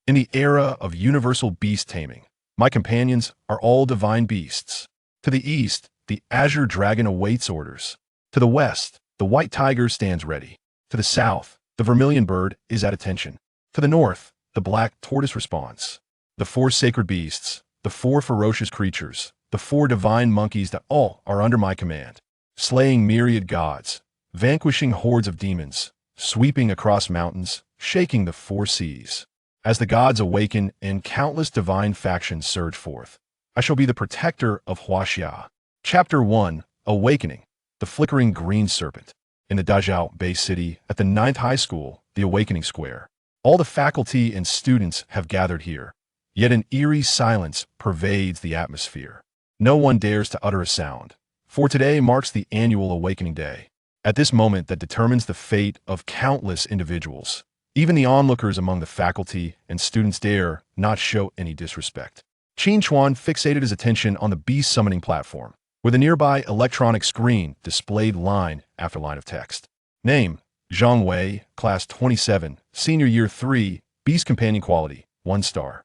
In the era of universal beast taming, my companions are all divine beasts. To the east, the Azure Dragon awaits orders. To the west, the white tiger stands ready. To the south, the Vermilion Bird is at attention. To the north, the black Tortoise responds. The four sacred beasts, the four ferocious creatures, the four divine monkeys that all are under my command, slaying myriad gods, vanquishing hordes of demons, sweeping across mountains, shaking the four seas. As the gods awaken and countless divine factions surge forth, I shall be the protector of Huaxia. Chapter 1, Awakening, the flickering green serpent. In the Dazhao Bay City, at the 9th High School, the Awakening Square. All the faculty and students have gathered here, yet an eerie silence pervades the atmosphere. No one dares to utter a sound, for today marks the annual Awakening Day. At this moment that determines the fate of countless individuals, even the onlookers among the faculty and students dare not show any disrespect. Qin Chuan fixated his attention on the beast summoning platform, where the nearby electronic screen displayed line after line of text. Name, Zhang Wei, Class 27, Senior Year 3, Beast Companion Quality, 1 star.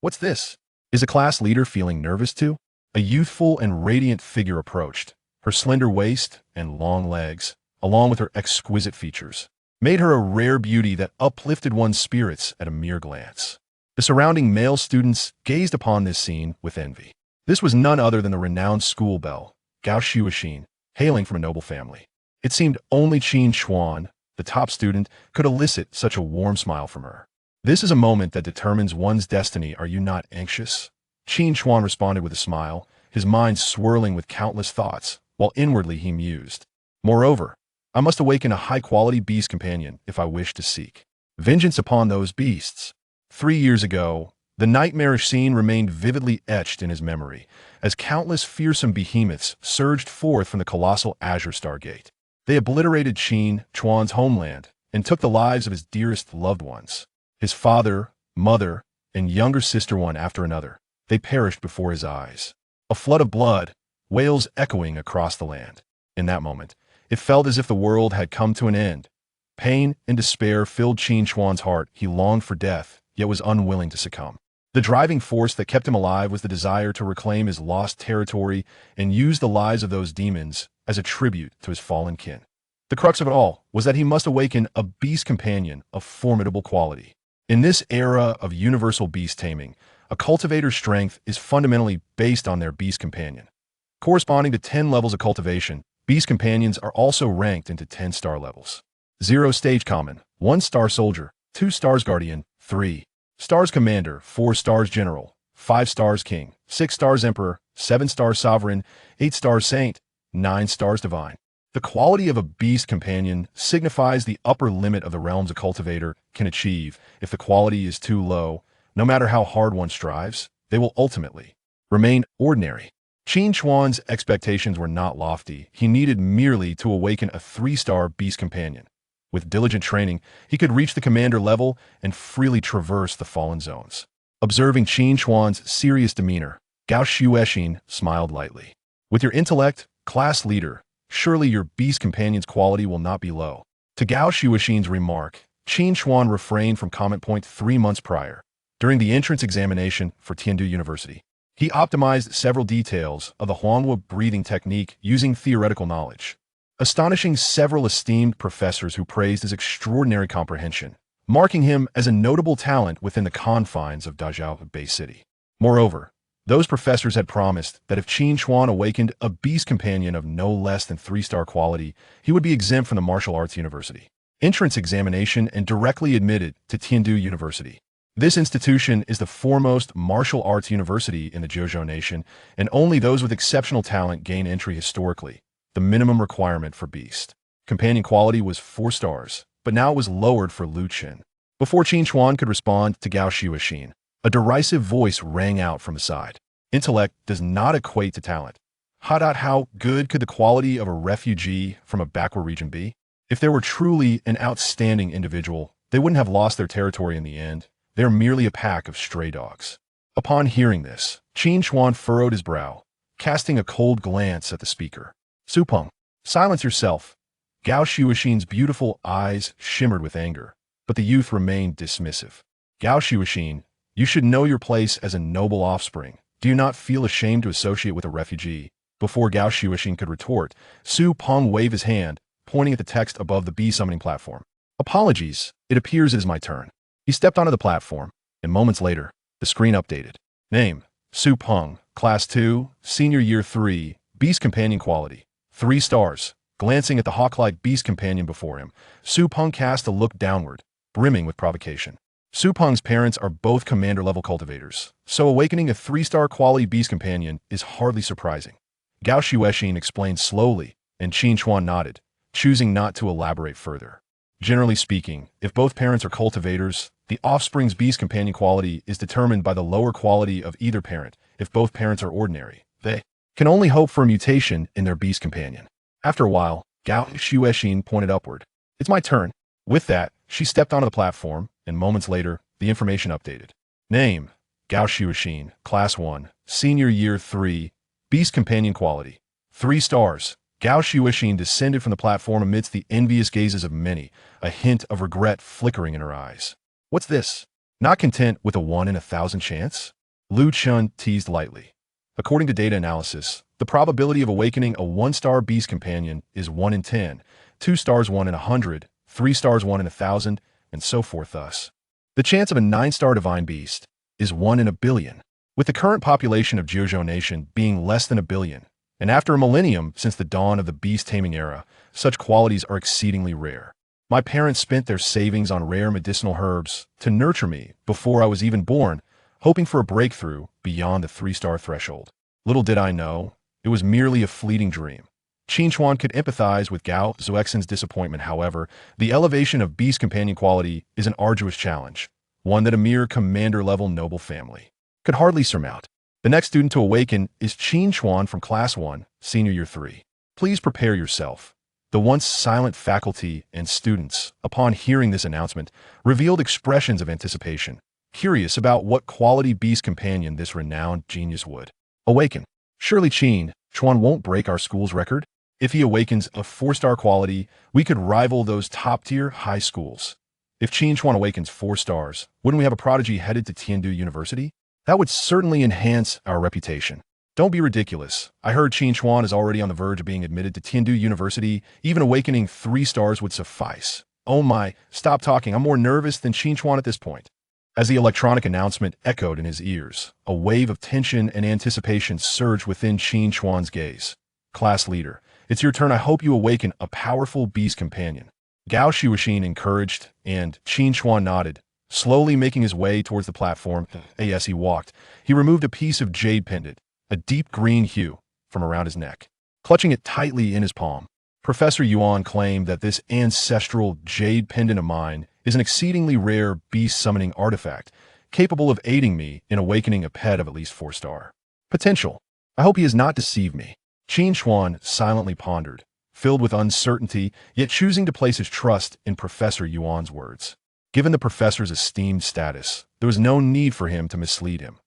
What's this? Is a class leader feeling nervous too? A youthful and radiant figure approached. Her slender waist and long legs, along with her exquisite features, made her a rare beauty that uplifted one's spirits at a mere glance. The surrounding male students gazed upon this scene with envy. This was none other than the renowned school belle, Gao Xuexin, hailing from a noble family. It seemed only Qin Chuan, the top student, could elicit such a warm smile from her. This is a moment that determines one's destiny. Are you not anxious? Qin Chuan responded with a smile, his mind swirling with countless thoughts, while inwardly he mused. Moreover, I must awaken a high-quality beast companion if I wish to seek vengeance upon those beasts. 3 years ago, the nightmarish scene remained vividly etched in his memory, as countless fearsome behemoths surged forth from the colossal Azure Stargate. They obliterated Qin Chuan's homeland and took the lives of his dearest loved ones. His father, mother, and younger sister one after another. They perished before his eyes. A flood of blood, wails echoing across the land. In that moment, it felt as if the world had come to an end. Pain and despair filled Qin Chuan's heart. He longed for death, yet was unwilling to succumb. The driving force that kept him alive was the desire to reclaim his lost territory and use the lives of those demons as a tribute to his fallen kin. The crux of it all was that he must awaken a beast companion of formidable quality. In this era of universal beast taming, a cultivator's strength is fundamentally based on their beast companion. Corresponding to 10 levels of cultivation, beast companions are also ranked into 10-star levels. 0 stage common, 1 star soldier, 2 stars guardian, 3 stars commander, 4 stars general, 5 stars king, 6 stars emperor, 7 stars sovereign, 8 stars saint, 9 stars divine. The quality of a beast companion signifies the upper limit of the realms a cultivator can achieve. If the quality is too low, no matter how hard one strives, they will ultimately remain ordinary. Qin Chuan's expectations were not lofty. He needed merely to awaken a 3-star beast companion. With diligent training, he could reach the commander level and freely traverse the fallen zones. Observing Qin Chuan's serious demeanor, Gao Xuexin smiled lightly. With your intellect, class leader, surely your beast companion's quality will not be low. To Gao Xuexin's remark, Qin Chuan refrained from comment. 3 months prior, during the entrance examination for Tiandu University, he optimized several details of the Huanghua breathing technique using theoretical knowledge, astonishing several esteemed professors who praised his extraordinary comprehension, marking him as a notable talent within the confines of Dazhao Bay City. Moreover, those professors had promised that if Qin Chuan awakened a beast companion of no less than 3-star quality, he would be exempt from the martial arts university entrance examination and directly admitted to Tiandu University. This institution is the foremost martial arts university in the Zheozhou Nation, and only those with exceptional talent gain entry historically. The minimum requirement for beast companion quality was 4 stars, but now it was lowered for Lu Qin. Before Qin Chuan could respond to Gao Xuexin, a derisive voice rang out from the side. Intellect does not equate to talent. How good could the quality of a refugee from a backward region be? If they were truly an outstanding individual, they wouldn't have lost their territory in the end. They are merely a pack of stray dogs. Upon hearing this, Qin Chuan furrowed his brow, casting a cold glance at the speaker. Supeng, silence yourself. Gao Xuexin's beautiful eyes shimmered with anger, but the youth remained dismissive. Gao Shuixin, you should know your place as a noble offspring. Do you not feel ashamed to associate with a refugee? Before Gao Shuixin could retort, Su Peng waved his hand, pointing at the text above the bee summoning platform. Apologies, it appears it is my turn. He stepped onto the platform, and moments later, the screen updated. Name, Su Peng, Class 2, Senior Year 3, Beast Companion Quality, 3 stars. Glancing at the hawk-like beast companion before him, Su Peng cast a look downward, brimming with provocation. Su Peng's parents are both commander-level cultivators, so awakening a 3-star quality beast companion is hardly surprising. Gao Shuixin explained slowly, and Qin Chuan nodded, choosing not to elaborate further. Generally speaking, if both parents are cultivators, the offspring's beast companion quality is determined by the lower quality of either parent. If both parents are ordinary, they can only hope for a mutation in their beast companion. After a while, Gao Shuixin pointed upward. It's my turn. With that, she stepped onto the platform, and moments later, the information updated. Name, Gao Shuixin, Class 1, Senior Year 3, Beast Companion Quality, 3 stars. Gao Shuixin descended from the platform amidst the envious gazes of many, a hint of regret flickering in her eyes. What's this? Not content with a 1 in 1,000 chance? Lu Chun teased lightly. According to data analysis, the probability of awakening a 1-star beast companion is 1 in 10, 2 stars 1 in 100, 3 stars 1 in 1,000, and so forth thus. The chance of a 9-star divine beast is 1 in a billion. With the current population of Jiuzhou Nation being less than a billion, and after a millennium since the dawn of the beast taming era, such qualities are exceedingly rare. My parents spent their savings on rare medicinal herbs to nurture me before I was even born, hoping for a breakthrough beyond the 3-star threshold. Little did I know, it was merely a fleeting dream. Qin Chuan could empathize with Gao Shuixin's disappointment. However, the elevation of beast companion quality is an arduous challenge, one that a mere commander-level noble family could hardly surmount. The next student to awaken is Qin Chuan from Class 1, Senior Year 3. Please prepare yourself. The once silent faculty and students, upon hearing this announcement, revealed expressions of anticipation, curious about what quality beast companion this renowned genius would awaken. Surely Qin Chuan won't break our school's record? If he awakens a 4-star quality, we could rival those top-tier high schools. If Qin Chuan awakens 4 stars, wouldn't we have a prodigy headed to Tiandu University? That would certainly enhance our reputation. Don't be ridiculous. I heard Qin Chuan is already on the verge of being admitted to Tiandu University. Even awakening 3 stars would suffice. Oh my, stop talking. I'm more nervous than Qin Chuan at this point. As the electronic announcement echoed in his ears, a wave of tension and anticipation surged within Qin Chuan's gaze. Class leader, it's your turn. I hope you awaken a powerful beast companion. Gao Shuixin encouraged, and Qin Chuan nodded, slowly making his way towards the platform. As he walked, he removed a piece of jade pendant, a deep green hue, from around his neck. Clutching it tightly in his palm, Professor Yuan claimed that this ancestral jade pendant of mine is an exceedingly rare beast summoning artifact, capable of aiding me in awakening a pet of at least 4-star potential. I hope he has not deceived me. Qin Chuan silently pondered, filled with uncertainty, yet choosing to place his trust in Professor Yuan's words. Given the professor's esteemed status, there was no need for him to mislead him.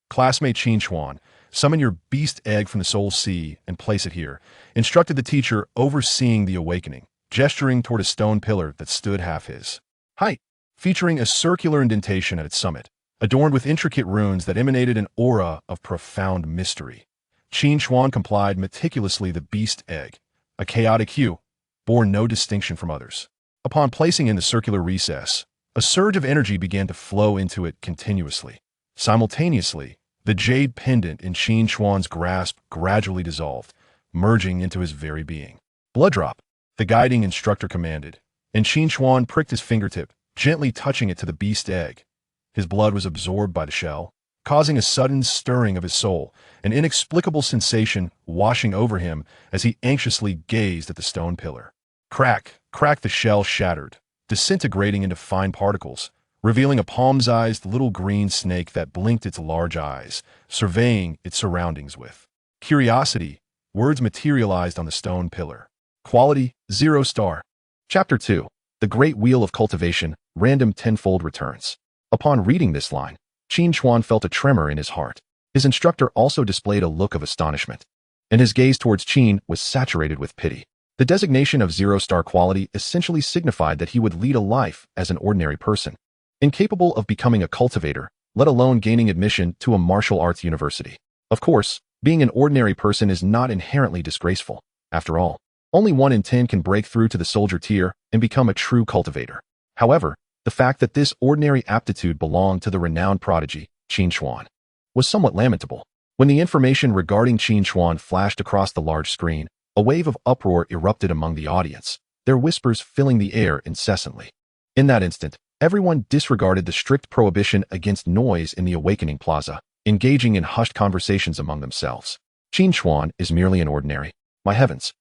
Classmate Qin Chuan, summon your beast egg from the soul sea and place it here, instructed the teacher overseeing the awakening, gesturing toward a stone pillar that stood half his height, featuring a circular indentation at its summit, adorned with intricate runes that emanated an aura of profound mystery. Qin Chuan complied meticulously. The beast egg, a chaotic hue, bore no distinction from others. Upon placing in the circular recess, a surge of energy began to flow into it continuously. Simultaneously, the jade pendant in Qin Chuan's grasp gradually dissolved, merging into his very being. Blood drop, the guiding instructor commanded, and Qin Chuan pricked his fingertip, gently touching it to the beast egg. His blood was absorbed by the shell, causing a sudden stirring of his soul, an inexplicable sensation washing over him as he anxiously gazed at the stone pillar. Crack, crack, the shell shattered, disintegrating into fine particles, revealing a palm-sized little green snake that blinked its large eyes, surveying its surroundings with curiosity. Words materialized on the stone pillar. Quality, 0 star. Chapter 2. The Great Wheel of Cultivation, Random Tenfold Returns. Upon reading this line, Qin Chuan felt a tremor in his heart. His instructor also displayed a look of astonishment, and his gaze towards Qin was saturated with pity. The designation of 0-star quality essentially signified that he would lead a life as an ordinary person. incapable of becoming a cultivator, let alone gaining admission to a martial arts university. Of course, being an ordinary person is not inherently disgraceful. After all, only 1 in 10 can break through to the soldier tier and become a true cultivator. However, the fact that this ordinary aptitude belonged to the renowned prodigy, Qin Xuan, was somewhat lamentable. When the information regarding Qin Xuan flashed across the large screen, a wave of uproar erupted among the audience, their whispers filling the air incessantly. In that instant, everyone disregarded the strict prohibition against noise in the Awakening Plaza, engaging in hushed conversations among themselves. Qin Xuan is merely an ordinary. My heavens.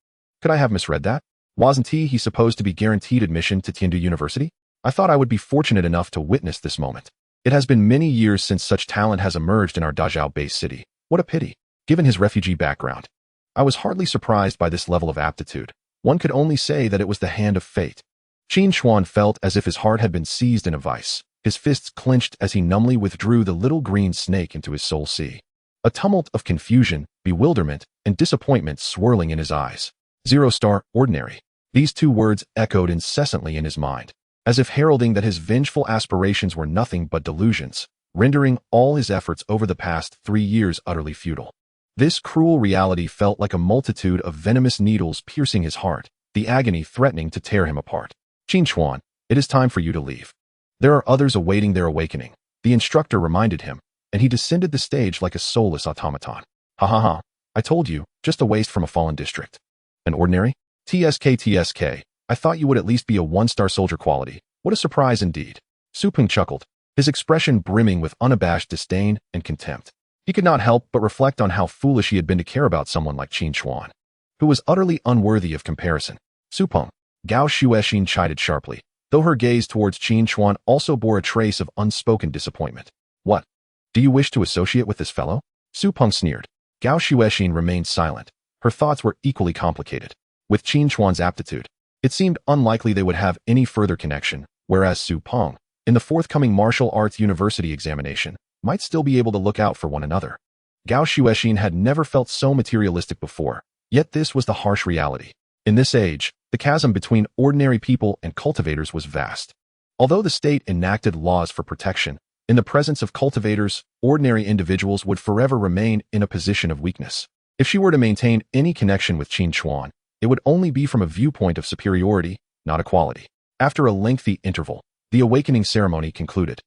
Could I have misread that? Wasn't he supposed to be guaranteed admission to Tiandu University? I thought I would be fortunate enough to witness this moment. It has been many years since such talent has emerged in our Dazhao-based city. What a pity, given his refugee background. I was hardly surprised by this level of aptitude. One could only say that it was the hand of fate. Qin Xuan felt as if his heart had been seized in a vice. His fists clenched as he numbly withdrew the little green snake into his soul sea. A tumult of confusion, bewilderment, and disappointment swirling in his eyes. 0-star, ordinary. These 2 words echoed incessantly in his mind, as if heralding that his vengeful aspirations were nothing but delusions, rendering all his efforts over the past 3 years utterly futile. This cruel reality felt like a multitude of venomous needles piercing his heart, the agony threatening to tear him apart. Qin Xuan, it is time for you to leave. There are others awaiting their awakening, the instructor reminded him, and he descended the stage like a soulless automaton. Ha ha ha, I told you, just a waste from a fallen district. An ordinary? TSK, I thought you would at least be a 1-star soldier quality. What a surprise indeed. Su Peng chuckled, his expression brimming with unabashed disdain and contempt. He could not help but reflect on how foolish he had been to care about someone like Qin Xuan, who was utterly unworthy of comparison. Su Peng, Gao Shuexin chided sharply, though her gaze towards Qin Xuan also bore a trace of unspoken disappointment. What? Do you wish to associate with this fellow? Su Peng sneered. Gao Shuexin remained silent. Her thoughts were equally complicated. With Qin Xuan's aptitude, it seemed unlikely they would have any further connection, whereas Su Peng, in the forthcoming martial arts university examination, might still be able to look out for one another. Gao Shuexin had never felt so materialistic before, yet this was the harsh reality. In this age, the chasm between ordinary people and cultivators was vast. Although the state enacted laws for protection, in the presence of cultivators, ordinary individuals would forever remain in a position of weakness. If she were to maintain any connection with Qin Xuan, it would only be from a viewpoint of superiority, not equality. After a lengthy interval, the awakening ceremony concluded,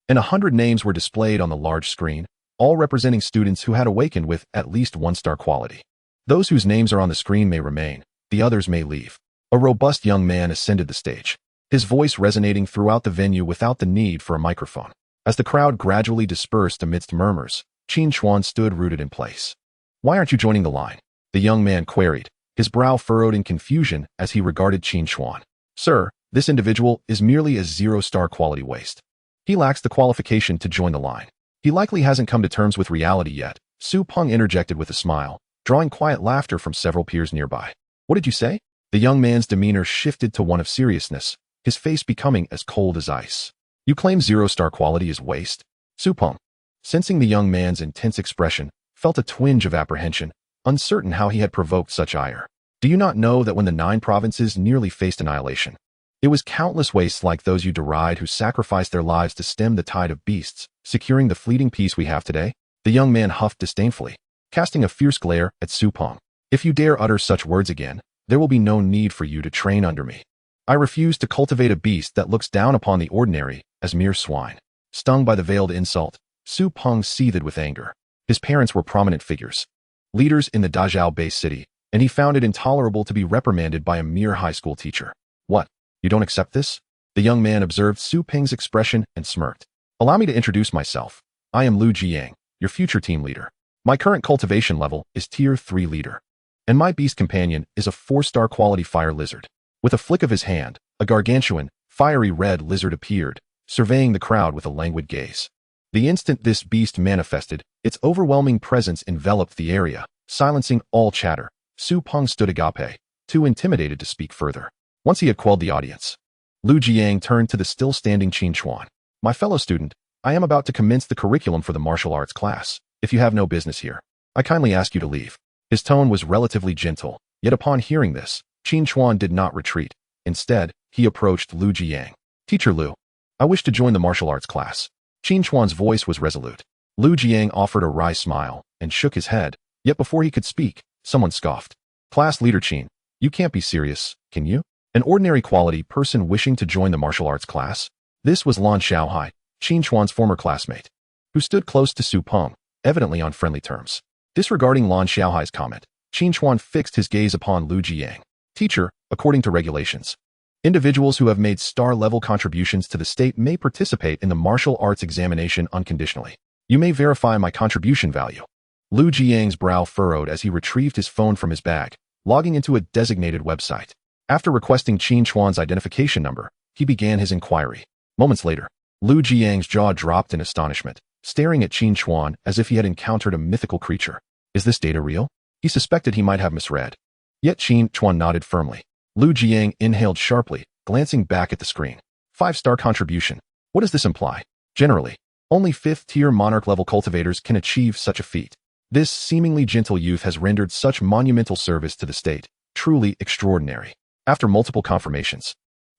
and 100 names were displayed on the large screen, all representing students who had awakened with at least 1-star quality. Those whose names are on the screen may remain, the others may leave. A robust young man ascended the stage, his voice resonating throughout the venue without the need for a microphone. As the crowd gradually dispersed amidst murmurs, Qin Xuan stood rooted in place. Why aren't you joining the line? The young man queried, his brow furrowed in confusion as he regarded Qin Xuan. Sir, this individual is merely a 0-star quality waste. He lacks the qualification to join the line. He likely hasn't come to terms with reality yet, Su Peng interjected with a smile, drawing quiet laughter from several peers nearby. What did you say? The young man's demeanor shifted to one of seriousness, his face becoming as cold as ice. You claim 0-star quality is waste? Su Peng, sensing the young man's intense expression, felt a twinge of apprehension, uncertain how he had provoked such ire. Do you not know that when the 9 provinces nearly faced annihilation, it was countless wastes like those you deride who sacrificed their lives to stem the tide of beasts, securing the fleeting peace we have today? The young man huffed disdainfully, casting a fierce glare at Su Peng. If you dare utter such words again, there will be no need for you to train under me. I refuse to cultivate a beast that looks down upon the ordinary as mere swine. Stung by the veiled insult, Su Peng seethed with anger. His parents were prominent figures, leaders in the Dazhao-based city, and he found it intolerable to be reprimanded by a mere high school teacher. What? You don't accept this? The young man observed Su Peng's expression and smirked. Allow me to introduce myself. I am Lu Jiang, your future team leader. My current cultivation level is Tier 3 leader, and my beast companion is a 4-star quality fire lizard. With a flick of his hand, a gargantuan, fiery red lizard appeared, surveying the crowd with a languid gaze. The instant this beast manifested, its overwhelming presence enveloped the area, silencing all chatter. Su Peng stood agape, too intimidated to speak further. Once he had quelled the audience, Lu Jiang turned to the still-standing Qin Xuan. My fellow student, I am about to commence the curriculum for the martial arts class. If you have no business here, I kindly ask you to leave. His tone was relatively gentle, yet upon hearing this, Qin Xuan did not retreat. Instead, he approached Lu Jiang. Teacher Lu, I wish to join the martial arts class. Qin Chuan's voice was resolute. Lu Jiang offered a wry smile and shook his head, yet before he could speak, someone scoffed. Class leader Qin, you can't be serious, can you? An ordinary quality person wishing to join the martial arts class? This was Lan Xiaohai, Qin Chuan's former classmate, who stood close to Su Peng, evidently on friendly terms. Disregarding Lan Xiaohai's comment, Qin Chuan fixed his gaze upon Lu Jiang. Teacher, according to regulations, individuals who have made star-level contributions to the state may participate in the martial arts examination unconditionally. You may verify my contribution value. Lu Jiang's brow furrowed as he retrieved his phone from his bag, logging into a designated website. After requesting Qin Chuan's identification number, he began his inquiry. Moments later, Lu Jiang's jaw dropped in astonishment, staring at Qin Chuan as if he had encountered a mythical creature. Is this data real? He suspected he might have misread. Yet Qin Chuan nodded firmly. Lu Jiang inhaled sharply, glancing back at the screen. 5-star contribution. What does this imply? Generally, only 5th-tier monarch-level cultivators can achieve such a feat. This seemingly gentle youth has rendered such monumental service to the state, truly extraordinary. After multiple confirmations,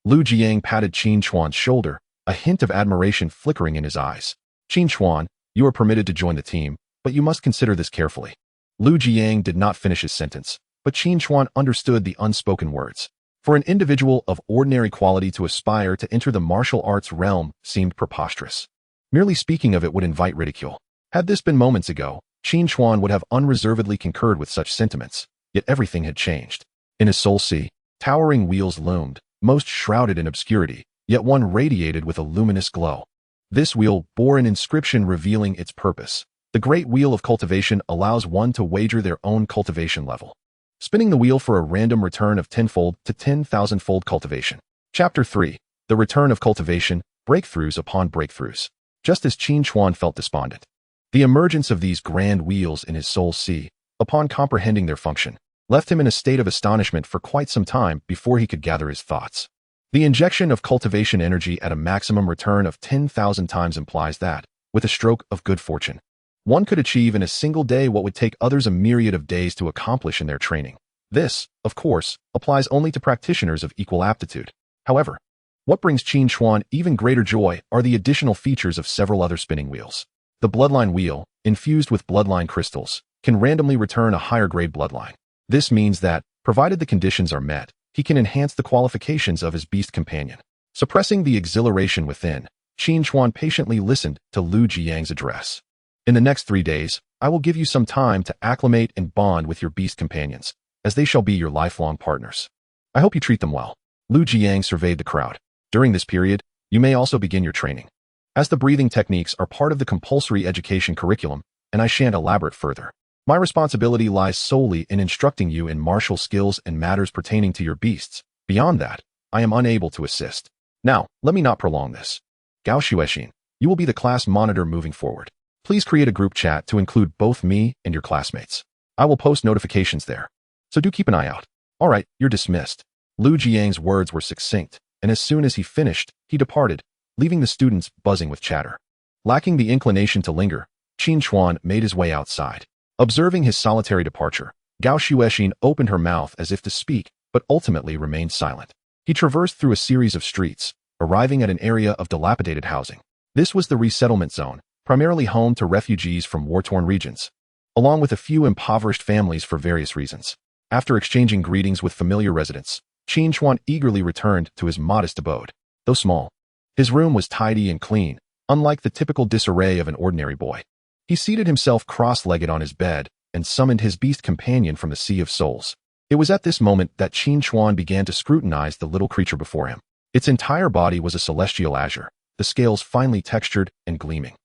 Lu Jiang patted Qin Chuan's shoulder, a hint of admiration flickering in his eyes. Qin Chuan, you are permitted to join the team, but you must consider this carefully. Lu Jiang did not finish his sentence, but Qin Chuan understood the unspoken words. For an individual of ordinary quality to aspire to enter the martial arts realm seemed preposterous. Merely speaking of it would invite ridicule. Had this been moments ago, Qin Chuan would have unreservedly concurred with such sentiments, yet everything had changed. In his soul sea, towering wheels loomed, most shrouded in obscurity, yet one radiated with a luminous glow. This wheel bore an inscription revealing its purpose. The Great Wheel of Cultivation allows one to wager their own cultivation level, spinning the wheel for a random return of tenfold to 10,000-fold cultivation. Chapter 3. The Return of Cultivation, Breakthroughs upon Breakthroughs. Just as Qin Chuan felt despondent, the emergence of these grand wheels in his soul sea, upon comprehending their function, left him in a state of astonishment for quite some time before he could gather his thoughts. The injection of cultivation energy at a maximum return of 10,000 times implies that, with a stroke of good fortune, one could achieve in a single day what would take others a myriad of days to accomplish in their training. This, of course, applies only to practitioners of equal aptitude. However, what brings Qin Chuan even greater joy are the additional features of several other spinning wheels. The Bloodline Wheel, infused with Bloodline crystals, can randomly return a higher-grade bloodline. This means that, provided the conditions are met, he can enhance the qualifications of his beast companion. Suppressing the exhilaration within, Qin Chuan patiently listened to Lu Jiang's address. In the next 3 days, I will give you some time to acclimate and bond with your beast companions, as they shall be your lifelong partners. I hope you treat them well. Lu Jiang surveyed the crowd. During this period, you may also begin your training, as the breathing techniques are part of the compulsory education curriculum, and I shan't elaborate further. My responsibility lies solely in instructing you in martial skills and matters pertaining to your beasts. Beyond that, I am unable to assist. Now, let me not prolong this. Gao Xuexin, you will be the class monitor moving forward. Please create a group chat to include both me and your classmates. I will post notifications there, so do keep an eye out. All right, you're dismissed. Lu Jiang's words were succinct, and as soon as he finished, he departed, leaving the students buzzing with chatter. Lacking the inclination to linger, Qin Chuan made his way outside. Observing his solitary departure, Gao Xuexin opened her mouth as if to speak, but ultimately remained silent. He traversed through a series of streets, arriving at an area of dilapidated housing. This was the resettlement zone, primarily home to refugees from war-torn regions, along with a few impoverished families for various reasons. After exchanging greetings with familiar residents, Qin Chuan eagerly returned to his modest abode. Though small, his room was tidy and clean, unlike the typical disarray of an ordinary boy. He seated himself cross-legged on his bed and summoned his beast companion from the Sea of Souls. It was at this moment that Qin Chuan began to scrutinize the little creature before him. Its entire body was a celestial azure, the scales finely textured and gleaming.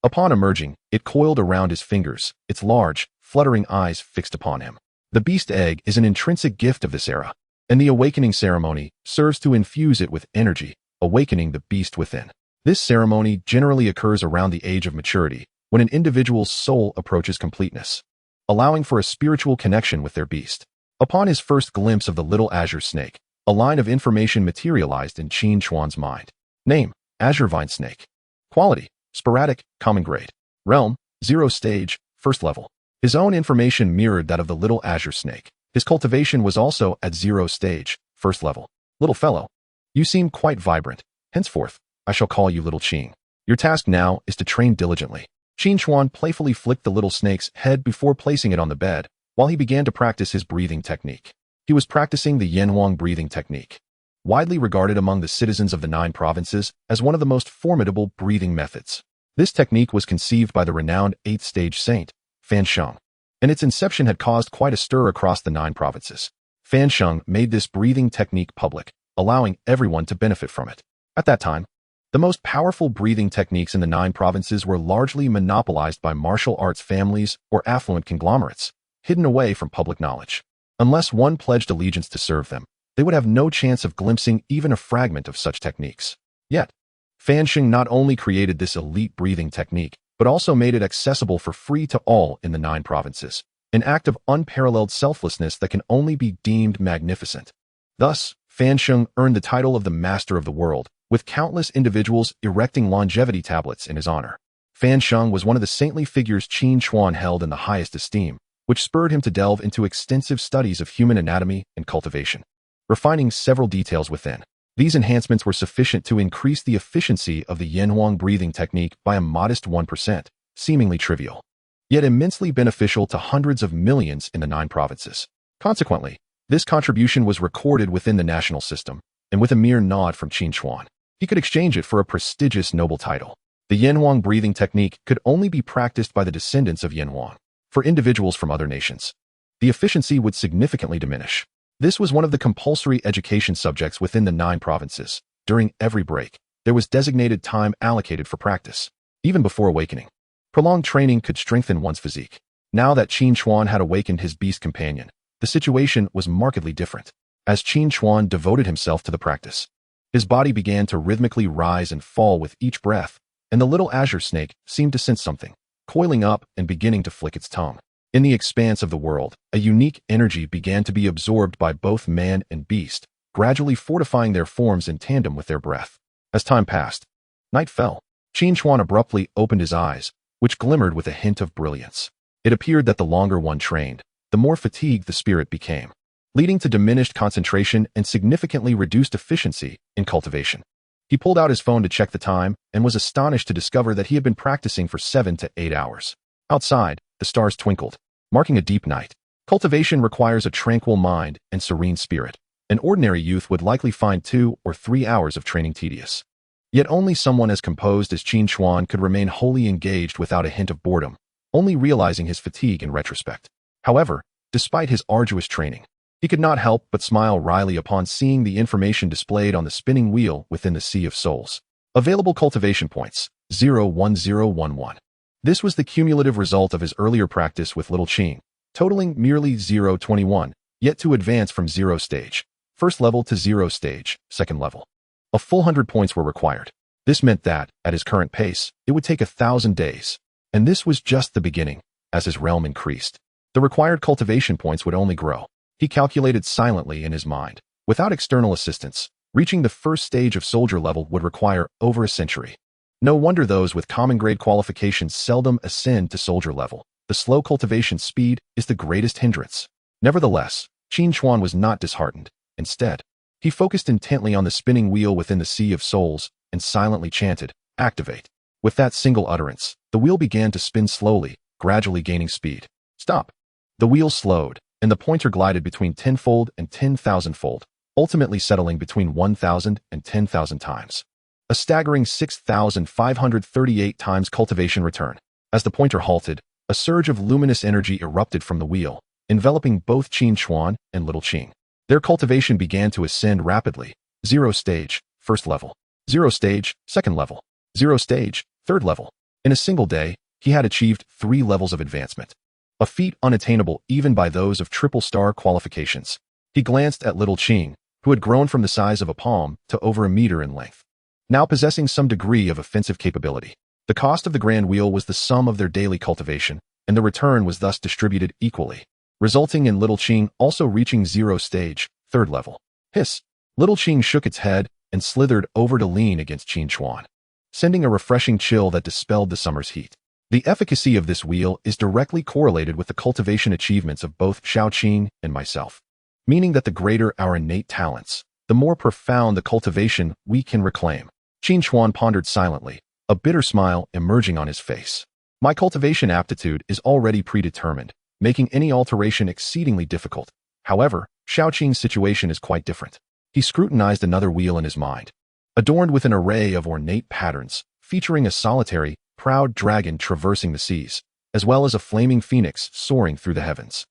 Upon emerging, it coiled around his fingers, its large, fluttering eyes fixed upon him. The beast egg is an intrinsic gift of this era, and the awakening ceremony serves to infuse it with energy, awakening the beast within. This ceremony generally occurs around the age of maturity, when an individual's soul approaches completeness, allowing for a spiritual connection with their beast. Upon his first glimpse of the little azure snake, a line of information materialized in Qin Chuan's mind. Name: Azure Vine Snake. Quality: sporadic, common grade. Realm: 0 stage, 1st level. His own information mirrored that of the little azure snake. His cultivation was also at 0 stage, 1st level. Little fellow, you seem quite vibrant. Henceforth, I shall call you Little Qing. Your task now is to train diligently. Qin Chuan playfully flicked the little snake's head before placing it on the bed, while he began to practice his breathing technique. He was practicing the Yanhuang breathing technique, widely regarded among the citizens of the 9 provinces as one of the most formidable breathing methods. This technique was conceived by the renowned 8th stage saint, Fan Sheng, and its inception had caused quite a stir across the 9 provinces. Fan Sheng made this breathing technique public, allowing everyone to benefit from it. At that time, the most powerful breathing techniques in the 9 provinces were largely monopolized by martial arts families or affluent conglomerates, hidden away from public knowledge. Unless one pledged allegiance to serve them, they would have no chance of glimpsing even a fragment of such techniques. Yet, Fan Sheng not only created this elite breathing technique, but also made it accessible for free to all in the 9 provinces, an act of unparalleled selflessness that can only be deemed magnificent. Thus, Fan Sheng earned the title of the Master of the World, with countless individuals erecting longevity tablets in his honor. Fan Sheng was one of the saintly figures Qin Chuan held in the highest esteem, which spurred him to delve into extensive studies of human anatomy and cultivation, refining several details within. These enhancements were sufficient to increase the efficiency of the Yanhuang breathing technique by a modest 1%, seemingly trivial, yet immensely beneficial to hundreds of millions in the 9 provinces. Consequently, this contribution was recorded within the national system, and with a mere nod from Qin Chuan, he could exchange it for a prestigious noble title. The Yanhuang breathing technique could only be practiced by the descendants of Yanhuang. For individuals from other nations, the efficiency would significantly diminish. This was one of the compulsory education subjects within the 9 provinces. During every break, there was designated time allocated for practice. Even before awakening, prolonged training could strengthen one's physique. Now that Qin Chuan had awakened his beast companion, the situation was markedly different. As Qin Chuan devoted himself to the practice, his body began to rhythmically rise and fall with each breath, and the little azure snake seemed to sense something, coiling up and beginning to flick its tongue. In the expanse of the world, a unique energy began to be absorbed by both man and beast, gradually fortifying their forms in tandem with their breath. As time passed, night fell. Qin Chuan abruptly opened his eyes, which glimmered with a hint of brilliance. It appeared that the longer one trained, the more fatigued the spirit became, leading to diminished concentration and significantly reduced efficiency in cultivation. He pulled out his phone to check the time and was astonished to discover that he had been practicing for 7 to 8 hours. Outside, the stars twinkled, marking a deep night. Cultivation requires a tranquil mind and serene spirit. An ordinary youth would likely find 2 or 3 hours of training tedious. Yet only someone as composed as Qin Chuan could remain wholly engaged without a hint of boredom, only realizing his fatigue in retrospect. However, despite his arduous training, he could not help but smile wryly upon seeing the information displayed on the spinning wheel within the Sea of Souls. Available cultivation points, 01011. This was the cumulative result of his earlier practice with Little Qing, totaling merely 021, yet to advance from 0 stage, first level to 0 stage, second level. A full 100 points were required. This meant that, at his current pace, it would take 1,000 days. And this was just the beginning. As his realm increased, the required cultivation points would only grow. He calculated silently in his mind. Without external assistance, reaching the first stage of soldier level would require over a century. No wonder those with common grade qualifications seldom ascend to soldier level. The slow cultivation speed is the greatest hindrance. Nevertheless, Qin Chuan was not disheartened. Instead, he focused intently on the spinning wheel within the Sea of Souls and silently chanted, "Activate." With that single utterance, the wheel began to spin slowly, gradually gaining speed. Stop. The wheel slowed, and the pointer glided between 10-fold and 10,000-fold, ultimately settling between 1,000 and 10,000 times. A staggering 6,538 times cultivation return. As the pointer halted, a surge of luminous energy erupted from the wheel, enveloping both Qin Chuan and Little Qing. Their cultivation began to ascend rapidly. 0 stage, first level. 0 stage, second level. 0 stage, third level. In a single day, he had achieved 3 levels of advancement, a feat unattainable even by those of triple-star qualifications. He glanced at Little Qing, who had grown from the size of a palm to over a meter in length, now possessing some degree of offensive capability. The cost of the Grand Wheel was the sum of their daily cultivation, and the return was thus distributed equally, resulting in Little Qing also reaching 0 stage, third level. Hiss! Little Qing shook its head and slithered over to lean against Qin Chuan, sending a refreshing chill that dispelled the summer's heat. The efficacy of this wheel is directly correlated with the cultivation achievements of both Shaoqing and myself, meaning that the greater our innate talents, the more profound the cultivation we can reclaim. Qin Chuan pondered silently, a bitter smile emerging on his face. My cultivation aptitude is already predetermined, making any alteration exceedingly difficult. However, Xiaoqing's situation is quite different. He scrutinized another wheel in his mind, adorned with an array of ornate patterns, featuring a solitary, proud dragon traversing the seas, as well as a flaming phoenix soaring through the heavens.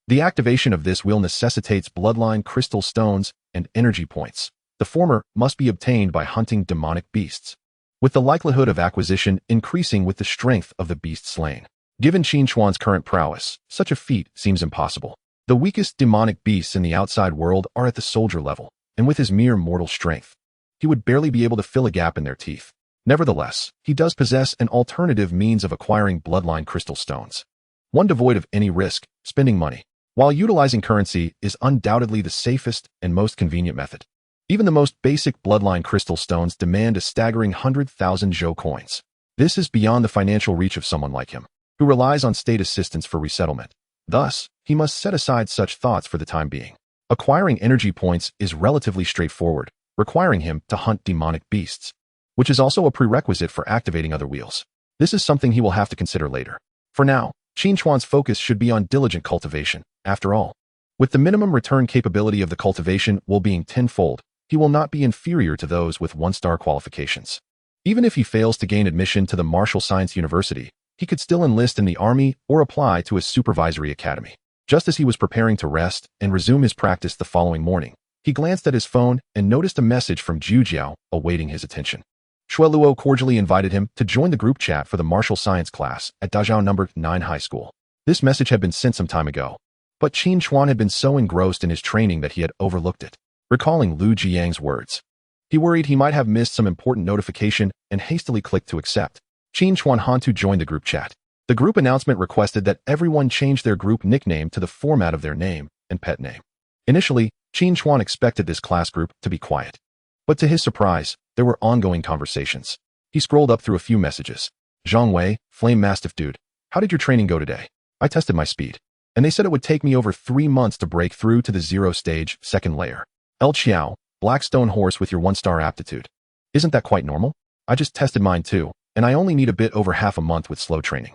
The activation of this wheel necessitates bloodline crystal stones and energy points. The former must be obtained by hunting demonic beasts, with the likelihood of acquisition increasing with the strength of the beast slain. Given Qin Chuan's current prowess, such a feat seems impossible. The weakest demonic beasts in the outside world are at the soldier level, and with his mere mortal strength, he would barely be able to fill a gap in their teeth. Nevertheless, he does possess an alternative means of acquiring bloodline crystal stones. One devoid of any risk, spending money. While utilizing currency is undoubtedly the safest and most convenient method, even the most basic bloodline crystal stones demand a staggering 100,000 zhou coins. This is beyond the financial reach of someone like him, who relies on state assistance for resettlement. Thus, he must set aside such thoughts for the time being. Acquiring energy points is relatively straightforward, requiring him to hunt demonic beasts, which is also a prerequisite for activating other wheels. This is something he will have to consider later. For now, Qin Chuan's focus should be on diligent cultivation. After all, with the minimum return capability of the cultivation wheel being tenfold, he will not be inferior to those with one-star qualifications. Even if he fails to gain admission to the Martial Science University, he could still enlist in the army or apply to a supervisory academy. Just as he was preparing to rest and resume his practice the following morning, he glanced at his phone and noticed a message from Zhu Jiao awaiting his attention. Shui Luo cordially invited him to join the group chat for the martial science class at Dazhao No. 9 High School. This message had been sent some time ago, but Qin Chuan had been so engrossed in his training that he had overlooked it. Recalling Lu Jiang's words, he worried he might have missed some important notification and hastily clicked to accept. Qin Chuan Hantu joined the group chat. The group announcement requested that everyone change their group nickname to the format of their name and pet name. Initially, Qin Chuan expected this class group to be quiet, but to his surprise, there were ongoing conversations. He scrolled up through a few messages. Zhang Wei, Flame Mastiff Dude, how did your training go today? I tested my speed, and they said it would take me over 3 months to break through to the 0 stage, second layer. El Xiao, Blackstone Horse with your 1-star aptitude. Isn't that quite normal? I just tested mine too, and I only need a bit over half a month with slow training.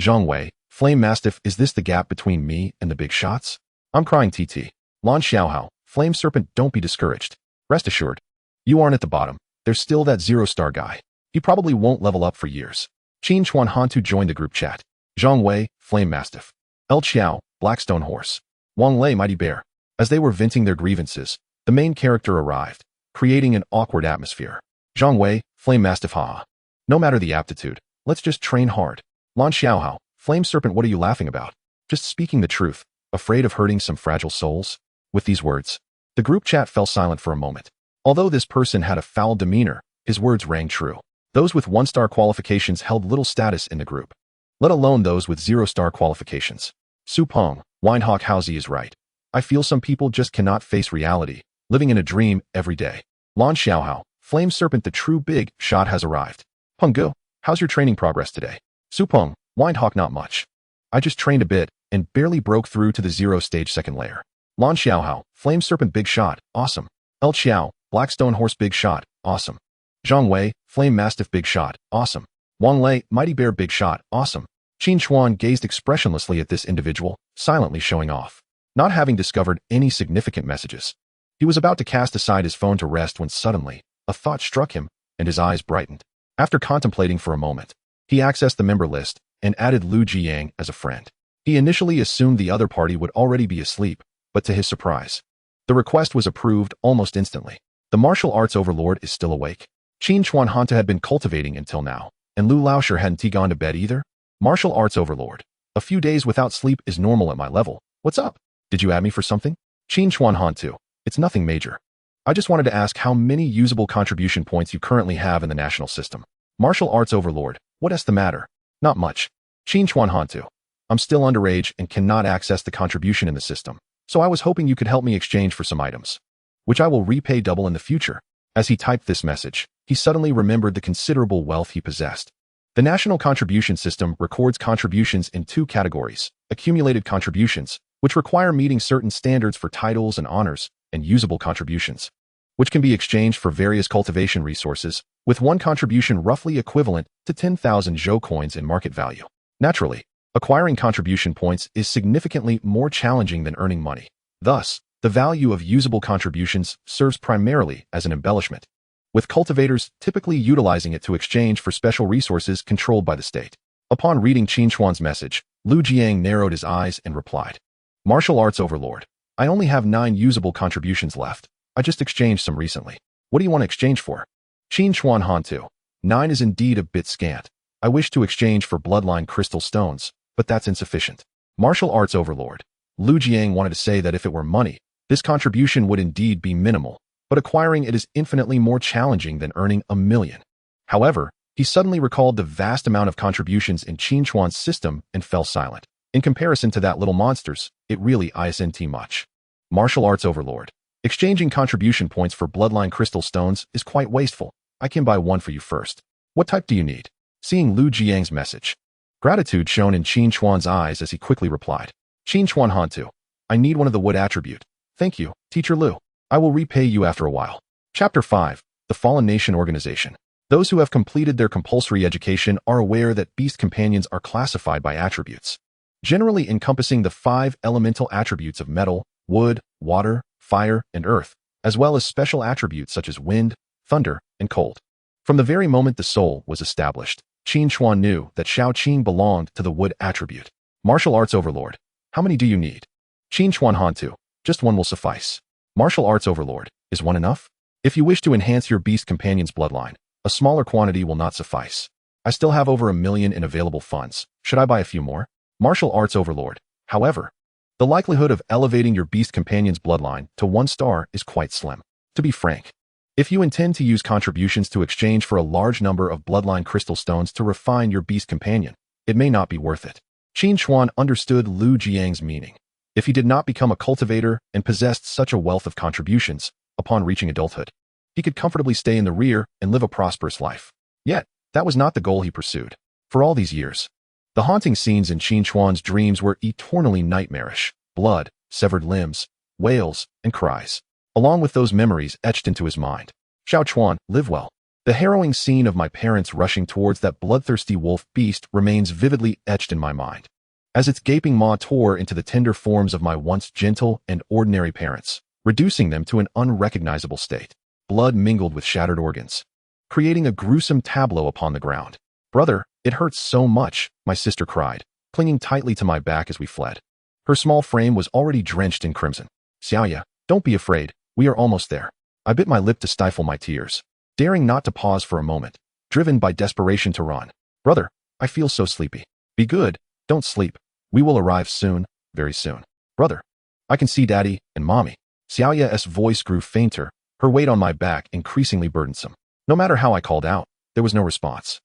Zhang Wei, Flame Mastiff, is this the gap between me and the big shots? I'm crying TT. Lan Xiaohao, Flame Serpent, don't be discouraged. Rest assured, you aren't at the bottom. There's still that 0-star guy. He probably won't level up for years. Qin Chuan Hantu joined the group chat. Zhang Wei, Flame Mastiff. El Xiao, Blackstone Horse. Wang Lei, Mighty Bear. As they were venting their grievances, the main character arrived, creating an awkward atmosphere. Zhang Wei, Flame Mastiff, haha. No matter the aptitude, let's just train hard. Lan Xiaohao, Flame Serpent, what are you laughing about? Just speaking the truth, afraid of hurting some fragile souls? With these words, the group chat fell silent for a moment. Although this person had a foul demeanor, his words rang true. Those with 1-star qualifications held little status in the group, let alone those with 0-star qualifications. Su Peng, Windhawk Housie is right. I feel some people just cannot face reality, living in a dream every day. Lan Xiaohao, Flame Serpent, the true big shot has arrived. Peng Gu, how's your training progress today? Su Peng, Windhawk, not much. I just trained a bit and barely broke through to the 0 stage second layer. Lan Xiaohao, Flame Serpent, big shot, awesome. El Xiao, Blackstone Horse, big shot, awesome. Zhang Wei, Flame Mastiff, big shot, awesome. Wang Lei, Mighty Bear, big shot, awesome. Qin Chuan gazed expressionlessly at this individual, silently showing off, not having discovered any significant messages. He was about to cast aside his phone to rest when suddenly, a thought struck him, and his eyes brightened. After contemplating for a moment, he accessed the member list and added Lu Jiang as a friend. He initially assumed the other party would already be asleep, but to his surprise, the request was approved almost instantly. The martial arts overlord is still awake. Qin Chuan Hanta had been cultivating until now, and Lu Laosher hadn't gone to bed either. Martial arts overlord. A few days without sleep is normal at my level. What's up? Did you add me for something? Qin Chuan Hantu. It's nothing major. I just wanted to ask how many usable contribution points you currently have in the national system. Martial arts overlord. What's the matter? Not much. Qin Chuan Hantu. I'm still underage and cannot access the contribution in the system, so I was hoping you could help me exchange for some items, which I will repay double in the future. As he typed this message, he suddenly remembered the considerable wealth he possessed. The national contribution system records contributions in 2 categories: accumulated contributions, which require meeting certain standards for titles and honors, and usable contributions, which can be exchanged for various cultivation resources, with one contribution roughly equivalent to 10,000 zhou coins in market value. Naturally, acquiring contribution points is significantly more challenging than earning money. Thus, the value of usable contributions serves primarily as an embellishment, with cultivators typically utilizing it to exchange for special resources controlled by the state. Upon reading Qin Chuan's message, Lu Jiang narrowed his eyes and replied, "Martial Arts Overlord, I only have 9 usable contributions left. I just exchanged some recently. What do you want to exchange for?" Qin Chuan Hantu, 9 is indeed a bit scant. I wish to exchange for bloodline crystal stones, but that's insufficient. Martial Arts Overlord, Lu Jiang wanted to say that if it were money, this contribution would indeed be minimal, but acquiring it is infinitely more challenging than earning 1,000,000. However, he suddenly recalled the vast amount of contributions in Qin Chuan's system and fell silent. In comparison to that little monster's, it really isn't much. Martial Arts Overlord, exchanging contribution points for bloodline crystal stones is quite wasteful. I can buy one for you first. What type do you need? Seeing Lu Jiang's message, gratitude shone in Qin Chuan's eyes as he quickly replied, "Qin Chuan Hantu, I need one of the wood attribute. Thank you, Teacher Lu. I will repay you after a while." Chapter 5, The Fallen Nation Organization. Those who have completed their compulsory education are aware that beast companions are classified by attributes, generally encompassing the 5 elemental attributes of metal, wood, water, fire, and earth, as well as special attributes such as wind, thunder, and cold. From the very moment the soul was established, Qin Chuan knew that Shao Qing belonged to the wood attribute. Martial Arts Overlord, how many do you need? Qin Chuan Hantu, just one will suffice. Martial Arts Overlord, is one enough? If you wish to enhance your beast companion's bloodline, a smaller quantity will not suffice. I still have over 1,000,000 in available funds. Should I buy a few more? Martial Arts Overlord, however, the likelihood of elevating your beast companion's bloodline to 1 star is quite slim. To be frank, if you intend to use contributions to exchange for a large number of bloodline crystal stones to refine your beast companion, it may not be worth it. Qin Chuan understood Lu Jiang's meaning. If he did not become a cultivator and possessed such a wealth of contributions, upon reaching adulthood, he could comfortably stay in the rear and live a prosperous life. Yet, that was not the goal he pursued. For all these years, the haunting scenes in Qin Chuan's dreams were eternally nightmarish: blood, severed limbs, wails, and cries, along with those memories etched into his mind. Shao Chuan, live well. The harrowing scene of my parents rushing towards that bloodthirsty wolf beast remains vividly etched in my mind, as its gaping maw tore into the tender forms of my once gentle and ordinary parents, reducing them to an unrecognizable state. Blood mingled with shattered organs, creating a gruesome tableau upon the ground. "Brother, it hurts so much," my sister cried, clinging tightly to my back as we fled. Her small frame was already drenched in crimson. "Xiaoya, don't be afraid, we are almost there." I bit my lip to stifle my tears, daring not to pause for a moment, driven by desperation to run. "Brother, I feel so sleepy." "Be good, don't sleep. We will arrive soon, very soon." "Brother, I can see Daddy and Mommy." Xiaoya's voice grew fainter, her weight on my back increasingly burdensome. No matter how I called out, there was no response.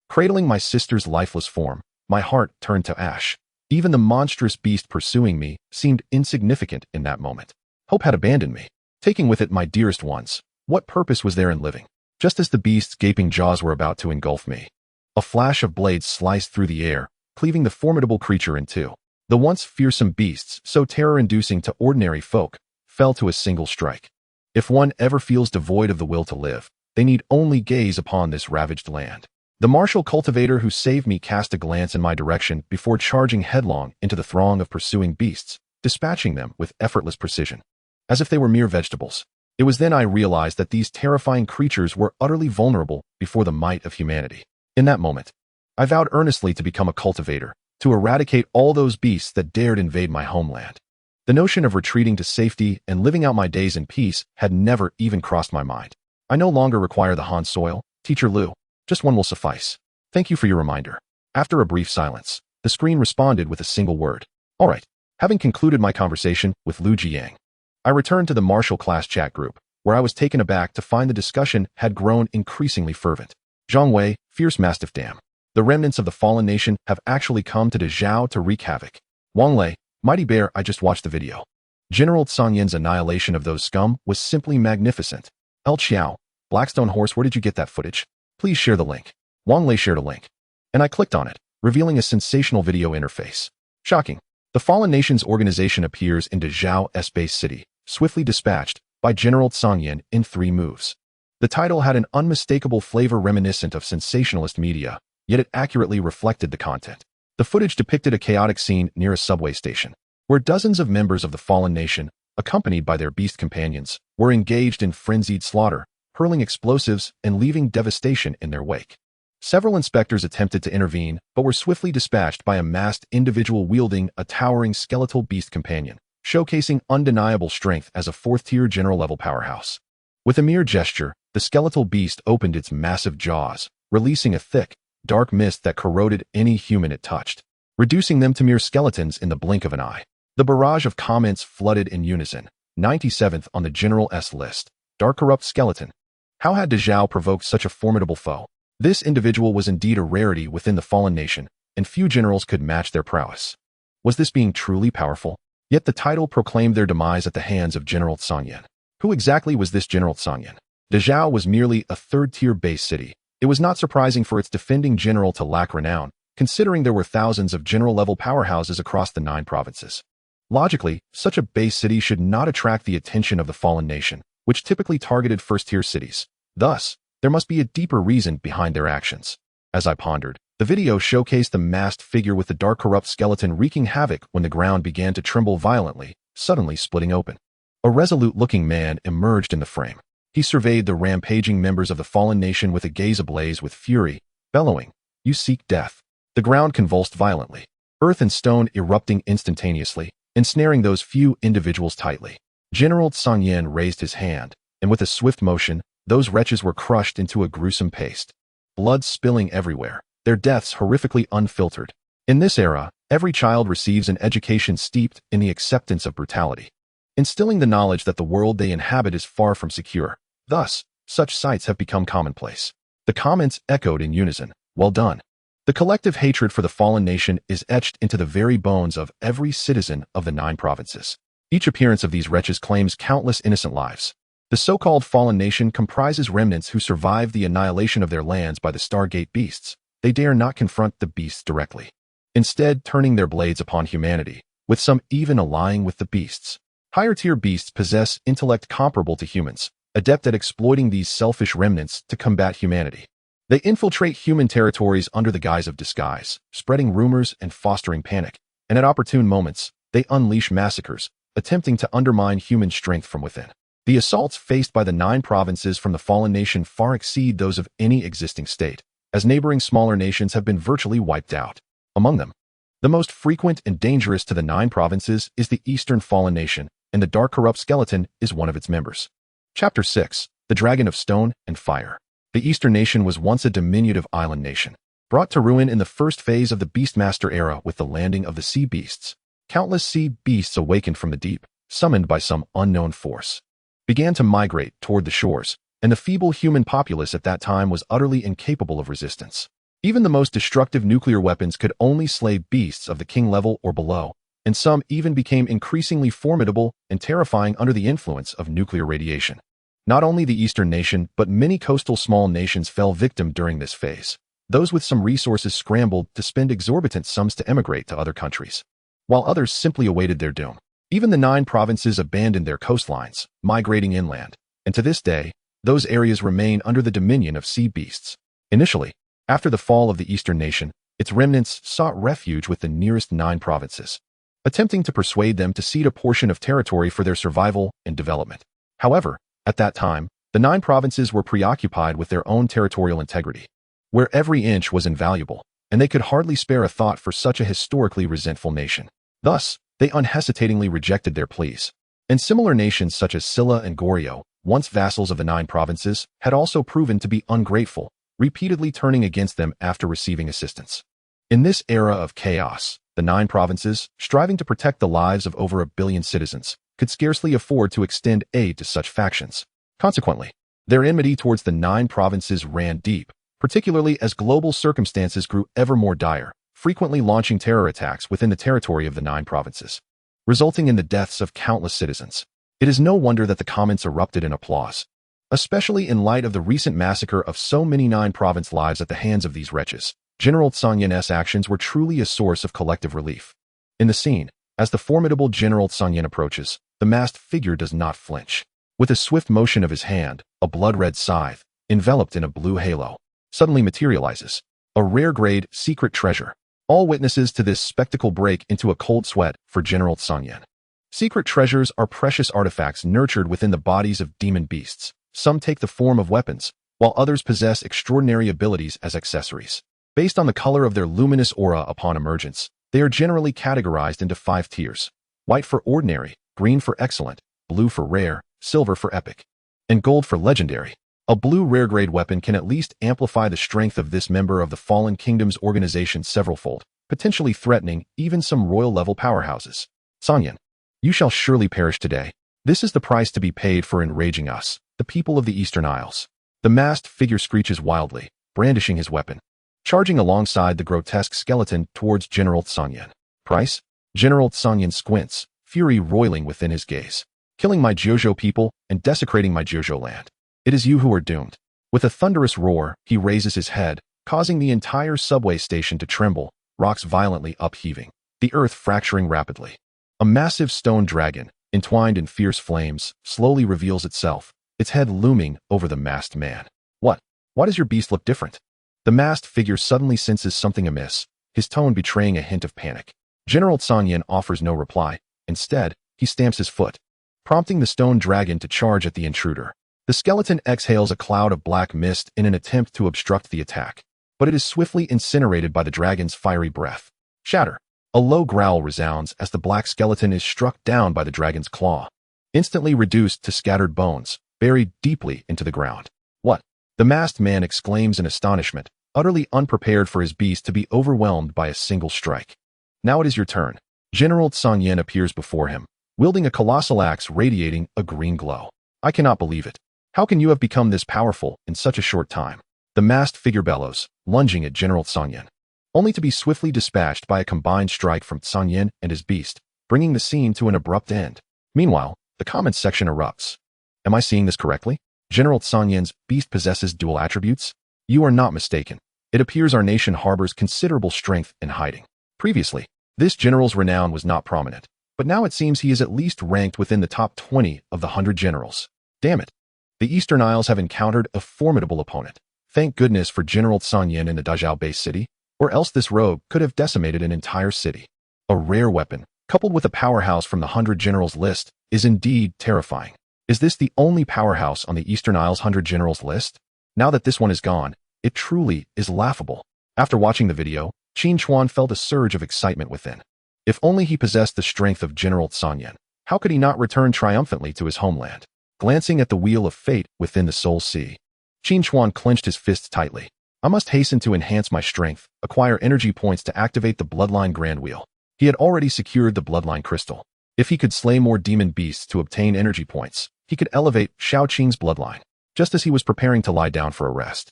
Cradling my sister's lifeless form, my heart turned to ash. Even the monstrous beast pursuing me seemed insignificant in that moment. Hope had abandoned me, taking with it my dearest ones. What purpose was there in living? Just as the beast's gaping jaws were about to engulf me, a flash of blades sliced through the air, cleaving the formidable creature in two. The once fearsome beasts, so terror-inducing to ordinary folk, fell to a single strike. If one ever feels devoid of the will to live, they need only gaze upon this ravaged land. The martial cultivator who saved me cast a glance in my direction before charging headlong into the throng of pursuing beasts, dispatching them with effortless precision, as if they were mere vegetables. It was then I realized that these terrifying creatures were utterly vulnerable before the might of humanity. In that moment, I vowed earnestly to become a cultivator, to eradicate all those beasts that dared invade my homeland. The notion of retreating to safety and living out my days in peace had never even crossed my mind. I no longer require the Han soil, Teacher Lu. Just one will suffice. Thank you for your reminder. After a brief silence, the screen responded with a single word. All right. Having concluded my conversation with Lu Jiang, I returned to the martial class chat group, where I was taken aback to find the discussion had grown increasingly fervent. Zhang Wei, Fierce Mastiff Dam. The remnants of the fallen nation have actually come to Dezhou to wreak havoc. Wang Lei, Mighty Bear, I just watched the video. General Tsang Yin's annihilation of those scum was simply magnificent. El Qiao, Blackstone Horse, where did you get that footage? Please share the link. Wang Lei shared a link, and I clicked on it, revealing a sensational video interface. Shocking. The Fallen Nations organization appears in Dezhou's base city, swiftly dispatched, by General Tsangyan in 3 moves. The title had an unmistakable flavor reminiscent of sensationalist media, yet it accurately reflected the content. The footage depicted a chaotic scene near a subway station, where dozens of members of the fallen nation, accompanied by their beast companions, were engaged in frenzied slaughter, hurling explosives and leaving devastation in their wake. Several inspectors attempted to intervene, but were swiftly dispatched by a masked individual wielding a towering skeletal beast companion, showcasing undeniable strength as a 4th-tier general-level powerhouse. With a mere gesture, the skeletal beast opened its massive jaws, releasing a thick, dark mist that corroded any human it touched, reducing them to mere skeletons in the blink of an eye. The barrage of comments flooded in unison. 97th on the General S list. Dark corrupt skeleton. How had Dezhao provoked such a formidable foe? This individual was indeed a rarity within the fallen nation, and few generals could match their prowess. Was this being truly powerful? Yet the title proclaimed their demise at the hands of General Tsangyan. Who exactly was this General Tsangyan? Dezhao was merely a 3rd-tier base city. It was not surprising for its defending general to lack renown, considering there were thousands of general-level powerhouses across the 9 provinces. Logically, such a base city should not attract the attention of the fallen nation, which typically targeted 1st-tier cities. Thus, there must be a deeper reason behind their actions. As I pondered, the video showcased the masked figure with the dark corrupt skeleton wreaking havoc when the ground began to tremble violently, suddenly splitting open. A resolute-looking man emerged in the frame. He surveyed the rampaging members of the fallen nation with a gaze ablaze with fury, bellowing, "You seek death." The ground convulsed violently, earth and stone erupting instantaneously, ensnaring those few individuals tightly. General Tsangyan raised his hand, and with a swift motion, those wretches were crushed into a gruesome paste. Blood spilling everywhere, their deaths horrifically unfiltered. In this era, every child receives an education steeped in the acceptance of brutality, instilling the knowledge that the world they inhabit is far from secure. Thus, such sights have become commonplace. The comments echoed in unison, "Well done." The collective hatred for the fallen nation is etched into the very bones of every citizen of the 9 provinces. Each appearance of these wretches claims countless innocent lives. The so-called fallen nation comprises remnants who survived the annihilation of their lands by the Stargate beasts. They dare not confront the beasts directly, instead turning their blades upon humanity, with some even allying with the beasts. Higher-tier beasts possess intellect comparable to humans, adept at exploiting these selfish remnants to combat humanity. They infiltrate human territories under the guise of disguise, spreading rumors and fostering panic, and at opportune moments, they unleash massacres, attempting to undermine human strength from within. The assaults faced by the 9 provinces from the fallen nation far exceed those of any existing state, as neighboring smaller nations have been virtually wiped out. Among them, the most frequent and dangerous to the 9 provinces is the Eastern Fallen Nation, and the Dark Corrupt Skeleton is one of its members. Chapter 6. The Dragon of Stone and Fire. The Eastern Nation was once a diminutive island nation, brought to ruin in the first phase of the Beastmaster era with the landing of the sea beasts. Countless sea beasts awakened from the deep, summoned by some unknown force, began to migrate toward the shores, and the feeble human populace at that time was utterly incapable of resistance. Even the most destructive nuclear weapons could only slay beasts of the king level or below, and some even became increasingly formidable and terrifying under the influence of nuclear radiation. Not only the Eastern Nation, but many coastal small nations fell victim during this phase. Those with some resources scrambled to spend exorbitant sums to emigrate to other countries, while others simply awaited their doom. Even the 9 provinces abandoned their coastlines, migrating inland, and to this day, those areas remain under the dominion of sea beasts. Initially, after the fall of the Eastern Nation, its remnants sought refuge with the nearest 9 provinces, attempting to persuade them to cede a portion of territory for their survival and development. However, at that time, the 9 provinces were preoccupied with their own territorial integrity, where every inch was invaluable, and they could hardly spare a thought for such a historically resentful nation. Thus, they unhesitatingly rejected their pleas. And similar nations such as Silla and Goryeo, once vassals of the 9 provinces, had also proven to be ungrateful, repeatedly turning against them after receiving assistance. In this era of chaos, the 9 provinces, striving to protect the lives of over 1 billion citizens, could scarcely afford to extend aid to such factions. Consequently, their enmity towards the 9 provinces ran deep, particularly as global circumstances grew ever more dire, frequently launching terror attacks within the territory of the 9 provinces, resulting in the deaths of countless citizens. It is no wonder that the comments erupted in applause, especially in light of the recent massacre of so many 9 province lives at the hands of these wretches. General Tsangyan's actions were truly a source of collective relief. In the scene, as the formidable General Tsangyan approaches, the masked figure does not flinch. With a swift motion of his hand, a blood-red scythe, enveloped in a blue halo, suddenly materializes. A rare-grade, secret treasure. All witnesses to this spectacle break into a cold sweat for General Tsangyan. Secret treasures are precious artifacts nurtured within the bodies of demon beasts. Some take the form of weapons, while others possess extraordinary abilities as accessories. Based on the color of their luminous aura upon emergence, they are generally categorized into 5 tiers. White for ordinary, green for excellent, blue for rare, silver for epic, and gold for legendary. A blue rare-grade weapon can at least amplify the strength of this member of the Fallen Kingdom's organization severalfold, potentially threatening even some royal-level powerhouses. Tsangyan, you shall surely perish today. This is the price to be paid for enraging us, the people of the Eastern Isles. The masked figure screeches wildly, brandishing his weapon, charging alongside the grotesque skeleton towards General Tsangyan. Price? General Tsangyan squints, fury roiling within his gaze. Killing my Jojo people and desecrating my Jojo land. It is you who are doomed. With a thunderous roar, he raises his head, causing the entire subway station to tremble, rocks violently upheaving, the earth fracturing rapidly. A massive stone dragon, entwined in fierce flames, slowly reveals itself, its head looming over the masked man. What? Why does your beast look different? The masked figure suddenly senses something amiss, his tone betraying a hint of panic. General Tsangyan offers no reply. Instead, he stamps his foot, prompting the stone dragon to charge at the intruder. The skeleton exhales a cloud of black mist in an attempt to obstruct the attack, but it is swiftly incinerated by the dragon's fiery breath. Shatter! A low growl resounds as the black skeleton is struck down by the dragon's claw, instantly reduced to scattered bones, buried deeply into the ground. What? The masked man exclaims in astonishment, utterly unprepared for his beast to be overwhelmed by a single strike. Now it is your turn. General Tsangyan appears before him, wielding a colossal axe radiating a green glow. I cannot believe it. How can you have become this powerful in such a short time? The masked figure bellows, lunging at General Tsangyan, only to be swiftly dispatched by a combined strike from Tsangyan and his beast, bringing the scene to an abrupt end. Meanwhile, the comments section erupts. Am I seeing this correctly? General Tsangyan's beast possesses dual attributes? You are not mistaken. It appears our nation harbors considerable strength in hiding. Previously, this general's renown was not prominent, but now it seems he is at least ranked within the top 20 of the 100 generals. Damn it. The Eastern Isles have encountered a formidable opponent. Thank goodness for General Tsangyan in the Dajao-based city, or else this rogue could have decimated an entire city. A rare weapon, coupled with a powerhouse from the 100 generals list, is indeed terrifying. Is this the only powerhouse on the Eastern Isles 100 generals list? Now that this one is gone, it truly is laughable. After watching the video, Qin Chuan felt a surge of excitement within. If only he possessed the strength of General Tsangyan, how could he not return triumphantly to his homeland? Glancing at the wheel of fate within the Soul Sea, Qin Chuan clenched his fists tightly. I must hasten to enhance my strength, acquire energy points to activate the Bloodline Grand Wheel. He had already secured the Bloodline Crystal. If he could slay more demon beasts to obtain energy points, he could elevate Shaoqing's bloodline. Just as he was preparing to lie down for a rest,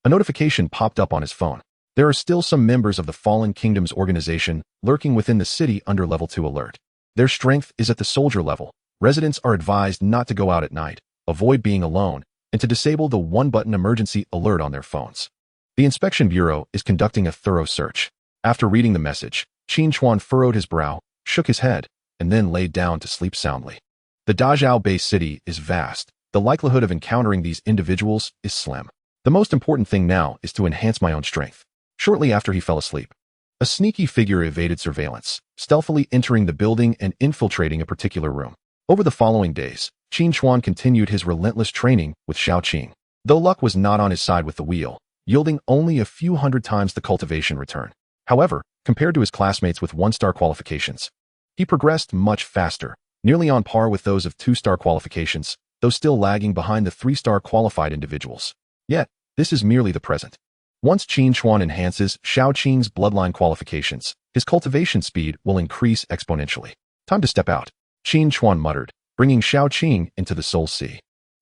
a notification popped up on his phone. There are still some members of the Fallen Kingdom's organization lurking within the city under Level 2 alert. Their strength is at the soldier level. Residents are advised not to go out at night, avoid being alone, and to disable the one-button emergency alert on their phones. The Inspection Bureau is conducting a thorough search. After reading the message, Qin Chuan furrowed his brow, shook his head, and then laid down to sleep soundly. The Dajao-based city is vast. The likelihood of encountering these individuals is slim. The most important thing now is to enhance my own strength. Shortly after he fell asleep, a sneaky figure evaded surveillance, stealthily entering the building and infiltrating a particular room. Over the following days, Qin Chuan continued his relentless training with Shaoqing. Though luck was not on his side with the wheel, yielding only a few hundred times the cultivation return. However, compared to his classmates with 1-star qualifications, he progressed much faster, nearly on par with those of 2-star qualifications, though still lagging behind the 3-star qualified individuals. Yet, this is merely the present. Once Qin Chuan enhances Shaoqing's bloodline qualifications, his cultivation speed will increase exponentially. Time to step out, Qin Chuan muttered, bringing Shaoqing into the Soul Sea.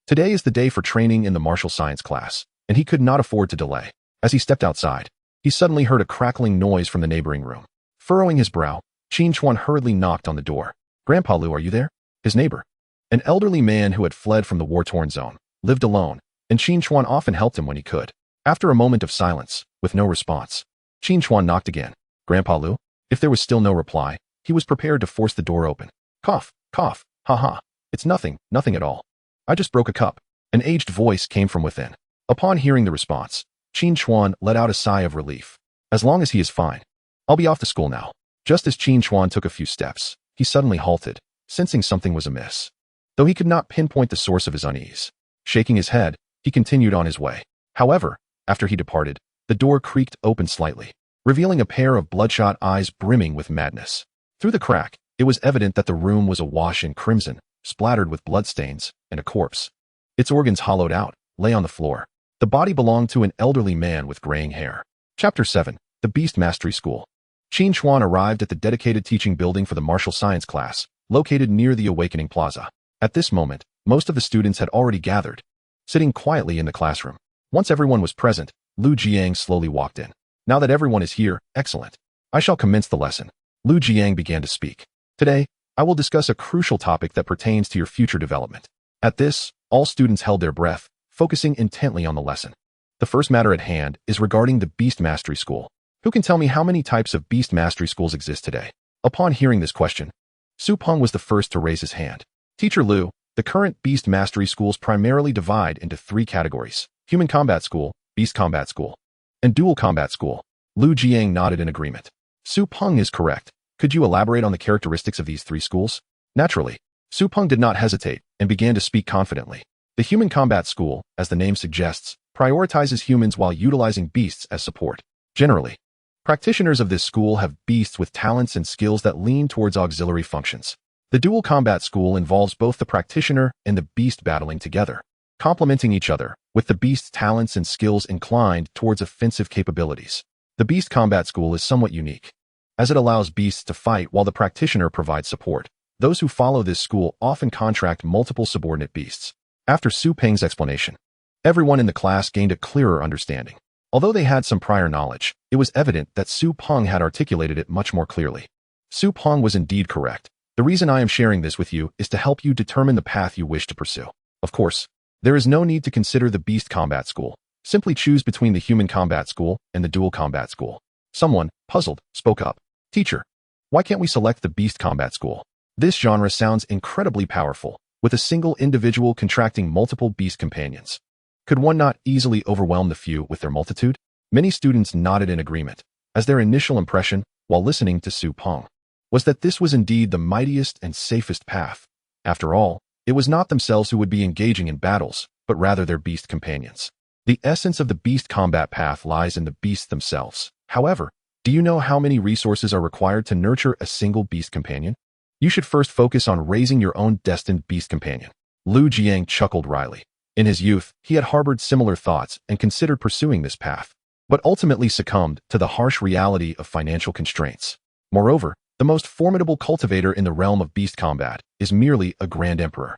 Today is the day for training in the martial science class, and he could not afford to delay. As he stepped outside, he suddenly heard a crackling noise from the neighboring room. Furrowing his brow, Qin Chuan hurriedly knocked on the door. Grandpa Lu, are you there? His neighbor, an elderly man who had fled from the war-torn zone, lived alone, and Qin Chuan often helped him when he could. After a moment of silence, with no response, Qin Chuan knocked again. Grandpa Lu? If there was still no reply, he was prepared to force the door open. Cough, cough, ha ha. It's nothing, nothing at all. I just broke a cup. An aged voice came from within. Upon hearing the response, Qin Chuan let out a sigh of relief. As long as he is fine. I'll be off to school now. Just as Qin Chuan took a few steps, he suddenly halted, sensing something was amiss. Though he could not pinpoint the source of his unease. Shaking his head, he continued on his way. However, after he departed, the door creaked open slightly, revealing a pair of bloodshot eyes brimming with madness. Through the crack, it was evident that the room was awash in crimson, splattered with bloodstains, and a corpse. Its organs hollowed out, lay on the floor. The body belonged to an elderly man with graying hair. Chapter 7. The Beast Mastery School. Qin Chuan arrived at the dedicated teaching building for the martial science class, located near the Awakening Plaza. At this moment, most of the students had already gathered, sitting quietly in the classroom. Once everyone was present, Lu Jiang slowly walked in. Now that everyone is here, excellent. I shall commence the lesson. Lu Jiang began to speak. Today, I will discuss a crucial topic that pertains to your future development. At this, all students held their breath, focusing intently on the lesson. The first matter at hand is regarding the Beast Mastery School. Who can tell me how many types of Beast Mastery Schools exist today? Upon hearing this question, Su Peng was the first to raise his hand. Teacher Lu, the current Beast Mastery Schools primarily divide into 3 categories: Human Combat School, Beast Combat School, and Dual Combat School. Lu Jiang nodded in agreement. Su Peng is correct. Could you elaborate on the characteristics of these 3 schools? Naturally, Su Peng did not hesitate and began to speak confidently. The Human Combat School, as the name suggests, prioritizes humans while utilizing beasts as support. Generally, practitioners of this school have beasts with talents and skills that lean towards auxiliary functions. The Dual Combat School involves both the practitioner and the beast battling together, complementing each other, with the beast's talents and skills inclined towards offensive capabilities. The Beast Combat School is somewhat unique, as it allows beasts to fight while the practitioner provides support. Those who follow this school often contract multiple subordinate beasts. After Su Peng's explanation, everyone in the class gained a clearer understanding. Although they had some prior knowledge, it was evident that Su Peng had articulated it much more clearly. Su Peng was indeed correct. The reason I am sharing this with you is to help you determine the path you wish to pursue. Of course, there is no need to consider the Beast Combat School. Simply choose between the Human Combat School and the Dual Combat School. Someone, puzzled, spoke up. Teacher, why can't we select the Beast Combat School? This genre sounds incredibly powerful, with a single individual contracting multiple beast companions. Could one not easily overwhelm the few with their multitude? Many students nodded in agreement, as their initial impression, while listening to Su Peng, was that this was indeed the mightiest and safest path. After all, it was not themselves who would be engaging in battles, but rather their beast companions. The essence of the beast combat path lies in the beasts themselves. However, do you know how many resources are required to nurture a single beast companion? You should first focus on raising your own destined beast companion. Lu Jiang chuckled wryly. In his youth, he had harbored similar thoughts and considered pursuing this path, but ultimately succumbed to the harsh reality of financial constraints. Moreover, the most formidable cultivator in the realm of beast combat is merely a Grand Emperor.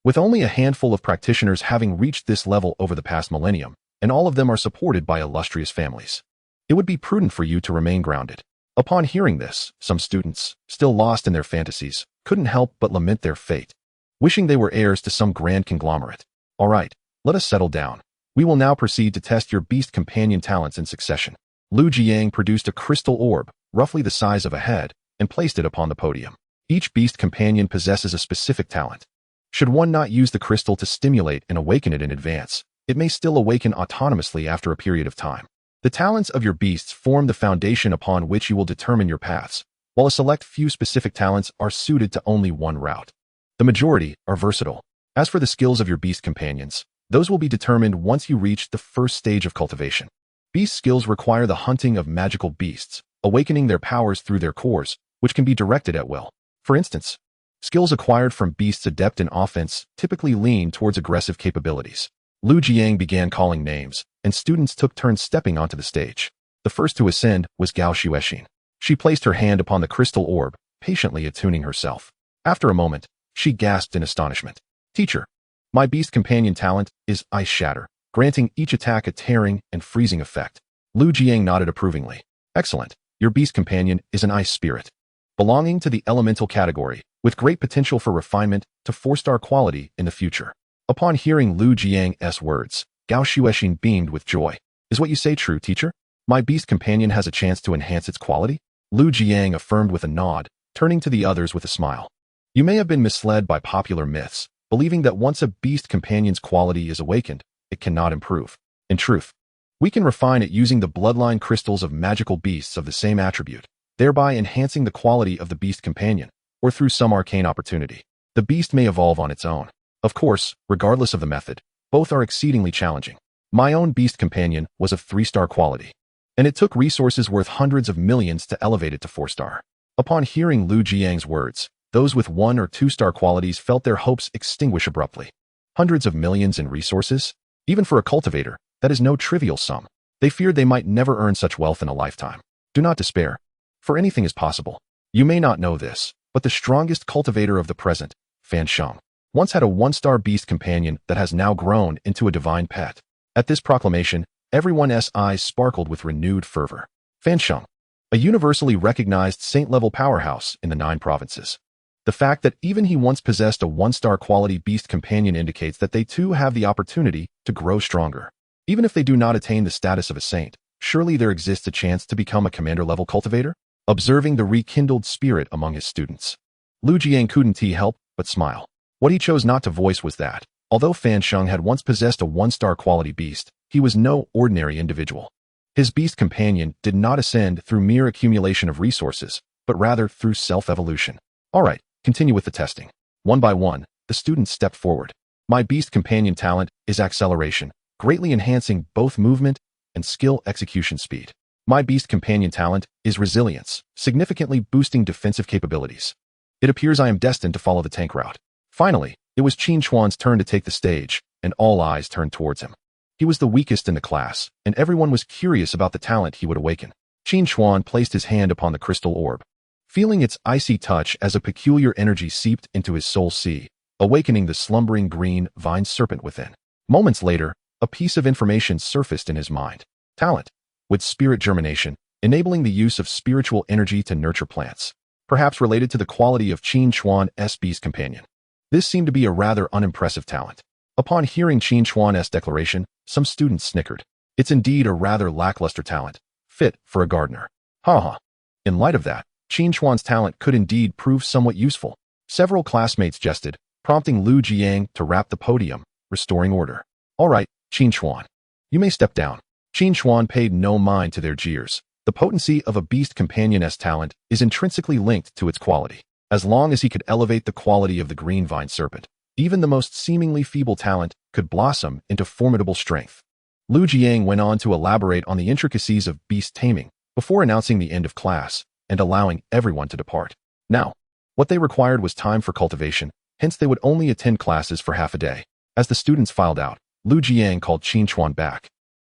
With only a handful of practitioners having reached this level over the past millennium, and all of them are supported by illustrious families, it would be prudent for you to remain grounded. Upon hearing this, some students, still lost in their fantasies, couldn't help but lament their fate, wishing they were heirs to some grand conglomerate. All right, let us settle down. We will now proceed to test your beast companion talents in succession. Lu Jiang produced a crystal orb, roughly the size of a head, and placed it upon the podium. Each beast companion possesses a specific talent. Should one not use the crystal to stimulate and awaken it in advance, it may still awaken autonomously after a period of time. The talents of your beasts form the foundation upon which you will determine your paths, while a select few specific talents are suited to only one route. The majority are versatile. As for the skills of your beast companions, those will be determined once you reach the first stage of cultivation. Beast skills require the hunting of magical beasts, awakening their powers through their cores, which can be directed at will. For instance, skills acquired from beasts adept in offense typically lean towards aggressive capabilities. Lu Jiang began calling names, and students took turns stepping onto the stage. The first to ascend was Gao Xuexin. She placed her hand upon the crystal orb, patiently attuning herself. After a moment, she gasped in astonishment. Teacher, my beast companion talent is Ice Shatter, granting each attack a tearing and freezing effect. Lu Jiang nodded approvingly. Excellent. Your beast companion is an ice spirit, belonging to the elemental category, with great potential for refinement to 4-star quality in the future. Upon hearing Lu Jiang's words, Gao Xuexin beamed with joy. Is what you say true, teacher? My beast companion has a chance to enhance its quality? Lu Jiang affirmed with a nod, turning to the others with a smile. You may have been misled by popular myths, believing that once a beast companion's quality is awakened, it cannot improve. In truth, we can refine it using the bloodline crystals of magical beasts of the same attribute, thereby enhancing the quality of the beast companion, or through some arcane opportunity. The beast may evolve on its own. Of course, regardless of the method, both are exceedingly challenging. My own beast companion was of 3-star quality, and it took resources worth hundreds of millions to elevate it to 4-star. Upon hearing Lu Jiang's words, those with 1 or 2-star qualities felt their hopes extinguish abruptly. Hundreds of millions in resources? Even for a cultivator, that is no trivial sum. They feared they might never earn such wealth in a lifetime. Do not despair, for anything is possible. You may not know this, but the strongest cultivator of the present, Fan Sheng, once had a 1-star beast companion that has now grown into a divine pet. At this proclamation, everyone's eyes sparkled with renewed fervor. Fan Sheng, a universally recognized saint-level powerhouse in the 9 provinces. The fact that even he once possessed a 1-star quality beast companion indicates that they too have the opportunity to grow stronger. Even if they do not attain the status of a saint, surely there exists a chance to become a commander-level cultivator? Observing the rekindled spirit among his students, Lu Jiang couldn't help but smile. What he chose not to voice was that, although Fan Sheng had once possessed a 1-star quality beast, he was no ordinary individual. His beast companion did not ascend through mere accumulation of resources, but rather through self-evolution. All right, continue with the testing. One by one, the students stepped forward. My beast companion talent is acceleration, greatly enhancing both movement and skill execution speed. My beast companion talent is resilience, significantly boosting defensive capabilities. It appears I am destined to follow the tank route. Finally, it was Qin Chuan's turn to take the stage, and all eyes turned towards him. He was the weakest in the class, and everyone was curious about the talent he would awaken. Qin Chuan placed his hand upon the crystal orb, feeling its icy touch as a peculiar energy seeped into his soul sea, awakening the slumbering green vine serpent within. Moments later, a piece of information surfaced in his mind. Talent, with spirit germination, enabling the use of spiritual energy to nurture plants, perhaps related to the quality of Qin Chuan's beast companion. This seemed to be a rather unimpressive talent. Upon hearing Qin Chuan's declaration, some students snickered. It's indeed a rather lackluster talent, fit for a gardener. Ha. In light of that, Qin Chuan's talent could indeed prove somewhat useful. Several classmates jested, prompting Lu Jiang to wrap the podium, restoring order. All right, Qin Chuan, you may step down. Qin Chuan paid no mind to their jeers. The potency of a beast companion's talent is intrinsically linked to its quality. As long as he could elevate the quality of the green vine serpent, even the most seemingly feeble talent could blossom into formidable strength. Lu Jiang went on to elaborate on the intricacies of beast taming before announcing the end of class and allowing everyone to depart. Now, what they required was time for cultivation, hence they would only attend classes for half a day. As the students filed out, Lu Jiang called Qin Chuan back,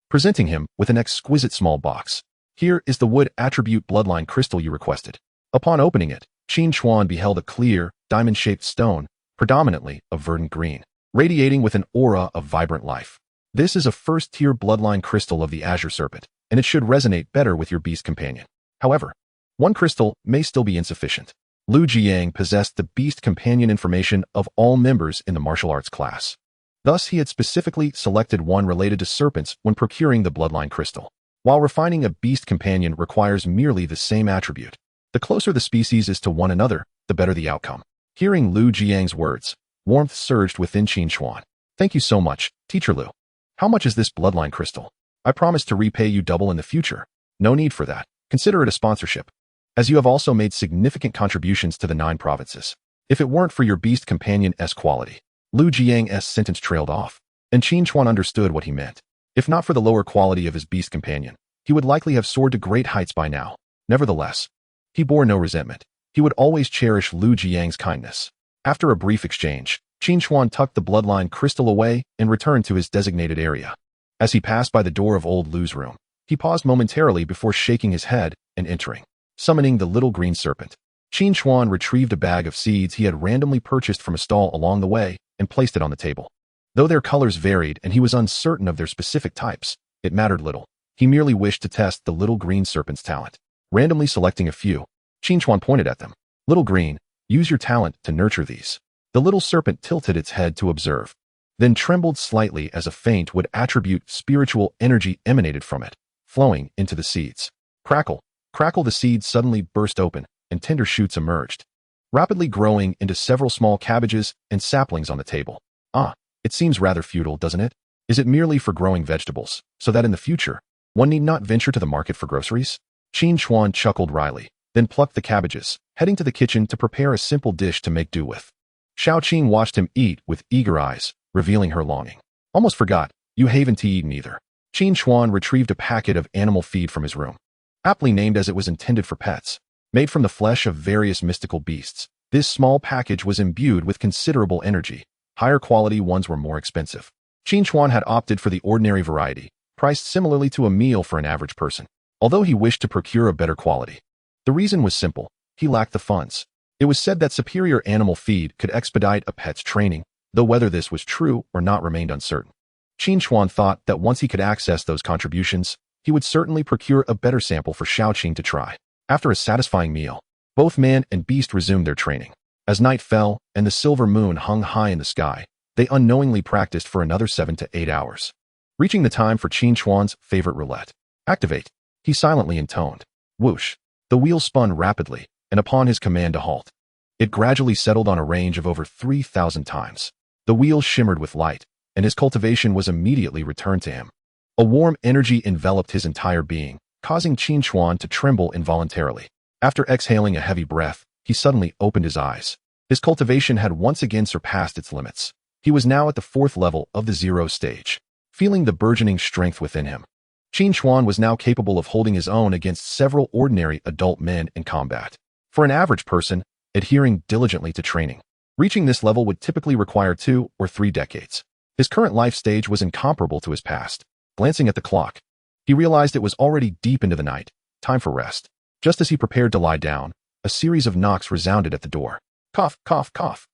presenting him with an exquisite small box. Here is the wood attribute bloodline crystal you requested. Upon opening it, Qin Chuan beheld a clear, diamond-shaped stone, predominantly of verdant green, radiating with an aura of vibrant life. This is a first-tier bloodline crystal of the Azure Serpent, and it should resonate better with your beast companion. However, one crystal may still be insufficient. Lu Jiang possessed the beast companion information of all members in the martial arts class. Thus, he had specifically selected one related to serpents when procuring the bloodline crystal. While refining a beast companion requires merely the same attribute, the closer the species is to one another, the better the outcome. Hearing Lu Jiang's words, warmth surged within Qin Chuan. Thank you so much, Teacher Lu. How much is this bloodline crystal? I promise to repay you double in the future. No need for that. Consider it a sponsorship, as you have also made significant contributions to the 9 provinces. If it weren't for your beast companion's quality. Lu Jiang's sentence trailed off, and Qin Chuan understood what he meant. If not for the lower quality of his beast companion, he would likely have soared to great heights by now. Nevertheless, he bore no resentment. He would always cherish Lu Jiang's kindness. After a brief exchange, Qin Chuan tucked the bloodline crystal away and returned to his designated area. As he passed by the door of old Lu's room, he paused momentarily before shaking his head and entering, summoning the little green serpent. Qin Chuan retrieved a bag of seeds he had randomly purchased from a stall along the way and placed it on the table. Though their colors varied and he was uncertain of their specific types, it mattered little. He merely wished to test the little green serpent's talent. Randomly selecting a few, Qin Chuan pointed at them. Little green, use your talent to nurture these. The little serpent tilted its head to observe, then trembled slightly as a faint would attribute spiritual energy emanated from it, flowing into the seeds. Crackle, crackle, the seeds suddenly burst open, and tender shoots emerged. rapidly growing into several small cabbages and saplings on the table. Ah, it seems rather futile, doesn't it? Is it merely for growing vegetables, so that in the future, one need not venture to the market for groceries? Qin Chuan chuckled wryly, then plucked the cabbages, heading to the kitchen to prepare a simple dish to make do with. Xiao Qing watched him eat with eager eyes, revealing her longing. Almost forgot, you haven't eaten either. Qin Chuan retrieved a packet of animal feed from his room. Aptly named as it was intended for pets, made from the flesh of various mystical beasts, this small package was imbued with considerable energy. Higher quality ones were more expensive. Qin Chuan had opted for the ordinary variety, priced similarly to a meal for an average person, although he wished to procure a better quality. The reason was simple: he lacked the funds. It was said that superior animal feed could expedite a pet's training, though whether this was true or not remained uncertain. Qin Chuan thought that once he could access those contributions, he would certainly procure a better sample for Xiao Qing to try. After a satisfying meal, both man and beast resumed their training. As night fell and the silver moon hung high in the sky, they unknowingly practiced for another 7 to 8 hours. Reaching the time for Qin Chuan's favorite roulette. Activate, he silently intoned. Whoosh. The wheel spun rapidly, and upon his command to halt, it gradually settled on a range of over 3,000 times. The wheel shimmered with light, and his cultivation was immediately returned to him. A warm energy enveloped his entire being, causing Qin Chuan to tremble involuntarily. After exhaling a heavy breath, he suddenly opened his eyes. His cultivation had once again surpassed its limits. He was now at the 4th level of the 0 stage. Feeling the burgeoning strength within him, Qin Chuan was now capable of holding his own against several ordinary adult men in combat. For an average person, adhering diligently to training, reaching this level would typically require 2 or 3 decades. His current life stage was incomparable to his past. Glancing at the clock, he realized it was already deep into the night, time for rest. Just as he prepared to lie down, a series of knocks resounded at the door. Cough, cough, cough.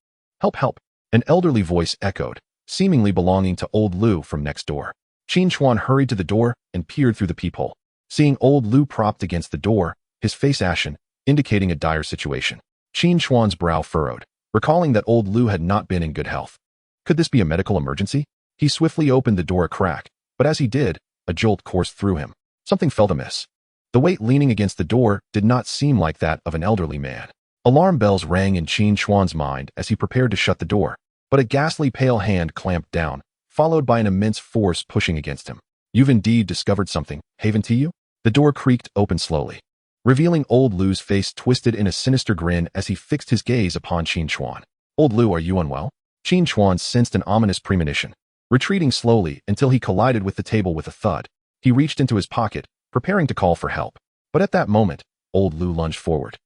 Help, help. An elderly voice echoed, seemingly belonging to old Lu from next door. Qin Chuan hurried to the door and peered through the peephole. Seeing old Lu propped against the door, his face ashen, indicating a dire situation. Qin Chuan's brow furrowed, recalling that old Lu had not been in good health. Could this be a medical emergency? He swiftly opened the door a crack, but as he did, a jolt coursed through him. Something felt amiss. The weight leaning against the door did not seem like that of an elderly man. Alarm bells rang in Qin Chuan's mind as he prepared to shut the door, but a ghastly pale hand clamped down, followed by an immense force pushing against him. You've indeed discovered something, haven't you? The door creaked open slowly, revealing old Lu's face twisted in a sinister grin as he fixed his gaze upon Qin Chuan. Old Lu, are you unwell? Qin Chuan sensed an ominous premonition. Retreating slowly until he collided with the table with a thud, he reached into his pocket, preparing to call for help. But at that moment, old Lu lunged forward,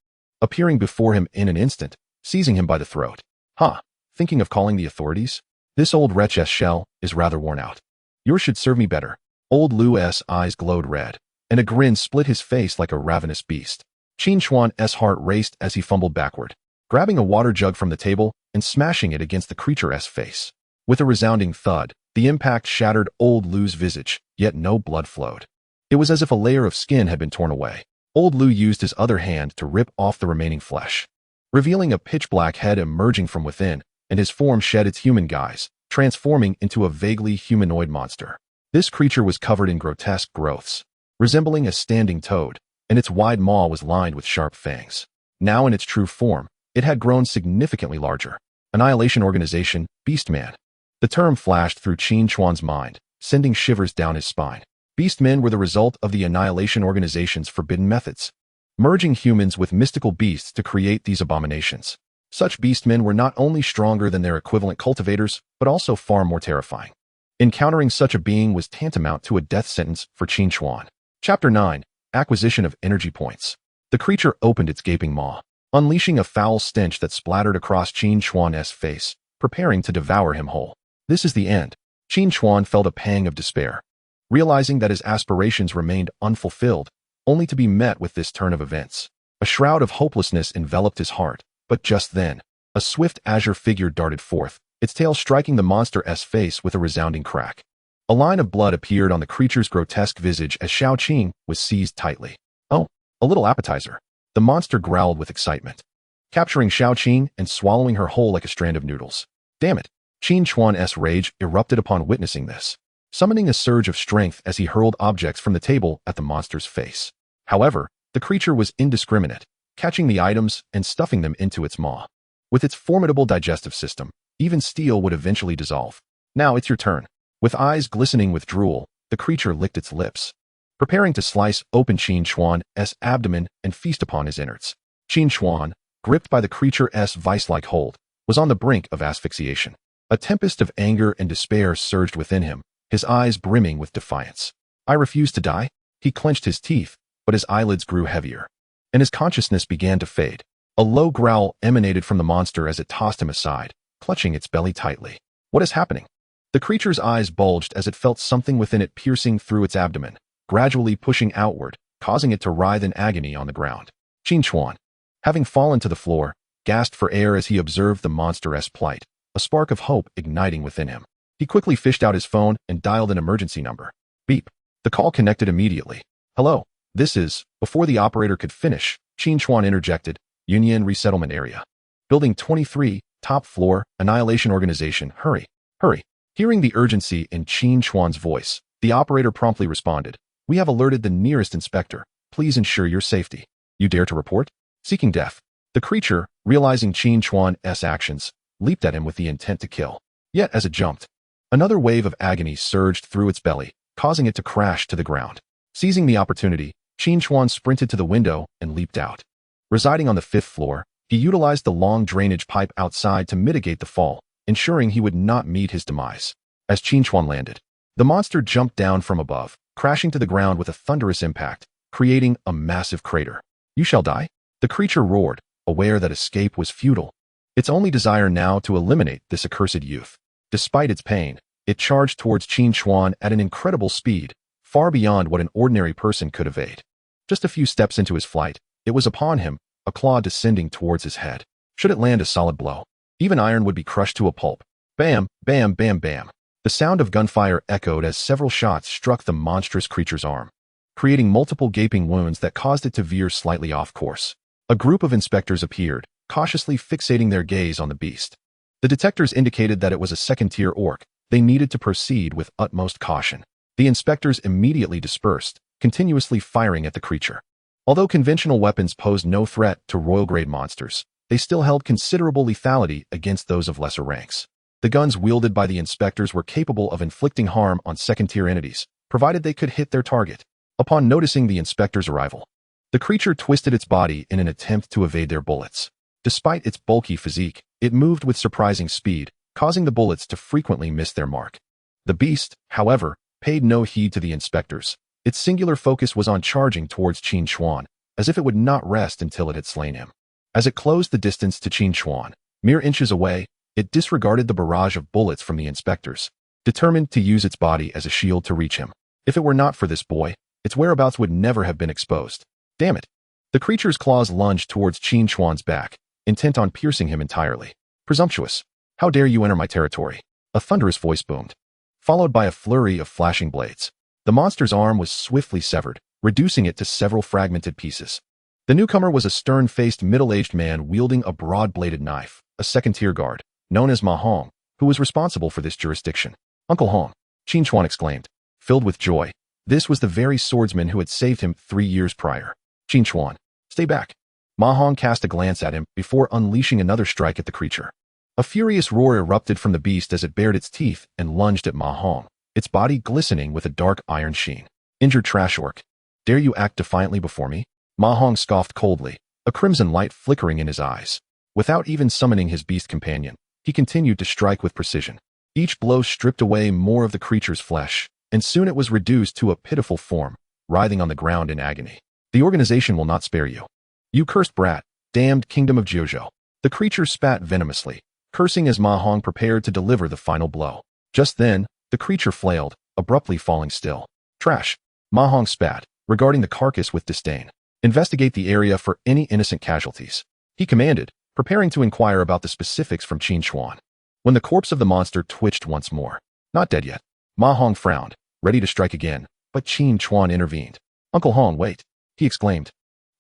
appearing before him in an instant, seizing him by the throat. Huh, thinking of calling the authorities? This old wretch's shell is rather worn out. Yours should serve me better. Old Lu's eyes glowed red, and a grin split his face like a ravenous beast. Qin Chuan's heart raced as he fumbled backward, grabbing a water jug from the table and smashing it against the creature's face. With a resounding thud, the impact shattered old Lu's visage, yet no blood flowed. It was as if a layer of skin had been torn away. Old Lu used his other hand to rip off the remaining flesh, revealing a pitch-black head emerging from within, and his form shed its human guise, transforming into a vaguely humanoid monster. This creature was covered in grotesque growths, resembling a standing toad, and its wide maw was lined with sharp fangs. Now in its true form, it had grown significantly larger. Annihilation Organization, Beastman. The term flashed through Qin Chuan's mind, sending shivers down his spine. Beastmen were the result of the Annihilation Organization's forbidden methods, merging humans with mystical beasts to create these abominations. Such beastmen were not only stronger than their equivalent cultivators, but also far more terrifying. Encountering such a being was tantamount to a death sentence for Qin Chuan. Chapter 9. Acquisition of Energy Points. The creature opened its gaping maw, unleashing a foul stench that splattered across Qin Chuan's face, preparing to devour him whole. This is the end. Qin Chuan felt a pang of despair, realizing that his aspirations remained unfulfilled, only to be met with this turn of events. A shroud of hopelessness enveloped his heart, but just then, a swift azure figure darted forth, its tail striking the monster's face with a resounding crack. A line of blood appeared on the creature's grotesque visage as Xiao Qing was seized tightly. Oh, a little appetizer. The monster growled with excitement, capturing Xiao Qing and swallowing her whole like a strand of noodles. Damn it! Qin Chuan's rage erupted upon witnessing this, summoning a surge of strength as he hurled objects from the table at the monster's face. However, the creature was indiscriminate, catching the items and stuffing them into its maw. With its formidable digestive system, even steel would eventually dissolve. Now it's your turn. With eyes glistening with drool, the creature licked its lips, preparing to slice open Qin Chuan's abdomen and feast upon his innards. Qin Chuan, gripped by the creature's vice-like hold, was on the brink of asphyxiation. A tempest of anger and despair surged within him, his eyes brimming with defiance. I refuse to die? He clenched his teeth, but his eyelids grew heavier, and his consciousness began to fade. A low growl emanated from the monster as it tossed him aside, clutching its belly tightly. What is happening? The creature's eyes bulged as it felt something within it piercing through its abdomen, gradually pushing outward, causing it to writhe in agony on the ground. Qin Chuan, having fallen to the floor, gasped for air as he observed the monster's plight, a spark of hope igniting within him. He quickly fished out his phone and dialed an emergency number. Beep. The call connected immediately. Hello, this is... Before the operator could finish, Qin Chuan interjected, Union Resettlement Area. Building 23, top floor, Annihilation Organization, hurry, hurry. Hearing the urgency in Qin Chuan's voice, the operator promptly responded, we have alerted the nearest inspector. Please ensure your safety. You dare to report? Seeking death. The creature, realizing Qin Chuan's actions, leaped at him with the intent to kill. Yet as it jumped, another wave of agony surged through its belly, causing it to crash to the ground. Seizing the opportunity, Qin Chuan sprinted to the window and leaped out. Residing on the 5th floor, he utilized the long drainage pipe outside to mitigate the fall, ensuring he would not meet his demise. As Qin Chuan landed, the monster jumped down from above, crashing to the ground with a thunderous impact, creating a massive crater. You shall die? The creature roared, aware that escape was futile. Its only desire now to eliminate this accursed youth. Despite its pain, it charged towards Qin Chuan at an incredible speed, far beyond what an ordinary person could evade. Just a few steps into his flight, it was upon him, a claw descending towards his head. Should it land a solid blow, even iron would be crushed to a pulp. Bam, bam, bam, bam. The sound of gunfire echoed as several shots struck the monstrous creature's arm, creating multiple gaping wounds that caused it to veer slightly off course. A group of inspectors appeared, cautiously fixating their gaze on the beast. The detectors indicated that it was a second-tier orc. They needed to proceed with utmost caution. The inspectors immediately dispersed, continuously firing at the creature. Although conventional weapons posed no threat to royal-grade monsters, they still held considerable lethality against those of lesser ranks. The guns wielded by the inspectors were capable of inflicting harm on second-tier entities, provided they could hit their target. Upon noticing the inspector's arrival, the creature twisted its body in an attempt to evade their bullets. Despite its bulky physique, it moved with surprising speed, causing the bullets to frequently miss their mark. The beast, however, paid no heed to the inspectors. Its singular focus was on charging towards Qin Chuan, as if it would not rest until it had slain him. As it closed the distance to Qin Chuan, mere inches away, it disregarded the barrage of bullets from the inspectors, determined to use its body as a shield to reach him. If it were not for this boy, its whereabouts would never have been exposed. Damn it! The creature's claws lunged towards Qin Chuan's back, intent on piercing him entirely. Presumptuous! How dare you enter my territory? A thunderous voice boomed, followed by a flurry of flashing blades. The monster's arm was swiftly severed, reducing it to several fragmented pieces. The newcomer was a stern-faced middle-aged man wielding a broad-bladed knife, a second-tier guard, known as Ma Hong, who was responsible for this jurisdiction. Uncle Hong, Qin Chuan exclaimed, filled with joy. This was the very swordsman who had saved him 3 years prior. Qin Chuan, stay back. Ma Hong cast a glance at him before unleashing another strike at the creature. A furious roar erupted from the beast as it bared its teeth and lunged at Ma Hong, its body glistening with a dark iron sheen. Injured trash orc. Dare you act defiantly before me? Ma Hong scoffed coldly, a crimson light flickering in his eyes. Without even summoning his beast companion, he continued to strike with precision. Each blow stripped away more of the creature's flesh, and soon it was reduced to a pitiful form, writhing on the ground in agony. The organization will not spare you. You cursed brat, damned kingdom of Jojo. The creature spat venomously, cursing as Ma Hong prepared to deliver the final blow. Just then, the creature flailed, abruptly falling still. Trash. Ma Hong spat, regarding the carcass with disdain. Investigate the area for any innocent casualties, he commanded, preparing to inquire about the specifics from Qin Chuan. When the corpse of the monster twitched once more. Not dead yet. Ma Hong frowned, ready to strike again, but Qin Chuan intervened. Uncle Hong, wait, he exclaimed,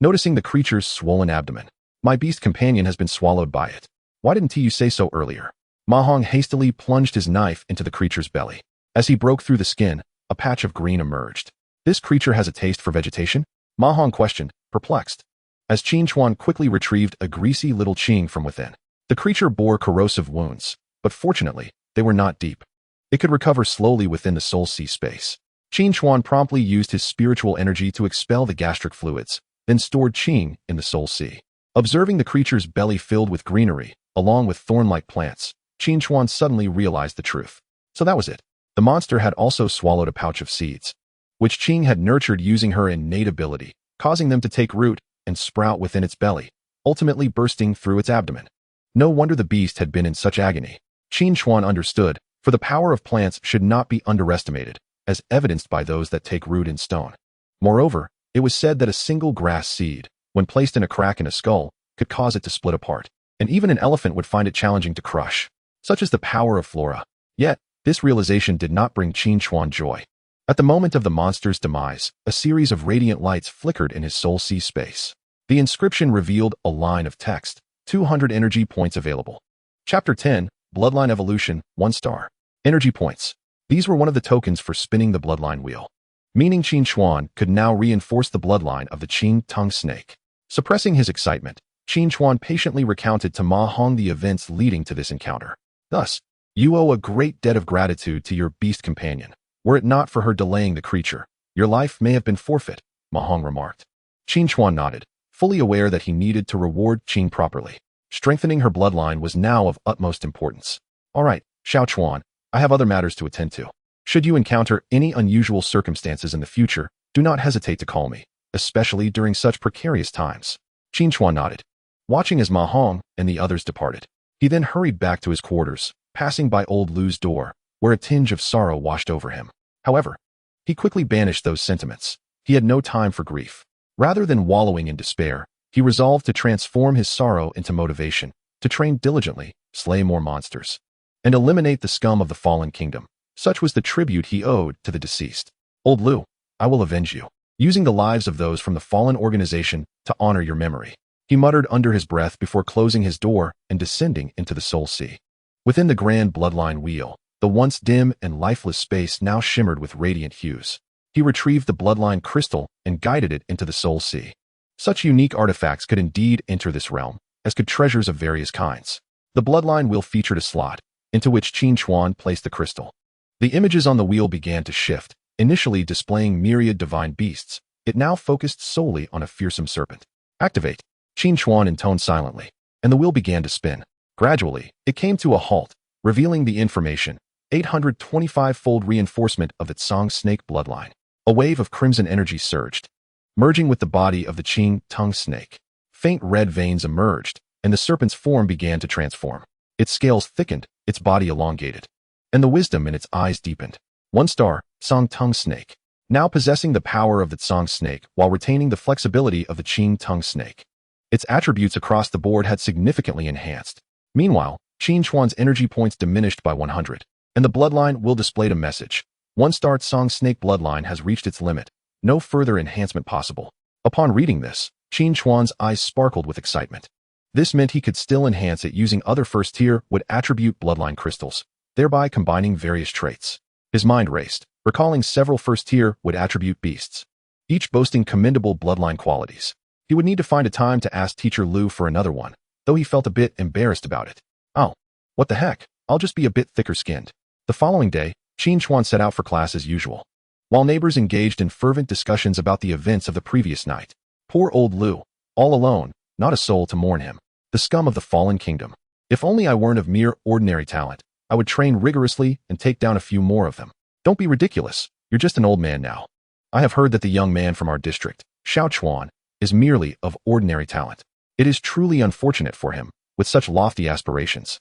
noticing the creature's swollen abdomen. My beast companion has been swallowed by it. Why didn't you say so earlier? Ma Hong hastily plunged his knife into the creature's belly. As he broke through the skin, a patch of green emerged. This creature has a taste for vegetation? Ma Hong questioned, perplexed. as Qin Chuan quickly retrieved a greasy little Qing from within. The creature bore corrosive wounds, but fortunately, they were not deep. It could recover slowly within the Soul Sea space. Qin Chuan promptly used his spiritual energy to expel the gastric fluids, then stored Qing in the Soul Sea. Observing the creature's belly filled with greenery, along with thorn-like plants, Qin Chuan suddenly realized the truth. So that was it. The monster had also swallowed a pouch of seeds, which Qing had nurtured using her innate ability, causing them to take root and sprout within its belly, ultimately bursting through its abdomen. No wonder the beast had been in such agony. Qin Chuan understood, for the power of plants should not be underestimated, as evidenced by those that take root in stone. Moreover, it was said that a single grass seed, when placed in a crack in a skull, could cause it to split apart, and even an elephant would find it challenging to crush. Such is the power of flora. Yet, this realization did not bring Qin Chuan joy. At the moment of the monster's demise, a series of radiant lights flickered in his Soul Sea space. The inscription revealed a line of text, 200 energy points available. Chapter 10, Bloodline Evolution, 1 star. Energy points. These were one of the tokens for spinning the bloodline wheel, meaning Qin Chuan could now reinforce the bloodline of the Qing tongue snake. Suppressing his excitement, Qin Chuan patiently recounted to Ma Hong the events leading to this encounter. Thus, you owe a great debt of gratitude to your beast companion. Were it not for her delaying the creature, your life may have been forfeit, Ma Hong remarked. Qin Chuan nodded, fully aware that he needed to reward Qing properly. Strengthening her bloodline was now of utmost importance. All right, Xiao Chuan, I have other matters to attend to. Should you encounter any unusual circumstances in the future, do not hesitate to call me, especially during such precarious times. Qin Chuan nodded, watching as Ma Hong and the others departed. He then hurried back to his quarters, passing by old Lu's door, where a tinge of sorrow washed over him. However, he quickly banished those sentiments. He had no time for grief. Rather than wallowing in despair, he resolved to transform his sorrow into motivation, to train diligently, slay more monsters, and eliminate the scum of the fallen kingdom. Such was the tribute he owed to the deceased. Old Lu, I will avenge you, using the lives of those from the fallen organization to honor your memory. He muttered under his breath before closing his door and descending into the Soul Sea. Within the grand bloodline wheel, the once dim and lifeless space now shimmered with radiant hues. He retrieved the bloodline crystal and guided it into the Soul Sea. Such unique artifacts could indeed enter this realm, as could treasures of various kinds. The bloodline wheel featured a slot, into which Qin Chuan placed the crystal. The images on the wheel began to shift, initially displaying myriad divine beasts. It now focused solely on a fearsome serpent. Activate. Qin Chuan intoned silently, and the wheel began to spin. Gradually, it came to a halt, revealing the information: 825-fold reinforcement of the Tsang snake bloodline. A wave of crimson energy surged, merging with the body of the Qing tongue snake. Faint red veins emerged, and the serpent's form began to transform. Its scales thickened, its body elongated, and the wisdom in its eyes deepened. 1 star, Tsang tongue snake. Now possessing the power of the Tsang snake while retaining the flexibility of the Qing tongue snake. Its attributes across the board had significantly enhanced. Meanwhile, Qin Chuan's energy points diminished by 100, and the bloodline will displayed a message. 1 star Tsang snake bloodline has reached its limit. No further enhancement possible. Upon reading this, Qin Chuan's eyes sparkled with excitement. This meant he could still enhance it using other first-tier would attribute bloodline crystals, thereby combining various traits. His mind raced, recalling several first-tier would attribute beasts, each boasting commendable bloodline qualities. He would need to find a time to ask Teacher Lu for another one, though he felt a bit embarrassed about it. Oh, what the heck, I'll just be a bit thicker-skinned. The following day, Qin Chuan set out for class as usual, while neighbors engaged in fervent discussions about the events of the previous night. Poor old Lu, all alone, not a soul to mourn him. The scum of the fallen kingdom. If only I weren't of mere ordinary talent, I would train rigorously and take down a few more of them. Don't be ridiculous, you're just an old man now. I have heard that the young man from our district, Xiao Chuan, is merely of ordinary talent. It is truly unfortunate for him, with such lofty aspirations.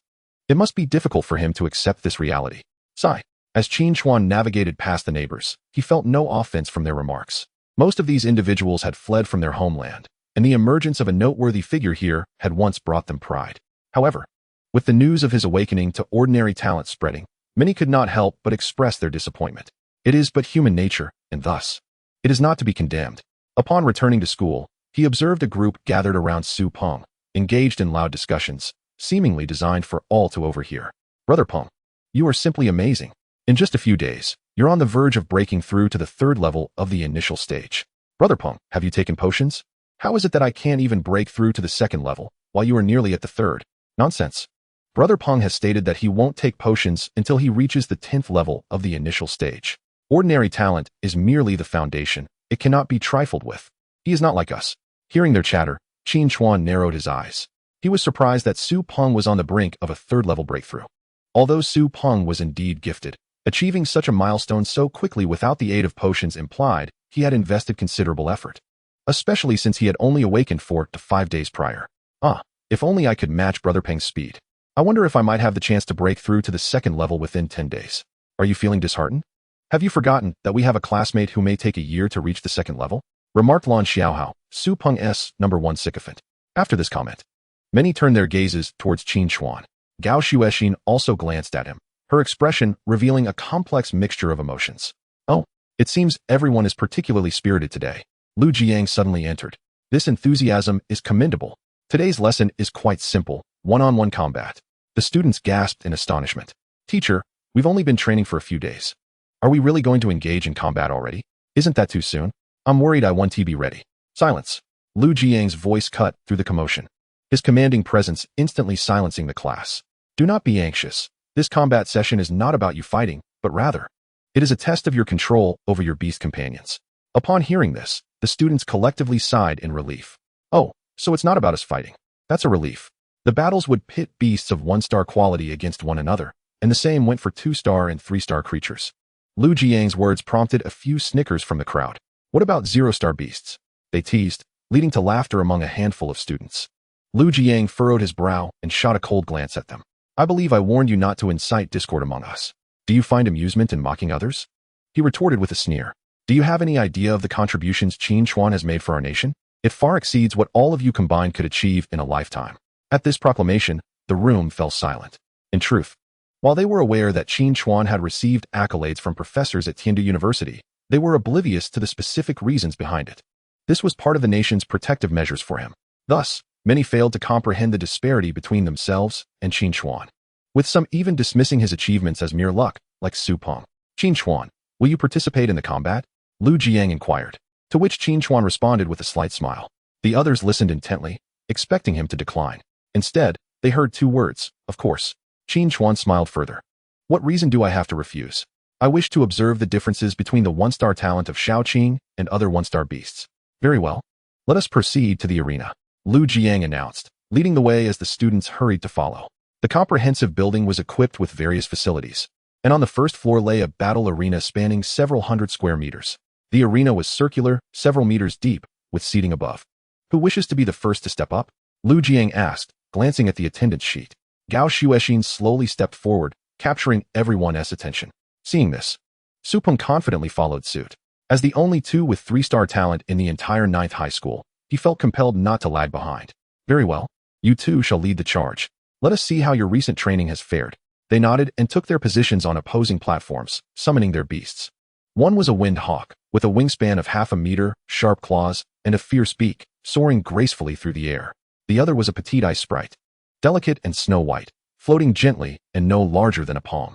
It must be difficult for him to accept this reality. Sigh. As Qin Chuan navigated past the neighbors, he felt no offense from their remarks. Most of these individuals had fled from their homeland, and the emergence of a noteworthy figure here had once brought them pride. However, with the news of his awakening to ordinary talent spreading, many could not help but express their disappointment. It is but human nature, and thus, it is not to be condemned. Upon returning to school, he observed a group gathered around Su Peng, engaged in loud discussions, seemingly designed for all to overhear. Brother Peng, you are simply amazing. In just a few days, you're on the verge of breaking through to the 3rd level of the initial stage. Brother Peng, have you taken potions? How is it that I can't even break through to the second level, while you are nearly at the third? Nonsense. Brother Peng has stated that he won't take potions until he reaches the 10th level of the initial stage. Ordinary talent is merely the foundation. It cannot be trifled with. He is not like us. Hearing their chatter, Qin Chuan narrowed his eyes. He was surprised that Su Peng was on the brink of a third-level breakthrough. Although Su Peng was indeed gifted, achieving such a milestone so quickly without the aid of potions implied he had invested considerable effort, especially since he had only awakened 4 to 5 days prior. If only I could match Brother Peng's speed. I wonder if I might have the chance to break through to the second level within 10 days. Are you feeling disheartened? Have you forgotten that we have a classmate who may take a year to reach the second level? Remarked Lan Xiaohao, Su Peng's #1 sycophant. After this comment, many turned their gazes towards Qin Chuan. Gao Xuexin also glanced at him, her expression revealing a complex mixture of emotions. Oh, it seems everyone is particularly spirited today. Lu Jiang suddenly entered. This enthusiasm is commendable. Today's lesson is quite simple, one-on-one combat. The students gasped in astonishment. Teacher, we've only been training for a few days. Are we really going to engage in combat already? Isn't that too soon? I'm worried I won't be ready. Silence. Lu Jiang's voice cut through the commotion, his commanding presence instantly silencing the class. Do not be anxious. This combat session is not about you fighting, but rather, it is a test of your control over your beast companions. Upon hearing this, the students collectively sighed in relief. Oh, so it's not about us fighting. That's a relief. The battles would pit beasts of 1-star quality against one another, and the same went for 2-star and 3-star creatures. Lu Jiang's words prompted a few snickers from the crowd. What about 0-star beasts? They teased, leading to laughter among a handful of students. Lu Jiang furrowed his brow and shot a cold glance at them. I believe I warned you not to incite discord among us. Do you find amusement in mocking others? He retorted with a sneer. Do you have any idea of the contributions Qin Chuan has made for our nation? It far exceeds what all of you combined could achieve in a lifetime. At this proclamation, the room fell silent. In truth, while they were aware that Qin Chuan had received accolades from professors at Tiandu University, they were oblivious to the specific reasons behind it. This was part of the nation's protective measures for him. Thus, many failed to comprehend the disparity between themselves and Qin Chuan, with some even dismissing his achievements as mere luck, like Su Peng. Qin Chuan, will you participate in the combat? Lu Jiang inquired, to which Qin Chuan responded with a slight smile. The others listened intently, expecting him to decline. Instead, they heard 2 words, of course. Qin Chuan smiled further. What reason do I have to refuse? I wish to observe the differences between the 1-star talent of Shaoqing and other 1-star beasts. Very well. Let us proceed to the arena, Lu Jiang announced, leading the way as the students hurried to follow. The comprehensive building was equipped with various facilities, and on the first floor lay a battle arena spanning several hundred square meters. The arena was circular, several meters deep, with seating above. Who wishes to be the first to step up? Lu Jiang asked, glancing at the attendance sheet. Gao Xuexin slowly stepped forward, capturing everyone's attention. Seeing this, Su Peng confidently followed suit. As the only 2 with 3-star talent in the entire 9th high school, he felt compelled not to lag behind. Very well. You 2 shall lead the charge. Let us see how your recent training has fared. They nodded and took their positions on opposing platforms, summoning their beasts. One was a wind hawk, with a wingspan of half a meter, sharp claws, and a fierce beak, soaring gracefully through the air. The other was a petite ice sprite, delicate and snow-white, floating gently and no larger than a palm.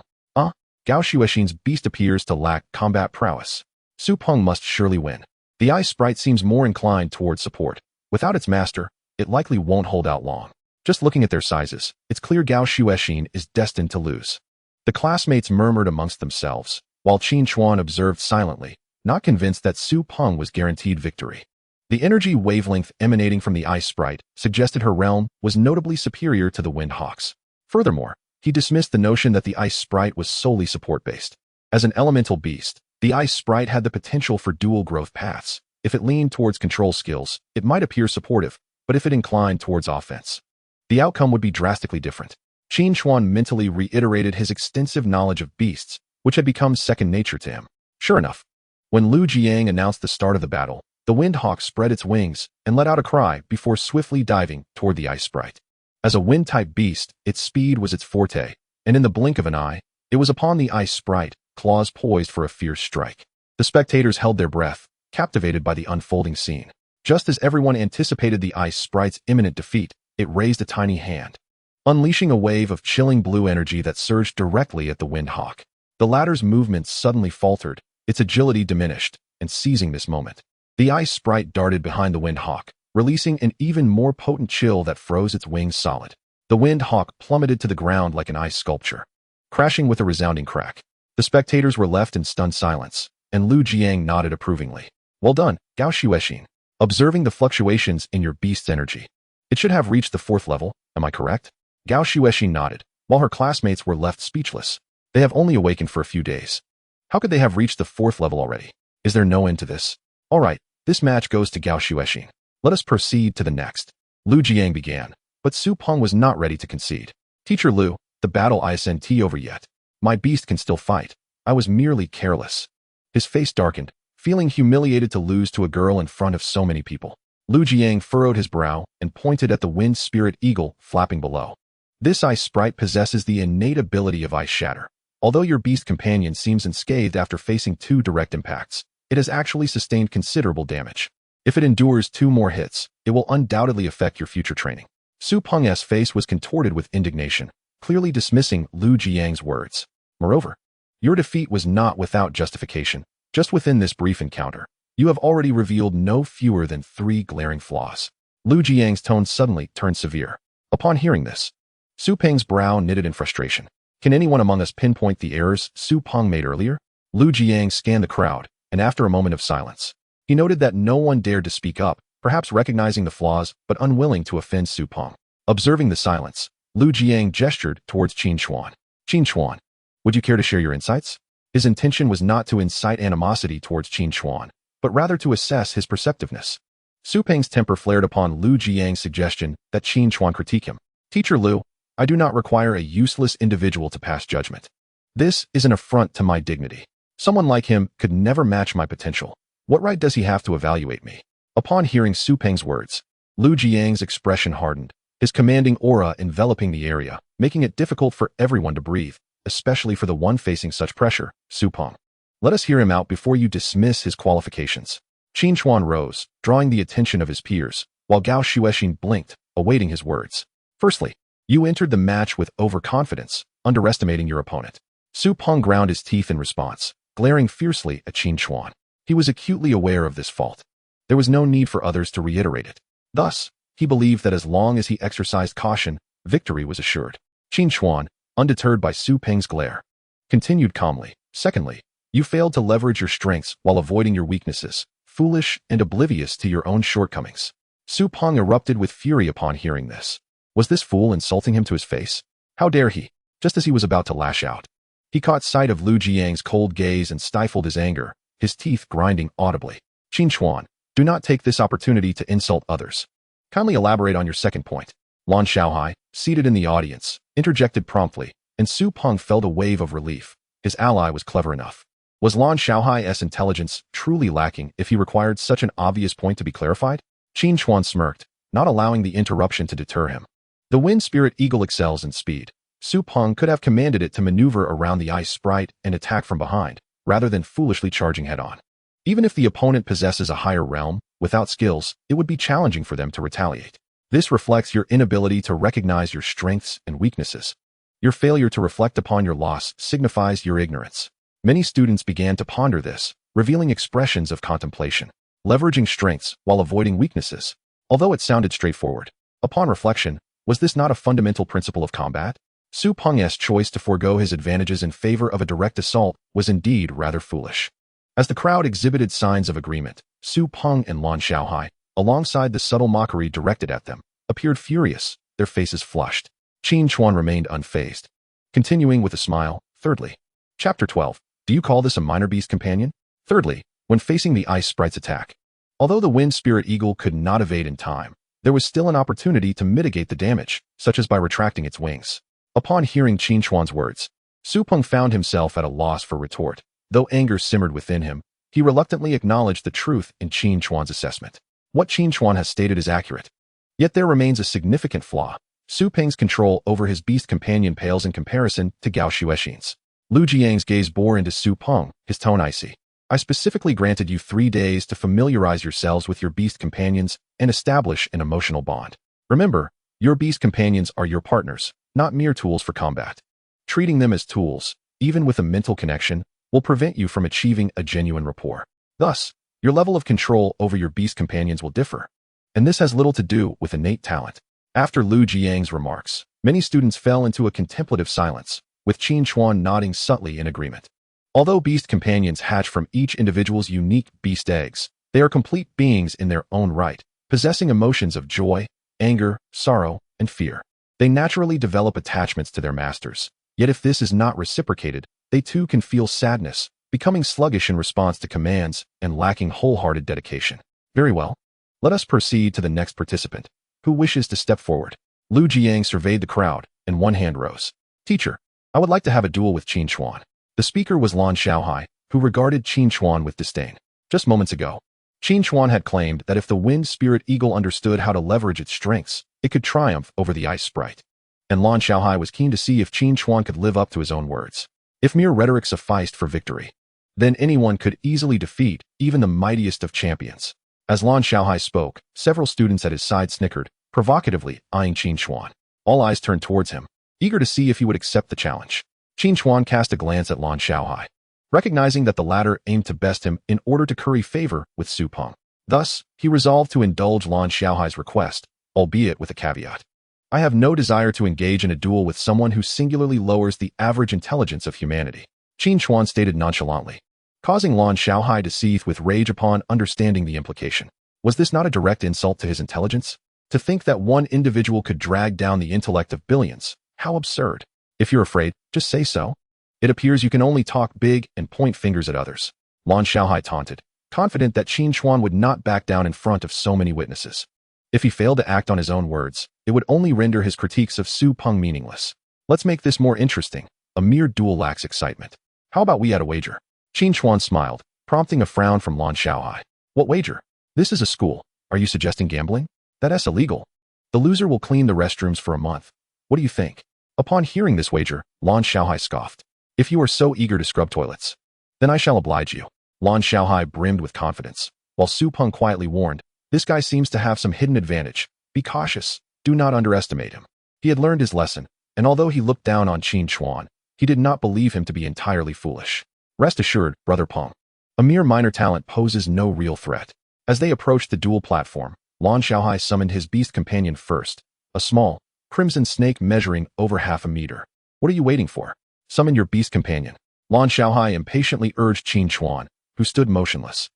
Gao Xuexin's beast appears to lack combat prowess. Su Peng must surely win. The ice sprite seems more inclined towards support. Without its master, it likely won't hold out long. Just looking at their sizes, it's clear Gao Xuexin is destined to lose. The classmates murmured amongst themselves, while Qin Chuan observed silently, not convinced that Su Peng was guaranteed victory. The energy wavelength emanating from the ice sprite suggested her realm was notably superior to the wind hawk's. Furthermore, he dismissed the notion that the ice sprite was solely support-based. As an elemental beast, the ice sprite had the potential for dual growth paths. If it leaned towards control skills, it might appear supportive, but if it inclined towards offense, the outcome would be drastically different. Qin Chuan mentally reiterated his extensive knowledge of beasts, which had become second nature to him. Sure enough, when Lu Jiang announced the start of the battle, the wind hawk spread its wings and let out a cry before swiftly diving toward the ice sprite. As a wind-type beast, its speed was its forte, and in the blink of an eye, it was upon the ice sprite, claws poised for a fierce strike. The spectators held their breath, captivated by the unfolding scene. Just as everyone anticipated the ice sprite's imminent defeat, it raised a tiny hand, unleashing a wave of chilling blue energy that surged directly at the wind hawk. The latter's movements suddenly faltered, its agility diminished, and seizing this moment, the ice sprite darted behind the wind hawk, releasing an even more potent chill that froze its wings solid. The Wind Hawk plummeted to the ground like an ice sculpture, crashing with a resounding crack. The spectators were left in stunned silence, and Lu Jiang nodded approvingly. Well done, Gao Xuexin. Observing the fluctuations in your beast's energy. It should have reached the 4th level, am I correct? Gao Xuexin nodded, while her classmates were left speechless. They have only awakened for a few days. How could they have reached the 4th level already? Is there no end to this? All right, this match goes to Gao Xuexin. Let us proceed to the next. Lu Jiang began, but Su Peng was not ready to concede. Teacher Lu, the battle isn't over yet. My beast can still fight. I was merely careless. His face darkened, feeling humiliated to lose to a girl in front of so many people. Lu Jiang furrowed his brow and pointed at the wind spirit eagle flapping below. This ice sprite possesses the innate ability of ice shatter. Although your beast companion seems unscathed after facing 2 direct impacts, it has actually sustained considerable damage. If it endures 2 more hits, it will undoubtedly affect your future training. Su Peng's face was contorted with indignation, clearly dismissing Lu Jiang's words. Moreover, your defeat was not without justification. Just within this brief encounter, you have already revealed no fewer than 3 glaring flaws. Lu Jiang's tone suddenly turned severe. Upon hearing this, Su Peng's brow knitted in frustration. Can anyone among us pinpoint the errors Su Peng made earlier? Lu Jiang scanned the crowd, and after a moment of silence, he noted that no one dared to speak up, perhaps recognizing the flaws but unwilling to offend Su Peng. Observing the silence, Lu Jiang gestured towards Qin Xuan. Qin Xuan, would you care to share your insights? His intention was not to incite animosity towards Qin Xuan, but rather to assess his perceptiveness. Su Peng's temper flared upon Lu Jiang's suggestion that Qin Xuan critique him. Teacher Lu, I do not require a useless individual to pass judgment. This is an affront to my dignity. Someone like him could never match my potential. What right does he have to evaluate me? Upon hearing Su Peng's words, Lu Jiang's expression hardened, his commanding aura enveloping the area, making it difficult for everyone to breathe, especially for the one facing such pressure, Su Peng. Let us hear him out before you dismiss his qualifications. Qin Xuan rose, drawing the attention of his peers, while Gao Xuexin blinked, awaiting his words. Firstly, you entered the match with overconfidence, underestimating your opponent. Su Peng ground his teeth in response, glaring fiercely at Qin Xuan. He was acutely aware of this fault. There was no need for others to reiterate it. Thus, he believed that as long as he exercised caution, victory was assured. Qin Xuan, undeterred by Su Peng's glare, continued calmly. Secondly, you failed to leverage your strengths while avoiding your weaknesses, foolish and oblivious to your own shortcomings. Su Peng erupted with fury upon hearing this. Was this fool insulting him to his face? How dare he? Just as he was about to lash out, he caught sight of Lu Jiang's cold gaze and stifled his anger, his teeth grinding audibly. Qin Xuan, do not take this opportunity to insult others. Kindly elaborate on your second point. Lan Xiaohai, seated in the audience, interjected promptly, and Su Peng felt a wave of relief. His ally was clever enough. Was Lan Xiaohai's intelligence truly lacking if he required such an obvious point to be clarified? Qin Xuan smirked, not allowing the interruption to deter him. The wind spirit eagle excels in speed. Su Peng could have commanded it to maneuver around the ice sprite and attack from behind, rather than foolishly charging head-on. Even if the opponent possesses a higher realm, without skills, it would be challenging for them to retaliate. This reflects your inability to recognize your strengths and weaknesses. Your failure to reflect upon your loss signifies your ignorance. Many students began to ponder this, revealing expressions of contemplation, leveraging strengths while avoiding weaknesses. Although it sounded straightforward, upon reflection, was this not a fundamental principle of combat? Su Peng's choice to forego his advantages in favor of a direct assault was indeed rather foolish. As the crowd exhibited signs of agreement, Su Peng and Lan Xiaohai, alongside the subtle mockery directed at them, appeared furious, their faces flushed. Qin Xuan remained unfazed. Continuing with a smile, thirdly. Chapter 12. Do you call this a minor beast companion? Thirdly, when facing the ice sprite's attack. Although the wind spirit eagle could not evade in time, there was still an opportunity to mitigate the damage, such as by retracting its wings. Upon hearing Qin Xuan's words, Su Peng found himself at a loss for retort. Though anger simmered within him, he reluctantly acknowledged the truth in Qin Xuan's assessment. What Qin Xuan has stated is accurate. Yet there remains a significant flaw. Su Peng's control over his beast companion pales in comparison to Gao Xuexin's. Lu Jiang's gaze bore into Su Peng, his tone icy. I specifically granted you 3 days to familiarize yourselves with your beast companions and establish an emotional bond. Remember, your beast companions are your partners, not mere tools for combat. Treating them as tools, even with a mental connection, will prevent you from achieving a genuine rapport. Thus, your level of control over your beast companions will differ. And this has little to do with innate talent. After Lu Jiang's remarks, many students fell into a contemplative silence, with Qin Chuan nodding subtly in agreement. Although beast companions hatch from each individual's unique beast eggs, they are complete beings in their own right, possessing emotions of joy, anger, sorrow, and fear. They naturally develop attachments to their masters, yet if this is not reciprocated, they too can feel sadness, becoming sluggish in response to commands and lacking wholehearted dedication. Very well. Let us proceed to the next participant. Who wishes to step forward? Lu Jiang surveyed the crowd, and one hand rose. Teacher, I would like to have a duel with Qin Chuan. The speaker was Lan Xiaohai, who regarded Qin Chuan with disdain. Just moments ago, Qin Chuan had claimed that if the wind spirit eagle understood how to leverage its strengths, it could triumph over the ice sprite. And Lan Xiaohai was keen to see if Qin Chuan could live up to his own words. If mere rhetoric sufficed for victory, then anyone could easily defeat even the mightiest of champions. As Lan Xiaohai spoke, several students at his side snickered, provocatively eyeing Qin Chuan. All eyes turned towards him, eager to see if he would accept the challenge. Qin Chuan cast a glance at Lan Xiaohai, recognizing that the latter aimed to best him in order to curry favor with Su Peng. Thus, he resolved to indulge Lan Xiaohai's request, albeit with a caveat. I have no desire to engage in a duel with someone who singularly lowers the average intelligence of humanity, Qin Chuan stated nonchalantly, causing Lan Xiaohai to seethe with rage upon understanding the implication. Was this not a direct insult to his intelligence? To think that one individual could drag down the intellect of billions, how absurd. If you're afraid, just say so. It appears you can only talk big and point fingers at others, Lan Xiaohai taunted, confident that Qin Chuan would not back down in front of so many witnesses. If he failed to act on his own words, it would only render his critiques of Su Peng meaningless. Let's make this more interesting. A mere duel lacks excitement. How about we add a wager? Qin Chuan smiled, prompting a frown from Lan Xiaohai. What wager? This is a school. Are you suggesting gambling? That's illegal. The loser will clean the restrooms for a month. What do you think? Upon hearing this wager, Lan Xiaohai scoffed. If you are so eager to scrub toilets, then I shall oblige you. Lan Xiaohai brimmed with confidence, while Su Peng quietly warned, this guy seems to have some hidden advantage. Be cautious. Do not underestimate him. He had learned his lesson, and although he looked down on Qin Chuan, he did not believe him to be entirely foolish. Rest assured, Brother Peng. A mere minor talent poses no real threat. As they approached the duel platform, Lan Xiaohai summoned his beast companion first, a small, crimson snake measuring over half a meter. What are you waiting for? Summon your beast companion. Lan Xiaohai impatiently urged Qin Chuan, who stood motionless.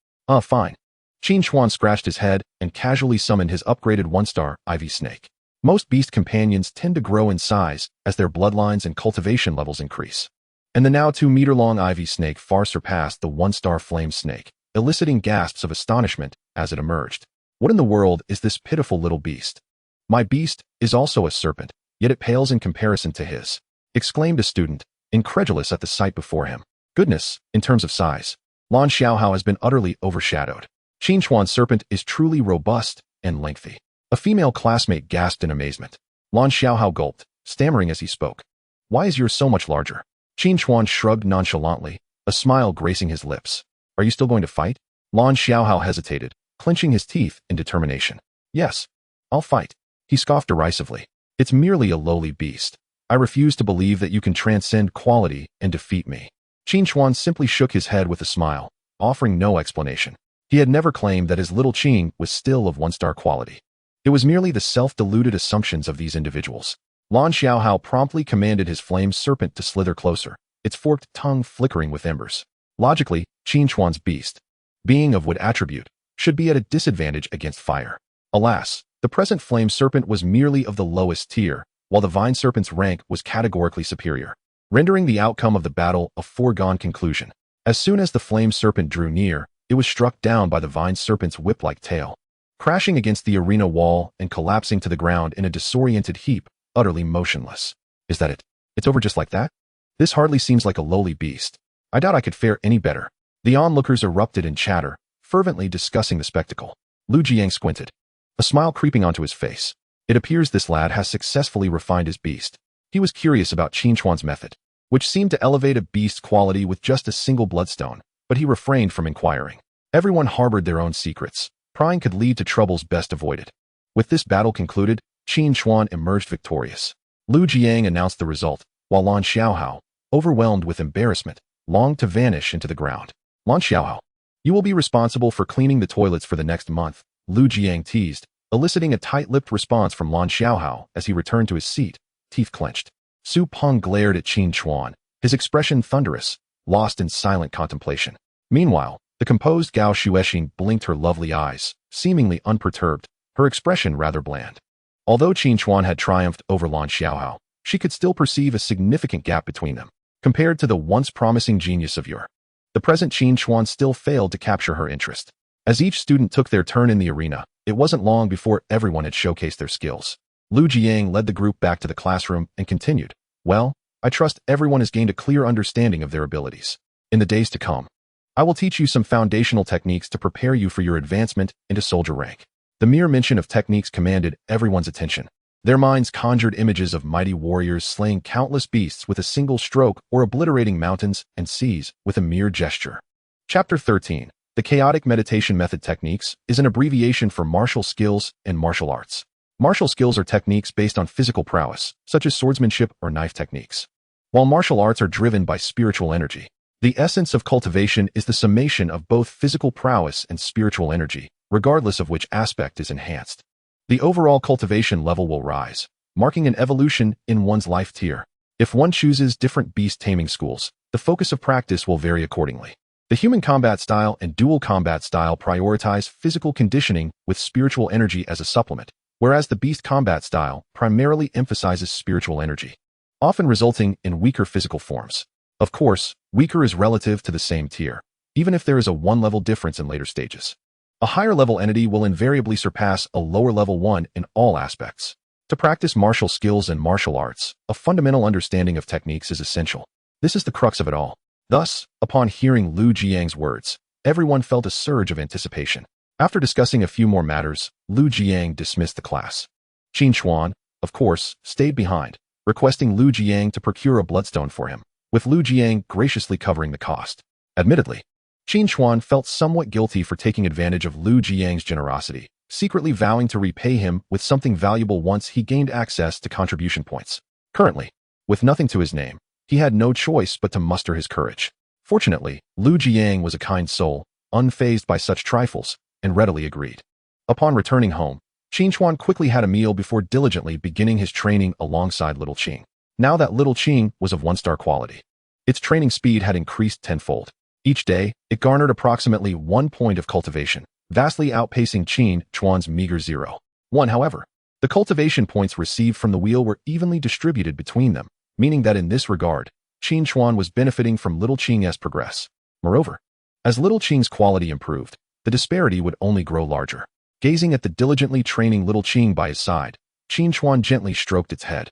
Fine. Qin Chuan scratched his head and casually summoned his upgraded one-star ivy snake. Most beast companions tend to grow in size as their bloodlines and cultivation levels increase. And the now 2-meter-long ivy snake far surpassed the one-star flame snake, eliciting gasps of astonishment as it emerged. What in the world is this pitiful little beast? My beast is also a serpent, yet it pales in comparison to his, exclaimed a student, incredulous at the sight before him. Goodness, in terms of size, Lan Xiaohai has been utterly overshadowed. Qin Chuan's serpent is truly robust and lengthy. A female classmate gasped in amazement. Lan Xiaohai gulped, stammering as he spoke. Why is yours so much larger? Qin Chuan shrugged nonchalantly, a smile gracing his lips. Are you still going to fight? Lan Xiaohai hesitated, clenching his teeth in determination. Yes, I'll fight. He scoffed derisively. It's merely a lowly beast. I refuse to believe that you can transcend quality and defeat me. Qin Chuan simply shook his head with a smile, offering no explanation. He had never claimed that his little Qin was still of one-star quality. It was merely the self-deluded assumptions of these individuals. Lan Xiaohai promptly commanded his flame serpent to slither closer, its forked tongue flickering with embers. Logically, Qin Chuan's beast, being of wood attribute, should be at a disadvantage against fire. Alas, the present flame serpent was merely of the lowest tier, while the vine serpent's rank was categorically superior, rendering the outcome of the battle a foregone conclusion. As soon as the flame serpent drew near, it was struck down by the vine serpent's whip-like tail, crashing against the arena wall and collapsing to the ground in a disoriented heap, utterly motionless. Is that it? It's over just like that? This hardly seems like a lowly beast. I doubt I could fare any better. The onlookers erupted in chatter, fervently discussing the spectacle. Lu Jiang squinted, a smile creeping onto his face. It appears this lad has successfully refined his beast. He was curious about Qin Chuan's method, which seemed to elevate a beast's quality with just a single bloodstone, but he refrained from inquiring. Everyone harbored their own secrets. Prying could lead to troubles best avoided. With this battle concluded, Qin Chuan emerged victorious. Lu Jiang announced the result, while Lan Xiaohai, overwhelmed with embarrassment, longed to vanish into the ground. Lan Xiaohai, you will be responsible for cleaning the toilets for the next month, Lu Jiang teased, eliciting a tight-lipped response from Lan Xiaohao as he returned to his seat, teeth clenched. Su Peng glared at Qin Chuan, his expression thunderous, lost in silent contemplation. Meanwhile, the composed Gao Shuexing blinked her lovely eyes, seemingly unperturbed, her expression rather bland. Although Qin Chuan had triumphed over Lan Xiaohao, she could still perceive a significant gap between them, compared to the once promising genius of yore. The present Qin Chuan still failed to capture her interest. As each student took their turn in the arena, it wasn't long before everyone had showcased their skills. Lu Jiang led the group back to the classroom and continued, "Well, I trust everyone has gained a clear understanding of their abilities. In the days to come, I will teach you some foundational techniques to prepare you for your advancement into soldier rank." The mere mention of techniques commanded everyone's attention. Their minds conjured images of mighty warriors slaying countless beasts with a single stroke or obliterating mountains and seas with a mere gesture. Chapter 13. The Chaotic Meditation Method Techniques is an abbreviation for martial skills and martial arts. Martial skills are techniques based on physical prowess, such as swordsmanship or knife techniques, while martial arts are driven by spiritual energy. The essence of cultivation is the summation of both physical prowess and spiritual energy, regardless of which aspect is enhanced. The overall cultivation level will rise, marking an evolution in one's life tier. If one chooses different beast taming schools, the focus of practice will vary accordingly. The human combat style and dual combat style prioritize physical conditioning with spiritual energy as a supplement, whereas the beast combat style primarily emphasizes spiritual energy, often resulting in weaker physical forms. Of course, weaker is relative to the same tier, even if there is a one-level difference in later stages. A higher-level entity will invariably surpass a lower-level one in all aspects. To practice martial skills and martial arts, a fundamental understanding of techniques is essential. This is the crux of it all. Thus, upon hearing Lu Jiang's words, everyone felt a surge of anticipation. After discussing a few more matters, Lu Jiang dismissed the class. Qin Chuan, of course, stayed behind, requesting Lu Jiang to procure a bloodstone for him, with Lu Jiang graciously covering the cost. Admittedly, Qin Chuan felt somewhat guilty for taking advantage of Lu Jiang's generosity, secretly vowing to repay him with something valuable once he gained access to contribution points. Currently, with nothing to his name, he had no choice but to muster his courage. Fortunately, Lu Jiang was a kind soul, unfazed by such trifles, and readily agreed. Upon returning home, Qin Chuan quickly had a meal before diligently beginning his training alongside Little Qing. Now that Little Qing was of one-star quality, its training speed had increased tenfold. Each day, it garnered approximately 1 point of cultivation, vastly outpacing Qin Chuan's meager 0.1. However, the cultivation points received from the wheel were evenly distributed between them, meaning that in this regard, Qin Chuan was benefiting from Little Qing's progress. Moreover, as Little Qing's quality improved, the disparity would only grow larger. Gazing at the diligently training Little Qing by his side, Qin Chuan gently stroked its head.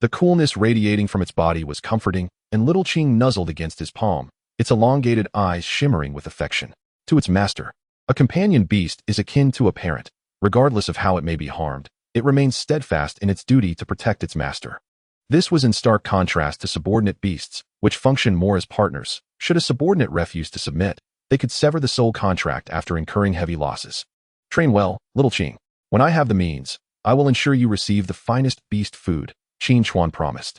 The coolness radiating from its body was comforting, and Little Qing nuzzled against his palm, its elongated eyes shimmering with affection. To its master, a companion beast is akin to a parent. Regardless of how it may be harmed, it remains steadfast in its duty to protect its master. This was in stark contrast to subordinate beasts, which function more as partners. Should a subordinate refuse to submit, they could sever the soul contract after incurring heavy losses. Train well, Little Qing. When I have the means, I will ensure you receive the finest beast food, Qin Chuan promised,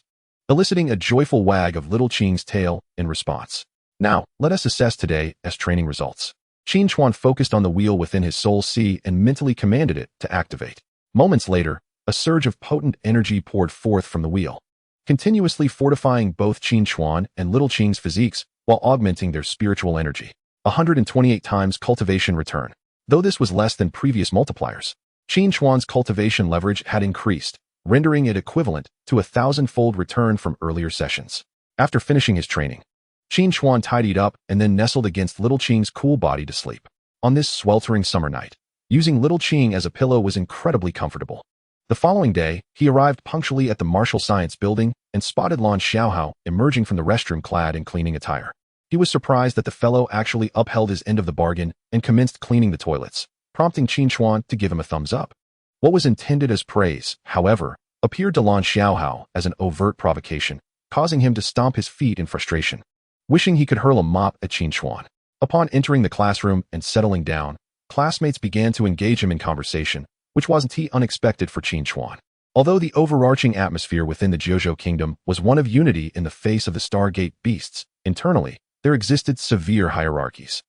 eliciting a joyful wag of Little Qing's tail in response. Now, let us assess today as training results. Qin Chuan focused on the wheel within his soul sea and mentally commanded it to activate. Moments later, a surge of potent energy poured forth from the wheel, continuously fortifying both Qin Chuan and Little Qing's physiques while augmenting their spiritual energy. 128 times cultivation return. Though this was less than previous multipliers, Qin Chuan's cultivation leverage had increased, rendering it equivalent to 1,000-fold return from earlier sessions. After finishing his training, Qin Chuan tidied up and then nestled against Little Qing's cool body to sleep. On this sweltering summer night, using Little Qing as a pillow was incredibly comfortable. The following day, he arrived punctually at the Martial Science Building and spotted Lan Xiaohao emerging from the restroom clad in cleaning attire. He was surprised that the fellow actually upheld his end of the bargain and commenced cleaning the toilets, prompting Qin Chuan to give him a thumbs up. What was intended as praise, however, appeared to Lan Xiaohao as an overt provocation, causing him to stomp his feet in frustration, wishing he could hurl a mop at Qin Chuan. Upon entering the classroom and settling down, classmates began to engage him in conversation, which wasn't unexpected for Qin Chuan. Although the overarching atmosphere within the Jiuzhou Kingdom was one of unity in the face of the Stargate beasts, internally, there existed severe hierarchies.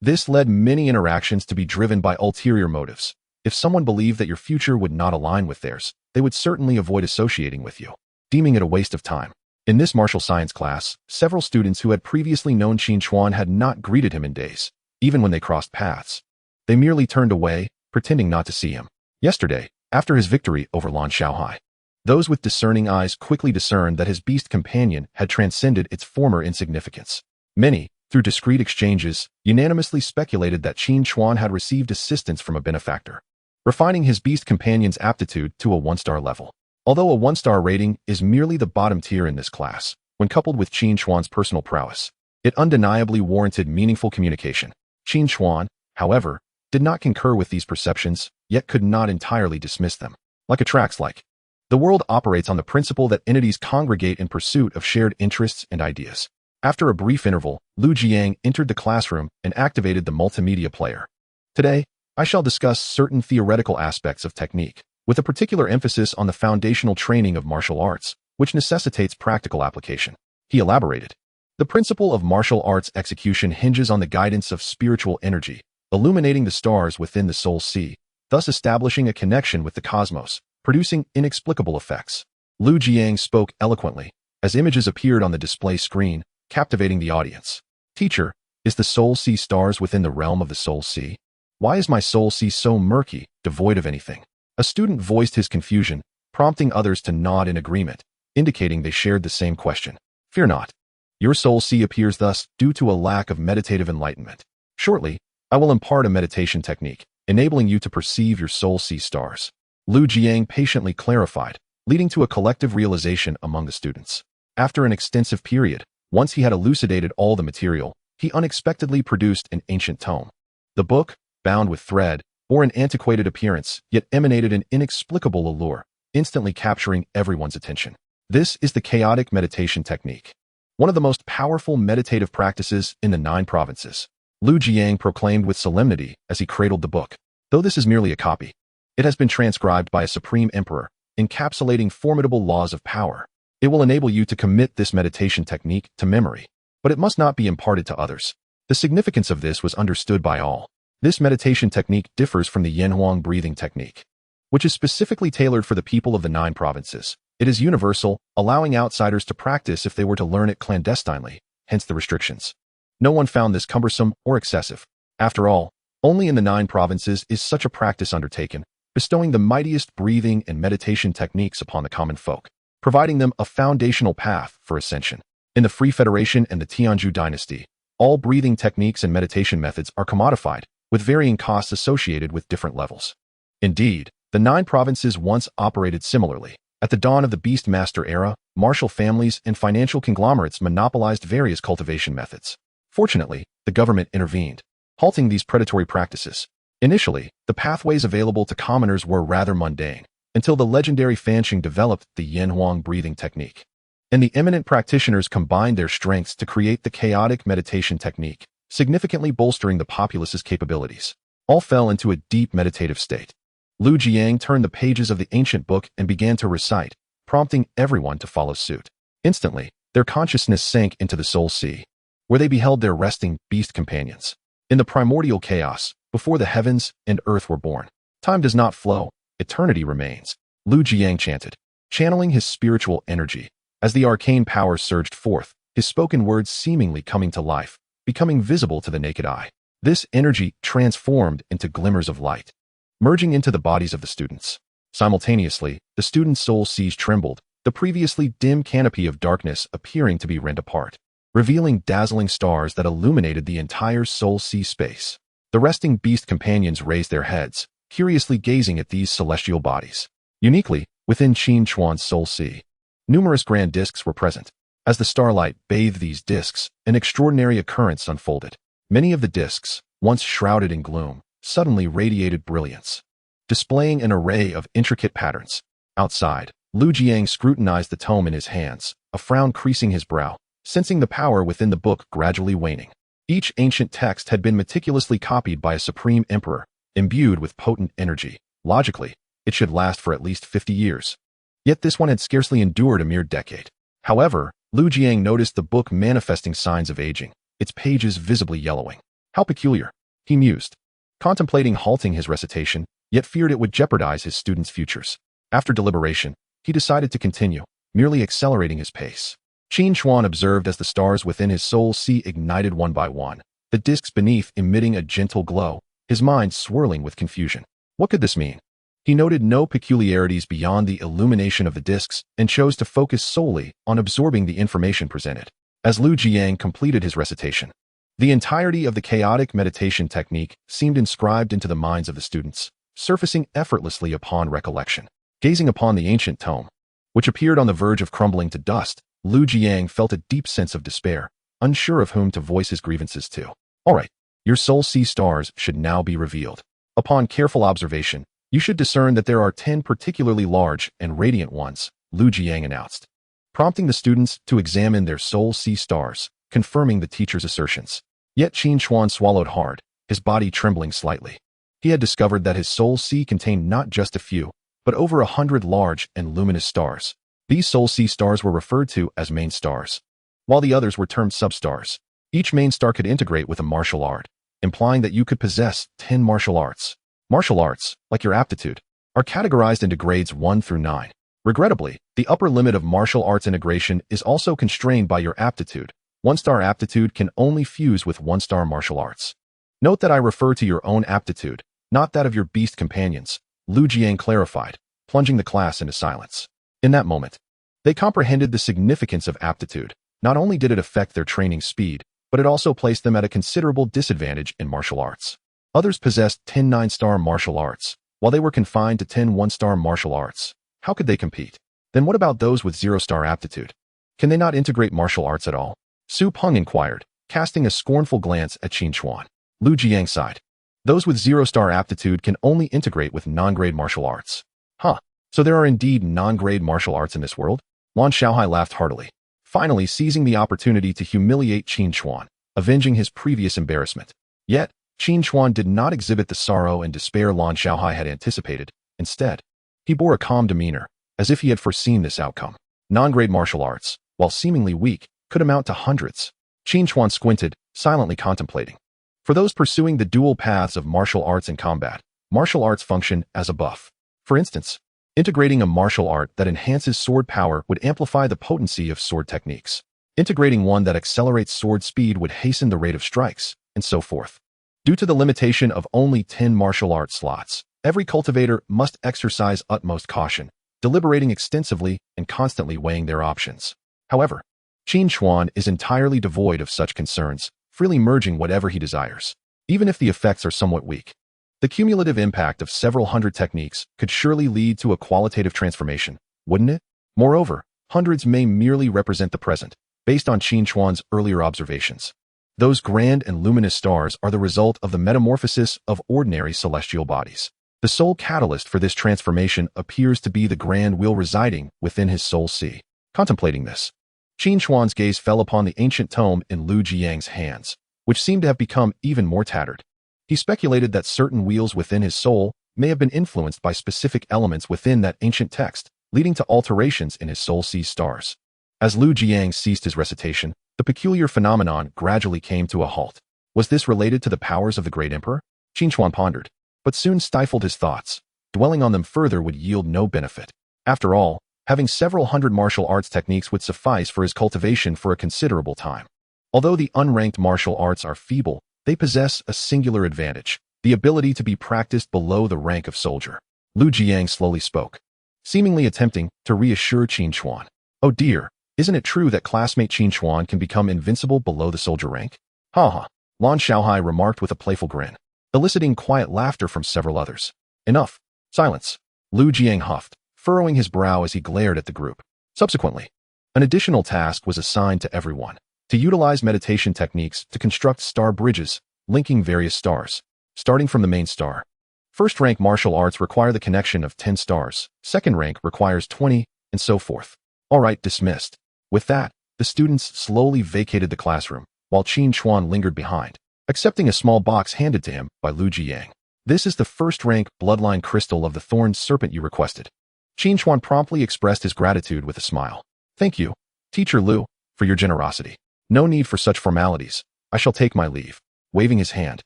This led many interactions to be driven by ulterior motives, If someone believed that your future would not align with theirs, they would certainly avoid associating with you, deeming it a waste of time. In this martial science class, several students who had previously known Qin Chuan had not greeted him in days, even when they crossed paths. They merely turned away, pretending not to see him. Yesterday, after his victory over Lan Xiaohai, those with discerning eyes quickly discerned that his beast companion had transcended its former insignificance. Many, through discreet exchanges, unanimously speculated that Qin Chuan had received assistance from a benefactor, refining his beast companion's aptitude to a 1-star level. Although a 1-star rating is merely the bottom tier in this class, when coupled with Qin Chuan's personal prowess, it undeniably warranted meaningful communication. Qin Chuan, however, did not concur with these perceptions, yet could not entirely dismiss them. Like attracts like. The world operates on the principle that entities congregate in pursuit of shared interests and ideas. After a brief interval, Lu Jiang entered the classroom and activated the multimedia player. Today, I shall discuss certain theoretical aspects of technique, with a particular emphasis on the foundational training of martial arts, which necessitates practical application. He elaborated. The principle of martial arts execution hinges on the guidance of spiritual energy, illuminating the stars within the soul sea, thus establishing a connection with the cosmos, producing inexplicable effects. Lu Jiang spoke eloquently, as images appeared on the display screen, captivating the audience. Teacher, is the soul sea stars within the realm of the soul sea? Why is my soul sea so murky, devoid of anything? A student voiced his confusion, prompting others to nod in agreement, indicating they shared the same question. Fear not. Your soul sea appears thus due to a lack of meditative enlightenment. Shortly, I will impart a meditation technique, enabling you to perceive your soul sea stars. Lu Jiang patiently clarified, leading to a collective realization among the students. After an extensive period, once he had elucidated all the material, he unexpectedly produced an ancient tome. The book, bound with thread, bore an antiquated appearance, yet emanated an inexplicable allure, instantly capturing everyone's attention. This is the chaotic meditation technique, one of the most powerful meditative practices in the 9 provinces. Lu Jiang proclaimed with solemnity as he cradled the book. Though this is merely a copy, it has been transcribed by a supreme emperor, encapsulating formidable laws of power. It will enable you to commit this meditation technique to memory, but it must not be imparted to others. The significance of this was understood by all. This meditation technique differs from the Yanhuang breathing technique, which is specifically tailored for the people of the 9 provinces. It is universal, allowing outsiders to practice if they were to learn it clandestinely, hence the restrictions. No one found this cumbersome or excessive. After all, only in the 9 provinces is such a practice undertaken, bestowing the mightiest breathing and meditation techniques upon the common folk, providing them a foundational path for ascension. In the Free Federation and the Tianzhu dynasty, all breathing techniques and meditation methods are commodified, with varying costs associated with different levels. Indeed, the 9 provinces once operated similarly. At the dawn of the Beast Master era, martial families and financial conglomerates monopolized various cultivation methods. Fortunately, the government intervened, halting these predatory practices. Initially, the pathways available to commoners were rather mundane, until the legendary Fanqing developed the Yanhuang breathing technique, and the eminent practitioners combined their strengths to create the chaotic meditation technique, significantly bolstering the populace's capabilities. All fell into a deep meditative state. Lu Jiang turned the pages of the ancient book and began to recite, prompting everyone to follow suit. Instantly, their consciousness sank into the soul sea, where they beheld their resting beast companions. In the primordial chaos, before the heavens and earth were born, time does not flow, eternity remains. Lu Jiang chanted, channeling his spiritual energy. As the arcane power surged forth, his spoken words seemingly coming to life, becoming visible to the naked eye. This energy transformed into glimmers of light, merging into the bodies of the students. Simultaneously, the students' soul seas trembled, the previously dim canopy of darkness appearing to be rent apart, revealing dazzling stars that illuminated the entire soul sea space. The resting beast companions raised their heads, curiously gazing at these celestial bodies. Uniquely, within Qin Chuan's soul sea, numerous grand discs were present. As the starlight bathed these discs, an extraordinary occurrence unfolded. Many of the discs, once shrouded in gloom, suddenly radiated brilliance, displaying an array of intricate patterns. Outside, Lu Jiang scrutinized the tome in his hands, a frown creasing his brow, sensing the power within the book gradually waning. Each ancient text had been meticulously copied by a supreme emperor, imbued with potent energy. Logically, it should last for at least 50 years. Yet this one had scarcely endured a mere decade. However, Lu Jiang noticed the book manifesting signs of aging, its pages visibly yellowing. How peculiar, he mused. Contemplating halting his recitation, yet feared it would jeopardize his students' futures. After deliberation, he decided to continue, merely accelerating his pace. Qin Chuan observed as the stars within his soul sea ignited one by one, the discs beneath emitting a gentle glow, his mind swirling with confusion. What could this mean? He noted no peculiarities beyond the illumination of the discs and chose to focus solely on absorbing the information presented. As Lu Jiang completed his recitation, the entirety of the chaotic meditation technique seemed inscribed into the minds of the students, surfacing effortlessly upon recollection. Gazing upon the ancient tome, which appeared on the verge of crumbling to dust, Lu Jiang felt a deep sense of despair, unsure of whom to voice his grievances to. All right, your soul sea stars should now be revealed. Upon careful observation, you should discern that there are 10 particularly large and radiant ones, Lu Jiang announced, prompting the students to examine their soul sea stars, confirming the teacher's assertions. Yet Qin Chuan swallowed hard, his body trembling slightly. He had discovered that his soul sea contained not just a few, but over 100 large and luminous stars. These soul sea stars were referred to as main stars, while the others were termed substars. Each main star could integrate with a martial art, implying that you could possess 10 martial arts. Martial arts, like your aptitude, are categorized into grades 1 through 9. Regrettably, the upper limit of martial arts integration is also constrained by your aptitude. 1-star aptitude can only fuse with 1-star martial arts. Note that I refer to your own aptitude, not that of your beast companions, Lu Jiang clarified, plunging the class into silence. In that moment, they comprehended the significance of aptitude. Not only did it affect their training speed, but it also placed them at a considerable disadvantage in martial arts. Others possessed 10 9-star martial arts, while they were confined to 10 1-star martial arts. How could they compete? Then what about those with 0-star aptitude? Can they not integrate martial arts at all? Su Peng inquired, casting a scornful glance at Qin Chuan. Lu Jiang sighed. Those with 0-star aptitude can only integrate with non-grade martial arts. Huh, so there are indeed non-grade martial arts in this world? Lan Xiaohai laughed heartily, finally seizing the opportunity to humiliate Qin Chuan, avenging his previous embarrassment. Yet, Qin Chuan did not exhibit the sorrow and despair Lan Xiaohai had anticipated. Instead, he bore a calm demeanor, as if he had foreseen this outcome. Non-grade martial arts, while seemingly weak, could amount to hundreds. Qin Chuan squinted, silently contemplating. For those pursuing the dual paths of martial arts and combat, martial arts function as a buff. For instance, integrating a martial art that enhances sword power would amplify the potency of sword techniques. Integrating one that accelerates sword speed would hasten the rate of strikes, and so forth. Due to the limitation of only 10 martial arts slots, every cultivator must exercise utmost caution, deliberating extensively and constantly weighing their options. However, Qin Chuan is entirely devoid of such concerns, freely merging whatever he desires, even if the effects are somewhat weak. The cumulative impact of several hundred techniques could surely lead to a qualitative transformation, wouldn't it? Moreover, hundreds may merely represent the present, based on Qin Chuan's earlier observations. Those grand and luminous stars are the result of the metamorphosis of ordinary celestial bodies. The sole catalyst for this transformation appears to be the grand will residing within his soul sea. Contemplating this, Qin Chuan's gaze fell upon the ancient tome in Lu Jiang's hands, which seemed to have become even more tattered. He speculated that certain wheels within his soul may have been influenced by specific elements within that ancient text, leading to alterations in his soul sea's stars. As Lu Jiang ceased his recitation, the peculiar phenomenon gradually came to a halt. Was this related to the powers of the great emperor? Qin Chuan pondered, but soon stifled his thoughts. Dwelling on them further would yield no benefit. After all, having several hundred martial arts techniques would suffice for his cultivation for a considerable time. Although the unranked martial arts are feeble, they possess a singular advantage, the ability to be practiced below the rank of soldier. Lu Jiang slowly spoke, seemingly attempting to reassure Qin Chuan. Oh dear, isn't it true that classmate Qin Chuan can become invincible below the soldier rank? Ha ha, Lan Xiaohai remarked with a playful grin, eliciting quiet laughter from several others. Enough. Silence. Lu Jiang huffed, furrowing his brow as he glared at the group. Subsequently, an additional task was assigned to everyone, to utilize meditation techniques to construct star bridges, linking various stars, starting from the main star. First rank martial arts require the connection of 10 stars, second rank requires 20, and so forth. All right, dismissed. With that, the students slowly vacated the classroom, while Qin Chuan lingered behind, accepting a small box handed to him by Lu Jiang. This is the first rank bloodline crystal of the thorn serpent you requested. Qin Chuan promptly expressed his gratitude with a smile. Thank you, Teacher Lu, for your generosity. No need for such formalities. I shall take my leave. Waving his hand,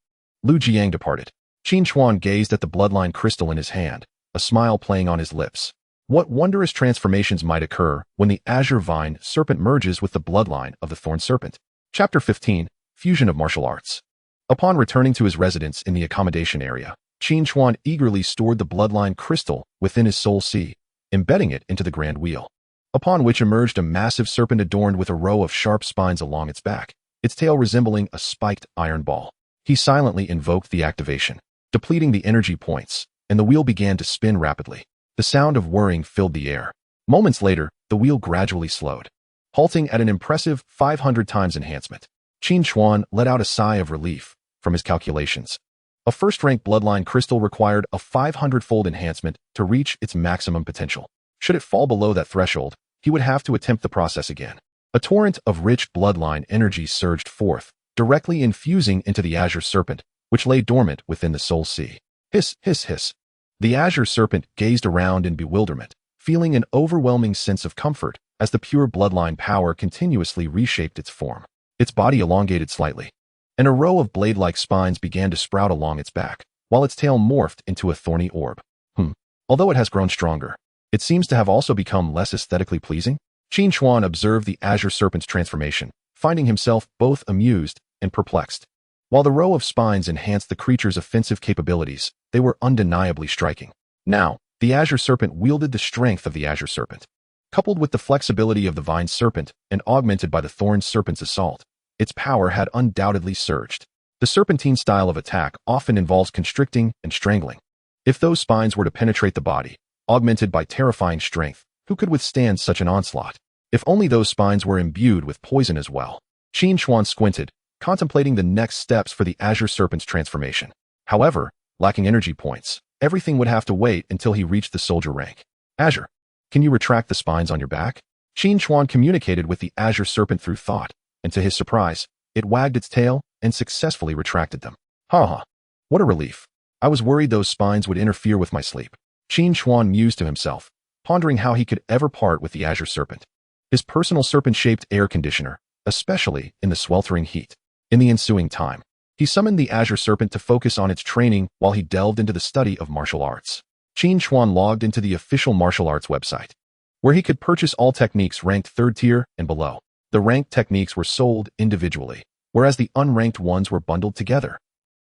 Lu Jiang departed. Qin Chuan gazed at the bloodline crystal in his hand, a smile playing on his lips. What wondrous transformations might occur when the azure vine serpent merges with the bloodline of the thorn serpent? Chapter 15, Fusion of Martial Arts. Upon returning to his residence in the accommodation area, Qin Chuan eagerly stored the bloodline crystal within his soul sea, embedding it into the grand wheel, upon which emerged a massive serpent adorned with a row of sharp spines along its back, its tail resembling a spiked iron ball. He silently invoked the activation, depleting the energy points, and the wheel began to spin rapidly. The sound of whirring filled the air. Moments later, the wheel gradually slowed, halting at an impressive 500 times enhancement. Qin Chuan let out a sigh of relief from his calculations. A first-rank bloodline crystal required a 500-fold enhancement to reach its maximum potential. Should it fall below that threshold, he would have to attempt the process again. A torrent of rich bloodline energy surged forth, directly infusing into the azure serpent, which lay dormant within the soul sea. Hiss, hiss, hiss. The azure serpent gazed around in bewilderment, feeling an overwhelming sense of comfort as the pure bloodline power continuously reshaped its form. Its body elongated slightly, and a row of blade-like spines began to sprout along its back, while its tail morphed into a thorny orb. Although it has grown stronger, it seems to have also become less aesthetically pleasing. Qin Chuan observed the azure serpent's transformation, finding himself both amused and perplexed. While the row of spines enhanced the creature's offensive capabilities, they were undeniably striking. Now, the azure serpent wielded the strength of the azure serpent, coupled with the flexibility of the vine serpent and augmented by the thorn serpent's assault. Its power had undoubtedly surged. The serpentine style of attack often involves constricting and strangling. If those spines were to penetrate the body, augmented by terrifying strength, who could withstand such an onslaught? If only those spines were imbued with poison as well. Qin Chuan squinted, contemplating the next steps for the azure serpent's transformation. However, lacking energy points, everything would have to wait until he reached the soldier rank. Azure, can you retract the spines on your back? Qin Chuan communicated with the azure serpent through thought, and to his surprise, it wagged its tail and successfully retracted them. Ha! What a relief. I was worried those spines would interfere with my sleep. Qin Chuan mused to himself, pondering how he could ever part with the azure serpent, his personal serpent-shaped air conditioner, especially in the sweltering heat. In the ensuing time, he summoned the azure serpent to focus on its training while he delved into the study of martial arts. Qin Chuan logged into the official martial arts website, where he could purchase all techniques ranked 3rd tier and below. The ranked techniques were sold individually, whereas the unranked ones were bundled together.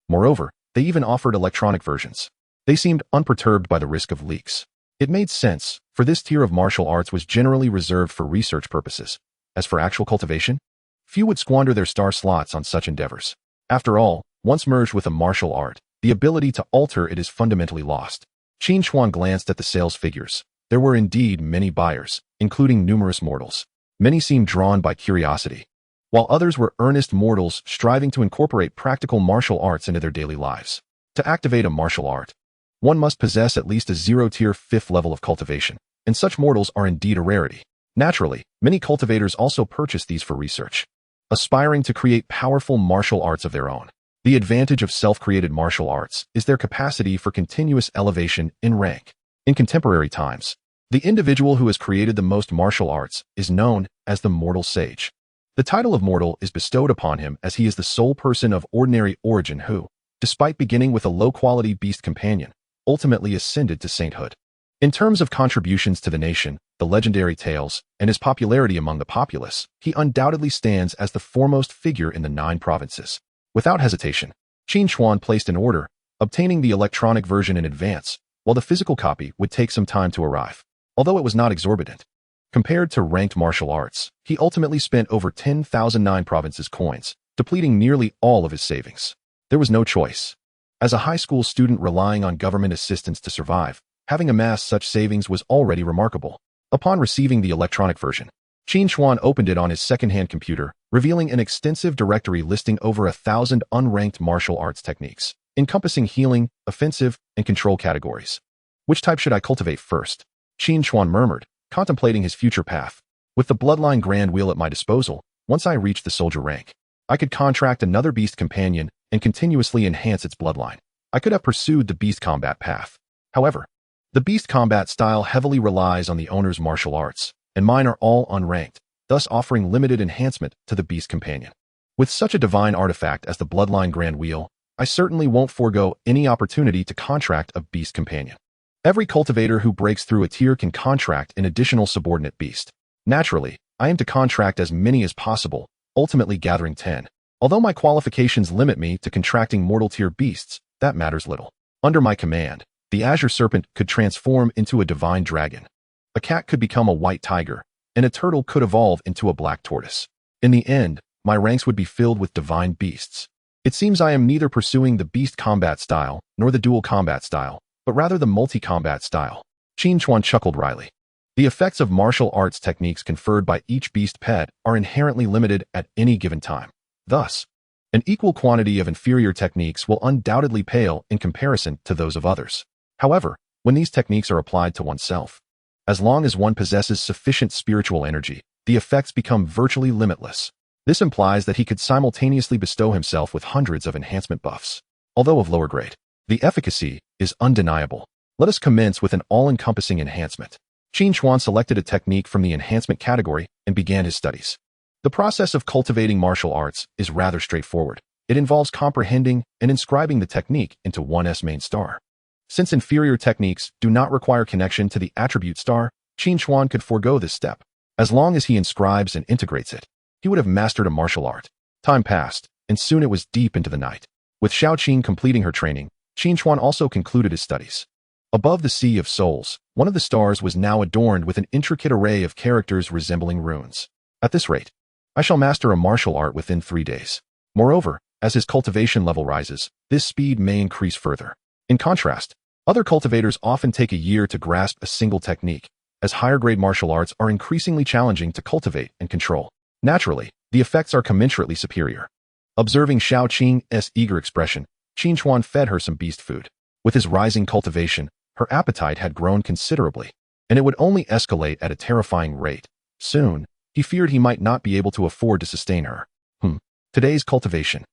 Moreover, they even offered electronic versions. They seemed unperturbed by the risk of leaks. It made sense, for this tier of martial arts was generally reserved for research purposes. As for actual cultivation, few would squander their star slots on such endeavors. After all, once merged with a martial art, the ability to alter it is fundamentally lost. Qin Chuan glanced at the sales figures. There were indeed many buyers, including numerous mortals. Many seemed drawn by curiosity, while others were earnest mortals striving to incorporate practical martial arts into their daily lives. To activate a martial art, one must possess at least a 0-tier 5th level of cultivation, and such mortals are indeed a rarity. Naturally, many cultivators also purchase these for research, aspiring to create powerful martial arts of their own. The advantage of self-created martial arts is their capacity for continuous elevation in rank. In contemporary times, the individual who has created the most martial arts is known as the Mortal Sage. The title of Mortal is bestowed upon him as he is the sole person of ordinary origin who, despite beginning with a low-quality beast companion, ultimately ascended to sainthood. In terms of contributions to the nation, the legendary tales, and his popularity among the populace, he undoubtedly stands as the foremost figure in the 9 provinces. Without hesitation, Qin Chuan placed an order, obtaining the electronic version in advance, while the physical copy would take some time to arrive. Although it was not exorbitant, compared to ranked martial arts, he ultimately spent over 10,009 provinces coins, depleting nearly all of his savings. There was no choice. As a high school student relying on government assistance to survive, having amassed such savings was already remarkable. Upon receiving the electronic version, Qin Chuan opened it on his second-hand computer, revealing an extensive directory listing over 1,000 unranked martial arts techniques, encompassing healing, offensive, and control categories. Which type should I cultivate first? Qin Chuan murmured, contemplating his future path. With the bloodline grand wheel at my disposal, once I reached the soldier rank, I could contract another beast companion and continuously enhance its bloodline. I could have pursued the beast combat path. However, the beast combat style heavily relies on the owner's martial arts, and mine are all unranked, thus offering limited enhancement to the beast companion. With such a divine artifact as the bloodline grand wheel, I certainly won't forego any opportunity to contract a beast companion. Every cultivator who breaks through a tier can contract an additional subordinate beast. Naturally, I aim to contract as many as possible, ultimately gathering 10. Although my qualifications limit me to contracting mortal tier beasts, that matters little. Under my command, the Azure Serpent could transform into a divine dragon. A cat could become a white tiger, and a turtle could evolve into a black tortoise. In the end, my ranks would be filled with divine beasts. It seems I am neither pursuing the beast combat style nor the dual combat style, but rather the multi-combat style. Qin Chuan chuckled wryly. The effects of martial arts techniques conferred by each beast pet are inherently limited at any given time. Thus, an equal quantity of inferior techniques will undoubtedly pale in comparison to those of others. However, when these techniques are applied to oneself, as long as one possesses sufficient spiritual energy, the effects become virtually limitless. This implies that he could simultaneously bestow himself with hundreds of enhancement buffs. Although of lower grade, the efficacy is undeniable. Let us commence with an all-encompassing enhancement. Qin Chuan selected a technique from the enhancement category and began his studies. The process of cultivating martial arts is rather straightforward. It involves comprehending and inscribing the technique into one's main star. Since inferior techniques do not require connection to the attribute star, Qin Chuan could forego this step. As long as he inscribes and integrates it, he would have mastered a martial art. Time passed, and soon it was deep into the night. With Xiaoqing completing her training, Qin Chuan also concluded his studies. Above the Sea of Souls, one of the stars was now adorned with an intricate array of characters resembling runes. At this rate, I shall master a martial art within 3 days. Moreover, as his cultivation level rises, this speed may increase further. In contrast, other cultivators often take a year to grasp a single technique, as higher-grade martial arts are increasingly challenging to cultivate and control. Naturally, the effects are commensurately superior. Observing Xiaoqing's eager expression, Qin Chuan fed her some beast food. With his rising cultivation, her appetite had grown considerably, and it would only escalate at a terrifying rate. Soon, he feared he might not be able to afford to sustain her. Today's cultivation.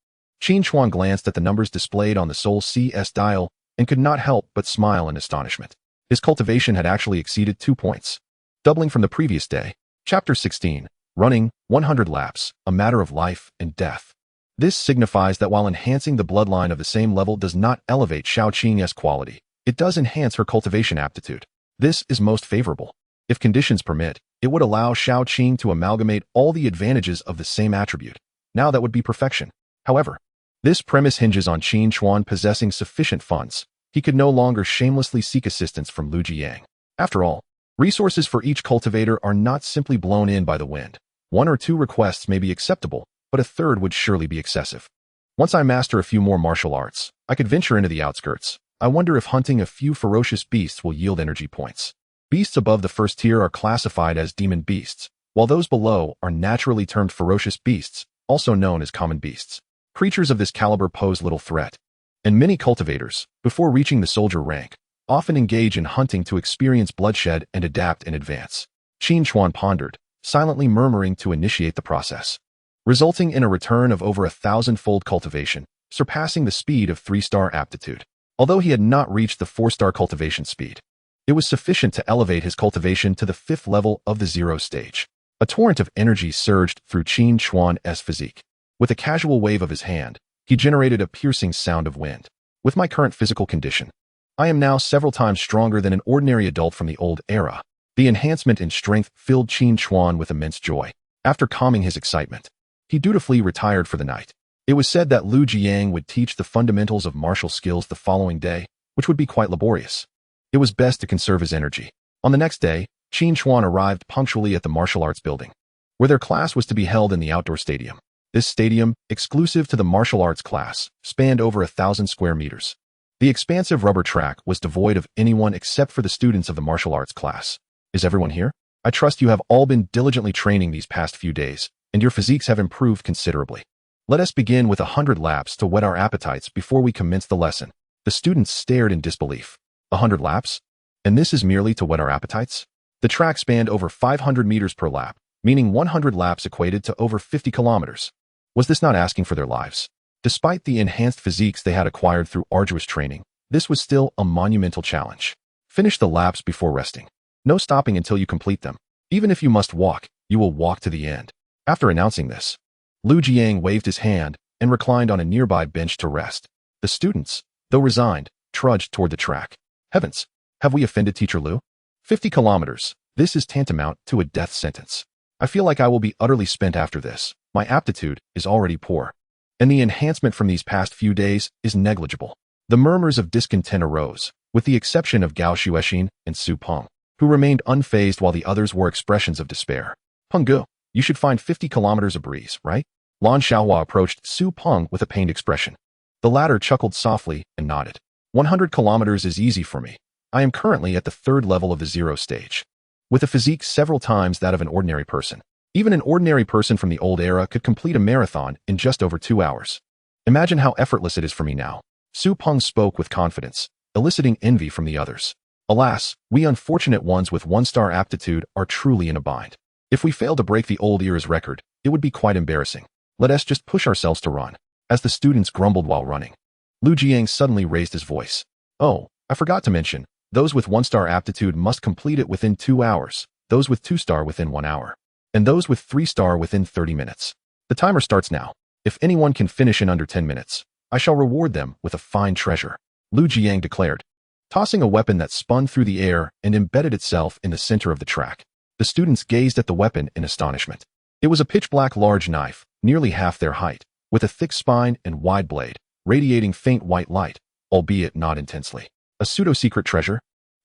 Qin Chuan glanced at the numbers displayed on the Soul CS dial and could not help but smile in astonishment. His cultivation had actually exceeded 2 points, doubling from the previous day. Chapter 16. Running, 100 laps, a matter of life and death. This signifies that while enhancing the bloodline of the same level does not elevate Xiaoqing's quality, it does enhance her cultivation aptitude. This is most favorable. If conditions permit, it would allow Xiaoqing to amalgamate all the advantages of the same attribute. Now that would be perfection. However, this premise hinges on Qin Chuan possessing sufficient funds. He could no longer shamelessly seek assistance from Lu Jiang. After all, resources for each cultivator are not simply blown in by the wind. 1 or 2 requests may be acceptable, but a third would surely be excessive. Once I master a few more martial arts, I could venture into the outskirts. I wonder if hunting a few ferocious beasts will yield energy points. Beasts above the first tier are classified as demon beasts, while those below are naturally termed ferocious beasts, also known as common beasts. Creatures of this caliber pose little threat, and many cultivators, before reaching the soldier rank, often engage in hunting to experience bloodshed and adapt in advance. Qin Chuan pondered, silently murmuring to initiate the process, resulting in a return of over 1,000-fold cultivation, surpassing the speed of 3-star aptitude. Although he had not reached the 4-star cultivation speed, it was sufficient to elevate his cultivation to the 5th level of the 0 stage. A torrent of energy surged through Qin Chuan's physique. With a casual wave of his hand, he generated a piercing sound of wind. With my current physical condition, I am now several times stronger than an ordinary adult from the old era. The enhancement in strength filled Qin Chuan with immense joy. After calming his excitement, he dutifully retired for the night. It was said that Lu Jiang would teach the fundamentals of martial skills the following day, which would be quite laborious. It was best to conserve his energy. On the next day, Qin Chuan arrived punctually at the martial arts building, where their class was to be held in the outdoor stadium. This stadium, exclusive to the martial arts class, spanned over 1,000 square meters. The expansive rubber track was devoid of anyone except for the students of the martial arts class. Is everyone here? I trust you have all been diligently training these past few days, and your physiques have improved considerably. Let us begin with 100 laps to whet our appetites before we commence the lesson. The students stared in disbelief. 100 laps? And this is merely to whet our appetites? The track spanned over 500 meters per lap, meaning 100 laps equated to over 50 kilometers. Was this not asking for their lives? Despite the enhanced physiques they had acquired through arduous training, this was still a monumental challenge. Finish the laps before resting. No stopping until you complete them. Even if you must walk, you will walk to the end. After announcing this, Lu Jiang waved his hand and reclined on a nearby bench to rest. The students, though resigned, trudged toward the track. Heavens, have we offended Teacher Lu? 50 kilometers. This is tantamount to a death sentence. I feel like I will be utterly spent after this. My aptitude is already poor, and the enhancement from these past few days is negligible. The murmurs of discontent arose, with the exception of Gao Xuexin and Su Peng, who remained unfazed while the others wore expressions of despair. Penggu, you should find 50 kilometers a breeze, right? Lan Xiaohua approached Su Peng with a pained expression. The latter chuckled softly and nodded. 100 kilometers is easy for me. I am currently at the 3rd level of the 0 stage, with a physique several times that of an ordinary person. Even an ordinary person from the old era could complete a marathon in just over 2 hours. Imagine how effortless it is for me now. Su Peng spoke with confidence, eliciting envy from the others. Alas, we unfortunate ones with 1-star aptitude are truly in a bind. If we fail to break the old era's record, it would be quite embarrassing. Let us just push ourselves to run. As the students grumbled while running, Lu Jiang suddenly raised his voice. Oh, I forgot to mention, those with 1-star aptitude must complete it within 2 hours, those with 2-star within 1 hour, and those with 3-star within 30 minutes. The timer starts now. If anyone can finish in under 10 minutes, I shall reward them with a fine treasure, Lu Jiang declared, tossing a weapon that spun through the air and embedded itself in the center of the track. The students gazed at the weapon in astonishment. It was a pitch-black large knife, nearly half their height, with a thick spine and wide blade, radiating faint white light, albeit not intensely. A pseudo-secret treasure?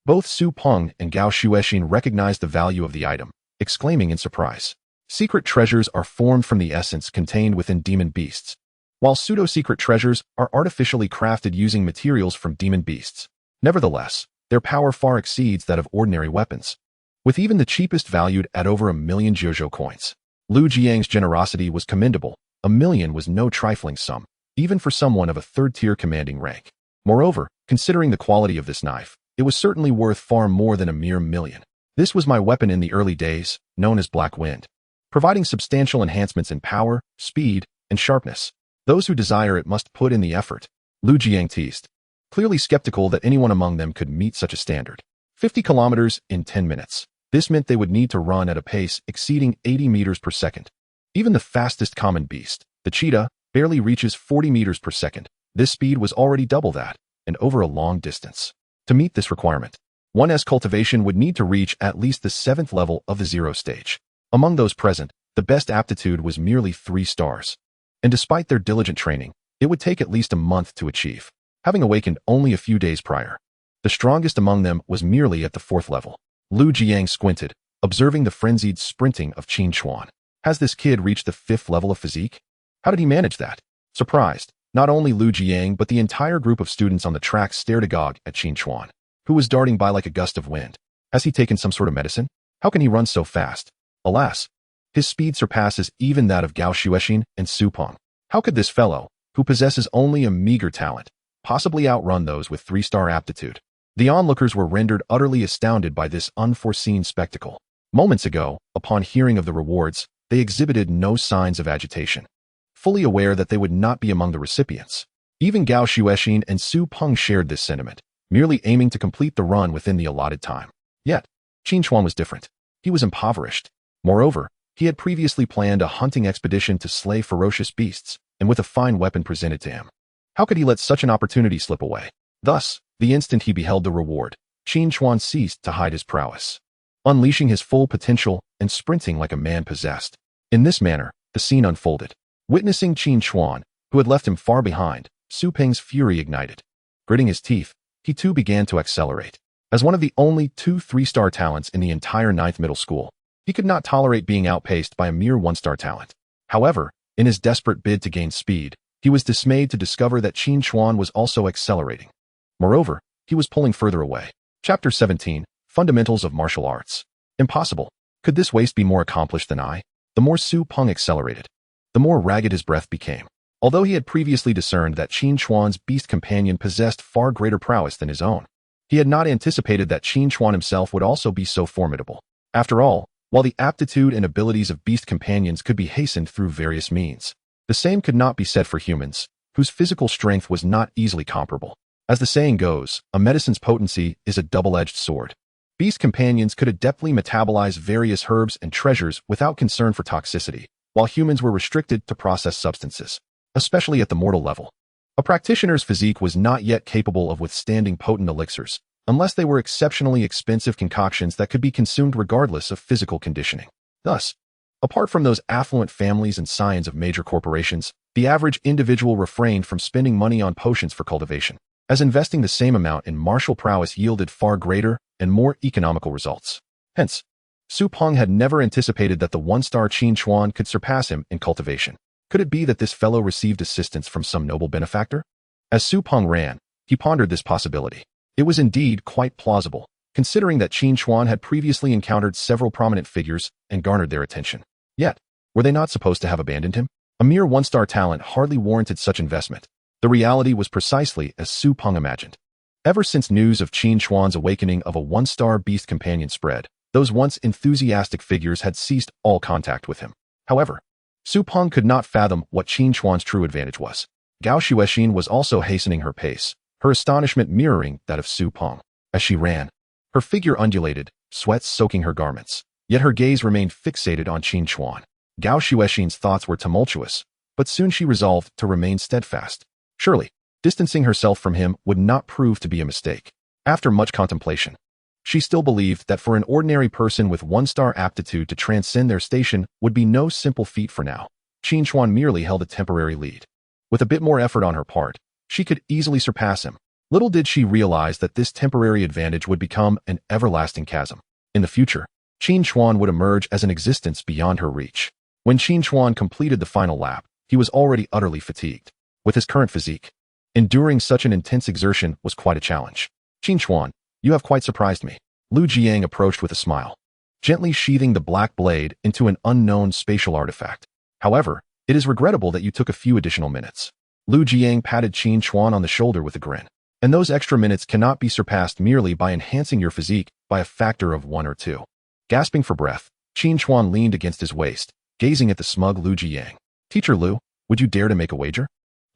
Both Su Peng and Gao Xuexin recognized the value of the item, exclaiming in surprise. Secret treasures are formed from the essence contained within demon beasts, while pseudo-secret treasures are artificially crafted using materials from demon beasts. Nevertheless, their power far exceeds that of ordinary weapons, with even the cheapest valued at over 1 million Jojo coins. Lu Jiang's generosity was commendable. 1 million was no trifling sum, even for someone of a 3rd-tier commanding rank. Moreover, considering the quality of this knife, it was certainly worth far more than a mere million. This was my weapon in the early days, known as Black Wind, providing substantial enhancements in power, speed, and sharpness. Those who desire it must put in the effort, Lu Jiang teased, clearly skeptical that anyone among them could meet such a standard. 50 kilometers in 10 minutes. This meant they would need to run at a pace exceeding 80 meters per second. Even the fastest common beast, the cheetah, barely reaches 40 meters per second. This speed was already double that, and over a long distance. To meet this requirement, one's cultivation would need to reach at least the 7th level of the 0 stage. Among those present, the best aptitude was merely 3 stars. And despite their diligent training, it would take at least a month to achieve, having awakened only a few days prior. The strongest among them was merely at the 4th level. Lu Jiang squinted, observing the frenzied sprinting of Qin Chuan. Has this kid reached the 5th level of physique? How did he manage that? Surprised, not only Lu Jiang but the entire group of students on the track stared agog at Qin Chuan, who was darting by like a gust of wind. Has he taken some sort of medicine? How can he run so fast? Alas, his speed surpasses even that of Gao Xuexin and Su Peng. How could this fellow, who possesses only a meager talent, possibly outrun those with 3-star aptitude? The onlookers were rendered utterly astounded by this unforeseen spectacle. Moments ago, upon hearing of the rewards, they exhibited no signs of agitation, fully aware that they would not be among the recipients. Even Gao Xuexin and Su Peng shared this sentiment, merely aiming to complete the run within the allotted time. Yet, Qin Chuan was different. He was impoverished. Moreover, he had previously planned a hunting expedition to slay ferocious beasts, and with a fine weapon presented to him. How could he let such an opportunity slip away? Thus, the instant he beheld the reward, Qin Chuan ceased to hide his prowess, unleashing his full potential and sprinting like a man possessed. In this manner, the scene unfolded. Witnessing Qin Chuan, who had left him far behind, Su Peng's fury ignited. Gritting his teeth, he too began to accelerate. As one of the only 2 3-star talents in the entire 9th middle school, he could not tolerate being outpaced by a mere 1-star talent. However, in his desperate bid to gain speed, he was dismayed to discover that Qin Chuan was also accelerating. Moreover, he was pulling further away. Chapter 17, Fundamentals of Martial Arts. Impossible. Could this waste be more accomplished than I? The more Su Peng accelerated, the more ragged his breath became. Although he had previously discerned that Qin Chuan's beast companion possessed far greater prowess than his own, he had not anticipated that Qin Chuan himself would also be so formidable. After all, while the aptitude and abilities of beast companions could be hastened through various means, the same could not be said for humans, whose physical strength was not easily comparable. As the saying goes, a medicine's potency is a double-edged sword. Beast companions could adeptly metabolize various herbs and treasures without concern for toxicity, while humans were restricted to processed substances, especially at the mortal level. A practitioner's physique was not yet capable of withstanding potent elixirs, unless they were exceptionally expensive concoctions that could be consumed regardless of physical conditioning. Thus, apart from those affluent families and scions of major corporations, the average individual refrained from spending money on potions for cultivation, as investing the same amount in martial prowess yielded far greater and more economical results. Hence, Su Peng had never anticipated that the one-star Qin Chuan could surpass him in cultivation. Could it be that this fellow received assistance from some noble benefactor? As Su Peng ran, he pondered this possibility. It was indeed quite plausible, considering that Qin Chuan had previously encountered several prominent figures and garnered their attention. Yet, were they not supposed to have abandoned him? A mere one-star talent hardly warranted such investment. The reality was precisely as Su Peng imagined. Ever since news of Qin Chuan's awakening of a one-star beast companion spread, those once enthusiastic figures had ceased all contact with him. However, Su Peng could not fathom what Qin Chuan's true advantage was. Gao Xuexin was also hastening her pace, her astonishment mirroring that of Su Peng. As she ran, her figure undulated, sweat soaking her garments, yet her gaze remained fixated on Qin Chuan. Gao Xuexin's thoughts were tumultuous, but soon she resolved to remain steadfast. Surely, distancing herself from him would not prove to be a mistake. After much contemplation, she still believed that for an ordinary person with one-star aptitude to transcend their station would be no simple feat for now. Qin Chuan merely held a temporary lead. With a bit more effort on her part, she could easily surpass him. Little did she realize that this temporary advantage would become an everlasting chasm. In the future, Qin Chuan would emerge as an existence beyond her reach. When Qin Chuan completed the final lap, he was already utterly fatigued. With his current physique, enduring such an intense exertion was quite a challenge. Qin Chuan, you have quite surprised me. Lu Jiang approached with a smile, gently sheathing the black blade into an unknown spatial artifact. However, it is regrettable that you took a few additional minutes. Lu Jiang patted Qin Chuan on the shoulder with a grin. And those extra minutes cannot be surpassed merely by enhancing your physique by a factor of 1 or 2. Gasping for breath, Qin Chuan leaned against his waist, gazing at the smug Lu Jiang. Teacher Lu, would you dare to make a wager?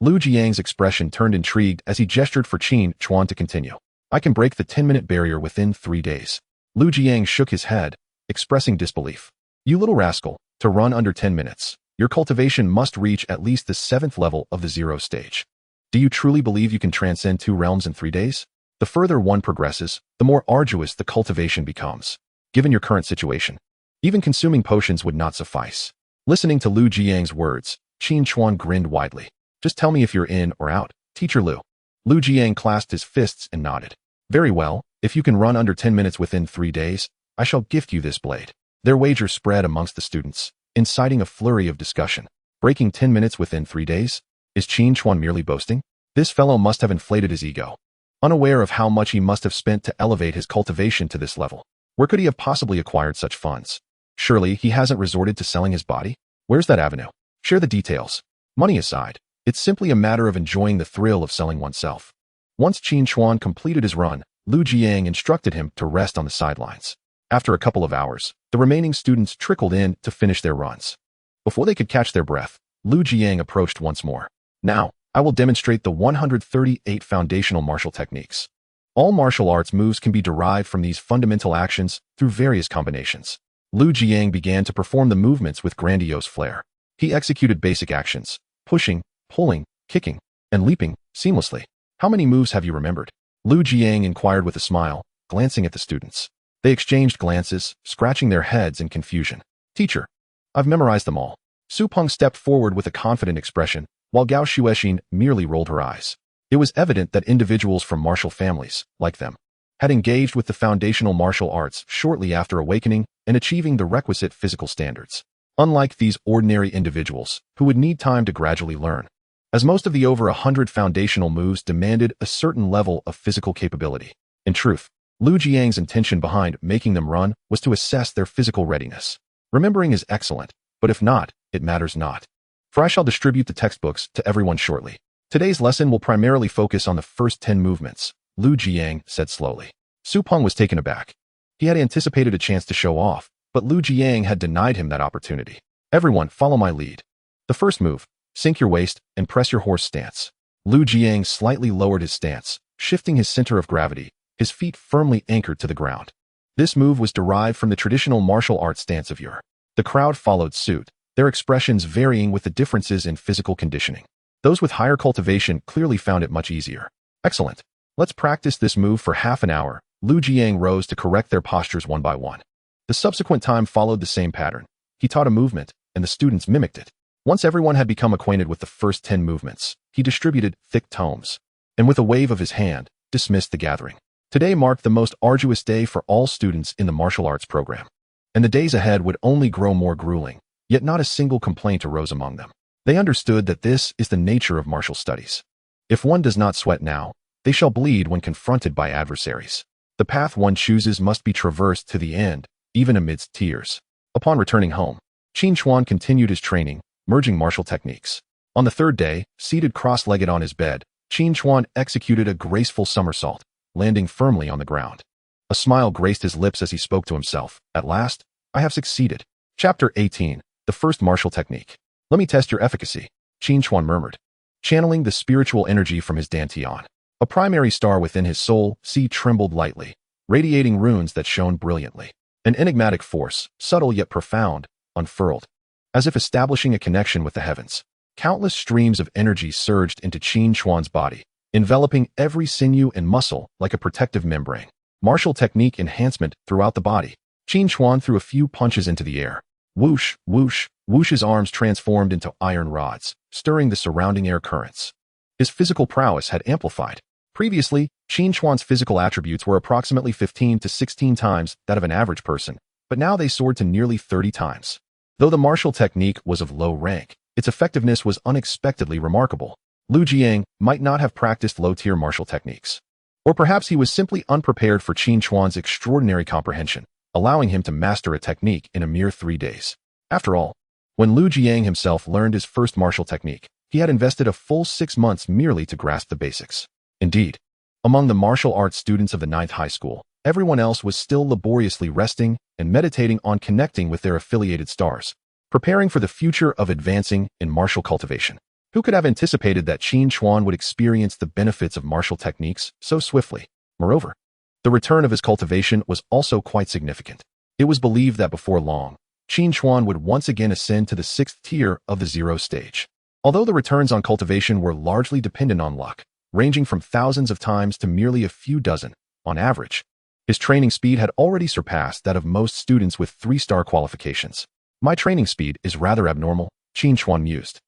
Lu Jiang's expression turned intrigued as he gestured for Qin Chuan to continue. I can break the 10-minute barrier within 3 days. Lu Jiang shook his head, expressing disbelief. You little rascal, to run under 10 minutes, your cultivation must reach at least the 7th level of the 0 stage. Do you truly believe you can transcend 2 realms in 3 days? The further one progresses, the more arduous the cultivation becomes. Given your current situation, even consuming potions would not suffice. Listening to Lu Jiang's words, Qin Chuan grinned widely. Just tell me if you're in or out, Teacher Lu. Lu Jiang clasped his fists and nodded. Very well, if you can run under 10 minutes within 3 days, I shall gift you this blade. Their wager spread amongst the students, inciting a flurry of discussion. Breaking 10 minutes within 3 days? Is Qin Chuan merely boasting? This fellow must have inflated his ego, unaware of how much he must have spent to elevate his cultivation to this level. Where could he have possibly acquired such funds? Surely he hasn't resorted to selling his body? Where's that avenue? Share the details. Money aside, it's simply a matter of enjoying the thrill of selling oneself. Once Qin Chuan completed his run, Lu Jiang instructed him to rest on the sidelines. After a couple of hours, the remaining students trickled in to finish their runs. Before they could catch their breath, Lu Jiang approached once more. Now, I will demonstrate the 138 foundational martial techniques. All martial arts moves can be derived from these fundamental actions through various combinations. Lu Jiang began to perform the movements with grandiose flair. He executed basic actions, pushing, pulling, kicking, and leaping, seamlessly. How many moves have you remembered? Lu Jiang inquired with a smile, glancing at the students. They exchanged glances, scratching their heads in confusion. Teacher, I've memorized them all. Su Peng stepped forward with a confident expression, while Gao Xuexin merely rolled her eyes. It was evident that individuals from martial families, like them, had engaged with the foundational martial arts shortly after awakening and achieving the requisite physical standards. Unlike these ordinary individuals, who would need time to gradually learn, as most of the over 100 foundational moves demanded a certain level of physical capability. In truth, Lu Jiang's intention behind making them run was to assess their physical readiness. Remembering is excellent, but if not, it matters not. For I shall distribute the textbooks to everyone shortly. Today's lesson will primarily focus on the first 10 movements, Lu Jiang said slowly. Su Peng was taken aback. He had anticipated a chance to show off, but Lu Jiang had denied him that opportunity. Everyone, follow my lead. The first move, sink your waist and press your horse stance. Lu Jiang slightly lowered his stance, shifting his center of gravity, his feet firmly anchored to the ground. This move was derived from the traditional martial arts stance of Ur. The crowd followed suit, their expressions varying with the differences in physical conditioning. Those with higher cultivation clearly found it much easier. Excellent. Let's practice this move for half an hour. Lu Jiang rose to correct their postures one by one. The subsequent time followed the same pattern. He taught a movement, and the students mimicked it. Once everyone had become acquainted with the first 10 movements, he distributed thick tomes, and with a wave of his hand, dismissed the gathering. Today marked the most arduous day for all students in the martial arts program, and the days ahead would only grow more grueling, yet not a single complaint arose among them. They understood that this is the nature of martial studies. If one does not sweat now, they shall bleed when confronted by adversaries. The path one chooses must be traversed to the end, even amidst tears. Upon returning home, Qin Chuan continued his training, merging martial techniques. On the third day, seated cross-legged on his bed, Qin Chuan executed a graceful somersault, landing firmly on the ground. A smile graced his lips as he spoke to himself. At last, I have succeeded. Chapter 18, the first martial technique. Let me test your efficacy, Qin Chuan murmured, channeling the spiritual energy from his dantian. A primary star within his soul, trembled lightly, radiating runes that shone brilliantly. An enigmatic force, subtle yet profound, unfurled. As if establishing a connection with the heavens, countless streams of energy surged into Qin Chuan's body, enveloping every sinew and muscle like a protective membrane. Martial technique enhancement throughout the body. Qin Chuan threw a few punches into the air. Whoosh, whoosh, whoosh. His arms transformed into iron rods, stirring the surrounding air currents. His physical prowess had amplified. Previously, Qin Chuan's physical attributes were approximately 15 to 16 times that of an average person, but now they soared to nearly 30 times. Though the martial technique was of low rank, its effectiveness was unexpectedly remarkable. Lu Jiang might not have practiced low-tier martial techniques. Or perhaps he was simply unprepared for Qin Chuan's extraordinary comprehension, allowing him to master a technique in a mere 3 days. After all, when Lu Jiang himself learned his first martial technique, he had invested a full 6 months merely to grasp the basics. Indeed, among the martial arts students of the 9th high school, everyone else was still laboriously resting and meditating on connecting with their affiliated stars, preparing for the future of advancing in martial cultivation. Who could have anticipated that Qin Chuan would experience the benefits of martial techniques so swiftly? Moreover, the return of his cultivation was also quite significant. It was believed that before long, Qin Chuan would once again ascend to the 6th tier of the 0 stage. Although the returns on cultivation were largely dependent on luck, ranging from thousands of times to merely a few dozen, on average, his training speed had already surpassed that of most students with 3-star qualifications. My training speed is rather abnormal, Qin Chuan mused.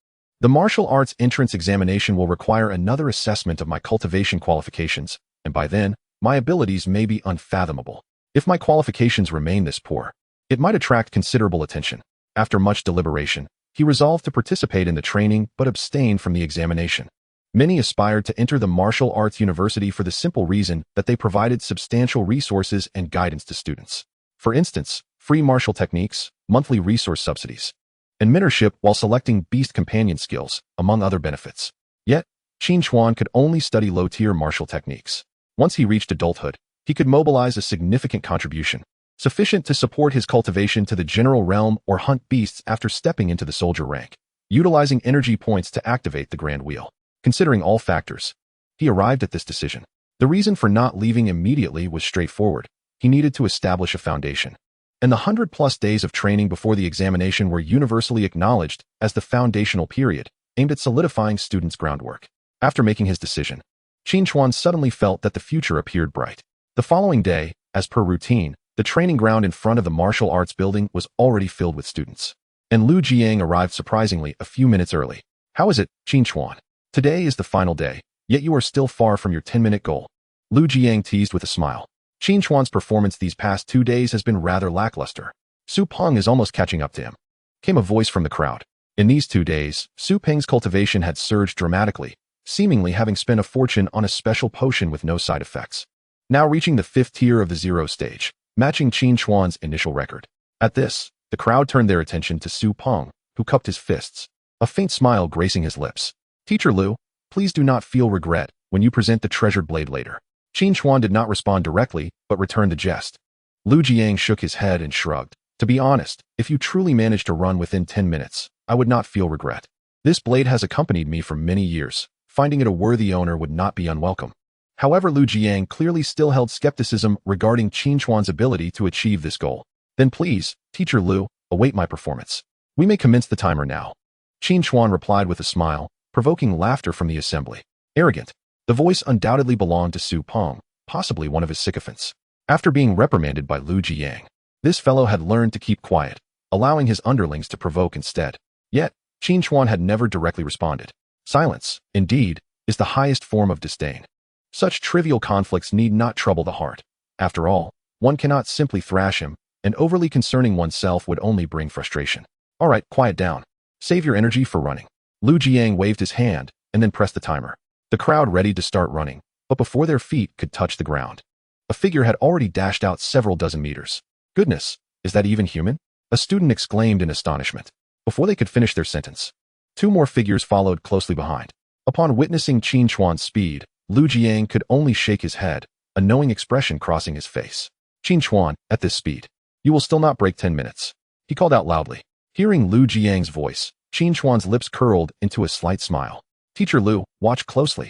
The martial arts entrance examination will require another assessment of my cultivation qualifications, and by then, my abilities may be unfathomable. If my qualifications remain this poor, it might attract considerable attention. After much deliberation, he resolved to participate in the training but abstained from the examination. Many aspired to enter the martial arts university for the simple reason that they provided substantial resources and guidance to students. For instance, free martial techniques, monthly resource subsidies, and mentorship while selecting beast companion skills, among other benefits. Yet, Qin Chuan could only study low-tier martial techniques. Once he reached adulthood, he could mobilize a significant contribution, sufficient to support his cultivation to the general realm or hunt beasts after stepping into the soldier rank, utilizing energy points to activate the grand wheel. Considering all factors, he arrived at this decision. The reason for not leaving immediately was straightforward. He needed to establish a foundation. And the 100+ days of training before the examination were universally acknowledged as the foundational period, aimed at solidifying students' groundwork. After making his decision, Qin Chuan suddenly felt that the future appeared bright. The following day, as per routine, the training ground in front of the martial arts building was already filled with students. And Lu Jiang arrived surprisingly a few minutes early. How is it, Qin Chuan? Today is the final day, yet you are still far from your 10-minute goal. Lu Jiang teased with a smile. Qin Chuan's performance these past 2 days has been rather lackluster. Su Peng is almost catching up to him, came a voice from the crowd. In these 2 days, Su Peng's cultivation had surged dramatically, seemingly having spent a fortune on a special potion with no side effects. Now reaching the 5th tier of the 0 stage, matching Qin Chuan's initial record. At this, the crowd turned their attention to Su Peng, who cupped his fists, a faint smile gracing his lips. Teacher Lu, please do not feel regret when you present the treasured blade later. Qin Chuan did not respond directly, but returned the jest. Lu Jiang shook his head and shrugged. To be honest, if you truly managed to run within 10 minutes, I would not feel regret. This blade has accompanied me for many years. Finding it a worthy owner would not be unwelcome. However, Lu Jiang clearly still held skepticism regarding Qin Chuan's ability to achieve this goal. Then please, Teacher Lu, await my performance. We may commence the timer now. Qin Chuan replied with a smile, provoking laughter from the assembly. Arrogant. The voice undoubtedly belonged to Su Peng, possibly one of his sycophants. After being reprimanded by Lu Jiyang, this fellow had learned to keep quiet, allowing his underlings to provoke instead. Yet, Qin Chuan had never directly responded. Silence, indeed, is the highest form of disdain. Such trivial conflicts need not trouble the heart. After all, one cannot simply thrash him, and overly concerning oneself would only bring frustration. All right, quiet down. Save your energy for running. Lu Jiyang waved his hand, and then pressed the timer. The crowd readied to start running, but before their feet could touch the ground, a figure had already dashed out several dozen meters. Goodness, is that even human? A student exclaimed in astonishment. Before they could finish their sentence, two more figures followed closely behind. Upon witnessing Qin Chuan's speed, Lu Jiyang could only shake his head, a knowing expression crossing his face. Qin Chuan, at this speed, you will still not break 10 minutes. He called out loudly. Hearing Lu Jiyang's voice, Qin Chuan's lips curled into a slight smile. Teacher Lu, watch closely.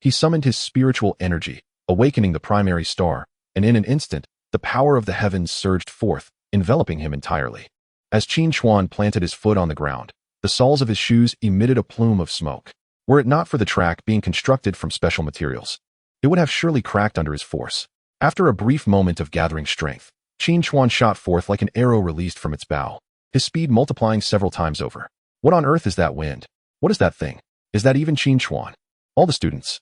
He summoned his spiritual energy, awakening the primary star, and in an instant, the power of the heavens surged forth, enveloping him entirely. As Qin Chuan planted his foot on the ground, the soles of his shoes emitted a plume of smoke. Were it not for the track being constructed from special materials, it would have surely cracked under his force. After a brief moment of gathering strength, Qin Chuan shot forth like an arrow released from its bow, his speed multiplying several times over. What on earth is that wind? What is that thing? Is that even Qin Chuan? All the students,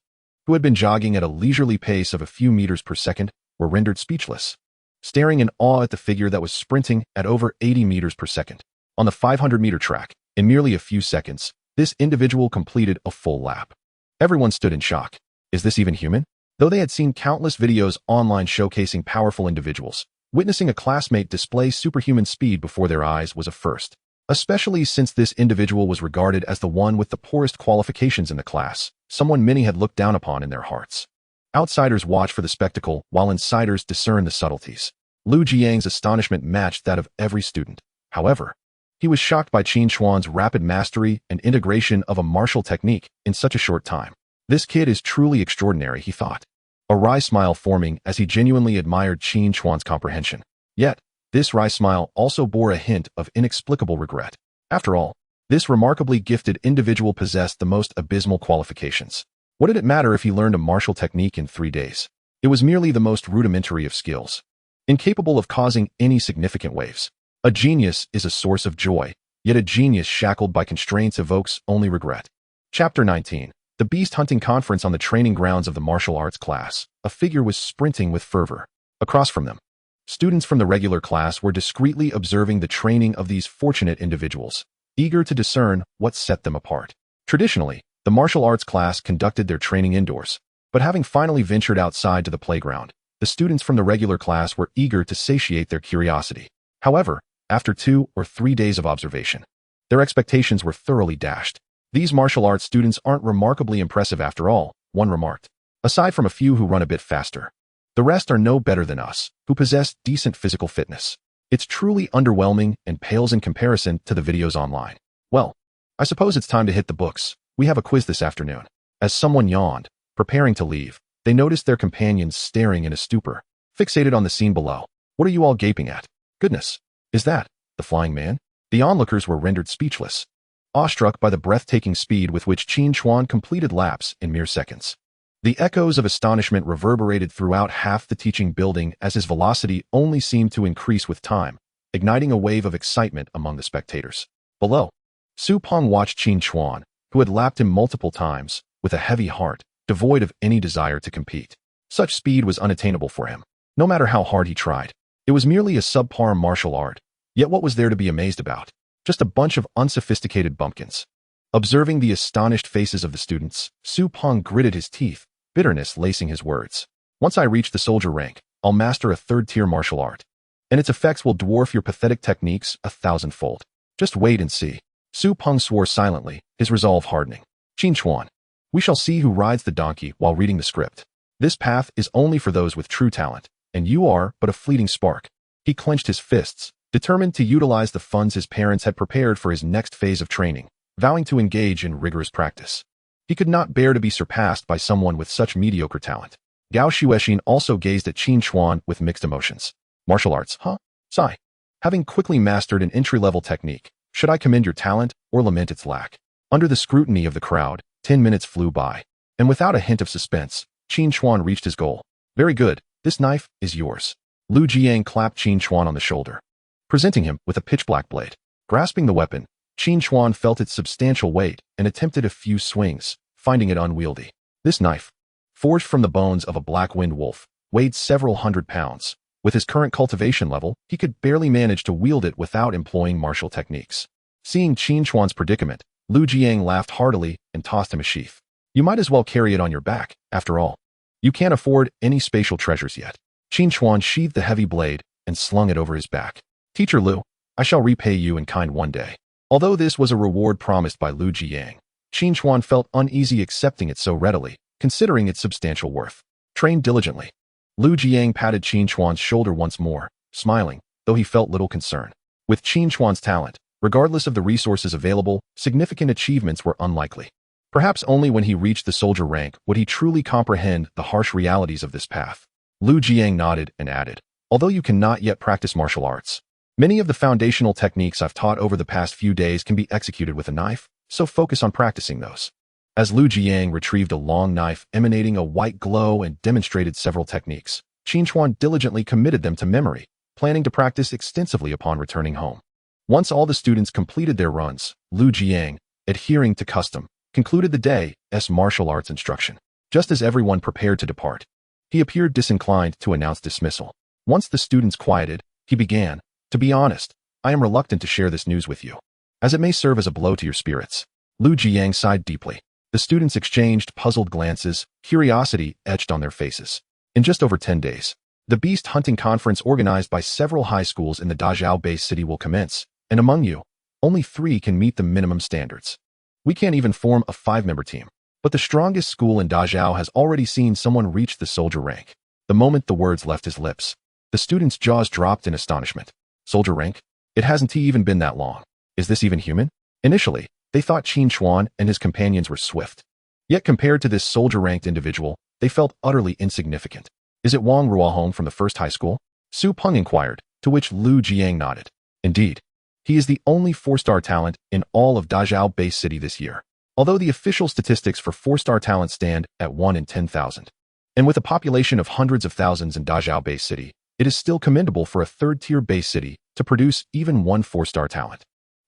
who had been jogging at a leisurely pace of a few meters per second, were rendered speechless, staring in awe at the figure that was sprinting at over 80 meters per second. On the 500-meter track, in merely a few seconds, this individual completed a full lap. Everyone stood in shock. Is this even human? Though they had seen countless videos online showcasing powerful individuals, witnessing a classmate display superhuman speed before their eyes was a first, especially since this individual was regarded as the one with the poorest qualifications in the class, someone many had looked down upon in their hearts. Outsiders watch for the spectacle, while insiders discern the subtleties. Lu Jiyang's astonishment matched that of every student. However, he was shocked by Qin Chuan's rapid mastery and integration of a martial technique in such a short time. This kid is truly extraordinary, he thought, a wry smile forming as he genuinely admired Qin Chuan's comprehension. Yet, this wry smile also bore a hint of inexplicable regret. After all, this remarkably gifted individual possessed the most abysmal qualifications. What did it matter if he learned a martial technique in 3 days? It was merely the most rudimentary of skills, incapable of causing any significant waves. A genius is a source of joy, yet a genius shackled by constraints evokes only regret. Chapter 19. The Beast Hunting Conference. On the training grounds of the martial arts class, a figure was sprinting with fervor. Across from them, students from the regular class were discreetly observing the training of these fortunate individuals, eager to discern what set them apart. Traditionally, the martial arts class conducted their training indoors, but having finally ventured outside to the playground, the students from the regular class were eager to satiate their curiosity. However, after 2 or 3 days of observation, their expectations were thoroughly dashed. These martial arts students aren't remarkably impressive after all, one remarked. Aside from a few who run a bit faster, the rest are no better than us, who possess decent physical fitness. It's truly underwhelming and pales in comparison to the videos online. Well, I suppose it's time to hit the books. We have a quiz this afternoon. As someone yawned, preparing to leave, they noticed their companions staring in a stupor, fixated on the scene below. What are you all gaping at? Goodness, is that the flying man? The onlookers were rendered speechless, awestruck by the breathtaking speed with which Qin Chuan completed laps in mere seconds. The echoes of astonishment reverberated throughout half the teaching building as his velocity only seemed to increase with time, igniting a wave of excitement among the spectators. Below, Su Peng watched Qin Chuan, who had lapped him multiple times, with a heavy heart, devoid of any desire to compete. Such speed was unattainable for him, no matter how hard he tried. It was merely a subpar martial art, yet what was there to be amazed about? Just a bunch of unsophisticated bumpkins. Observing the astonished faces of the students, Su Peng gritted his teeth, bitterness lacing his words. Once I reach the soldier rank, I'll master a 3rd-tier martial art, and its effects will dwarf your pathetic techniques 1,000-fold. Just wait and see. Su Peng swore silently, his resolve hardening. Qin Chuan, we shall see who rides the donkey while reading the script. This path is only for those with true talent, and you are but a fleeting spark. He clenched his fists, determined to utilize the funds his parents had prepared for his next phase of training, vowing to engage in rigorous practice. He could not bear to be surpassed by someone with such mediocre talent. Gao Shuexin also gazed at Qin Chuan with mixed emotions. Martial arts, huh? Sigh. Having quickly mastered an entry-level technique, should I commend your talent or lament its lack? Under the scrutiny of the crowd, 10 minutes flew by, and without a hint of suspense, Qin Chuan reached his goal. Very good, this knife is yours. Lu Jiang clapped Qin Chuan on the shoulder, presenting him with a pitch-black blade. Grasping the weapon, Qin Chuan felt its substantial weight and attempted a few swings, finding it unwieldy. This knife, forged from the bones of a black-winged wolf, weighed several hundred pounds. With his current cultivation level, he could barely manage to wield it without employing martial techniques. Seeing Qin Chuan's predicament, Lu Jiang laughed heartily and tossed him a sheath. You might as well carry it on your back, after all. You can't afford any spatial treasures yet. Qin Chuan sheathed the heavy blade and slung it over his back. Teacher Lu, I shall repay you in kind one day. Although this was a reward promised by Lu Jiang, Qin Chuan felt uneasy accepting it so readily, considering its substantial worth. Train diligently. Lu Jiang patted Qin Chuan's shoulder once more, smiling, though he felt little concern. With Qin Chuan's talent, regardless of the resources available, significant achievements were unlikely. Perhaps only when he reached the soldier rank would he truly comprehend the harsh realities of this path. Lu Jiang nodded and added, although you cannot yet practice martial arts, many of the foundational techniques I've taught over the past few days can be executed with a knife, so focus on practicing those. As Lu Jiang retrieved a long knife emanating a white glow and demonstrated several techniques, Qin Chuan diligently committed them to memory, planning to practice extensively upon returning home. Once all the students completed their runs, Lu Jiang, adhering to custom, concluded the day's martial arts instruction. Just as everyone prepared to depart, he appeared disinclined to announce dismissal. Once the students quieted, he began, to be honest, I am reluctant to share this news with you, as it may serve as a blow to your spirits. Lu Jiang sighed deeply. The students exchanged puzzled glances, curiosity etched on their faces. In just over 10 days, the Beast Hunting Conference organized by several high schools in the Dazhao-based city will commence, and among you, only 3 can meet the minimum standards. We can't even form a 5-member team, but the strongest school in Dazhao has already seen someone reach the soldier rank. The moment the words left his lips, the students' jaws dropped in astonishment. Soldier rank? It hasn't even been that long. Is this even human? Initially, they thought Qin Chuan and his companions were swift. Yet compared to this soldier-ranked individual, they felt utterly insignificant. Is it Wang Ruohong from the first high school? Su Peng inquired, to which Lu Jiang nodded. Indeed. He is the only 4-star talent in all of Dazhao-based city this year, although the official statistics for 4-star talent stand at 1 in 10,000. And with a population of hundreds of thousands in Dazhao-based city, it is still commendable for a 3rd-tier base city to produce even 1 4-star talent.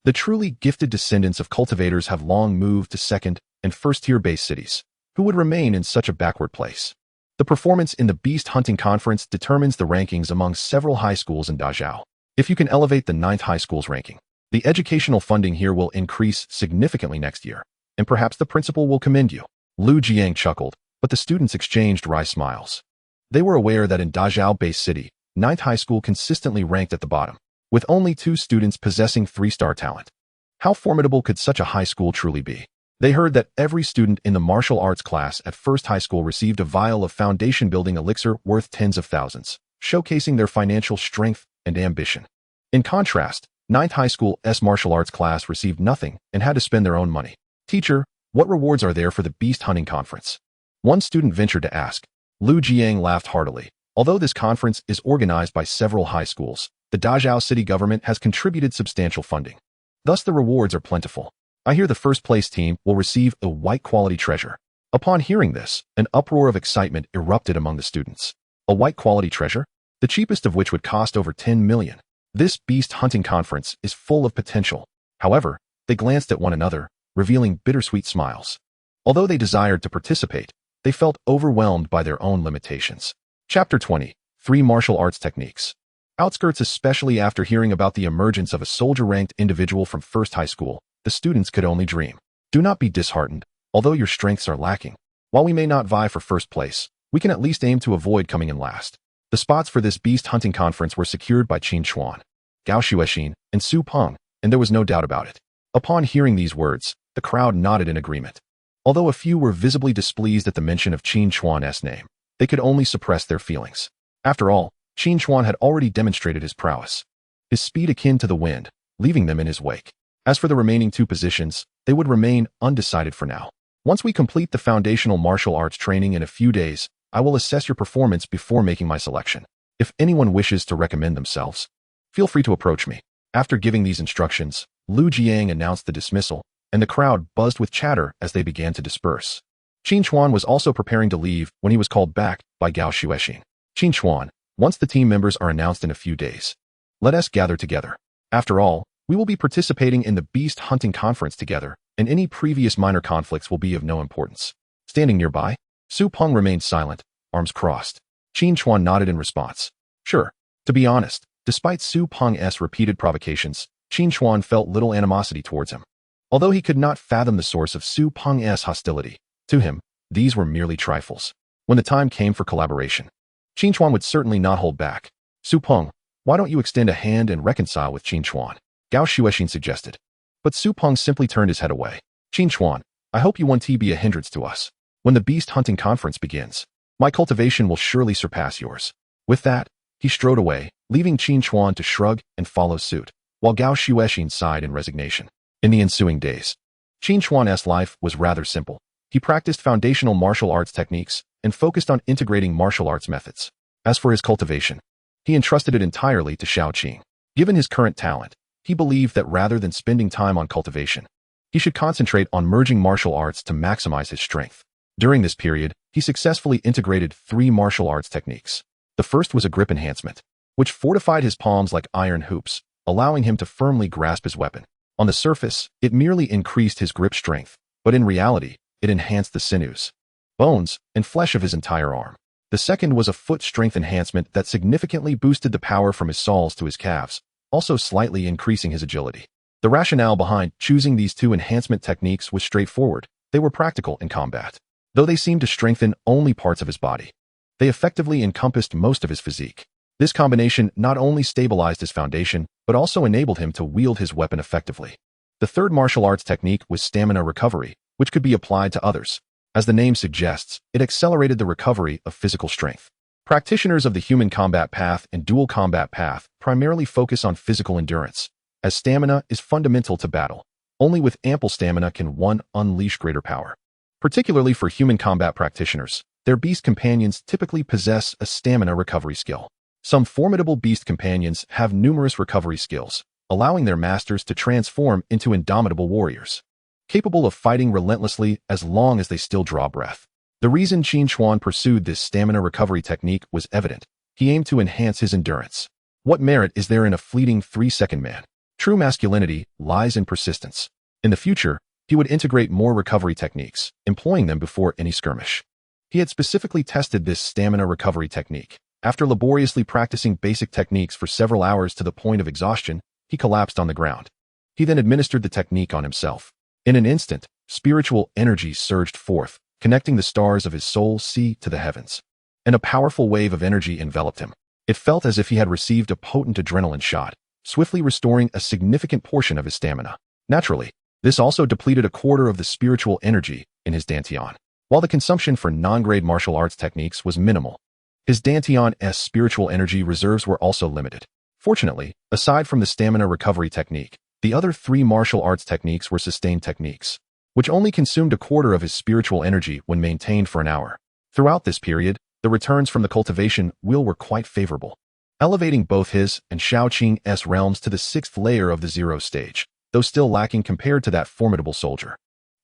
The truly gifted descendants of cultivators have long moved to 2nd and 1st-tier base cities, who would remain in such a backward place. The performance in the Beast Hunting Conference determines the rankings among several high schools in Dazhao. If you can elevate the 9th high school's ranking, the educational funding here will increase significantly next year, and perhaps the principal will commend you. Lu Jiang chuckled, but the students exchanged wry smiles. They were aware that in Dazhao-based city, 9th high school consistently ranked at the bottom, with only 2 students possessing 3-star talent. How formidable could such a high school truly be? They heard that every student in the martial arts class at first high school received a vial of foundation-building elixir worth tens of thousands, showcasing their financial strength and ambition. In contrast, 9th high school's martial arts class received nothing and had to spend their own money. Teacher, what rewards are there for the Beast Hunting Conference? One student ventured to ask. Lu Jiang laughed heartily. Although this conference is organized by several high schools, the Dazhao city government has contributed substantial funding. Thus the rewards are plentiful. I hear the first-place team will receive a white-quality treasure. Upon hearing this, an uproar of excitement erupted among the students. A white-quality treasure? The cheapest of which would cost over 10 million. This Beast Hunting Conference is full of potential. However, they glanced at one another, revealing bittersweet smiles. Although they desired to participate, they felt overwhelmed by their own limitations. Chapter 20. 3 Martial Arts Techniques. Outskirts, especially after hearing about the emergence of a soldier-ranked individual from first high school, the students could only dream. Do not be disheartened, although your strengths are lacking. While we may not vie for first place, we can at least aim to avoid coming in last. The spots for this Beast Hunting Conference were secured by Qin Chuan, Gao Xuexin, and Su Peng, and there was no doubt about it. Upon hearing these words, the crowd nodded in agreement. Although a few were visibly displeased at the mention of Qin Chuan's name, they could only suppress their feelings. After all, Qin Chuan had already demonstrated his prowess, his speed akin to the wind, leaving them in his wake. As for the remaining 2 positions, they would remain undecided for now. Once we complete the foundational martial arts training in a few days, I will assess your performance before making my selection. If anyone wishes to recommend themselves, feel free to approach me. After giving these instructions, Lu Jiang announced the dismissal, and the crowd buzzed with chatter as they began to disperse. Qin Chuan was also preparing to leave when he was called back by Gao Xuexin. Qin Chuan, once the team members are announced in a few days, let us gather together. After all, we will be participating in the beast hunting conference together, and any previous minor conflicts will be of no importance. Standing nearby, Su Peng remained silent, arms crossed. Qin Chuan nodded in response. Sure. To be honest, despite Su Peng's repeated provocations, Qin Chuan felt little animosity towards him. Although he could not fathom the source of Su Peng's hostility, to him, these were merely trifles. When the time came for collaboration, Qin Chuan would certainly not hold back. Su Peng, why don't you extend a hand and reconcile with Qin Chuan? Gao Xuexin suggested. But Su Peng simply turned his head away. Qin Chuan, I hope you won't be a hindrance to us. When the beast hunting conference begins, my cultivation will surely surpass yours. With that, he strode away, leaving Qin Chuan to shrug and follow suit, while Gao Xuexin sighed in resignation. In the ensuing days, Qin Chuan's life was rather simple. He practiced foundational martial arts techniques and focused on integrating martial arts methods. As for his cultivation, he entrusted it entirely to Shaoqing. Given his current talent, he believed that rather than spending time on cultivation, he should concentrate on merging martial arts to maximize his strength. During this period, he successfully integrated 3 martial arts techniques. The first was a grip enhancement, which fortified his palms like iron hoops, allowing him to firmly grasp his weapon. On the surface, it merely increased his grip strength, but in reality, it enhanced the sinews, bones, and flesh of his entire arm. The second was a foot strength enhancement that significantly boosted the power from his soles to his calves, also slightly increasing his agility. The rationale behind choosing these 2 enhancement techniques was straightforward. They were practical in combat. Though they seemed to strengthen only parts of his body, they effectively encompassed most of his physique. This combination not only stabilized his foundation, but also enabled him to wield his weapon effectively. The third martial arts technique was stamina recovery, which could be applied to others. As the name suggests, it accelerated the recovery of physical strength. Practitioners of the human combat path and dual combat path primarily focus on physical endurance, as stamina is fundamental to battle. Only with ample stamina can one unleash greater power. Particularly for human combat practitioners, their beast companions typically possess a stamina recovery skill. Some formidable beast companions have numerous recovery skills, allowing their masters to transform into indomitable warriors, capable of fighting relentlessly as long as they still draw breath. The reason Qin Chuan pursued this stamina recovery technique was evident. He aimed to enhance his endurance. What merit is there in a fleeting 3-second man? True masculinity lies in persistence. In the future, he would integrate more recovery techniques, employing them before any skirmish. He had specifically tested this stamina recovery technique. After laboriously practicing basic techniques for several hours to the point of exhaustion, he collapsed on the ground. He then administered the technique on himself. In an instant, spiritual energy surged forth, connecting the stars of his soul sea to the heavens. And a powerful wave of energy enveloped him. It felt as if he had received a potent adrenaline shot, swiftly restoring a significant portion of his stamina. Naturally, this also depleted a quarter of the spiritual energy in his Dantian. While the consumption for non-grade martial arts techniques was minimal, his Dantian's spiritual energy reserves were also limited. Fortunately, aside from the stamina recovery technique, the other 3 martial arts techniques were sustained techniques, which only consumed a quarter of his spiritual energy when maintained for an hour. Throughout this period, the returns from the cultivation wheel were quite favorable, elevating both his and Shaoqing's realms to the 6th layer of the 0 stage, though still lacking compared to that formidable soldier.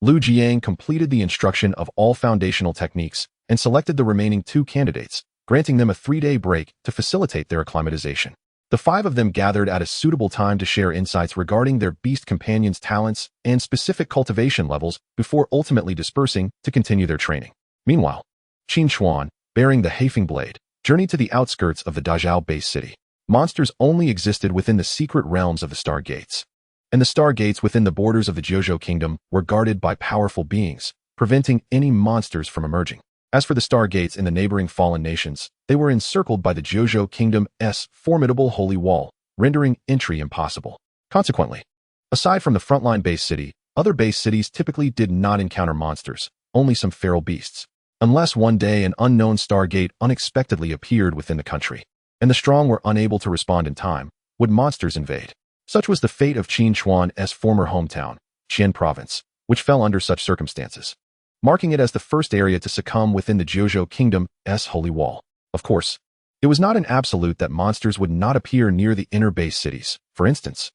Lu Jiang completed the instruction of all foundational techniques and selected the remaining 2 candidates, granting them a 3-day break to facilitate their acclimatization. The 5 of them gathered at a suitable time to share insights regarding their beast companions' talents and specific cultivation levels before ultimately dispersing to continue their training. Meanwhile, Qin Chuan, bearing the Haifeng blade, journeyed to the outskirts of the Dazhao base city. Monsters only existed within the secret realms of the Star Gates, and the Star Gates within the borders of the Jojo Kingdom were guarded by powerful beings, preventing any monsters from emerging. As for the Star Gates in the neighboring fallen nations, they were encircled by the Jojo Kingdom's formidable holy wall, rendering entry impossible. Consequently, aside from the frontline base city, other base cities typically did not encounter monsters, only some feral beasts. Unless one day an unknown Star Gate unexpectedly appeared within the country, and the strong were unable to respond in time, would monsters invade. Such was the fate of Qin Chuan's former hometown, Qian Province, which fell under such circumstances, marking it as the first area to succumb within the Jojo Kingdom's holy wall. Of course, it was not an absolute that monsters would not appear near the inner base cities. For instance,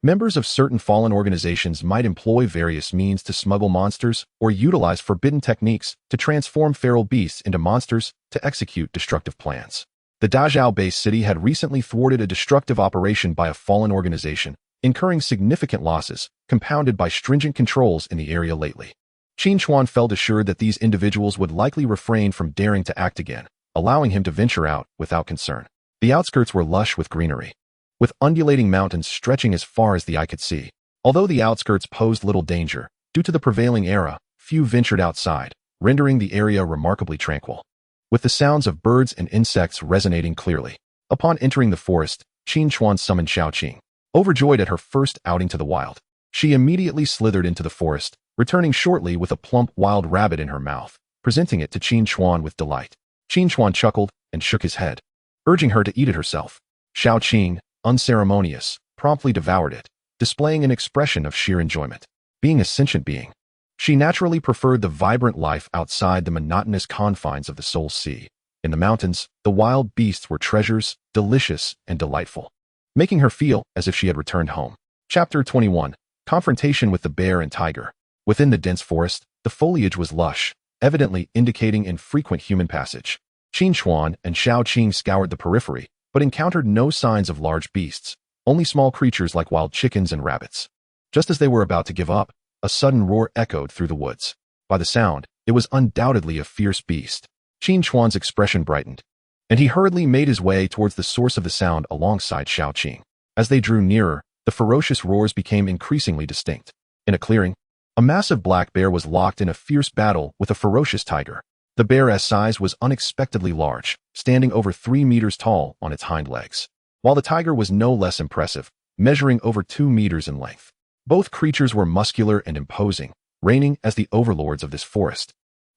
Members of certain fallen organizations might employ various means to smuggle monsters or utilize forbidden techniques to transform feral beasts into monsters to execute destructive plans. The Dazhao-based city had recently thwarted a destructive operation by a fallen organization, incurring significant losses, compounded by stringent controls in the area lately. Qin Chuan felt assured that these individuals would likely refrain from daring to act again, allowing him to venture out without concern. The outskirts were lush with greenery, with undulating mountains stretching as far as the eye could see. Although the outskirts posed little danger, due to the prevailing era, few ventured outside, rendering the area remarkably tranquil, with the sounds of birds and insects resonating clearly. Upon entering the forest, Qin Chuan summoned Xiaoqing. Overjoyed at her first outing to the wild, she immediately slithered into the forest, returning shortly with a plump wild rabbit in her mouth, presenting it to Qin Chuan with delight. Qin Chuan chuckled and shook his head, urging her to eat it herself. Xiaoqing, unceremonious, promptly devoured it, displaying an expression of sheer enjoyment. Being a sentient being, she naturally preferred the vibrant life outside the monotonous confines of the Soul Sea. In the mountains, the wild beasts were treasures, delicious and delightful, making her feel as if she had returned home. Chapter 21. Confrontation with the bear and tiger. Within the dense forest, the foliage was lush, evidently indicating infrequent human passage. Qin Chuan and Xiaoqing scoured the periphery, but encountered no signs of large beasts, only small creatures like wild chickens and rabbits. Just as they were about to give up, a sudden roar echoed through the woods. By the sound, it was undoubtedly a fierce beast. Qin Chuan's expression brightened, and he hurriedly made his way towards the source of the sound alongside Xiaoqing. As they drew nearer, the ferocious roars became increasingly distinct. In a clearing, a massive black bear was locked in a fierce battle with a ferocious tiger. The bear's size was unexpectedly large, standing over 3 meters tall on its hind legs, while the tiger was no less impressive, measuring over 2 meters in length. Both creatures were muscular and imposing, reigning as the overlords of this forest.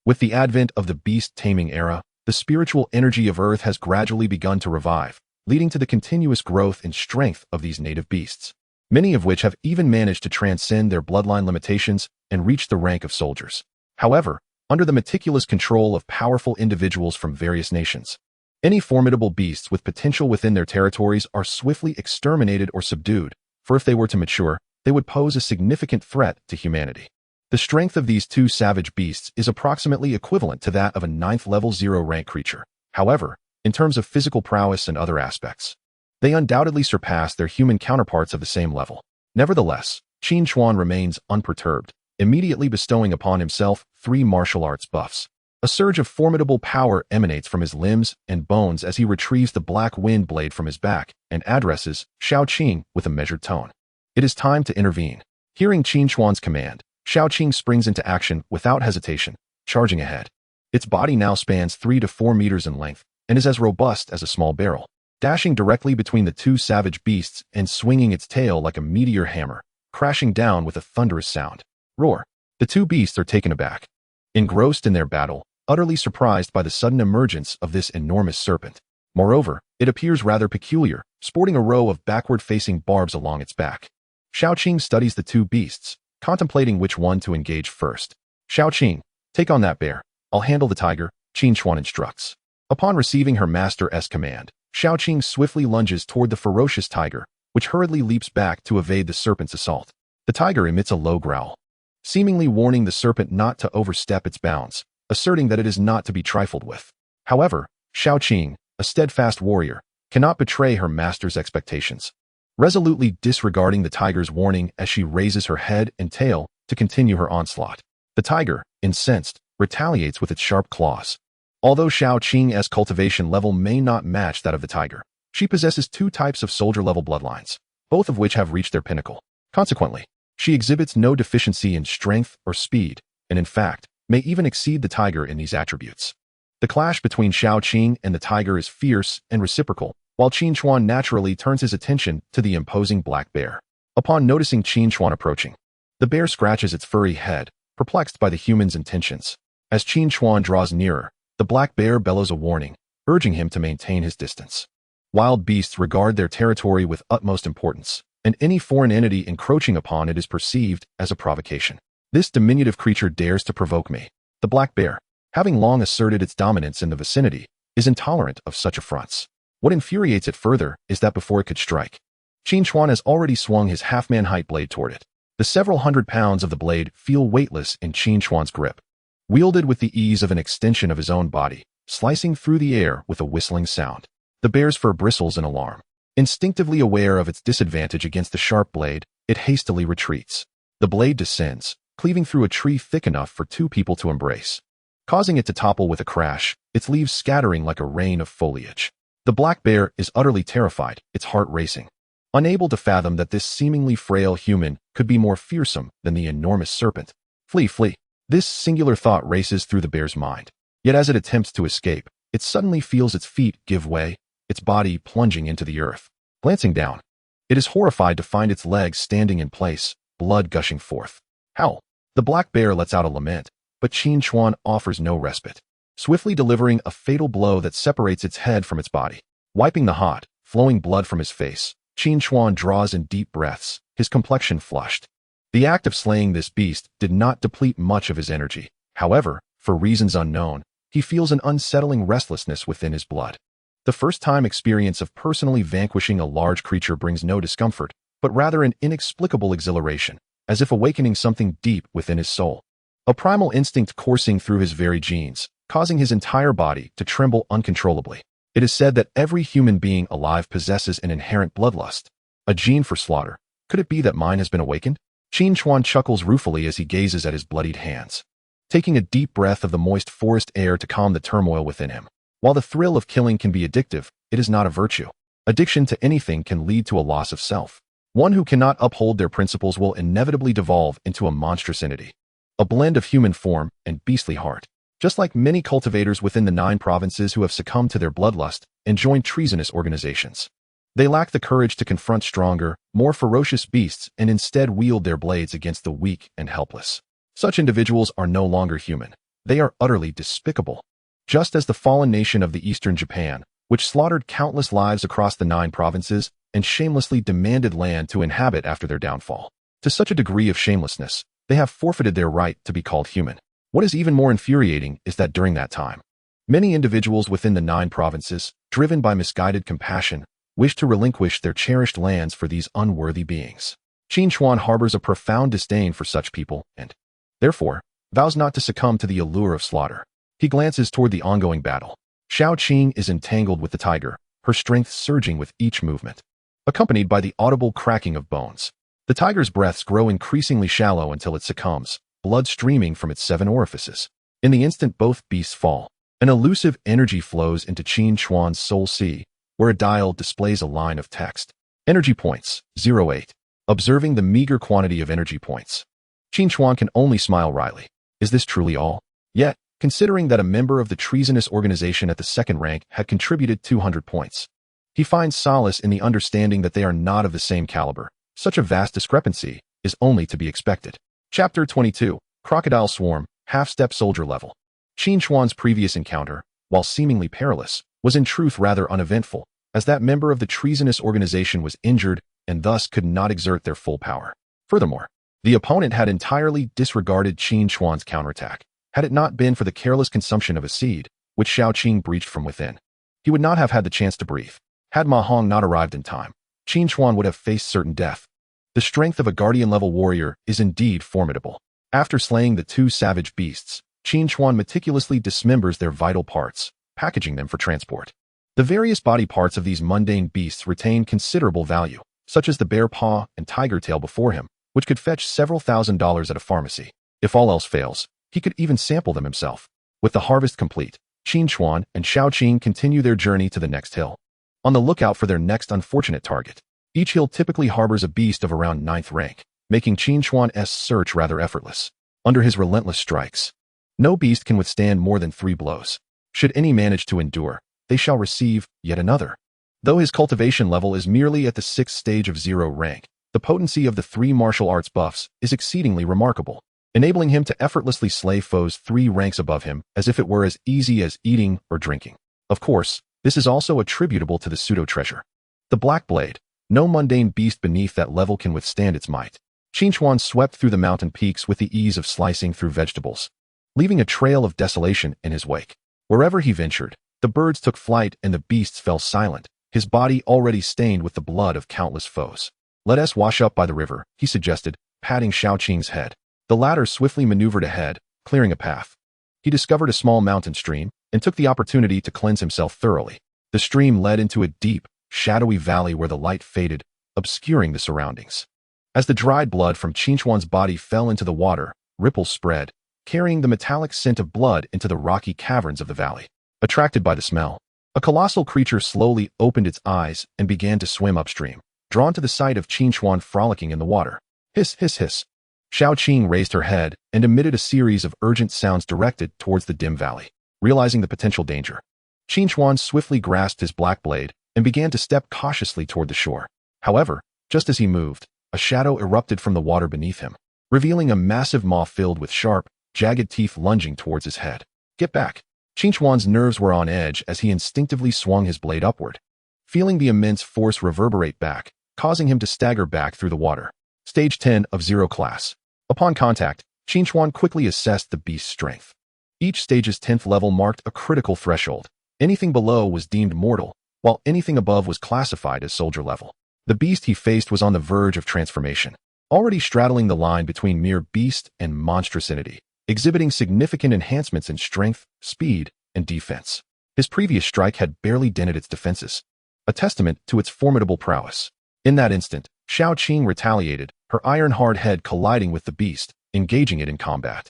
With the advent of the beast taming era, the spiritual energy of Earth has gradually begun to revive, leading to the continuous growth and strength of these native beasts, many of which have even managed to transcend their bloodline limitations and reach the rank of soldiers. However, under the meticulous control of powerful individuals from various nations, any formidable beasts with potential within their territories are swiftly exterminated or subdued, for if they were to mature, they would pose a significant threat to humanity. The strength of these two savage beasts is approximately equivalent to that of a 9th level 0 rank creature. However, in terms of physical prowess and other aspects, they undoubtedly surpass their human counterparts of the same level. Nevertheless, Qin Chuan remains unperturbed, immediately bestowing upon himself 3 martial arts buffs. A surge of formidable power emanates from his limbs and bones as he retrieves the black wind blade from his back and addresses Xiaoqing with a measured tone. It is time to intervene. Hearing Qin Chuan's command, Xiaoqing springs into action without hesitation, charging ahead. Its body now spans 3 to 4 meters in length and is as robust as a small barrel, dashing directly between the two savage beasts and swinging its tail like a meteor hammer, crashing down with a thunderous sound. Roar. The two beasts are taken aback, engrossed in their battle, utterly surprised by the sudden emergence of this enormous serpent. Moreover, it appears rather peculiar, sporting a row of backward-facing barbs along its back. Xiaoqing studies the two beasts, contemplating which one to engage first. Xiaoqing, take on that bear. I'll handle the tiger, Qin Chuan instructs. Upon receiving her master's command, Xiaoqing swiftly lunges toward the ferocious tiger, which hurriedly leaps back to evade the serpent's assault. The tiger emits a low growl, seemingly warning the serpent not to overstep its bounds, asserting that it is not to be trifled with. However, Xiaoqing, a steadfast warrior, cannot betray her master's expectations, resolutely disregarding the tiger's warning as she raises her head and tail to continue her onslaught. The tiger, incensed, retaliates with its sharp claws. Although Xiaoqing's cultivation level may not match that of the tiger, she possesses 2 types of soldier-level bloodlines, both of which have reached their pinnacle. Consequently, she exhibits no deficiency in strength or speed, and in fact, may even exceed the tiger in these attributes. The clash between Xiaoqing and the tiger is fierce and reciprocal, while Qin Chuan naturally turns his attention to the imposing black bear. Upon noticing Qin Chuan approaching, the bear scratches its furry head, perplexed by the human's intentions. As Qin Chuan draws nearer, the black bear bellows a warning, urging him to maintain his distance. Wild beasts regard their territory with utmost importance, and any foreign entity encroaching upon it is perceived as a provocation. This diminutive creature dares to provoke me. The black bear, having long asserted its dominance in the vicinity, is intolerant of such affronts. What infuriates it further is that before it could strike, Qin Chuan has already swung his half-man-height blade toward it. The several hundred pounds of the blade feel weightless in Qin Chuan's grip, wielded with the ease of an extension of his own body, slicing through the air with a whistling sound. The bear's fur bristles in alarm. Instinctively aware of its disadvantage against the sharp blade, it hastily retreats. The blade descends, cleaving through a tree thick enough for two people to embrace, causing it to topple with a crash, its leaves scattering like a rain of foliage. The black bear is utterly terrified, its heart racing, unable to fathom that this seemingly frail human could be more fearsome than the enormous serpent. Flee, flee. This singular thought races through the bear's mind. Yet as it attempts to escape, it suddenly feels its feet give way, its body plunging into the earth. Glancing down, it is horrified to find its legs standing in place, blood gushing forth. Howl! The black bear lets out a lament, but Qin Chuan offers no respite, swiftly delivering a fatal blow that separates its head from its body. Wiping the hot, flowing blood from his face, Qin Chuan draws in deep breaths, his complexion flushed. The act of slaying this beast did not deplete much of his energy. However, for reasons unknown, he feels an unsettling restlessness within his blood. The first-time experience of personally vanquishing a large creature brings no discomfort, but rather an inexplicable exhilaration, as if awakening something deep within his soul. A primal instinct coursing through his very genes, causing his entire body to tremble uncontrollably. It is said that every human being alive possesses an inherent bloodlust, a gene for slaughter. Could it be that mine has been awakened? Qin Chuan chuckles ruefully as he gazes at his bloodied hands, taking a deep breath of the moist forest air to calm the turmoil within him. While the thrill of killing can be addictive, it is not a virtue. Addiction to anything can lead to a loss of self. One who cannot uphold their principles will inevitably devolve into a monstrous entity, a blend of human form and beastly heart. Just like many cultivators within the 9 provinces who have succumbed to their bloodlust and joined treasonous organizations, they lack the courage to confront stronger, more ferocious beasts and instead wield their blades against the weak and helpless. Such individuals are no longer human. They are utterly despicable. Just as the fallen nation of the eastern Japan, which slaughtered countless lives across the 9 provinces and shamelessly demanded land to inhabit after their downfall. To such a degree of shamelessness, they have forfeited their right to be called human. What is even more infuriating is that during that time, many individuals within the 9 provinces, driven by misguided compassion, wish to relinquish their cherished lands for these unworthy beings. Qin Chuan harbors a profound disdain for such people and, therefore, vows not to succumb to the allure of slaughter. He glances toward the ongoing battle. Xiao Qing is entangled with the tiger, her strength surging with each movement, accompanied by the audible cracking of bones. The tiger's breaths grow increasingly shallow until it succumbs, blood streaming from its 7 orifices. In the instant both beasts fall, an elusive energy flows into Qin Chuan's soul sea, where a dial displays a line of text. Energy points, 08. Observing the meager quantity of energy points, Qin Chuan can only smile wryly. Is this truly all? Yet, considering that a member of the treasonous organization at the 2nd rank had contributed 200 points, he finds solace in the understanding that they are not of the same caliber. Such a vast discrepancy is only to be expected. Chapter 22, Crocodile Swarm, Half-Step Soldier Level. Qin Chuan's previous encounter, while seemingly perilous, was in truth rather uneventful, as that member of the treasonous organization was injured and thus could not exert their full power. Furthermore, the opponent had entirely disregarded Qin Chuan's counterattack. Had it not been for the careless consumption of a seed, which Xiao Qing breached from within, he would not have had the chance to breathe. Had Ma Hong not arrived in time, Qin Chuan would have faced certain death. The strength of a guardian-level warrior is indeed formidable. After slaying the 2 savage beasts, Qin Chuan meticulously dismembers their vital parts, packaging them for transport. The various body parts of these mundane beasts retain considerable value, such as the bear paw and tiger tail before him, which could fetch several $1,000s at a pharmacy. If all else fails, he could even sample them himself. With the harvest complete, Qin Chuan and Xiao Qing continue their journey to the next hill, on the lookout for their next unfortunate target. Each hill typically harbors a beast of around 9th rank, making Qin Chuan's search rather effortless. Under his relentless strikes, no beast can withstand more than 3 blows. Should any manage to endure, they shall receive yet another. Though his cultivation level is merely at the 6th stage of 0 rank, the potency of the 3 martial arts buffs is exceedingly remarkable, enabling him to effortlessly slay foes 3 ranks above him as if it were as easy as eating or drinking. Of course, this is also attributable to the pseudo-treasure, the Black Blade. No mundane beast beneath that level can withstand its might. Qin Chuan swept through the mountain peaks with the ease of slicing through vegetables, leaving a trail of desolation in his wake. Wherever he ventured, the birds took flight and the beasts fell silent, his body already stained with the blood of countless foes. "Let us wash up by the river," he suggested, patting Xiaoqing's head. The latter swiftly maneuvered ahead, clearing a path. He discovered a small mountain stream and took the opportunity to cleanse himself thoroughly. The stream led into a deep, shadowy valley where the light faded, obscuring the surroundings. As the dried blood from Qinchuan's body fell into the water, ripples spread, carrying the metallic scent of blood into the rocky caverns of the valley. Attracted by the smell, a colossal creature slowly opened its eyes and began to swim upstream, drawn to the sight of Qinchuan frolicking in the water. Hiss, hiss, hiss. Xiaoqing raised her head and emitted a series of urgent sounds directed towards the dim valley. Realizing the potential danger, Qinchuan swiftly grasped his black blade and began to step cautiously toward the shore. However, just as he moved, a shadow erupted from the water beneath him, revealing a massive maw filled with sharp, jagged teeth lunging towards his head. "Get back!" Qinchuan's nerves were on edge as he instinctively swung his blade upward, feeling the immense force reverberate back, causing him to stagger back through the water. Stage 10 of Zero Class. Upon contact, Qinchuan quickly assessed the beast's strength. Each stage's 10th level marked a critical threshold. Anything below was deemed mortal, while anything above was classified as soldier level. The beast he faced was on the verge of transformation, already straddling the line between mere beast and monstrous entity, exhibiting significant enhancements in strength, speed, and defense. His previous strike had barely dented its defenses, a testament to its formidable prowess. In that instant, Xiaoqing retaliated, her iron-hard head colliding with the beast, engaging it in combat.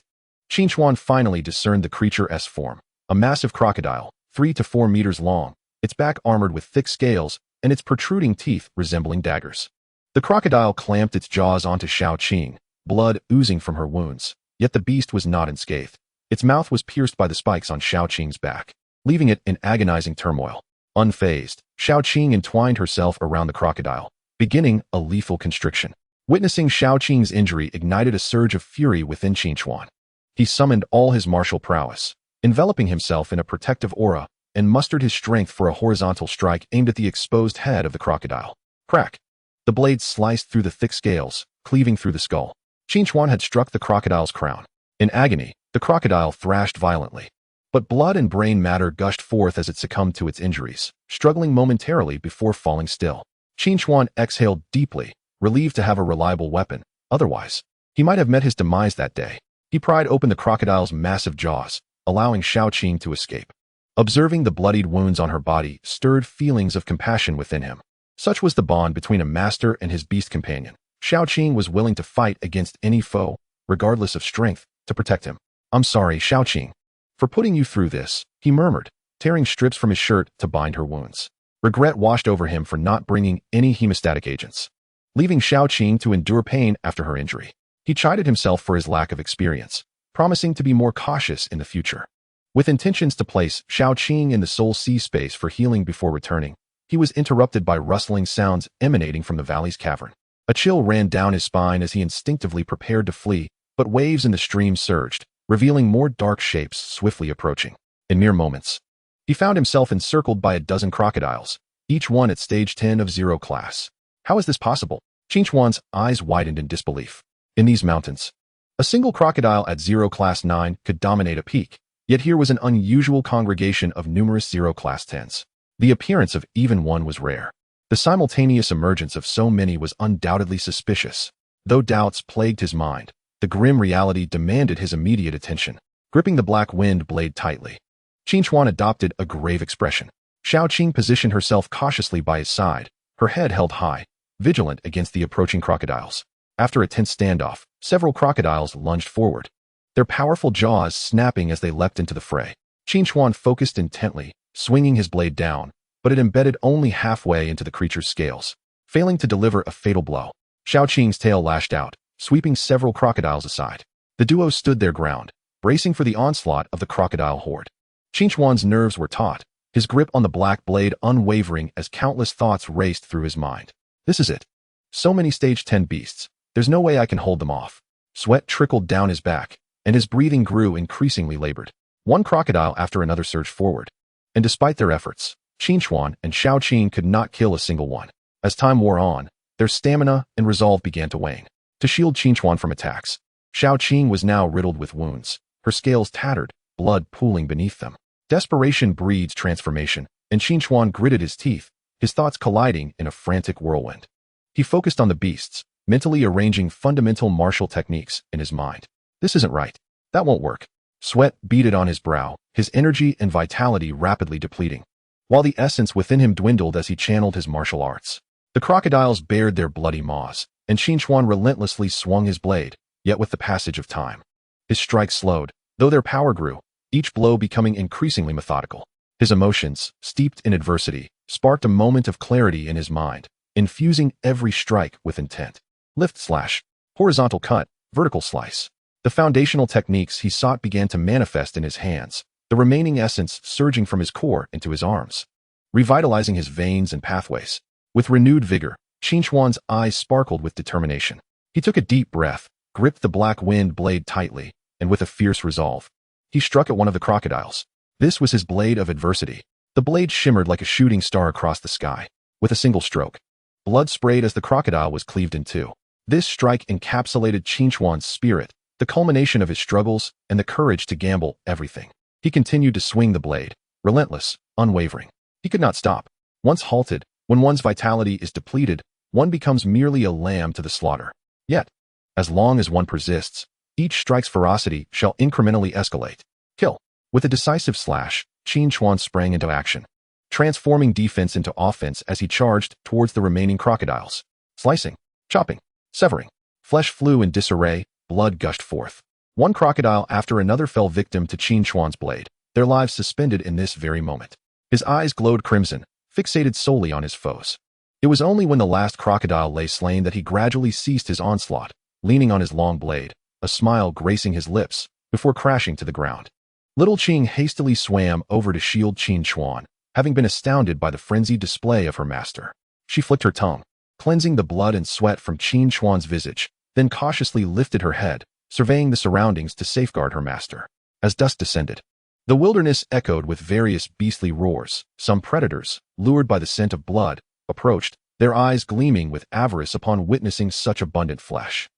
Qinchuan finally discerned the creature's form, a massive crocodile, 3 to 4 meters long, its back armored with thick scales, and its protruding teeth resembling daggers. The crocodile clamped its jaws onto Xiaoqing, blood oozing from her wounds, yet the beast was not unscathed. Its mouth was pierced by the spikes on Xiaoqing's back, leaving it in agonizing turmoil. Unfazed, Xiaoqing entwined herself around the crocodile, beginning a lethal constriction. Witnessing Xiaoqing's injury ignited a surge of fury within Qinchuan. He summoned all his martial prowess, enveloping himself in a protective aura, and mustered his strength for a horizontal strike aimed at the exposed head of the crocodile. Crack! The blade sliced through the thick scales, cleaving through the skull. Qinchuan had struck the crocodile's crown. In agony, the crocodile thrashed violently. But blood and brain matter gushed forth as it succumbed to its injuries, struggling momentarily before falling still. Qinchuan exhaled deeply, relieved to have a reliable weapon. Otherwise, he might have met his demise that day. He pried open the crocodile's massive jaws, allowing Xiaoqing to escape. Observing the bloodied wounds on her body stirred feelings of compassion within him. Such was the bond between a master and his beast companion. Xiaoqing was willing to fight against any foe, regardless of strength, to protect him. "I'm sorry, Xiaoqing, for putting you through this," he murmured, tearing strips from his shirt to bind her wounds. Regret washed over him for not bringing any hemostatic agents, leaving Xiaoqing to endure pain after her injury. He chided himself for his lack of experience, promising to be more cautious in the future. With intentions to place Xiaoqing in the Soul Sea space for healing before returning, he was interrupted by rustling sounds emanating from the valley's cavern. A chill ran down his spine as he instinctively prepared to flee, but waves in the stream surged, revealing more dark shapes swiftly approaching. In mere moments, he found himself encircled by a dozen crocodiles, each one at stage 10 of Zero Class. How is this possible? Qinchuan's eyes widened in disbelief. In these mountains, a single crocodile at Zero Class 9 could dominate a peak. Yet here was an unusual congregation of numerous Zero Class 10s. The appearance of even one was rare. The simultaneous emergence of so many was undoubtedly suspicious. Though doubts plagued his mind, the grim reality demanded his immediate attention. Gripping the black wind blade tightly, Qinchuan adopted a grave expression. Xiaoqing positioned herself cautiously by his side, her head held high, vigilant against the approaching crocodiles. After a tense standoff, several crocodiles lunged forward, their powerful jaws snapping as they leapt into the fray. Qinchuan focused intently, swinging his blade down, but it embedded only halfway into the creature's scales, failing to deliver a fatal blow. Xiaoqing's tail lashed out, sweeping several crocodiles aside. The duo stood their ground, bracing for the onslaught of the crocodile horde. Qinchuan's nerves were taut, his grip on the black blade unwavering as countless thoughts raced through his mind. This is it. So many stage 10 beasts. There's no way I can hold them off. Sweat trickled down his back, and his breathing grew increasingly labored. One crocodile after another surged forward, and despite their efforts, Qinchuan and Xiaoqing could not kill a single one. As time wore on, their stamina and resolve began to wane. To shield Qinchuan from attacks, Xiaoqing was now riddled with wounds, her scales tattered, blood pooling beneath them. Desperation breeds transformation, and Qinchuan gritted his teeth, his thoughts colliding in a frantic whirlwind. He focused on the beasts, mentally arranging fundamental martial techniques in his mind. This isn't right. That won't work. Sweat beaded on his brow, his energy and vitality rapidly depleting, while the essence within him dwindled as he channeled his martial arts. The crocodiles bared their bloody maws, and Qin relentlessly swung his blade, yet with the passage of time, his strikes slowed, though their power grew, each blow becoming increasingly methodical. His emotions, steeped in adversity, sparked a moment of clarity in his mind, infusing every strike with intent. Lift slash, horizontal cut, vertical slice. The foundational techniques he sought began to manifest in his hands, the remaining essence surging from his core into his arms, revitalizing his veins and pathways. With renewed vigor, Qin eyes sparkled with determination. He took a deep breath, gripped the black wind blade tightly, and with a fierce resolve, he struck at one of the crocodiles. This was his blade of adversity. The blade shimmered like a shooting star across the sky. With a single stroke, blood sprayed as the crocodile was cleaved in two. This strike encapsulated Qin spirit, the culmination of his struggles and the courage to gamble everything. He continued to swing the blade, relentless, unwavering. He could not stop. Once halted, when one's vitality is depleted, one becomes merely a lamb to the slaughter. Yet, as long as one persists, each strike's ferocity shall incrementally escalate. Kill. With a decisive slash, Qin sprang into action, transforming defense into offense as he charged towards the remaining crocodiles. Slicing, chopping, severing. Flesh flew in disarray, blood gushed forth. One crocodile after another fell victim to Qin blade, their lives suspended in this very moment. His eyes glowed crimson, fixated solely on his foes. It was only when the last crocodile lay slain that he gradually ceased his onslaught, leaning on his long blade, a smile gracing his lips, before crashing to the ground. Little Qing hastily swam over to shield Qin, having been astounded by the frenzied display of her master. She flicked her tongue, cleansing the blood and sweat from Qin's visage, then cautiously lifted her head, surveying the surroundings to safeguard her master. As dusk descended, the wilderness echoed with various beastly roars. Some predators, lured by the scent of blood, approached, their eyes gleaming with avarice upon witnessing such abundant flesh.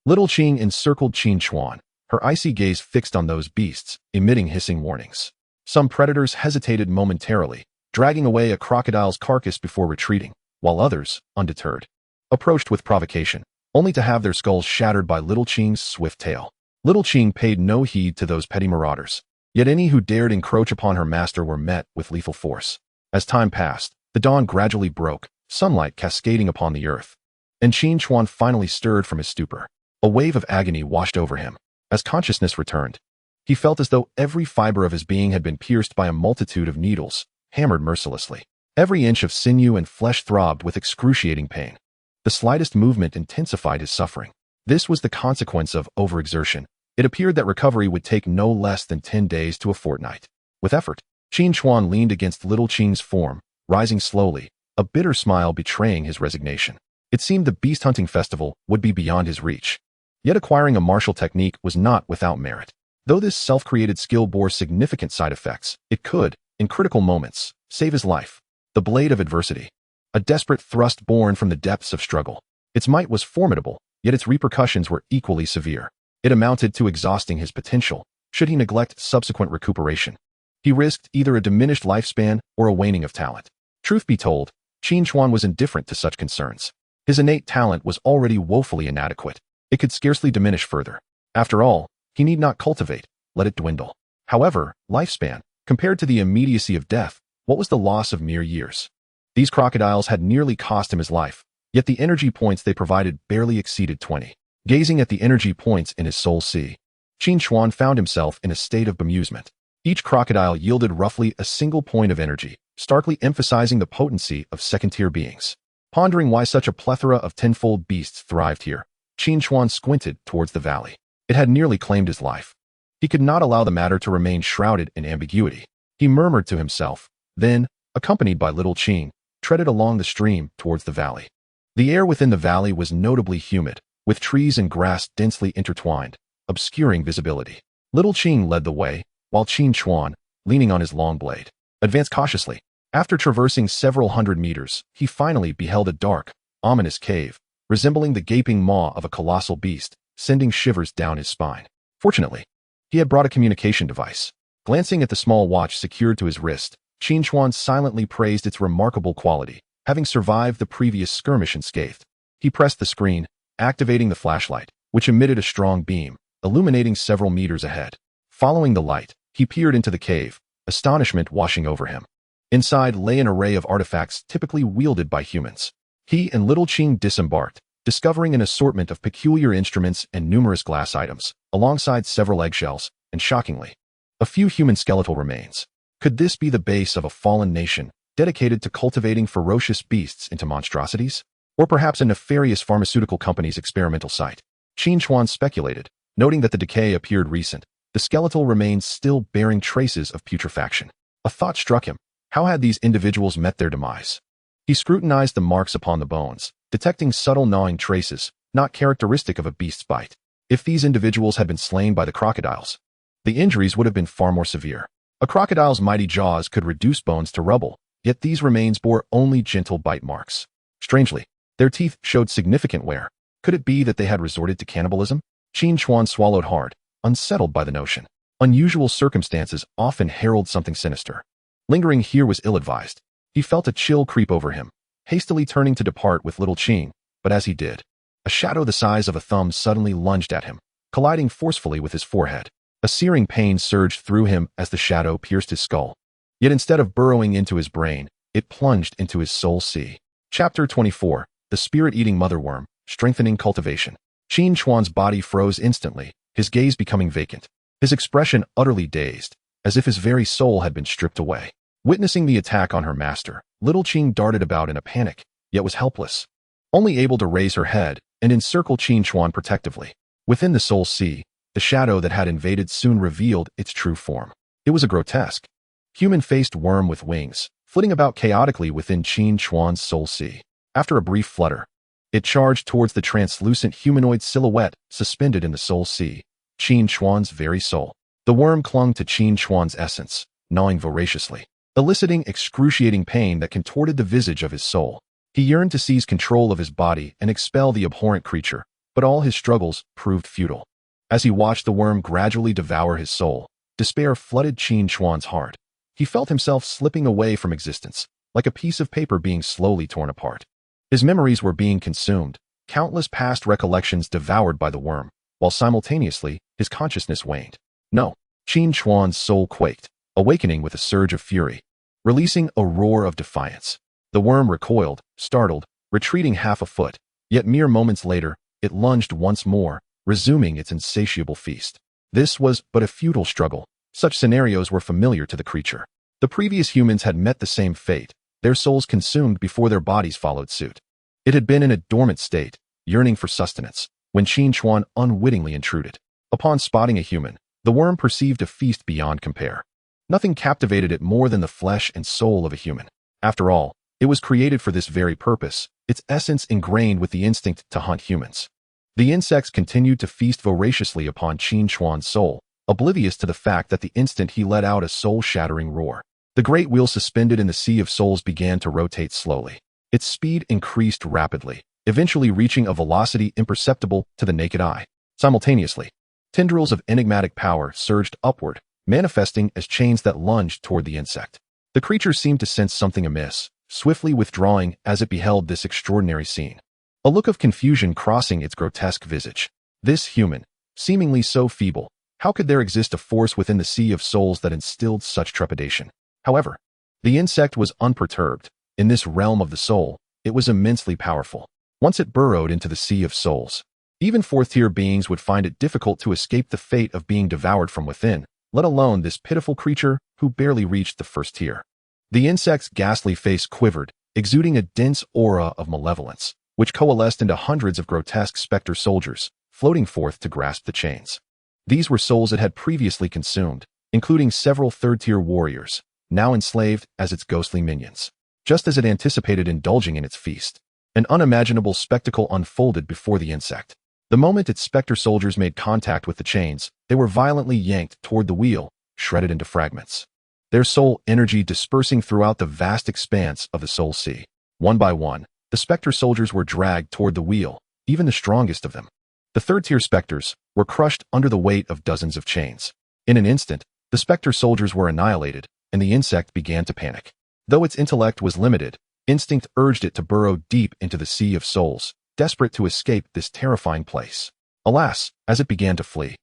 Little Qing encircled Qin, her icy gaze fixed on those beasts, emitting hissing warnings. Some predators hesitated momentarily, dragging away a crocodile's carcass before retreating, while others, undeterred, approached with provocation, only to have their skulls shattered by Little Qing's swift tail. Little Qing paid no heed to those petty marauders, yet any who dared encroach upon her master were met with lethal force. As time passed, the dawn gradually broke, sunlight cascading upon the earth, and Qin finally stirred from his stupor. A wave of agony washed over him. As consciousness returned, he felt as though every fiber of his being had been pierced by a multitude of needles, hammered mercilessly. Every inch of sinew and flesh throbbed with excruciating pain. The slightest movement intensified his suffering. This was the consequence of overexertion. It appeared that recovery would take no less than 10 days to a fortnight. With effort, Qin leaned against Little Qing's form, rising slowly, a bitter smile betraying his resignation. It seemed the beast hunting festival would be beyond his reach. Yet acquiring a martial technique was not without merit. Though this self-created skill bore significant side effects, it could, in critical moments, save his life. The blade of adversity. A desperate thrust born from the depths of struggle. Its might was formidable, yet its repercussions were equally severe. It amounted to exhausting his potential, should he neglect subsequent recuperation. He risked either a diminished lifespan or a waning of talent. Truth be told, Qin was indifferent to such concerns. His innate talent was already woefully inadequate. It could scarcely diminish further. After all, he need not cultivate, let it dwindle. However, lifespan, compared to the immediacy of death, what was the loss of mere years? These crocodiles had nearly cost him his life, yet the energy points they provided barely exceeded 20. Gazing at the energy points in his soul sea, Qin found himself in a state of bemusement. Each crocodile yielded roughly a single point of energy, starkly emphasizing the potency of second-tier beings. Pondering why such a plethora of tenfold beasts thrived here, Qin squinted towards the valley. It had nearly claimed his life. He could not allow the matter to remain shrouded in ambiguity. He murmured to himself, then, accompanied by Little Qing, treaded along the stream towards the valley. The air within the valley was notably humid, with trees and grass densely intertwined, obscuring visibility. Little Qing led the way, while Qin, leaning on his long blade, advanced cautiously. After traversing several hundred meters, he finally beheld a dark, ominous cave, resembling the gaping maw of a colossal beast, sending shivers down his spine. Fortunately, he had brought a communication device. Glancing at the small watch secured to his wrist, Qin silently praised its remarkable quality, having survived the previous skirmish unscathed. He pressed the screen, activating the flashlight, which emitted a strong beam, illuminating several meters ahead. Following the light, he peered into the cave, astonishment washing over him. Inside lay an array of artifacts typically wielded by humans. He and Little Ching disembarked, discovering an assortment of peculiar instruments and numerous glass items, alongside several eggshells, and shockingly, a few human skeletal remains. Could this be the base of a fallen nation, dedicated to cultivating ferocious beasts into monstrosities? Or perhaps a nefarious pharmaceutical company's experimental site? Qin Chuan speculated, noting that the decay appeared recent, the skeletal remains still bearing traces of putrefaction. A thought struck him. How had these individuals met their demise? He scrutinized the marks upon the bones, detecting subtle gnawing traces, not characteristic of a beast's bite. If these individuals had been slain by the crocodiles, the injuries would have been far more severe. A crocodile's mighty jaws could reduce bones to rubble, yet these remains bore only gentle bite marks. Strangely, their teeth showed significant wear. Could it be that they had resorted to cannibalism? Qin Chuan swallowed hard, unsettled by the notion. Unusual circumstances often herald something sinister. Lingering here was ill-advised. He felt a chill creep over him, hastily turning to depart with Little Ching, but as he did, a shadow the size of a thumb suddenly lunged at him, colliding forcefully with his forehead. A searing pain surged through him as the shadow pierced his skull. Yet instead of burrowing into his brain, it plunged into his soul sea. Chapter 24. The Spirit-Eating Motherworm, Strengthening Cultivation. Qin Chuan's body froze instantly, his gaze becoming vacant, his expression utterly dazed, as if his very soul had been stripped away. Witnessing the attack on her master, Little Ching darted about in a panic, yet was helpless, only able to raise her head and encircle Qin Chuan protectively. Within the soul sea, the shadow that had invaded soon revealed its true form. It was a grotesque, human-faced worm with wings, flitting about chaotically within Qin Chuan's soul sea. After a brief flutter, it charged towards the translucent humanoid silhouette suspended in the soul sea, Qin Chuan's very soul. The worm clung to Qin Chuan's essence, gnawing voraciously, eliciting excruciating pain that contorted the visage of his soul. He yearned to seize control of his body and expel the abhorrent creature, but all his struggles proved futile. As he watched the worm gradually devour his soul, despair flooded Qin Chuan's heart. He felt himself slipping away from existence, like a piece of paper being slowly torn apart. His memories were being consumed, countless past recollections devoured by the worm, while simultaneously his consciousness waned. No, Qin Chuan's soul quaked, awakening with a surge of fury, releasing a roar of defiance. The worm recoiled, startled, retreating half a foot, yet mere moments later, it lunged once more, resuming its insatiable feast. This was but a futile struggle. Such scenarios were familiar to the creature. The previous humans had met the same fate, their souls consumed before their bodies followed suit. It had been in a dormant state, yearning for sustenance, when Qin Chuan unwittingly intruded. Upon spotting a human, the worm perceived a feast beyond compare. Nothing captivated it more than the flesh and soul of a human. After all, it was created for this very purpose, its essence ingrained with the instinct to hunt humans. The insects continued to feast voraciously upon Qin Chuan's soul, oblivious to the fact that the instant he let out a soul-shattering roar, the great wheel suspended in the sea of souls began to rotate slowly. Its speed increased rapidly, eventually reaching a velocity imperceptible to the naked eye. Simultaneously, tendrils of enigmatic power surged upward, manifesting as chains that lunged toward the insect. The creature seemed to sense something amiss, swiftly withdrawing as it beheld this extraordinary scene. A look of confusion crossing its grotesque visage. This human, seemingly so feeble, how could there exist a force within the sea of souls that instilled such trepidation? However, the insect was unperturbed. In this realm of the soul, it was immensely powerful. Once it burrowed into the sea of souls, even fourth-tier beings would find it difficult to escape the fate of being devoured from within, let alone this pitiful creature who barely reached the first tier. The insect's ghastly face quivered, exuding a dense aura of malevolence, which coalesced into hundreds of grotesque specter soldiers, floating forth to grasp the chains. These were souls it had previously consumed, including several third-tier warriors, now enslaved as its ghostly minions. Just as it anticipated indulging in its feast, an unimaginable spectacle unfolded before the insect. The moment its specter soldiers made contact with the chains, they were violently yanked toward the wheel, shredded into fragments, their soul energy dispersing throughout the vast expanse of the soul sea. One by one, the specter soldiers were dragged toward the wheel, even the strongest of them. The third-tier specters were crushed under the weight of dozens of chains. In an instant, the specter soldiers were annihilated, and the insect began to panic. Though its intellect was limited, Instinct urged it to burrow deep into the sea of souls, desperate to escape this terrifying place. Alas, as it began to flee,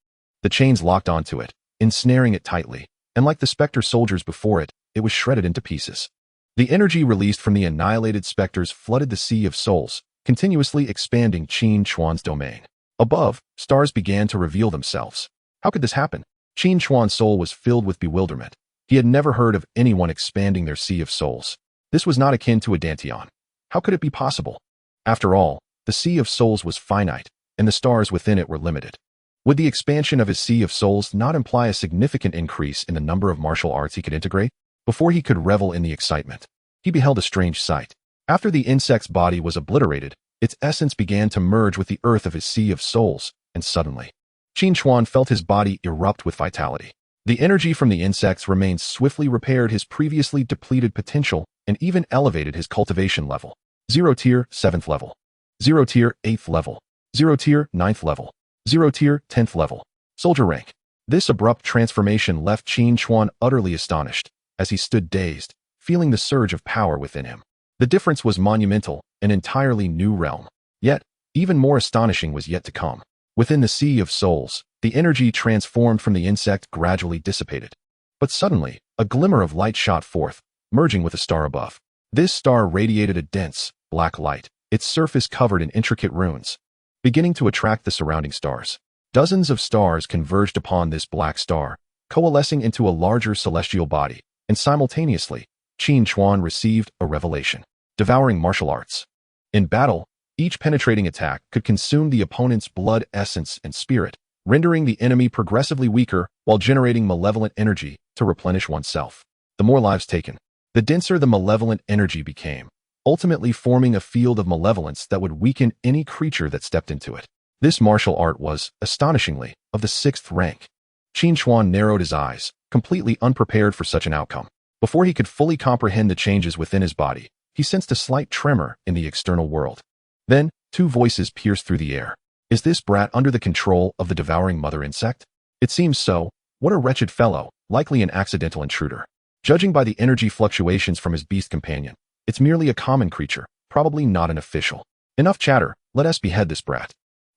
the chains locked onto it, ensnaring it tightly, and like the specter soldiers before it, it was shredded into pieces. The energy released from the annihilated specters flooded the sea of souls, continuously expanding Qin Chuan's domain. Above, stars began to reveal themselves. How could this happen? Qin Chuan's soul was filled with bewilderment. He had never heard of anyone expanding their sea of souls. This was not akin to a dantian. How could it be possible? After all, the sea of souls was finite, and the stars within it were limited. Would the expansion of his sea of souls not imply a significant increase in the number of martial arts he could integrate? Before he could revel in the excitement, he beheld a strange sight. After the insect's body was obliterated, its essence began to merge with the earth of his sea of souls, and suddenly, Qin Chuan felt his body erupt with vitality. The energy from the insects remained swiftly repaired his previously depleted potential and even elevated his cultivation level. 0 tier, 7th level. 0 tier, 8th level. 0 tier, 9th level. 0 tier, 10th level. Soldier rank. This abrupt transformation left Qin Chuan utterly astonished, as he stood dazed, feeling the surge of power within him. The difference was monumental, an entirely new realm. Yet, even more astonishing was yet to come. Within the sea of souls, the energy transformed from the insect gradually dissipated. But suddenly, a glimmer of light shot forth, merging with the star above. This star radiated a dense, black light, its surface covered in intricate runes, beginning to attract the surrounding stars. Dozens of stars converged upon this black star, coalescing into a larger celestial body, and simultaneously, Qin Chuan received a revelation. Devouring martial arts. In battle, each penetrating attack could consume the opponent's blood essence and spirit, rendering the enemy progressively weaker while generating malevolent energy to replenish oneself. The more lives taken, the denser the malevolent energy became, ultimately forming a field of malevolence that would weaken any creature that stepped into it. This martial art was, astonishingly, of the 6th rank. Qin Chuan narrowed his eyes, completely unprepared for such an outcome. Before he could fully comprehend the changes within his body, he sensed a slight tremor in the external world. Then, 2 voices pierced through the air. Is this brat under the control of the devouring mother insect? It seems so. What a wretched fellow, likely an accidental intruder. Judging by the energy fluctuations from his beast companion, it's merely a common creature, probably not an official. Enough chatter, let us behead this brat.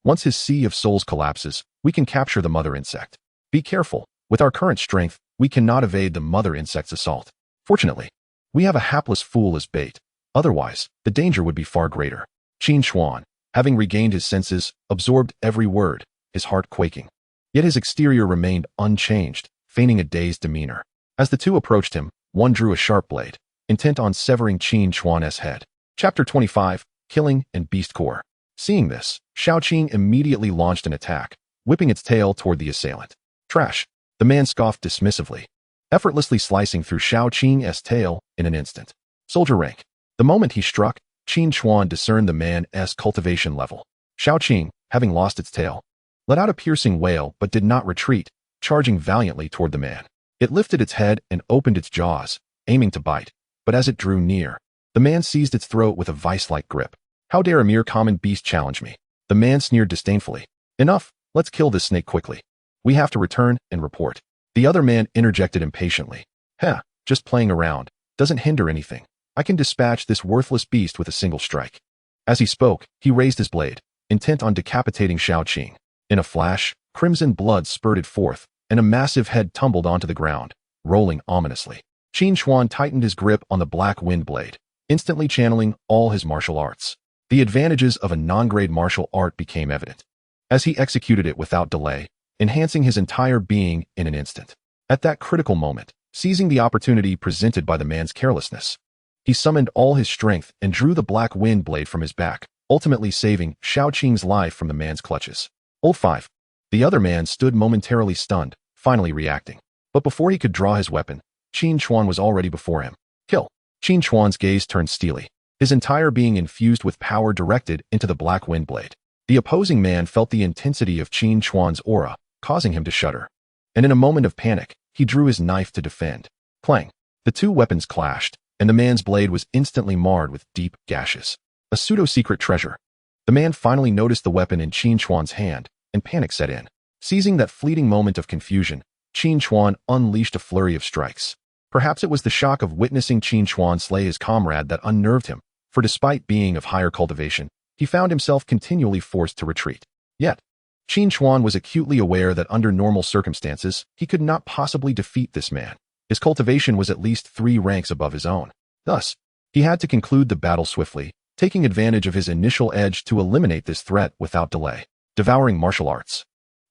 Once his sea of souls collapses, we can capture the mother insect. Be careful, with our current strength, we cannot evade the mother insect's assault. Fortunately, we have a hapless fool as bait. Otherwise, the danger would be far greater. Qin Chuan, having regained his senses, absorbed every word, his heart quaking. Yet his exterior remained unchanged, feigning a dazed demeanor. As the two approached him, one drew a sharp blade, intent on severing Qin Chuan's head. Chapter 25, Killing and Beast Core. Seeing this, Shaoqing immediately launched an attack, whipping its tail toward the assailant. Trash, the man scoffed dismissively, effortlessly slicing through Shaoqing's tail in an instant. Soldier rank. The moment he struck, Qin Chuan discerned the man's cultivation level. Shaoqing, having lost its tail, let out a piercing wail but did not retreat, charging valiantly toward the man. It lifted its head and opened its jaws, aiming to bite, but as it drew near, the man seized its throat with a vice-like grip. How dare a mere common beast challenge me? The man sneered disdainfully. Enough, let's kill this snake quickly. We have to return and report. The other man interjected impatiently. Heh, just playing around. Doesn't hinder anything. I can dispatch this worthless beast with a single strike. As he spoke, he raised his blade, intent on decapitating Shaoqing. In a flash, crimson blood spurted forth, and a massive head tumbled onto the ground, rolling ominously. Qin Chuan tightened his grip on the black wind blade, instantly channeling all his martial arts. The advantages of a non-grade martial art became evident, as he executed it without delay, enhancing his entire being in an instant. At that critical moment, seizing the opportunity presented by the man's carelessness, he summoned all his strength and drew the black wind blade from his back, ultimately saving Shaoqing's life from the man's clutches. Old 5. The other man stood momentarily stunned, finally reacting. But before he could draw his weapon, Qin Chuan was already before him. Kill. Qin Chuan's gaze turned steely, his entire being infused with power directed into the black wind blade. The opposing man felt the intensity of Qin Chuan's aura, causing him to shudder. And in a moment of panic, he drew his knife to defend. Clang. The two weapons clashed, and the man's blade was instantly marred with deep gashes. A pseudo-secret treasure. The man finally noticed the weapon in Qin Chuan's hand, and panic set in. Seizing that fleeting moment of confusion, Qin Chuan unleashed a flurry of strikes. Perhaps it was the shock of witnessing Qin Chuan slay his comrade that unnerved him, for despite being of higher cultivation, he found himself continually forced to retreat. Yet, Qin Chuan was acutely aware that under normal circumstances, he could not possibly defeat this man. His cultivation was at least 3 ranks above his own. Thus, he had to conclude the battle swiftly, taking advantage of his initial edge to eliminate this threat without delay. Devouring martial arts.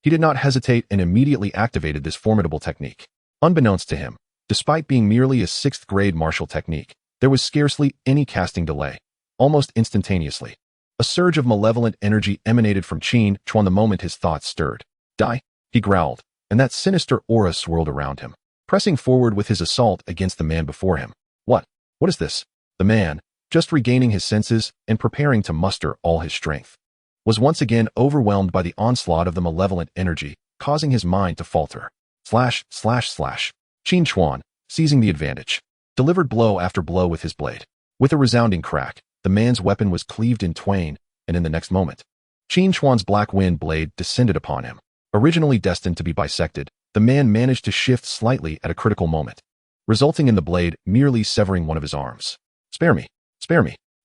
He did not hesitate and immediately activated this formidable technique. Unbeknownst to him, despite being merely a 6th-grade martial technique, there was scarcely any casting delay. Almost instantaneously, a surge of malevolent energy emanated from Qin Chuan the moment his thoughts stirred. Die, he growled, and that sinister aura swirled around him, pressing forward with his assault against the man before him. What is this? The man, just regaining his senses and preparing to muster all his strength, was once again overwhelmed by the onslaught of the malevolent energy, causing his mind to falter. Slash, slash, slash. Qin Chuan, seizing the advantage, delivered blow after blow with his blade. With a resounding crack, the man's weapon was cleaved in twain, and in the next moment, Qin Chuan's black wind blade descended upon him. Originally destined to be bisected, the man managed to shift slightly at a critical moment, resulting in the blade merely severing one of his arms. Spare me,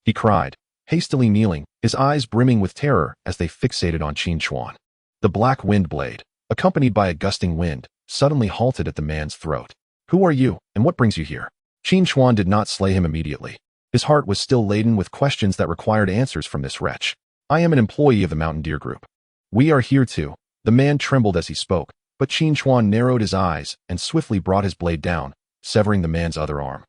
he cried, hastily kneeling, his eyes brimming with terror as they fixated on Qin Chuan. The black wind blade, accompanied by a gusting wind, suddenly halted at the man's throat. Who are you, and what brings you here? Qin Chuan did not slay him immediately. His heart was still laden with questions that required answers from this wretch. I am an employee of the Mountain Deer Group. We are here too. The man trembled as he spoke, but Qin Chuan narrowed his eyes and swiftly brought his blade down, severing the man's other arm.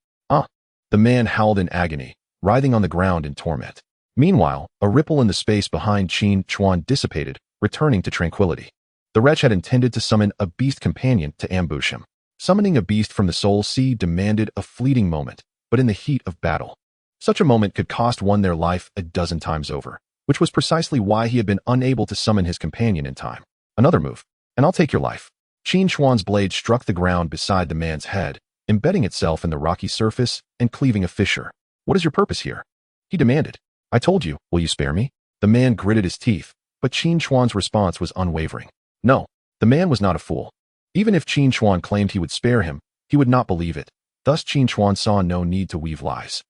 The man howled in agony, writhing on the ground in torment. Meanwhile, a ripple in the space behind Qin Chuan dissipated, returning to tranquility. The wretch had intended to summon a beast companion to ambush him. Summoning a beast from the Soul Sea demanded a fleeting moment, but in the heat of battle, such a moment could cost one their life a dozen times over, which was precisely why he had been unable to summon his companion in time. Another move, and I'll take your life. Qin Chuan's blade struck the ground beside the man's head, embedding itself in the rocky surface and cleaving a fissure. What is your purpose here? He demanded. I told you, will you spare me? The man gritted his teeth, but Qin Chuan's response was unwavering. No, the man was not a fool. Even if Qin Chuan claimed he would spare him, he would not believe it. Thus Qin Chuan saw no need to weave lies.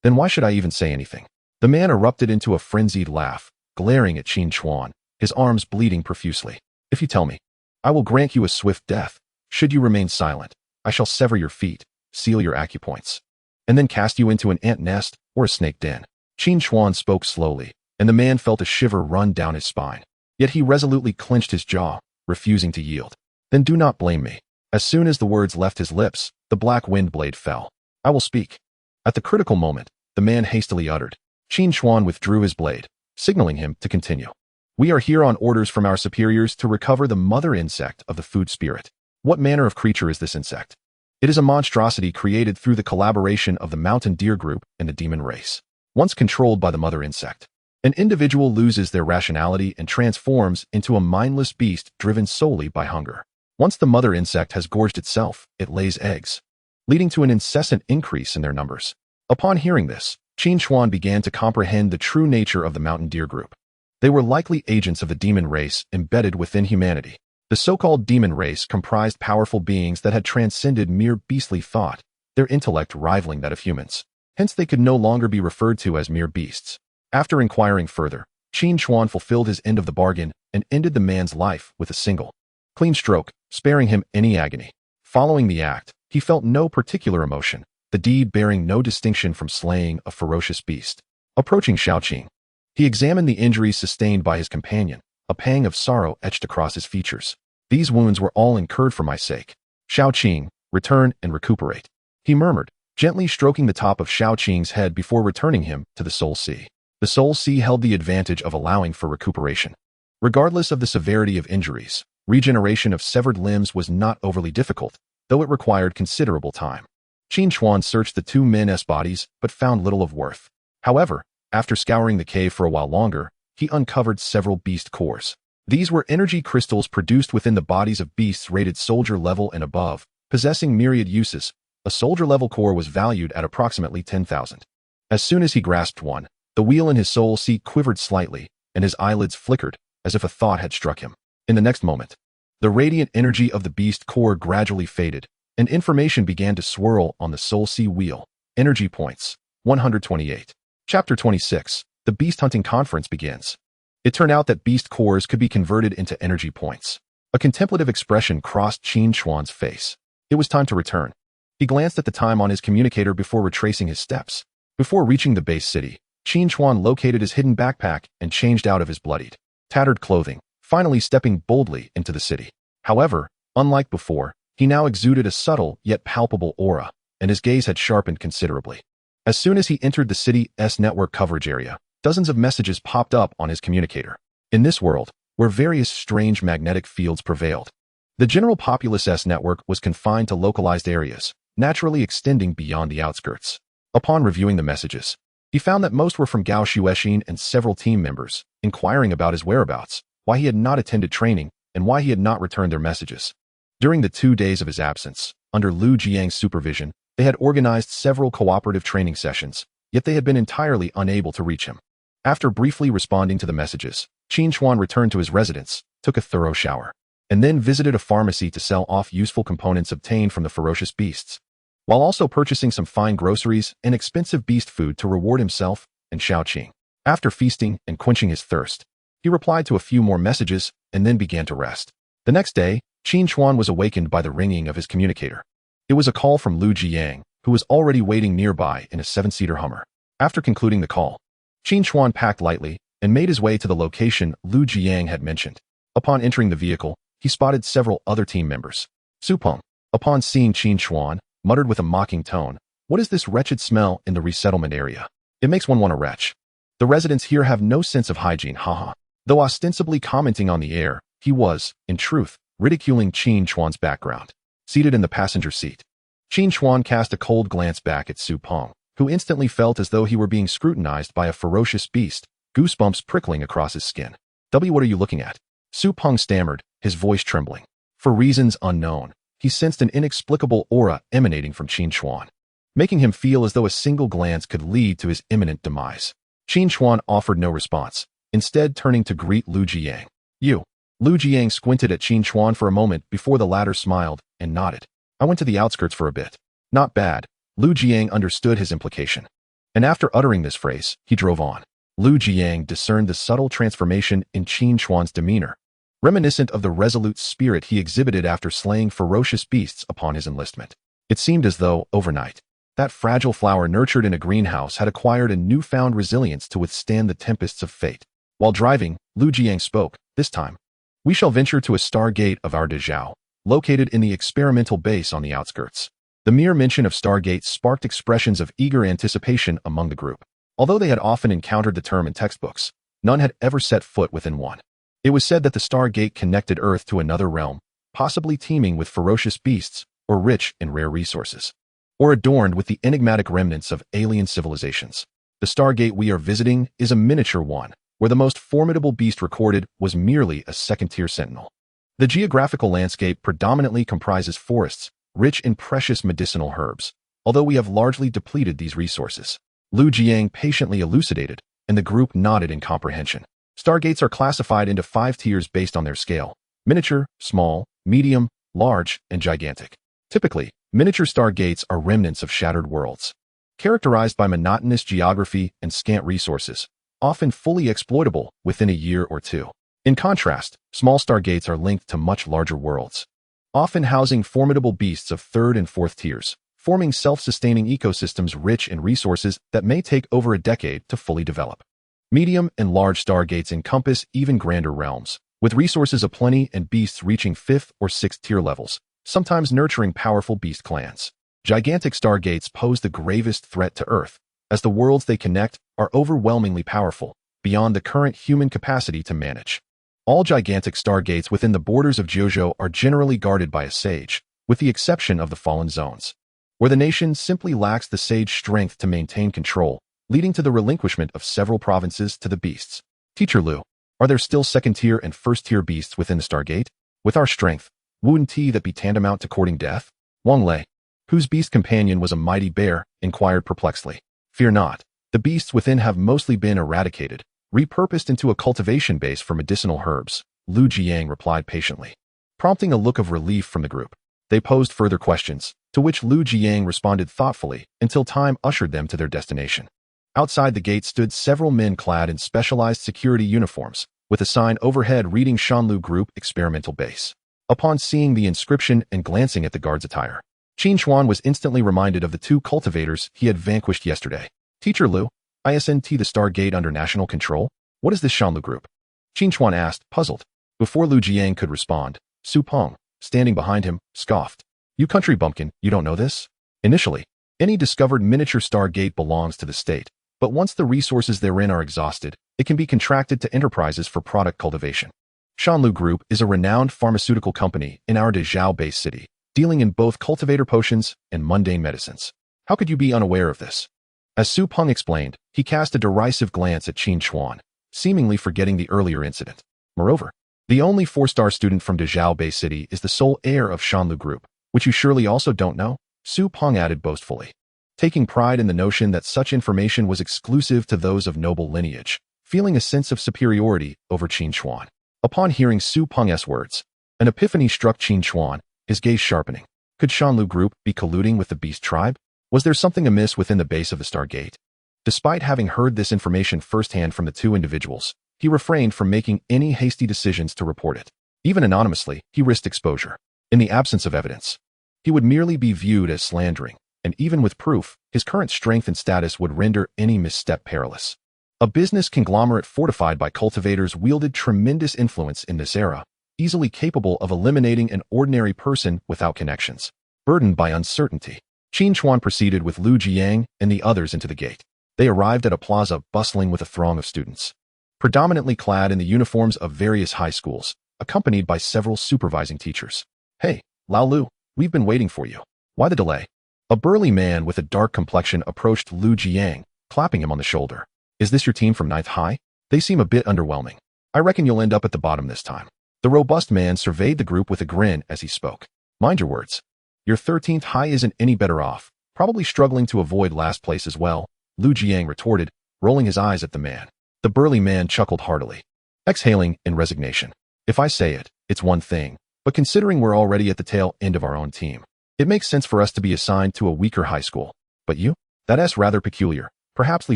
Then why should I even say anything? The man erupted into a frenzied laugh, glaring at Qin Chuan, his arms bleeding profusely. If you tell me, I will grant you a swift death. Should you remain silent, I shall sever your feet, seal your acupoints, and then cast you into an ant nest or a snake den. Qin Chuan spoke slowly, and the man felt a shiver run down his spine. Yet he resolutely clenched his jaw, refusing to yield. Then do not blame me. As soon as the words left his lips, the black wind blade fell. I will speak. At the critical moment, the man hastily uttered. Qin Chuan withdrew his blade, signaling him to continue. We are here on orders from our superiors to recover the mother insect of the food spirit. What manner of creature is this insect? It is a monstrosity created through the collaboration of the Mountain Deer Group and the demon race. Once controlled by the mother insect, an individual loses their rationality and transforms into a mindless beast driven solely by hunger. Once the mother insect has gorged itself, it lays eggs, leading to an incessant increase in their numbers. Upon hearing this, Qin Chuan began to comprehend the true nature of the Mountain Deer Group. They were likely agents of the demon race embedded within humanity. The so-called demon race comprised powerful beings that had transcended mere beastly thought, their intellect rivaling that of humans. Hence they could no longer be referred to as mere beasts. After inquiring further, Qin Chuan fulfilled his end of the bargain and ended the man's life with a single, clean stroke, sparing him any agony. Following the act, he felt no particular emotion, the deed bearing no distinction from slaying a ferocious beast. Approaching Shaoqing, he examined the injuries sustained by his companion, a pang of sorrow etched across his features. These wounds were all incurred for my sake. Shaoqing, return and recuperate, he murmured, gently stroking the top of Shaoqing's head before returning him to the Soul Sea. The Soul Sea held the advantage of allowing for recuperation. Regardless of the severity of injuries, regeneration of severed limbs was not overly difficult, though it required considerable time. Qin Chuan searched the two men's bodies but found little of worth. However, after scouring the cave for a while longer, he uncovered several beast cores. These were energy crystals produced within the bodies of beasts rated soldier level and above, possessing myriad uses. A soldier level core was valued at approximately 10,000. As soon as he grasped one, the wheel in his Soul Sea quivered slightly, and his eyelids flickered, as if a thought had struck him. In the next moment, the radiant energy of the beast core gradually faded, and information began to swirl on the Soul Sea wheel. Energy points. 128. Chapter 26. The Beast Hunting Conference begins. It turned out that beast cores could be converted into energy points. A contemplative expression crossed Qin Xuan's face. It was time to return. He glanced at the time on his communicator before retracing his steps. Before reaching the base city, Qin Xuan located his hidden backpack and changed out of his bloodied, tattered clothing, finally stepping boldly into the city. However, unlike before, he now exuded a subtle yet palpable aura, and his gaze had sharpened considerably. As soon as he entered the city's network coverage area, dozens of messages popped up on his communicator. In this world, where various strange magnetic fields prevailed, the general populace's network was confined to localized areas, naturally extending beyond the outskirts. Upon reviewing the messages, he found that most were from Gao Shuexin and several team members, inquiring about his whereabouts, why he had not attended training, and why he had not returned their messages. During the 2 days of his absence, under Lu Jiang's supervision, they had organized several cooperative training sessions, yet they had been entirely unable to reach him. After briefly responding to the messages, Qin Xuan returned to his residence, took a thorough shower, and then visited a pharmacy to sell off useful components obtained from the ferocious beasts, while also purchasing some fine groceries and expensive beast food to reward himself and Xiaoqing. After feasting and quenching his thirst, he replied to a few more messages and then began to rest. The next day, Qin Xuan was awakened by the ringing of his communicator. It was a call from Lu Jiang, who was already waiting nearby in a 7-seater Hummer. After concluding the call, Qin Xuan packed lightly and made his way to the location Lu Jiang had mentioned. Upon entering the vehicle, he spotted several other team members. Su Peng, upon seeing Qin Xuan, muttered with a mocking tone, "What is this wretched smell in the resettlement area? It makes one want to retch. The residents here have no sense of hygiene, haha." Though ostensibly commenting on the air, he was, in truth, ridiculing Qin Xuan's background. Seated in the passenger seat, Qin Xuan cast a cold glance back at Su Peng, who instantly felt as though he were being scrutinized by a ferocious beast, goosebumps prickling across his skin. What are you looking at?" Su Peng stammered, his voice trembling. For reasons unknown, he sensed an inexplicable aura emanating from Qin Xuan, making him feel as though a single glance could lead to his imminent demise. Qin Xuan offered no response, instead turning to greet Lu Jiang. "You." Lu Jiang squinted at Qin Xuan for a moment before the latter smiled and nodded. "I went to the outskirts for a bit." "Not bad." Lu Jiang understood his implication, and after uttering this phrase, he drove on. Lu Jiang discerned the subtle transformation in Qin Xuan's demeanor, reminiscent of the resolute spirit he exhibited after slaying ferocious beasts upon his enlistment. It seemed as though, overnight, that fragile flower nurtured in a greenhouse had acquired a newfound resilience to withstand the tempests of fate. While driving, Lu Jiang spoke, this time. "We shall venture to a Stargate of our Dezhou, located in the experimental base on the outskirts." The mere mention of Stargate sparked expressions of eager anticipation among the group. Although they had often encountered the term in textbooks, none had ever set foot within one. It was said that the Stargate connected Earth to another realm, possibly teeming with ferocious beasts, or rich in rare resources, or adorned with the enigmatic remnants of alien civilizations. The Stargate we are visiting is a miniature one, where the most formidable beast recorded was merely a second-tier sentinel. The geographical landscape predominantly comprises forests, rich in precious medicinal herbs, although we have largely depleted these resources. Lu Jiang patiently elucidated, and the group nodded in comprehension. Stargates are classified into 5 tiers based on their scale: miniature, small, medium, large, and gigantic. Typically, miniature stargates are remnants of shattered worlds, characterized by monotonous geography and scant resources, often fully exploitable within a year or two. In contrast, small stargates are linked to much larger worlds, often housing formidable beasts of 3rd and 4th tiers, forming self-sustaining ecosystems rich in resources that may take over a decade to fully develop. Medium and large stargates encompass even grander realms, with resources aplenty and beasts reaching 5th or 6th tier levels, sometimes nurturing powerful beast clans. Gigantic stargates pose the gravest threat to Earth, as the worlds they connect are overwhelmingly powerful, beyond the current human capacity to manage. All gigantic stargates within the borders of Jiuzhou are generally guarded by a sage, with the exception of the Fallen Zones, where the nation simply lacks the sage strength to maintain control, leading to the relinquishment of several provinces to the beasts. Teacher Lu, are there still 2nd-tier and 1st-tier beasts within the Stargate? With our strength, wouldn't that be tantamount to courting death? Wang Lei, whose beast companion was a mighty bear, inquired perplexedly. Fear not, the beasts within have mostly been eradicated, repurposed into a cultivation base for medicinal herbs, Lu Jiang replied patiently, prompting a look of relief from the group. They posed further questions, to which Lu Jiang responded thoughtfully until time ushered them to their destination. Outside the gate stood several men clad in specialized security uniforms, with a sign overhead reading Shanlu Group Experimental Base. Upon seeing the inscription and glancing at the guard's attire, Qin Chuan was instantly reminded of the two cultivators he had vanquished yesterday. Teacher Lu, isn't the Star Gate under national control? What is this Shanlu Group? Qin Chuan asked, puzzled. Before Lu Jiang could respond, Su Peng, standing behind him, scoffed. You country bumpkin, you don't know this? Initially, any discovered miniature Star Gate belongs to the state, but once the resources therein are exhausted, it can be contracted to enterprises for product cultivation. Shanlu Group is a renowned pharmaceutical company in our Dezhou-based city, dealing in both cultivator potions and mundane medicines. How could you be unaware of this? As Su Peng explained, he cast a derisive glance at Qin Chuan, seemingly forgetting the earlier incident. Moreover, the only 4-star student from Dezhou-based city is the sole heir of Shanlu Group, which you surely also don't know, Su Peng added boastfully, taking pride in the notion that such information was exclusive to those of noble lineage, feeling a sense of superiority over Qin Chuan. Upon hearing Su Peng's words, an epiphany struck Qin Chuan, his gaze sharpening. Could Shanlu Group be colluding with the Beast Tribe? Was there something amiss within the base of the Star Gate? Despite having heard this information firsthand from the two individuals, he refrained from making any hasty decisions to report it. Even anonymously, he risked exposure. In the absence of evidence, he would merely be viewed as slandering, and even with proof, his current strength and status would render any misstep perilous. A business conglomerate fortified by cultivators wielded tremendous influence in this era, easily capable of eliminating an ordinary person without connections. Burdened by uncertainty, Qin Chuan proceeded with Lu Jiang and the others into the gate. They arrived at a plaza bustling with a throng of students, predominantly clad in the uniforms of various high schools, accompanied by several supervising teachers. Hey, Lao Lu, we've been waiting for you. Why the delay? A burly man with a dark complexion approached Lu Jiang, clapping him on the shoulder. Is this your team from 9th High? They seem a bit underwhelming. I reckon you'll end up at the bottom this time. The robust man surveyed the group with a grin as he spoke. Mind your words. Your 13th High isn't any better off, probably struggling to avoid last place as well, Lu Jiang retorted, rolling his eyes at the man. The burly man chuckled heartily, exhaling in resignation. If I say it, it's one thing, but considering we're already at the tail end of our own team, it makes sense for us to be assigned to a weaker high school. But you? That's rather peculiar. Perhaps Li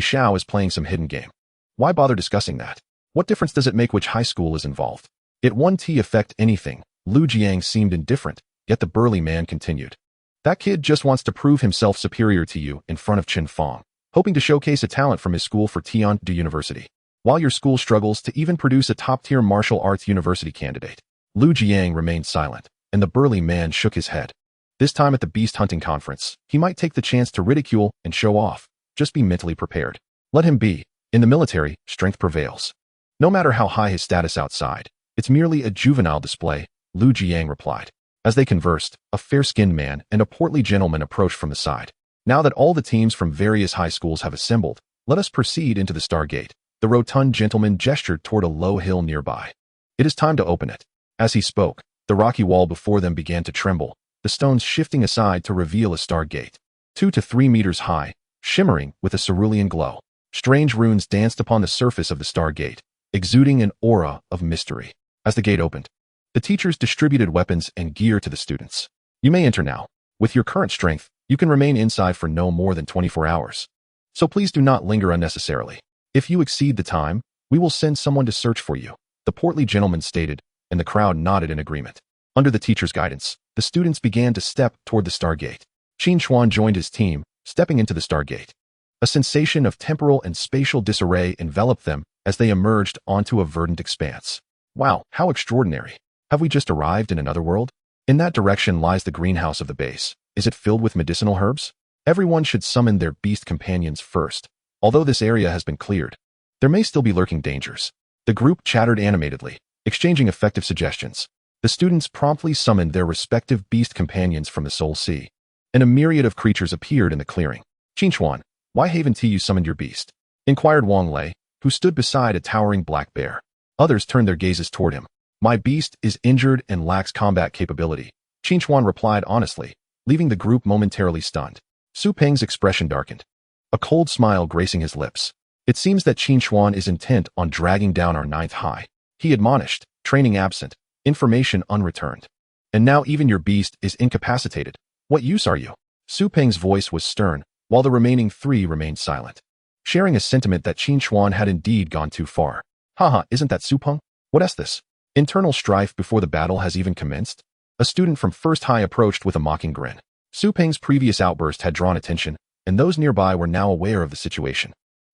Xiao is playing some hidden game. Why bother discussing that? What difference does it make which high school is involved? It won't affect anything. Lu Jiang seemed indifferent, yet the burly man continued. That kid just wants to prove himself superior to you in front of Chen Fong, hoping to showcase a talent from his school for Tiandu University. While your school struggles to even produce a top-tier martial arts university candidate, Lu Jiang remained silent, and the burly man shook his head. This time at the beast hunting conference, he might take the chance to ridicule and show off. Just be mentally prepared. Let him be. In the military, strength prevails. No matter how high his status outside, it's merely a juvenile display, Lu Jiang replied. As they conversed, a fair-skinned man and a portly gentleman approached from the side. Now that all the teams from various high schools have assembled, let us proceed into the Star Gate. The rotund gentleman gestured toward a low hill nearby. It is time to open it. As he spoke, the rocky wall before them began to tremble, the stones shifting aside to reveal a Star Gate. 2 to 3 meters high, shimmering with a cerulean glow. Strange runes danced upon the surface of the Star Gate, exuding an aura of mystery. As the gate opened, the teachers distributed weapons and gear to the students. You may enter now. With your current strength, you can remain inside for no more than 24 hours. So please do not linger unnecessarily. If you exceed the time, we will send someone to search for you, the portly gentleman stated, and the crowd nodded in agreement. Under the teacher's guidance, the students began to step toward the Star Gate. Qin Chuan joined his team, stepping into the Star Gate. A sensation of temporal and spatial disarray enveloped them as they emerged onto a verdant expanse. Wow, how extraordinary. Have we just arrived in another world? In that direction lies the greenhouse of the base. Is it filled with medicinal herbs? Everyone should summon their beast companions first. Although this area has been cleared, there may still be lurking dangers. The group chattered animatedly, exchanging effective suggestions. The students promptly summoned their respective beast companions from the Soul Sea, and a myriad of creatures appeared in the clearing. Qin Chuan, why haven't you summoned your beast? Inquired Wang Lei, who stood beside a towering black bear. Others turned their gazes toward him. My beast is injured and lacks combat capability, Qin Chuan replied honestly, leaving the group momentarily stunned. Su Peng's expression darkened, a cold smile gracing his lips. It seems that Qin Chuan is intent on dragging down our 9th High. He admonished, training absent, information unreturned. And now even your beast is incapacitated. What use are you? Su Peng's voice was stern, while the remaining three remained silent, sharing a sentiment that Qin Xuan had indeed gone too far. Haha, isn't that Su Peng? What's this? Internal strife before the battle has even commenced? A student from First High approached with a mocking grin. Su Peng's previous outburst had drawn attention, and those nearby were now aware of the situation.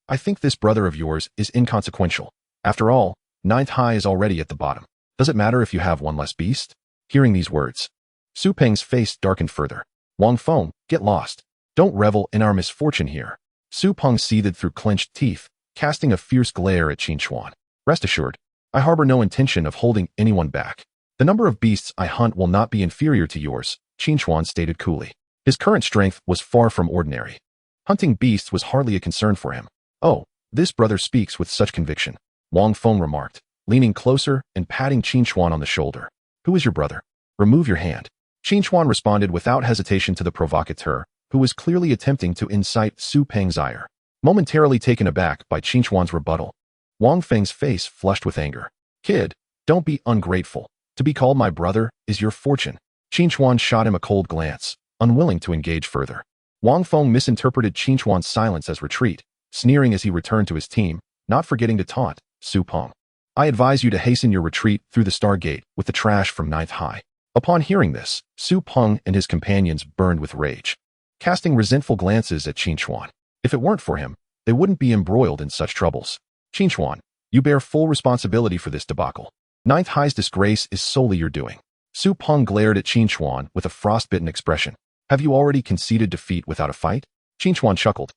I think this brother of yours is inconsequential. After all, Ninth High is already at the bottom. Does it matter if you have one less beast? Hearing these words, Su Peng's face darkened further. Wang Feng, get lost. Don't revel in our misfortune here. Su Peng seethed through clenched teeth, casting a fierce glare at Qin Xuan. Rest assured, I harbor no intention of holding anyone back. The number of beasts I hunt will not be inferior to yours, Qin Xuan stated coolly. His current strength was far from ordinary. Hunting beasts was hardly a concern for him. Oh, this brother speaks with such conviction, Wang Feng remarked, leaning closer and patting Qin Xuan on the shoulder. Who is your brother? Remove your hand. Qin Xuan responded without hesitation to the provocateur, who was clearly attempting to incite Su Peng's ire. Momentarily taken aback by Qin Xuan's rebuttal, Wang Feng's face flushed with anger. Kid, don't be ungrateful. To be called my brother is your fortune. Qin Xuan shot him a cold glance, unwilling to engage further. Wang Feng misinterpreted Qin Xuan's silence as retreat, sneering as he returned to his team, not forgetting to taunt Su Peng. I advise you to hasten your retreat through the Star Gate with the trash from Ninth High. Upon hearing this, Su Peng and his companions burned with rage, casting resentful glances at Qin Xuan. If it weren't for him, they wouldn't be embroiled in such troubles. Qin Xuan, you bear full responsibility for this debacle. Ninth High's disgrace is solely your doing. Su Peng glared at Qin Xuan with a frostbitten expression. Have you already conceded defeat without a fight? Qin Xuan chuckled,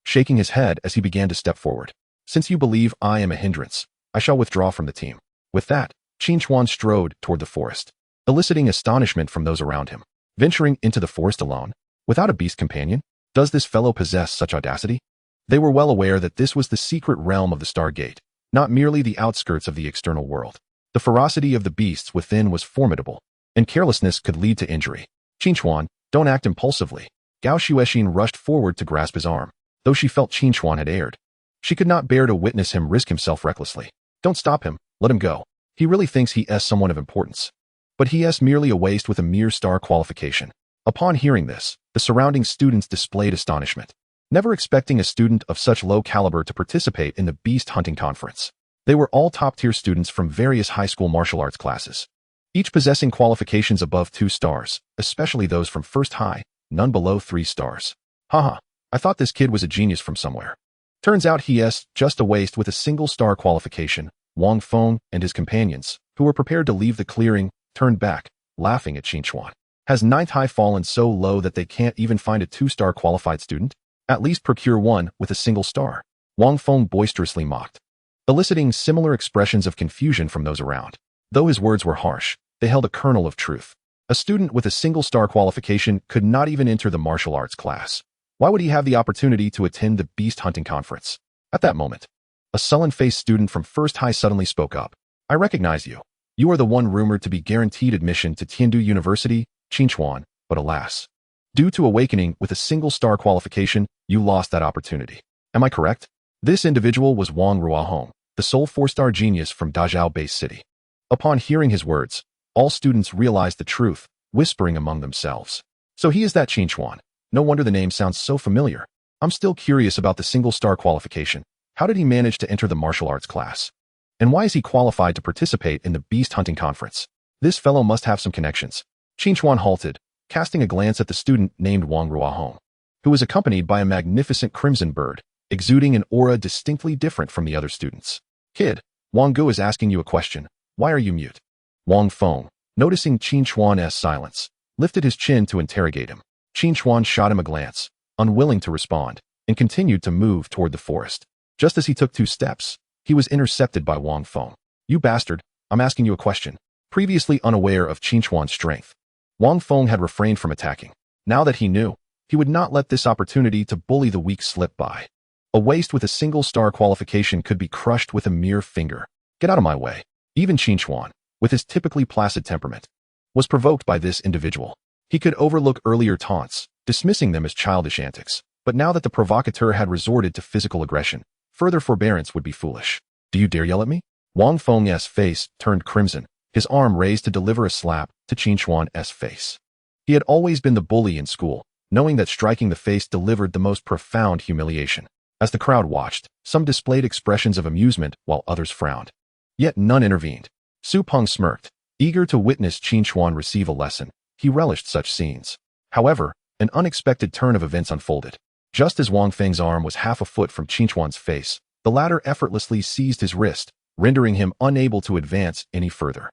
shaking his head as he began to step forward. Since you believe I am a hindrance, I shall withdraw from the team. With that, Qin Xuan strode toward the forest, eliciting astonishment from those around him. Venturing into the forest alone, without a beast companion? Does this fellow possess such audacity? They were well aware that this was the secret realm of the Star Gate, not merely the outskirts of the external world. The ferocity of the beasts within was formidable, and carelessness could lead to injury. Qin Xuan, don't act impulsively. Gao Xuexin rushed forward to grasp his arm, though she felt Qin Xuan had erred. She could not bear to witness him risk himself recklessly. Don't stop him, let him go. He really thinks he is someone of importance. But he is merely a waste with a mere star qualification. Upon hearing this, the surrounding students displayed astonishment, never expecting a student of such low caliber to participate in the beast hunting conference. They were all top-tier students from various high school martial arts classes, each possessing qualifications above 2 stars, especially those from First High, none below 3 stars. Haha, I thought this kid was a genius from somewhere. Turns out he is just a waste with a single star qualification. Wang Feng and his companions, who were prepared to leave the clearing, turned back, laughing at Qin Xuan. Has Ninth High fallen so low that they can't even find a 2-star qualified student? At least procure one with a single star. Wang Feng boisterously mocked, eliciting similar expressions of confusion from those around. Though his words were harsh, they held a kernel of truth. A student with a single star qualification could not even enter the martial arts class. Why would he have the opportunity to attend the beast hunting conference? At that moment, a sullen-faced student from First High suddenly spoke up. I recognize you. You are the one rumored to be guaranteed admission to Tiandu University, Qin Xuan, but alas, due to awakening with a single star qualification, you lost that opportunity. Am I correct? This individual was Wang Ruahong, the sole 4-star genius from Dazhao Base City. Upon hearing his words, all students realized the truth, whispering among themselves. So he is that Qin Xuan. No wonder the name sounds so familiar. I'm still curious about the single star qualification. How did he manage to enter the martial arts class? And why is he qualified to participate in the beast hunting conference? This fellow must have some connections. Qin Xuan halted, casting a glance at the student named Wang Ruahong, who was accompanied by a magnificent crimson bird, exuding an aura distinctly different from the other students. Kid, Wang Gu is asking you a question. Why are you mute? Wang Feng, noticing Qin Xuan's silence, lifted his chin to interrogate him. Qin Xuan shot him a glance, unwilling to respond, and continued to move toward the forest. Just as he took 2 steps, he was intercepted by Wang Feng. You bastard, I'm asking you a question. Previously unaware of Qin Xuan's strength, Wang Feng had refrained from attacking. Now that he knew, he would not let this opportunity to bully the weak slip by. A waste with a single star qualification could be crushed with a mere finger. Get out of my way. Even Qin Xuan, with his typically placid temperament, was provoked by this individual. He could overlook earlier taunts, dismissing them as childish antics. But now that the provocateur had resorted to physical aggression, further forbearance would be foolish. Do you dare yell at me? Wang Feng's face turned crimson, his arm raised to deliver a slap, to Qin Shuan's face. He had always been the bully in school, knowing that striking the face delivered the most profound humiliation. As the crowd watched, some displayed expressions of amusement while others frowned. Yet none intervened. Su Peng smirked, eager to witness Qin Shuan receive a lesson. He relished such scenes. However, an unexpected turn of events unfolded. Just as Wang Feng's arm was half a foot from Qin Shuan's face, the latter effortlessly seized his wrist, rendering him unable to advance any further.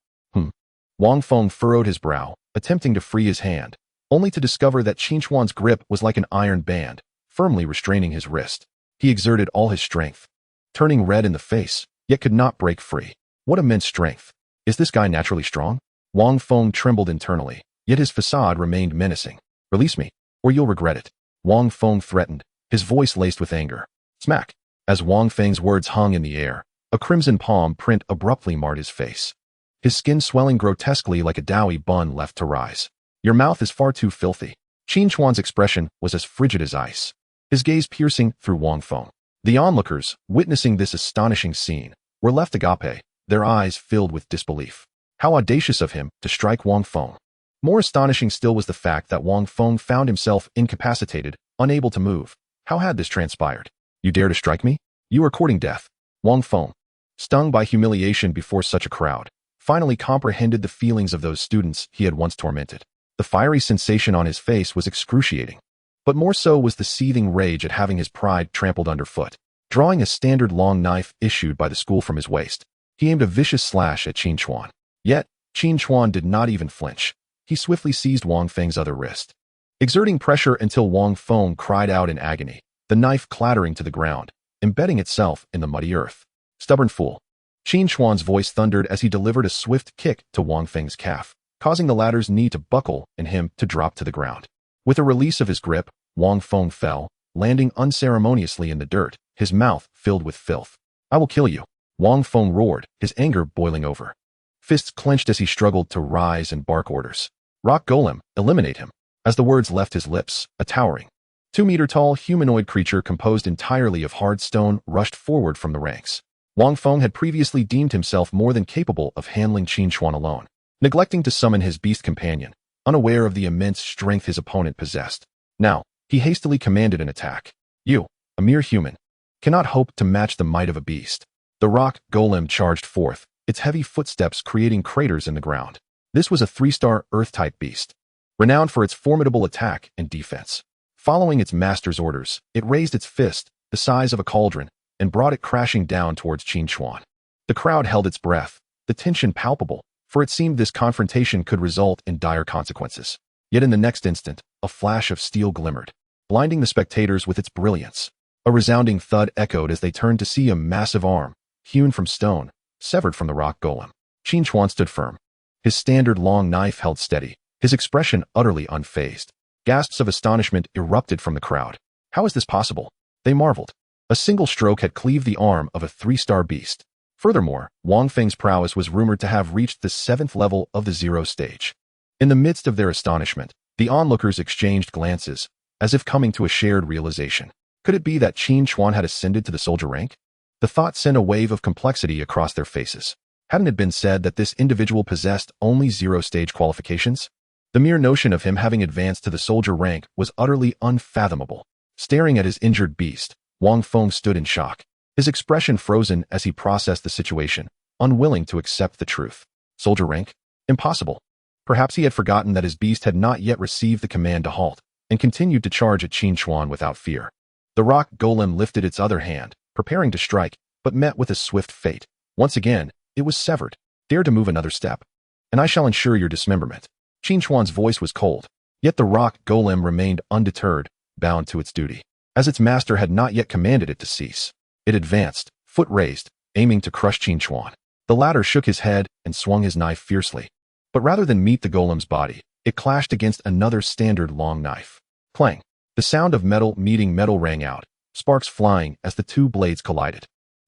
Wang Feng furrowed his brow, attempting to free his hand, only to discover that Qin Shuan's grip was like an iron band, firmly restraining his wrist. He exerted all his strength, turning red in the face, yet could not break free. What immense strength! Is this guy naturally strong? Wang Feng trembled internally, yet his facade remained menacing. Release me, or you'll regret it. Wang Feng threatened, his voice laced with anger. Smack! As Wang Feng's words hung in the air, a crimson palm print abruptly marred his face. His skin swelling grotesquely like a doughy bun left to rise. Your mouth is far too filthy. Qin Shuan's expression was as frigid as ice, his gaze piercing through Wang Feng. The onlookers, witnessing this astonishing scene, were left agape, their eyes filled with disbelief. How audacious of him to strike Wang Feng. More astonishing still was the fact that Wang Feng found himself incapacitated, unable to move. How had this transpired? You dare to strike me? You are courting death. Wang Feng, stung by humiliation before such a crowd, finally comprehended the feelings of those students he had once tormented. The fiery sensation on his face was excruciating, but more so was the seething rage at having his pride trampled underfoot. Drawing a standard long knife issued by the school from his waist, he aimed a vicious slash at Qin Shuan. Yet, Qin Shuan did not even flinch. He swiftly seized Wang Feng's other wrist. Exerting pressure until Wang Feng cried out in agony, the knife clattering to the ground, embedding itself in the muddy earth. Stubborn fool. Qin Shuan's voice thundered as he delivered a swift kick to Wang Feng's calf, causing the latter's knee to buckle and him to drop to the ground. With a release of his grip, Wang Feng fell, landing unceremoniously in the dirt, his mouth filled with filth. I will kill you. Wang Feng roared, his anger boiling over. Fists clenched as he struggled to rise and bark orders. Rock Golem, eliminate him. As the words left his lips, a towering, 2-meter-tall humanoid creature composed entirely of hard stone rushed forward from the ranks. Wang Feng had previously deemed himself more than capable of handling Qin Shuan alone, neglecting to summon his beast companion, unaware of the immense strength his opponent possessed. Now, he hastily commanded an attack. You, a mere human, cannot hope to match the might of a beast. The rock golem charged forth, its heavy footsteps creating craters in the ground. This was a 3-star Earth-type beast, renowned for its formidable attack and defense. Following its master's orders, it raised its fist, the size of a cauldron, and brought it crashing down towards Qin Shuan. The crowd held its breath, the tension palpable, for it seemed this confrontation could result in dire consequences. Yet in the next instant, a flash of steel glimmered, blinding the spectators with its brilliance. A resounding thud echoed as they turned to see a massive arm, hewn from stone, severed from the rock golem. Qin Shuan stood firm, his standard long knife held steady, his expression utterly unfazed. Gasps of astonishment erupted from the crowd. How is this possible? They marveled. A single stroke had cleaved the arm of a 3-star beast. Furthermore, Wang Feng's prowess was rumored to have reached the 7th level of the 0 stage. In the midst of their astonishment, the onlookers exchanged glances, as if coming to a shared realization. Could it be that Qin Shuan had ascended to the soldier rank? The thought sent a wave of complexity across their faces. Hadn't it been said that this individual possessed only 0-stage qualifications? The mere notion of him having advanced to the soldier rank was utterly unfathomable. Staring at his injured beast, Wang Feng stood in shock, his expression frozen as he processed the situation, unwilling to accept the truth. Soldier rank? Impossible. Perhaps he had forgotten that his beast had not yet received the command to halt, and continued to charge at Qin Shuan without fear. The rock golem lifted its other hand, preparing to strike, but met with a swift fate. Once again, it was severed. Dare to move another step, and I shall ensure your dismemberment. Qin Shuan's voice was cold, yet the rock golem remained undeterred, bound to its duty. As its master had not yet commanded it to cease, it advanced, foot raised, aiming to crush Qin Shuan. The latter shook his head and swung his knife fiercely. But rather than meet the golem's body, it clashed against another standard long knife. Clang! The sound of metal meeting metal rang out, sparks flying as the two blades collided.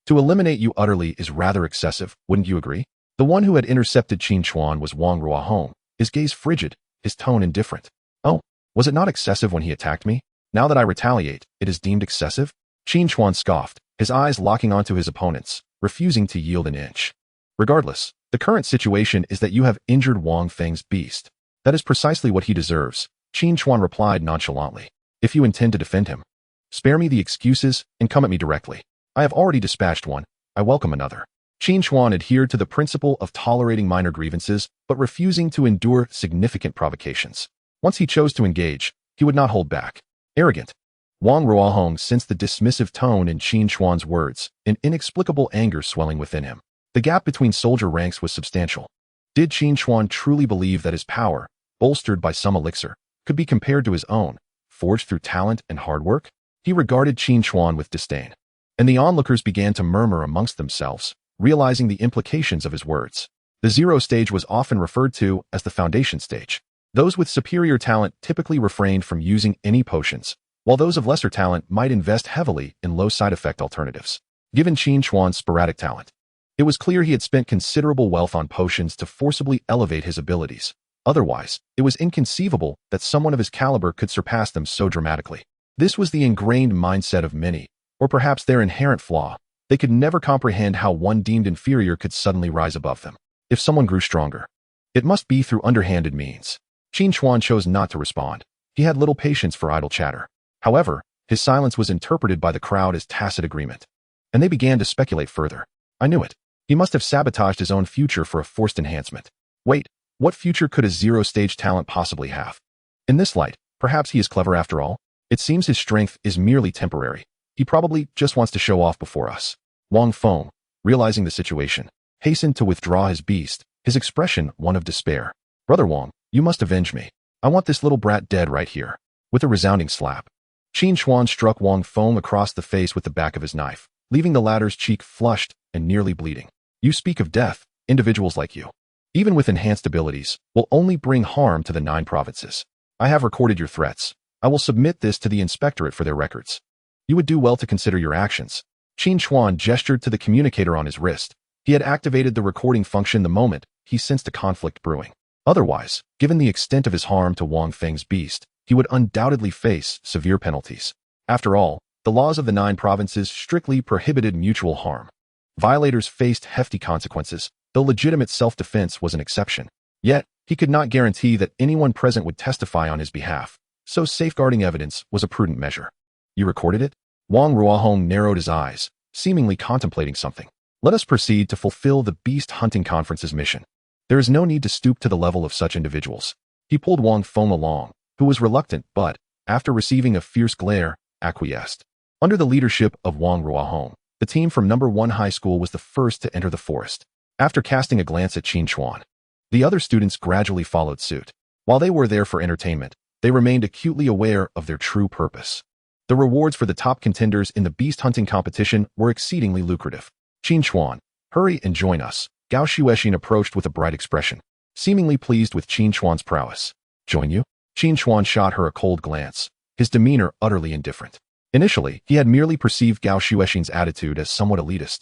To eliminate you utterly is rather excessive, wouldn't you agree? The one who had intercepted Qin Shuan was Wang Ruahong, his gaze frigid, his tone indifferent. Oh, was it not excessive when he attacked me? Now that I retaliate, it is deemed excessive? Qin Shuan scoffed, his eyes locking onto his opponent's, refusing to yield an inch. Regardless, The current situation is that you have injured Wang Feng's beast. That is precisely what he deserves, Qin Chuan replied nonchalantly. If you intend to defend him, spare me the excuses and come at me directly. I have already dispatched one. I welcome another. Qin Chuan adhered to the principle of tolerating minor grievances, but refusing to endure significant provocations. Once he chose to engage, he would not hold back. Arrogant. Wang Ruohong sensed the dismissive tone in Qin Chuan's words, an inexplicable anger swelling within him. The gap between soldier ranks was substantial. Did Qin Chuan truly believe that his power, bolstered by some elixir, could be compared to his own, forged through talent and hard work? He regarded Qin Chuan with disdain. And the onlookers began to murmur amongst themselves, realizing the implications of his words. The zero stage was often referred to as the foundation stage. Those with superior talent typically refrained from using any potions, while those of lesser talent might invest heavily in low side effect alternatives. Given Qin Chuan's sporadic talent, it was clear he had spent considerable wealth on potions to forcibly elevate his abilities. Otherwise, it was inconceivable that someone of his caliber could surpass them so dramatically. This was the ingrained mindset of many, or perhaps their inherent flaw. They could never comprehend how one deemed inferior could suddenly rise above them. If someone grew stronger, it must be through underhanded means. Qin Chuan chose not to respond. He had little patience for idle chatter. However, his silence was interpreted by the crowd as tacit agreement. And they began to speculate further. I knew it. He must have sabotaged his own future for a forced enhancement. Wait, what future could a zero-stage talent possibly have? In this light, perhaps he is clever after all. It seems his strength is merely temporary. He probably just wants to show off before us. Wang Feng, realizing the situation, hastened to withdraw his beast, his expression one of despair. Brother Wang, you must avenge me. I want this little brat dead right here. With a resounding slap, Qin Chuan struck Wang Feng across the face with the back of his knife, leaving the latter's cheek flushed and nearly bleeding. You speak of death. Individuals like you, even with enhanced abilities, will only bring harm to the 9 provinces. I have recorded your threats. I will submit this to the inspectorate for their records. You would do well to consider your actions. Qin Chuan gestured to the communicator on his wrist. He had activated the recording function the moment he sensed a conflict brewing. Otherwise, given the extent of his harm to Wang Feng's beast, he would undoubtedly face severe penalties. After all, the laws of the 9 provinces strictly prohibited mutual harm. Violators faced hefty consequences, though legitimate self-defense was an exception. Yet, he could not guarantee that anyone present would testify on his behalf, so safeguarding evidence was a prudent measure. You recorded it? Wang Ruohong narrowed his eyes, seemingly contemplating something. Let us proceed to fulfill the Beast Hunting Conference's mission. There is no need to stoop to the level of such individuals. He pulled Wang Feng along, who was reluctant but, after receiving a fierce glare, acquiesced. Under the leadership of Wang Ruohong, the team from No. 1 High School was the first to enter the forest. After casting a glance at Qin Chuan, the other students gradually followed suit. While they were there for entertainment, they remained acutely aware of their true purpose. The rewards for the top contenders in the beast hunting competition were exceedingly lucrative. Qin Chuan, hurry and join us. Gao Shuexin approached with a bright expression, seemingly pleased with Qin Chuan's prowess. Join you? Qin Chuan shot her a cold glance, his demeanor utterly indifferent. Initially, he had merely perceived Gao Shuexin's attitude as somewhat elitist,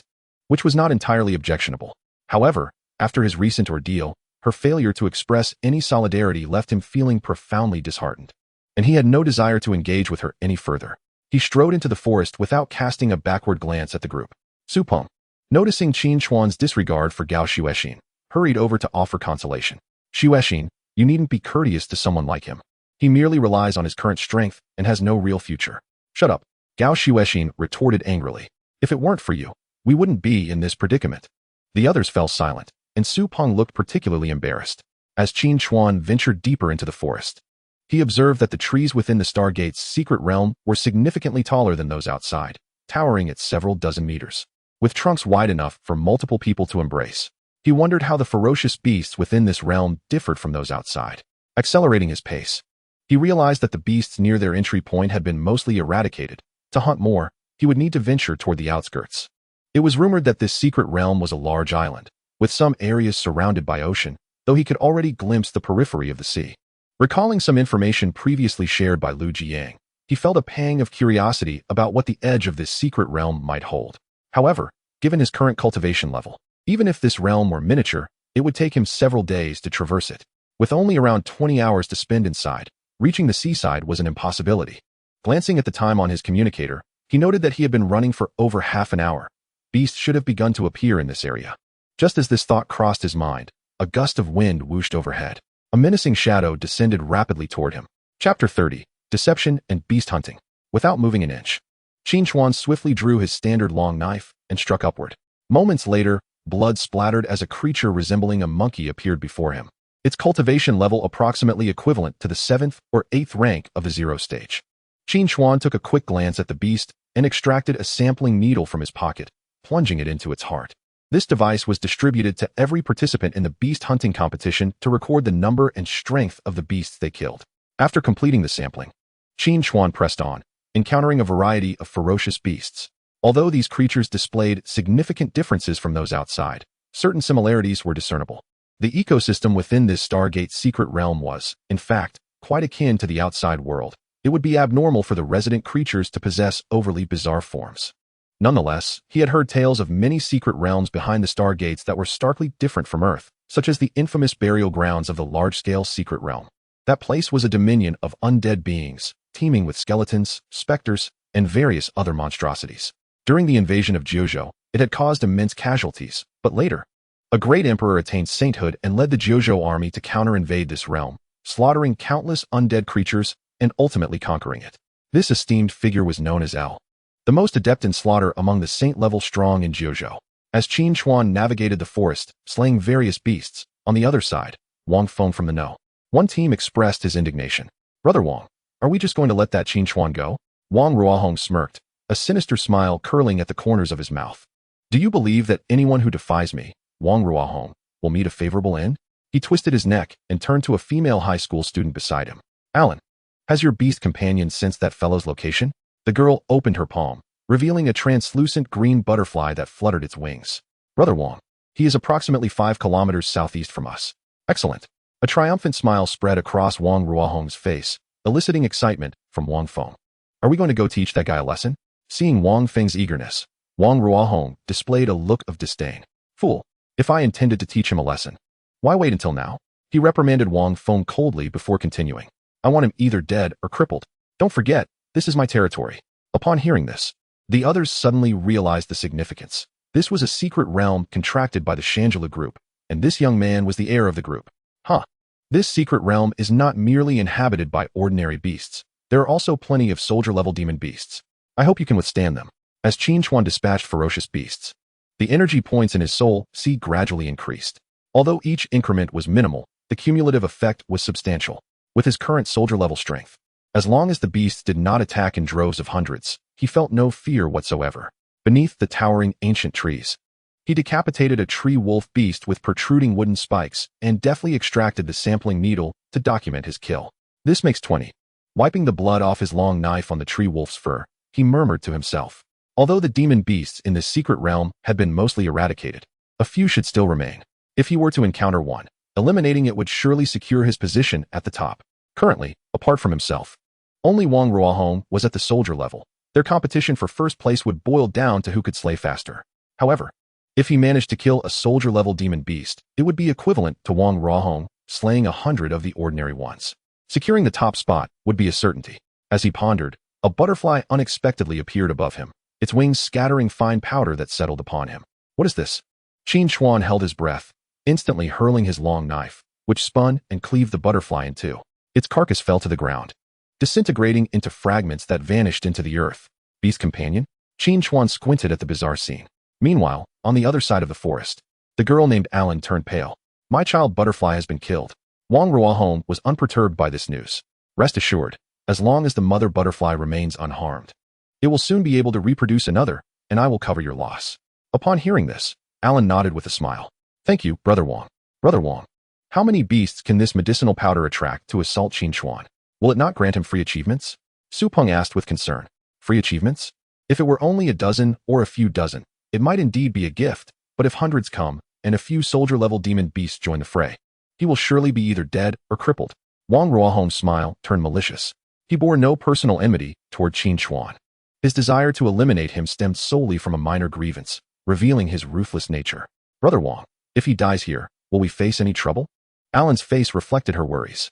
which was not entirely objectionable. However, after his recent ordeal, her failure to express any solidarity left him feeling profoundly disheartened, and he had no desire to engage with her any further. He strode into the forest without casting a backward glance at the group. Su Peng, noticing Qin Chuan's disregard for Gao Shuexin, hurried over to offer consolation. Shuexin, you needn't be courteous to someone like him. He merely relies on his current strength and has no real future. Shut up, Gao Shuexin retorted angrily. If it weren't for you, we wouldn't be in this predicament. The others fell silent, and Su Peng looked particularly embarrassed. As Qin Chuan ventured deeper into the forest, he observed that the trees within the Stargate's secret realm were significantly taller than those outside, towering at several dozen meters. With trunks wide enough for multiple people to embrace, he wondered how the ferocious beasts within this realm differed from those outside. Accelerating his pace, he realized that the beasts near their entry point had been mostly eradicated. To hunt more, he would need to venture toward the outskirts. It was rumored that this secret realm was a large island, with some areas surrounded by ocean, though he could already glimpse the periphery of the sea. Recalling some information previously shared by Lu Jiang, he felt a pang of curiosity about what the edge of this secret realm might hold. However, given his current cultivation level, even if this realm were miniature, it would take him several days to traverse it. With only around 20 hours to spend inside, reaching the seaside was an impossibility. Glancing at the time on his communicator, he noted that he had been running for over half an hour. Beasts should have begun to appear in this area. Just as this thought crossed his mind, a gust of wind whooshed overhead. A menacing shadow descended rapidly toward him. Chapter 30. Deception and Beast Hunting. Without moving an inch, Qin Chuan swiftly drew his standard long knife and struck upward. Moments later, blood splattered as a creature resembling a monkey appeared before him. Its cultivation level approximately equivalent to the 7th or 8th rank of the 0 stage. Qin Chuan took a quick glance at the beast and extracted a sampling needle from his pocket, plunging it into its heart. This device was distributed to every participant in the beast hunting competition to record the number and strength of the beasts they killed. After completing the sampling, Qin Chuan pressed on, encountering a variety of ferocious beasts. Although these creatures displayed significant differences from those outside, certain similarities were discernible. The ecosystem within this Stargate secret realm was, in fact, quite akin to the outside world. It would be abnormal for the resident creatures to possess overly bizarre forms. Nonetheless, he had heard tales of many secret realms behind the Stargates that were starkly different from Earth, such as the infamous burial grounds of the large-scale secret realm. That place was a dominion of undead beings, teeming with skeletons, specters, and various other monstrosities. During the invasion of Jiuzhou, it had caused immense casualties, but later, a great emperor attained sainthood and led the Jiuzhou army to counter-invade this realm, slaughtering countless undead creatures and ultimately conquering it. This esteemed figure was known as L, the most adept in slaughter among the saint-level strong in Jiuzhou. As Qin Chuan navigated the forest, slaying various beasts, on the other side, Wang Feng from the No. 1 team expressed his indignation. "Brother Wang, are we just going to let that Qin Chuan go?" Wang Ruohong smirked, a sinister smile curling at the corners of his mouth. "Do you believe that anyone who defies me, Wang Ruohong, will meet a favorable end?" He twisted his neck and turned to a female high school student beside him. "Alan, has your beast companion sensed that fellow's location?" The girl opened her palm, revealing a translucent green butterfly that fluttered its wings. "Brother Wang, he is approximately 5 kilometers southeast from us." "Excellent." A triumphant smile spread across Wang Ruohong's face, eliciting excitement from Wang Feng. "Are we going to go teach that guy a lesson?" Seeing Wang Feng's eagerness, Wang Ruohong displayed a look of disdain. "Fool, if I intended to teach him a lesson, why wait until now?" He reprimanded Wang Feng coldly before continuing. "I want him either dead or crippled. Don't forget, this is my territory." Upon hearing this, the others suddenly realized the significance. This was a secret realm contracted by the Shangela group, and this young man was the heir of the group. This secret realm is not merely inhabited by ordinary beasts. There are also plenty of soldier-level demon beasts. I hope you can withstand them. As Qin Chuan dispatched ferocious beasts, the energy points in his soul gradually increased. Although each increment was minimal, the cumulative effect was substantial. With his current soldier-level strength, as long as the beasts did not attack in droves of hundreds, he felt no fear whatsoever. Beneath the towering ancient trees, he decapitated a tree wolf beast with protruding wooden spikes and deftly extracted the sampling needle to document his kill. "This makes 20. Wiping the blood off his long knife on the tree wolf's fur, he murmured to himself. Although the demon beasts in this secret realm had been mostly eradicated, a few should still remain. If he were to encounter one, eliminating it would surely secure his position at the top. Currently, apart from himself, only Wang Ruohong was at the soldier level. Their competition for first place would boil down to who could slay faster. However, if he managed to kill a soldier-level demon beast, it would be equivalent to Wang Ruohong slaying 100 of the ordinary ones. Securing the top spot would be a certainty. As he pondered, a butterfly unexpectedly appeared above him, its wings scattering fine powder that settled upon him. "What is this?" Qin Chuan held his breath, instantly hurling his long knife, which spun and cleaved the butterfly in two. Its carcass fell to the ground, disintegrating into fragments that vanished into the earth. "Beast companion?" Qin Chuan squinted at the bizarre scene. Meanwhile, on the other side of the forest, the girl named Alan turned pale. "My child butterfly has been killed." Wang Ruohong was unperturbed by this news. "Rest assured, as long as the mother butterfly remains unharmed, it will soon be able to reproduce another, and I will cover your loss." Upon hearing this, Alan nodded with a smile. "Thank you, Brother Wang." "Brother Wang, how many beasts can this medicinal powder attract to assault Qin Chuan? Will it not grant him free achievements?" Su Peng asked with concern. "Free achievements? If it were only a dozen or a few dozen, it might indeed be a gift, but if hundreds come, and a few soldier-level demon beasts join the fray, he will surely be either dead or crippled." Wang Ruohong's smile turned malicious. He bore no personal enmity toward Qin Chuan. His desire to eliminate him stemmed solely from a minor grievance, revealing his ruthless nature. "Brother Wang, if he dies here, will we face any trouble?" Alan's face reflected her worries.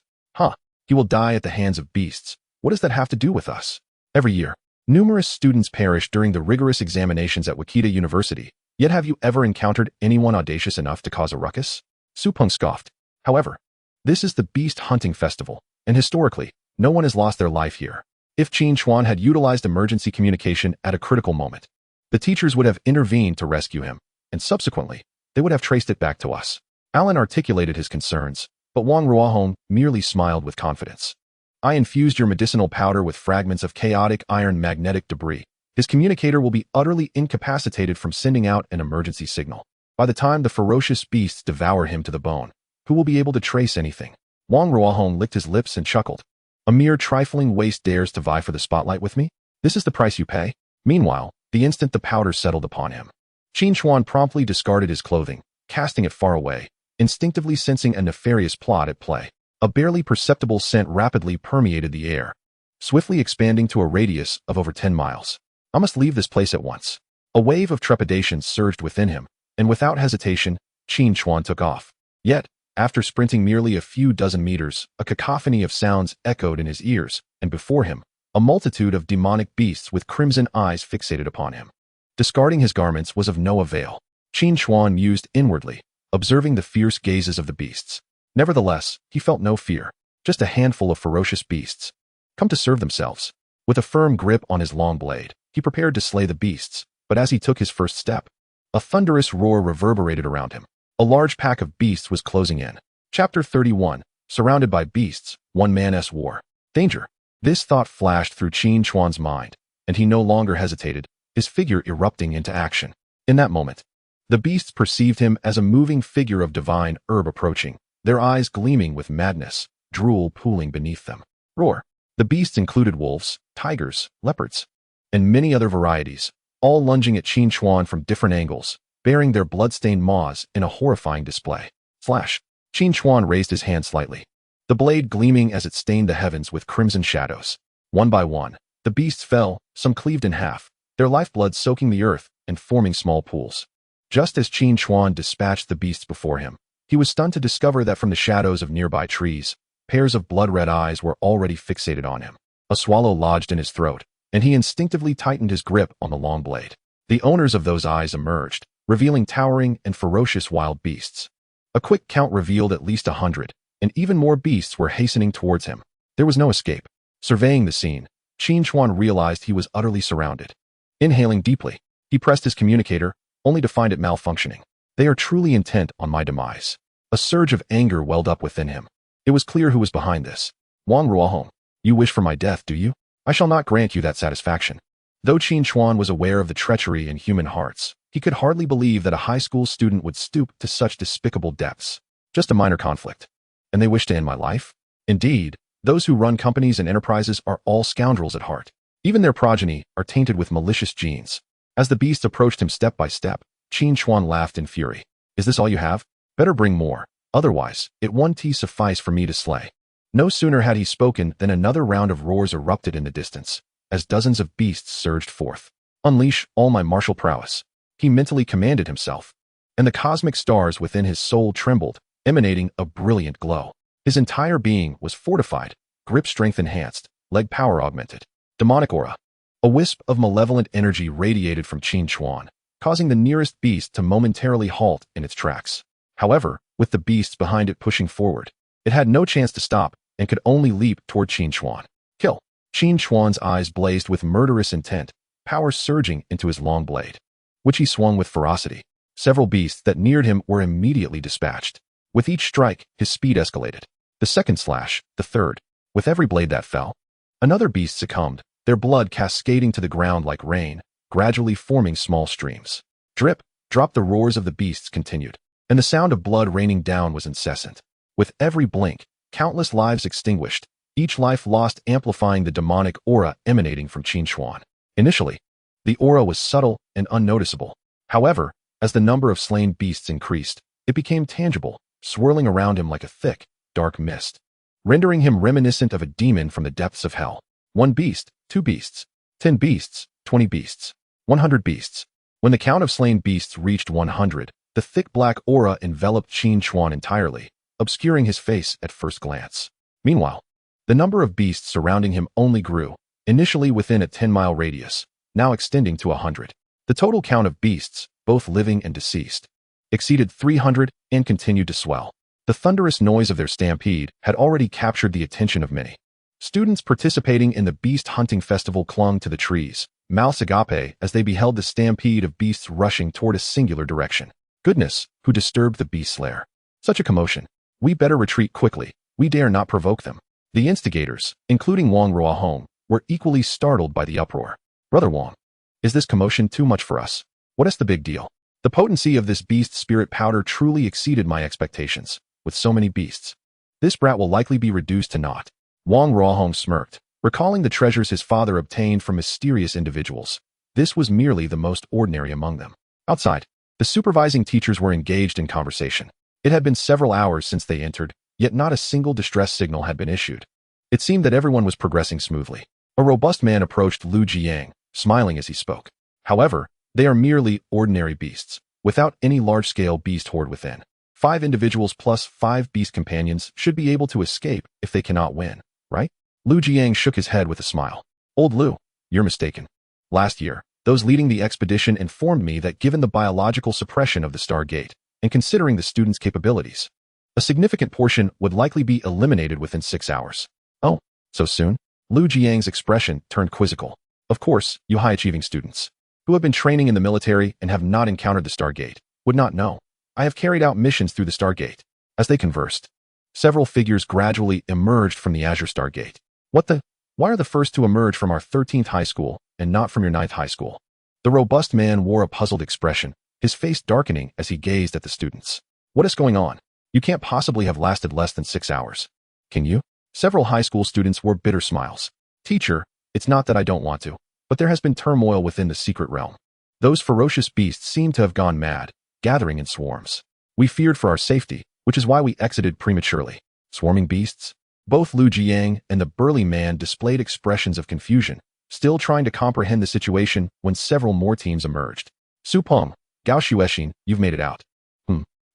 He will die at the hands of beasts. What does that have to do with us?" Every year, numerous students perish during the rigorous examinations at Wakita University, Yet have you ever encountered anyone audacious enough to cause a ruckus? Su Peng scoffed. However, this is the beast hunting festival, and historically, no one has lost their life here. If Qin Chuan had utilized emergency communication at a critical moment, the teachers would have intervened to rescue him, and subsequently, they would have traced it back to us. Alan articulated his concerns, but Wang Ruohong merely smiled with confidence. I infused your medicinal powder with fragments of chaotic iron magnetic debris. His communicator will be utterly incapacitated from sending out an emergency signal. By the time the ferocious beasts devour him to the bone, who will be able to trace anything? Wang Ruohong licked his lips and chuckled. A mere trifling waste dares to vie for the spotlight with me? This is the price you pay? Meanwhile, the instant the powder settled upon him, Qin Chuan promptly discarded his clothing, casting it far away, instinctively sensing a nefarious plot at play. A barely perceptible scent rapidly permeated the air, swiftly expanding to a radius of over 10 miles. I must leave this place at once. A wave of trepidation surged within him, and without hesitation, Qin Chuan took off. Yet, after sprinting merely a few dozen meters, a cacophony of sounds echoed in his ears, and before him, a multitude of demonic beasts with crimson eyes fixated upon him. Discarding his garments was of no avail. Qin Chuan mused inwardly, observing the fierce gazes of the beasts. Nevertheless, he felt no fear, just a handful of ferocious beasts, come to serve themselves. With a firm grip on his long blade, he prepared to slay the beasts, but as he took his first step, a thunderous roar reverberated around him. A large pack of beasts was closing in. Chapter 31, Surrounded by Beasts, One Man's War. Danger. This thought flashed through Qin Chuan's mind, and he no longer hesitated, his figure erupting into action. In that moment, the beasts perceived him as a moving figure of divine herb approaching, their eyes gleaming with madness, drool pooling beneath them. Roar. The beasts included wolves, tigers, leopards, and many other varieties, all lunging at Qin Chuan from different angles, bearing their blood-stained maws in a horrifying display. Flash. Qin Chuan raised his hand slightly, the blade gleaming as it stained the heavens with crimson shadows. One by one, the beasts fell, some cleaved in half, their lifeblood soaking the earth and forming small pools. Just as Qin Chuan dispatched the beasts before him, he was stunned to discover that from the shadows of nearby trees, pairs of blood-red eyes were already fixated on him. A swallow lodged in his throat, and he instinctively tightened his grip on the long blade. The owners of those eyes emerged, revealing towering and ferocious wild beasts. A quick count revealed at least 100, and even more beasts were hastening towards him. There was no escape. Surveying the scene, Qin Chuan realized he was utterly surrounded. Inhaling deeply, he pressed his communicator, only to find it malfunctioning. They are truly intent on my demise. A surge of anger welled up within him. It was clear who was behind this. Wang Ruohong, you wish for my death, do you? I shall not grant you that satisfaction. Though Qin Chuan was aware of the treachery in human hearts, he could hardly believe that a high school student would stoop to such despicable depths. Just a minor conflict. And they wish to end my life? Indeed, those who run companies and enterprises are all scoundrels at heart. Even their progeny are tainted with malicious genes. As the beast approached him step by step, Qin Chuan laughed in fury. Is this all you have? Better bring more. Otherwise, it won't suffice for me to slay. No sooner had he spoken than another round of roars erupted in the distance, as dozens of beasts surged forth. Unleash all my martial prowess, he mentally commanded himself, and the cosmic stars within his soul trembled, emanating a brilliant glow. His entire being was fortified, grip strength enhanced, leg power augmented. Demonic aura. A wisp of malevolent energy radiated from Qin Chuan, causing the nearest beast to momentarily halt in its tracks. However, with the beasts behind it pushing forward, it had no chance to stop and could only leap toward Qin Chuan. Kill. Qin Chuan's eyes blazed with murderous intent, power surging into his long blade, which he swung with ferocity. Several beasts that neared him were immediately dispatched. With each strike, his speed escalated. The second slash, the third. With every blade that fell, another beast succumbed, their blood cascading to the ground like rain, gradually forming small streams. Drip, drop. The roars of the beasts continued, and the sound of blood raining down was incessant. With every blink, countless lives extinguished, each life lost amplifying the demonic aura emanating from Qin Chuan. Initially, the aura was subtle and unnoticeable. However, as the number of slain beasts increased, it became tangible, swirling around him like a thick, dark mist, rendering him reminiscent of a demon from the depths of hell. 1 beast, 2 beasts, 10 beasts, 20 beasts, 100 beasts. When the count of slain beasts reached 100, the thick black aura enveloped Qin Chuan entirely, obscuring his face at first glance. Meanwhile, the number of beasts surrounding him only grew, initially within a 10-mile radius, now extending to 100. The total count of beasts, both living and deceased, exceeded 300 and continued to swell. The thunderous noise of their stampede had already captured the attention of many. Students participating in the beast hunting festival clung to the trees, mouths agape as they beheld the stampede of beasts rushing toward a singular direction. Goodness, who disturbed the beast slayer? Such a commotion. We better retreat quickly. We dare not provoke them. The instigators, including Wang Ruohong, were equally startled by the uproar. Brother Wang, is this commotion too much for us? What is the big deal? The potency of this beast spirit powder truly exceeded my expectations. With so many beasts, this brat will likely be reduced to naught. Wang Ruohong smirked, recalling the treasures his father obtained from mysterious individuals. This was merely the most ordinary among them. Outside, the supervising teachers were engaged in conversation. It had been several hours since they entered, yet not a single distress signal had been issued. It seemed that everyone was progressing smoothly. A robust man approached Lu Jiang, smiling as he spoke. However, they are merely ordinary beasts, without any large-scale beast horde within. 5 individuals plus 5 beast companions should be able to escape if they cannot win, right? Lu Jiang shook his head with a smile. Old Lu, you're mistaken. Last year, those leading the expedition informed me that given the biological suppression of the Star Gate, and considering the students' capabilities, a significant portion would likely be eliminated within 6 hours. Oh, so soon? Lu Jiang's expression turned quizzical. Of course, you high-achieving students, who have been training in the military and have not encountered the Star Gate, would not know. I have carried out missions through the Star Gate. As they conversed, several figures gradually emerged from the Azure Star Gate. Why are the first to emerge from our 13th high school and not from your 9th high school? The robust man wore a puzzled expression, his face darkening as he gazed at the students. What is going on? You can't possibly have lasted less than 6 hours. Can you? Several high school students wore bitter smiles. Teacher, it's not that I don't want to, but there has been turmoil within the secret realm. Those ferocious beasts seem to have gone mad, gathering in swarms. We feared for our safety, which is why we exited prematurely. Swarming beasts? Both Lu Jiang and the burly man displayed expressions of confusion, still trying to comprehend the situation when several more teams emerged. Su Peng, Gao Xuexin, you've made it out.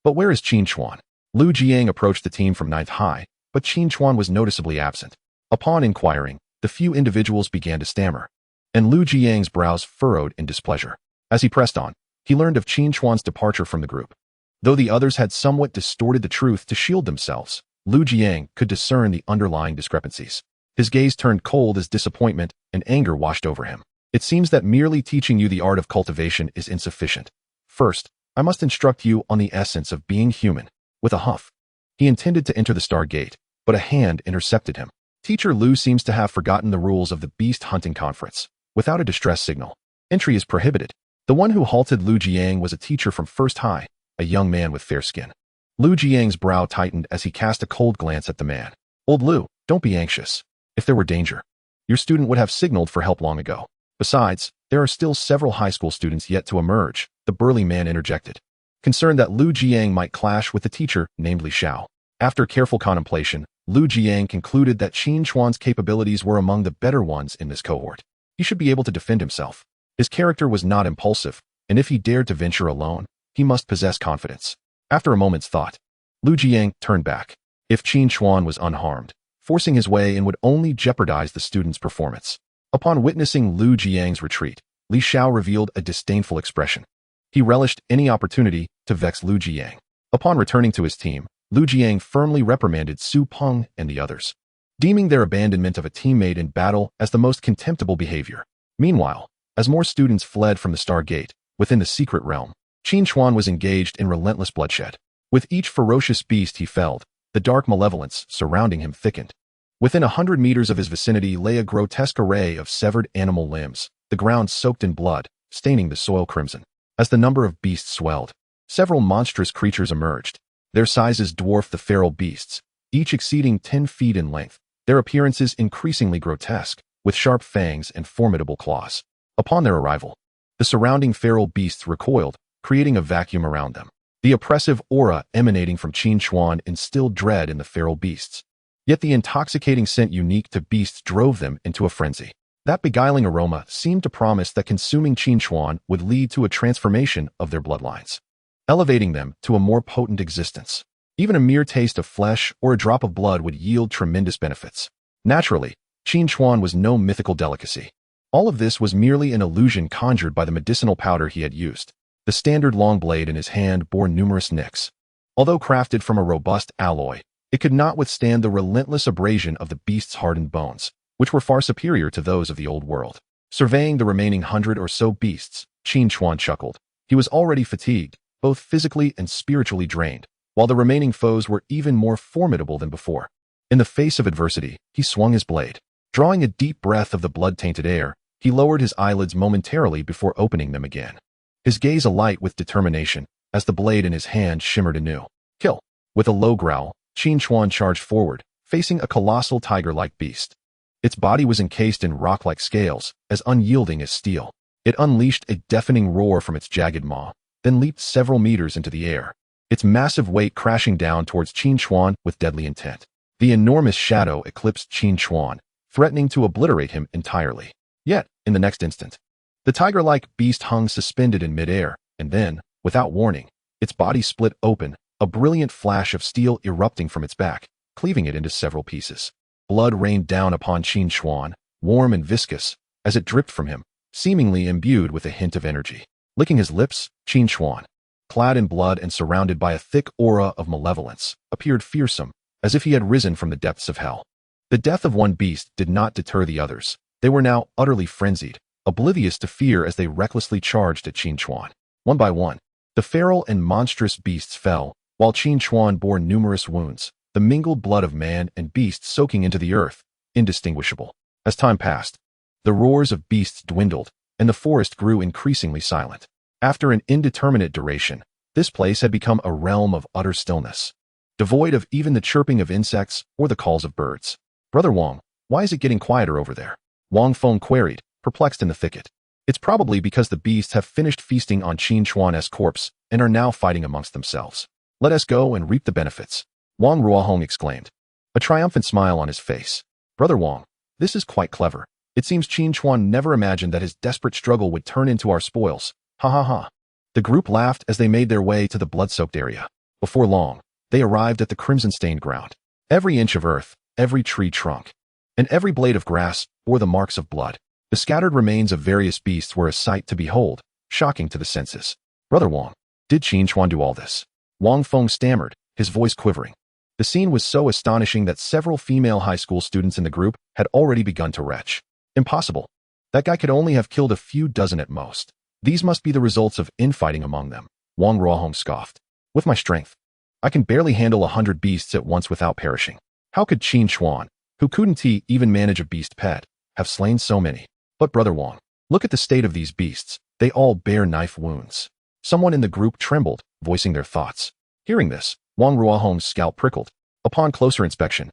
But where is Qin Chuan? Lu Jiang approached the team from 9th High, but Qin Chuan was noticeably absent. Upon inquiring, the few individuals began to stammer, and Lu Jiang's brows furrowed in displeasure. As he pressed on, he learned of Qin Chuan's departure from the group. Though the others had somewhat distorted the truth to shield themselves, Lu Jiang could discern the underlying discrepancies. His gaze turned cold as disappointment and anger washed over him. It seems that merely teaching you the art of cultivation is insufficient. First, I must instruct you on the essence of being human. With a huff, he intended to enter the Star Gate, but a hand intercepted him. Teacher Lu seems to have forgotten the rules of the Beast Hunting Conference. Without a distress signal, entry is prohibited. The one who halted Lu Jiang was a teacher from 1st High, a young man with fair skin. Lu Jiang's brow tightened as he cast a cold glance at the man. Old Lu, don't be anxious. If there were danger, your student would have signaled for help long ago. Besides, there are still several high school students yet to emerge, the burly man interjected, concerned that Lu Jiang might clash with the teacher, namely Xiao. After careful contemplation, Lu Jiang concluded that Qin Chuan's capabilities were among the better ones in this cohort. He should be able to defend himself. His character was not impulsive, and if he dared to venture alone, he must possess confidence. After a moment's thought, Lu Jiang turned back. If Qin Chuan was unharmed, forcing his way in would only jeopardize the student's performance. Upon witnessing Lu Jiang's retreat, Li Xiao revealed a disdainful expression. He relished any opportunity to vex Lu Jiang. Upon returning to his team, Lu Jiang firmly reprimanded Su Peng and the others, deeming their abandonment of a teammate in battle as the most contemptible behavior. Meanwhile, as more students fled from the Star Gate, within the secret realm, Qin Chuan was engaged in relentless bloodshed. With each ferocious beast he felled, the dark malevolence surrounding him thickened. Within 100 meters of his vicinity lay a grotesque array of severed animal limbs, the ground soaked in blood, staining the soil crimson. As the number of beasts swelled, several monstrous creatures emerged. Their sizes dwarfed the feral beasts, each exceeding 10 feet in length, their appearances increasingly grotesque, with sharp fangs and formidable claws. Upon their arrival, the surrounding feral beasts recoiled, creating a vacuum around them. The oppressive aura emanating from Qin Chuan instilled dread in the feral beasts. Yet the intoxicating scent unique to beasts drove them into a frenzy. That beguiling aroma seemed to promise that consuming Qin Chuan would lead to a transformation of their bloodlines, elevating them to a more potent existence. Even a mere taste of flesh or a drop of blood would yield tremendous benefits. Naturally, Qin Chuan was no mythical delicacy. All of this was merely an illusion conjured by the medicinal powder he had used. The standard long blade in his hand bore numerous nicks. Although crafted from a robust alloy, it could not withstand the relentless abrasion of the beast's hardened bones, which were far superior to those of the old world. Surveying the remaining 100 or so beasts, Qin Chuan chuckled. He was already fatigued, both physically and spiritually drained, while the remaining foes were even more formidable than before. In the face of adversity, he swung his blade. Drawing a deep breath of the blood-tainted air, he lowered his eyelids momentarily before opening them again. His gaze alight with determination as the blade in his hand shimmered anew. Kill! With a low growl, Qin Chuan charged forward, facing a colossal tiger-like beast. Its body was encased in rock-like scales, as unyielding as steel. It unleashed a deafening roar from its jagged maw, then leaped several meters into the air, its massive weight crashing down towards Qin Chuan with deadly intent. The enormous shadow eclipsed Qin Chuan, threatening to obliterate him entirely. Yet, in the next instant, the tiger-like beast hung suspended in midair, and then, without warning, its body split open, a brilliant flash of steel erupting from its back, cleaving it into several pieces. Blood rained down upon Qin Chuan, warm and viscous, as it dripped from him, seemingly imbued with a hint of energy. Licking his lips, Qin Chuan, clad in blood and surrounded by a thick aura of malevolence, appeared fearsome, as if he had risen from the depths of hell. The death of one beast did not deter the others. They were now utterly frenzied, oblivious to fear as they recklessly charged at Qin Chuan. One by one, the feral and monstrous beasts fell, while Qin Chuan bore numerous wounds, the mingled blood of man and beast soaking into the earth, indistinguishable. As time passed, the roars of beasts dwindled, and the forest grew increasingly silent. After an indeterminate duration, this place had become a realm of utter stillness, devoid of even the chirping of insects or the calls of birds. Brother Wang, why is it getting quieter over there? Wang Feng queried, perplexed in the thicket. It's probably because the beasts have finished feasting on Qin Chuan's corpse and are now fighting amongst themselves. Let us go and reap the benefits, Wang Ruohong exclaimed, a triumphant smile on his face. Brother Wang, this is quite clever. It seems Qin Chuan never imagined that his desperate struggle would turn into our spoils. Ha ha ha. The group laughed as they made their way to the blood-soaked area. Before long, they arrived at the crimson-stained ground. Every inch of earth, every tree trunk, and every blade of grass bore the marks of blood. The scattered remains of various beasts were a sight to behold, shocking to the senses. Brother Wang, did Qin Chuan do all this? Wang Feng stammered, his voice quivering. The scene was so astonishing that several female high school students in the group had already begun to retch. Impossible. That guy could only have killed a few dozen at most. These must be the results of infighting among them, Wang Ruohong scoffed. With my strength, I can barely handle 100 beasts at once without perishing. How could Qin Chuan, who couldn't even manage a beast pet, have slain so many? But Brother Wang, look at the state of these beasts. They all bear knife wounds. Someone in the group trembled, voicing their thoughts. Hearing this, Wang Ruohong's scalp prickled. Upon closer inspection,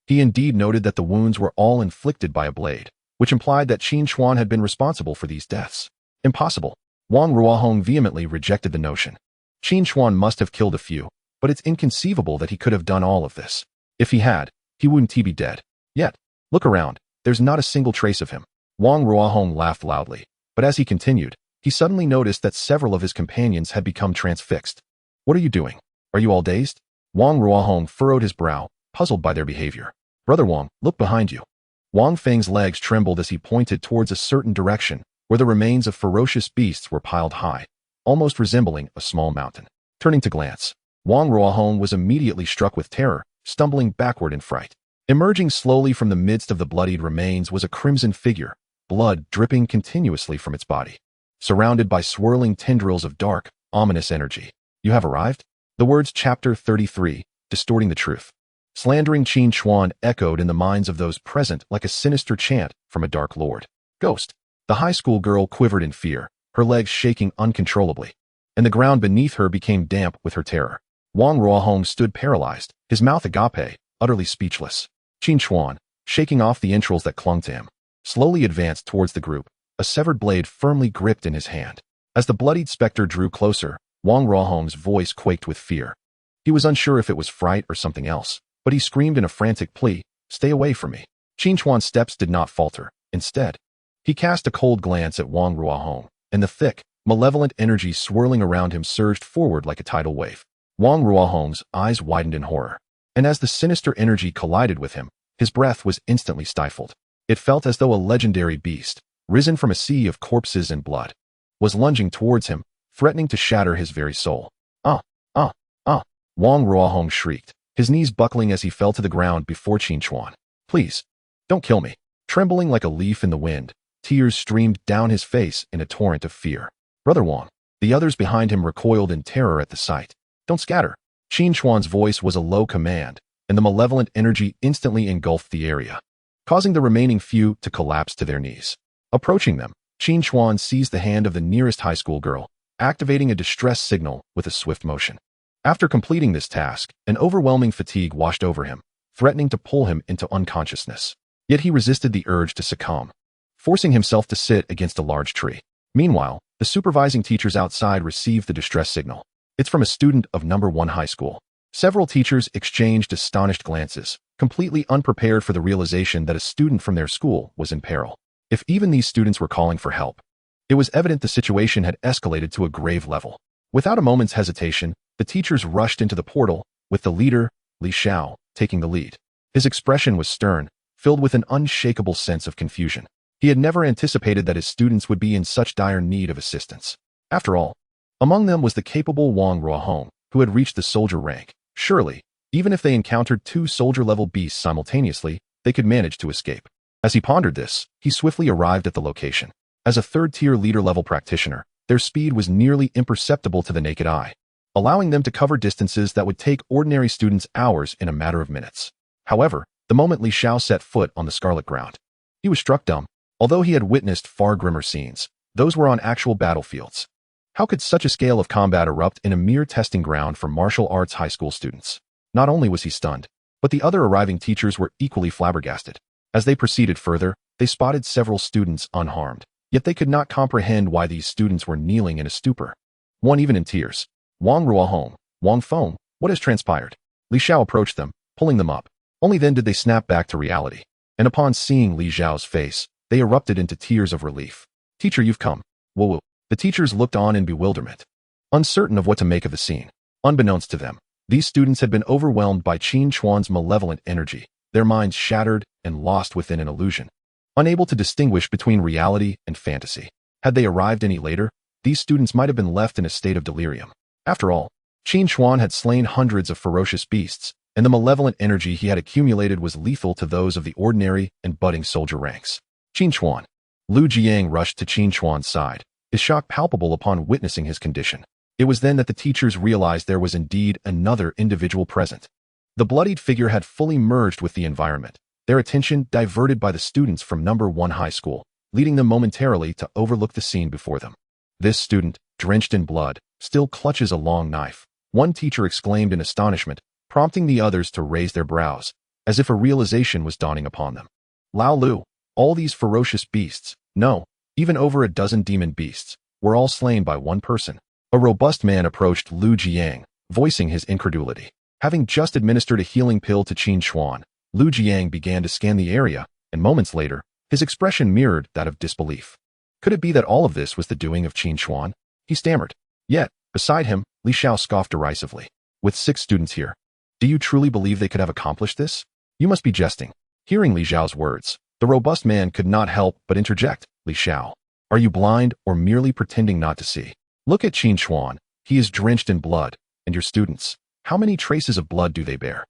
he indeed noted that the wounds were all inflicted by a blade, which implied that Qin Chuan had been responsible for these deaths. Impossible. Wang Ruohong vehemently rejected the notion. Qin Chuan must have killed a few, but it's inconceivable that he could have done all of this. If he had, he wouldn't be dead. Yet, look around, there's not a single trace of him. Wang Ruohong laughed loudly, but as he continued, he suddenly noticed that several of his companions had become transfixed. What are you doing? Are you all dazed? Wang Ruohong furrowed his brow, puzzled by their behavior. Brother Wang, look behind you. Wang Feng's legs trembled as he pointed towards a certain direction, where the remains of ferocious beasts were piled high, almost resembling a small mountain. Turning to glance, Wang Ruohong was immediately struck with terror, stumbling backward in fright. Emerging slowly from the midst of the bloodied remains was a crimson figure, blood dripping continuously from its body, surrounded by swirling tendrils of dark, ominous energy. You have arrived? The words Chapter 33, distorting the truth. Slandering Qin Chuan echoed in the minds of those present like a sinister chant from a dark lord. Ghost. The high school girl quivered in fear, her legs shaking uncontrollably, and the ground beneath her became damp with her terror. Wang Ruohong stood paralyzed, his mouth agape, utterly speechless. Qin Chuan, shaking off the entrails that clung to him, slowly advanced towards the group, a severed blade firmly gripped in his hand. As the bloodied specter drew closer, Wang Ruohong's voice quaked with fear. He was unsure if it was fright or something else, but he screamed in a frantic plea, "Stay away from me." Qin Chuan's steps did not falter. Instead, he cast a cold glance at Wang Ruohong, and the thick, malevolent energy swirling around him surged forward like a tidal wave. Wang Ruohong's eyes widened in horror, and as the sinister energy collided with him, his breath was instantly stifled. It felt as though a legendary beast, risen from a sea of corpses and blood, was lunging towards him, threatening to shatter his very soul. Ah, ah, ah, Wang Ruohong shrieked, his knees buckling as he fell to the ground before Qin Chuan. Please, don't kill me. Trembling like a leaf in the wind, tears streamed down his face in a torrent of fear. Brother Wang. The others behind him recoiled in terror at the sight. Don't scatter. Qin Chuan's voice was a low command, and the malevolent energy instantly engulfed the area, causing the remaining few to collapse to their knees. Approaching them, Qin Chuan seized the hand of the nearest high school girl, activating a distress signal with a swift motion. After completing this task, an overwhelming fatigue washed over him, threatening to pull him into unconsciousness. Yet he resisted the urge to succumb, forcing himself to sit against a large tree. Meanwhile, the supervising teachers outside received the distress signal. It's from a student of number 1 high school. Several teachers exchanged astonished glances, completely unprepared for the realization that a student from their school was in peril. If even these students were calling for help, it was evident the situation had escalated to a grave level. Without a moment's hesitation, the teachers rushed into the portal, with the leader, Li Xiao, taking the lead. His expression was stern, filled with an unshakable sense of confusion. He had never anticipated that his students would be in such dire need of assistance. After all, among them was the capable Wang Ruohong, who had reached the soldier rank. Surely, even if they encountered 2 soldier-level beasts simultaneously, they could manage to escape. As he pondered this, he swiftly arrived at the location. As a third-tier leader-level practitioner, their speed was nearly imperceptible to the naked eye, allowing them to cover distances that would take ordinary students hours in a matter of minutes. However, the moment Li Xiao set foot on the scarlet ground, he was struck dumb. Although he had witnessed far grimmer scenes, those were on actual battlefields. How could such a scale of combat erupt in a mere testing ground for martial arts high school students? Not only was he stunned, but the other arriving teachers were equally flabbergasted. As they proceeded further, they spotted several students unharmed, yet they could not comprehend why these students were kneeling in a stupor. One even in tears. Wang Ruohong, Wang Feng, what has transpired? Li Xiao approached them, pulling them up. Only then did they snap back to reality. And upon seeing Li Xiao's face, they erupted into tears of relief. Teacher, you've come. Woo-woo. The teachers looked on in bewilderment, uncertain of what to make of the scene. Unbeknownst to them, these students had been overwhelmed by Qin Chuan's malevolent energy, their minds shattered and lost within an illusion, unable to distinguish between reality and fantasy. Had they arrived any later, these students might have been left in a state of delirium. After all, Qin Chuan had slain hundreds of ferocious beasts, and the malevolent energy he had accumulated was lethal to those of the ordinary and budding soldier ranks. Qin Chuan. Lu Jiang rushed to Qin Chuan's side, his shock palpable upon witnessing his condition. It was then that the teachers realized there was indeed another individual present. The bloodied figure had fully merged with the environment, their attention diverted by the students from number 1 high school, leading them momentarily to overlook the scene before them. This student, drenched in blood, still clutches a long knife. One teacher exclaimed in astonishment, prompting the others to raise their brows, as if a realization was dawning upon them. Lao Lu. All these ferocious beasts, no, even over a dozen demon beasts, were all slain by one person. A robust man approached Lu Jiang, voicing his incredulity. Having just administered a healing pill to Qin Chuan, Lu Jiang began to scan the area, and moments later, his expression mirrored that of disbelief. Could it be that all of this was the doing of Qin Chuan? He stammered. Yet, beside him, Li Xiao scoffed derisively. With 6 students here, do you truly believe they could have accomplished this? You must be jesting. Hearing Li Xiao's words, the robust man could not help but interject. Li Xiao, are you blind or merely pretending not to see? Look at Qin Chuan. He is drenched in blood. And your students, how many traces of blood do they bear?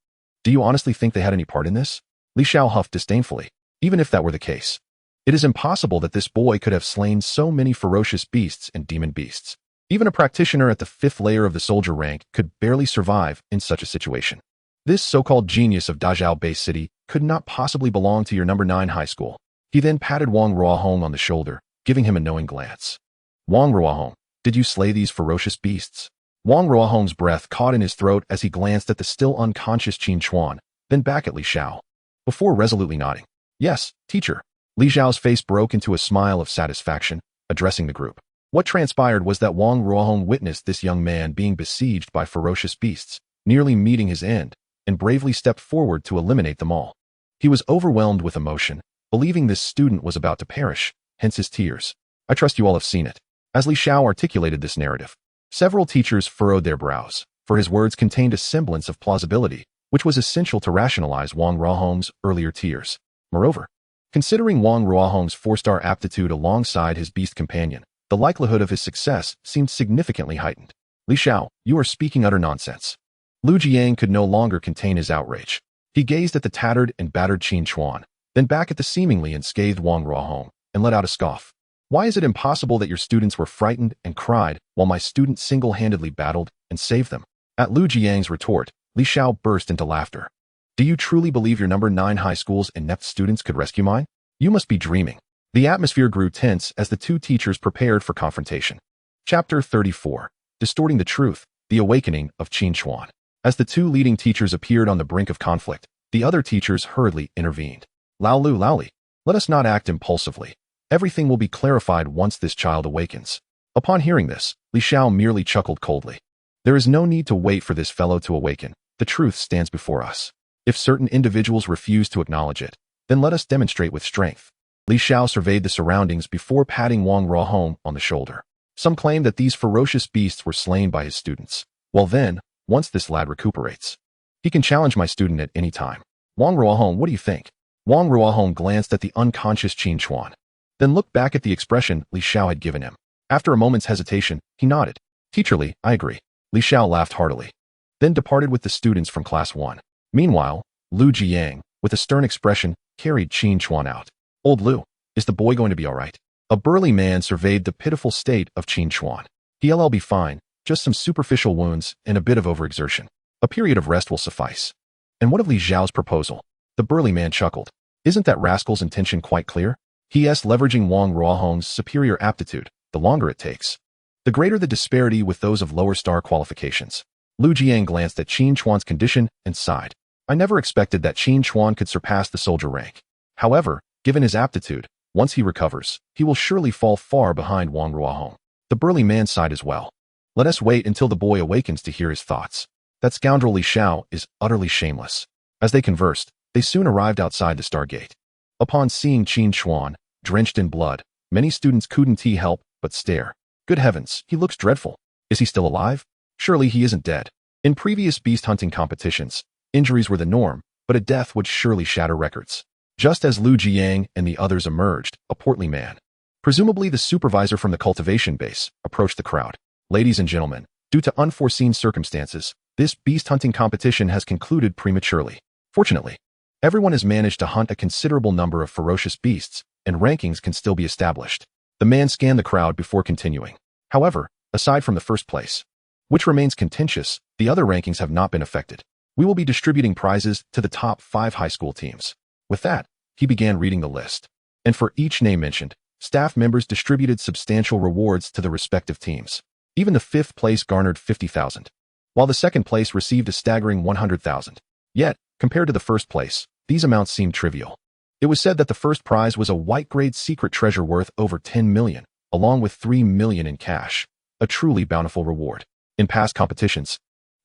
Do you honestly think they had any part in this? Li Xiao huffed disdainfully. Even if that were the case, it is impossible that this boy could have slain so many ferocious beasts and demon beasts. Even a practitioner at the 5th layer of the soldier rank could barely survive in such a situation. This so-called genius of Dazhao Bay City could not possibly belong to your number 9 high school. He then patted Wang Ruohong on the shoulder, giving him a knowing glance. Wang Ruohong, did you slay these ferocious beasts? Wang Ruohong's breath caught in his throat as he glanced at the still unconscious Qin Chuan, then back at Li Xiao, before resolutely nodding. Yes, teacher. Li Xiao's face broke into a smile of satisfaction, addressing the group. What transpired was that Wang Ruohong witnessed this young man being besieged by ferocious beasts, nearly meeting his end, and bravely stepped forward to eliminate them all. He was overwhelmed with emotion, believing this student was about to perish, hence his tears. I trust you all have seen it. As Li Xiao articulated this narrative, several teachers furrowed their brows, for his words contained a semblance of plausibility, which was essential to rationalize Wang Ruohong's earlier tears. Moreover, considering Wang Ruohong's 4-star aptitude alongside his beast companion, the likelihood of his success seemed significantly heightened. Li Xiao, you are speaking utter nonsense. Lu Jiang could no longer contain his outrage. He gazed at the tattered and battered Qin Chuan, then back at the seemingly unscathed Wang Ruohong, and let out a scoff. Why is it impossible that your students were frightened and cried while my student single-handedly battled and saved them? At Lu Jiang's retort, Li Xiao burst into laughter. Do you truly believe your number 9 high school's inept students could rescue mine? You must be dreaming. The atmosphere grew tense as the two teachers prepared for confrontation. Chapter 34. Distorting the Truth, The Awakening of Qin Chuan. As the two leading teachers appeared on the brink of conflict, the other teachers hurriedly intervened. Laoli, let us not act impulsively. Everything will be clarified once this child awakens. Upon hearing this, Li Xiao merely chuckled coldly. There is no need to wait for this fellow to awaken. The truth stands before us. If certain individuals refuse to acknowledge it, then let us demonstrate with strength. Li Xiao surveyed the surroundings before patting Wang Ruohong on the shoulder. Some claim that these ferocious beasts were slain by his students. Well then, once this lad recuperates, he can challenge my student at any time. Wang Ruohong, what do you think? Wang Ruohong glanced at the unconscious Qin Chuan, then looked back at the expression Li Xiao had given him. After a moment's hesitation, he nodded. Teacher Li, I agree. Li Xiao laughed heartily, then departed with the students from class 1. Meanwhile, Lu Jiang, with a stern expression, carried Qin Chuan out. Old Lu, is the boy going to be all right? A burly man surveyed the pitiful state of Qin Chuan. He'll be fine, just some superficial wounds and a bit of overexertion. A period of rest will suffice. And what of Li Xiao's proposal? The burly man chuckled. Isn't that rascal's intention quite clear? He.s. leveraging Wang Ruohong's superior aptitude, the longer it takes, the greater the disparity with those of lower star qualifications. Lu Jiang glanced at Qin Chuan's condition and sighed. I never expected that Qin Chuan could surpass the soldier rank. However, given his aptitude, once he recovers, he will surely fall far behind Wang Ruohong. The burly man sighed as well. Let us wait until the boy awakens to hear his thoughts. That scoundrel Li Xiao is utterly shameless. As they conversed, they soon arrived outside the Stargate. Upon seeing Qin Chuan, drenched in blood, many students couldn't help but stare. Good heavens, he looks dreadful. Is he still alive? Surely he isn't dead. In previous beast hunting competitions, injuries were the norm, but a death would surely shatter records. Just as Lu Jiang and the others emerged, a portly man, presumably the supervisor from the cultivation base, approached the crowd. Ladies and gentlemen, due to unforeseen circumstances, this beast hunting competition has concluded prematurely. Fortunately, everyone has managed to hunt a considerable number of ferocious beasts, and rankings can still be established. The man scanned the crowd before continuing. However, aside from the first place, which remains contentious, the other rankings have not been affected. We will be distributing prizes to the top 5 high school teams. With that, he began reading the list. And for each name mentioned, staff members distributed substantial rewards to the respective teams. Even the 5th place garnered 50,000, while the 2nd place received a staggering 100,000. Yet, compared to the 1st place, these amounts seemed trivial. It was said that the first prize was a white-grade secret treasure worth over 10 million, along with 3 million in cash, a truly bountiful reward. In past competitions,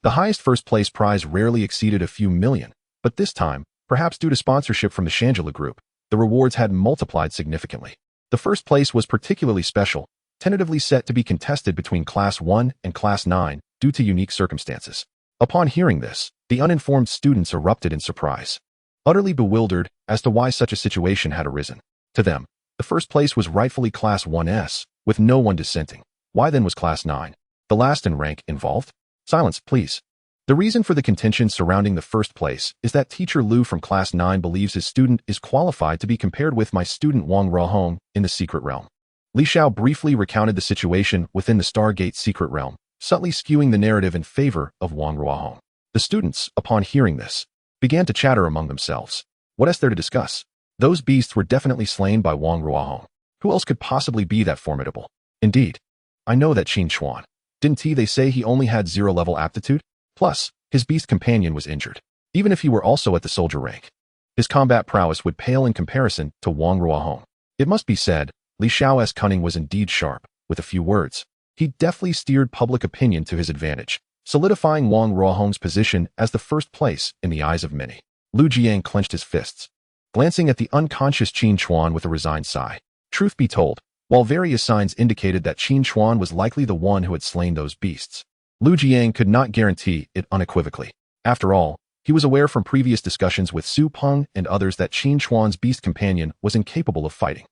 the highest first-place prize rarely exceeded a few million, but this time, perhaps due to sponsorship from the Shangela Group, the rewards had multiplied significantly. The first place was particularly special, tentatively set to be contested between Class 1 and Class 9 due to unique circumstances. Upon hearing this, the uninformed students erupted in surprise, utterly bewildered as to why such a situation had arisen. To them, the first place was rightfully Class 1S, with no one dissenting. Why then was Class 9, the last in rank, involved? Silence, please. The reason for the contention surrounding the first place is that Teacher Lu from Class 9 believes his student is qualified to be compared with my student Wang Ruohong in the secret realm. Li Xiao briefly recounted the situation within the Stargate secret realm, subtly skewing the narrative in favor of Wang Ruohong. The students, upon hearing this, began to chatter among themselves. What is there to discuss? Those beasts were definitely slain by Wang Ruohong. Who else could possibly be that formidable? Indeed, I know that Qin Chuan. Didn't they say he only had 0-level aptitude? Plus, his beast companion was injured. Even if he were also at the soldier rank, his combat prowess would pale in comparison to Wang Ruohong. It must be said, Li Xiao's cunning was indeed sharp. With a few words, he deftly steered public opinion to his advantage, solidifying Wang Ruohong's position as the first place in the eyes of many. Lu Jiang clenched his fists, glancing at the unconscious Qin Chuan with a resigned sigh. Truth be told, while various signs indicated that Qin Chuan was likely the one who had slain those beasts, Lu Jiang could not guarantee it unequivocally. After all, he was aware from previous discussions with Su Peng and others that Qin Chuan's beast companion was incapable of fighting.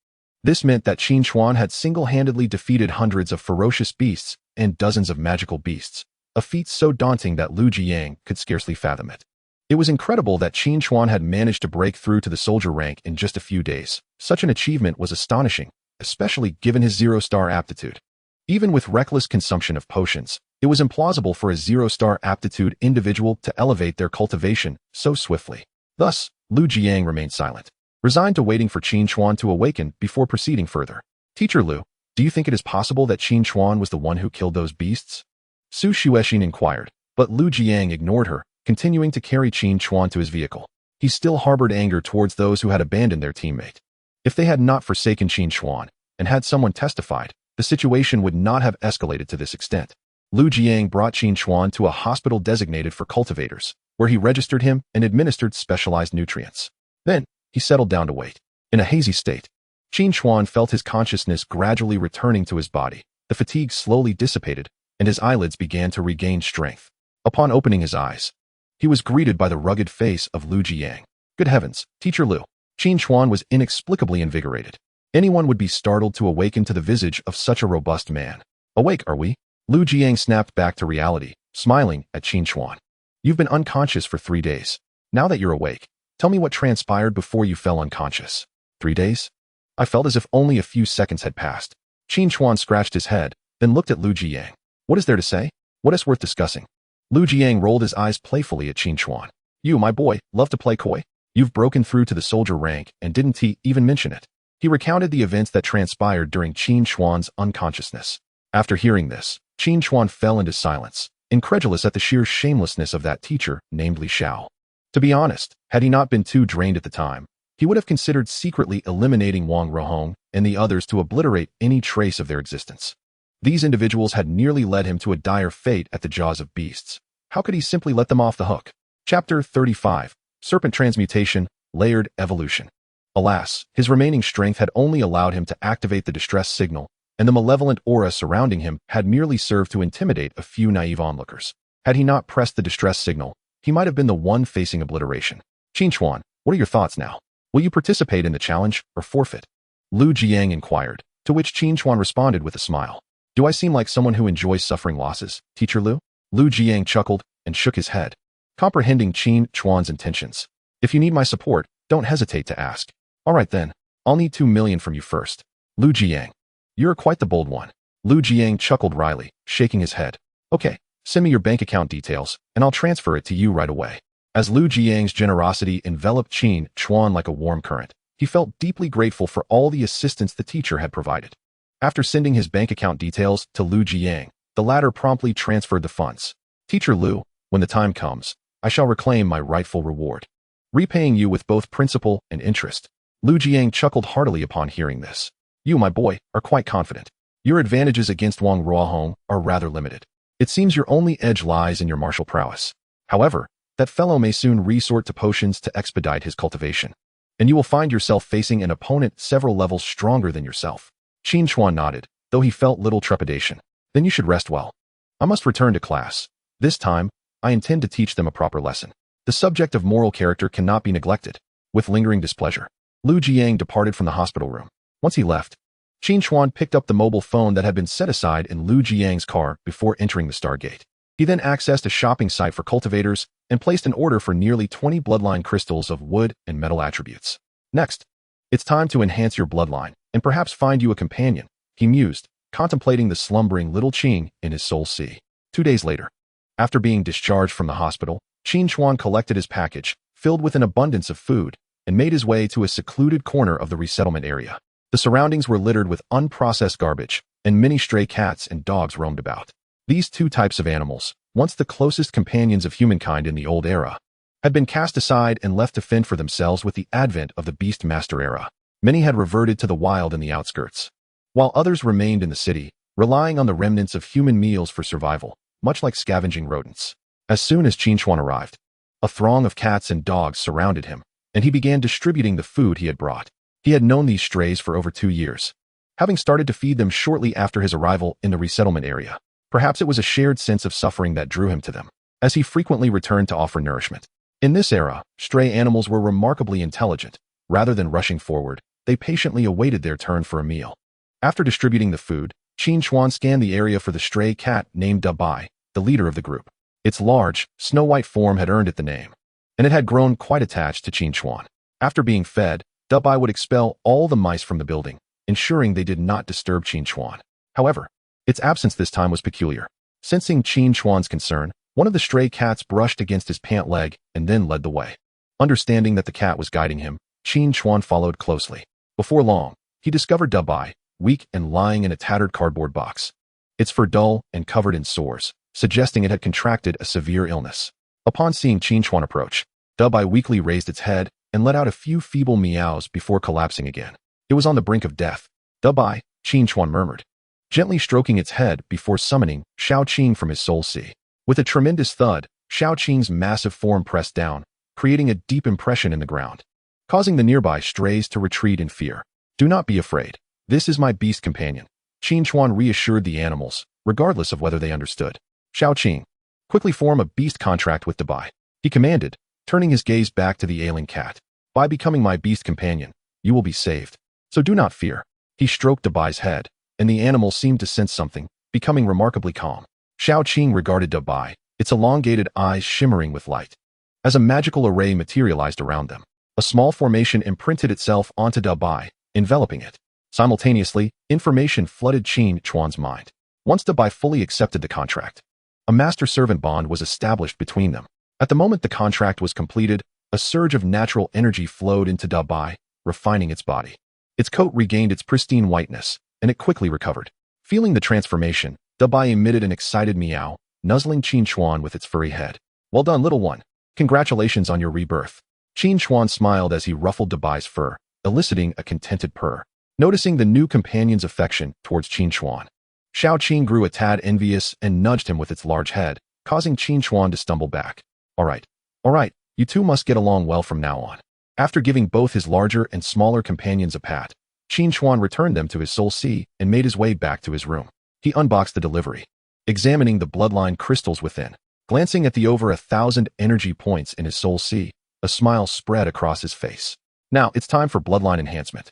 This meant that Qin Chuan had single-handedly defeated hundreds of ferocious beasts and dozens of magical beasts, a feat so daunting that Lu Jiang could scarcely fathom it. It was incredible that Qin Chuan had managed to break through to the soldier rank in just a few days. Such an achievement was astonishing, especially given his zero-star aptitude. Even with reckless consumption of potions, it was implausible for a zero-star aptitude individual to elevate their cultivation so swiftly. Thus, Lu Jiang remained silent, resigned to waiting for Qin Chuan to awaken before proceeding further. Teacher Lu, do you think it is possible that Qin Chuan was the one who killed those beasts? Su Xuexin inquired, but Lu Jiang ignored her, continuing to carry Qin Chuan to his vehicle. He still harbored anger towards those who had abandoned their teammate. If they had not forsaken Qin Chuan, and had someone testified, the situation would not have escalated to this extent. Lu Jiang brought Qin Chuan to a hospital designated for cultivators, where he registered him and administered specialized nutrients. Then, he settled down to wait. In a hazy state, Qin Chuan felt his consciousness gradually returning to his body. The fatigue slowly dissipated, and his eyelids began to regain strength. Upon opening his eyes, he was greeted by the rugged face of Lu Jiang. Good heavens, Teacher Lu! Qin Chuan was inexplicably invigorated. Anyone would be startled to awaken to the visage of such a robust man. Awake, are we? Lu Jiang snapped back to reality, smiling at Qin Chuan. You've been unconscious for 3 days. Now that you're awake, tell me what transpired before you fell unconscious. 3 days? I felt as if only a few seconds had passed. Qin Chuan scratched his head, then looked at Lu Jiang. What is there to say? What is worth discussing? Lu Jiang rolled his eyes playfully at Qin Chuan. You, my boy, love to play coy. You've broken through to the soldier rank and didn't even mention it. He recounted the events that transpired during Qin Chuan's unconsciousness. After hearing this, Qin Chuan fell into silence, incredulous at the sheer shamelessness of that teacher named Li Xiao. To be honest, had he not been too drained at the time, he would have considered secretly eliminating Wang Ruohong and the others to obliterate any trace of their existence. These individuals had nearly led him to a dire fate at the jaws of beasts. How could he simply let them off the hook? Chapter 35. Serpent Transmutation, Layered Evolution. Alas, his remaining strength had only allowed him to activate the distress signal, and the malevolent aura surrounding him had merely served to intimidate a few naive onlookers. Had he not pressed the distress signal, he might have been the one facing obliteration. Qin Chuan, what are your thoughts now? Will you participate in the challenge or forfeit? Lu Jiang inquired, to which Qin Chuan responded with a smile. Do I seem like someone who enjoys suffering losses, Teacher Lu? Lu Jiang chuckled and shook his head, comprehending Qin Chuan's intentions. If you need my support, don't hesitate to ask. All right then, I'll need 2 million from you first. Lu Jiang. You're quite the bold one. Lu Jiang chuckled wryly, shaking his head. Okay, send me your bank account details, and I'll transfer it to you right away. As Lu Jiang's generosity enveloped Qin Chuan like a warm current, he felt deeply grateful for all the assistance the teacher had provided. After sending his bank account details to Lu Jiang, the latter promptly transferred the funds. Teacher Lu, when the time comes, I shall reclaim my rightful reward, repaying you with both principal and interest. Lu Jiang chuckled heartily upon hearing this. You, my boy, are quite confident. Your advantages against Wang Ruohong are rather limited. It seems your only edge lies in your martial prowess. However, that fellow may soon resort to potions to expedite his cultivation, and you will find yourself facing an opponent several levels stronger than yourself. Qin Chuan nodded, though he felt little trepidation. Then you should rest well. I must return to class. This time, I intend to teach them a proper lesson. The subject of moral character cannot be neglected. With lingering displeasure, Lu Jiang departed from the hospital room. Once he left, Qin Chuan picked up the mobile phone that had been set aside in Lu Jiang's car before entering the Stargate. He then accessed a shopping site for cultivators and placed an order for nearly 20 bloodline crystals of wood and metal attributes. Next, it's time to enhance your bloodline and perhaps find you a companion, he mused, contemplating the slumbering little Qing in his soul sea. 2 days later, after being discharged from the hospital, Qin Chuan collected his package, filled with an abundance of food, and made his way to a secluded corner of the resettlement area. The surroundings were littered with unprocessed garbage, and many stray cats and dogs roamed about. These two types of animals, once the closest companions of humankind in the old era, had been cast aside and left to fend for themselves with the advent of the Beast Master era. Many had reverted to the wild in the outskirts, while others remained in the city, relying on the remnants of human meals for survival, much like scavenging rodents. As soon as Qin Chuan arrived, a throng of cats and dogs surrounded him, and he began distributing the food he had brought. He had known these strays for over 2 years, having started to feed them shortly after his arrival in the resettlement area. Perhaps it was a shared sense of suffering that drew him to them, as he frequently returned to offer nourishment. In this era, stray animals were remarkably intelligent. Rather than rushing forward, they patiently awaited their turn for a meal. After distributing the food, Qin Chuan scanned the area for the stray cat named Dabai, the leader of the group. Its large, snow-white form had earned it the name, and it had grown quite attached to Qin Chuan. After being fed, Dabai would expel all the mice from the building, ensuring they did not disturb Qin Chuan. However, its absence this time was peculiar. Sensing Qin Chuan's concern, one of the stray cats brushed against his pant leg and then led the way. Understanding that the cat was guiding him, Qin Chuan followed closely. Before long, he discovered Dabai, weak and lying in a tattered cardboard box. Its fur dull and covered in sores, suggesting it had contracted a severe illness. Upon seeing Qin Chuan approach, Dabai weakly raised its head and let out a few feeble meows before collapsing again. It was on the brink of death. Dabai, Qin Chuan murmured, gently stroking its head before summoning Shaoqing from his soul sea. With a tremendous thud, Shaoqing's massive form pressed down, creating a deep impression in the ground, causing the nearby strays to retreat in fear. Do not be afraid. This is my beast companion. Qin Chuan reassured the animals, regardless of whether they understood. Shaoqing, quickly form a beast contract with Dabai, he commanded, turning his gaze back to the ailing cat. By becoming my beast companion, you will be saved. So do not fear. He stroked Dabai's head, and the animal seemed to sense something, becoming remarkably calm. Shaoqing regarded Dabai, its elongated eyes shimmering with light. As a magical array materialized around them, a small formation imprinted itself onto Dabai, enveloping it. Simultaneously, information flooded Qin Chuan's mind. Once Dabai fully accepted the contract, a master-servant bond was established between them. At the moment the contract was completed, a surge of natural energy flowed into Dabai, refining its body. Its coat regained its pristine whiteness, and it quickly recovered. Feeling the transformation, Dabai emitted an excited meow, nuzzling Qin Chuan with its furry head. Well done, little one. Congratulations on your rebirth. Qin Chuan smiled as he ruffled Dabai's fur, eliciting a contented purr. Noticing the new companion's affection towards Qin Chuan, Shaoqing grew a tad envious and nudged him with its large head, causing Qin Chuan to stumble back. All right, you two must get along well from now on. After giving both his larger and smaller companions a pat, Qin Chuan returned them to his soul sea and made his way back to his room. He unboxed the delivery, examining the bloodline crystals within. Glancing at the over 1,000 energy points in his soul sea, a smile spread across his face. Now, it's time for bloodline enhancement.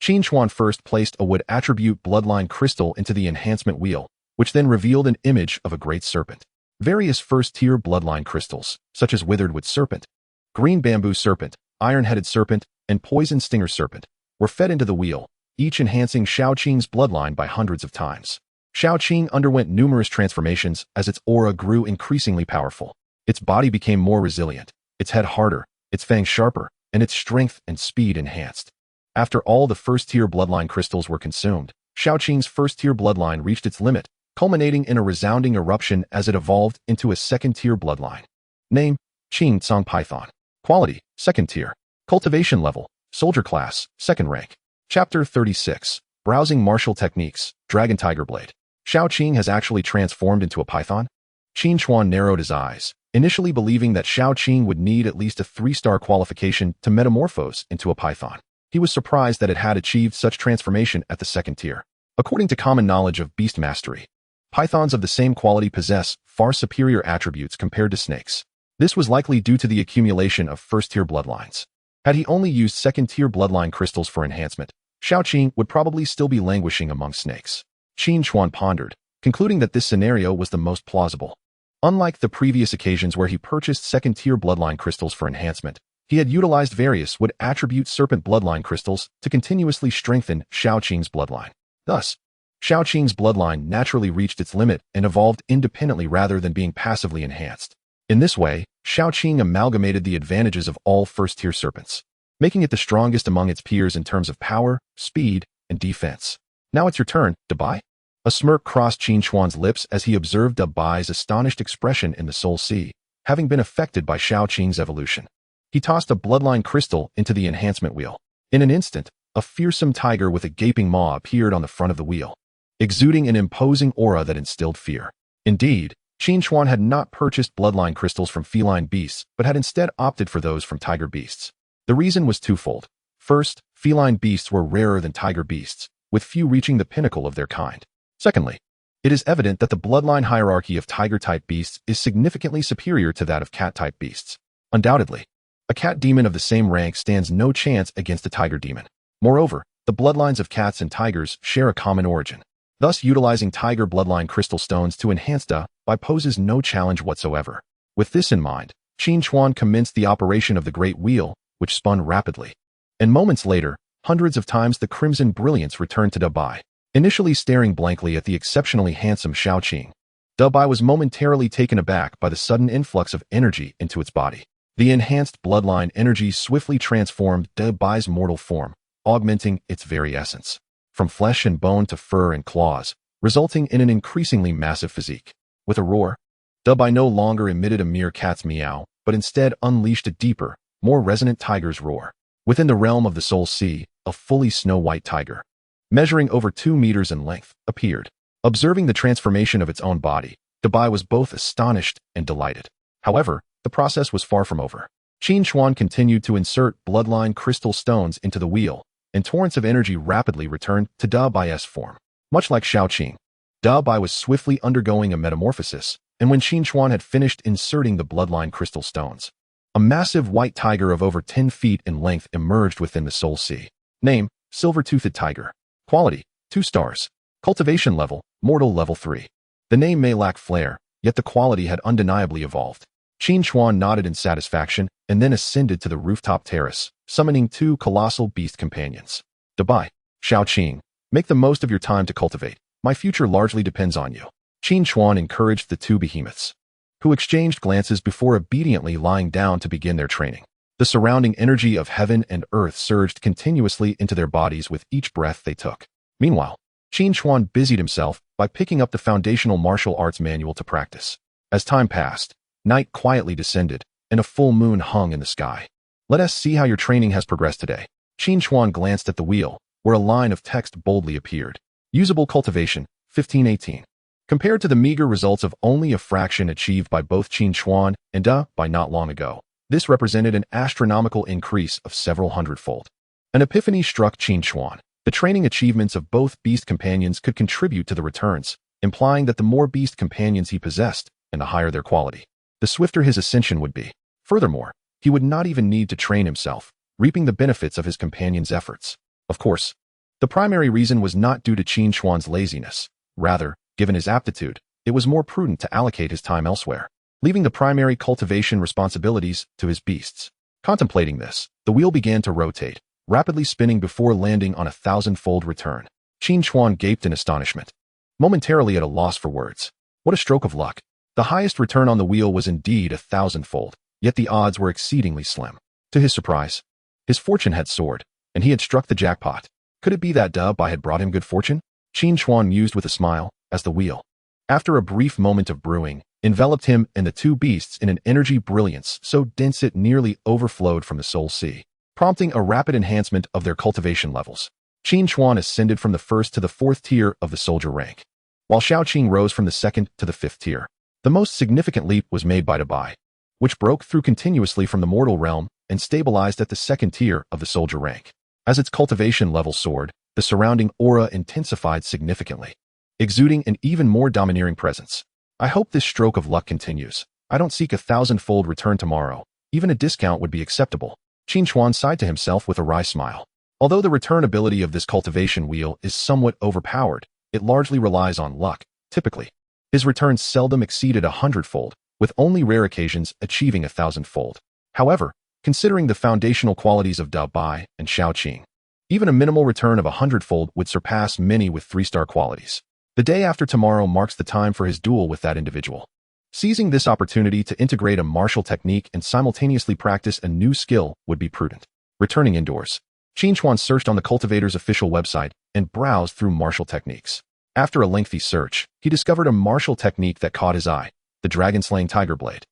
Qin Chuan first placed a wood attribute bloodline crystal into the enhancement wheel, which then revealed an image of a great serpent. Various first-tier bloodline crystals, such as withered wood serpent, green bamboo serpent, iron-headed serpent, and poison stinger serpent, were fed into the wheel, each enhancing Shaoqing's bloodline by hundreds of times. Shaoqing underwent numerous transformations as its aura grew increasingly powerful. Its body became more resilient, its head harder, its fangs sharper, and its strength and speed enhanced. After all the first-tier bloodline crystals were consumed, Shaoqing's first-tier bloodline reached its limit, culminating in a resounding eruption as it evolved into a second-tier bloodline. Name: Qing Tsang Python. Quality: second tier. Cultivation level: soldier class, second rank. Chapter 36. Browsing martial techniques, Dragon Tiger Blade. Shaoqing has actually transformed into a python? Qin Chuan narrowed his eyes, initially believing that Shaoqing would need at least a 3-star qualification to metamorphose into a python. He was surprised that it had achieved such transformation at the second tier. According to common knowledge of beast mastery, pythons of the same quality possess far superior attributes compared to snakes. This was likely due to the accumulation of first-tier bloodlines. Had he only used second-tier bloodline crystals for enhancement, Shaoqing would probably still be languishing among snakes. Qin Chuan pondered, concluding that this scenario was the most plausible. Unlike the previous occasions where he purchased second-tier bloodline crystals for enhancement, he had utilized various wood attribute serpent bloodline crystals to continuously strengthen Shaoqing's bloodline. Thus, Shaoqing's bloodline naturally reached its limit and evolved independently rather than being passively enhanced. In this way, Shaoqing amalgamated the advantages of all first-tier serpents, making it the strongest among its peers in terms of power, speed, and defense. Now it's your turn, Dabai. A smirk crossed Qin Chuan's lips as he observed Dabai's astonished expression in the Soul Sea, having been affected by Shaoqing's evolution. He tossed a bloodline crystal into the enhancement wheel. In an instant, a fearsome tiger with a gaping maw appeared on the front of the wheel, exuding an imposing aura that instilled fear. Indeed, Qin Chuan had not purchased bloodline crystals from feline beasts, but had instead opted for those from tiger beasts. The reason was twofold. First, feline beasts were rarer than tiger beasts, with few reaching the pinnacle of their kind. Secondly, it is evident that the bloodline hierarchy of tiger-type beasts is significantly superior to that of cat-type beasts. Undoubtedly, a cat demon of the same rank stands no chance against a tiger demon. Moreover, the bloodlines of cats and tigers share a common origin. Thus, utilizing tiger bloodline crystal stones to enhance Da'Bai poses no challenge whatsoever. With this in mind, Qin Chuan commenced the operation of the Great Wheel, which spun rapidly. And moments later, hundreds of times the crimson brilliance returned to Da'Bai. Initially staring blankly at the exceptionally handsome Xiaoqing, Da'Bai was momentarily taken aback by the sudden influx of energy into its body. The enhanced bloodline energy swiftly transformed Da'Bai's mortal form, augmenting its very essence, from flesh and bone to fur and claws, resulting in an increasingly massive physique. With a roar, Da'Bai no longer emitted a mere cat's meow, but instead unleashed a deeper, more resonant tiger's roar. Within the realm of the Soul Sea, a fully snow-white tiger, measuring over 2 meters in length, appeared. Observing the transformation of its own body, Da'Bai was both astonished and delighted. However, the process was far from over. Qin Chuan continued to insert bloodline crystal stones into the wheel, and torrents of energy rapidly returned to Da'Bai's form. Much like Xiaoqing, Da'Bai was swiftly undergoing a metamorphosis, and when Qin Chuan had finished inserting the bloodline crystal stones, a massive white tiger of over 10 feet in length emerged within the Soul Sea. Name: Silver-Toothed Tiger. Quality: 2 stars. Cultivation level: Mortal level 3. The name may lack flair, yet the quality had undeniably evolved. Qin Chuan nodded in satisfaction and then ascended to the rooftop terrace, summoning 2 colossal beast companions. Da'Bai, Xiaoqing, make the most of your time to cultivate. My future largely depends on you. Qin Chuan encouraged the 2 behemoths, who exchanged glances before obediently lying down to begin their training. The surrounding energy of heaven and earth surged continuously into their bodies with each breath they took. Meanwhile, Qin Chuan busied himself by picking up the foundational martial arts manual to practice. As time passed, night quietly descended, and a full moon hung in the sky. Let us see how your training has progressed today. Qin Chuan glanced at the wheel, where a line of text boldly appeared. Usable cultivation, 1518. Compared to the meager results of only a fraction achieved by both Qin Chuan and Da'Bai not long ago, this represented an astronomical increase of several hundredfold. An epiphany struck Qin Chuan. The training achievements of both beast companions could contribute to the returns, implying that the more beast companions he possessed, and the higher their quality, the swifter his ascension would be. Furthermore, he would not even need to train himself, reaping the benefits of his companions' efforts. Of course, the primary reason was not due to Qin Chuan's laziness. Rather, given his aptitude, it was more prudent to allocate his time elsewhere, leaving the primary cultivation responsibilities to his beasts. Contemplating this, the wheel began to rotate, rapidly spinning before landing on a 1,000-fold return. Qin Chuan gaped in astonishment, momentarily at a loss for words. What a stroke of luck! The highest return on the wheel was indeed 1,000-fold, yet the odds were exceedingly slim. To his surprise, his fortune had soared, and he had struck the jackpot. Could it be that Da'Bai had brought him good fortune? Qin Chuan mused with a smile, as the wheel, after a brief moment of brewing, enveloped him and the 2 beasts in an energy brilliance so dense it nearly overflowed from the Soul Sea, prompting a rapid enhancement of their cultivation levels. Qin Chuan ascended from the 1st to the 4th tier of the soldier rank, while Xiaoqing rose from the 2nd to the 5th tier. The most significant leap was made by Da'Bai, which broke through continuously from the mortal realm and stabilized at the 2nd tier of the soldier rank. As its cultivation level soared, the surrounding aura intensified significantly, exuding an even more domineering presence. I hope this stroke of luck continues. I don't seek 1,000-fold return tomorrow. Even a discount would be acceptable. Qin Chuan sighed to himself with a wry smile. Although the return ability of this cultivation wheel is somewhat overpowered, it largely relies on luck. Typically, his returns seldom exceeded 100-fold, with only rare occasions achieving 1,000-fold. However, considering the foundational qualities of Da'Bai and Xiaoqing, even a minimal return of 100-fold would surpass many with 3-star qualities. The day after tomorrow marks the time for his duel with that individual. Seizing this opportunity to integrate a martial technique and simultaneously practice a new skill would be prudent. Returning indoors, Qin Chuan searched on the cultivator's official website and browsed through martial techniques. After a lengthy search, he discovered a martial technique that caught his eye: the dragon-slaying tiger blade.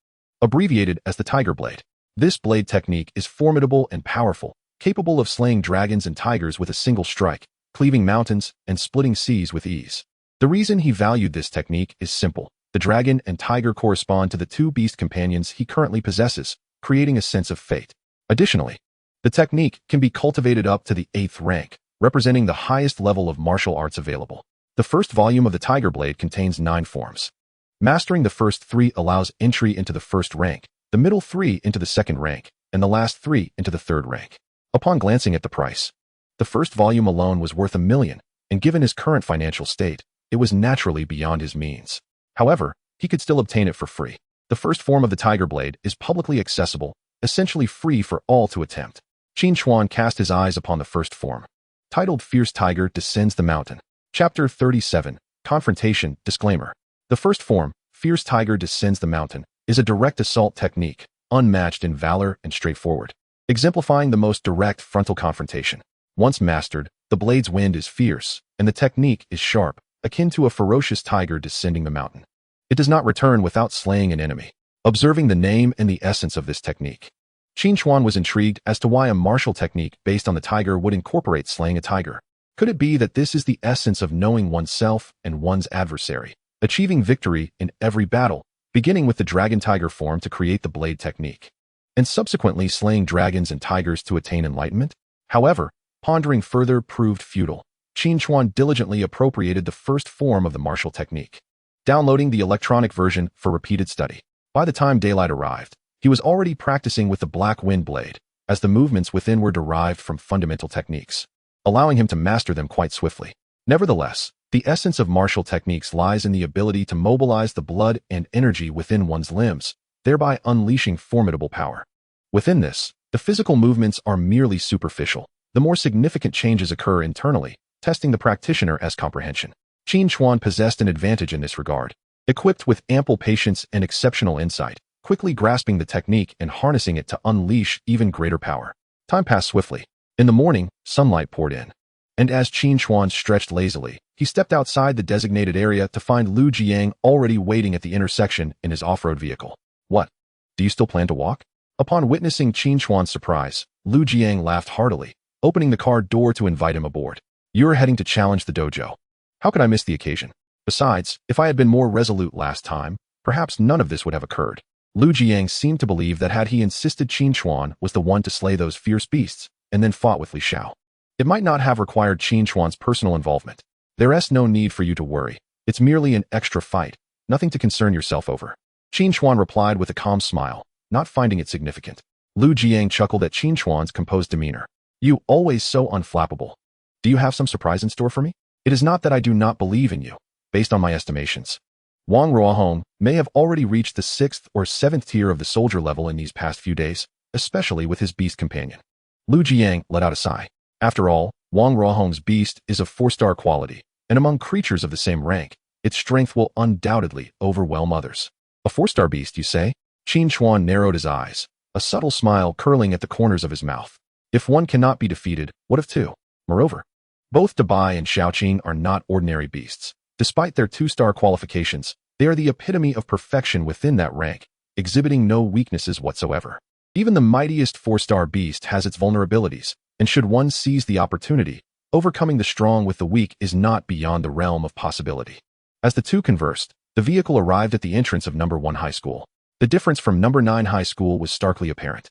Abbreviated as the tiger blade, this blade technique is formidable and powerful, capable of slaying dragons and tigers with a single strike, cleaving mountains and splitting seas with ease. The reason he valued this technique is simple. The dragon and tiger correspond to the 2 beast companions he currently possesses, creating a sense of fate. Additionally, the technique can be cultivated up to the 8th rank, representing the highest level of martial arts available. The first volume of the tiger blade contains 9 forms. Mastering the first 3 allows entry into the 1st rank, the middle 3 into the 2nd rank, and the last 3 into the 3rd rank. Upon glancing at the price, the The first volume alone was worth 1 million, and given his current financial state, it was naturally beyond his means. However, he could still obtain it for free. The first form of the Tiger Blade is publicly accessible, essentially free for all to attempt. Qin Chuan cast his eyes upon the first form. Titled Fierce Tiger Descends the Mountain. Chapter 37, Confrontation, Disclaimer. The first form, Fierce Tiger Descends the Mountain, is a direct assault technique, unmatched in valor and straightforward, exemplifying the most direct frontal confrontation. Once mastered, the blade's wind is fierce, and the technique is sharp, akin to a ferocious tiger descending the mountain. It does not return without slaying an enemy. Observing the name and the essence of this technique, Qin Chuan was intrigued as to why a martial technique based on the tiger would incorporate slaying a tiger. Could it be that this is the essence of knowing oneself and one's adversary, achieving victory in every battle, beginning with the dragon-tiger form to create the blade technique, and subsequently slaying dragons and tigers to attain enlightenment? However, pondering further proved futile. Qin Chuan diligently appropriated the first form of the martial technique, downloading the electronic version for repeated study. By the time daylight arrived, he was already practicing with the Black Wind Blade, as the movements within were derived from fundamental techniques, allowing him to master them quite swiftly. Nevertheless, the essence of martial techniques lies in the ability to mobilize the blood and energy within one's limbs, thereby unleashing formidable power. Within this, the physical movements are merely superficial. The more significant changes occur internally, testing the practitioner as comprehension. Qin Chuan possessed an advantage in this regard. Equipped with ample patience and exceptional insight, quickly grasping the technique and harnessing it to unleash even greater power. Time passed swiftly. In the morning, sunlight poured in. And as Qin Chuan stretched lazily, he stepped outside the designated area to find Lu Jiang already waiting at the intersection in his off-road vehicle. What? Do you still plan to walk? Upon witnessing Qin Chuan's surprise, Lu Jiang laughed heartily, opening the car door to invite him aboard. You're heading to challenge the dojo. How could I miss the occasion? Besides, if I had been more resolute last time, perhaps none of this would have occurred. Lu Jiang seemed to believe that had he insisted Qin Chuan was the one to slay those fierce beasts, and then fought with Li Xiao, it might not have required Qin Chuan's personal involvement. There's no need for you to worry. It's merely an extra fight, nothing to concern yourself over. Qin Chuan replied with a calm smile, not finding it significant. Lu Jiang chuckled at Qin Chuan's composed demeanor. You always so unflappable. Do you have some surprise in store for me? It is not that I do not believe in you. Based on my estimations, Wang Ruohong may have already reached the 6th or 7th tier of the soldier level in these past few days, especially with his beast companion. Lu Jiang let out a sigh. After all, Wang Ruohong's beast is of 4-star quality, and among creatures of the same rank, its strength will undoubtedly overwhelm others. A 4-star beast, you say? Qin Chuan narrowed his eyes, a subtle smile curling at the corners of his mouth. If one cannot be defeated, what of two? Moreover, both Dabai and Xiaoqing are not ordinary beasts. Despite their 2-star qualifications, they are the epitome of perfection within that rank, exhibiting no weaknesses whatsoever. Even the mightiest 4-star beast has its vulnerabilities, and should one seize the opportunity, overcoming the strong with the weak is not beyond the realm of possibility. As the two conversed, the vehicle arrived at the entrance of number 1 high school. The difference from number 9 high school was starkly apparent.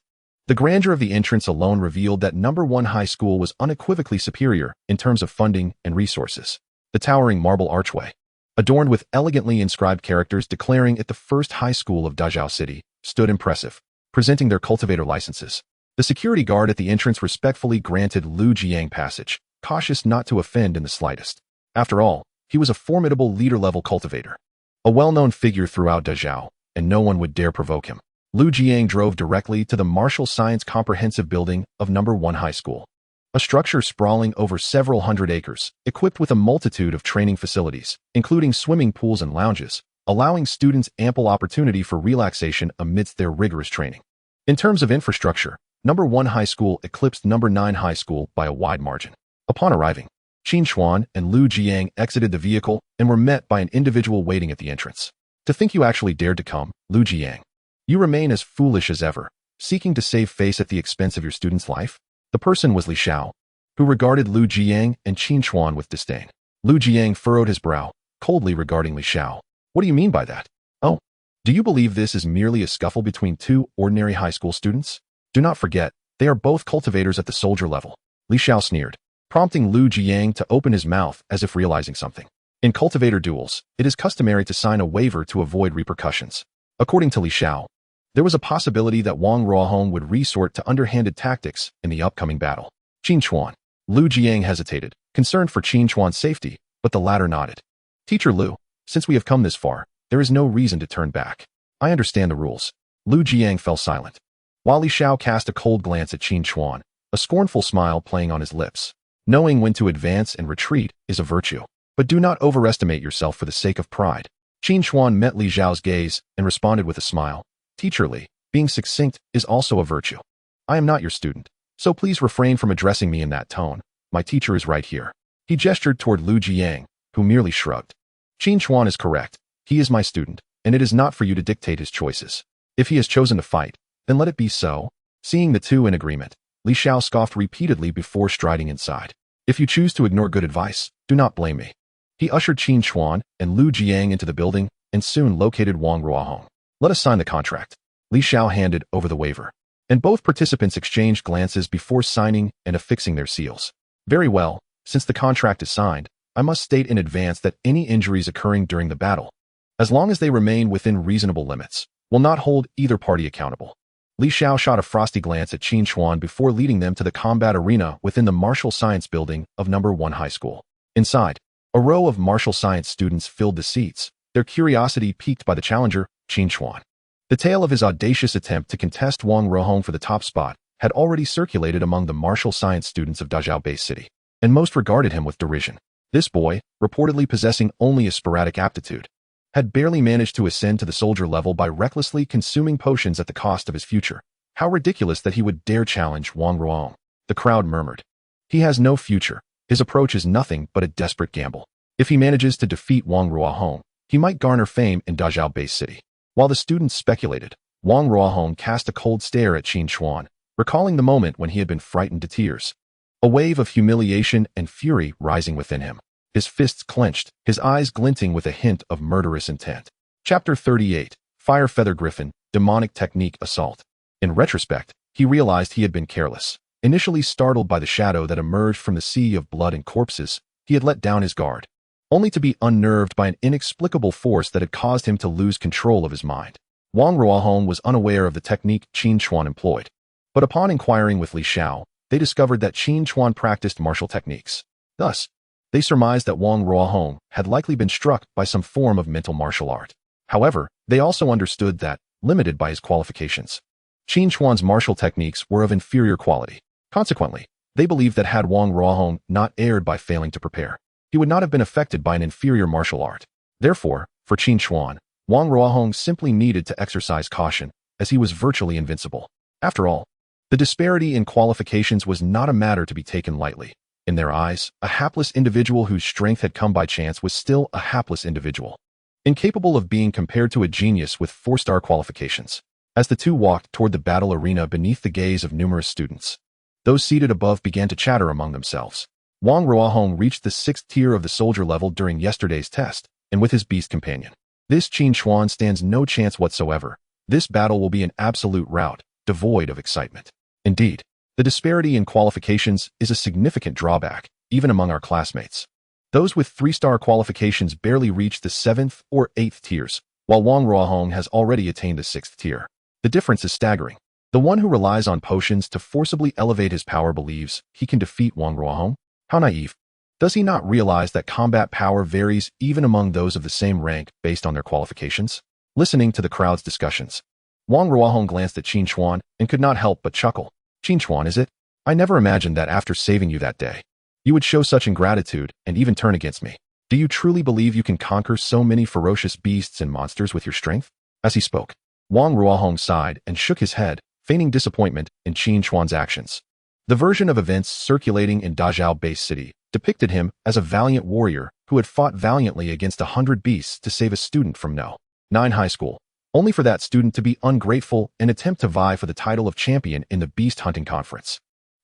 The grandeur of the entrance alone revealed that number 1 high school was unequivocally superior in terms of funding and resources. The towering marble archway, adorned with elegantly inscribed characters declaring it the first high school of Dazhao City, stood impressive, presenting their cultivator licenses. The security guard at the entrance respectfully granted Lu Jiang passage, cautious not to offend in the slightest. After all, he was a formidable leader-level cultivator, a well-known figure throughout Dazhao, and no one would dare provoke him. Lu Jiang drove directly to the Martial Science Comprehensive Building of number 1 high school. A structure sprawling over several hundred acres, equipped with a multitude of training facilities, including swimming pools and lounges, allowing students ample opportunity for relaxation amidst their rigorous training. In terms of infrastructure, number 1 high school eclipsed number 9 high school by a wide margin. Upon arriving, Qin Chuan and Lu Jiang exited the vehicle and were met by an individual waiting at the entrance. To think you actually dared to come, Lu Jiang. You remain as foolish as ever, seeking to save face at the expense of your student's life? The person was Li Xiao, who regarded Lu Jiang and Qin Chuan with disdain. Lu Jiang furrowed his brow, coldly regarding Li Xiao. What do you mean by that? Oh, do you believe this is merely a scuffle between 2 ordinary high school students? Do not forget, they are both cultivators at the soldier level. Li Xiao sneered, prompting Lu Jiang to open his mouth as if realizing something. In cultivator duels, it is customary to sign a waiver to avoid repercussions. According to Li Xiao, there was a possibility that Wang Ruohong would resort to underhanded tactics in the upcoming battle. Qin Chuan, Lu Jiang hesitated, concerned for Qin Chuan's safety, but the latter nodded. Teacher Lu, since we have come this far, there is no reason to turn back. I understand the rules. Lu Jiang fell silent. While Li Xiao cast a cold glance at Qin Chuan, a scornful smile playing on his lips. Knowing when to advance and retreat is a virtue. But do not overestimate yourself for the sake of pride. Qin Chuan met Li Xiao's gaze and responded with a smile. Teacher Li, being succinct is also a virtue. I am not your student, so please refrain from addressing me in that tone. My teacher is right here. He gestured toward Lu Jiang, who merely shrugged. Qin Chuan is correct. He is my student, and it is not for you to dictate his choices. If he has chosen to fight, then let it be so. Seeing the two in agreement, Li Xiao scoffed repeatedly before striding inside. If you choose to ignore good advice, do not blame me. He ushered Qin Chuan and Lu Jiang into the building and soon located Wang Ruohong. Let us sign the contract. Li Xiao handed over the waiver, and both participants exchanged glances before signing and affixing their seals. Very well, since the contract is signed, I must state in advance that any injuries occurring during the battle, as long as they remain within reasonable limits, will not hold either party accountable. Li Xiao shot a frosty glance at Qin Chuan before leading them to the combat arena within the martial science building of No. 1 High School. Inside, a row of martial science students filled the seats, their curiosity piqued by the challenger, Qin Chuan. The tale of his audacious attempt to contest Wang Ruohong for the top spot had already circulated among the martial science students of Dazhao Base City, and most regarded him with derision. This boy, reportedly possessing only a sporadic aptitude, had barely managed to ascend to the soldier level by recklessly consuming potions at the cost of his future. How ridiculous that he would dare challenge Wang Ruohong. The crowd murmured. He has no future. His approach is nothing but a desperate gamble. If he manages to defeat Wang Ruohong, he might garner fame in Dazhao Base City. While the students speculated, Wang Ruohong cast a cold stare at Qin Chuan, recalling the moment when he had been frightened to tears. A wave of humiliation and fury rising within him. His fists clenched, his eyes glinting with a hint of murderous intent. Chapter 38, Fire Feather Griffin, Demonic Technique Assault. In retrospect, he realized he had been careless. Initially startled by the shadow that emerged from the sea of blood and corpses, he had let down his guard, only to be unnerved by an inexplicable force that had caused him to lose control of his mind. Wang Ruohong was unaware of the technique Qin Chuan employed, but upon inquiring with Li Xiao, they discovered that Qin Chuan practiced martial techniques. Thus, they surmised that Wang Ruohong had likely been struck by some form of mental martial art. However, they also understood that, limited by his qualifications, Qin Chuan's martial techniques were of inferior quality. Consequently, they believed that had Wang Ruohong not erred by failing to prepare, he would not have been affected by an inferior martial art. Therefore, for Qin Chuan, Wang Ruohong simply needed to exercise caution, as he was virtually invincible. After all, the disparity in qualifications was not a matter to be taken lightly. In their eyes, a hapless individual whose strength had come by chance was still a hapless individual, incapable of being compared to a genius with 4-star qualifications. As the two walked toward the battle arena beneath the gaze of numerous students, those seated above began to chatter among themselves. Wang Ruohong reached the 6th tier of the soldier level during yesterday's test, and with his beast companion, this Qin Chuan stands no chance whatsoever. This battle will be an absolute rout, devoid of excitement. Indeed, the disparity in qualifications is a significant drawback, even among our classmates. Those with 3-star qualifications barely reach the 7th or 8th tiers, while Wang Ruohong has already attained the 6th tier. The difference is staggering. The one who relies on potions to forcibly elevate his power believes he can defeat Wang Ruohong. How naive. Does he not realize that combat power varies even among those of the same rank based on their qualifications? Listening to the crowd's discussions, Wang Ruohong glanced at Qin Chuan and could not help but chuckle. Qin Chuan, is it? I never imagined that after saving you that day, you would show such ingratitude and even turn against me. Do you truly believe you can conquer so many ferocious beasts and monsters with your strength? As he spoke, Wang Ruohong sighed and shook his head, feigning disappointment in Qin Chuan's actions. The version of events circulating in Dazhao Base City depicted him as a valiant warrior who had fought valiantly against 100 beasts to save a student from No. 9 High School, only for that student to be ungrateful and attempt to vie for the title of champion in the beast hunting conference.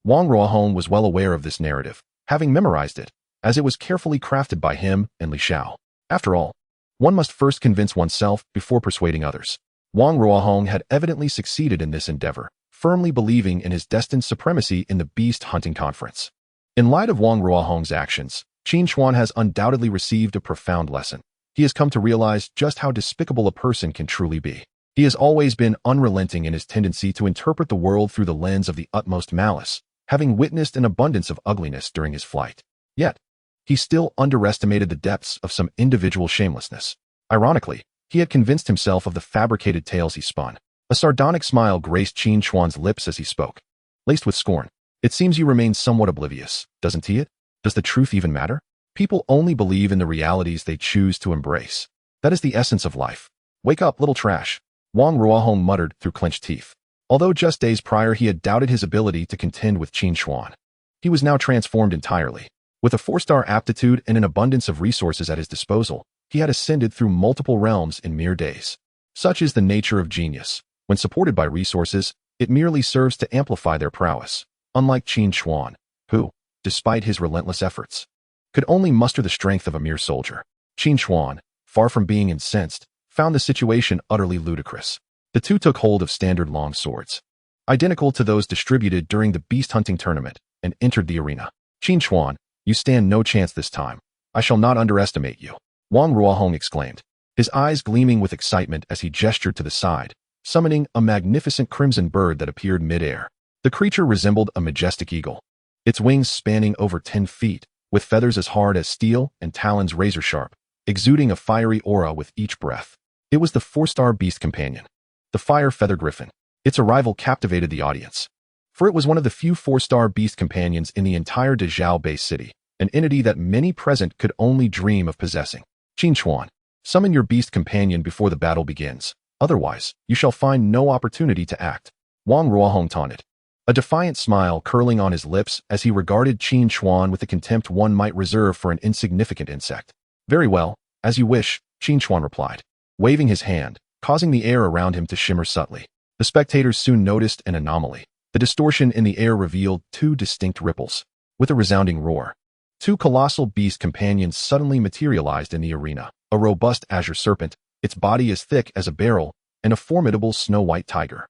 Wang Ruohong was well aware of this narrative, having memorized it, as it was carefully crafted by him and Li Xiao. After all, one must first convince oneself before persuading others. Wang Ruohong had evidently succeeded in this endeavor, firmly believing in his destined supremacy in the beast hunting conference. In light of Wang Ruohong's actions, Qin Chuan has undoubtedly received a profound lesson. He has come to realize just how despicable a person can truly be. He has always been unrelenting in his tendency to interpret the world through the lens of the utmost malice, having witnessed an abundance of ugliness during his flight. Yet, he still underestimated the depths of some individual shamelessness. Ironically, he had convinced himself of the fabricated tales he spun. A sardonic smile graced Qin Chuan's lips as he spoke, laced with scorn. It seems you remain somewhat oblivious, doesn't he? Does the truth even matter? People only believe in the realities they choose to embrace. That is the essence of life. Wake up, little trash, Wang Ruohong muttered through clenched teeth. Although just days prior he had doubted his ability to contend with Qin Chuan, he was now transformed entirely. With a 4-star aptitude and an abundance of resources at his disposal, he had ascended through multiple realms in mere days. Such is the nature of genius. When supported by resources, it merely serves to amplify their prowess. Unlike Qin Chuan, who, despite his relentless efforts, could only muster the strength of a mere soldier. Qin Chuan, far from being incensed, found the situation utterly ludicrous. The two took hold of standard long swords, identical to those distributed during the beast hunting tournament, and entered the arena. Qin Chuan, you stand no chance this time. I shall not underestimate you, Wang Ruohong exclaimed, his eyes gleaming with excitement as he gestured to the side, summoning a magnificent crimson bird that appeared mid-air. The creature resembled a majestic eagle, its wings spanning over 10 feet, with feathers as hard as steel and talons razor-sharp, exuding a fiery aura with each breath. It was the 4-star beast companion, the fire feather griffin. Its arrival captivated the audience, for it was one of the few 4-star beast companions in the entire Dezhou base city, an entity that many present could only dream of possessing. Qin Chuan, summon your beast companion before the battle begins. Otherwise, you shall find no opportunity to act, Wang Ruohong taunted, a defiant smile curling on his lips as he regarded Qin Chuan with the contempt one might reserve for an insignificant insect. Very well, as you wish, Qin Chuan replied, waving his hand, causing the air around him to shimmer subtly. The spectators soon noticed an anomaly. The distortion in the air revealed 2 distinct ripples. With a resounding roar, 2 colossal beast companions suddenly materialized in the arena. A robust azure serpent, its body as thick as a barrel, and a formidable snow-white tiger.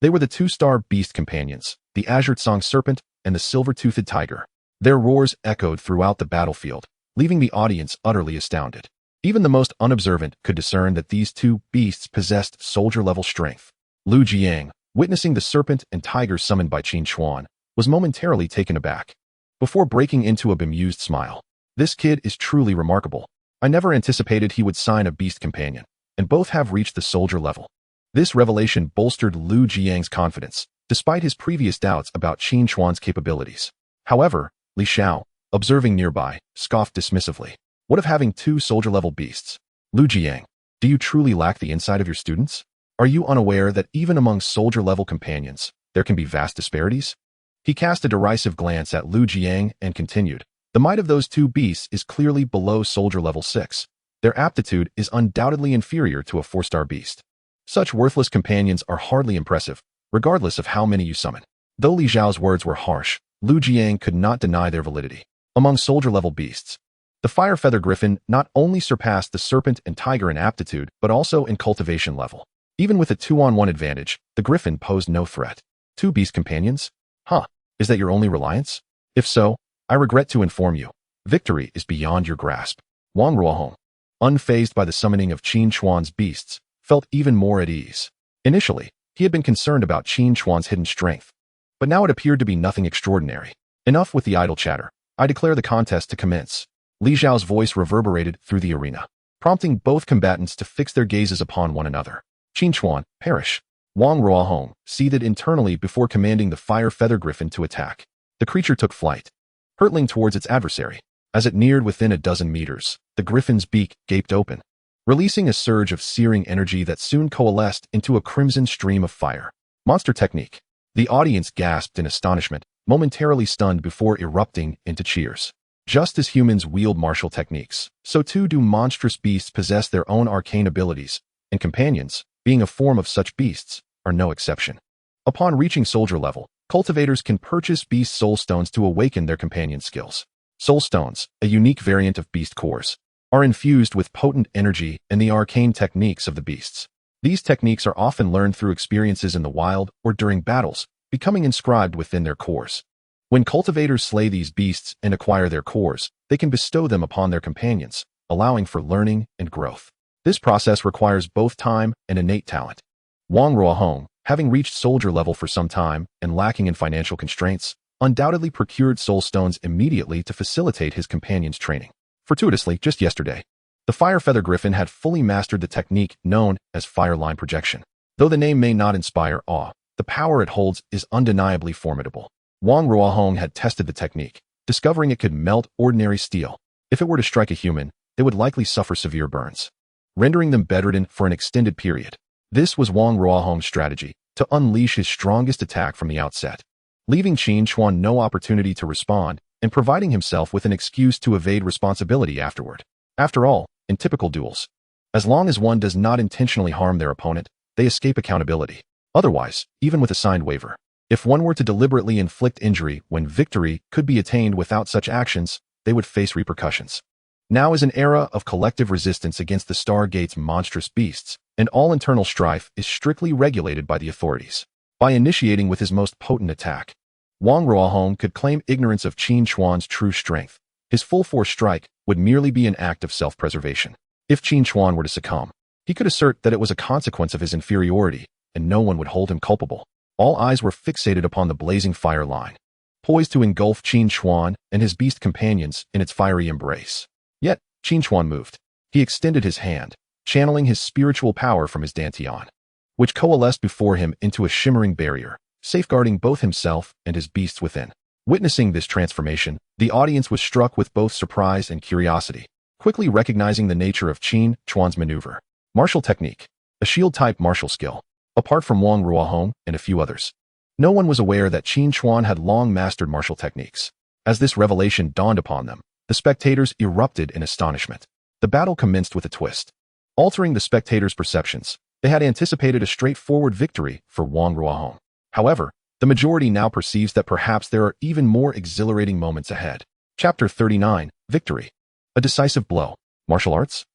They were the 2-star beast companions, the azure tsang serpent and the silver-toothed tiger. Their roars echoed throughout the battlefield, leaving the audience utterly astounded. Even the most unobservant could discern that these 2 beasts possessed soldier-level strength. Lu Jiang, witnessing the serpent and tiger summoned by Qin Chuan, was momentarily taken aback, before breaking into a bemused smile. This kid is truly remarkable. I never anticipated he would sign a beast companion, and both have reached the soldier level. This revelation bolstered Lu Jiang's confidence, despite his previous doubts about Qin Chuan's capabilities. However, Li Xiao, observing nearby, scoffed dismissively. What of having 2 soldier-level beasts? Lu Jiang, do you truly lack the insight of your students? Are you unaware that even among soldier-level companions, there can be vast disparities? He cast a derisive glance at Lu Jiang and continued, the might of those 2 beasts is clearly below soldier level 6. Their aptitude is undoubtedly inferior to a 4-star beast. Such worthless companions are hardly impressive, regardless of how many you summon. Though Li Xiao's words were harsh, Lu Jiang could not deny their validity. Among soldier-level beasts, the fire feather griffin not only surpassed the serpent and tiger in aptitude, but also in cultivation level. Even with a 2-on-1 advantage, the griffin posed no threat. 2 beast companions? Huh, is that your only reliance? If so, I regret to inform you, victory is beyond your grasp. Wang Ruohong, unfazed by the summoning of Qin Chuan's beasts, felt even more at ease. Initially, he had been concerned about Qin Chuan's hidden strength, but now it appeared to be nothing extraordinary. Enough with the idle chatter. I declare the contest to commence. Li Xiao's voice reverberated through the arena, prompting both combatants to fix their gazes upon one another. Qin Chuan, perish. Wang Ruohong seethed internally before commanding the fire feather griffin to attack. The creature took flight, hurtling towards its adversary. As it neared within a dozen meters, the griffin's beak gaped open, releasing a surge of searing energy that soon coalesced into a crimson stream of fire. Monster technique. The audience gasped in astonishment, momentarily stunned before erupting into cheers. Just as humans wield martial techniques, so too do monstrous beasts possess their own arcane abilities, and companions, being a form of such beasts, are no exception. Upon reaching soldier level, cultivators can purchase beast soul stones to awaken their companion skills. Soul stones, a unique variant of beast cores, are infused with potent energy and the arcane techniques of the beasts. These techniques are often learned through experiences in the wild or during battles, becoming inscribed within their cores. When cultivators slay these beasts and acquire their cores, they can bestow them upon their companions, allowing for learning and growth. This process requires both time and innate talent. Wang Ruohong, having reached soldier level for some time and lacking in financial constraints, undoubtedly procured soul stones immediately to facilitate his companion's training. Fortuitously, just yesterday, the Fire Feather Griffin had fully mastered the technique known as fire line projection. Though the name may not inspire awe, the power it holds is undeniably formidable. Wang Ruohong had tested the technique, discovering it could melt ordinary steel. If it were to strike a human, they would likely suffer severe burns, rendering them bedridden for an extended period. This was Wang Ruohong's strategy, to unleash his strongest attack from the outset, leaving Qin Chuan no opportunity to respond and providing himself with an excuse to evade responsibility afterward. After all, in typical duels, as long as one does not intentionally harm their opponent, they escape accountability. Otherwise, even with a signed waiver, if one were to deliberately inflict injury when victory could be attained without such actions, they would face repercussions. Now is an era of collective resistance against the Stargate's monstrous beasts, and all internal strife is strictly regulated by the authorities. By initiating with his most potent attack, Wang Ruohong could claim ignorance of Qin Chuan's true strength. His full-force strike would merely be an act of self-preservation. If Qin Chuan were to succumb, he could assert that it was a consequence of his inferiority, and no one would hold him culpable. All eyes were fixated upon the blazing fire line, poised to engulf Qin Chuan and his beast companions in its fiery embrace. Yet, Qin Chuan moved. He extended his hand, channeling his spiritual power from his dantian, which coalesced before him into a shimmering barrier, safeguarding both himself and his beasts within. Witnessing this transformation, the audience was struck with both surprise and curiosity, quickly recognizing the nature of Qin Chuan's maneuver. Martial technique, a shield-type martial skill. Apart from Wang Ruohong and a few others, no one was aware that Qin Chuan had long mastered martial techniques. As this revelation dawned upon them, the spectators erupted in astonishment. The battle commenced with a twist, altering the spectators' perceptions. They had anticipated a straightforward victory for Wang Ruohong. However, the majority now perceives that perhaps there are even more exhilarating moments ahead. Chapter 39, Victory. A decisive blow. Martial arts?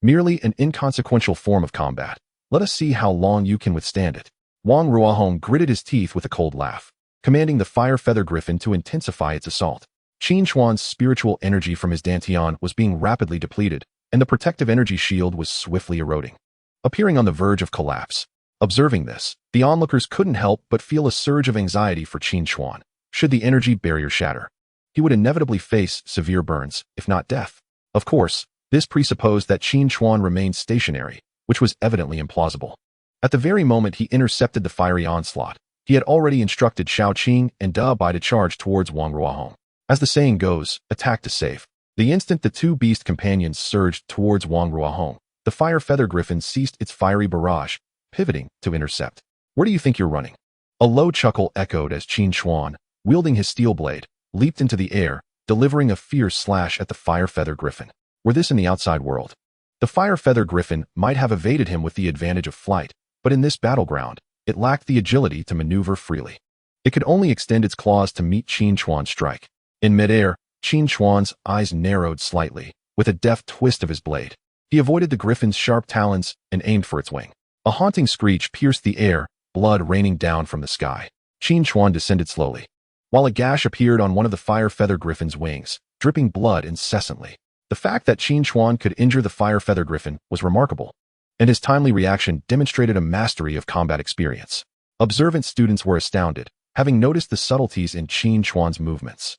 Merely an inconsequential form of combat. Let us see how long you can withstand it. Wang Ruohong gritted his teeth with a cold laugh, commanding the Fire Feather Griffin to intensify its assault. Qin Chuan's spiritual energy from his dantian was being rapidly depleted, and the protective energy shield was swiftly eroding, appearing on the verge of collapse. Observing this, the onlookers couldn't help but feel a surge of anxiety for Qin Chuan. Should the energy barrier shatter, he would inevitably face severe burns, if not death. Of course, this presupposed that Qin Chuan remained stationary, which was evidently implausible. At the very moment he intercepted the fiery onslaught, he had already instructed Shao Qing and Da Bai to charge towards Wang Ruohong. As the saying goes, attack to save. The instant the two beast companions surged towards Wang Ruohong, the Fire Feather Griffin ceased its fiery barrage, pivoting to intercept. Where do you think you're running? A low chuckle echoed as Qin Chuan, wielding his steel blade, leaped into the air, delivering a fierce slash at the Fire Feather Griffin. Were this in the outside world, the Fire Feather Griffin might have evaded him with the advantage of flight, but in this battleground, it lacked the agility to maneuver freely. It could only extend its claws to meet Qin Chuan's strike. In midair, Qin Chuan's eyes narrowed slightly, with a deft twist of his blade. He avoided the griffin's sharp talons and aimed for its wing. A haunting screech pierced the air, blood raining down from the sky. Qin Chuan descended slowly, while a gash appeared on one of the Fire Feather Griffin's wings, dripping blood incessantly. The fact that Qin Chuan could injure the Fire Feather Griffin was remarkable, and his timely reaction demonstrated a mastery of combat experience. Observant students were astounded, having noticed the subtleties in Qin Chuan's movements.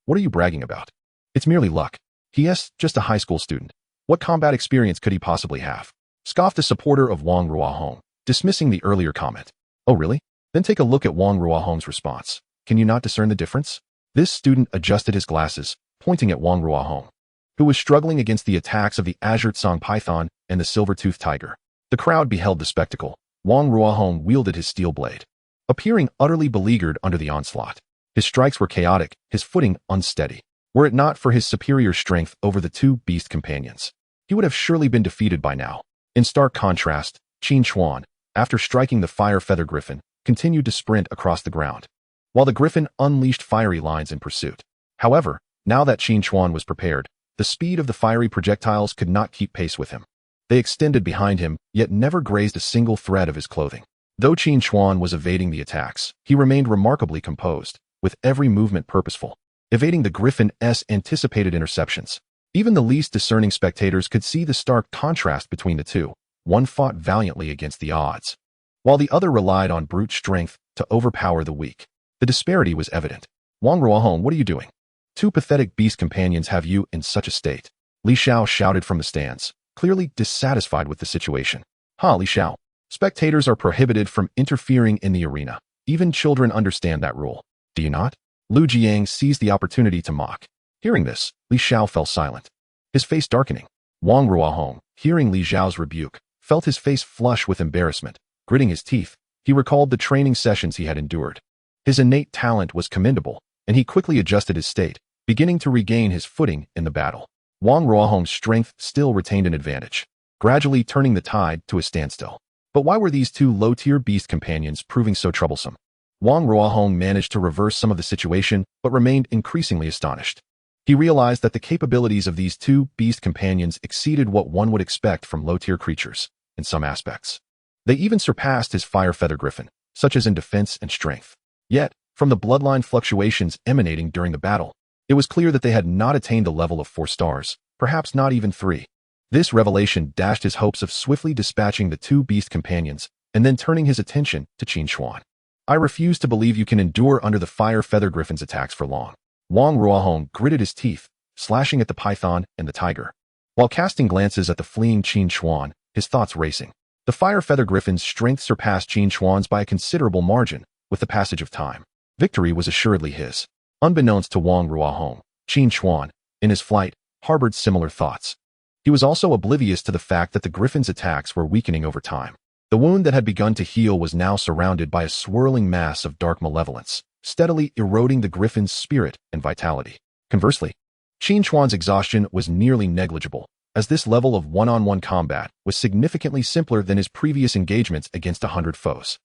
What are you bragging about? It's merely luck. He.S. just a high school student. What combat experience could he possibly have? Scoffed a supporter of Wang Ruohong, dismissing the earlier comment. Oh really? Then take a look at Wang Ruohong's response. Can you not discern the difference? This student adjusted his glasses, pointing at Wang Ruohong, who was struggling against the attacks of the Azure Tsang Python and the Silver-Toothed Tiger. The crowd beheld the spectacle. Wang Ruohong wielded his steel blade, appearing utterly beleaguered under the onslaught. His strikes were chaotic, his footing unsteady. Were it not for his superior strength over the two beast companions, he would have surely been defeated by now. In stark contrast, Qin Chuan, after striking the Fire Feather Griffin, continued to sprint across the ground, while the Griffin unleashed fiery lines in pursuit. However, now that Qin Chuan was prepared, the speed of the fiery projectiles could not keep pace with him. They extended behind him, yet never grazed a single thread of his clothing. Though Qin Chuan was evading the attacks, he remained remarkably composed, with every movement purposeful, evading the Griffin's anticipated interceptions. Even the least discerning spectators could see the stark contrast between the two. One fought valiantly against the odds, while the other relied on brute strength to overpower the weak. The disparity was evident. Wang Ruohong, what are you doing? Two pathetic beast companions have you in such a state. Li Xiao shouted from the stands, clearly dissatisfied with the situation. Li Xiao. Spectators are prohibited from interfering in the arena. Even children understand that rule. Do you not? Lu Jiang seized the opportunity to mock. Hearing this, Li Xiao fell silent, his face darkening. Wang Ruohong, hearing Li Xiao's rebuke, felt his face flush with embarrassment. Gritting his teeth, he recalled the training sessions he had endured. His innate talent was commendable, and he quickly adjusted his state, beginning to regain his footing in the battle. Wang Ruohong's strength still retained an advantage, gradually turning the tide to a standstill. But why were these two low-tier beast companions proving so troublesome? Wang Ruohong managed to reverse some of the situation, but remained increasingly astonished. He realized that the capabilities of these two beast companions exceeded what one would expect from low-tier creatures, in some aspects. They even surpassed his fire feather griffin, such as in defense and strength. Yet, from the bloodline fluctuations emanating during the battle, it was clear that they had not attained the level of 4 stars, perhaps not even 3. This revelation dashed his hopes of swiftly dispatching the two beast companions and then turning his attention to Qin Xuan. I refuse to believe you can endure under the fire feather griffin's attacks for long. Wang Ruohong gritted his teeth, slashing at the python and the tiger. While casting glances at the fleeing Qin Xuan, his thoughts racing. The fire feather griffin's strength surpassed Qin Xuan's by a considerable margin with the passage of time. Victory was assuredly his. Unbeknownst to Wang Ruohong, Qin Xuan, in his flight, harbored similar thoughts. He was also oblivious to the fact that the griffin's attacks were weakening over time. The wound that had begun to heal was now surrounded by a swirling mass of dark malevolence, steadily eroding the griffin's spirit and vitality. Conversely, Qin Xuan's exhaustion was nearly negligible, as this level of one-on-one combat was significantly simpler than his previous engagements against 100 foes.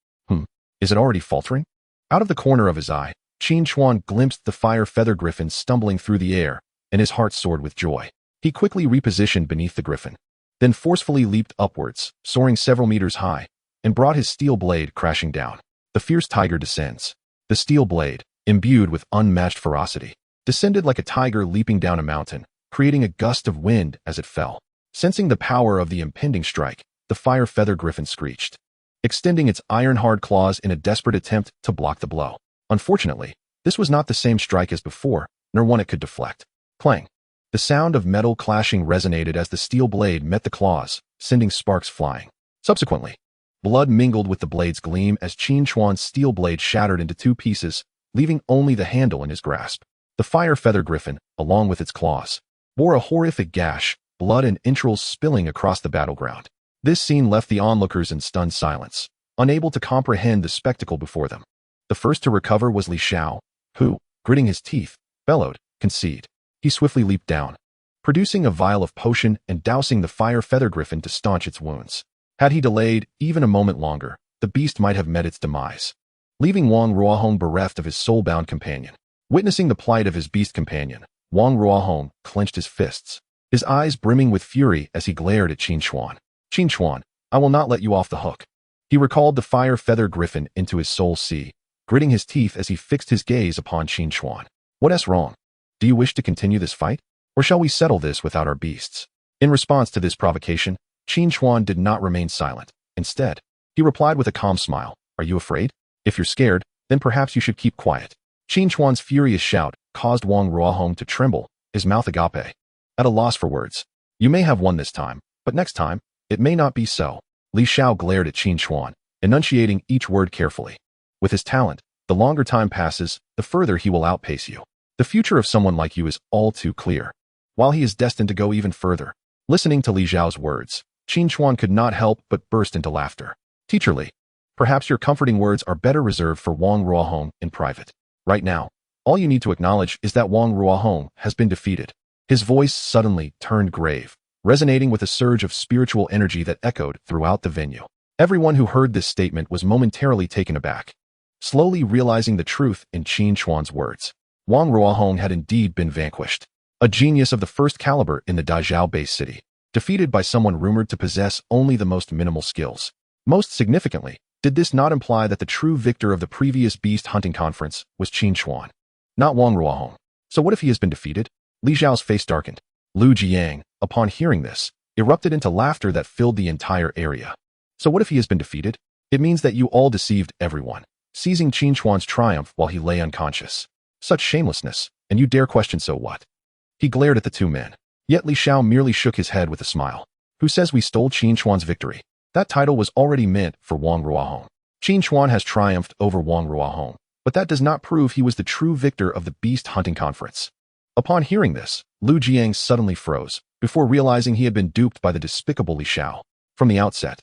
Is it already faltering? Out of the corner of his eye, Qin Xuan glimpsed the fire feather griffin stumbling through the air, and his heart soared with joy. He quickly repositioned beneath the griffin, then forcefully leaped upwards, soaring several meters high, and brought his steel blade crashing down. The fierce tiger descends. The steel blade, imbued with unmatched ferocity, descended like a tiger leaping down a mountain, creating a gust of wind as it fell. Sensing the power of the impending strike, the fire feather griffin screeched, extending its iron-hard claws in a desperate attempt to block the blow. Unfortunately, this was not the same strike as before, nor one it could deflect. Clang! The sound of metal clashing resonated as the steel blade met the claws, sending sparks flying. Subsequently, blood mingled with the blade's gleam as Qin Xuan's steel blade shattered into 2 pieces, leaving only the handle in his grasp. The fire feather griffin, along with its claws, bore a horrific gash, blood and entrails spilling across the battleground. This scene left the onlookers in stunned silence, unable to comprehend the spectacle before them. The first to recover was Li Xiao, who, gritting his teeth, bellowed, "Concede." He swiftly leaped down, producing a vial of potion and dousing the fire feather griffin to staunch its wounds. Had he delayed even a moment longer, the beast might have met its demise, leaving Wang Ruohong bereft of his soul-bound companion. Witnessing the plight of his beast companion, Wang Ruohong clenched his fists, his eyes brimming with fury as he glared at Qin Xuan. Qin Xuan, I will not let you off the hook. He recalled the fire feather griffin into his soul sea, gritting his teeth as he fixed his gaze upon Qin Xuan. What's wrong? Do you wish to continue this fight? Or shall we settle this without our beasts? In response to this provocation, Qin Xuan did not remain silent. Instead, he replied with a calm smile. Are you afraid? If you're scared, then perhaps you should keep quiet. Qin Xuan's furious shout caused Wang Ruohong to tremble, his mouth agape. At a loss for words. You may have won this time, but next time, it may not be so. Li Xiao glared at Qin Xuan, enunciating each word carefully. With his talent, the longer time passes, the further he will outpace you. The future of someone like you is all too clear. While he is destined to go even further. Listening to Li Xiao's words, Qin Xuan could not help but burst into laughter. Teacher Li, perhaps your comforting words are better reserved for Wang Ruohong in private. Right now, all you need to acknowledge is that Wang Ruohong has been defeated. His voice suddenly turned grave, resonating with a surge of spiritual energy that echoed throughout the venue. Everyone who heard this statement was momentarily taken aback, slowly realizing the truth in Qin Xuan's words. Wang Ruohong had indeed been vanquished. A genius of the first caliber in the Dazhao-based city, defeated by someone rumored to possess only the most minimal skills. Most significantly, did this not imply that the true victor of the previous beast hunting conference was Qin Xuan, not Wang Ruohong? So what if he has been defeated? Li Xiao's face darkened. Lu Jiang, upon hearing this, erupted into laughter that filled the entire area. So what if he has been defeated? It means that you all deceived everyone. seizing Qin Chuan's triumph while he lay unconscious. Such shamelessness, and you dare question so what? He glared at the two men. Yet Li Xiao merely shook his head with a smile. Who says we stole Qin Chuan's victory? That title was already meant for Wang Ruohong. Qin Chuan has triumphed over Wang Ruohong, but that does not prove he was the true victor of the beast hunting conference. Upon hearing this, Lu Jiang suddenly froze, before realizing he had been duped by the despicable Li Xiao. From the outset,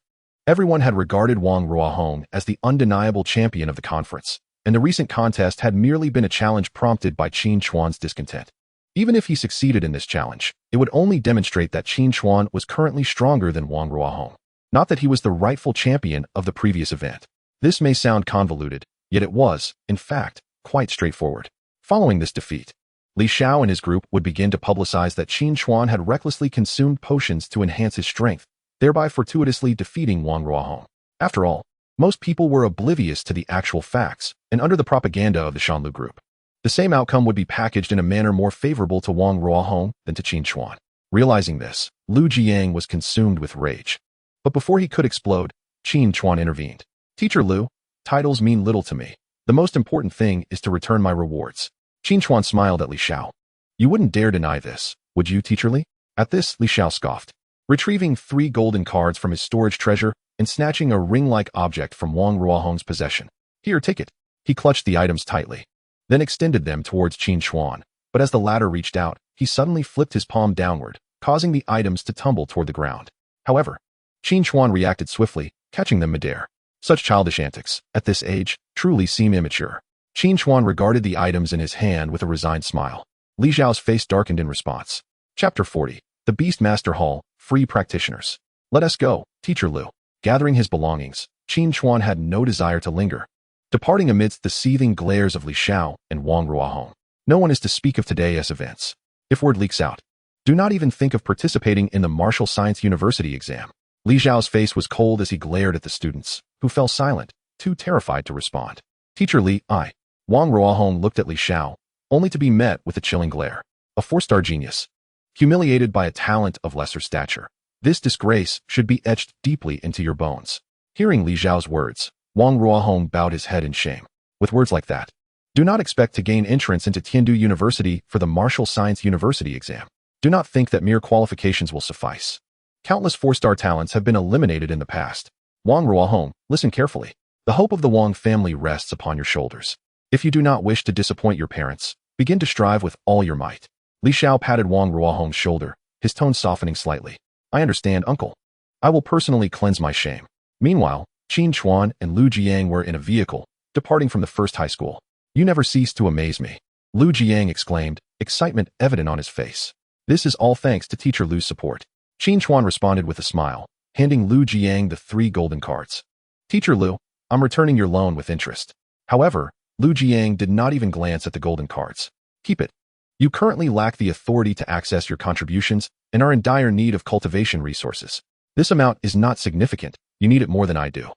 everyone had regarded Wang Ruohong as the undeniable champion of the conference, and the recent contest had merely been a challenge prompted by Qin Chuan's discontent. Even if he succeeded in this challenge, it would only demonstrate that Qin Chuan was currently stronger than Wang Ruohong, not that he was the rightful champion of the previous event. This may sound convoluted, yet it was, in fact, quite straightforward. Following this defeat, Li Xiao and his group would begin to publicize that Qin Chuan had recklessly consumed potions to enhance his strength, thereby fortuitously defeating Wang Ruohong. After all, most people were oblivious to the actual facts and under the propaganda of the Shanlu group. The same outcome would be packaged in a manner more favorable to Wang Ruohong than to Qin Chuan. Realizing this, Lu Jiang was consumed with rage. But before he could explode, Qin Chuan intervened. Teacher Lu, titles mean little to me. The most important thing is to return my rewards. Qin Chuan smiled at Li Xiao. You wouldn't dare deny this, would you, Teacher Li? At this, Li Xiao scoffed. Retrieving 3 golden cards from his storage treasure and snatching a ring-like object from Wang Ruohong's possession. Here, take it. He clutched the items tightly, then extended them towards Qin Chuan, but as the latter reached out, he suddenly flipped his palm downward, causing the items to tumble toward the ground. However, Qin Chuan reacted swiftly, catching them midair. Such childish antics, at this age, truly seem immature. Qin Chuan regarded the items in his hand with a resigned smile. Li Xiao's face darkened in response. Chapter 40. The Beast Master Hall, Free Practitioners. Let us go, Teacher Lu. Gathering his belongings, Qin Chuan had no desire to linger. Departing amidst the seething glares of Li Xiao and Wang Ruohong. No one is to speak of today as events. If word leaks out, do not even think of participating in the Martial Science University exam. Li Xiao's face was cold as he glared at the students, who fell silent, too terrified to respond. Teacher Li, Wang Ruohong looked at Li Xiao, only to be met with a chilling glare. A 4-star genius. Humiliated by a talent of lesser stature. This disgrace should be etched deeply into your bones. Hearing Li Xiao's words, Wang Ruohong bowed his head in shame. With words like that, do not expect to gain entrance into Tiandu University for the Martial Science University exam. Do not think that mere qualifications will suffice. Countless 4-star talents have been eliminated in the past. Wang Ruohong, listen carefully. The hope of the Wang family rests upon your shoulders. If you do not wish to disappoint your parents, begin to strive with all your might. Li Xiao patted Wang Ruohong's shoulder, his tone softening slightly. I understand, uncle. I will personally cleanse my shame. Meanwhile, Qin Chuan and Lu Jiang were in a vehicle, departing from the first high school. You never cease to amaze me. Lu Jiang exclaimed, excitement evident on his face. This is all thanks to Teacher Lu's support. Qin Chuan responded with a smile, handing Lu Jiang the 3 golden cards. Teacher Lu, I'm returning your loan with interest. However, Lu Jiang did not even glance at the golden cards. Keep it. You currently lack the authority to access your contributions and are in dire need of cultivation resources. This amount is not significant. You need it more than I do.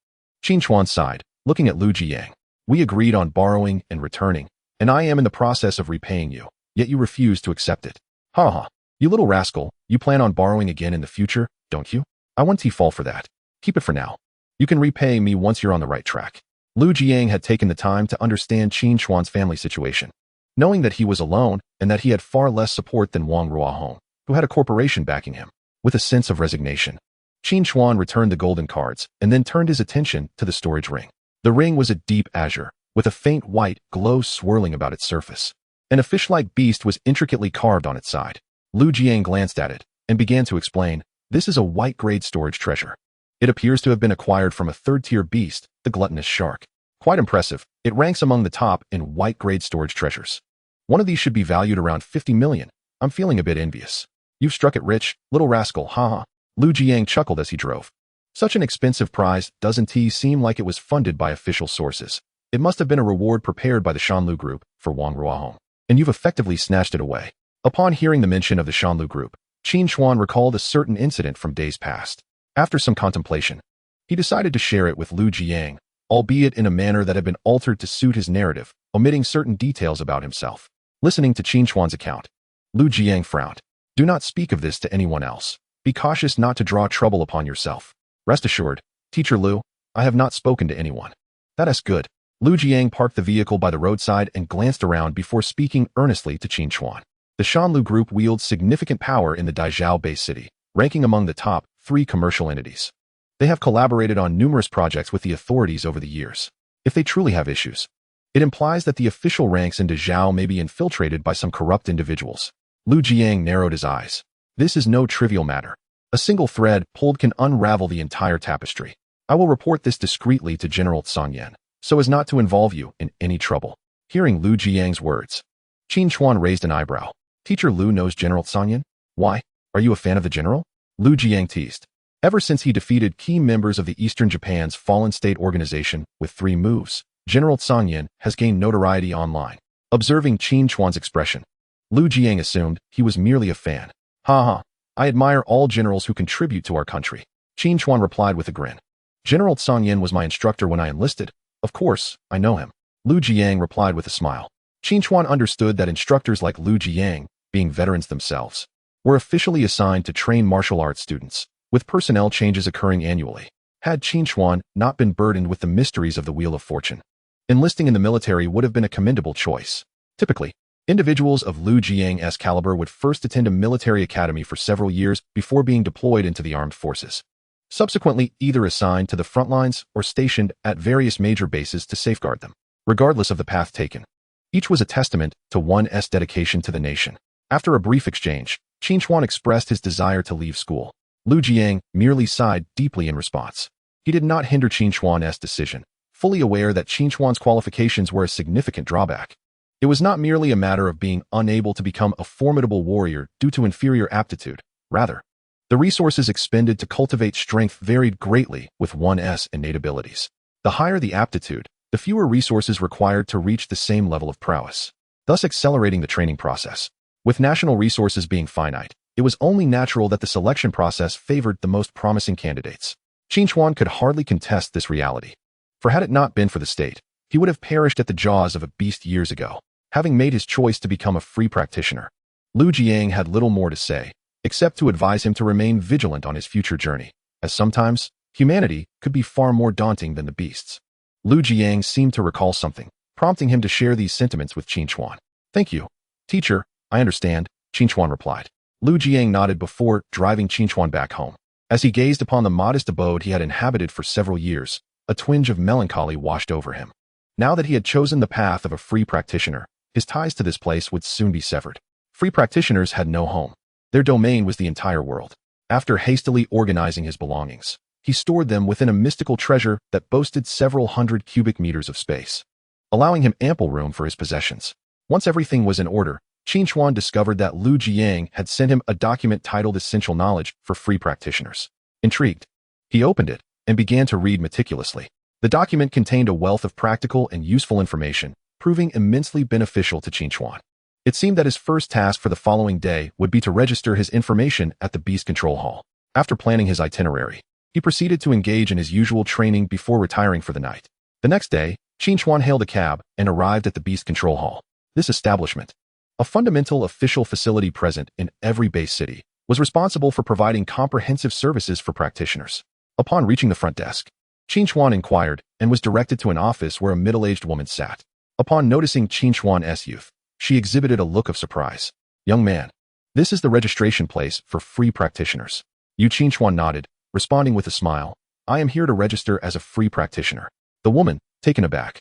Qin Chuan sighed, looking at Lu Jiang. We agreed on borrowing and returning, and I am in the process of repaying you, yet you refuse to accept it. Ha ha. You little rascal, you plan on borrowing again in the future, don't you? I won't fall for that. Keep it for now. You can repay me once you're on the right track. Lu Jiang had taken the time to understand Qin Chuan's family situation. Knowing that he was alone and that he had far less support than Wang Ruohong, who had a corporation backing him, with a sense of resignation, Qin Chuan returned the golden cards and then turned his attention to the storage ring. The ring was a deep azure, with a faint white glow swirling about its surface. And a fish-like beast was intricately carved on its side. Lu Jiang glanced at it and began to explain, this is a white-grade storage treasure. It appears to have been acquired from a 3rd-tier beast, the gluttonous shark. Quite impressive, it ranks among the top in white-grade storage treasures. One of these should be valued around 50 million. I'm feeling a bit envious. You've struck it rich, little rascal, haha. Lu Jiang chuckled as he drove. Such an expensive prize doesn't seem like it was funded by official sources. It must have been a reward prepared by the Shanlu group for Wang Ruohong. And you've effectively snatched it away. Upon hearing the mention of the Shanlu group, Qin Chuan recalled a certain incident from days past. After some contemplation, he decided to share it with Lu Jiang, albeit in a manner that had been altered to suit his narrative, omitting certain details about himself. Listening to Qin Chuan's account, Lu Jiang frowned. Do not speak of this to anyone else. Be cautious not to draw trouble upon yourself. Rest assured, Teacher Lu, I have not spoken to anyone. That is good. Lu Jiang parked the vehicle by the roadside and glanced around before speaking earnestly to Qin Chuan. The Shanlu Group wields significant power in the Daizhao-based city, ranking among the top 3 commercial entities. They have collaborated on numerous projects with the authorities over the years. If they truly have issues, it implies that the official ranks in Daizhao may be infiltrated by some corrupt individuals. Lu Jiang narrowed his eyes. This is no trivial matter. A single thread pulled can unravel the entire tapestry. I will report this discreetly to General Tsangyan, so as not to involve you in any trouble. Hearing Lu Jiang's words, Qin Chuan raised an eyebrow. Teacher Lu knows General Tsangyan? Why? Are you a fan of the general? Lu Jiang teased. Ever since he defeated key members of the Eastern Japan's fallen state organization with 3 moves, General Tsangyan has gained notoriety online. Observing Qin Chuan's expression, Lu Jiang assumed he was merely a fan. Ha. I admire all generals who contribute to our country. Qin Chuan replied with a grin. General Tsangyan was my instructor when I enlisted. Of course, I know him. Lu Jiang replied with a smile. Qin Chuan understood that instructors like Lu Jiang, being veterans themselves, were officially assigned to train martial arts students, with personnel changes occurring annually. Had Qin Chuan not been burdened with the mysteries of the Wheel of Fortune, enlisting in the military would have been a commendable choice. Typically, individuals of Lu Jiang's caliber would first attend a military academy for several years before being deployed into the armed forces, subsequently either assigned to the front lines or stationed at various major bases to safeguard them. Regardless of the path taken, each was a testament to one's dedication to the nation. After a brief exchange, Qin Chuan expressed his desire to leave school. Lu Jiang merely sighed deeply in response. He did not hinder Qin Chuan's decision, fully aware that Qin Chuan's qualifications were a significant drawback. It was not merely a matter of being unable to become a formidable warrior due to inferior aptitude. Rather, the resources expended to cultivate strength varied greatly with one's innate abilities. The higher the aptitude, the fewer resources required to reach the same level of prowess, thus accelerating the training process. With national resources being finite, it was only natural that the selection process favored the most promising candidates. Qin Chuan could hardly contest this reality, for had it not been for the state, he would have perished at the jaws of a beast years ago, having made his choice to become a free practitioner. Lu Jiang had little more to say, except to advise him to remain vigilant on his future journey, as sometimes, humanity could be far more daunting than the beasts. Lu Jiang seemed to recall something, prompting him to share these sentiments with Qin Chuan. Thank you, teacher, I understand, Qin Chuan replied. Lu Jiang nodded before driving Qin Chuan back home. As he gazed upon the modest abode he had inhabited for several years, a twinge of melancholy washed over him. Now that he had chosen the path of a free practitioner, his ties to this place would soon be severed. Free practitioners had no home. Their domain was the entire world. After hastily organizing his belongings, he stored them within a mystical treasure that boasted several hundred cubic meters of space, allowing him ample room for his possessions. Once everything was in order, Qin Chuan discovered that Lu Jiang had sent him a document titled Essential Knowledge for Free Practitioners. Intrigued, he opened it and began to read meticulously. The document contained a wealth of practical and useful information, proving immensely beneficial to Qin Chuan. It seemed that his first task for the following day would be to register his information at the Beast Control Hall. After planning his itinerary, he proceeded to engage in his usual training before retiring for the night. The next day, Qin Chuan hailed a cab and arrived at the Beast Control Hall. This establishment, a fundamental official facility present in every base city, was responsible for providing comprehensive services for practitioners. Upon reaching the front desk, Qin Chuan inquired and was directed to an office where a middle-aged woman sat. Upon noticing Qin Chuan's youth, she exhibited a look of surprise. Young man, this is the registration place for free practitioners. Qin Chuan nodded, responding with a smile. I am here to register as a free practitioner. The woman, taken aback,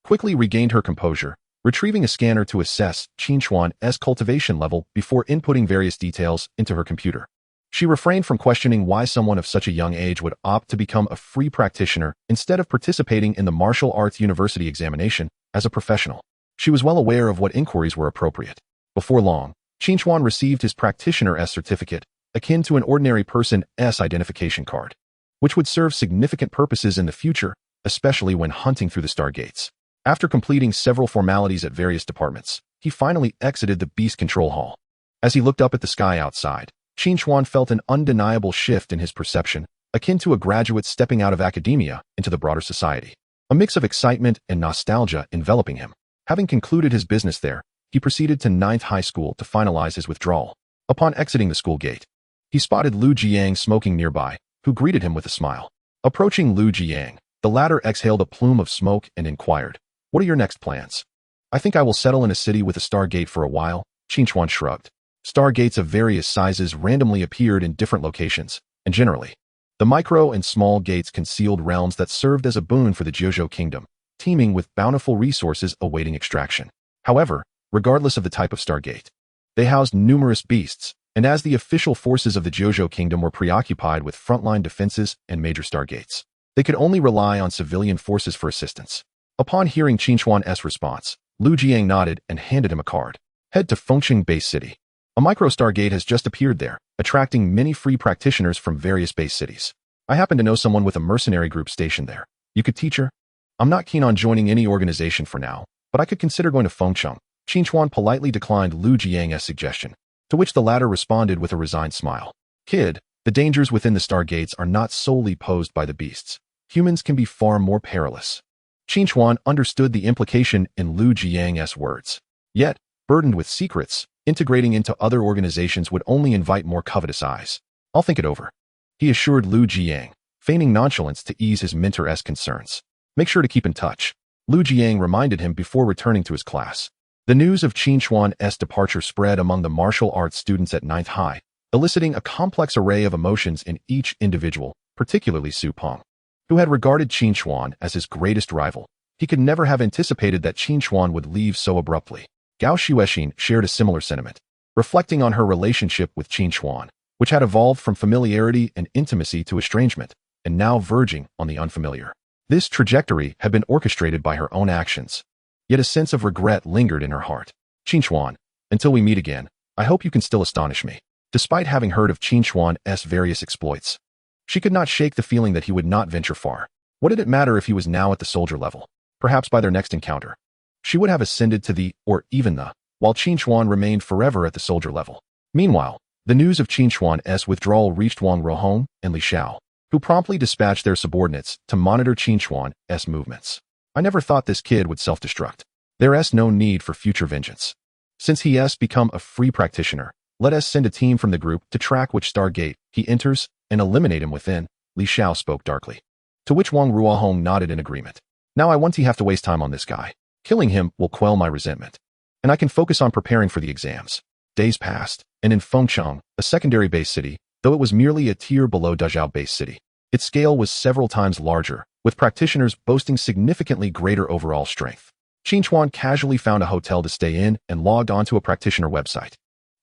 quickly regained her composure, retrieving a scanner to assess Qin Chuan's cultivation level before inputting various details into her computer. She refrained from questioning why someone of such a young age would opt to become a free practitioner instead of participating in the martial arts university examination as a professional. She was well aware of what inquiries were appropriate. Before long, Qin Chuan received his practitioner's certificate, akin to an ordinary person's identification card, which would serve significant purposes in the future, especially when hunting through the Stargates. After completing several formalities at various departments, he finally exited the Beast Control Hall. As he looked up at the sky outside, Qin Chuan felt an undeniable shift in his perception, akin to a graduate stepping out of academia into the broader society. A mix of excitement and nostalgia enveloping him. Having concluded his business there, he proceeded to 9th High School to finalize his withdrawal. Upon exiting the school gate, he spotted Lu Jiang smoking nearby, who greeted him with a smile. Approaching Lu Jiang, the latter exhaled a plume of smoke and inquired, What are your next plans? I think I will settle in a city with a stargate for a while, Qinchuan shrugged. Stargates of various sizes randomly appeared in different locations, and generally, the micro and small gates concealed realms that served as a boon for the Jojo kingdom, teeming with bountiful resources awaiting extraction. However, regardless of the type of stargate, they housed numerous beasts, and as the official forces of the Jojo kingdom were preoccupied with frontline defenses and major stargates, they could only rely on civilian forces for assistance. Upon hearing Qinchuan's response, Lu Jiang nodded and handed him a card. Head to Fengqing Base City. A micro-stargate has just appeared there, attracting many free practitioners from various base cities. I happen to know someone with a mercenary group stationed there. You could teach her? I'm not keen on joining any organization for now, but I could consider going to Fengqing. Qinchuan politely declined Lu Jiang's suggestion, to which the latter responded with a resigned smile. Kid, the dangers within the stargates are not solely posed by the beasts. Humans can be far more perilous. Qinchuan understood the implication in Lu Jiang's words. Yet, burdened with secrets, integrating into other organizations would only invite more covetous eyes. I'll think it over, he assured Lu Jiang, feigning nonchalance to ease his mentor's concerns. Make sure to keep in touch, Lu Jiang reminded him before returning to his class. The news of Qinchuan's departure spread among the martial arts students at 9th High, eliciting a complex array of emotions in each individual, particularly Su Peng, who had regarded Qinchuan as his greatest rival. He could never have anticipated that Qinchuan would leave so abruptly. Gao Xuexin shared a similar sentiment, reflecting on her relationship with Qinchuan, which had evolved from familiarity and intimacy to estrangement, and now verging on the unfamiliar. This trajectory had been orchestrated by her own actions, yet a sense of regret lingered in her heart. Qinchuan, until we meet again, I hope you can still astonish me. Despite having heard of Qinchuan's various exploits, she could not shake the feeling that he would not venture far. What did it matter if he was now at the soldier level? Perhaps by their next encounter, she would have ascended to the, or even the, while Qinchuan remained forever at the soldier level. Meanwhile, the news of Qinchuan's withdrawal reached Wang Ruohong and Li Xiao, who promptly dispatched their subordinates to monitor Qinchuan's movements. I never thought this kid would self-destruct. There's no need for future vengeance. Since he has become a free practitioner, let us send a team from the group to track which stargate he enters and eliminate him within, Li Xiao spoke darkly. To which Wang Ruohong nodded in agreement. Now I won't have to waste time on this guy. Killing him will quell my resentment, and I can focus on preparing for the exams. Days passed, and in Fengqing, a secondary base city, though it was merely a tier below Dazhao base city, its scale was several times larger, with practitioners boasting significantly greater overall strength. Qinchuan casually found a hotel to stay in and logged onto a practitioner website.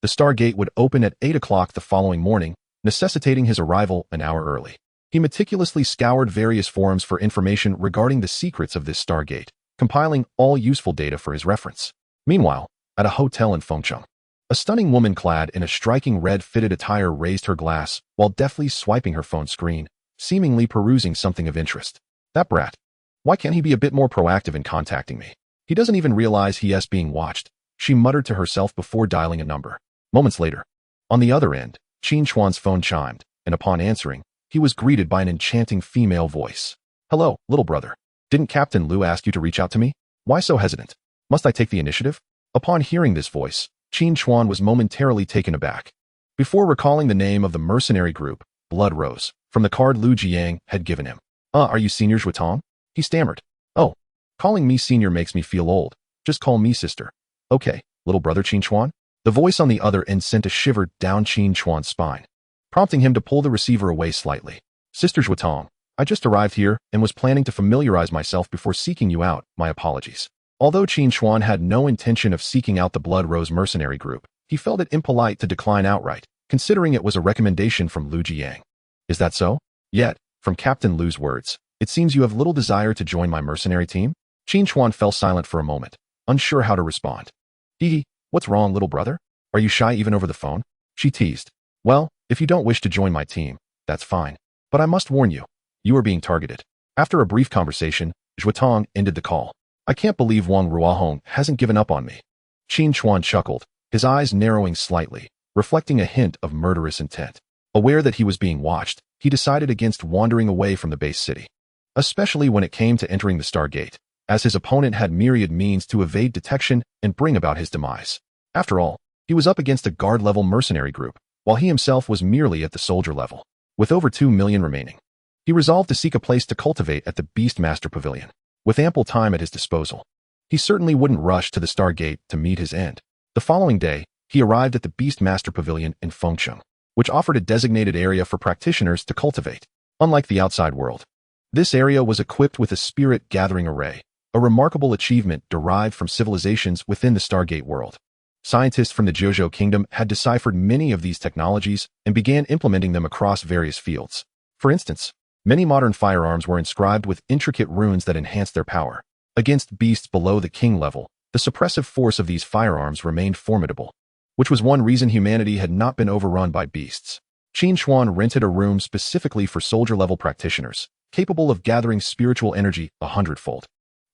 The Stargate would open at 8 o'clock the following morning, necessitating his arrival an hour early. He meticulously scoured various forums for information regarding the secrets of this Stargate, compiling all useful data for his reference. Meanwhile, at a hotel in Fengqing, a stunning woman clad in a striking red-fitted attire raised her glass while deftly swiping her phone screen, seemingly perusing something of interest. That brat. Why can't he be a bit more proactive in contacting me? He doesn't even realize he is being watched, she muttered to herself before dialing a number. Moments later, on the other end, Qinchuan's phone chimed, and upon answering, he was greeted by an enchanting female voice. Hello, little brother. Didn't Captain Lu ask you to reach out to me? Why so hesitant? Must I take the initiative? Upon hearing this voice, Qinchuan was momentarily taken aback. Before recalling the name of the mercenary group, blood rose from the card Lu Jiang had given him. Are you Senior Zhuitong? He stammered. Oh, calling me senior makes me feel old. Just call me sister. Okay, little brother Qinchuan. The voice on the other end sent a shiver down Qinchuan's spine, prompting him to pull the receiver away slightly. Sister Zhuitong, I just arrived here and was planning to familiarize myself before seeking you out. My apologies. Although Qinchuan had no intention of seeking out the Blood Rose mercenary group, he felt it impolite to decline outright, considering it was a recommendation from Lu Jiang. Is that so? Yet, from Captain Lu's words, it seems you have little desire to join my mercenary team? Qinchuan fell silent for a moment, unsure how to respond. What's wrong, little brother? Are you shy even over the phone? She teased. Well, if you don't wish to join my team, that's fine. But I must warn you, you are being targeted. After a brief conversation, Zhuitong ended the call. I can't believe Wang Ruohong hasn't given up on me. Qinchuan chuckled, his eyes narrowing slightly, reflecting a hint of murderous intent. Aware that he was being watched, he decided against wandering away from the base city, especially when it came to entering the Stargate, as his opponent had myriad means to evade detection and bring about his demise. After all, he was up against a guard-level mercenary group, while he himself was merely at the soldier level. With over 2 million remaining, he resolved to seek a place to cultivate at the Beastmaster Pavilion. With ample time at his disposal, he certainly wouldn't rush to the Stargate to meet his end. The following day, he arrived at the Beast Master Pavilion in Fengcheng, which offered a designated area for practitioners to cultivate. Unlike the outside world, this area was equipped with a spirit gathering array, a remarkable achievement derived from civilizations within the Stargate world. Scientists from the Jojo Kingdom had deciphered many of these technologies and began implementing them across various fields. For instance, many modern firearms were inscribed with intricate runes that enhanced their power. Against beasts below the king level, the suppressive force of these firearms remained formidable, which was one reason humanity had not been overrun by beasts. Qin Xuan rented a room specifically for soldier-level practitioners, capable of gathering spiritual energy 100-fold.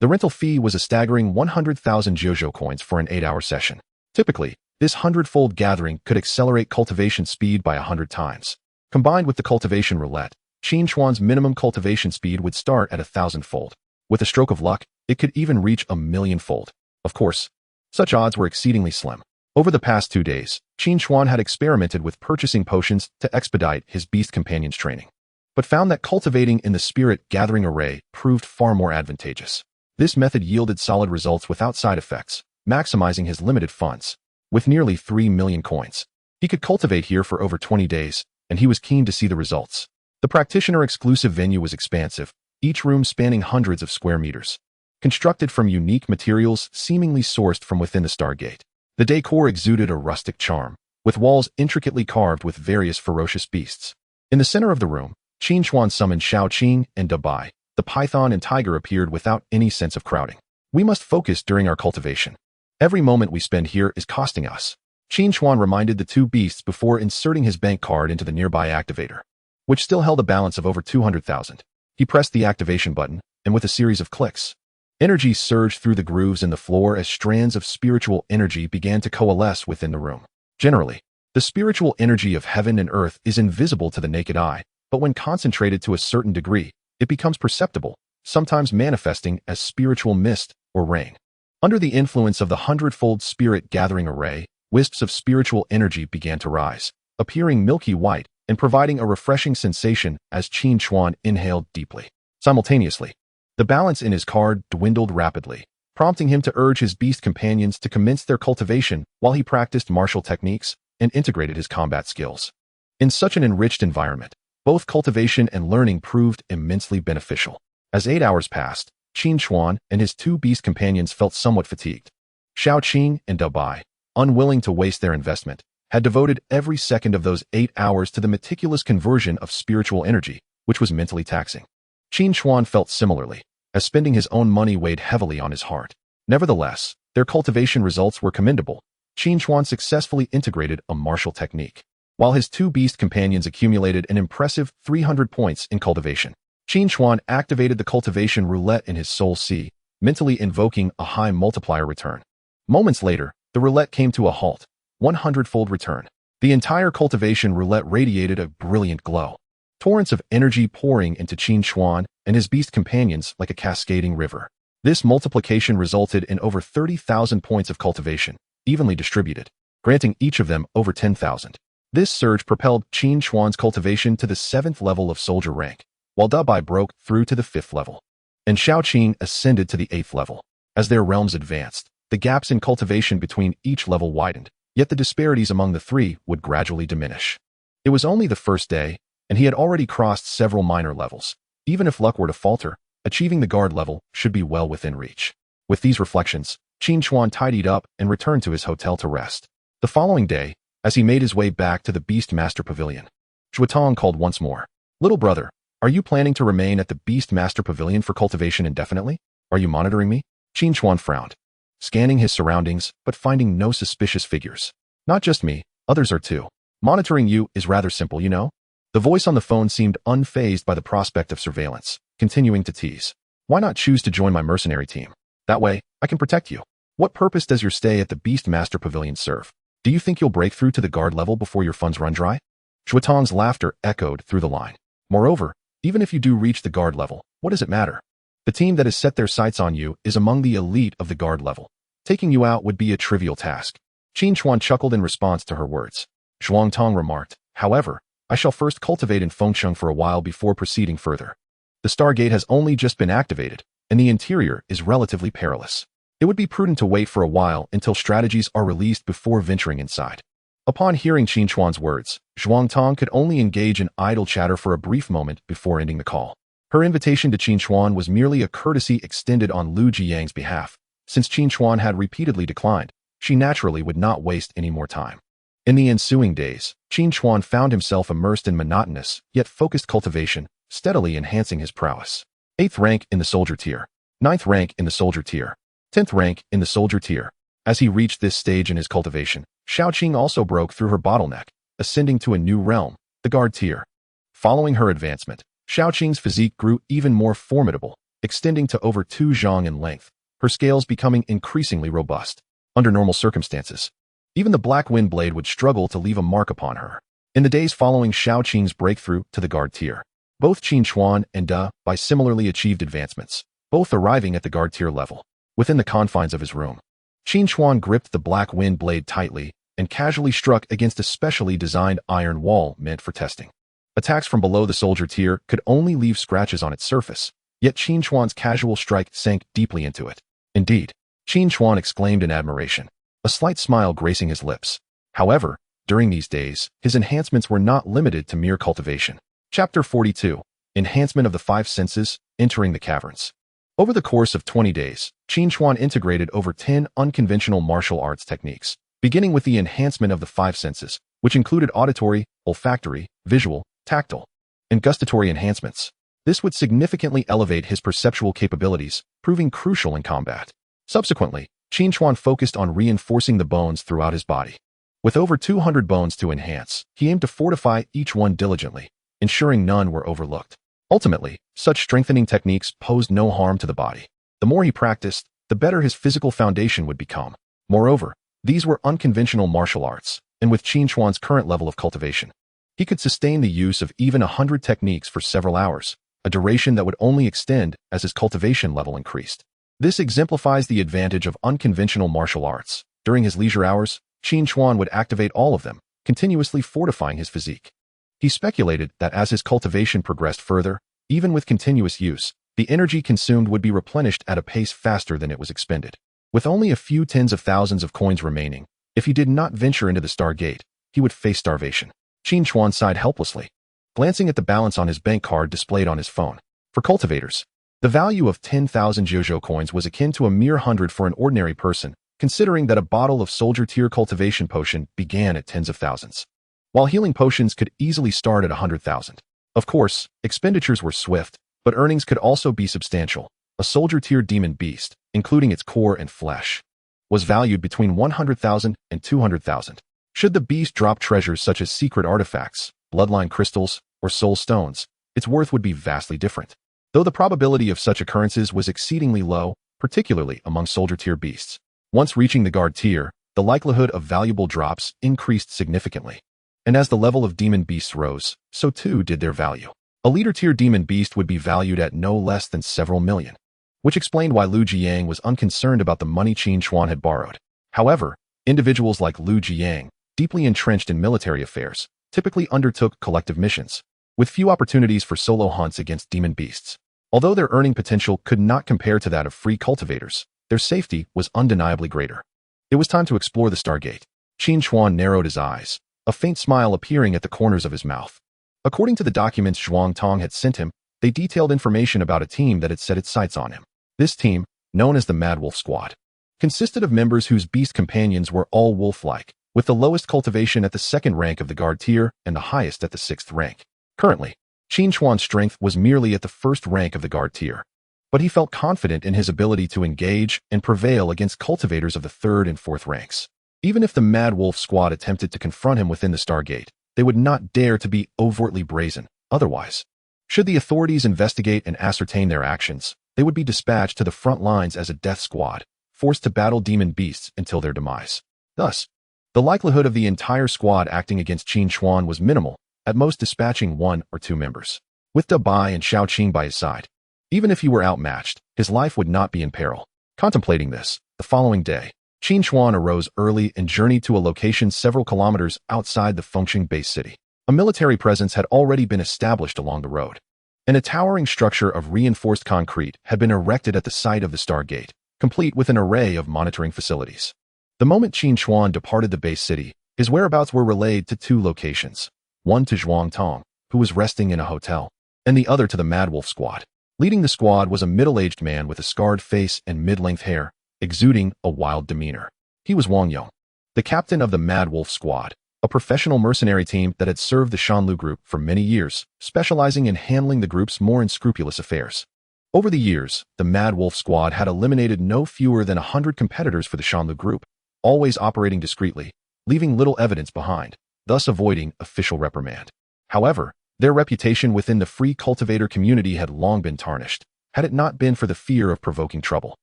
The rental fee was a staggering 100,000 Jojo coins for an 8-hour session. Typically, this 100-fold gathering could accelerate cultivation speed by 100 times. Combined with the cultivation roulette, Qin Xuan's minimum cultivation speed would start at 1,000-fold. With a stroke of luck, it could even reach 1,000,000-fold. Of course, such odds were exceedingly slim. Over the past 2 days, Qin Xuan had experimented with purchasing potions to expedite his beast companion's training, but found that cultivating in the spirit gathering array proved far more advantageous. This method yielded solid results without side effects, maximizing his limited funds. With nearly 3 million coins, he could cultivate here for over 20 days, and he was keen to see the results. The practitioner-exclusive venue was expansive, each room spanning hundreds of square meters, constructed from unique materials seemingly sourced from within the Stargate. The decor exuded a rustic charm, with walls intricately carved with various ferocious beasts. In the center of the room, Qin Xuan summoned Shaoqing and Dabai. The python and tiger appeared without any sense of crowding. We must focus during our cultivation. Every moment we spend here is costing us. Qin Xuan reminded the two beasts before inserting his bank card into the nearby activator, which still held a balance of over 200,000. He pressed the activation button, and with a series of clicks, energy surged through the grooves in the floor as strands of spiritual energy began to coalesce within the room. Generally, the spiritual energy of heaven and earth is invisible to the naked eye, but when concentrated to a certain degree, it becomes perceptible, sometimes manifesting as spiritual mist or rain. Under the influence of the 100-fold spirit gathering array, wisps of spiritual energy began to rise, appearing milky white and providing a refreshing sensation as Qin Xuan inhaled deeply. Simultaneously, the balance in his card dwindled rapidly, prompting him to urge his beast companions to commence their cultivation while he practiced martial techniques and integrated his combat skills. In such an enriched environment, both cultivation and learning proved immensely beneficial. As 8 hours passed, Qin Xuan and his two beast companions felt somewhat fatigued. Shaoqing and Dabai, unwilling to waste their investment, had devoted every second of those 8 hours to the meticulous conversion of spiritual energy, which was mentally taxing. Qin Xuan felt similarly, as spending his own money weighed heavily on his heart. Nevertheless, their cultivation results were commendable. Qin Xuan successfully integrated a martial technique, while his two beast companions accumulated an impressive 300 points in cultivation. Qin Xuan activated the cultivation roulette in his soul sea, mentally invoking a high multiplier return. Moments later, the roulette came to a halt, 100-fold return. The entire cultivation roulette radiated a brilliant glow, torrents of energy pouring into Qin Xuan and his beast companions like a cascading river. This multiplication resulted in over 30,000 points of cultivation, evenly distributed, granting each of them over 10,000. This surge propelled Qin Xuan's cultivation to the 7th level of soldier rank, while Dabai broke through to the 5th level, and Shaoqing ascended to the 8th level. As their realms advanced, the gaps in cultivation between each level widened, yet the disparities among the three would gradually diminish. It was only the first day, and he had already crossed several minor levels. Even if luck were to falter, achieving the guard level should be well within reach. With these reflections, Qin Xuan tidied up and returned to his hotel to rest. The following day, as he made his way back to the Beast Master Pavilion, Zhuotong called once more. "Little brother, are you planning to remain at the Beast Master Pavilion for cultivation indefinitely? Are you monitoring me?" Qin Xuan frowned, scanning his surroundings but finding no suspicious figures. "Not just me, others are too. Monitoring you is rather simple, you know?" The voice on the phone seemed unfazed by the prospect of surveillance, continuing to tease. "Why not choose to join my mercenary team? That way, I can protect you. What purpose does your stay at the Beast Master Pavilion serve? Do you think you'll break through to the guard level before your funds run dry?" Zhuotong's laughter echoed through the line. "Moreover, even if you do reach the guard level, what does it matter? The team that has set their sights on you is among the elite of the guard level. Taking you out would be a trivial task." Qin Xuan chuckled in response to her words. Zhuotong remarked, "However, I shall first cultivate in Fengcheng for a while before proceeding further. The Stargate has only just been activated, and the interior is relatively perilous. It would be prudent to wait for a while until strategies are released before venturing inside. Upon hearing Qin Chuan's words, Zhuangtong could only engage in idle chatter for a brief moment before ending the call. Her invitation to Qin Chuan was merely a courtesy extended on Lu Jiyang's behalf. Since Qin Chuan had repeatedly declined, she naturally would not waste any more time. In the ensuing days, Qin Chuan found himself immersed in monotonous, yet focused cultivation, steadily enhancing his prowess. 8th rank in the soldier tier. 9th rank in the soldier tier. 10th rank in the soldier tier. As he reached this stage in his cultivation, Xiaoqing also broke through her bottleneck, ascending to a new realm, the guard tier. Following her advancement, Xiaoqing's physique grew even more formidable, extending to over 2 zhang in length, her scales becoming increasingly robust. Under normal circumstances, even the black wind blade would struggle to leave a mark upon her. In the days following Xiaoqing's breakthrough to the guard tier, both Qin Chuan and Da by similarly achieved advancements, both arriving at the guard tier level. Within the confines of his room, Qin Chuan gripped the black wind blade tightly and casually struck against a specially designed iron wall meant for testing. Attacks from below the soldier tier could only leave scratches on its surface, yet Qin Chuan's casual strike sank deeply into it. Indeed, Qin Chuan exclaimed in admiration, a slight smile gracing his lips. However, during these days, his enhancements were not limited to mere cultivation. Chapter 42. Enhancement of the 5 senses, entering the caverns. Over the course of 20 days, Qin Chuan integrated over 10 unconventional martial arts techniques, beginning with the enhancement of the 5 senses, which included auditory, olfactory, visual, tactile, and gustatory enhancements. This would significantly elevate his perceptual capabilities, proving crucial in combat. Subsequently, Qin Chuan focused on reinforcing the bones throughout his body. With over 200 bones to enhance, he aimed to fortify each one diligently, ensuring none were overlooked. Ultimately, such strengthening techniques posed no harm to the body. The more he practiced, the better his physical foundation would become. Moreover, these were unconventional martial arts, and with Qin Chuan's current level of cultivation, he could sustain the use of even 100 techniques for several hours, a duration that would only extend as his cultivation level increased. This exemplifies the advantage of unconventional martial arts. During his leisure hours, Qin Chuan would activate all of them, continuously fortifying his physique. He speculated that as his cultivation progressed further, even with continuous use, the energy consumed would be replenished at a pace faster than it was expended. With only a few tens of thousands of coins remaining, if he did not venture into the Star Gate, he would face starvation. Qin Chuan sighed helplessly, glancing at the balance on his bank card displayed on his phone. For cultivators, the value of 10,000 Jojo coins was akin to a mere 100 for an ordinary person, considering that a bottle of soldier tier cultivation potion began at tens of thousands, while healing potions could easily start at 100,000. Of course, expenditures were swift, but earnings could also be substantial. A soldier tier demon beast, including its core and flesh, was valued between 100,000 and 200,000. Should the beast drop treasures such as secret artifacts, bloodline crystals, or soul stones, its worth would be vastly different. Though the probability of such occurrences was exceedingly low, particularly among soldier tier beasts. Once reaching the guard tier, the likelihood of valuable drops increased significantly. And as the level of demon beasts rose, so too did their value. A leader tier demon beast would be valued at no less than several million, which explained why Lu Jiyang was unconcerned about the money Qin Chuan had borrowed. However, individuals like Lu Jiyang, deeply entrenched in military affairs, typically undertook collective missions, with few opportunities for solo hunts against demon beasts. Although their earning potential could not compare to that of free cultivators, their safety was undeniably greater. It was time to explore the Stargate. Qin Chuan narrowed his eyes, a faint smile appearing at the corners of his mouth. According to the documents Zhuangtong had sent him, they detailed information about a team that had set its sights on him. This team, known as the Mad Wolf Squad, consisted of members whose beast companions were all wolf-like, with the lowest cultivation at the 2nd rank of the guard tier and the highest at the 6th rank. Currently, Qin Chuan's strength was merely at the 1st rank of the guard tier, but he felt confident in his ability to engage and prevail against cultivators of the 3rd and 4th ranks. Even if the Mad Wolf Squad attempted to confront him within the Stargate, they would not dare to be overtly brazen. Otherwise, should the authorities investigate and ascertain their actions, they would be dispatched to the front lines as a death squad, forced to battle demon beasts until their demise. Thus, the likelihood of the entire squad acting against Qin Chuan was minimal, at most dispatching 1 or 2 members. With Da Bai and Xiaoqing by his side, even if he were outmatched, his life would not be in peril. Contemplating this, the following day, Qin Chuan arose early and journeyed to a location several kilometers outside the Fengqing base city. A military presence had already been established along the road, and a towering structure of reinforced concrete had been erected at the site of the Stargate, complete with an array of monitoring facilities. The moment Qin Chuan departed the base city, his whereabouts were relayed to two locations, one to Zhuang Tong, who was resting in a hotel, and the other to the Mad Wolf squad. Leading the squad was a middle-aged man with a scarred face and mid-length hair, exuding a wild demeanor. He was Wang Yong, the captain of the Mad Wolf squad, a professional mercenary team that had served the Shanlu group for many years, specializing in handling the group's more unscrupulous affairs. Over the years, the Mad Wolf squad had eliminated no fewer than 100 competitors for the Shanlu group, always operating discreetly, leaving little evidence behind, thus avoiding official reprimand. However, their reputation within the free cultivator community had long been tarnished, had it not been for the fear of provoking trouble.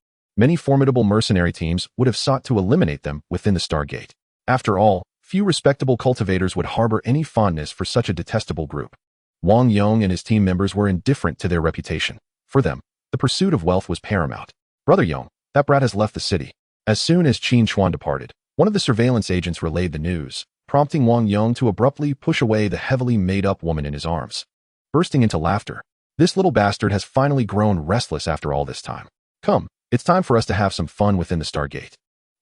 Many formidable mercenary teams would have sought to eliminate them within the Stargate. After all, few respectable cultivators would harbor any fondness for such a detestable group. Wang Yong and his team members were indifferent to their reputation. For them, the pursuit of wealth was paramount. Brother Yong, that brat has left the city. As soon as Qin Chuan departed, one of the surveillance agents relayed the news, prompting Wang Yong to abruptly push away the heavily made-up woman in his arms. Bursting into laughter, this little bastard has finally grown restless after all this time. Come, it's time for us to have some fun within the Stargate.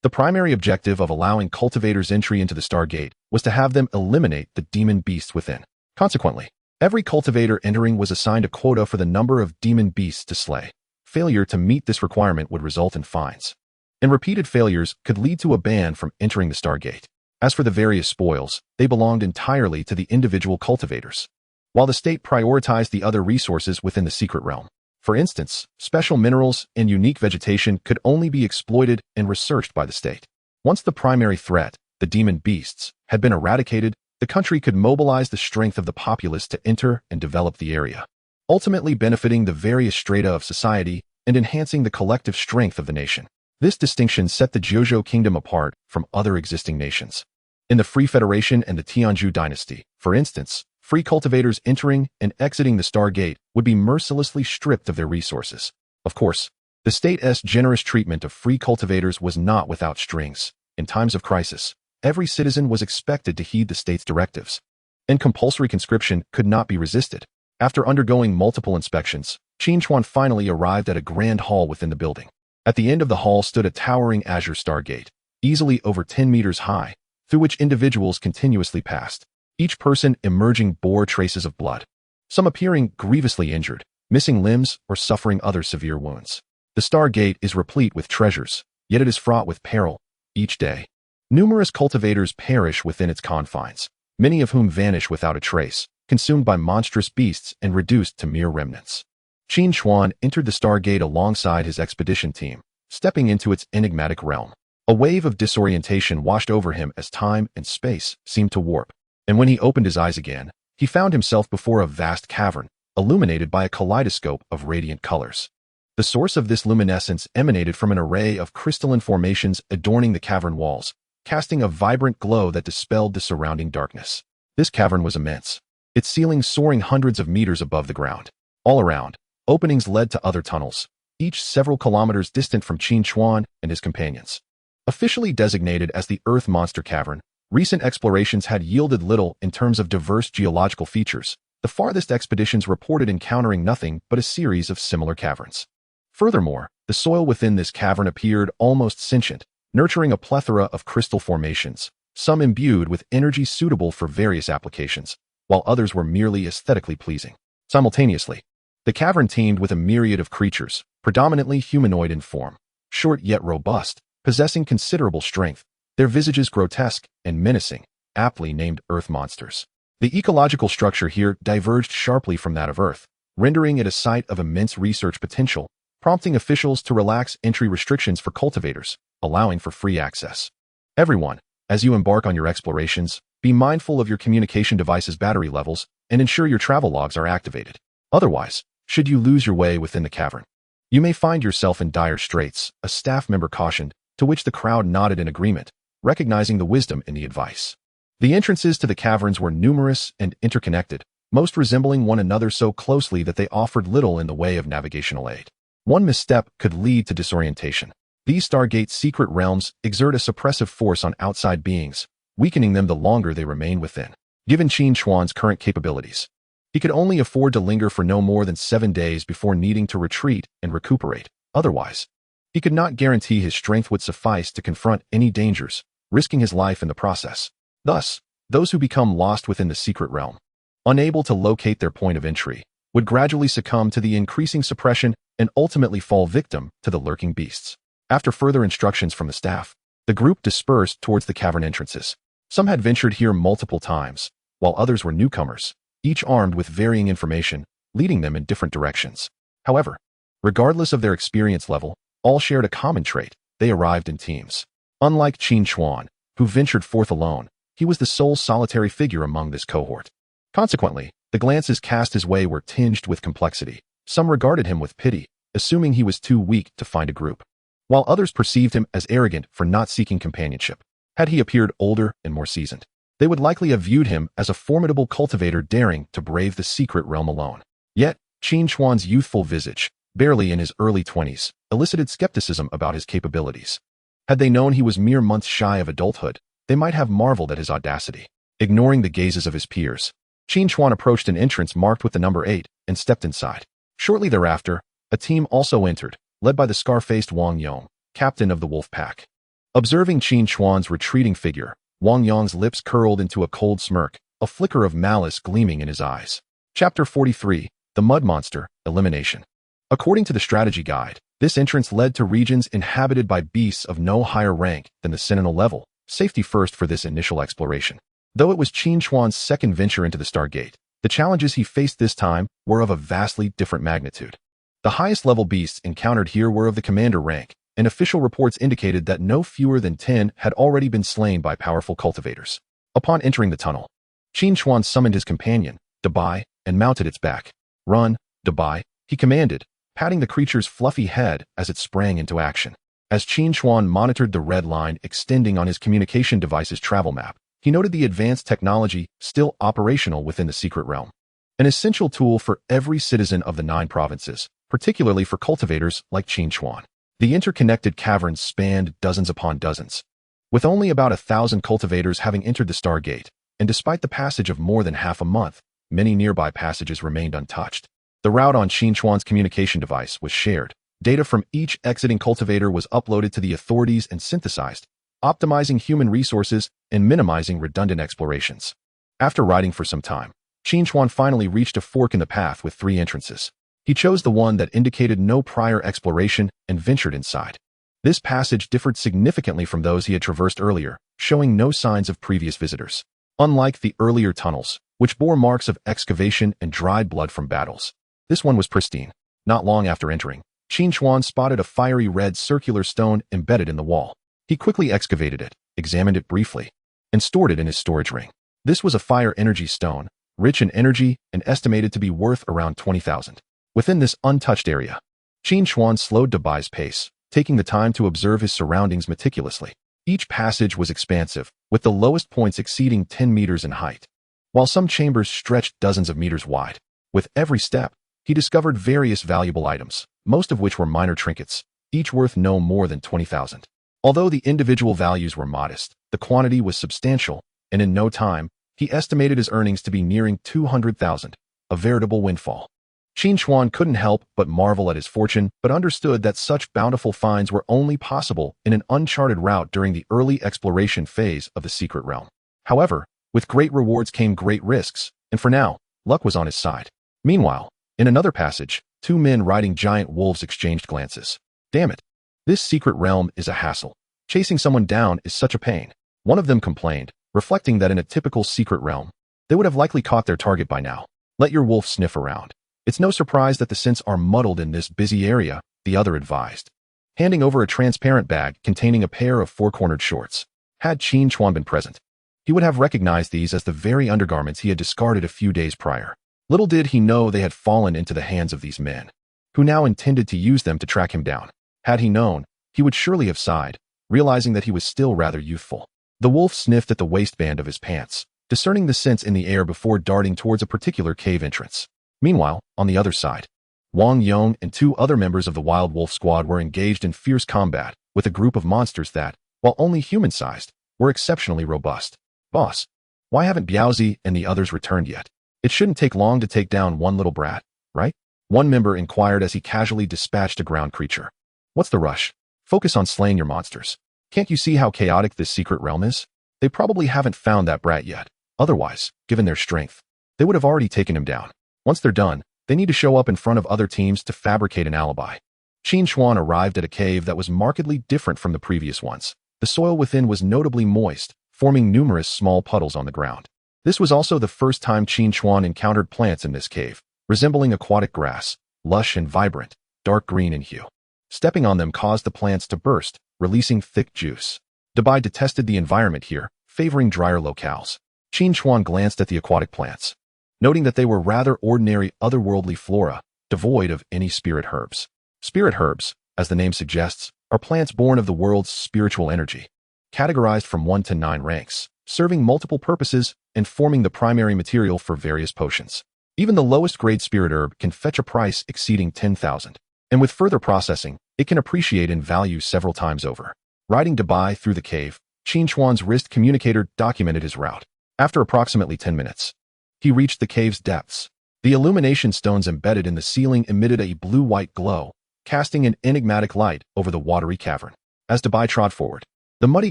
The primary objective of allowing cultivators entry into the Stargate was to have them eliminate the demon beasts within. Consequently, every cultivator entering was assigned a quota for the number of demon beasts to slay. Failure to meet this requirement would result in fines, and repeated failures could lead to a ban from entering the Stargate. As for the various spoils, they belonged entirely to the individual cultivators, while the state prioritized the other resources within the secret realm. For instance, special minerals and unique vegetation could only be exploited and researched by the state. Once the primary threat, the demon beasts, had been eradicated, the country could mobilize the strength of the populace to enter and develop the area, ultimately benefiting the various strata of society and enhancing the collective strength of the nation. This distinction set the Jiuzhou kingdom apart from other existing nations. In the Free Federation and the Tianzhu dynasty, for instance, free cultivators entering and exiting the Stargate would be mercilessly stripped of their resources. Of course, the state's generous treatment of free cultivators was not without strings. In times of crisis, every citizen was expected to heed the state's directives, and compulsory conscription could not be resisted. After undergoing multiple inspections, Qin Chuan finally arrived at a grand hall within the building. At the end of the hall stood a towering azure Stargate, easily over 10 meters high, through which individuals continuously passed. Each person emerging bore traces of blood, some appearing grievously injured, missing limbs, or suffering other severe wounds. The Stargate is replete with treasures, yet it is fraught with peril. Each day, numerous cultivators perish within its confines, many of whom vanish without a trace, consumed by monstrous beasts and reduced to mere remnants. Qin Chuan entered the Stargate alongside his expedition team, stepping into its enigmatic realm. A wave of disorientation washed over him as time and space seemed to warp. And when he opened his eyes again, he found himself before a vast cavern, illuminated by a kaleidoscope of radiant colors. The source of this luminescence emanated from an array of crystalline formations adorning the cavern walls, casting a vibrant glow that dispelled the surrounding darkness. This cavern was immense, its ceiling soaring hundreds of meters above the ground. All around, openings led to other tunnels, each several kilometers distant from Qin Chuan and his companions. Officially designated as the Earth Monster Cavern, recent explorations had yielded little in terms of diverse geological features. The farthest expeditions reported encountering nothing but a series of similar caverns. Furthermore, the soil within this cavern appeared almost sentient, nurturing a plethora of crystal formations, some imbued with energy suitable for various applications, while others were merely aesthetically pleasing. Simultaneously, the cavern teemed with a myriad of creatures, predominantly humanoid in form, short yet robust, possessing considerable strength, their visages grotesque and menacing, aptly named Earth monsters. The ecological structure here diverged sharply from that of Earth, rendering it a site of immense research potential, prompting officials to relax entry restrictions for cultivators, allowing for free access. Everyone, as you embark on your explorations, be mindful of your communication device's battery levels and ensure your travel logs are activated. Otherwise, should you lose your way within the cavern, you may find yourself in dire straits, a staff member cautioned, to which the crowd nodded in agreement, recognizing the wisdom in the advice. The entrances to the caverns were numerous and interconnected, most resembling one another so closely that they offered little in the way of navigational aid. One misstep could lead to disorientation. These Stargate's secret realms exert a suppressive force on outside beings, weakening them the longer they remain within. Given Qin Chuan's current capabilities, he could only afford to linger for no more than 7 days before needing to retreat and recuperate. Otherwise, He could not guarantee his strength would suffice to confront any dangers, risking his life in the process. Thus, those who become lost within the secret realm, unable to locate their point of entry, would gradually succumb to the increasing suppression and ultimately fall victim to the lurking beasts. After further instructions from the staff, the group dispersed towards the cavern entrances. Some had ventured here multiple times, while others were newcomers, each armed with varying information, leading them in different directions. However, regardless of their experience level, all shared a common trait: they arrived in teams. Unlike Qin Chuan, who ventured forth alone, he was the sole solitary figure among this cohort. Consequently, the glances cast his way were tinged with complexity. Some regarded him with pity, assuming he was too weak to find a group, while others perceived him as arrogant for not seeking companionship. Had he appeared older and more seasoned, they would likely have viewed him as a formidable cultivator daring to brave the secret realm alone. Yet, Qin Chuan's youthful visage, barely in his early 20s, elicited skepticism about his capabilities. Had they known he was mere months shy of adulthood, they might have marveled at his audacity. Ignoring the gazes of his peers, Qin Chuan approached an entrance marked with the number 8 and stepped inside. Shortly thereafter, a team also entered, led by the scar-faced Wang Yong, captain of the wolf pack. Observing Qin Chuan's retreating figure, Wang Yong's lips curled into a cold smirk, a flicker of malice gleaming in his eyes. Chapter 43, The Mud Monster, Elimination. According to the strategy guide, this entrance led to regions inhabited by beasts of no higher rank than the Sentinel level, safety first for this initial exploration. Though it was Qin Chuan's second venture into the Stargate, the challenges he faced this time were of a vastly different magnitude. The highest level beasts encountered here were of the commander rank, and official reports indicated that no fewer than 10 had already been slain by powerful cultivators. Upon entering the tunnel, Qin Chuan summoned his companion, Dabai, and mounted its back. "Run, Dabai," he commanded, patting the creature's fluffy head as it sprang into action. As Qin Chuan monitored the red line extending on his communication device's travel map, he noted the advanced technology still operational within the secret realm. An essential tool for every citizen of the 9 provinces, particularly for cultivators like Qin Chuan. The interconnected caverns spanned dozens upon dozens, with only about 1,000 cultivators having entered the Stargate, and despite the passage of more than half a month, many nearby passages remained untouched. The route on Qin Chuan's communication device was shared. Data from each exiting cultivator was uploaded to the authorities and synthesized, optimizing human resources and minimizing redundant explorations. After riding for some time, Qin Chuan finally reached a fork in the path with 3 entrances. He chose the one that indicated no prior exploration and ventured inside. This passage differed significantly from those he had traversed earlier, showing no signs of previous visitors. Unlike the earlier tunnels, which bore marks of excavation and dried blood from battles, this one was pristine. Not long after entering, Qin Chuan spotted a fiery red circular stone embedded in the wall. He quickly excavated it, examined it briefly, and stored it in his storage ring. This was a fire energy stone, rich in energy and estimated to be worth around 20,000. Within this untouched area, Qin Chuan slowed Dabai's pace, taking the time to observe his surroundings meticulously. Each passage was expansive, with the lowest points exceeding 10 meters in height, while some chambers stretched dozens of meters wide. With every step, he discovered various valuable items, most of which were minor trinkets, each worth no more than 20,000. Although the individual values were modest, the quantity was substantial, and in no time, he estimated his earnings to be nearing 200,000, a veritable windfall. Qin Chuan couldn't help but marvel at his fortune, but understood that such bountiful finds were only possible in an uncharted route during the early exploration phase of the secret realm. However, with great rewards came great risks, and for now, luck was on his side. Meanwhile, in another passage, 2 men riding giant wolves exchanged glances. "Damn it. This secret realm is a hassle. Chasing someone down is such a pain," one of them complained, reflecting that in a typical secret realm, they would have likely caught their target by now. "Let your wolf sniff around. It's no surprise that the scents are muddled in this busy area," the other advised, handing over a transparent bag containing a pair of 4-cornered shorts. Had Qin Chuan been present, he would have recognized these as the very undergarments he had discarded a few days prior. Little did he know they had fallen into the hands of these men, who now intended to use them to track him down. Had he known, he would surely have sighed, realizing that he was still rather youthful. The wolf sniffed at the waistband of his pants, discerning the scents in the air before darting towards a particular cave entrance. Meanwhile, on the other side, Wang Yong and 2 other members of the Wild Wolf Squad were engaged in fierce combat with a group of monsters that, while only human-sized, were exceptionally robust. "Boss, why haven't Biaozi and the others returned yet? It shouldn't take long to take down one little brat, right?" one member inquired as he casually dispatched a ground creature. "What's the rush? Focus on slaying your monsters. Can't you see how chaotic this secret realm is? They probably haven't found that brat yet. Otherwise, given their strength, they would have already taken him down. Once they're done, they need to show up in front of other teams to fabricate an alibi. Qin Xuan arrived at a cave that was markedly different from the previous ones. The soil within was notably moist, forming numerous small puddles on the ground. This was also the first time Qin Xuan encountered plants in this cave, resembling aquatic grass, lush and vibrant, dark green in hue. Stepping on them caused the plants to burst, releasing thick juice. Dabai detested the environment here, favoring drier locales. Qin Xuan glanced at the aquatic plants, noting that they were rather ordinary otherworldly flora, devoid of any spirit herbs. Spirit herbs, as the name suggests, are plants born of the world's spiritual energy, categorized from 1 to 9 ranks, serving multiple purposes and forming the primary material for various potions. Even the lowest grade spirit herb can fetch a price exceeding 10,000, and with further processing, it can appreciate in value several times over. Riding Dabai through the cave, Qin Xuan's wrist communicator documented his route. After approximately 10 minutes, he reached the cave's depths. The illumination stones embedded in the ceiling emitted a blue-white glow, casting an enigmatic light over the watery cavern. As Dabai trod forward, the muddy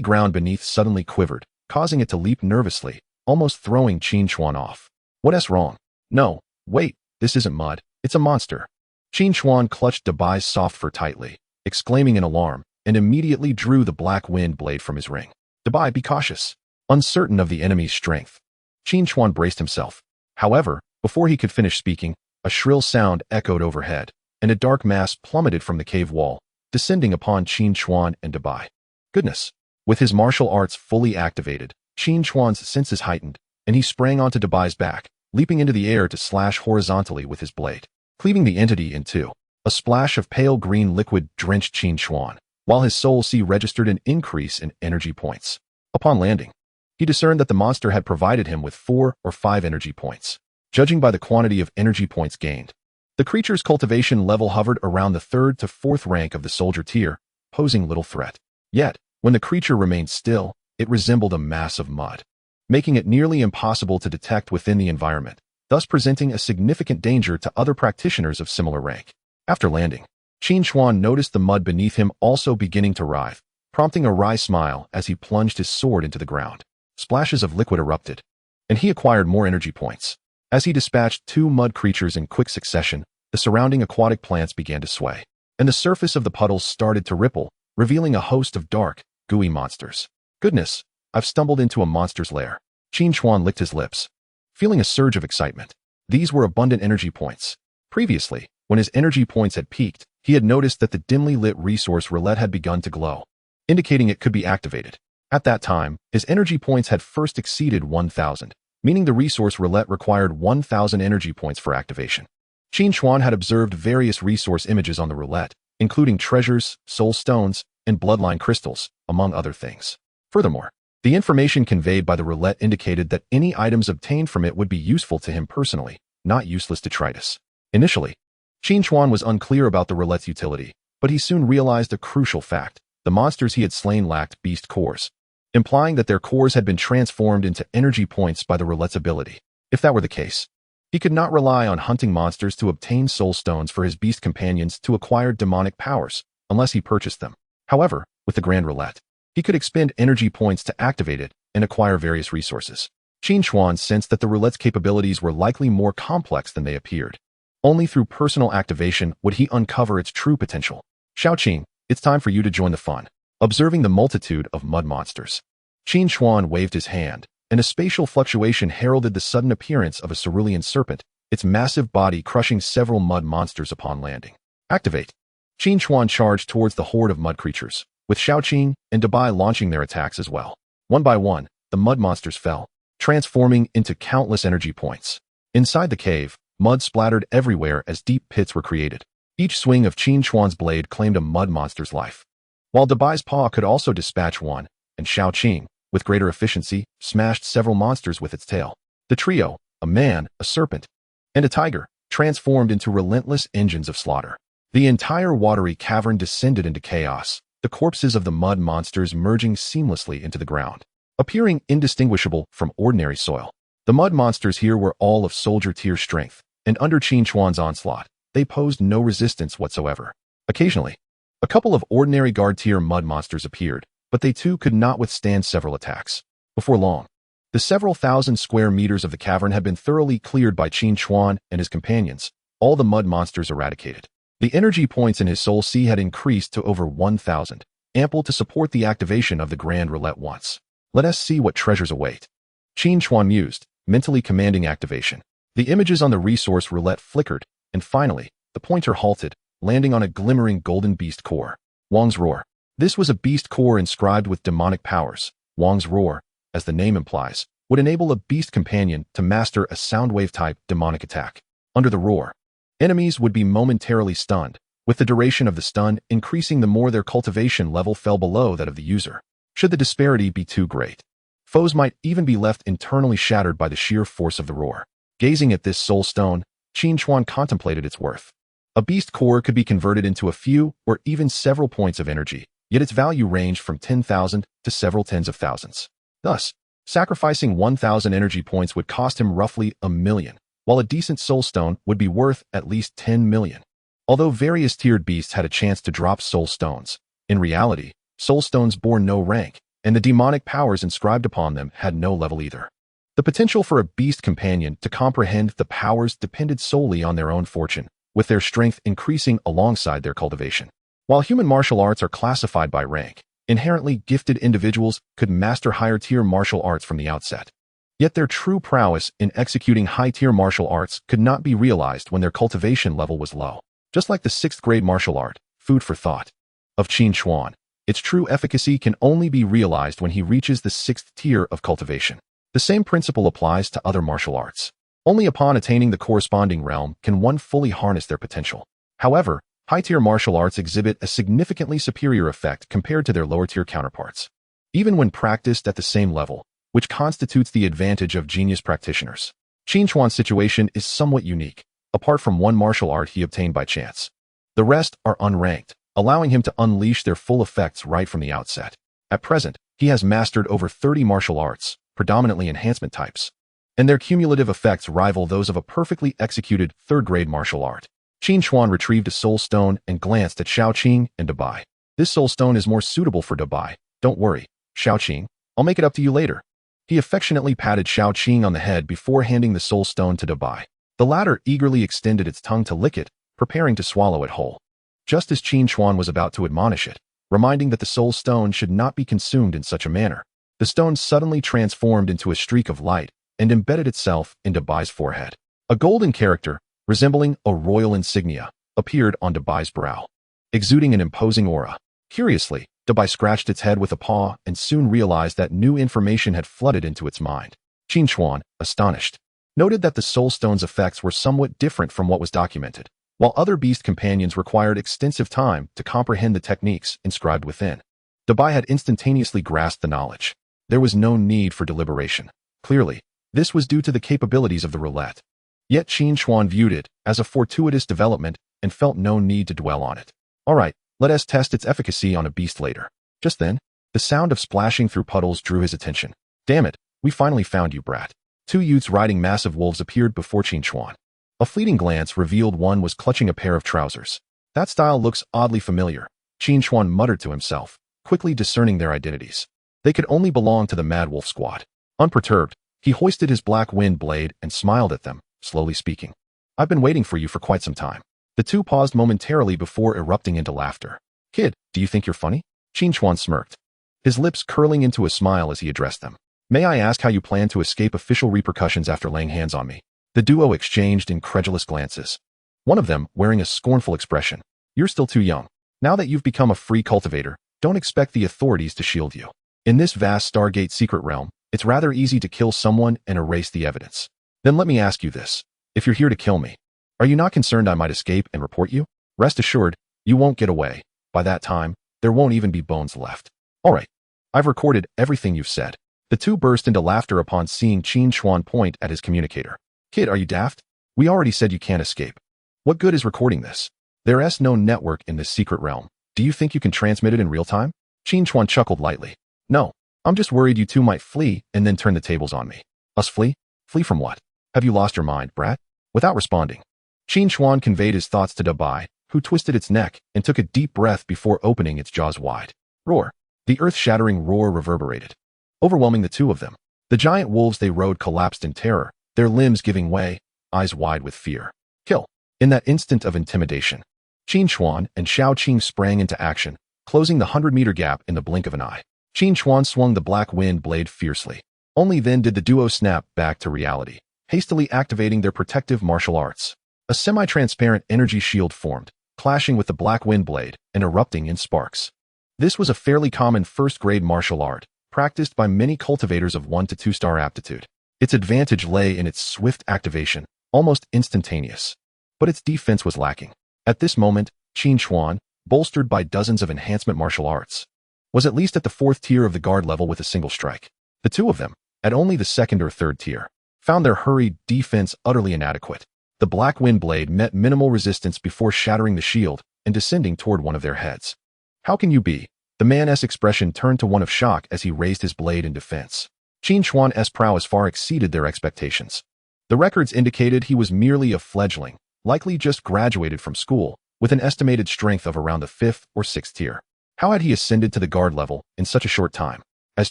ground beneath suddenly quivered, causing it to leap nervously, almost throwing Qin Xuan off. What's wrong? No, wait, this isn't mud, it's a monster. Qin Xuan clutched Dabai's soft fur tightly, exclaiming in alarm, and immediately drew the black wind blade from his ring. Dabai, be cautious. Uncertain of the enemy's strength, Qin Xuan braced himself. However, before he could finish speaking, a shrill sound echoed overhead, and a dark mass plummeted from the cave wall, descending upon Qin Xuan and Dabai. Goodness! With his martial arts fully activated, Qin Xuan's senses heightened, and he sprang onto Dabai's back, leaping into the air to slash horizontally with his blade, cleaving the entity in two. A splash of pale green liquid drenched Qin Xuan, while his soul sea registered an increase in energy points. Upon landing, he discerned that the monster had provided him with 4 or 5 energy points, judging by the quantity of energy points gained. The creature's cultivation level hovered around the 3rd to 4th rank of the soldier tier, posing little threat. Yet, when the creature remained still, it resembled a mass of mud, making it nearly impossible to detect within the environment, thus presenting a significant danger to other practitioners of similar rank. After landing, Qin Xuan noticed the mud beneath him also beginning to writhe, prompting a wry smile as he plunged his sword into the ground. Splashes of liquid erupted, and he acquired more energy points. As he dispatched 2 mud creatures in quick succession, the surrounding aquatic plants began to sway, and the surface of the puddles started to ripple, revealing a host of dark, gooey monsters. Goodness, I've stumbled into a monster's lair. Qin Xuan licked his lips, feeling a surge of excitement. These were abundant energy points. Previously, when his energy points had peaked, he had noticed that the dimly lit resource roulette had begun to glow, indicating it could be activated. At that time, his energy points had first exceeded 1,000, meaning the resource roulette required 1,000 energy points for activation. Qin Xuan had observed various resource images on the roulette, including treasures, soul stones, and bloodline crystals, among other things. Furthermore, the information conveyed by the roulette indicated that any items obtained from it would be useful to him personally, not useless to Tritus. Initially, Qin Xuan was unclear about the roulette's utility, but he soon realized a crucial fact. The monsters he had slain lacked beast cores, implying that their cores had been transformed into energy points by the roulette's ability. If that were the case, he could not rely on hunting monsters to obtain soul stones for his beast companions to acquire demonic powers, unless he purchased them. However, with the Grand Roulette, he could expend energy points to activate it and acquire various resources. Qin Xuan sensed that the roulette's capabilities were likely more complex than they appeared. Only through personal activation would he uncover its true potential. Xiaoqing, it's time for you to join the fun. Observing the multitude of mud monsters, Qin Xuan waved his hand, and a spatial fluctuation heralded the sudden appearance of a cerulean serpent, its massive body crushing several mud monsters upon landing. Activate. Qin Xuan charged towards the horde of mud creatures, with Xiaoqing and Dabai launching their attacks as well. One by one, the mud monsters fell, transforming into countless energy points. Inside the cave, mud splattered everywhere as deep pits were created. Each swing of Qin Xuan's blade claimed a mud monster's life, while Dabai's paw could also dispatch one, and Xiaoqing, with greater efficiency, smashed several monsters with its tail. The trio, a man, a serpent, and a tiger, transformed into relentless engines of slaughter. The entire watery cavern descended into chaos, the corpses of the mud monsters merging seamlessly into the ground, appearing indistinguishable from ordinary soil. The mud monsters here were all of soldier tier strength, and under Qin Xuan's onslaught, they posed no resistance whatsoever. Occasionally, A couple of ordinary guard-tier mud monsters appeared, but they too could not withstand several attacks. Before long, the several thousand square meters of the cavern had been thoroughly cleared by Qin Chuan and his companions, all the mud monsters eradicated. The energy points in his soul sea had increased to over 1,000, ample to support the activation of the Grand Roulette once. Let us see what treasures await. Qin Chuan mused, mentally commanding activation. The images on the resource roulette flickered, and finally, the pointer halted, landing on a glimmering golden beast core. Wang's Roar. This was a beast core inscribed with demonic powers. Wang's Roar, as the name implies, would enable a beast companion to master a soundwave-type demonic attack. Under the roar, enemies would be momentarily stunned, with the duration of the stun increasing the more their cultivation level fell below that of the user. Should the disparity be too great, foes might even be left internally shattered by the sheer force of the roar. Gazing at this soul stone, Qin Chuan contemplated its worth. A beast core could be converted into a few or even several points of energy, yet its value ranged from 10,000 to several tens of thousands. Thus, sacrificing 1,000 energy points would cost him roughly 1 million, while a decent soul stone would be worth at least 10 million. Although various tiered beasts had a chance to drop soul stones, in reality, soul stones bore no rank, and the demonic powers inscribed upon them had no level either. The potential for a beast companion to comprehend the powers depended solely on their own fortune, with their strength increasing alongside their cultivation. While human martial arts are classified by rank, inherently gifted individuals could master higher-tier martial arts from the outset. Yet their true prowess in executing high-tier martial arts could not be realized when their cultivation level was low. Just like the 6th-grade martial art, food for thought, of Qin Chuan, its true efficacy can only be realized when he reaches the 6th tier of cultivation. The same principle applies to other martial arts. Only upon attaining the corresponding realm can one fully harness their potential. However, high-tier martial arts exhibit a significantly superior effect compared to their lower-tier counterparts, even when practiced at the same level, which constitutes the advantage of genius practitioners. Qin Chuan's situation is somewhat unique, apart from one martial art he obtained by chance. The rest are unranked, allowing him to unleash their full effects right from the outset. At present, he has mastered over 30 martial arts, predominantly enhancement types, and their cumulative effects rival those of a perfectly executed 3rd-grade martial art. Qin Chuan retrieved a soul stone and glanced at Xiaoqing and Dabai. This soul stone is more suitable for Dabai. Don't worry, Xiaoqing, I'll make it up to you later. He affectionately patted Xiaoqing on the head before handing the soul stone to Dabai. The latter eagerly extended its tongue to lick it, preparing to swallow it whole. Just as Qin Chuan was about to admonish it, reminding that the soul stone should not be consumed in such a manner, the stone suddenly transformed into a streak of light and embedded itself in Dabai's forehead. A golden character, resembling a royal insignia, appeared on Dabai's brow, exuding an imposing aura. Curiously, Dabai scratched its head with a paw and soon realized that new information had flooded into its mind. Qin Chuan, astonished, noted that the soul stone's effects were somewhat different from what was documented, while other beast companions required extensive time to comprehend the techniques inscribed within. Dabai had instantaneously grasped the knowledge. There was no need for deliberation. Clearly, this was due to the capabilities of the roulette. Yet Qin Chuan viewed it as a fortuitous development and felt no need to dwell on it. All right, let us test its efficacy on a beast later. Just then, the sound of splashing through puddles drew his attention. Damn it, we finally found you, brat. 2 youths riding massive wolves appeared before Qin Chuan. A fleeting glance revealed one was clutching a pair of trousers. That style looks oddly familiar, Qin Chuan muttered to himself, quickly discerning their identities. They could only belong to the Mad Wolf squad. Unperturbed, he hoisted his black wind blade and smiled at them, slowly speaking. I've been waiting for you for quite some time. The two paused momentarily before erupting into laughter. Kid, do you think you're funny? Qin Chuan smirked, his lips curling into a smile as he addressed them. May I ask how you plan to escape official repercussions after laying hands on me? The duo exchanged incredulous glances, one of them wearing a scornful expression. You're still too young. Now that you've become a free cultivator, don't expect the authorities to shield you. In this vast Stargate secret realm, it's rather easy to kill someone and erase the evidence. Then let me ask you this. If you're here to kill me, are you not concerned I might escape and report you? Rest assured, you won't get away. By that time, there won't even be bones left. All right, I've recorded everything you've said. The two burst into laughter upon seeing Qin Chuan point at his communicator. Kid, are you daft? We already said you can't escape. What good is recording this? There's no network in this secret realm. Do you think you can transmit it in real time? Qin Chuan chuckled lightly. No, I'm just worried you two might flee and then turn the tables on me. Us flee? Flee from what? Have you lost your mind, brat? Without responding, Qin Chuan conveyed his thoughts to Dabai, who twisted its neck and took a deep breath before opening its jaws wide. Roar! The earth-shattering roar reverberated, overwhelming the two of them. The giant wolves they rode collapsed in terror, their limbs giving way, eyes wide with fear. Kill! In that instant of intimidation, Qin Chuan and Xiao Qing sprang into action, closing the 100-meter gap in the blink of an eye. Qin Chuan swung the black wind blade fiercely. Only then did the duo snap back to reality, hastily activating their protective martial arts. A semi-transparent energy shield formed, clashing with the black wind blade and erupting in sparks. This was a fairly common first-grade martial art, practiced by many cultivators of 1 to 2-star aptitude. Its advantage lay in its swift activation, almost instantaneous. But its defense was lacking. At this moment, Qin Chuan, bolstered by dozens of enhancement martial arts, was at least at the 4th tier of the guard level with a single strike. The two of them, at only the 2nd or 3rd tier, found their hurried defense utterly inadequate. The black wind blade met minimal resistance before shattering the shield and descending toward one of their heads. How can you be? The man's expression turned to one of shock as he raised his blade in defense. Qin Chuan's prowess far exceeded their expectations. The records indicated he was merely a fledgling, likely just graduated from school, with an estimated strength of around the 5th or 6th tier. How had he ascended to the guard level in such a short time? As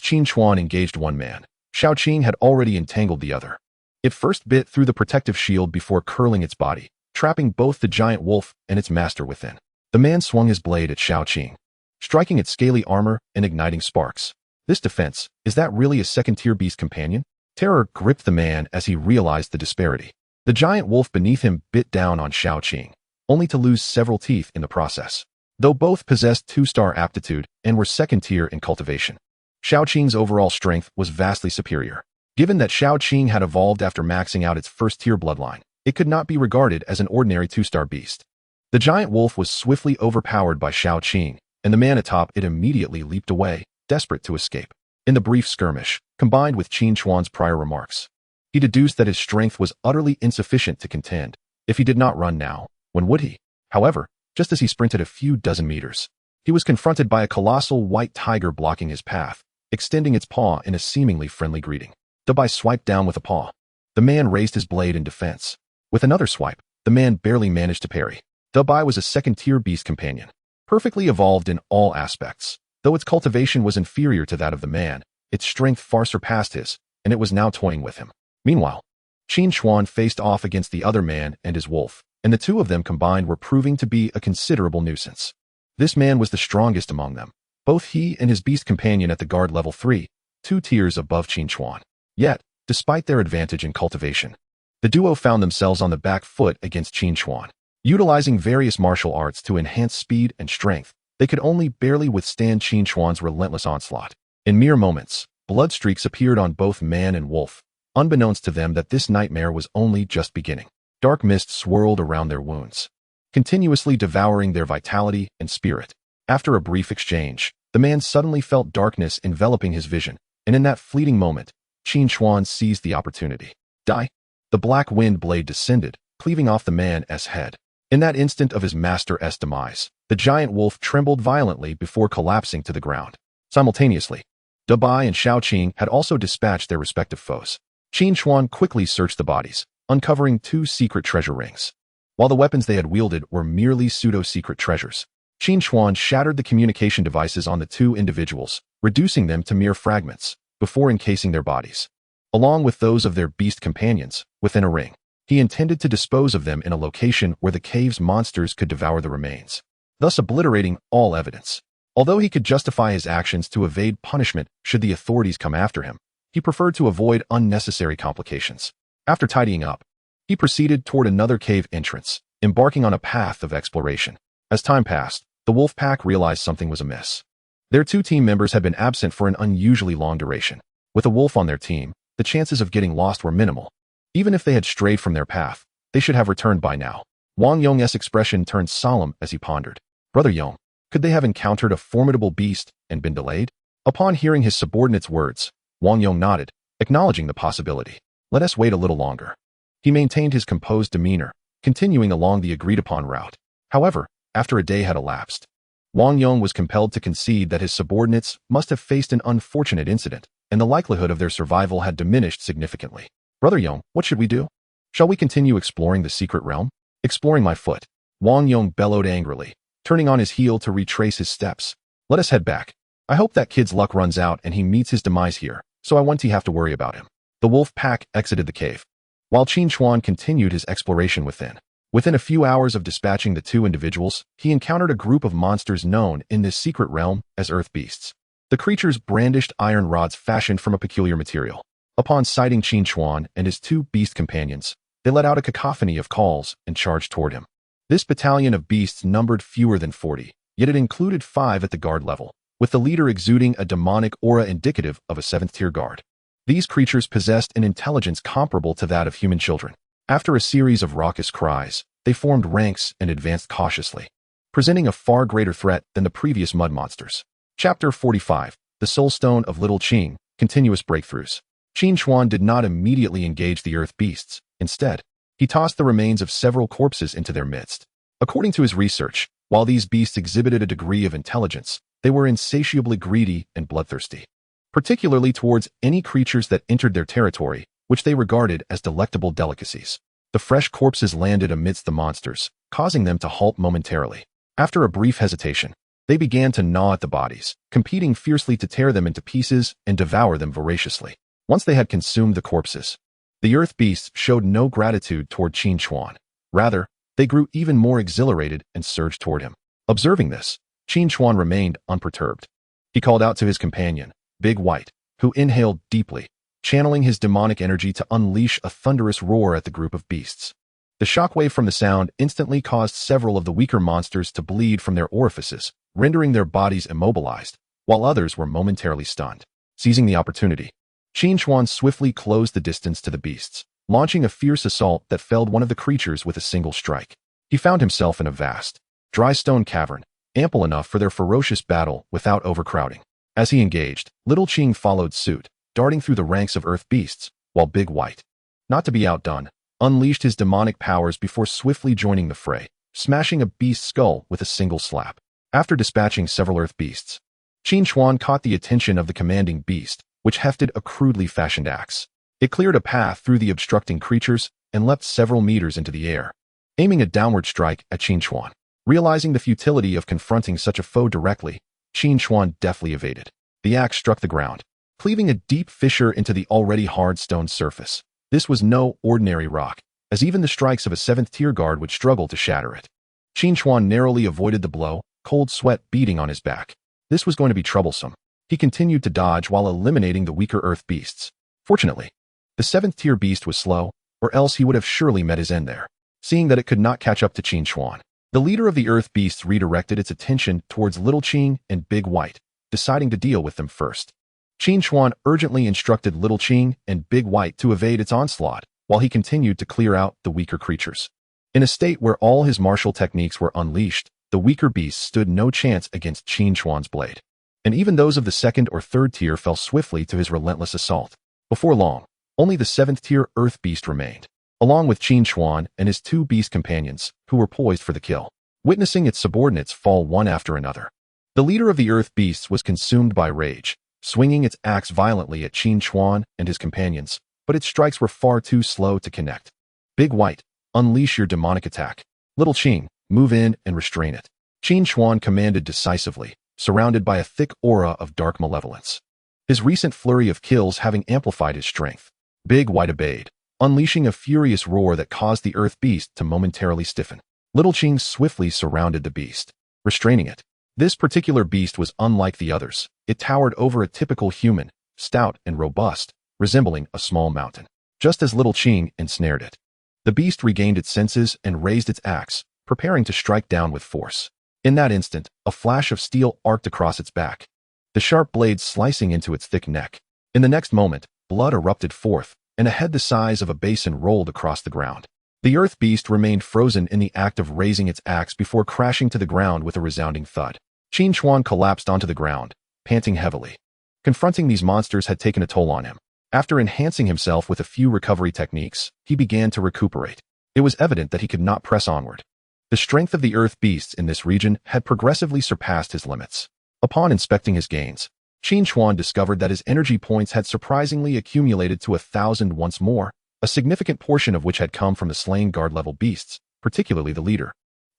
Qin Chuan engaged one man, Xiao Qing had already entangled the other. It first bit through the protective shield before curling its body, trapping both the giant wolf and its master within. The man swung his blade at Xiao Qing, striking its scaly armor and igniting sparks. This defense, is that really a 2nd-tier beast companion? Terror gripped the man as he realized the disparity. The giant wolf beneath him bit down on Xiao Qing, only to lose several teeth in the process. Though both possessed 2-star aptitude and were 2nd tier in cultivation, Xiao Qing's overall strength was vastly superior. Given that Xiao Qing had evolved after maxing out its 1st-tier bloodline, it could not be regarded as an ordinary 2-star beast. The giant wolf was swiftly overpowered by Xiao Qing, and the man atop it immediately leaped away, desperate to escape. In the brief skirmish, combined with Qin Chuan's prior remarks, he deduced that his strength was utterly insufficient to contend. If he did not run now, when would he? However, just as he sprinted a few dozen meters, he was confronted by a colossal white tiger blocking his path, extending its paw in a seemingly friendly greeting. Dabai swiped down with a paw. The man raised his blade in defense. With another swipe, the man barely managed to parry. Dabai was a 2nd-tier beast companion, perfectly evolved in all aspects. Though its cultivation was inferior to that of the man, its strength far surpassed his, and it was now toying with him. Meanwhile, Qin Chuan faced off against the other man and his wolf, and the two of them combined were proving to be a considerable nuisance. This man was the strongest among them, both he and his beast companion at the guard level 3, 2 tiers above Qin Chuan. Yet, despite their advantage in cultivation, the duo found themselves on the back foot against Qin Chuan. Utilizing various martial arts to enhance speed and strength, they could only barely withstand Qin Chuan's relentless onslaught. In mere moments, blood streaks appeared on both man and wolf, unbeknownst to them that this nightmare was only just beginning. Dark mist swirled around their wounds, continuously devouring their vitality and spirit. After a brief exchange, the man suddenly felt darkness enveloping his vision, and in that fleeting moment, Qin Chuan seized the opportunity. Die! The black wind blade descended, cleaving off the man's head. In that instant of his master's demise, the giant wolf trembled violently before collapsing to the ground. Simultaneously, Dabai and Xiao Qing had also dispatched their respective foes. Qin Chuan quickly searched the bodies, uncovering 2 secret treasure rings. While the weapons they had wielded were merely pseudo-secret treasures, Qin Chuan shattered the communication devices on the 2 individuals, reducing them to mere fragments, before encasing their bodies, along with those of their beast companions, within a ring. He intended to dispose of them in a location where the cave's monsters could devour the remains, thus obliterating all evidence. Although he could justify his actions to evade punishment should the authorities come after him, he preferred to avoid unnecessary complications. After tidying up, he proceeded toward another cave entrance, embarking on a path of exploration. As time passed, the wolf pack realized something was amiss. Their 2 team members had been absent for an unusually long duration. With a wolf on their team, the chances of getting lost were minimal. Even if they had strayed from their path, they should have returned by now. Wang Yong's expression turned solemn as he pondered. Brother Yong, could they have encountered a formidable beast and been delayed? Upon hearing his subordinate's words, Wang Yong nodded, acknowledging the possibility. Let us wait a little longer. He maintained his composed demeanor, continuing along the agreed-upon route. However, after a day had elapsed, Wang Yong was compelled to concede that his subordinates must have faced an unfortunate incident, and the likelihood of their survival had diminished significantly. Brother Yong, what should we do? Shall we continue exploring the secret realm? Exploring my foot. Wang Yong bellowed angrily, turning on his heel to retrace his steps. Let us head back. I hope that kid's luck runs out and he meets his demise here, so I won't have to worry about him. The wolf pack exited the cave, while Qin Chuan continued his exploration within. Within a few hours of dispatching the two individuals, he encountered a group of monsters known in this secret realm as earth beasts. The creatures brandished iron rods fashioned from a peculiar material. Upon sighting Qin Chuan and his two beast companions, they let out a cacophony of calls and charged toward him. This battalion of beasts numbered fewer than 40, yet it included 5 at the guard level, with the leader exuding a demonic aura indicative of a 7th-tier guard. These creatures possessed an intelligence comparable to that of human children. After a series of raucous cries, they formed ranks and advanced cautiously, presenting a far greater threat than the previous mud monsters. Chapter 45, The Soulstone of Little Qing, Continuous Breakthroughs. Qin Chuan did not immediately engage the earth beasts. Instead, he tossed the remains of several corpses into their midst. According to his research, while these beasts exhibited a degree of intelligence, they were insatiably greedy and bloodthirsty, particularly towards any creatures that entered their territory, which they regarded as delectable delicacies. The fresh corpses landed amidst the monsters, causing them to halt momentarily. After a brief hesitation, they began to gnaw at the bodies, competing fiercely to tear them into pieces and devour them voraciously. Once they had consumed the corpses, the earth beasts showed no gratitude toward Qin Chuan. Rather, they grew even more exhilarated and surged toward him. Observing this, Qin Chuan remained unperturbed. He called out to his companion, Big White, who inhaled deeply, channeling his demonic energy to unleash a thunderous roar at the group of beasts. The shockwave from the sound instantly caused several of the weaker monsters to bleed from their orifices, rendering their bodies immobilized, while others were momentarily stunned. Seizing the opportunity, Qin Chuan swiftly closed the distance to the beasts, launching a fierce assault that felled one of the creatures with a single strike. He found himself in a vast, dry stone cavern, ample enough for their ferocious battle without overcrowding. As he engaged, Little Qing followed suit, darting through the ranks of earth beasts, while Big White, not to be outdone, unleashed his demonic powers before swiftly joining the fray, smashing a beast's skull with a single slap. After dispatching several earth beasts, Qin Chuan caught the attention of the commanding beast, which hefted a crudely fashioned axe. It cleared a path through the obstructing creatures and leapt several meters into the air, aiming a downward strike at Qin Chuan. Realizing the futility of confronting such a foe directly, Qin Chuan deftly evaded. The axe struck the ground, cleaving a deep fissure into the already hard stone surface. This was no ordinary rock, as even the strikes of a 7th-tier guard would struggle to shatter it. Qin Chuan narrowly avoided the blow, cold sweat beading on his back. This was going to be troublesome. He continued to dodge while eliminating the weaker earth beasts. Fortunately, the 7th-tier beast was slow, or else he would have surely met his end there. Seeing that it could not catch up to Qin Chuan, the leader of the earth beasts redirected its attention towards Little Qing and Big White, deciding to deal with them first. Qin Chuan urgently instructed Little Qing and Big White to evade its onslaught, while he continued to clear out the weaker creatures. In a state where all his martial techniques were unleashed, the weaker beasts stood no chance against Qin Chuan's blade, and even those of the 2nd or 3rd tier fell swiftly to his relentless assault. Before long, only the 7th-tier earth beast remained, along with Qin Chuan and his 2 beast companions, who were poised for the kill. Witnessing its subordinates fall one after another, the leader of the earth beasts was consumed by rage, swinging its axe violently at Qin Chuan and his companions, but its strikes were far too slow to connect. Big White, unleash your demonic attack. Little Qing, move in and restrain it. Qin Chuan commanded decisively, surrounded by a thick aura of dark malevolence, his recent flurry of kills having amplified his strength. Big White obeyed, unleashing a furious roar that caused the earth beast to momentarily stiffen. Little Qing swiftly surrounded the beast, restraining it. This particular beast was unlike the others. It towered over a typical human, stout and robust, resembling a small mountain. Just as Little Qing ensnared it, the beast regained its senses and raised its axe, preparing to strike down with force. In that instant, a flash of steel arced across its back, the sharp blade slicing into its thick neck. In the next moment, blood erupted forth, and a head the size of a basin rolled across the ground. The earth beast remained frozen in the act of raising its axe before crashing to the ground with a resounding thud. Qin Chuan collapsed onto the ground, panting heavily. Confronting these monsters had taken a toll on him. After enhancing himself with a few recovery techniques, he began to recuperate. It was evident that he could not press onward. The strength of the earth beasts in this region had progressively surpassed his limits. Upon inspecting his gains, Qin Chuan discovered that his energy points had surprisingly accumulated to 1,000 once more, a significant portion of which had come from the slain guard-level beasts, particularly the leader.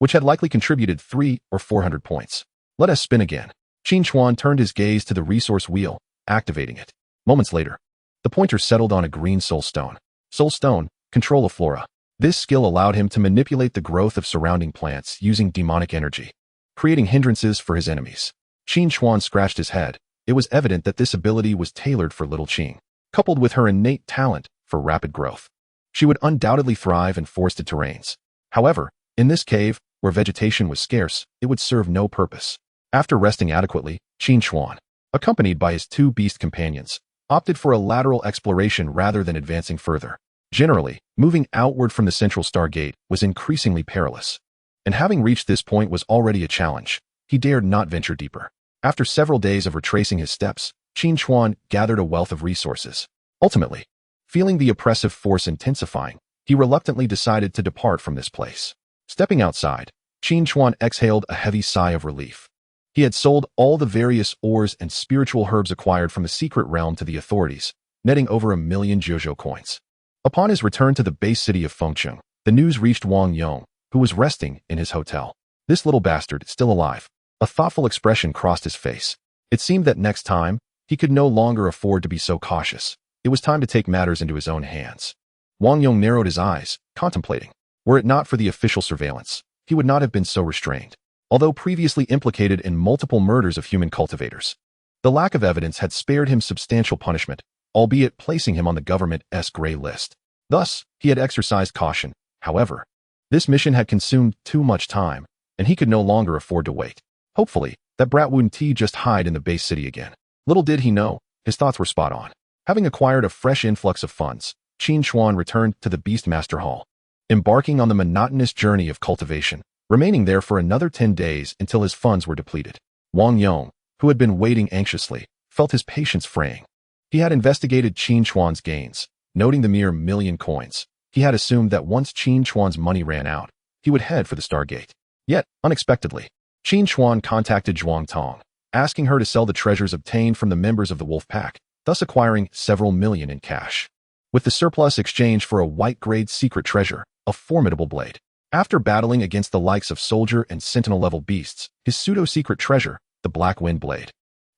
which had likely contributed 300 or 400 points. Let us spin again. Qin Chuan turned his gaze to the resource wheel, activating it. Moments later, the pointer settled on a green soul stone. Soul stone, control of flora. This skill allowed him to manipulate the growth of surrounding plants using demonic energy, creating hindrances for his enemies. Qin Chuan scratched his head. It was evident that this ability was tailored for little Qing, coupled with her innate talent for rapid growth. She would undoubtedly thrive in forested terrains. However, in this cave, where vegetation was scarce, it would serve no purpose. After resting adequately, Qin Chuan, accompanied by his 2 beast companions, opted for a lateral exploration rather than advancing further. Generally, moving outward from the central stargate was increasingly perilous, and having reached this point was already a challenge. He dared not venture deeper. After several days of retracing his steps, Qin Chuan gathered a wealth of resources. Ultimately, feeling the oppressive force intensifying, he reluctantly decided to depart from this place. Stepping outside, Qin Chuan exhaled a heavy sigh of relief. He had sold all the various ores and spiritual herbs acquired from the secret realm to the authorities, netting over 1 million Jojo coins. Upon his return to the base city of Fengcheng, the news reached Wang Yong, who was resting in his hotel. This little bastard, still alive. A thoughtful expression crossed his face. It seemed that next time, he could no longer afford to be so cautious. It was time to take matters into his own hands. Wang Yong narrowed his eyes, contemplating. Were it not for the official surveillance, he would not have been so restrained. Although previously implicated in multiple murders of human cultivators, the lack of evidence had spared him substantial punishment, albeit placing him on the government's gray list. Thus, he had exercised caution. However, this mission had consumed too much time, and he could no longer afford to wait. Hopefully, that brat wouldn't just hide in the base city again. Little did he know, his thoughts were spot on. Having acquired a fresh influx of funds, Qin Chuan returned to the Beastmaster Hall, embarking on the monotonous journey of cultivation, remaining there for another 10 days until his funds were depleted. Wang Yong, who had been waiting anxiously, felt his patience fraying. He had investigated Qin Chuan's gains, noting the mere 1 million coins. He had assumed that once Qin Chuan's money ran out, he would head for the Stargate. Yet, unexpectedly, Qin Chuan contacted Zhuang Tong, asking her to sell the treasures obtained from the members of the Wolf Pack, thus acquiring several million in cash, with the surplus exchanged for a white-grade secret treasure, a formidable blade. After battling against the likes of soldier and sentinel-level beasts, his pseudo-secret treasure, the Black Wind Blade,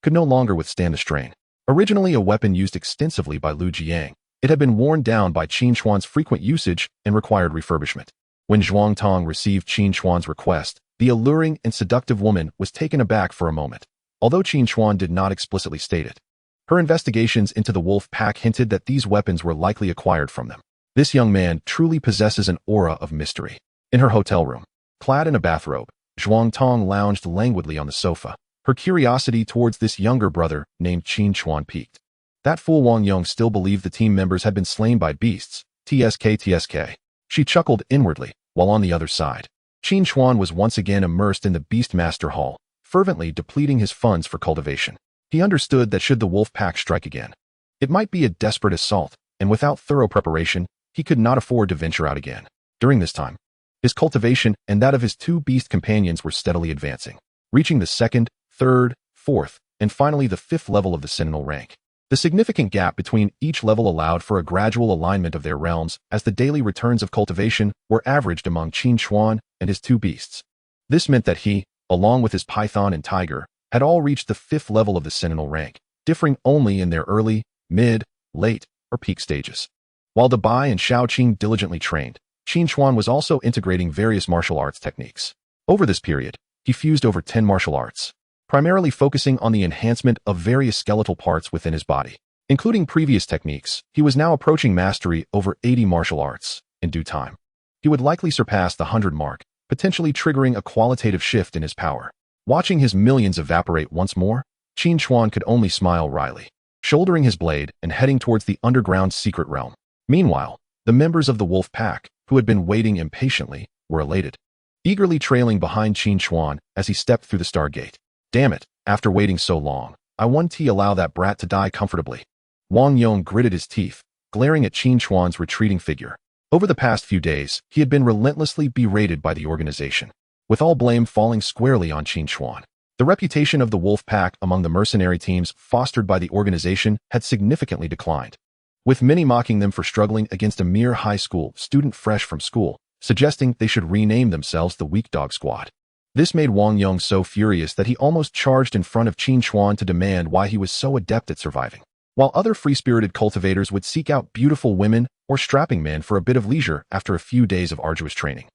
could no longer withstand the strain. Originally a weapon used extensively by Lu Jiang, it had been worn down by Qin Chuan's frequent usage and required refurbishment. When Zhuang Tong received Qin Chuan's request, the alluring and seductive woman was taken aback for a moment, although Qin Chuan did not explicitly state it. Her investigations into the Wolf Pack hinted that these weapons were likely acquired from them. This young man truly possesses an aura of mystery. In her hotel room, clad in a bathrobe, Zhuang Tong lounged languidly on the sofa. Her curiosity towards this younger brother, named Qin Chuan, piqued. That fool Wang Yong still believed the team members had been slain by beasts. TSK. She chuckled inwardly, while on the other side, Qin Chuan was once again immersed in the Beastmaster Hall, fervently depleting his funds for cultivation. He understood that should the Wolf Pack strike again, it might be a desperate assault, and without thorough preparation, he could not afford to venture out again. During this time, his cultivation and that of his 2 beast companions were steadily advancing, reaching the 2nd, 3rd, 4th, and finally the 5th level of the Sentinel rank. The significant gap between each level allowed for a gradual alignment of their realms as the daily returns of cultivation were averaged among Qin Chuan and his 2 beasts. This meant that he, along with his python and tiger, had all reached the 5th level of the Sentinel rank, differing only in their early, mid, late, or peak stages. While Dabai and Shaoqing diligently trained, Qin Chuan was also integrating various martial arts techniques. Over this period, he fused over 10 martial arts, primarily focusing on the enhancement of various skeletal parts within his body. Including previous techniques, he was now approaching mastery over 80 martial arts. In due time, he would likely surpass the 100 mark, potentially triggering a qualitative shift in his power. Watching his millions evaporate once more, Qin Chuan could only smile wryly, shouldering his blade and heading towards the underground secret realm. Meanwhile, the members of the Wolf Pack, who had been waiting impatiently, were elated, eagerly trailing behind Qin Chuan as he stepped through the Stargate. Damn it, after waiting so long, I won't allow that brat to die comfortably. Wang Yong gritted his teeth, glaring at Qin Chuan's retreating figure. Over the past few days, he had been relentlessly berated by the organization, with all blame falling squarely on Qin Chuan. The reputation of the Wolf Pack among the mercenary teams fostered by the organization had significantly declined, with many mocking them for struggling against a mere high school student fresh from school. suggesting they should rename themselves the Weak Dog Squad. This made Wang Yong so furious that he almost charged in front of Qin Chuan to demand why he was so adept at surviving. While other free-spirited cultivators would seek out beautiful women or strapping men for a bit of leisure after a few days of arduous training.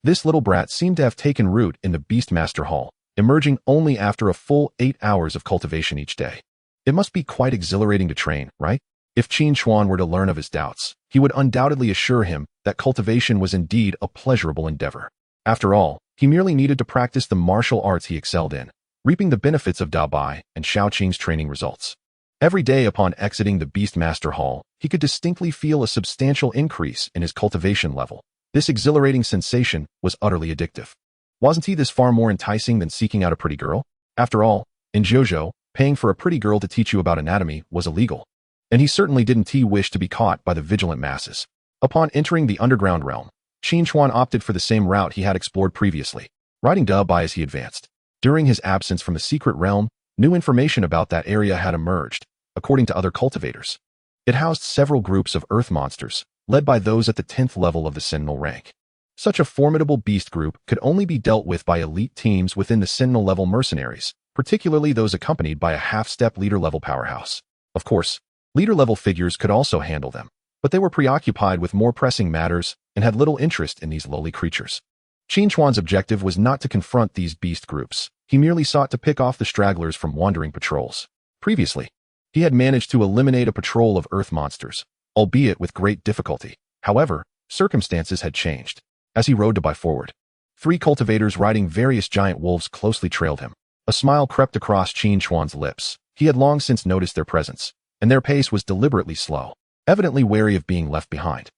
This little brat seemed to have taken root in the Beastmaster Hall, emerging only after a full 8 hours of cultivation each day. It must be quite exhilarating to train, right? If Qin Chuan were to learn of his doubts, he would undoubtedly assure him that cultivation was indeed a pleasurable endeavor. After all, he merely needed to practice the martial arts he excelled in, reaping the benefits of Dao Bai and Shaoqing's training results. Every day upon exiting the Beastmaster Hall, he could distinctly feel a substantial increase in his cultivation level. This exhilarating sensation was utterly addictive. Wasn't he this far more enticing than seeking out a pretty girl? After all, in Zhuzhou, paying for a pretty girl to teach you about anatomy was illegal. And he certainly didn't wish to be caught by the vigilant masses. Upon entering the underground realm, Qin Chuan opted for the same route he had explored previously, riding Dao Bai as he advanced. During his absence from the secret realm, new information about that area had emerged, according to other cultivators. It housed several groups of earth monsters, led by those at the 10th level of the Sentinel rank. Such a formidable beast group could only be dealt with by elite teams within the Sentinel level mercenaries, particularly those accompanied by a half-step leader-level powerhouse. Of course, leader-level figures could also handle them, but they were preoccupied with more pressing matters and had little interest in these lowly creatures. Qin Chuan's objective was not to confront these beast groups. He merely sought to pick off the stragglers from wandering patrols. Previously, he had managed to eliminate a patrol of earth monsters, albeit with great difficulty. However, circumstances had changed. As he rode to Bai forward, 3 cultivators riding various giant wolves closely trailed him. A smile crept across Qin Chuan's lips. He had long since noticed their presence, and their pace was deliberately slow, evidently wary of being left behind.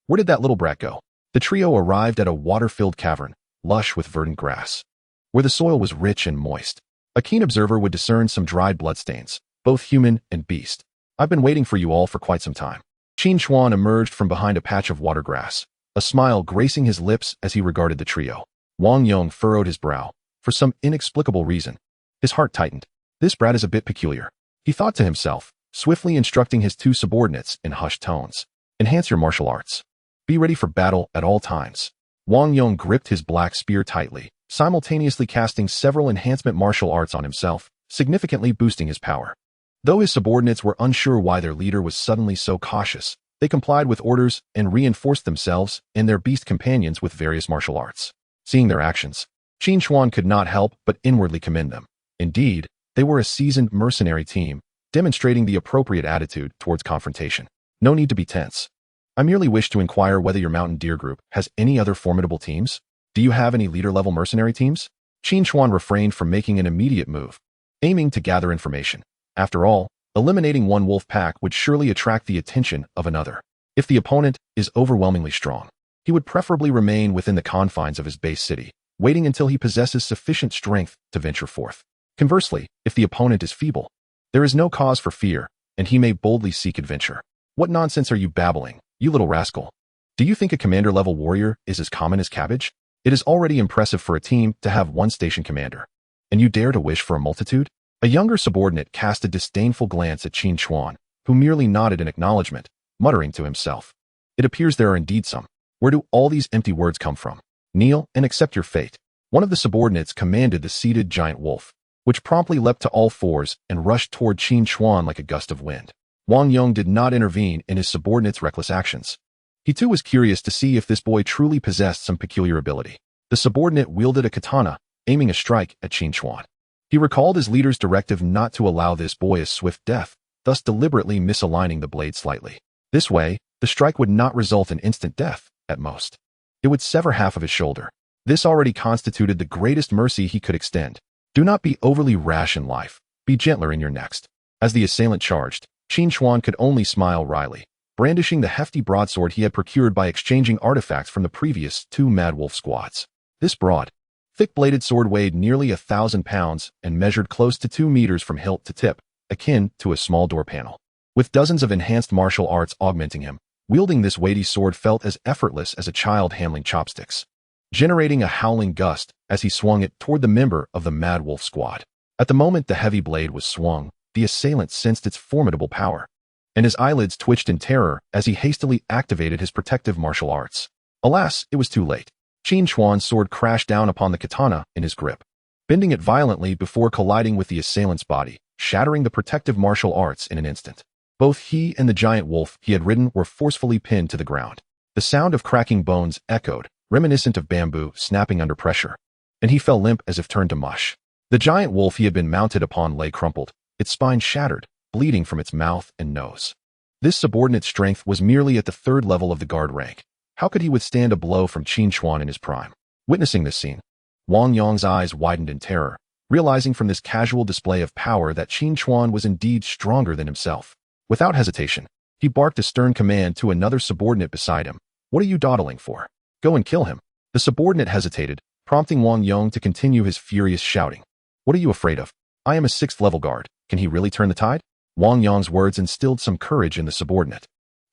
Where did that little brat go? The trio arrived at a water-filled cavern, lush with verdant grass, where the soil was rich and moist. A keen observer would discern some dried bloodstains, both human and beast. I've been waiting for you all for quite some time. Qin Chuan emerged from behind a patch of water grass, a smile gracing his lips as he regarded the trio. Wang Yong furrowed his brow. For some inexplicable reason, his heart tightened. This brat is a bit peculiar, he thought to himself, swiftly instructing his 2 subordinates in hushed tones. Enhance your martial arts. Be ready for battle at all times. Wang Yong gripped his black spear tightly, simultaneously casting several enhancement martial arts on himself, significantly boosting his power. Though his subordinates were unsure why their leader was suddenly so cautious, they complied with orders and reinforced themselves and their beast companions with various martial arts. Seeing their actions, Qin Chuan could not help but inwardly commend them. Indeed, they were a seasoned mercenary team, demonstrating the appropriate attitude towards confrontation. No need to be tense. I merely wish to inquire whether your Mountain Deer group has any other formidable teams. Do you have any leader-level mercenary teams? Qin Chuan refrained from making an immediate move, aiming to gather information. After all, eliminating one wolf pack would surely attract the attention of another. If the opponent is overwhelmingly strong, he would preferably remain within the confines of his base city, waiting until he possesses sufficient strength to venture forth. Conversely, if the opponent is feeble, there is no cause for fear, and he may boldly seek adventure. What nonsense are you babbling, you little rascal? Do you think a commander-level warrior is as common as cabbage? It is already impressive for a team to have one station commander. And you dare to wish for a multitude? A younger subordinate cast a disdainful glance at Qin Chuan, who merely nodded in acknowledgement, muttering to himself. It appears there are indeed some. Where do all these empty words come from? Kneel and accept your fate. One of the subordinates commanded the seated giant wolf, which promptly leapt to all fours and rushed toward Qin Chuan like a gust of wind. Wang Yong did not intervene in his subordinate's reckless actions. He too was curious to see if this boy truly possessed some peculiar ability. The subordinate wielded a katana, aiming a strike at Qin Chuan. He recalled his leader's directive not to allow this boy a swift death, thus deliberately misaligning the blade slightly. This way, the strike would not result in instant death, at most. It would sever half of his shoulder. This already constituted the greatest mercy he could extend. Do not be overly rash in life. Be gentler in your next. As the assailant charged, Qin Chuan could only smile wryly, brandishing the hefty broadsword he had procured by exchanging artifacts from the previous 2 Mad Wolf squads. This broad, thick-bladed sword weighed nearly 1,000 pounds and measured close to 2 meters from hilt to tip, akin to a small door panel. With dozens of enhanced martial arts augmenting him, wielding this weighty sword felt as effortless as a child handling chopsticks, generating a howling gust as he swung it toward the member of the Mad Wolf squad. At the moment the heavy blade was swung, the assailant sensed its formidable power, and his eyelids twitched in terror as he hastily activated his protective martial arts. Alas, it was too late. Qin Chuan's sword crashed down upon the katana in his grip, bending it violently before colliding with the assailant's body, shattering the protective martial arts in an instant. Both he and the giant wolf he had ridden were forcefully pinned to the ground. The sound of cracking bones echoed, reminiscent of bamboo snapping under pressure, and he fell limp as if turned to mush. The giant wolf he had been mounted upon lay crumpled, its spine shattered, bleeding from its mouth and nose. This subordinate strength was merely at the 3rd level of the guard rank. How could he withstand a blow from Qin Chuan in his prime? Witnessing this scene, Wang Yong's eyes widened in terror, realizing from this casual display of power that Qin Chuan was indeed stronger than himself. Without hesitation, he barked a stern command to another subordinate beside him. What are you dawdling for? Go and kill him. The subordinate hesitated, prompting Wang Yong to continue his furious shouting. What are you afraid of? I am a 6th level guard. Can he really turn the tide? Wang Yong's words instilled some courage in the subordinate,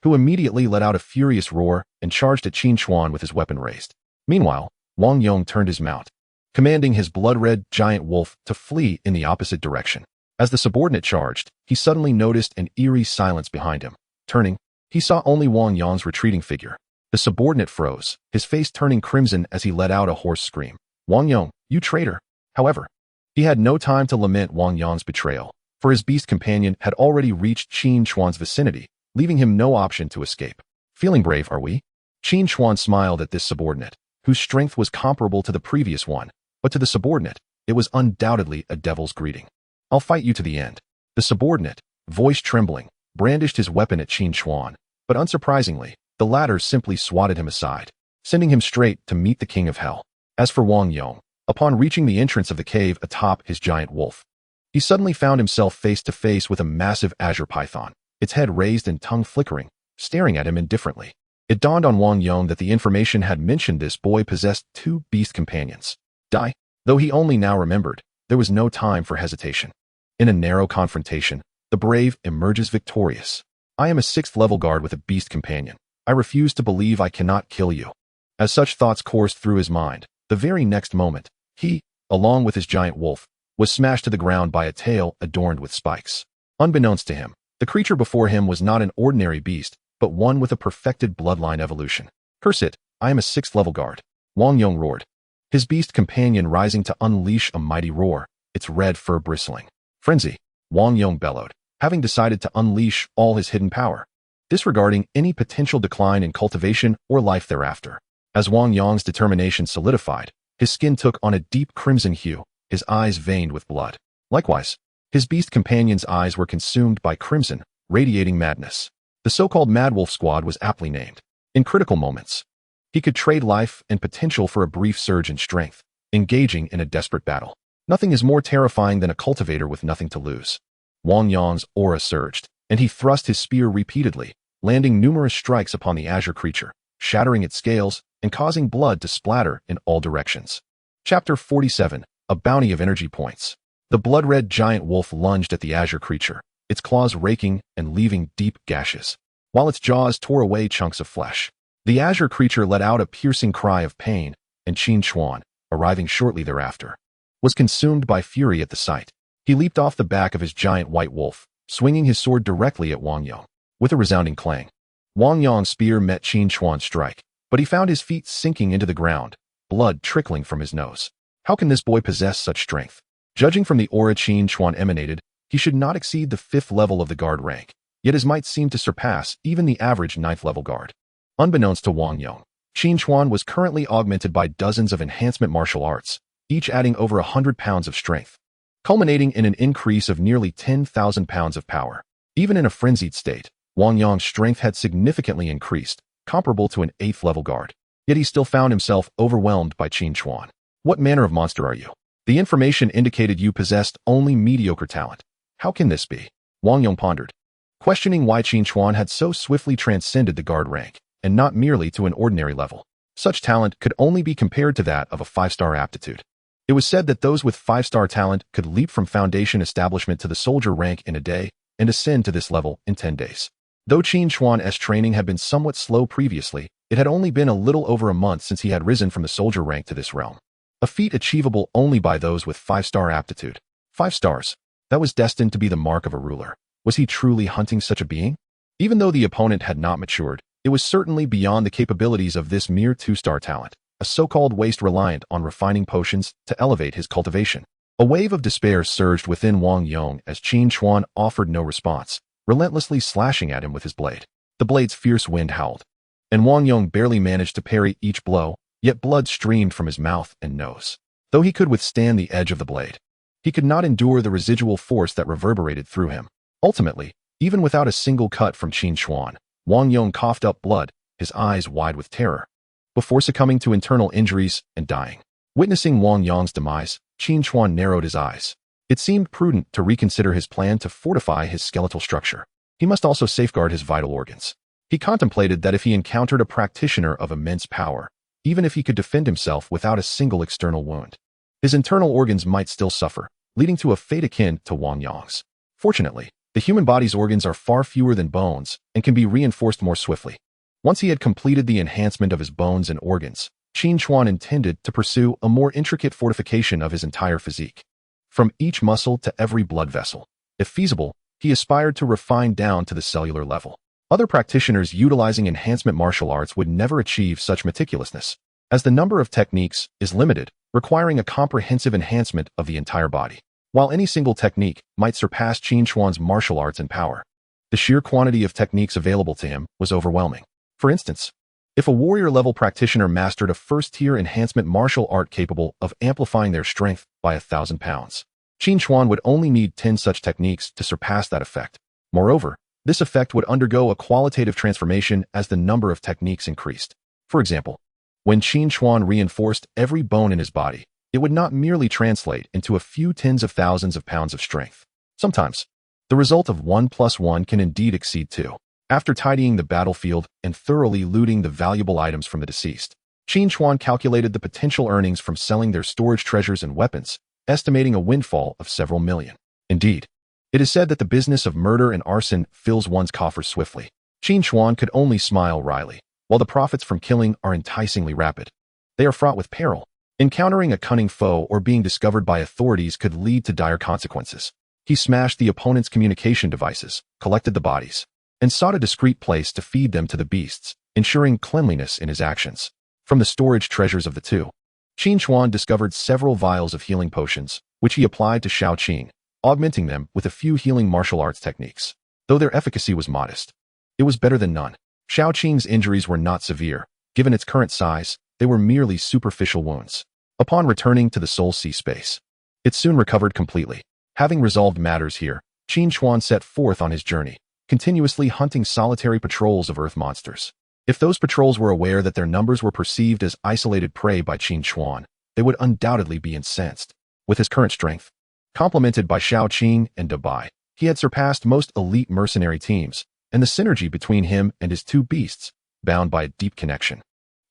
who immediately let out a furious roar and charged at Qin Chuan with his weapon raised. Meanwhile, Wang Yong turned his mount, commanding his blood-red giant wolf to flee in the opposite direction. As the subordinate charged, he suddenly noticed an eerie silence behind him. Turning, he saw only Wang Yong's retreating figure. The subordinate froze, his face turning crimson as he let out a hoarse scream. Wang Yong, you traitor! However, he had no time to lament Wang Yong's betrayal, for his beast companion had already reached Qin Chuan's vicinity, leaving him no option to escape. Feeling brave, are we? Qin Chuan smiled at this subordinate, whose strength was comparable to the previous one, but to the subordinate, it was undoubtedly a devil's greeting. I'll fight you to the end. The subordinate, voice trembling, brandished his weapon at Qin Chuan, but unsurprisingly, the latter simply swatted him aside, sending him straight to meet the king of hell. As for Wang Yong, upon reaching the entrance of the cave atop his giant wolf, he suddenly found himself face to face with a massive azure python, its head raised and tongue flickering, staring at him indifferently. It dawned on Wang Yong that the information had mentioned this boy possessed 2 beast companions. Though he only now remembered, there was no time for hesitation. In a narrow confrontation, the brave emerges victorious. I am a 6th level guard with a beast companion. I refuse to believe I cannot kill you. As such thoughts coursed through his mind, the very next moment, he, along with his giant wolf, was smashed to the ground by a tail adorned with spikes. Unbeknownst to him, the creature before him was not an ordinary beast, but one with a perfected bloodline evolution. Curse it, I am a 6th level guard. Wang Yong roared, his beast companion rising to unleash a mighty roar, its red fur bristling. Frenzy, Wang Yong bellowed, having decided to unleash all his hidden power, disregarding any potential decline in cultivation or life thereafter. As Wang Yong's determination solidified, his skin took on a deep crimson hue, his eyes veined with blood. Likewise, his beast companion's eyes were consumed by crimson, radiating madness. The so-called Mad Wolf Squad was aptly named. In critical moments, he could trade life and potential for a brief surge in strength, engaging in a desperate battle. Nothing is more terrifying than a cultivator with nothing to lose. Wang Yong's aura surged, and he thrust his spear repeatedly, landing numerous strikes upon the azure creature, shattering its scales and causing blood to splatter in all directions. Chapter 47, A Bounty of Energy Points. The blood-red giant wolf lunged at the azure creature, its claws raking and leaving deep gashes, while its jaws tore away chunks of flesh. The azure creature let out a piercing cry of pain, and Qin Chuan, arriving shortly thereafter, was consumed by fury at the sight. He leaped off the back of his giant white wolf, swinging his sword directly at Wang Yong. With a resounding clang, Wang Yong's spear met Qin Chuan's strike, but he found his feet sinking into the ground, blood trickling from his nose. How can this boy possess such strength? Judging from the aura Qin Chuan emanated, he should not exceed the 5th level of the guard rank, yet his might seemed to surpass even the average 9th level guard. Unbeknownst to Wang Yong, Qin Chuan was currently augmented by dozens of enhancement martial arts, each adding over 100 pounds of strength, culminating in an increase of nearly 10,000 pounds of power. Even in a frenzied state, Wang Yong's strength had significantly increased, comparable to an 8th level guard. Yet he still found himself overwhelmed by Qin Chuan. What manner of monster are you? The information indicated you possessed only mediocre talent. How can this be? Wang Yong pondered, questioning why Qin Chuan had so swiftly transcended the guard rank, and not merely to an ordinary level. Such talent could only be compared to that of a 5-star aptitude. It was said that those with 5-star talent could leap from foundation establishment to the soldier rank in a day and ascend to this level in 10 days. Though Qin Chuan's training had been somewhat slow previously, it had only been a little over a month since he had risen from the soldier rank to this realm. A feat achievable only by those with 5-star aptitude. 5 stars. That was destined to be the mark of a ruler. Was he truly hunting such a being? Even though the opponent had not matured, It was certainly beyond the capabilities of this mere two-star talent, a so-called waste reliant on refining potions to elevate his cultivation. A wave of despair surged within Wang Yong as Qin Chuan offered no response, relentlessly slashing at him with his blade. The blade's fierce wind howled, and Wang Yong barely managed to parry each blow, yet blood streamed from his mouth and nose. Though he could withstand the edge of the blade, he could not endure the residual force that reverberated through him. Ultimately, even without a single cut from Qin Chuan, Wang Yong coughed up blood, his eyes wide with terror, before succumbing to internal injuries and dying. Witnessing Wang Yong's demise, Qin Chuan narrowed his eyes. It seemed prudent to reconsider his plan to fortify his skeletal structure. He must also safeguard his vital organs. He contemplated that if he encountered a practitioner of immense power, even if he could defend himself without a single external wound, his internal organs might still suffer, leading to a fate akin to Wang Yong's. Fortunately, the human body's organs are far fewer than bones and can be reinforced more swiftly. Once he had completed the enhancement of his bones and organs, Qin Chuan intended to pursue a more intricate fortification of his entire physique. From each muscle to every blood vessel. If feasible, he aspired to refine down to the cellular level. Other practitioners utilizing enhancement martial arts would never achieve such meticulousness, as the number of techniques is limited, requiring a comprehensive enhancement of the entire body. While any single technique might surpass Qin Chuan's martial arts and power, the sheer quantity of techniques available to him was overwhelming. For instance, if a warrior-level practitioner mastered a first-tier enhancement martial art capable of amplifying their strength by 1,000 pounds, Qin Chuan would only need 10 such techniques to surpass that effect. Moreover, this effect would undergo a qualitative transformation as the number of techniques increased. For example, when Qin Chuan reinforced every bone in his body, it would not merely translate into a few tens of thousands of pounds of strength. Sometimes, the result of 1 + 1 can indeed exceed 2. After tidying the battlefield and thoroughly looting the valuable items from the deceased, Qin Chuan calculated the potential earnings from selling their storage treasures and weapons, estimating a windfall of several million. Indeed, it is said that the business of murder and arson fills one's coffers swiftly. Qin Chuan could only smile wryly. While the profits from killing are enticingly rapid, they are fraught with peril. Encountering a cunning foe or being discovered by authorities could lead to dire consequences. He smashed the opponent's communication devices, collected the bodies, and sought a discreet place to feed them to the beasts, ensuring cleanliness in his actions. From the storage treasures of the two, Qin Chuan discovered several vials of healing potions, which he applied to Shao Qing, augmenting them with a few healing martial arts techniques. Though their efficacy was modest, it was better than none. Shao Qing's injuries were not severe. Given its current size, they were merely superficial wounds. Upon returning to the Soul Sea space, it soon recovered completely. Having resolved matters here, Qin Chuan set forth on his journey, continuously hunting solitary patrols of earth monsters. If those patrols were aware that their numbers were perceived as isolated prey by Qin Chuan, they would undoubtedly be incensed. With his current strength, complemented by Shao Qing and Dabai, he had surpassed most elite mercenary teams, and the synergy between him and his two beasts, bound by a deep connection,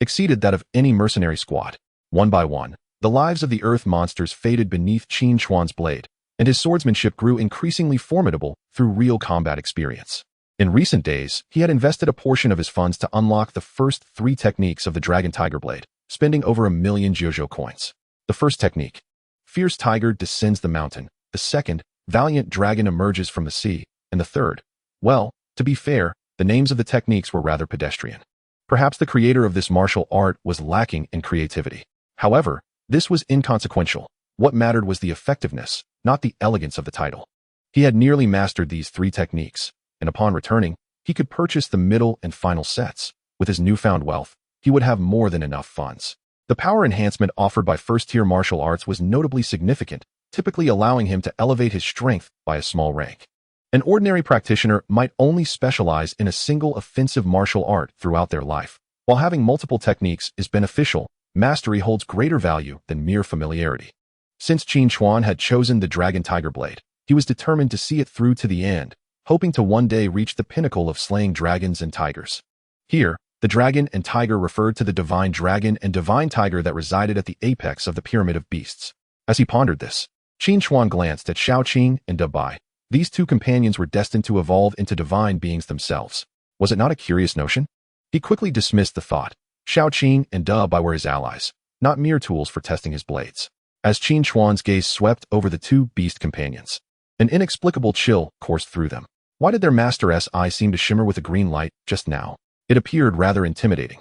exceeded that of any mercenary squad. One by one, the lives of the earth monsters faded beneath Qin Chuan's blade, and his swordsmanship grew increasingly formidable through real combat experience. In recent days, he had invested a portion of his funds to unlock the first 3 techniques of the Dragon Tiger Blade, spending over 1 million Jojo coins. The first technique, Fierce Tiger descends the mountain. The second, Valiant Dragon emerges from the sea. And the third, well, to be fair, the names of the techniques were rather pedestrian. Perhaps the creator of this martial art was lacking in creativity. However, this was inconsequential. What mattered was the effectiveness, not the elegance of the title. He had nearly mastered these 3 techniques, and upon returning, he could purchase the middle and final sets. With his newfound wealth, he would have more than enough funds. The power enhancement offered by first-tier martial arts was notably significant, typically allowing him to elevate his strength by a small rank. An ordinary practitioner might only specialize in a single offensive martial art throughout their life. While having multiple techniques is beneficial, mastery holds greater value than mere familiarity. Since Qin Chuan had chosen the Dragon Tiger Blade, he was determined to see it through to the end, hoping to one day reach the pinnacle of slaying dragons and tigers. Here, the dragon and tiger referred to the divine dragon and divine tiger that resided at the apex of the pyramid of beasts. As he pondered this, Qin Chuan glanced at Shao Qing and Dabai. These 2 companions were destined to evolve into divine beings themselves. Was it not a curious notion? He quickly dismissed the thought. Shao Qing and Dabai were his allies, not mere tools for testing his blades. As Qin Chuan's gaze swept over the 2 beast companions, an inexplicable chill coursed through them. Why did their master's eye seem to shimmer with a green light just now? It appeared rather intimidating.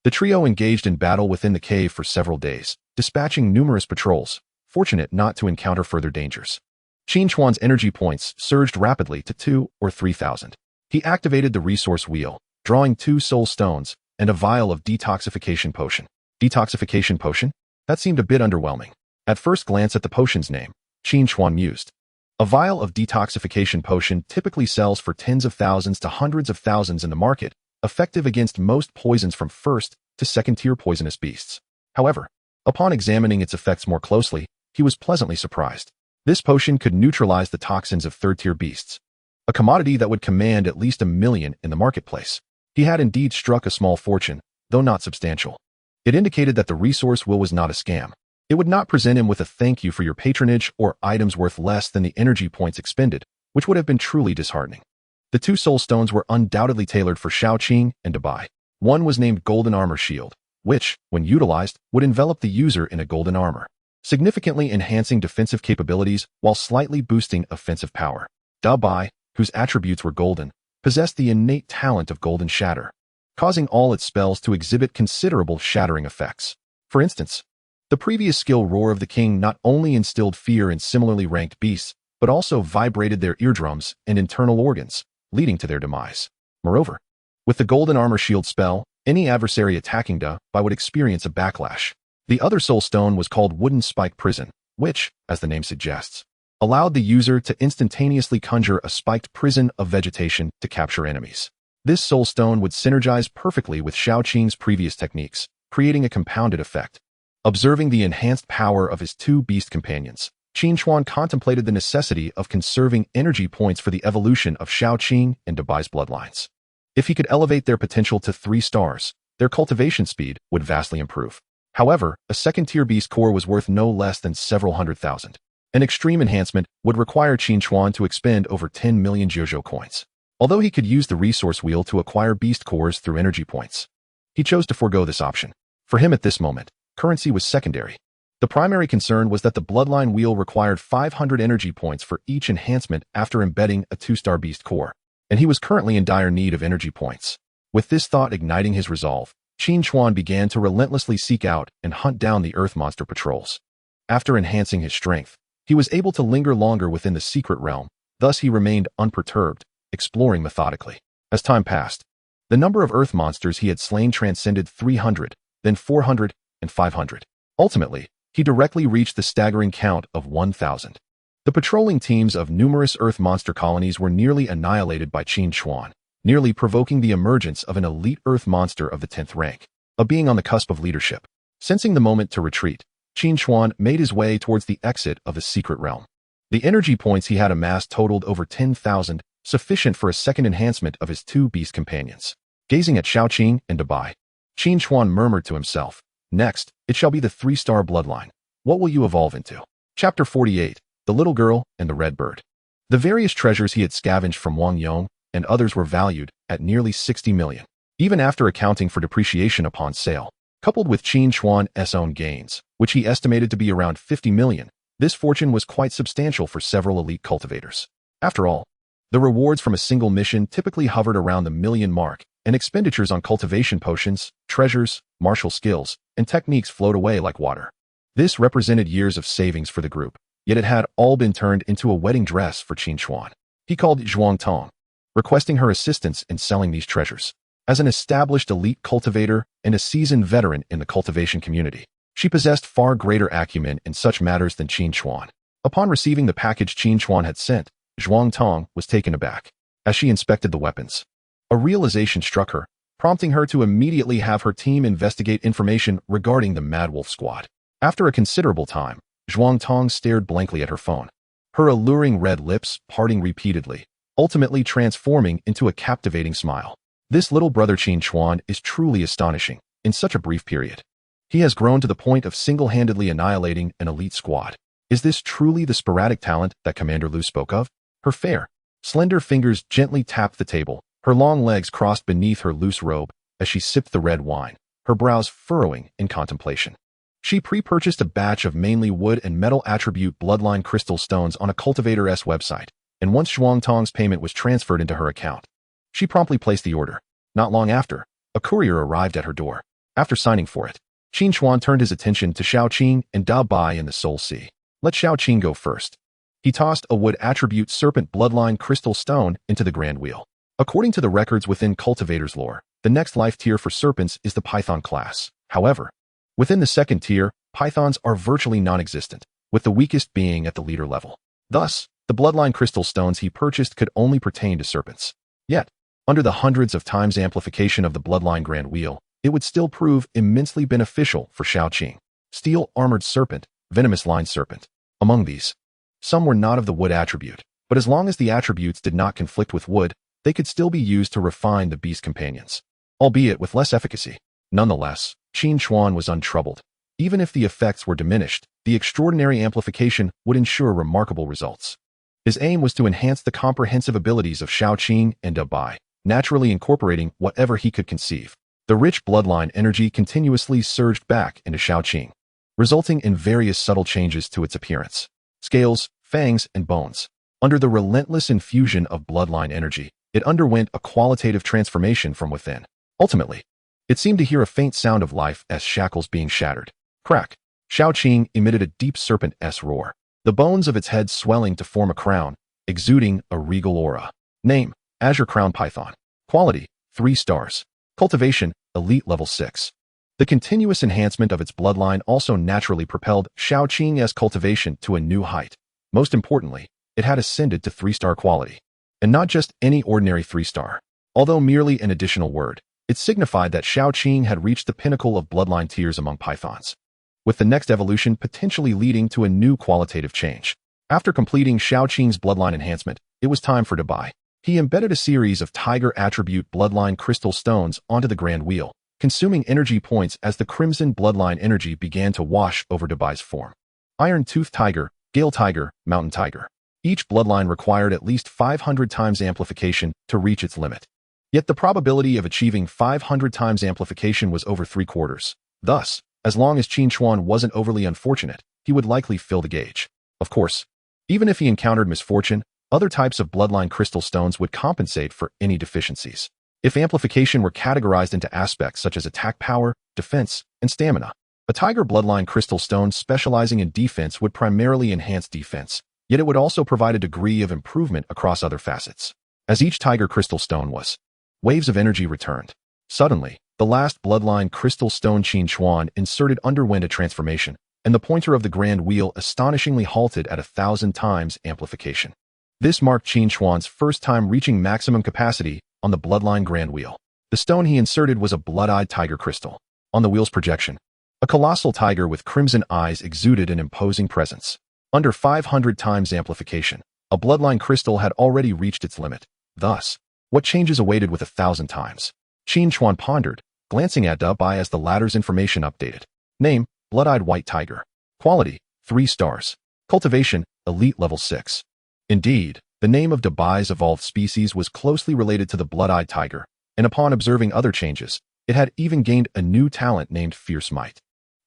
The trio engaged in battle within the cave for several days, dispatching numerous patrols, fortunate not to encounter further dangers. Qin Chuan's energy points surged rapidly to 2,000 or 3,000. He activated the resource wheel, drawing 2 soul stones and a vial of detoxification potion. Detoxification potion? That seemed a bit underwhelming. At first glance at the potion's name, Qin Chuan mused. A vial of detoxification potion typically sells for tens of thousands to hundreds of thousands in the market, effective against most poisons from first to second-tier poisonous beasts. However, upon examining its effects more closely, he was pleasantly surprised. This potion could neutralize the toxins of third-tier beasts, a commodity that would command at least 1 million in the marketplace. He had indeed struck a small fortune, though not substantial. It indicated that the resource wheel was not a scam. It would not present him with a thank you for your patronage or items worth less than the energy points expended, which would have been truly disheartening. The 2 soul stones were undoubtedly tailored for Shaoqing and Dabai. One was named Golden Armor Shield, which, when utilized, would envelop the user in a golden armor, significantly enhancing defensive capabilities while slightly boosting offensive power. Dabai, whose attributes were golden, possessed the innate talent of Golden Shatter, causing all its spells to exhibit considerable shattering effects. For instance, the previous skill Roar of the King not only instilled fear in similarly ranked beasts, but also vibrated their eardrums and internal organs, leading to their demise. Moreover, with the Golden Armor Shield spell, any adversary attacking Dabai would experience a backlash. The other soul stone was called Wooden Spike Prison, which, as the name suggests, allowed the user to instantaneously conjure a spiked prison of vegetation to capture enemies. This soul stone would synergize perfectly with Shaoqing's previous techniques, creating a compounded effect. Observing the enhanced power of his 2 beast companions, Qin Chuan contemplated the necessity of conserving energy points for the evolution of Shaoqing and Dabai's bloodlines. If he could elevate their potential to 3 stars, their cultivation speed would vastly improve. However, a second-tier beast core was worth no less than several 100,000. An extreme enhancement would require Qin Chuan to expend over 10 million Jojo coins. Although he could use the resource wheel to acquire beast cores through energy points, he chose to forego this option. For him at this moment, currency was secondary. The primary concern was that the bloodline wheel required 500 energy points for each enhancement after embedding a 2-star beast core, and he was currently in dire need of energy points. With this thought igniting his resolve, Qin Chuan began to relentlessly seek out and hunt down the earth monster patrols. After enhancing his strength, he was able to linger longer within the secret realm, thus he remained unperturbed, exploring methodically. As time passed, the number of earth monsters he had slain transcended 300, then 400, and 500. Ultimately, he directly reached the staggering count of 1,000. The patrolling teams of numerous earth monster colonies were nearly annihilated by Qin Chuan, nearly provoking the emergence of an elite earth monster of the 10th rank, a being on the cusp of leadership. Sensing the moment to retreat, Qin Chuan made his way towards the exit of the secret realm. The energy points he had amassed totaled over 10,000, sufficient for a second enhancement of his 2 beast companions. Gazing at Shaoqing and Dabai, Qin Chuan murmured to himself, "Next, it shall be the 3-star bloodline. What will you evolve into?" Chapter 48, The Little Girl and the Red Bird. The various treasures he had scavenged from Wang Yong and others were valued at nearly 60 million, even after accounting for depreciation upon sale. Coupled with Qin Chuan's own gains, which he estimated to be around 50 million, this fortune was quite substantial for several elite cultivators. After all, the rewards from a single mission typically hovered around the million mark, and expenditures on cultivation potions, treasures, martial skills, and techniques flowed away like water. This represented years of savings for the group, yet it had all been turned into a wedding dress for Qin Chuan. He called Zhuang Tong, requesting her assistance in selling these treasures. As an established elite cultivator and a seasoned veteran in the cultivation community, she possessed far greater acumen in such matters than Qin Chuan. Upon receiving the package Qin Chuan had sent, Zhuang Tong was taken aback. As she inspected the weapons, a realization struck her, prompting her to immediately have her team investigate information regarding the Mad Wolf Squad. After a considerable time, Zhuang Tong stared blankly at her phone, her alluring red lips parting repeatedly, ultimately transforming into a captivating smile. This little brother Qin Chuan is truly astonishing in such a brief period. He has grown to the point of single-handedly annihilating an elite squad. Is this truly the sporadic talent that Commander Lu spoke of? Her fair, slender fingers gently tapped the table, her long legs crossed beneath her loose robe as she sipped the red wine, her brows furrowing in contemplation. She pre-purchased a batch of mainly wood and metal attribute bloodline crystal stones on a cultivator's website, and once Zhuang Tong's payment was transferred into her account, she promptly placed the order. Not long after, A courier arrived at her door. After signing for it, Qin Chuan turned his attention to Xiaoqing and Da Bai in the Soul Sea. Let Xiaoqing go first. He tossed a wood attribute serpent bloodline crystal stone into the grand wheel. According to the records within Cultivator's lore, the next life tier for serpents is the Python class. However, within the second tier, pythons are virtually non-existent, with the weakest being at the leader level. Thus, the bloodline crystal stones he purchased could only pertain to serpents. Yet, under the hundreds of times amplification of the bloodline grand wheel, it would still prove immensely beneficial for Xiaoqing. Steel-armored serpent, venomous line serpent. Among these, some were not of the wood attribute, but as long as the attributes did not conflict with wood, they could still be used to refine the beast companions, albeit with less efficacy. Nonetheless, Qin Chuan was untroubled. Even if the effects were diminished, the extraordinary amplification would ensure remarkable results. His aim was to enhance the comprehensive abilities of Xiaoqing and Da Bai, naturally incorporating whatever he could conceive. The rich bloodline energy continuously surged back into Xiaoqing, resulting in various subtle changes to its appearance. Scales, fangs, and bones. Under the relentless infusion of bloodline energy, it underwent a qualitative transformation from within. Ultimately, it seemed to hear a faint sound of life as shackles being shattered. Crack. Xiaoqing emitted a deep serpent-s roar, the bones of its head swelling to form a crown, exuding a regal aura. Name: Azure Crown Python. Quality: 3 stars. Cultivation: Elite Level 6. The continuous enhancement of its bloodline also naturally propelled Xiaoqing's cultivation to a new height. Most importantly, it had ascended to 3-star quality. And not just any ordinary 3-star. Although merely an additional word, it signified that Xiaoqing had reached the pinnacle of bloodline tiers among pythons, with the next evolution potentially leading to a new qualitative change. After completing Xiaoqing's bloodline enhancement, it was time for Da Bai. He embedded a series of tiger attribute bloodline crystal stones onto the grand wheel, consuming energy points as the crimson bloodline energy began to wash over Da Bai's form. Iron-Tooth Tiger, Gale Tiger, Mountain Tiger. Each bloodline required at least 500 times amplification to reach its limit. Yet the probability of achieving 500 times amplification was over 3/4. Thus, as long as Qin Chuan wasn't overly unfortunate, he would likely fill the gauge. Of course, even if he encountered misfortune, other types of bloodline crystal stones would compensate for any deficiencies. If amplification were categorized into aspects such as attack power, defense, and stamina, a tiger bloodline crystal stone specializing in defense would primarily enhance defense, yet it would also provide a degree of improvement across other facets. As each tiger crystal stone was, waves of energy returned. Suddenly, the last bloodline crystal stone Qin Chuan inserted underwent a transformation, and the pointer of the grand wheel astonishingly halted at 1,000 times amplification. This marked Qin Chuan's first time reaching maximum capacity on the bloodline grand wheel. The stone he inserted was a blood-eyed tiger crystal. On the wheel's projection, a colossal tiger with crimson eyes exuded an imposing presence. Under 500 times amplification, a bloodline crystal had already reached its limit. Thus, what changes awaited with 1,000 times? Qin Chuan pondered, glancing at Da Bai as the latter's information updated. Name: Blood-Eyed White Tiger. Quality: 3 stars. Cultivation: Elite Level 6. Indeed, the name of Da Bai's evolved species was closely related to the blood-eyed tiger, and upon observing other changes, it had even gained a new talent named Fierce Might.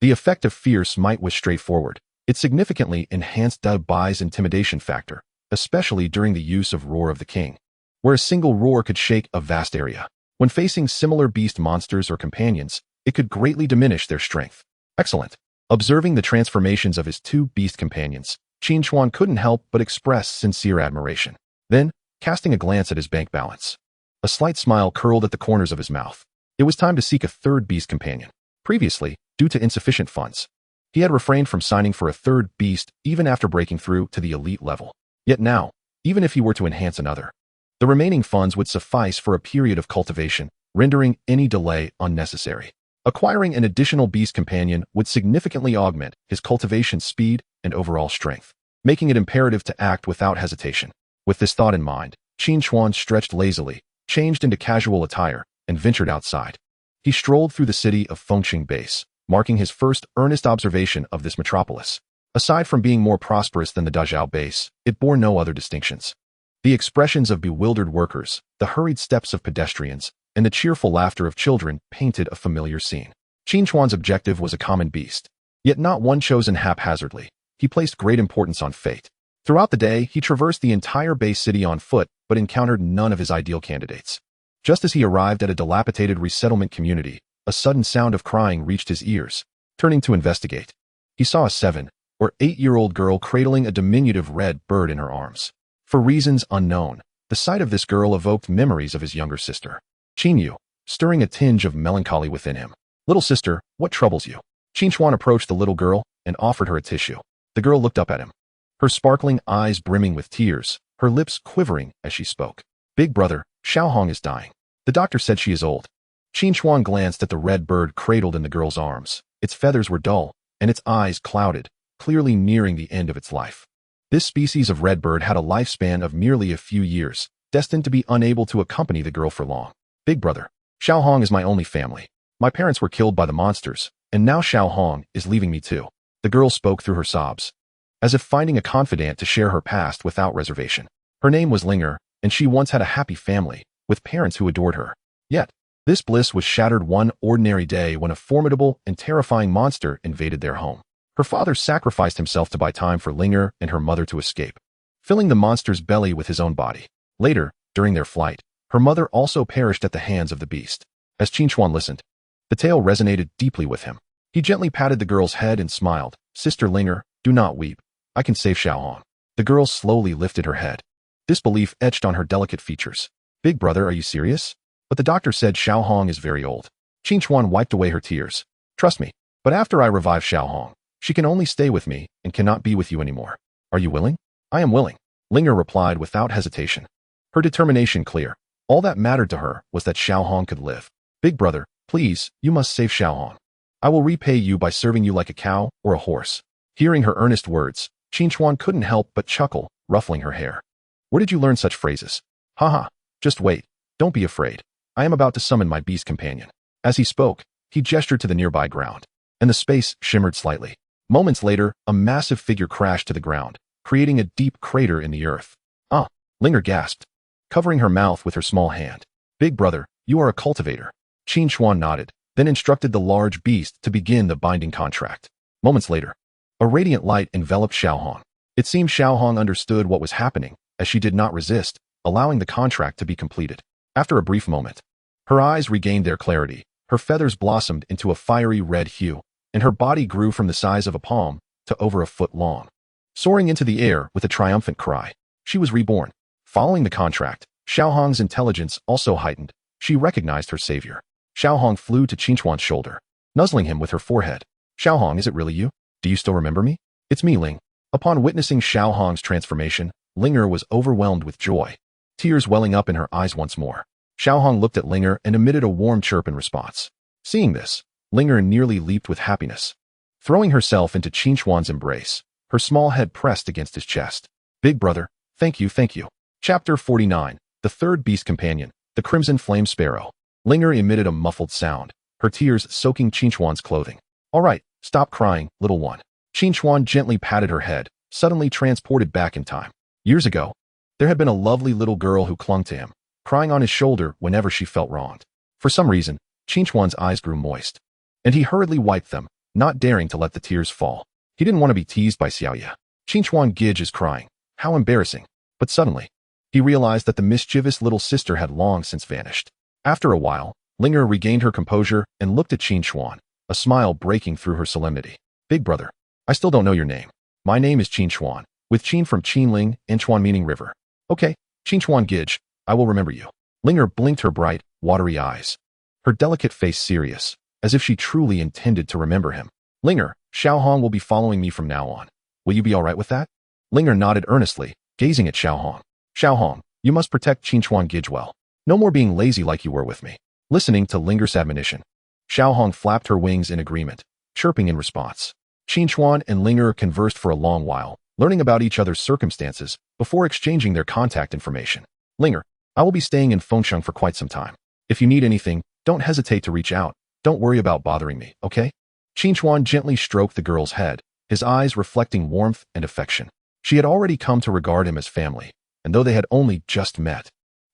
The effect of Fierce Might was straightforward. It significantly enhanced Da Bai's intimidation factor, especially during the use of Roar of the King, where a single roar could shake a vast area. When facing similar beast monsters or companions, it could greatly diminish their strength. Excellent. Observing the transformations of his 2 beast companions, Qin Chuan couldn't help but express sincere admiration. Then, casting a glance at his bank balance, a slight smile curled at the corners of his mouth. It was time to seek a 3rd beast companion. Previously, due to insufficient funds, he had refrained from signing for a 3rd beast even after breaking through to the elite level. Yet now, even if he were to enhance another, the remaining funds would suffice for a period of cultivation, rendering any delay unnecessary. Acquiring an additional beast companion would significantly augment his cultivation speed and overall strength, making it imperative to act without hesitation. With this thought in mind, Qin Chuan stretched lazily, changed into casual attire, and ventured outside. He strolled through the city of Fengqing Base, marking his first earnest observation of this metropolis. Aside from being more prosperous than the Dazhao base, it bore no other distinctions. The expressions of bewildered workers, the hurried steps of pedestrians, and the cheerful laughter of children painted a familiar scene. Qin Chuan's objective was a common beast, yet not one chosen haphazardly. He placed great importance on fate. Throughout the day, he traversed the entire base city on foot, but encountered none of his ideal candidates. Just as he arrived at a dilapidated resettlement community, a sudden sound of crying reached his ears. Turning to investigate, he saw a 7 or 8-year-old girl cradling a diminutive red bird in her arms. For reasons unknown, the sight of this girl evoked memories of his younger sister, Qinyu, stirring a tinge of melancholy within him. "Little sister, what troubles you?" Qinchuan approached the little girl and offered her a tissue. The girl looked up at him, her sparkling eyes brimming with tears, her lips quivering as she spoke. "Big brother, Xiaohong is dying. The doctor said she is old." Qinchuan glanced at the red bird cradled in the girl's arms. Its feathers were dull, and its eyes clouded, clearly nearing the end of its life. This species of red bird had a lifespan of merely a few years, destined to be unable to accompany the girl for long. "Big brother, Xiaohong is my only family. My parents were killed by the monsters, and now Xiaohong is leaving me too." The girl spoke through her sobs, as if finding a confidant to share her past without reservation. Her name was Linger, and she once had a happy family, with parents who adored her. Yet, this bliss was shattered one ordinary day when a formidable and terrifying monster invaded their home. Her father sacrificed himself to buy time for Linger and her mother to escape, filling the monster's belly with his own body. Later, during their flight, her mother also perished at the hands of the beast. As Qinchuan listened, the tale resonated deeply with him. He gently patted the girl's head and smiled. "Sister Linger, do not weep. I can save Xiaohong." The girl slowly lifted her head. Disbelief etched on her delicate features. "Big brother, are you serious? But the doctor said Xiaohong is very old." Qinchuan wiped away her tears. "Trust me, but after I revive Xiaohong, she can only stay with me and cannot be with you anymore. Are you willing?" "I am willing," Linger replied without hesitation, her determination clear. All that mattered to her was that Xiaohong could live. "Big brother, please, you must save Xiaohong. I will repay you by serving you like a cow or a horse." Hearing her earnest words, Qinchuan couldn't help but chuckle, ruffling her hair. "Where did you learn such phrases?" "Haha, just wait. Don't be afraid. I am about to summon my beast companion." As he spoke, he gestured to the nearby ground, and the space shimmered slightly. Moments later, a massive figure crashed to the ground, creating a deep crater in the earth. "Ah," Linger gasped, covering her mouth with her small hand. "Big brother, you are a cultivator." Qinchuan nodded, then instructed the large beast to begin the binding contract. Moments later, a radiant light enveloped Xiaohong. It seemed Xiaohong understood what was happening, as she did not resist, allowing the contract to be completed. After a brief moment, her eyes regained their clarity, her feathers blossomed into a fiery red hue, and her body grew from the size of a palm to over a foot long. Soaring into the air with a triumphant cry, she was reborn. Following the contract, Xiaohong's intelligence also heightened. She recognized her savior. Xiaohong flew to Qinchuan's shoulder, nuzzling him with her forehead. "Xiaohong, is it really you? Do you still remember me?" "It's me, Ling." Upon witnessing Xiaohong's transformation, Linger was overwhelmed with joy, tears welling up in her eyes once more. Xiaohong looked at Linger and emitted a warm chirp in response. Seeing this, Linger nearly leaped with happiness. Throwing herself into Qinchuan's embrace, her small head pressed against his chest. "Big brother, thank you, thank you." Chapter 49, The Third Beast Companion, the Crimson Flame Sparrow. Linger emitted a muffled sound, her tears soaking Qinchuan's clothing. "All right, stop crying, little one." Qinchuan gently patted her head, suddenly transported back in time. Years ago, there had been a lovely little girl who clung to him, crying on his shoulder whenever she felt wronged. For some reason, Qinchuan's eyes grew moist, and he hurriedly wiped them, not daring to let the tears fall. He didn't want to be teased by Xiaoya. "Qinchuan Gij is crying. How embarrassing." But suddenly, he realized that the mischievous little sister had long since vanished. After a while, Linger regained her composure and looked at Qinchuan, a smile breaking through her solemnity. "Big brother, I still don't know your name." "My name is Qinchuan, with Qin from Qinling and Chuan meaning river." "Okay, Qinchuan Gij, I will remember you." Linger blinked her bright, watery eyes, her delicate face serious, as if she truly intended to remember him. "Linger, Xiaohong will be following me from now on. Will you be all right with that?" Linger nodded earnestly, gazing at Xiaohong. "Xiaohong, you must protect Qinchuan Gij well. No more being lazy like you were with me." Listening to Linger's admonition, Xiaohong flapped her wings in agreement, chirping in response. Qinchuan and Linger conversed for a long while, learning about each other's circumstances before exchanging their contact information. "Linger, I will be staying in Fengsheng for quite some time. If you need anything, don't hesitate to reach out. Don't worry about bothering me, okay?" Qinchuan gently stroked the girl's head, his eyes reflecting warmth and affection. She had already come to regard him as family, and though they had only just met,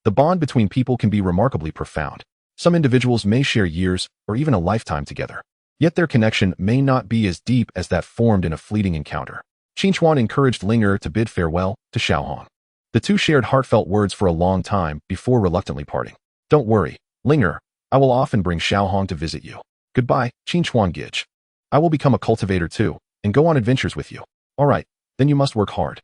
the bond between people can be remarkably profound. Some individuals may share years or even a lifetime together, yet their connection may not be as deep as that formed in a fleeting encounter. Qinchuan encouraged Linger to bid farewell to Xiaohong. The two shared heartfelt words for a long time before reluctantly parting. Don't worry, Linger. I will often bring Xiaohong to visit you. Goodbye, Qin Chuan Gij. I will become a cultivator too, and go on adventures with you. All right, then you must work hard.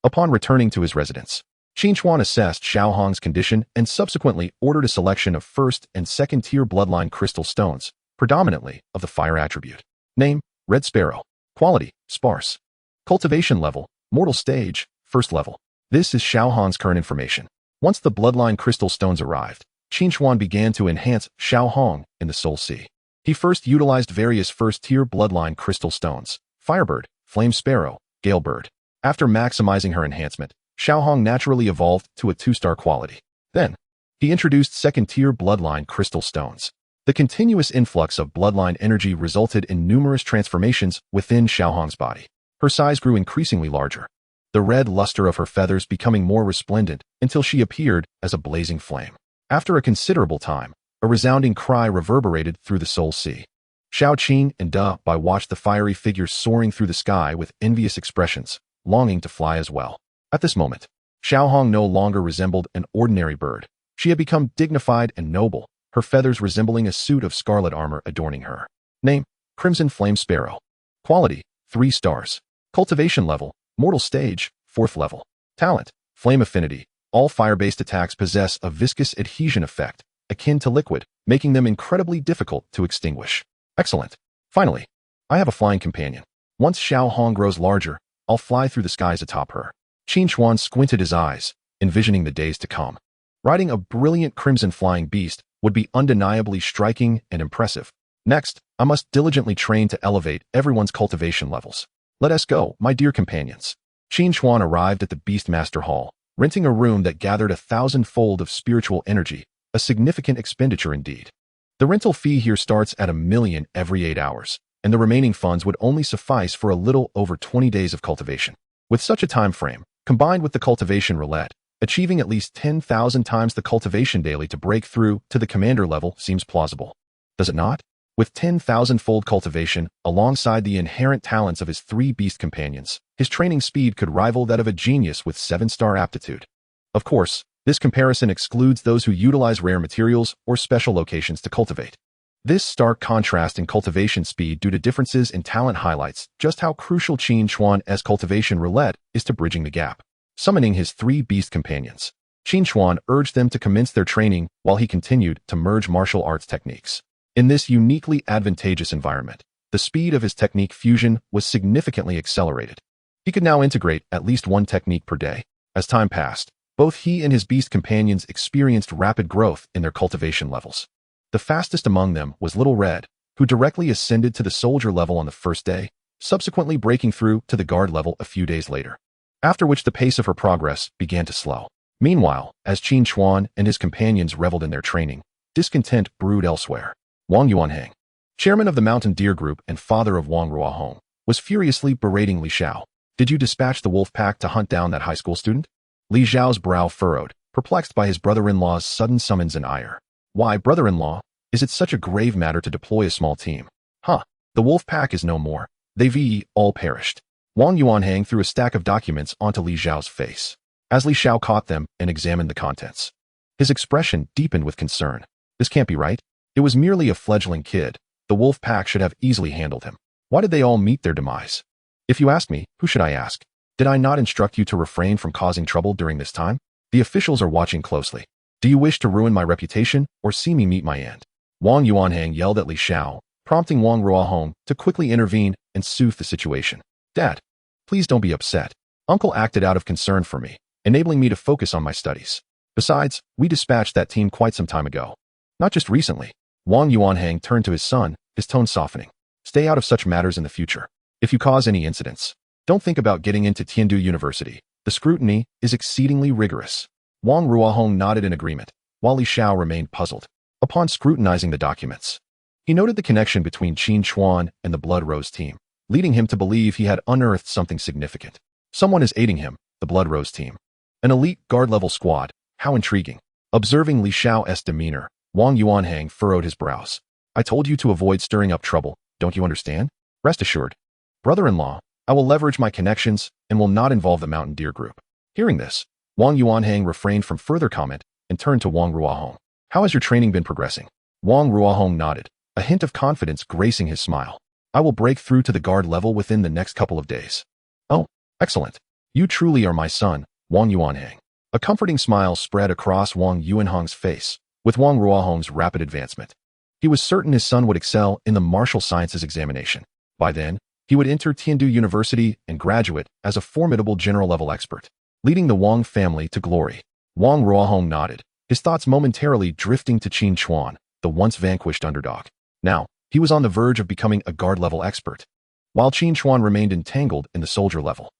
Upon returning to his residence, Qin Chuan assessed Xiaohong's condition and subsequently ordered a selection of first and second tier bloodline crystal stones, predominantly of the fire attribute. Name, Red Sparrow. Quality, sparse. Cultivation level, mortal stage, first level. This is Xiaohong's current information. Once the bloodline crystal stones arrived, Qin Chuan began to enhance Xiaohong in the Soul Sea. He first utilized various first-tier bloodline crystal stones, Firebird, Flame Sparrow, Gale Bird. After maximizing her enhancement, Xiaohong naturally evolved to a 2-star quality. Then, he introduced second-tier bloodline crystal stones. The continuous influx of bloodline energy resulted in numerous transformations within Xiaohong's body. Her size grew increasingly larger, the red luster of her feathers becoming more resplendent until she appeared as a blazing flame. After a considerable time, a resounding cry reverberated through the Soul Sea. Xiao Qin and Da Bai watched the fiery figures soaring through the sky with envious expressions, longing to fly as well. At this moment, Xiaohong no longer resembled an ordinary bird. She had become dignified and noble, her feathers resembling a suit of scarlet armor adorning her. Name, Crimson Flame Sparrow. Quality, 3 stars. Cultivation level, mortal stage, 4th level. Talent, flame affinity. All fire-based attacks possess a viscous adhesion effect, akin to liquid, making them incredibly difficult to extinguish. Excellent. Finally, I have a flying companion. Once Xiaohong grows larger, I'll fly through the skies atop her. Qin Chuan squinted his eyes, envisioning the days to come. Riding a brilliant crimson flying beast would be undeniably striking and impressive. Next, I must diligently train to elevate everyone's cultivation levels. Let us go, my dear companions. Qin Chuan arrived at the Beastmaster Hall, renting a room that gathered 1,000-fold of spiritual energy, a significant expenditure indeed. The rental fee here starts at 1 million every 8 hours, and the remaining funds would only suffice for a little over 20 days of cultivation. With such a time frame, combined with the cultivation roulette, achieving at least 10,000 times the cultivation daily to break through to the commander level seems plausible. Does it not? With 10,000-fold cultivation, alongside the inherent talents of his 3 beast companions, his training speed could rival that of a genius with 7-star aptitude. Of course, this comparison excludes those who utilize rare materials or special locations to cultivate. This stark contrast in cultivation speed due to differences in talent highlights just how crucial Qin Chuan's cultivation roulette is to bridging the gap. Summoning his 3 beast companions, Qin Chuan urged them to commence their training while he continued to merge martial arts techniques. In this uniquely advantageous environment, the speed of his technique fusion was significantly accelerated. He could now integrate at least 1 technique per day. As time passed, both he and his beast companions experienced rapid growth in their cultivation levels. The fastest among them was Little Red, who directly ascended to the soldier level on the first day, subsequently breaking through to the guard level a few days later. After which the pace of her progress began to slow. Meanwhile, as Qin Chuan and his companions reveled in their training, discontent brewed elsewhere. Wang Yuanhang, chairman of the Mountain Deer Group and father of Wang Ruahong, was furiously berating Li Xiao. Did you dispatch the wolf pack to hunt down that high school student? Li Xiao's brow furrowed, perplexed by his brother-in-law's sudden summons and ire. Why, brother-in-law, is it such a grave matter to deploy a small team? The wolf pack is no more. They've all perished. Wang Yuanhang threw a stack of documents onto Li Xiao's face. As Li Xiao caught them and examined the contents, his expression deepened with concern. This can't be right. It was merely a fledgling kid. The wolf pack should have easily handled him. Why did they all meet their demise? If you ask me, who should I ask? Did I not instruct you to refrain from causing trouble during this time? The officials are watching closely. Do you wish to ruin my reputation or see me meet my end? Wang Yuanhang yelled at Li Xiao, prompting Wang Ruahong to quickly intervene and soothe the situation. Dad, please don't be upset. Uncle acted out of concern for me, enabling me to focus on my studies. Besides, we dispatched that team quite some time ago. Not just recently. Wang Yuanhang turned to his son, his tone softening. Stay out of such matters in the future. If you cause any incidents, don't think about getting into Tiandu University. The scrutiny is exceedingly rigorous. Wang Ruahong nodded in agreement, while Li Xiao remained puzzled. Upon scrutinizing the documents, he noted the connection between Qin Chuan and the Blood Rose team, leading him to believe he had unearthed something significant. Someone is aiding him, the Blood Rose team. An elite guard-level squad. How intriguing. Observing Li Xiao's demeanor, Wang Yuanhang furrowed his brows. I told you to avoid stirring up trouble, don't you understand? Rest assured. Brother-in-law, I will leverage my connections and will not involve the Mountain Deer Group. Hearing this, Wang Yuanhang refrained from further comment and turned to Wang Ruahong. How has your training been progressing? Wang Ruohong nodded, a hint of confidence gracing his smile. I will break through to the guard level within the next couple of days. Oh, excellent. You truly are my son, Wang Yuanhang. A comforting smile spread across Wang Yuanhang's face, with Wang Ruohong's rapid advancement. He was certain his son would excel in the martial sciences examination. By then, he would enter Tiandu University and graduate as a formidable general-level expert, leading the Wang family to glory. Wang Ruohong nodded, his thoughts momentarily drifting to Qin Chuan, the once vanquished underdog. Now, he was on the verge of becoming a guard-level expert, while Qin Chuan remained entangled in the soldier level.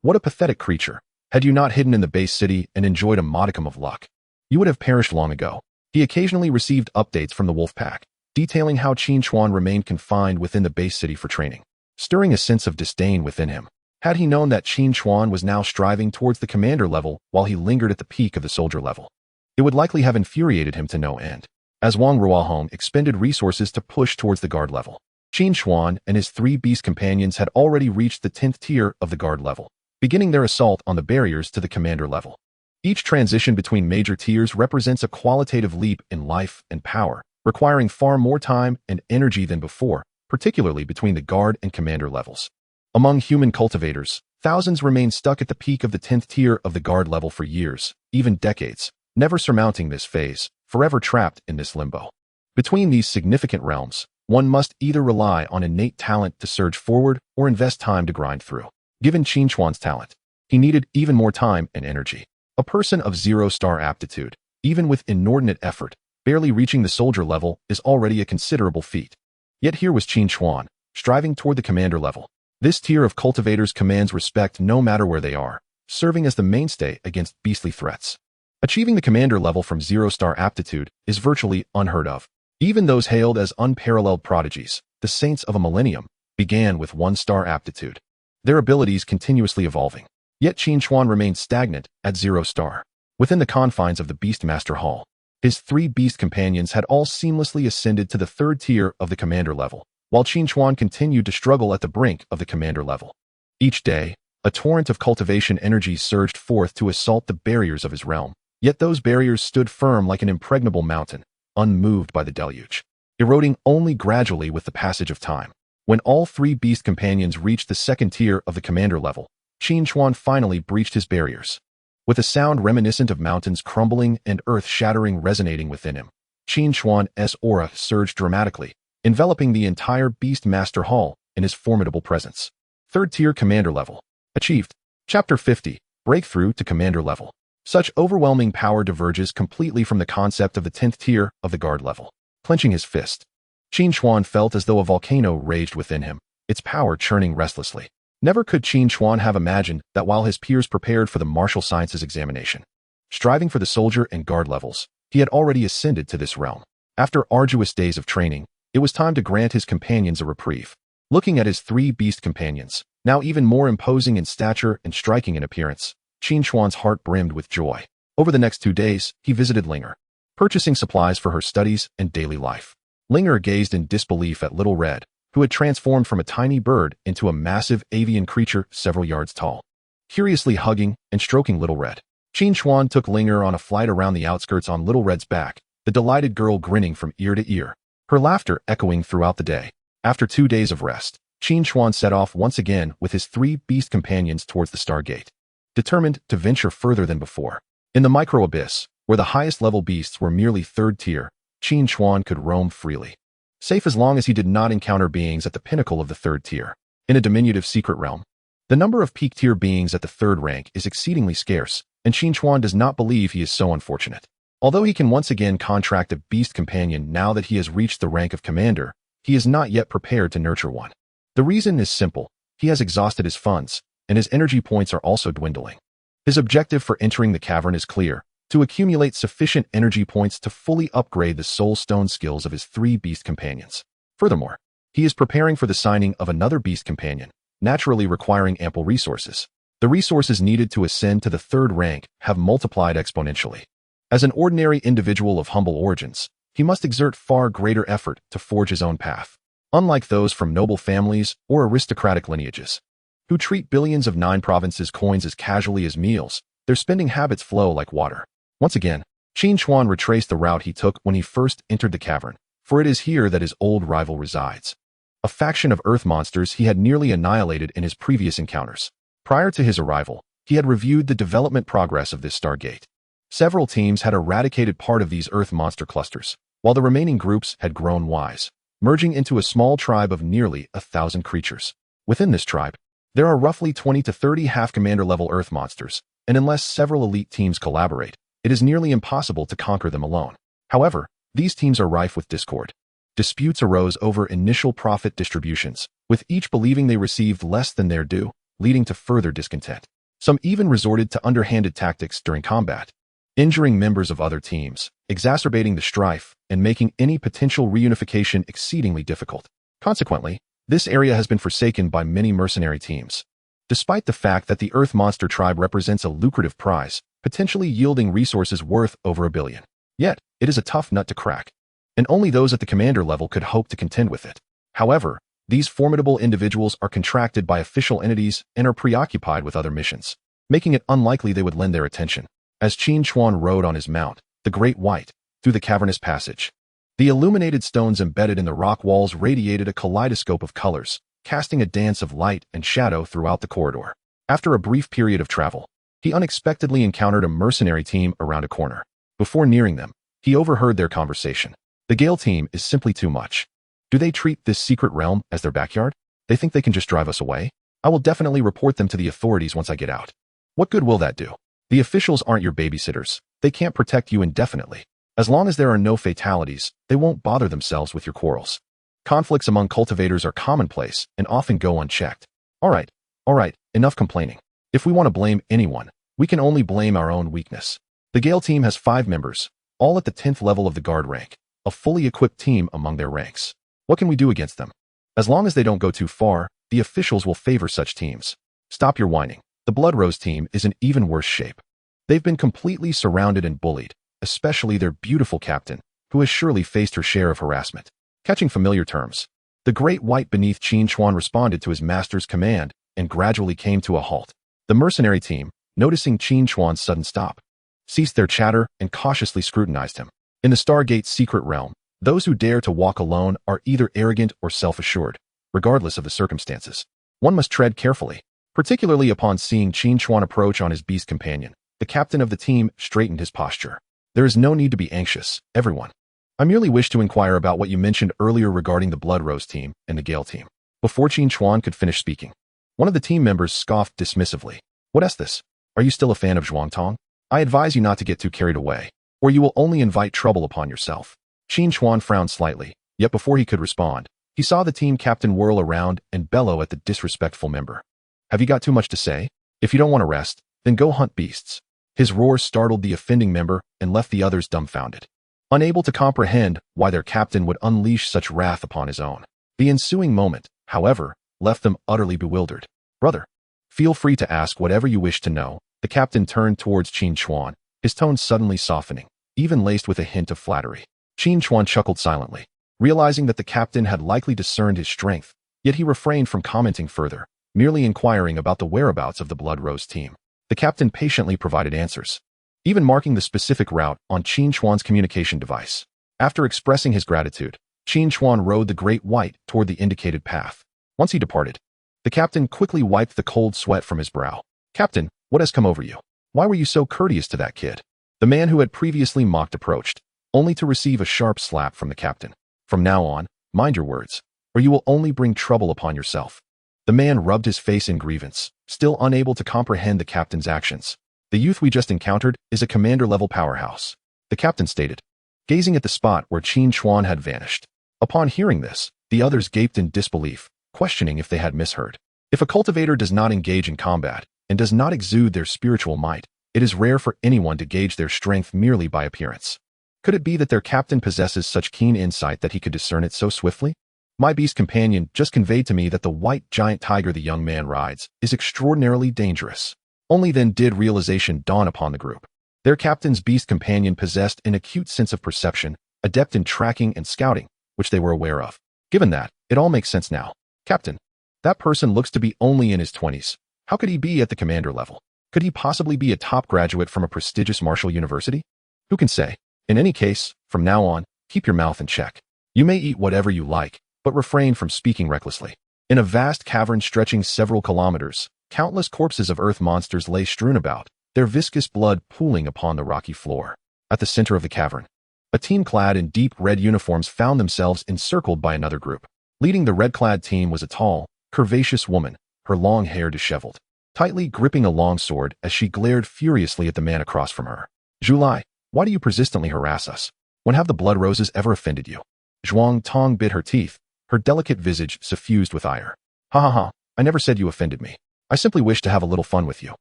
What a pathetic creature. Had you not hidden in the base city and enjoyed a modicum of luck, you would have perished long ago. He occasionally received updates from the wolf pack, detailing how Qin Chuan remained confined within the base city for training, stirring a sense of disdain within him. Had he known that Qin Chuan was now striving towards the commander level while he lingered at the peak of the soldier level, it would likely have infuriated him to no end. As Wang Ruohong expended resources to push towards the guard level, Qin Chuan and his 3 beast companions had already reached the 10th tier of the guard level, beginning their assault on the barriers to the commander level. Each transition between major tiers represents a qualitative leap in life and power, requiring far more time and energy than before, particularly between the guard and commander levels. Among human cultivators, thousands remain stuck at the peak of the 10th tier of the guard level for years, even decades, never surmounting this phase, forever trapped in this limbo. Between these significant realms, one must either rely on innate talent to surge forward or invest time to grind through. Given Qin Chuan's talent, he needed even more time and energy. A person of 0-star aptitude, even with inordinate effort, barely reaching the soldier level is already a considerable feat. Yet here was Qin Chuan, striving toward the commander level. This tier of cultivators commands respect no matter where they are, serving as the mainstay against beastly threats. Achieving the commander level from 0-star aptitude is virtually unheard of. Even those hailed as unparalleled prodigies, the saints of a millennium, began with 1-star aptitude, their abilities continuously evolving. Yet Qin Chuan remained stagnant at 0-star. Within the confines of the Beastmaster Hall, his 3 beast companions had all seamlessly ascended to the 3rd tier of the commander level, while Qin Chuan continued to struggle at the brink of the commander level. Each day, a torrent of cultivation energy surged forth to assault the barriers of his realm, yet those barriers stood firm like an impregnable mountain, unmoved by the deluge, eroding only gradually with the passage of time. When all 3 beast companions reached the 2nd tier of the commander level, Qin Chuan finally breached his barriers. With a sound reminiscent of mountains crumbling and earth shattering resonating within him, Qin Chuan's aura surged dramatically, enveloping the entire Beastmaster Hall in his formidable presence. 3rd tier commander level. Achieved. Chapter 50. Breakthrough to commander level. Such overwhelming power diverges completely from the concept of the 10th tier of the guard level. Clenching his fist, Qin Chuan felt as though a volcano raged within him, its power churning restlessly. Never could Qin Chuan have imagined that while his peers prepared for the martial sciences examination, striving for the soldier and guard levels, he had already ascended to this realm. After arduous days of training, it was time to grant his companions a reprieve. Looking at his 3 beast companions, now even more imposing in stature and striking in appearance, Qin Chuan's heart brimmed with joy. Over the next 2 days, he visited Linger, purchasing supplies for her studies and daily life. Linger gazed in disbelief at Little Red, who had transformed from a tiny bird into a massive avian creature several yards tall. Curiously hugging and stroking Little Red, Qin Chuan took Linger on a flight around the outskirts on Little Red's back, the delighted girl grinning from ear to ear, her laughter echoing throughout the day. After 2 days of rest, Qin Chuan set off once again with his 3 beast companions towards the Stargate, determined to venture further than before. In the micro-abyss, where the highest-level beasts were merely 3rd tier, Qin Chuan could roam freely, safe as long as he did not encounter beings at the pinnacle of the 3rd tier. In a diminutive secret realm, the number of peak-tier beings at the 3rd rank is exceedingly scarce, and Qin Chuan does not believe he is so unfortunate. Although he can once again contract a beast companion now that he has reached the rank of commander, he is not yet prepared to nurture one. The reason is simple: he has exhausted his funds, and his energy points are also dwindling. His objective for entering the cavern is clear: to accumulate sufficient energy points to fully upgrade the soul stone skills of his 3 beast companions. Furthermore, he is preparing for the signing of another beast companion, naturally requiring ample resources. The resources needed to ascend to the 3rd rank have multiplied exponentially. As an ordinary individual of humble origins, he must exert far greater effort to forge his own path. Unlike those from noble families or aristocratic lineages, who treat billions of 9 provinces coins as casually as meals, their spending habits flow like water. Once again, Qin Chuan retraced the route he took when he first entered the cavern, for it is here that his old rival resides. A faction of earth monsters he had nearly annihilated in his previous encounters. Prior to his arrival, he had reviewed the development progress of this stargate. Several teams had eradicated part of these earth monster clusters, while the remaining groups had grown wise, merging into a small tribe of nearly 1,000 creatures. Within this tribe, there are roughly 20 to 30 half-commander-level earth monsters, and unless several elite teams collaborate, it is nearly impossible to conquer them alone. However, these teams are rife with discord. Disputes arose over initial profit distributions, with each believing they received less than their due, leading to further discontent. Some even resorted to underhanded tactics during combat, injuring members of other teams, exacerbating the strife, and making any potential reunification exceedingly difficult. Consequently, this area has been forsaken by many mercenary teams. Despite the fact that the Earth Monster tribe represents a lucrative prize, potentially yielding resources worth over $1 billion. Yet, it is a tough nut to crack, and only those at the commander level could hope to contend with it. However, these formidable individuals are contracted by official entities and are preoccupied with other missions, making it unlikely they would lend their attention. As Qin Chuan rode on his mount, the Great White, through the cavernous passage, the illuminated stones embedded in the rock walls radiated a kaleidoscope of colors, casting a dance of light and shadow throughout the corridor. After a brief period of travel, he unexpectedly encountered a mercenary team around a corner. Before nearing them, he overheard their conversation. The Gale team is simply too much. Do they treat this secret realm as their backyard? They think they can just drive us away? I will definitely report them to the authorities once I get out. What good will that do? The officials aren't your babysitters. They can't protect you indefinitely. As long as there are no fatalities, they won't bother themselves with your quarrels. Conflicts among cultivators are commonplace and often go unchecked. All right, enough complaining. If we want to blame anyone, we can only blame our own weakness. The Gale team has 5 members, all at the 10th level of the guard rank, a fully equipped team among their ranks. What can we do against them? As long as they don't go too far, the officials will favor such teams. Stop your whining. The Blood Rose team is in even worse shape. They've been completely surrounded and bullied, especially their beautiful captain, who has surely faced her share of harassment. Catching familiar terms, the Great White beneath Qin Chuan responded to his master's command and gradually came to a halt. The mercenary team, noticing Qin Chuan's sudden stop, ceased their chatter and cautiously scrutinized him. In the Stargate's secret realm, those who dare to walk alone are either arrogant or self-assured, regardless of the circumstances. One must tread carefully, particularly upon seeing Qin Chuan approach on his beast companion. The captain of the team straightened his posture. There is no need to be anxious, everyone. I merely wish to inquire about what you mentioned earlier regarding the Blood Rose team and the Gale team. Before Qin Chuan could finish speaking, one of the team members scoffed dismissively. What is this? Are you still a fan of Zhuangtong? I advise you not to get too carried away, or you will only invite trouble upon yourself. Qin Chuan frowned slightly, yet before he could respond, he saw the team captain whirl around and bellow at the disrespectful member. Have you got too much to say? If you don't want to rest, then go hunt beasts. His roar startled the offending member and left the others dumbfounded, unable to comprehend why their captain would unleash such wrath upon his own. The ensuing moment, however, left them utterly bewildered. Brother, feel free to ask whatever you wish to know. The captain turned towards Qin Chuan, his tone suddenly softening, even laced with a hint of flattery. Qin Chuan chuckled silently, realizing that the captain had likely discerned his strength, yet he refrained from commenting further, merely inquiring about the whereabouts of the Blood Rose team. The captain patiently provided answers, even marking the specific route on Qin Chuan's communication device. After expressing his gratitude, Qin Chuan rode the Great White toward the indicated path. Once he departed, the captain quickly wiped the cold sweat from his brow. Captain, what has come over you? Why were you so courteous to that kid? The man who had previously mocked approached, only to receive a sharp slap from the captain. From now on, mind your words, or you will only bring trouble upon yourself. The man rubbed his face in grievance, still unable to comprehend the captain's actions. The youth we just encountered is a commander-level powerhouse, the captain stated, gazing at the spot where Qin Chuan had vanished. Upon hearing this, the others gaped in disbelief, questioning if they had misheard. If a cultivator does not engage in combat and does not exude their spiritual might, it is rare for anyone to gauge their strength merely by appearance. Could it be that their captain possesses such keen insight that he could discern it so swiftly? My beast companion just conveyed to me that the white giant tiger the young man rides is extraordinarily dangerous. Only then did realization dawn upon the group. Their captain's beast companion possessed an acute sense of perception, adept in tracking and scouting, which they were aware of. Given that, it all makes sense now. Captain, that person looks to be only in his 20s. How could he be at the commander level? Could he possibly be a top graduate from a prestigious martial university? Who can say? In any case, from now on, keep your mouth in check. You may eat whatever you like, but refrain from speaking recklessly. In a vast cavern stretching several kilometers, countless corpses of earth monsters lay strewn about, their viscous blood pooling upon the rocky floor. At the center of the cavern, a team clad in deep red uniforms found themselves encircled by another group. Leading the red-clad team was a tall, curvaceous woman, her long hair disheveled, tightly gripping a long sword as she glared furiously at the man across from her. Zhulai, why do you persistently harass us? When have the blood roses ever offended you? Zhuang Tong bit her teeth, her delicate visage suffused with ire. Ha ha ha, I never said you offended me. I simply wish to have a little fun with you.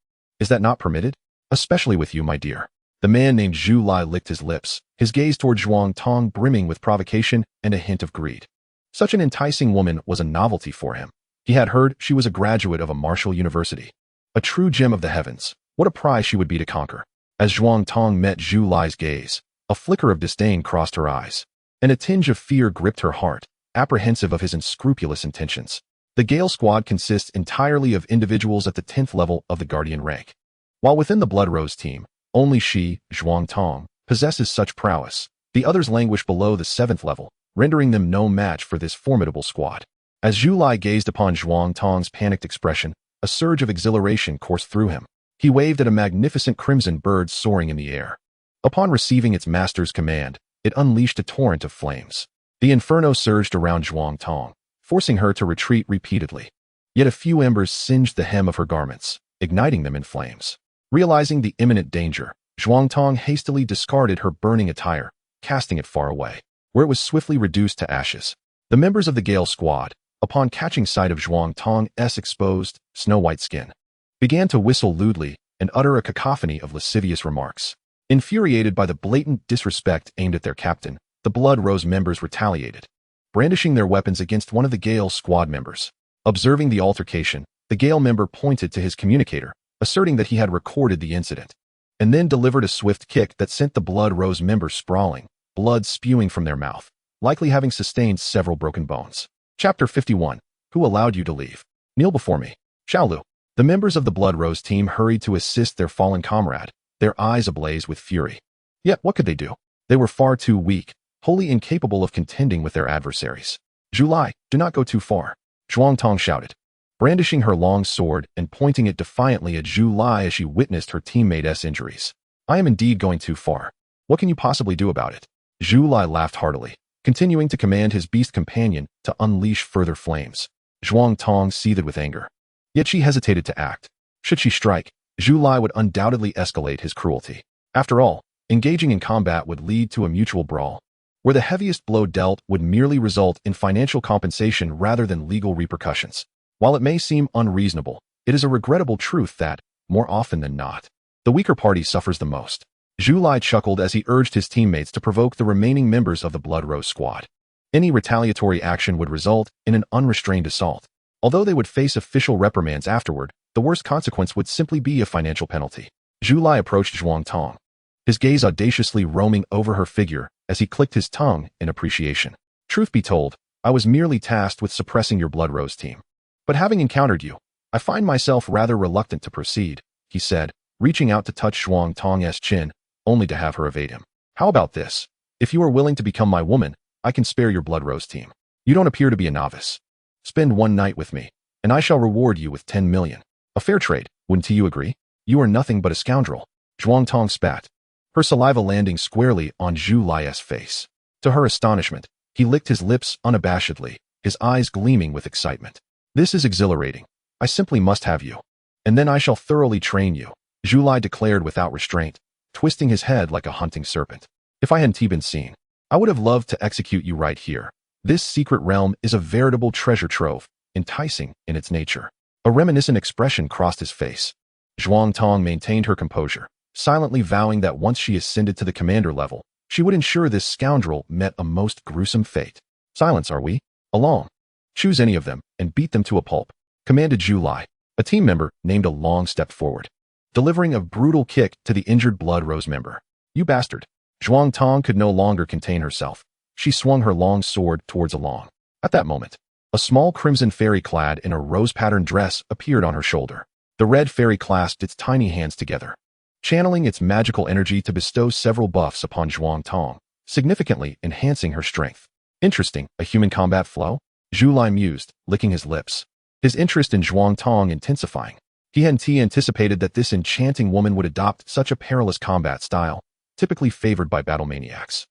Is that not permitted? Especially with you, my dear. The man named Zhulai licked his lips, his gaze toward Zhuang Tong brimming with provocation and a hint of greed. Such an enticing woman was a novelty for him. He had heard she was a graduate of a martial university. A true gem of the heavens, what a prize she would be to conquer. As Zhuang Tong met Zhulai's gaze, a flicker of disdain crossed her eyes, and a tinge of fear gripped her heart, apprehensive of his unscrupulous intentions. The Gale Squad consists entirely of individuals at the 10th level of the Guardian rank. While within the Blood Rose team, only she, Zhuang Tong, possesses such prowess. The others languish below the 7th level, rendering them no match for this formidable squad. As Zhulai gazed upon Zhuang Tong's panicked expression, a surge of exhilaration coursed through him. He waved at a magnificent crimson bird soaring in the air. Upon receiving its master's command, it unleashed a torrent of flames. The inferno surged around Zhuang Tong, forcing her to retreat repeatedly. Yet a few embers singed the hem of her garments, igniting them in flames. Realizing the imminent danger, Zhuang Tong hastily discarded her burning attire, casting it far away, where it was swiftly reduced to ashes. The members of the Gale Squad, upon catching sight of Zhuang Tong's exposed, snow-white skin, began to whistle lewdly and utter a cacophony of lascivious remarks. Infuriated by the blatant disrespect aimed at their captain, the Blood Rose members retaliated, brandishing their weapons against one of the Gale Squad members. Observing the altercation, the Gale member pointed to his communicator, asserting that he had recorded the incident, and then delivered a swift kick that sent the Blood Rose member sprawling, blood spewing from their mouth, likely having sustained several broken bones. Chapter 51. Who allowed you to leave? Kneel before me. Xiaolu. The members of the Blood Rose team hurried to assist their fallen comrade, their eyes ablaze with fury. Yet what could they do? They were far too weak, wholly incapable of contending with their adversaries. Zhulai, do not go too far, Zhuang Tong shouted, brandishing her long sword and pointing it defiantly at Zhulai as she witnessed her teammate's injuries. I am indeed going too far. What can you possibly do about it? Zhulai laughed heartily, continuing to command his beast companion to unleash further flames. Zhuang Tong seethed with anger. Yet she hesitated to act. Should she strike, Zhulai would undoubtedly escalate his cruelty. After all, engaging in combat would lead to a mutual brawl, where the heaviest blow dealt would merely result in financial compensation rather than legal repercussions. While it may seem unreasonable, it is a regrettable truth that, more often than not, the weaker party suffers the most. Zhulai chuckled as he urged his teammates to provoke the remaining members of the Blood Rose squad. Any retaliatory action would result in an unrestrained assault. Although they would face official reprimands afterward, the worst consequence would simply be a financial penalty. Zhulai approached Zhuang Tong, his gaze audaciously roaming over her figure as he clicked his tongue in appreciation. Truth be told, I was merely tasked with suppressing your Blood Rose team. But having encountered you, I find myself rather reluctant to proceed, he said, reaching out to touch Zhuang Tong's chin, only to have her evade him. How about this? If you are willing to become my woman, I can spare your Blood Rose team. You don't appear to be a novice. Spend one night with me, and I shall reward you with 10 million. A fair trade, wouldn't you agree? You are nothing but a scoundrel. Zhuang Tong spat, her saliva landing squarely on Zhulai's face. To her astonishment, he licked his lips unabashedly, his eyes gleaming with excitement. This is exhilarating. I simply must have you. And then I shall thoroughly train you, Zhulai declared without restraint, twisting his head like a hunting serpent. If I hadn't been seen, I would have loved to execute you right here. This secret realm is a veritable treasure trove, enticing in its nature. A reminiscent expression crossed his face. Zhuang Tong maintained her composure, silently vowing that once she ascended to the commander level, she would ensure this scoundrel met a most gruesome fate. Silence, are we? Along. Choose any of them and beat them to a pulp, commanded Zhulai. A team member named a long step forward, delivering a brutal kick to the injured Blood Rose member. You bastard. Zhuang Tong could no longer contain herself. She swung her long sword towards Along. At that moment, a small crimson fairy clad in a rose-patterned dress appeared on her shoulder. The red fairy clasped its tiny hands together, channeling its magical energy to bestow several buffs upon Zhuang Tong, significantly enhancing her strength. Interesting, a human combat flow? Zhu Lai mused, licking his lips. His interest in Zhuang Tong intensifying. He hadn't anticipated that this enchanting woman would adopt such a perilous combat style, typically favored by battle maniacs.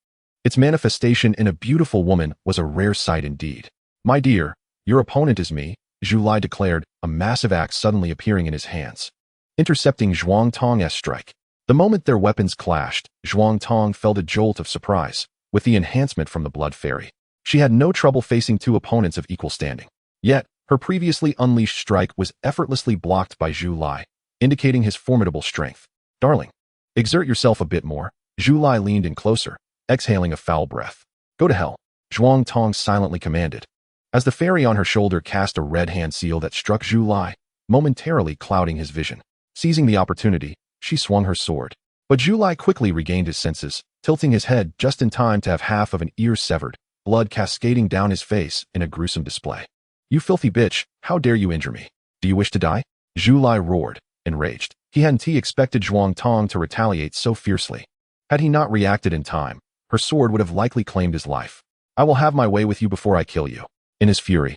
Its manifestation in a beautiful woman was a rare sight indeed. My dear, your opponent is me, Zhu Lai declared, a massive axe suddenly appearing in his hands, intercepting Zhuang Tong's strike. The moment their weapons clashed, Zhuang Tong felt a jolt of surprise. With the enhancement from the Blood Fairy, she had no trouble facing two opponents of equal standing. Yet, her previously unleashed strike was effortlessly blocked by Zhu Lai, indicating his formidable strength. Darling, exert yourself a bit more. Zhu Lai leaned in closer, exhaling a foul breath. Go to hell, Zhuang Tong silently commanded, as the fairy on her shoulder cast a red hand seal that struck Zhu Lai, momentarily clouding his vision. Seizing the opportunity, she swung her sword. But Zhu Lai quickly regained his senses, tilting his head just in time to have half of an ear severed, blood cascading down his face in a gruesome display. You filthy bitch, how dare you injure me? Do you wish to die? Zhu Lai roared, enraged. He hadn't expected Zhuang Tong to retaliate so fiercely. Had he not reacted in time, her sword would have likely claimed his life. I will have my way with you before I kill you. In his fury,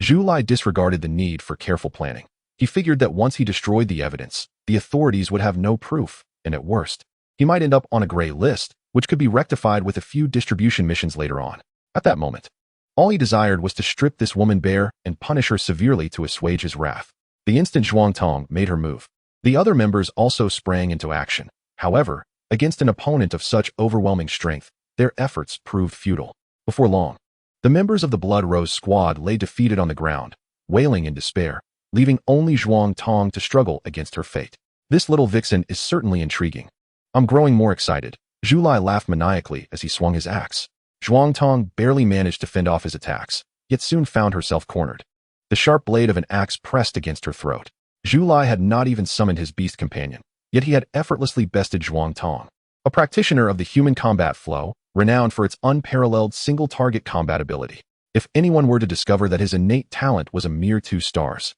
Zhu Lai disregarded the need for careful planning. He figured that once he destroyed the evidence, the authorities would have no proof, and at worst, he might end up on a gray list, which could be rectified with a few distribution missions later on. At that moment, all he desired was to strip this woman bare and punish her severely to assuage his wrath. The instant Zhuang Tong made her move, the other members also sprang into action. However, against an opponent of such overwhelming strength, their efforts proved futile. Before long, the members of the Blood Rose squad lay defeated on the ground, wailing in despair, leaving only Zhuang Tong to struggle against her fate. This little vixen is certainly intriguing. I'm growing more excited. Zhu Lai laughed maniacally as he swung his axe. Zhuang Tong barely managed to fend off his attacks, yet soon found herself cornered. The sharp blade of an axe pressed against her throat. Zhu Lai had not even summoned his beast companion, yet he had effortlessly bested Zhuang Tong. A practitioner of the human combat flow, renowned for its unparalleled single-target combat ability. If anyone were to discover that his innate talent was a mere 2 stars,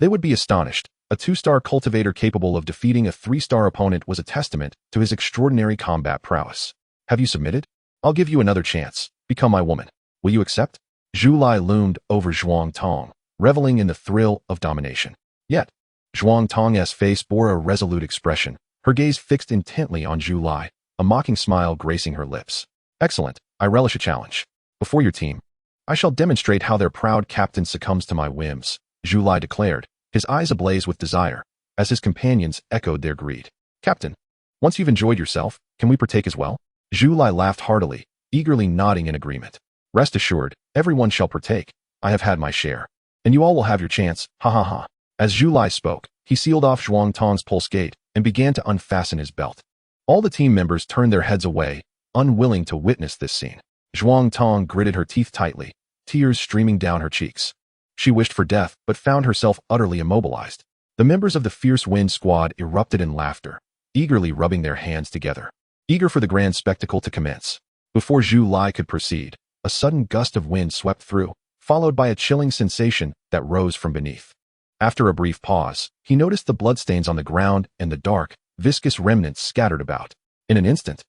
they would be astonished. A 2-star cultivator capable of defeating a 3-star opponent was a testament to his extraordinary combat prowess. Have you submitted? I'll give you another chance. Become my woman. Will you accept? Zhu Lai loomed over Zhuang Tong, reveling in the thrill of domination. Yet, Zhuang Tong's face bore a resolute expression, her gaze fixed intently on Zhu Lai, a mocking smile gracing her lips. Excellent, I relish a challenge. Before your team, I shall demonstrate how their proud captain succumbs to my whims, Zhu Lai declared, his eyes ablaze with desire, as his companions echoed their greed. Captain, once you've enjoyed yourself, can we partake as well? Zhu Lai laughed heartily, eagerly nodding in agreement. Rest assured, everyone shall partake. I have had my share. And you all will have your chance, ha ha ha. As Zhu Lai spoke, he sealed off Zhuang Tong's pulse gate and began to unfasten his belt. All the team members turned their heads away, unwilling to witness this scene. Zhuang Tong gritted her teeth tightly, tears streaming down her cheeks. She wished for death, but found herself utterly immobilized. The members of the Fierce Wind squad erupted in laughter, eagerly rubbing their hands together, eager for the grand spectacle to commence. Before Zhu Lai could proceed, a sudden gust of wind swept through, followed by a chilling sensation that rose from beneath. After a brief pause, he noticed the bloodstains on the ground and the dark, viscous remnants scattered about. In an instant,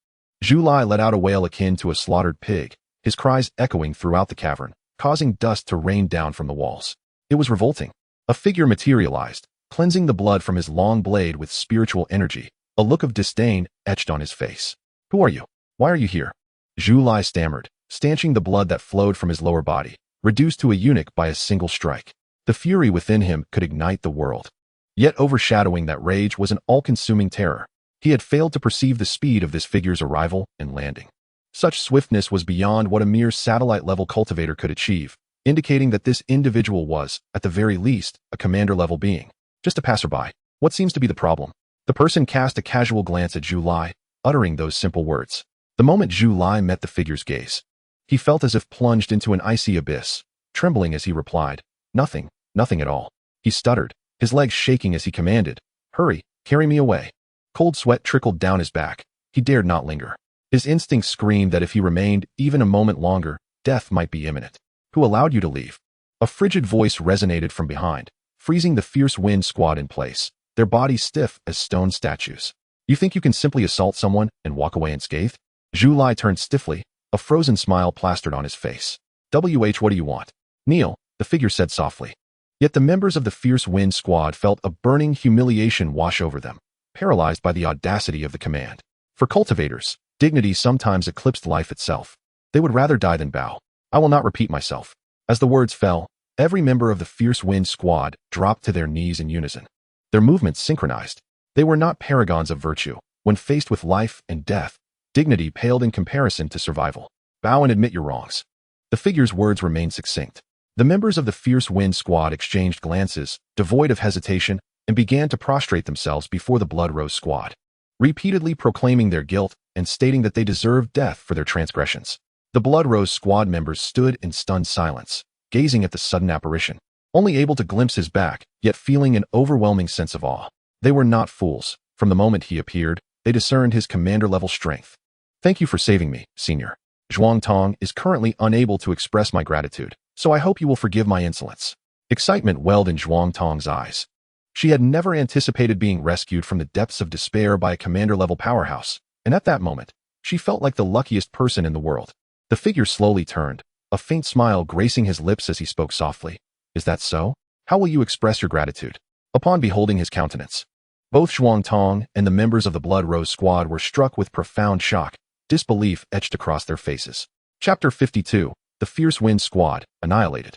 Zhu Lai let out a wail akin to a slaughtered pig, his cries echoing throughout the cavern, causing dust to rain down from the walls. It was revolting. A figure materialized, cleansing the blood from his long blade with spiritual energy, a look of disdain etched on his face. Who are you? Why are you here? Zhu Lai stammered, stanching the blood that flowed from his lower body, reduced to a eunuch by a single strike. The fury within him could ignite the world. Yet overshadowing that rage was an all-consuming terror. He had failed to perceive the speed of this figure's arrival and landing. Such swiftness was beyond what a mere satellite-level cultivator could achieve, indicating that this individual was, at the very least, a commander-level being. Just a passerby. What seems to be the problem? The person cast a casual glance at Zhu Lai, uttering those simple words. The moment Zhu Lai met the figure's gaze, he felt as if plunged into an icy abyss, trembling as he replied, "Nothing, nothing at all." He stuttered, his legs shaking as he commanded, "Hurry, carry me away." Cold sweat trickled down his back. He dared not linger. His instincts screamed that if he remained even a moment longer, death might be imminent. Who allowed you to leave? A frigid voice resonated from behind, freezing the Fierce Wind squad in place, their bodies stiff as stone statues. You think you can simply assault someone and walk away unscathed? Zhu Lai turned stiffly, a frozen smile plastered on his face. What do you want? Kneel, the figure said softly. Yet the members of the fierce wind squad felt a burning humiliation wash over them, paralyzed by the audacity of the command. For cultivators, dignity sometimes eclipsed life itself. They would rather die than bow. I will not repeat myself. As the words fell, every member of the fierce wind squad dropped to their knees in unison. Their movements synchronized. They were not paragons of virtue. When faced with life and death, dignity paled in comparison to survival. Bow and admit your wrongs. The figure's words remained succinct. The members of the fierce wind squad exchanged glances, devoid of hesitation, and began to prostrate themselves before the Blood Rose squad, repeatedly proclaiming their guilt and stating that they deserved death for their transgressions. The Blood Rose squad members stood in stunned silence, gazing at the sudden apparition, only able to glimpse his back, yet feeling an overwhelming sense of awe. They were not fools. From the moment he appeared, they discerned his commander-level strength. Thank you for saving me, Senior. Zhuang Tong is currently unable to express my gratitude, so I hope you will forgive my insolence. Excitement welled in Zhuang Tong's eyes. She had never anticipated being rescued from the depths of despair by a commander-level powerhouse, and at that moment, she felt like the luckiest person in the world. The figure slowly turned, a faint smile gracing his lips as he spoke softly. Is that so? How will you express your gratitude? Upon beholding his countenance, both Zhuang Tong and the members of the Blood Rose squad were struck with profound shock, disbelief etched across their faces. Chapter 52, The Fierce Wind Squad, Annihilated.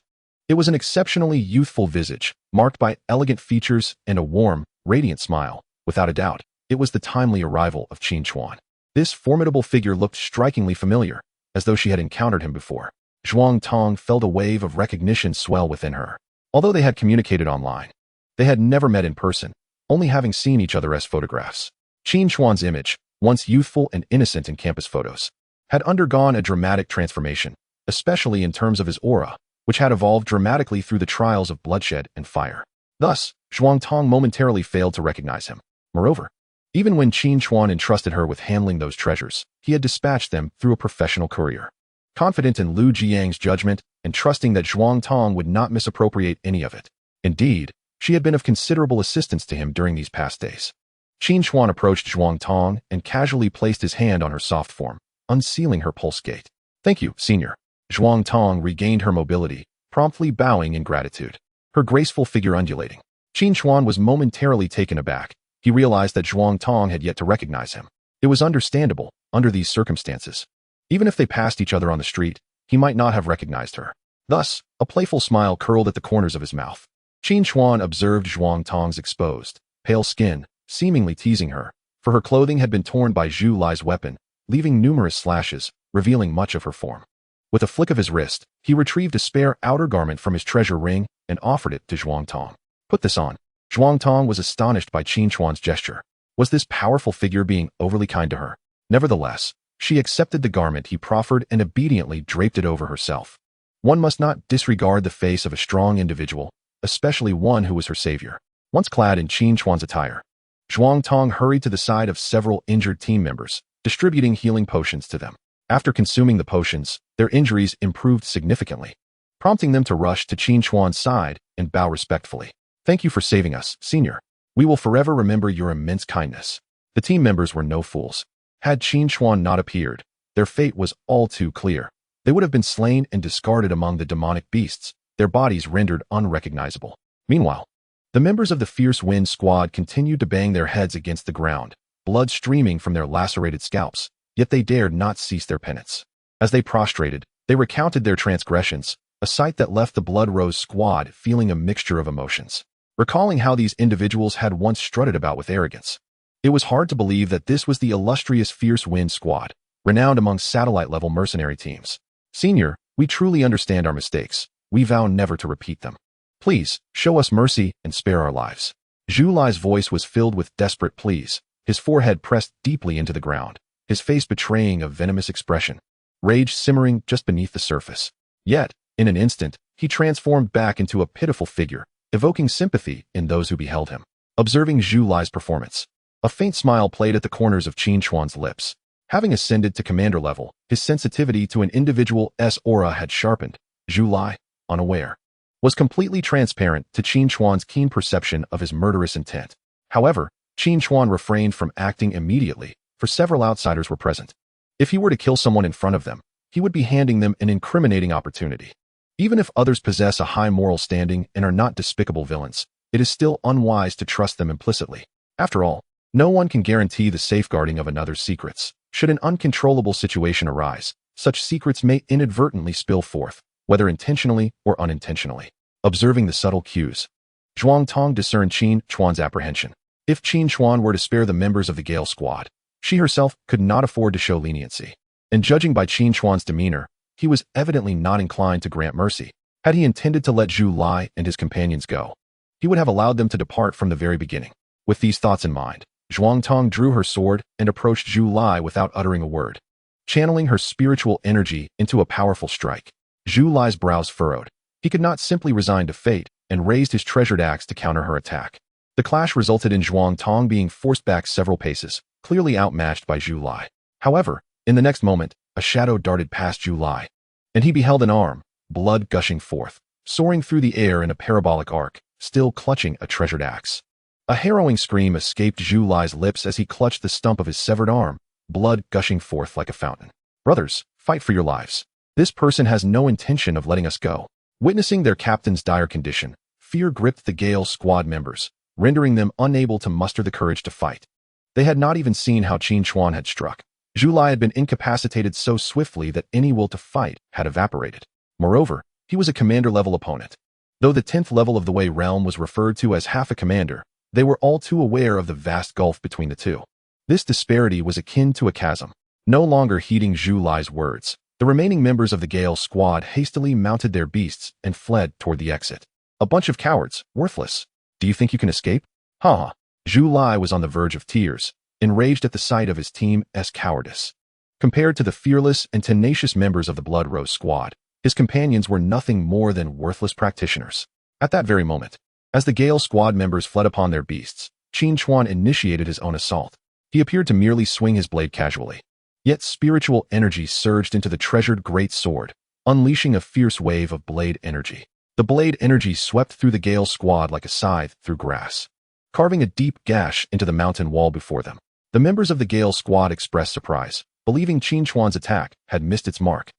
It was an exceptionally youthful visage, marked by elegant features and a warm, radiant smile. Without a doubt, it was the timely arrival of Qin Chuan. This formidable figure looked strikingly familiar, as though she had encountered him before. Zhuang Tong felt a wave of recognition swell within her. Although they had communicated online, they had never met in person, only having seen each other as photographs. Qin Chuan's image, once youthful and innocent in campus photos, had undergone a dramatic transformation, especially in terms of his aura, which had evolved dramatically through the trials of bloodshed and fire. Thus, Zhuang Tong momentarily failed to recognize him. Moreover, even when Qin Chuan entrusted her with handling those treasures, he had dispatched them through a professional courier. Confident in Lu Jiang's judgment and trusting that Zhuang Tong would not misappropriate any of it. Indeed, she had been of considerable assistance to him during these past days. Qin Chuan approached Zhuang Tong and casually placed his hand on her soft form, unsealing her pulse gate. Thank you, Senior. Zhuang Tong regained her mobility, promptly bowing in gratitude, her graceful figure undulating. Qin Chuan was momentarily taken aback. He realized that Zhuang Tong had yet to recognize him. It was understandable, under these circumstances. Even if they passed each other on the street, he might not have recognized her. Thus, a playful smile curled at the corners of his mouth. Qin Chuan observed Zhuang Tong's exposed, pale skin, seemingly teasing her, for her clothing had been torn by Zhu Lai's weapon, leaving numerous slashes, revealing much of her form. With a flick of his wrist, he retrieved a spare outer garment from his treasure ring and offered it to Zhuang Tong. Put this on. Zhuang Tong was astonished by Qin Chuan's gesture. Was this powerful figure being overly kind to her? Nevertheless, she accepted the garment he proffered and obediently draped it over herself. One must not disregard the face of a strong individual, especially one who was her savior. Once clad in Qin Chuan's attire, Zhuang Tong hurried to the side of several injured team members, distributing healing potions to them. After consuming the potions, their injuries improved significantly, prompting them to rush to Qin Chuan's side and bow respectfully. Thank you for saving us, Senior. We will forever remember your immense kindness. The team members were no fools. Had Qin Chuan not appeared, their fate was all too clear. They would have been slain and discarded among the demonic beasts, their bodies rendered unrecognizable. Meanwhile, the members of the Fierce Wind Squad continued to bang their heads against the ground, blood streaming from their lacerated scalps, yet they dared not cease their penance. As they prostrated, they recounted their transgressions, a sight that left the Blood Rose Squad feeling a mixture of emotions. Recalling how these individuals had once strutted about with arrogance, it was hard to believe that this was the illustrious Fierce Wind Squad, renowned among satellite-level mercenary teams. Senior, we truly understand our mistakes. We vow never to repeat them. Please, show us mercy and spare our lives. Zhu Lai's voice was filled with desperate pleas, his forehead pressed deeply into the ground, his face betraying a venomous expression, rage simmering just beneath the surface. Yet, in an instant, he transformed back into a pitiful figure, evoking sympathy in those who beheld him. Observing Zhu Lai's performance, a faint smile played at the corners of Qin Chuan's lips. Having ascended to commander level, his sensitivity to an individual's aura had sharpened. Zhu Lai, unaware, was completely transparent to Qin Chuan's keen perception of his murderous intent. However, Qin Chuan refrained from acting immediately, for several outsiders were present. If he were to kill someone in front of them, he would be handing them an incriminating opportunity. Even if others possess a high moral standing and are not despicable villains, it is still unwise to trust them implicitly. After all, no one can guarantee the safeguarding of another's secrets. Should an uncontrollable situation arise, such secrets may inadvertently spill forth, whether intentionally or unintentionally. Observing the subtle cues, Zhuang Tong discerned Qin Chuan's apprehension. If Qin Chuan were to spare the members of the Gale squad, she herself could not afford to show leniency. And judging by Qin Chuan's demeanor, he was evidently not inclined to grant mercy. Had he intended to let Zhu Lai and his companions go, he would have allowed them to depart from the very beginning. With these thoughts in mind, Zhuang Tong drew her sword and approached Zhu Lai without uttering a word. Channeling her spiritual energy into a powerful strike, Zhu Lai's brows furrowed. He could not simply resign to fate and raised his treasured axe to counter her attack. The clash resulted in Zhuang Tong being forced back several paces, clearly outmatched by Zhu Lai. However, in the next moment, a shadow darted past Zhu Lai, and he beheld an arm, blood gushing forth, soaring through the air in a parabolic arc, still clutching a treasured axe. A harrowing scream escaped Zhu Lai's lips as he clutched the stump of his severed arm, blood gushing forth like a fountain. "Brothers, fight for your lives. This person has no intention of letting us go." Witnessing their captain's dire condition, fear gripped the Gale squad members, rendering them unable to muster the courage to fight. They had not even seen how Qin Chuan had struck. Zhu Lai had been incapacitated so swiftly that any will to fight had evaporated. Moreover, he was a commander-level opponent. Though the 10th level of the Wei realm was referred to as half a commander, they were all too aware of the vast gulf between the two. This disparity was akin to a chasm. No longer heeding Zhu Lai's words, the remaining members of the Gale squad hastily mounted their beasts and fled toward the exit. "A bunch of cowards, worthless. Do you think you can escape?" "Ha!" Zhu Lai was on the verge of tears, enraged at the sight of his team's cowardice. Compared to the fearless and tenacious members of the Blood Rose squad, his companions were nothing more than worthless practitioners. At that very moment, as the Gale squad members fled upon their beasts, Qin Chuan initiated his own assault. He appeared to merely swing his blade casually. Yet spiritual energy surged into the treasured great sword, unleashing a fierce wave of blade energy. The blade energy swept through the Gale squad like a scythe through grass, carving a deep gash into the mountain wall before them. The members of the Gale squad expressed surprise, believing Qin Chuan's attack had missed its mark,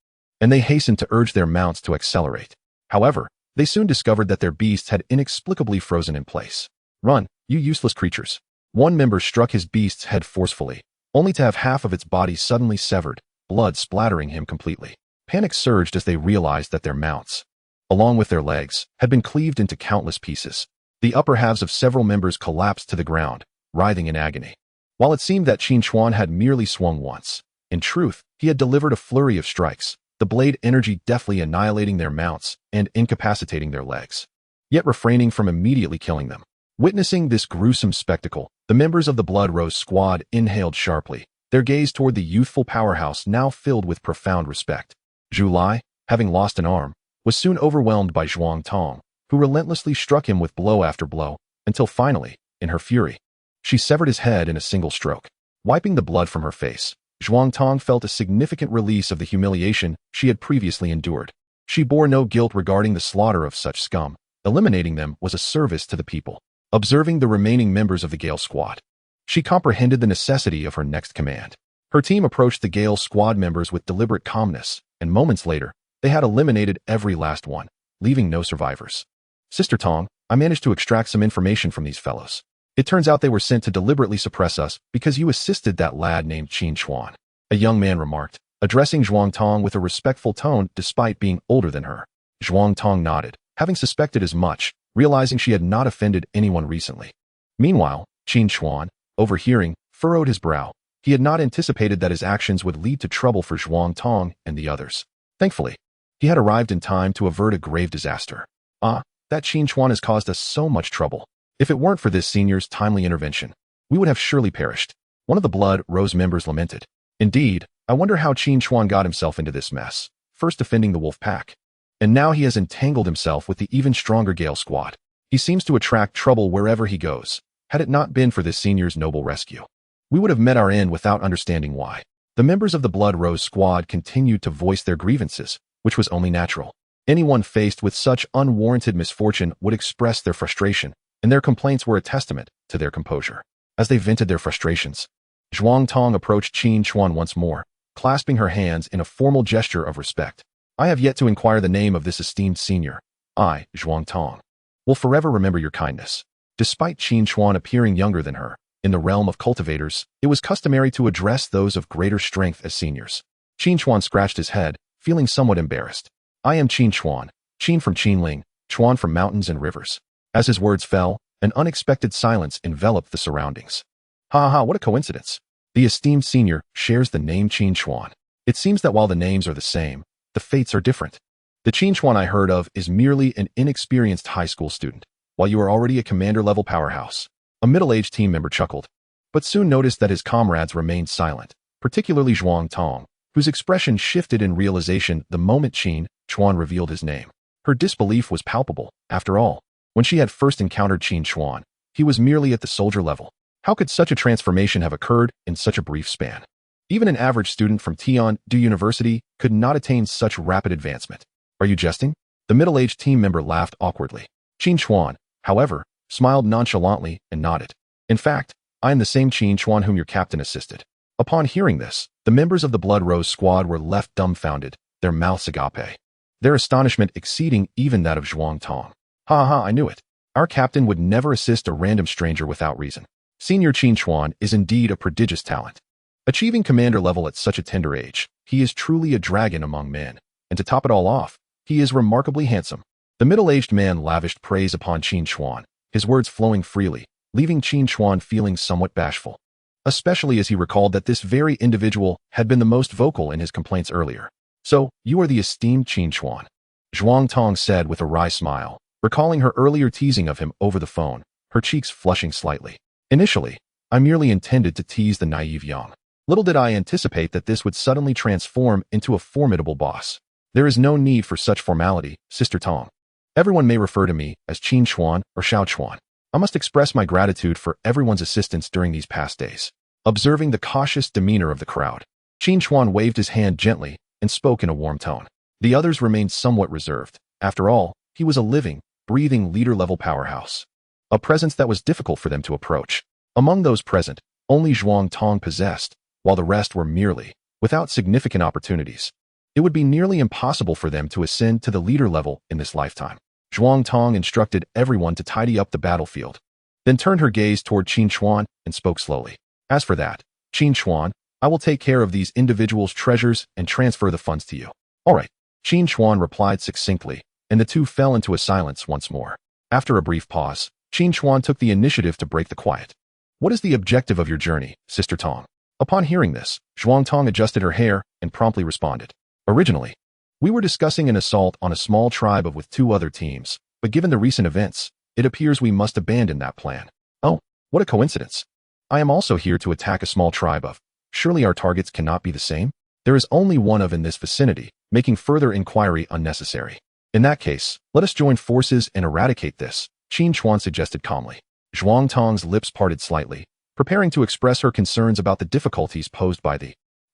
and they hastened to urge their mounts to accelerate. However, they soon discovered that their beasts had inexplicably frozen in place. "Run, you useless creatures." One member struck his beast's head forcefully, only to have half of its body suddenly severed, blood splattering him completely. Panic surged as they realized that their mounts, along with their legs, had been cleaved into countless pieces. The upper halves of several members collapsed to the ground, writhing in agony. While it seemed that Qin Chuan had merely swung once, in truth, he had delivered a flurry of strikes, the blade energy deftly annihilating their mounts and incapacitating their legs, yet refraining from immediately killing them. Witnessing this gruesome spectacle, the members of the Blood Rose squad inhaled sharply, their gaze toward the youthful powerhouse now filled with profound respect. Zhu Lai, having lost an arm, was soon overwhelmed by Zhuang Tong, who relentlessly struck him with blow after blow, until finally, in her fury, she severed his head in a single stroke. Wiping the blood from her face, Zhuang Tong felt a significant release of the humiliation she had previously endured. She bore no guilt regarding the slaughter of such scum. Eliminating them was a service to the people. Observing the remaining members of the Gale squad, she comprehended the necessity of her next command. Her team approached the Gale squad members with deliberate calmness, and moments later, they had eliminated every last one, leaving no survivors. "Sister Tong, I managed to extract some information from these fellows. It turns out they were sent to deliberately suppress us because you assisted that lad named Qin Chuan," a young man remarked, addressing Zhuang Tong with a respectful tone despite being older than her. Zhuang Tong nodded, having suspected as much, realizing she had not offended anyone recently. Meanwhile, Qin Chuan, overhearing, furrowed his brow. He had not anticipated that his actions would lead to trouble for Zhuang Tong and the others. Thankfully, he had arrived in time to avert a grave disaster. "Ah, that Qin Chuan has caused us so much trouble. If it weren't for this senior's timely intervention, we would have surely perished," one of the Blood Rose members lamented. "Indeed, I wonder how Qin Chuan got himself into this mess, first defending the wolf pack. And now he has entangled himself with the even stronger Gale squad. He seems to attract trouble wherever he goes. Had it not been for this senior's noble rescue, we would have met our end without understanding why." The members of the Blood Rose squad continued to voice their grievances, which was only natural. Anyone faced with such unwarranted misfortune would express their frustration, and their complaints were a testament to their composure. As they vented their frustrations, Zhuang Tong approached Qin Chuan once more, clasping her hands in a formal gesture of respect. I have yet to inquire the name of this esteemed senior. I, Zhuang Tong, will forever remember your kindness. Despite Qin Chuan appearing younger than her, in the realm of cultivators, it was customary to address those of greater strength as seniors. Qin Chuan scratched his head, feeling somewhat embarrassed. I am Qin Chuan, Qin from Qinling, Chuan from mountains and rivers. As his words fell, an unexpected silence enveloped the surroundings. Ha ha, what a coincidence. The esteemed senior shares the name Qin Chuan. It seems that while the names are the same, the fates are different. The Qin Chuan I heard of is merely an inexperienced high school student, while you are already a commander-level powerhouse. A middle-aged team member chuckled, but soon noticed that his comrades remained silent, particularly Zhuang Tong, whose expression shifted in realization the moment Qin Chuan revealed his name. Her disbelief was palpable. After all, when she had first encountered Qin Chuan, he was merely at the soldier level. How could such a transformation have occurred in such a brief span? Even an average student from Tiandu University could not attain such rapid advancement. Are you jesting? The middle-aged team member laughed awkwardly. Qin Chuan, however, smiled nonchalantly and nodded. In fact, I am the same Qin Chuan whom your captain assisted. Upon hearing this, the members of the Blood Rose squad were left dumbfounded, their mouths agape, their astonishment exceeding even that of Zhuang Tong. Ha ha, I knew it. Our captain would never assist a random stranger without reason. Senior Qin Chuan is indeed a prodigious talent. Achieving commander level at such a tender age, he is truly a dragon among men, and to top it all off, he is remarkably handsome. The middle-aged man lavished praise upon Qin Chuan, his words flowing freely, leaving Qin Chuan feeling somewhat bashful, especially as he recalled that this very individual had been the most vocal in his complaints earlier. So, you are the esteemed Qin Chuan, Zhuang Tong said with a wry smile, recalling her earlier teasing of him over the phone, her cheeks flushing slightly. Initially, I merely intended to tease the naive young. Little did I anticipate that this would suddenly transform into a formidable boss. There is no need for such formality, Sister Tong. Everyone may refer to me as Qin Chuan or Xiao Chuan. I must express my gratitude for everyone's assistance during these past days. Observing the cautious demeanor of the crowd, Qin Chuan waved his hand gently and spoke in a warm tone. The others remained somewhat reserved. After all, he was a living, breathing leader-level powerhouse, a presence that was difficult for them to approach. Among those present, only Zhuang Tong possessed, while the rest were merely without significant opportunities. It would be nearly impossible for them to ascend to the leader level in this lifetime. Zhuang Tong instructed everyone to tidy up the battlefield, then turned her gaze toward Qin Chuan and spoke slowly. As for that, Qin Chuan, I will take care of these individuals' treasures and transfer the funds to you. All right, Qin Chuan replied succinctly, and the two fell into a silence once more. After a brief pause, Qin Chuan took the initiative to break the quiet. What is the objective of your journey, Sister Tong? Upon hearing this, Zhuang Tong adjusted her hair and promptly responded. Originally, we were discussing an assault on a small tribe with 2 other teams, but given the recent events, it appears we must abandon that plan. Oh, what a coincidence. I am also here to attack a small tribe of. Surely our targets cannot be the same? There is only one of in this vicinity, making further inquiry unnecessary. In that case, let us join forces and eradicate this, Qin Chuan suggested calmly. Zhuang Tong's lips parted slightly, preparing to express her concerns about the difficulties posed by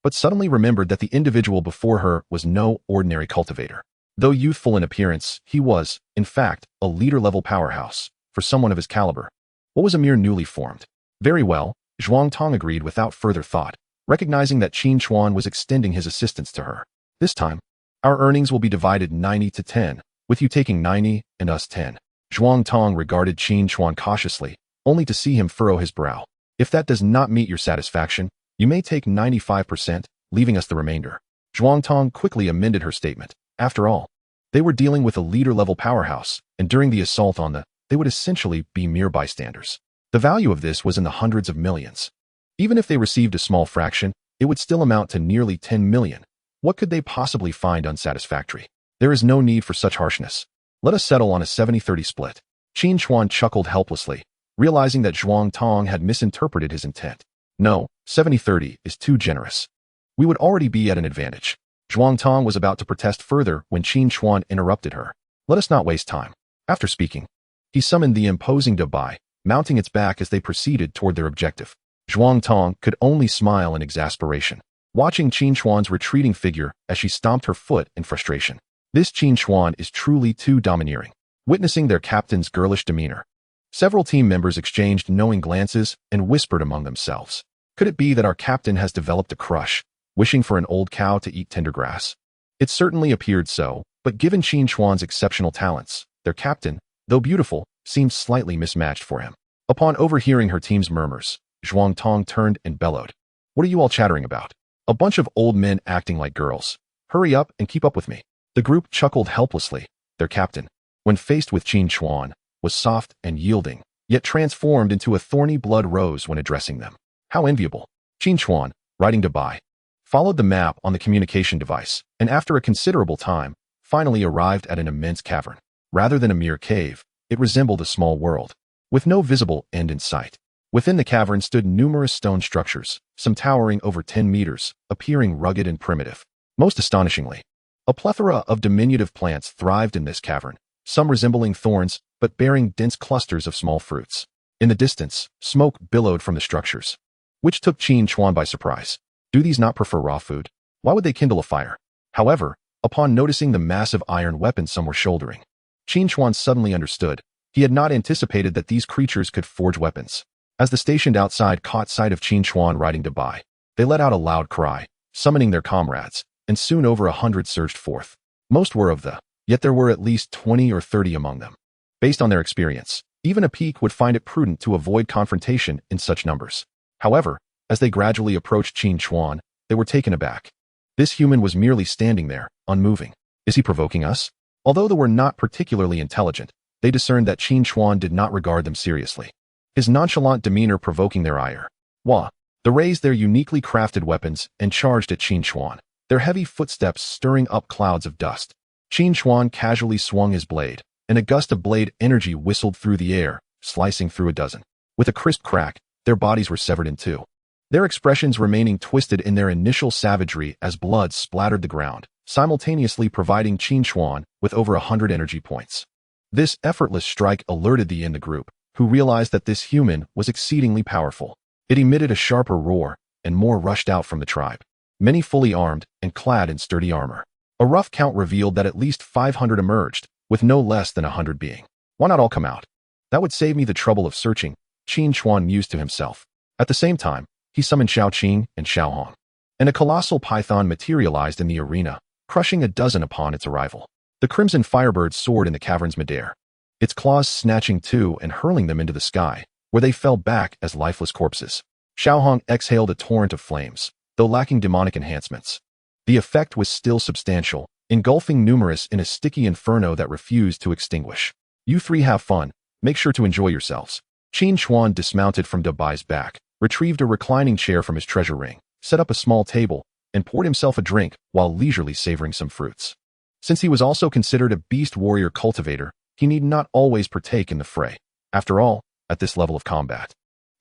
but suddenly remembered that the individual before her was no ordinary cultivator. Though youthful in appearance, he was, in fact, a leader-level powerhouse, for someone of his caliber. What was a mere newly formed? Very well, Zhuang Tong agreed without further thought, recognizing that Qin Chuan was extending his assistance to her. This time, our earnings will be divided 90 to 10, with you taking 90 and us 10. Zhuang Tong regarded Qin Chuan cautiously, only to see him furrow his brow. If that does not meet your satisfaction, you may take 95%, leaving us the remainder. Zhuang Tong quickly amended her statement. After all, they were dealing with a leader-level powerhouse, and during the assault on they would essentially be mere bystanders. The value of this was in the hundreds of millions. Even if they received a small fraction, it would still amount to nearly 10 million. What could they possibly find unsatisfactory? There is no need for such harshness. Let us settle on a 70-30 split. Qin Chuan chuckled helplessly, realizing that Zhuang Tong had misinterpreted his intent. No, 70-30 is too generous. We would already be at an advantage. Zhuang Tong was about to protest further when Qin Chuan interrupted her. Let us not waste time. After speaking, he summoned the imposing Dabai, mounting its back as they proceeded toward their objective. Zhuang Tong could only smile in exasperation, watching Qin Chuan's retreating figure as she stomped her foot in frustration. This Qin Chuan is truly too domineering. Witnessing their captain's girlish demeanor, Several team members exchanged knowing glances and whispered among themselves. Could it be that our captain has developed a crush, wishing for an old cow to eat tender grass? It certainly appeared so, but given Qin Chuan's exceptional talents, their captain, though beautiful, seemed slightly mismatched for him. Upon overhearing her team's murmurs, Zhuang Tong turned and bellowed. What are you all chattering about? A bunch of old men acting like girls. Hurry up and keep up with me. The group chuckled helplessly. Their captain, when faced with Qin Chuan, was soft and yielding, yet transformed into a thorny blood rose when addressing them. How enviable. Qin Chuan, riding Dubai, followed the map on the communication device, and after a considerable time, finally arrived at an immense cavern. Rather than a mere cave, it resembled a small world, with no visible end in sight. Within the cavern stood numerous stone structures, some towering over 10 meters, appearing rugged and primitive. Most astonishingly, a plethora of diminutive plants thrived in this cavern, some resembling thorns, but bearing dense clusters of small fruits. In the distance, smoke billowed from the structures, which took Qin Chuan by surprise. Do these not prefer raw food? Why would they kindle a fire? However, upon noticing the massive iron weapon some were shouldering, Qin Chuan suddenly understood. He had not anticipated that these creatures could forge weapons. As the stationed outside caught sight of Qin Chuan riding Dubai, they let out a loud cry, summoning their comrades, and soon over 100 surged forth. Most were of the, yet there were at least 20 or 30 among them. Based on their experience, even a peak would find it prudent to avoid confrontation in such numbers. However, as they gradually approached Qin Chuan, they were taken aback. This human was merely standing there, unmoving. Is he provoking us? Although they were not particularly intelligent, they discerned that Qin Chuan did not regard them seriously, his nonchalant demeanor provoking their ire. They raised their uniquely crafted weapons and charged at Qin Chuan, their heavy footsteps stirring up clouds of dust. Qin Chuan casually swung his blade, and a gust of blade energy whistled through the air, slicing through a dozen. With a crisp crack, their bodies were severed in two, their expressions remaining twisted in their initial savagery as blood splattered the ground, simultaneously providing Qin Chuan with over 100 energy points. This effortless strike alerted the in the group, who realized that this human was exceedingly powerful. It emitted a sharper roar, and more rushed out from the tribe, many fully armed and clad in sturdy armor. A rough count revealed that at least 500 emerged, with no less than 100 being. Why not all come out? That would save me the trouble of searching, Qin Chuan mused to himself. At the same time, he summoned Xiao Qing and Xiao Hong, and a colossal python materialized in the arena, crushing a dozen upon its arrival. The crimson firebird soared in the cavern's midair, its claws snatching two and hurling them into the sky, where they fell back as lifeless corpses. Xiao Hong exhaled a torrent of flames, though lacking demonic enhancements. The effect was still substantial, engulfing numerous in a sticky inferno that refused to extinguish. You three have fun, make sure to enjoy yourselves. Qin Chuan dismounted from Dubai's back, retrieved a reclining chair from his treasure ring, set up a small table, and poured himself a drink while leisurely savoring some fruits. Since he was also considered a beast warrior cultivator, he need not always partake in the fray. After all, at this level of combat,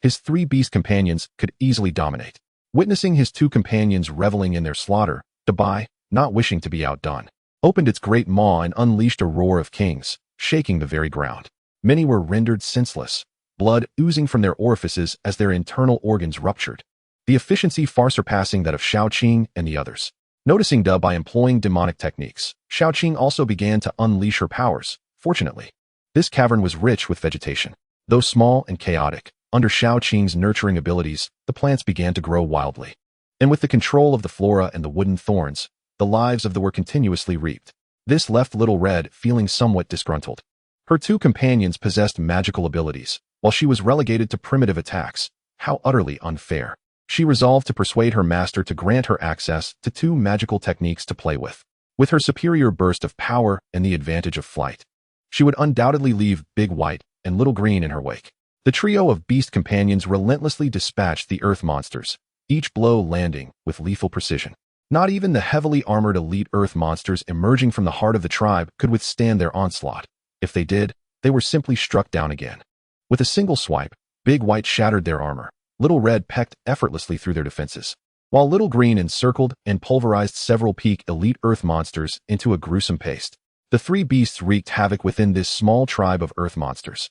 his three beast companions could easily dominate. Witnessing his two companions reveling in their slaughter, Dubai, not wishing to be outdone, opened its great maw and unleashed a roar of kings, shaking the very ground. Many were rendered senseless, blood oozing from their orifices as their internal organs ruptured, the efficiency far surpassing that of Xiao Qing and the others. Noticing Dubai employing demonic techniques, Xiao Qing also began to unleash her powers. Fortunately, this cavern was rich with vegetation. Though small and chaotic, under Xiao Qing's nurturing abilities, the plants began to grow wildly. And with the control of the flora and the wooden thorns, the lives of the were continuously reaped. This left Little Red feeling somewhat disgruntled. Her two companions possessed magical abilities, while she was relegated to primitive attacks. How utterly unfair. She resolved to persuade her master to grant her access to two magical techniques to play with. With her superior burst of power and the advantage of flight, she would undoubtedly leave Big White and Little Green in her wake. The trio of beast companions relentlessly dispatched the earth monsters, each blow landing with lethal precision. Not even the heavily armored elite earth monsters emerging from the heart of the tribe could withstand their onslaught. If they did, they were simply struck down again. With a single swipe, Big White shattered their armor. Little Red pecked effortlessly through their defenses, while Little Green encircled and pulverized several peak elite earth monsters into a gruesome paste. The three beasts wreaked havoc within this small tribe of earth monsters,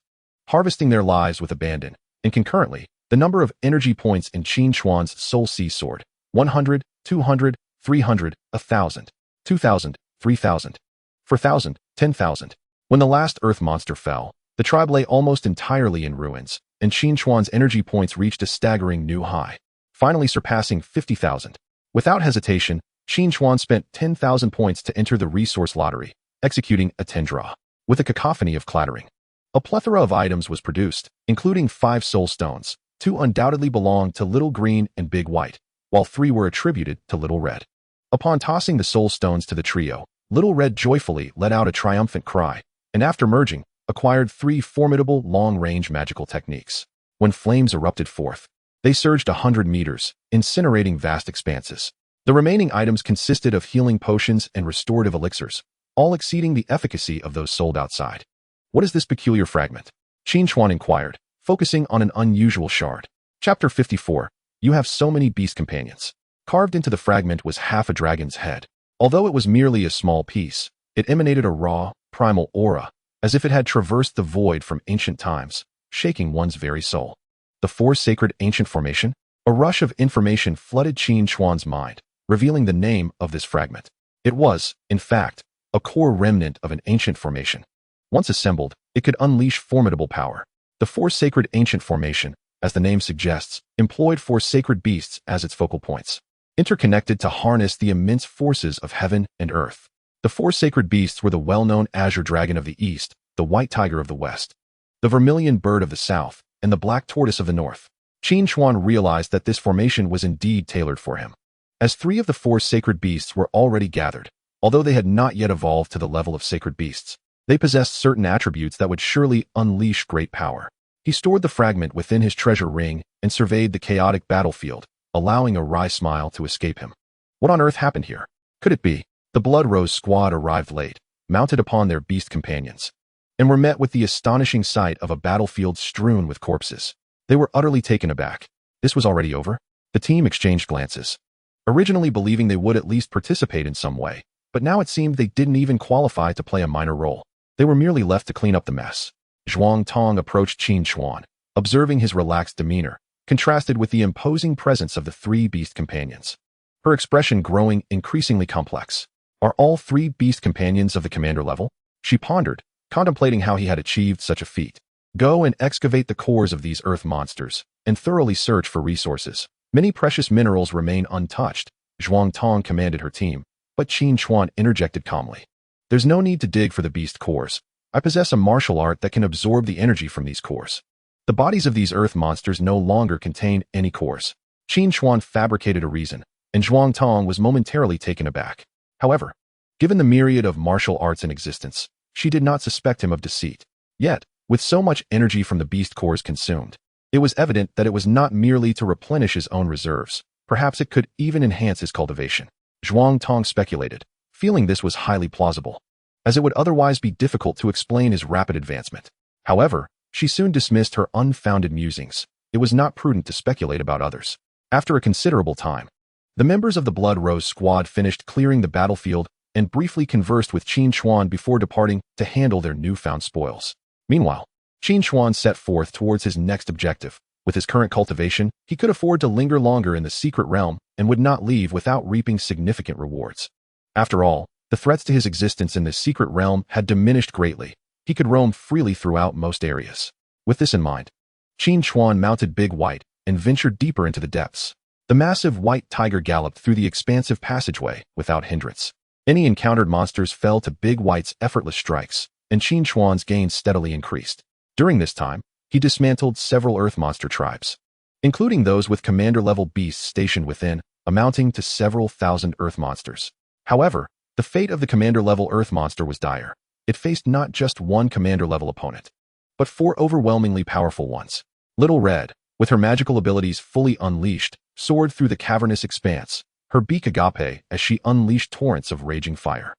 harvesting their lives with abandon, and concurrently, the number of energy points in Qin Chuan's Soul Sea Sword, 100, 200, 300, 1,000, 2,000, 3,000, 4,000, 10,000. When the last earth monster fell, The tribe lay almost entirely in ruins, and Qin Chuan's energy points reached a staggering new high, finally surpassing 50,000. Without hesitation, Qin Chuan spent 10,000 points to enter the resource lottery, executing a 10 draw. With a cacophony of clattering, a plethora of items was produced, including 5 soul stones. 2 undoubtedly belonged to Little Green and Big White, while 3 were attributed to Little Red. Upon tossing the soul stones to the trio, Little Red joyfully let out a triumphant cry, and after merging, acquired 3 formidable long-range magical techniques. When flames erupted forth, they surged 100 meters, incinerating vast expanses. The remaining items consisted of healing potions and restorative elixirs, all exceeding the efficacy of those sold outside. What is this peculiar fragment? Qin Chuan inquired, focusing on an unusual shard. Chapter 54. You have so many beast companions. Carved into the fragment was half a dragon's head. Although it was merely a small piece, it emanated a raw, primal aura, as if it had traversed the void from ancient times, shaking one's very soul. The 4 sacred ancient formation? A rush of information flooded Qin Chuan's mind, revealing the name of this fragment. It was, in fact, a core remnant of an ancient formation. Once assembled, it could unleash formidable power. The 4 sacred ancient formation, as the name suggests, employed 4 sacred beasts as its focal points, interconnected to harness the immense forces of heaven and earth. The 4 sacred beasts were the well-known Azure Dragon of the east, the White Tiger of the west, the Vermilion Bird of the south, and the Black Tortoise of the north. Qin Chuan realized that this formation was indeed tailored for him. As 3 of the 4 sacred beasts were already gathered, although they had not yet evolved to the level of sacred beasts, they possessed certain attributes that would surely unleash great power. He stored the fragment within his treasure ring and surveyed the chaotic battlefield, allowing a wry smile to escape him. What on earth happened here? Could it be? The Blood Rose squad arrived late, mounted upon their beast companions, and were met with the astonishing sight of a battlefield strewn with corpses. They were utterly taken aback. This was already over? The team exchanged glances, originally believing they would at least participate in some way, but now it seemed they didn't even qualify to play a minor role. They were merely left to clean up the mess. Zhuang Tong approached Qin Chuan, observing his relaxed demeanor, contrasted with the imposing presence of the 3 beast companions. Her expression growing increasingly complex. Are all 3 beast companions of the commander level? She pondered, contemplating how he had achieved such a feat. Go and excavate the cores of these earth monsters, and thoroughly search for resources. Many precious minerals remain untouched, Zhuang Tong commanded her team, but Qin Chuan interjected calmly. There's no need to dig for the beast cores. I possess a martial art that can absorb the energy from these cores. The bodies of these earth monsters no longer contain any cores. Qin Chuan fabricated a reason, and Zhuang Tong was momentarily taken aback. However, given the myriad of martial arts in existence, she did not suspect him of deceit. Yet, with so much energy from the beast cores consumed, it was evident that it was not merely to replenish his own reserves. Perhaps it could even enhance his cultivation. Zhuang Tong speculated, feeling this was highly plausible, as it would otherwise be difficult to explain his rapid advancement. However, she soon dismissed her unfounded musings. It was not prudent to speculate about others. After a considerable time, the members of the Blood Rose squad finished clearing the battlefield and briefly conversed with Qin Chuan before departing to handle their newfound spoils. Meanwhile, Qin Chuan set forth towards his next objective. With his current cultivation, he could afford to linger longer in the secret realm and would not leave without reaping significant rewards. After all, the threats to his existence in this secret realm had diminished greatly. He could roam freely throughout most areas. With this in mind, Qin Chuan mounted Big White and ventured deeper into the depths. The massive white tiger galloped through the expansive passageway without hindrance. Any encountered monsters fell to Big White's effortless strikes, and Qin Chuan's gains steadily increased. During this time, he dismantled several earth monster tribes, including those with commander-level beasts stationed within, amounting to several thousand earth monsters. However, the fate of the commander-level earth monster was dire. It faced not just one commander-level opponent, but 4 overwhelmingly powerful ones. Little Red, with her magical abilities fully unleashed, soared through the cavernous expanse, her beak agape as she unleashed torrents of raging fire.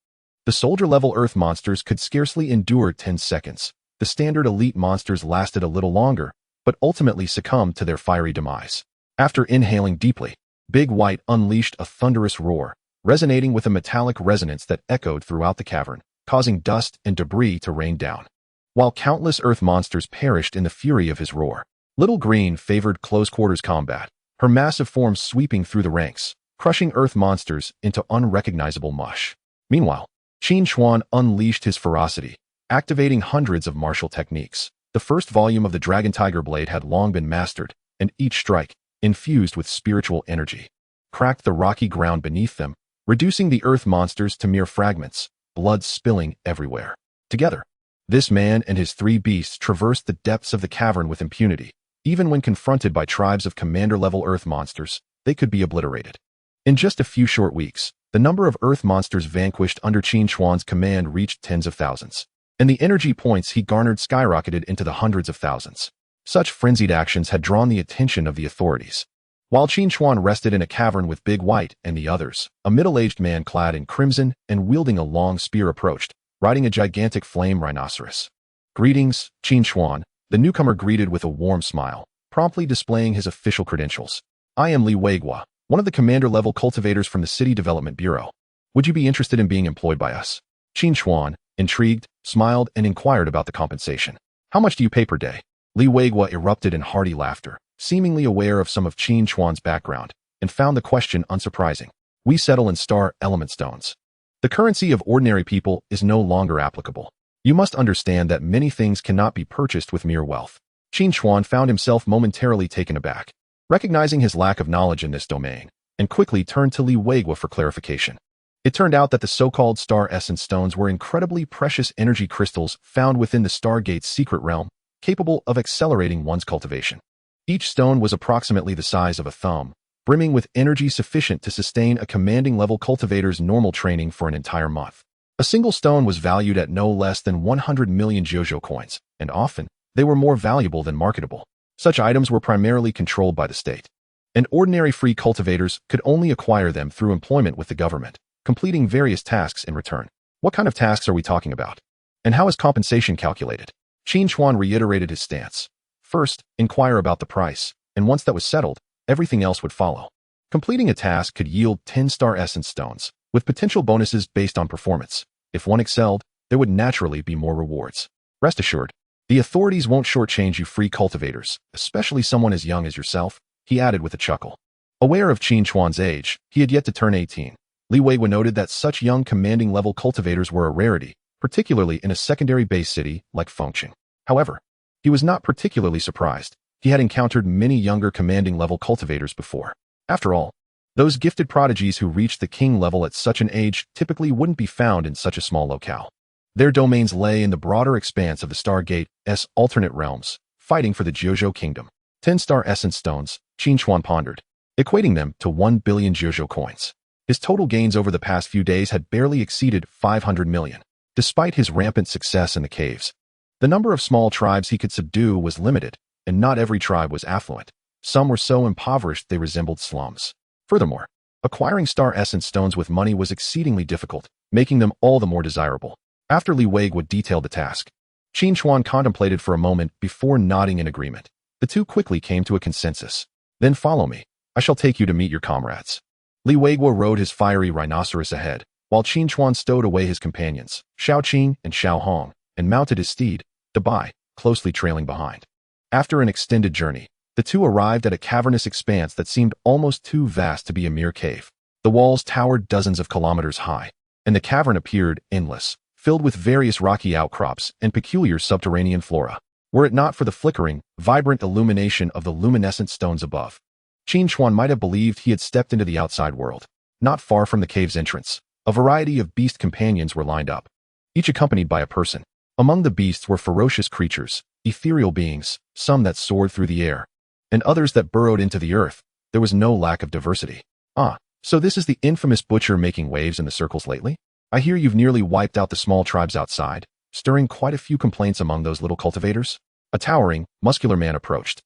The soldier-level earth monsters could scarcely endure 10 seconds. The standard elite monsters lasted a little longer, but ultimately succumbed to their fiery demise. After inhaling deeply, Big White unleashed a thunderous roar, resonating with a metallic resonance that echoed throughout the cavern, causing dust and debris to rain down. While countless earth monsters perished in the fury of his roar, Little Green favored close-quarters combat, her massive form sweeping through the ranks, crushing earth monsters into unrecognizable mush. Meanwhile, Qin Chuan unleashed his ferocity, activating hundreds of martial techniques. The first volume of the Dragon Tiger Blade had long been mastered, and each strike, infused with spiritual energy, cracked the rocky ground beneath them, reducing the earth monsters to mere fragments, blood spilling everywhere. Together, this man and his 3 beasts traversed the depths of the cavern with impunity. Even when confronted by tribes of commander-level earth monsters, they could be obliterated. In just a few short weeks, the number of earth monsters vanquished under Qin Shuan's command reached tens of thousands, and the energy points he garnered skyrocketed into the hundreds of thousands. Such frenzied actions had drawn the attention of the authorities. While Qin Shuan rested in a cavern with Big White and the others, a middle-aged man clad in crimson and wielding a long spear approached, riding a gigantic flame rhinoceros. "Greetings, Qin Shuan," the newcomer greeted with a warm smile, promptly displaying his official credentials. "I am Li Weigua, one of the commander-level cultivators from the City Development Bureau. Would you be interested in being employed by us?" Qin Shuan, intrigued, smiled and inquired about the compensation. "How much do you pay per day?" Li Weigua erupted in hearty laughter, seemingly aware of some of Qin Shuan's background, and found the question unsurprising. "We settle in star element stones. The currency of ordinary people is no longer applicable. You must understand that many things cannot be purchased with mere wealth." Qin Shuan found himself momentarily taken aback, recognizing his lack of knowledge in this domain, and quickly turned to Li Weigua for clarification. It turned out that the so-called star essence stones were incredibly precious energy crystals found within the Stargate's secret realm, capable of accelerating one's cultivation. Each stone was approximately the size of a thumb, brimming with energy sufficient to sustain a commanding-level cultivator's normal training for an entire month. A single stone was valued at no less than 100 million Jojo coins, and often, they were more valuable than marketable. Such items were primarily controlled by the state, and ordinary free cultivators could only acquire them through employment with the government, completing various tasks in return. What kind of tasks are we talking about? And how is compensation calculated? Qin Shuan reiterated his stance. First, inquire about the price, and once that was settled, everything else would follow. Completing a task could yield 10 star essence stones, with potential bonuses based on performance. If one excelled, there would naturally be more rewards. Rest assured, the authorities won't shortchange you free cultivators, especially someone as young as yourself, he added with a chuckle. Aware of Qin Shuan's age, he had yet to turn 18. Li Weigua noted that such young commanding-level cultivators were a rarity, particularly in a secondary base city like Fengqing. However, he was not particularly surprised. He had encountered many younger commanding-level cultivators before. After all, those gifted prodigies who reached the king level at such an age typically wouldn't be found in such a small locale. Their domains lay in the broader expanse of the Stargate's alternate realms, fighting for the Jojo Kingdom. 10 star essence stones, Qin Shuan pondered, equating them to 1 billion Jojo coins. His total gains over the past few days had barely exceeded 500 million. Despite his rampant success in the caves, the number of small tribes he could subdue was limited, and not every tribe was affluent. Some were so impoverished they resembled slums. Furthermore, acquiring star essence stones with money was exceedingly difficult, making them all the more desirable. After Li Weigua detailed the task, Qin Shuan contemplated for a moment before nodding in agreement. The two quickly came to a consensus. "Then follow me. I shall take you to meet your comrades." Li Weigua rode his fiery rhinoceros ahead, while Qin Shuan stowed away his companions, Xiao Qing and Xiao Hong, and mounted his steed, Dabai, closely trailing behind. After an extended journey, the two arrived at a cavernous expanse that seemed almost too vast to be a mere cave. The walls towered dozens of kilometers high, and the cavern appeared endless, filled with various rocky outcrops and peculiar subterranean flora. Were it not for the flickering, vibrant illumination of the luminescent stones above, Qin Shuan might have believed he had stepped into the outside world. Not far from the cave's entrance, a variety of beast companions were lined up, each accompanied by a person. Among the beasts were ferocious creatures, ethereal beings, some that soared through the air, and others that burrowed into the earth. There was no lack of diversity. "Ah, so this is the infamous butcher making waves in the circles lately? I hear you've nearly wiped out the small tribes outside, stirring quite a few complaints among those little cultivators." A towering, muscular man approached.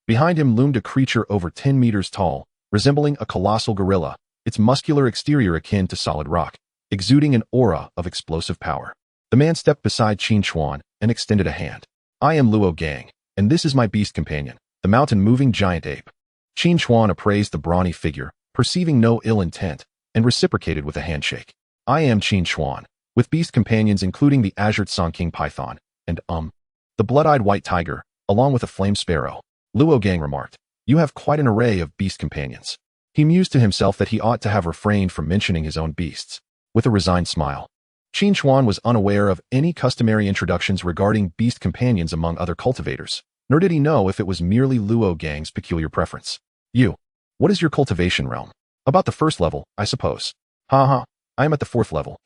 Behind him loomed a creature over 10 meters tall, resembling a colossal gorilla, its muscular exterior akin to solid rock, exuding an aura of explosive power. The man stepped beside Qin Shuan and extended a hand. "I am Luo Gang, and this is my beast companion, the mountain-moving giant ape." Qin Shuan appraised the brawny figure, perceiving no ill intent, and reciprocated with a handshake. "I am Qin Shuan, with beast companions including the Azure King Python, and the blood-eyed white tiger, along with a flame sparrow," Luo Gang remarked. "You have quite an array of beast companions." He mused to himself that he ought to have refrained from mentioning his own beasts. With a resigned smile, Qin Chuan was unaware of any customary introductions regarding beast companions among other cultivators, nor did he know if it was merely Luo Gang's peculiar preference. You. What is your cultivation realm? About the first level, I suppose. Haha, I am at the fourth level.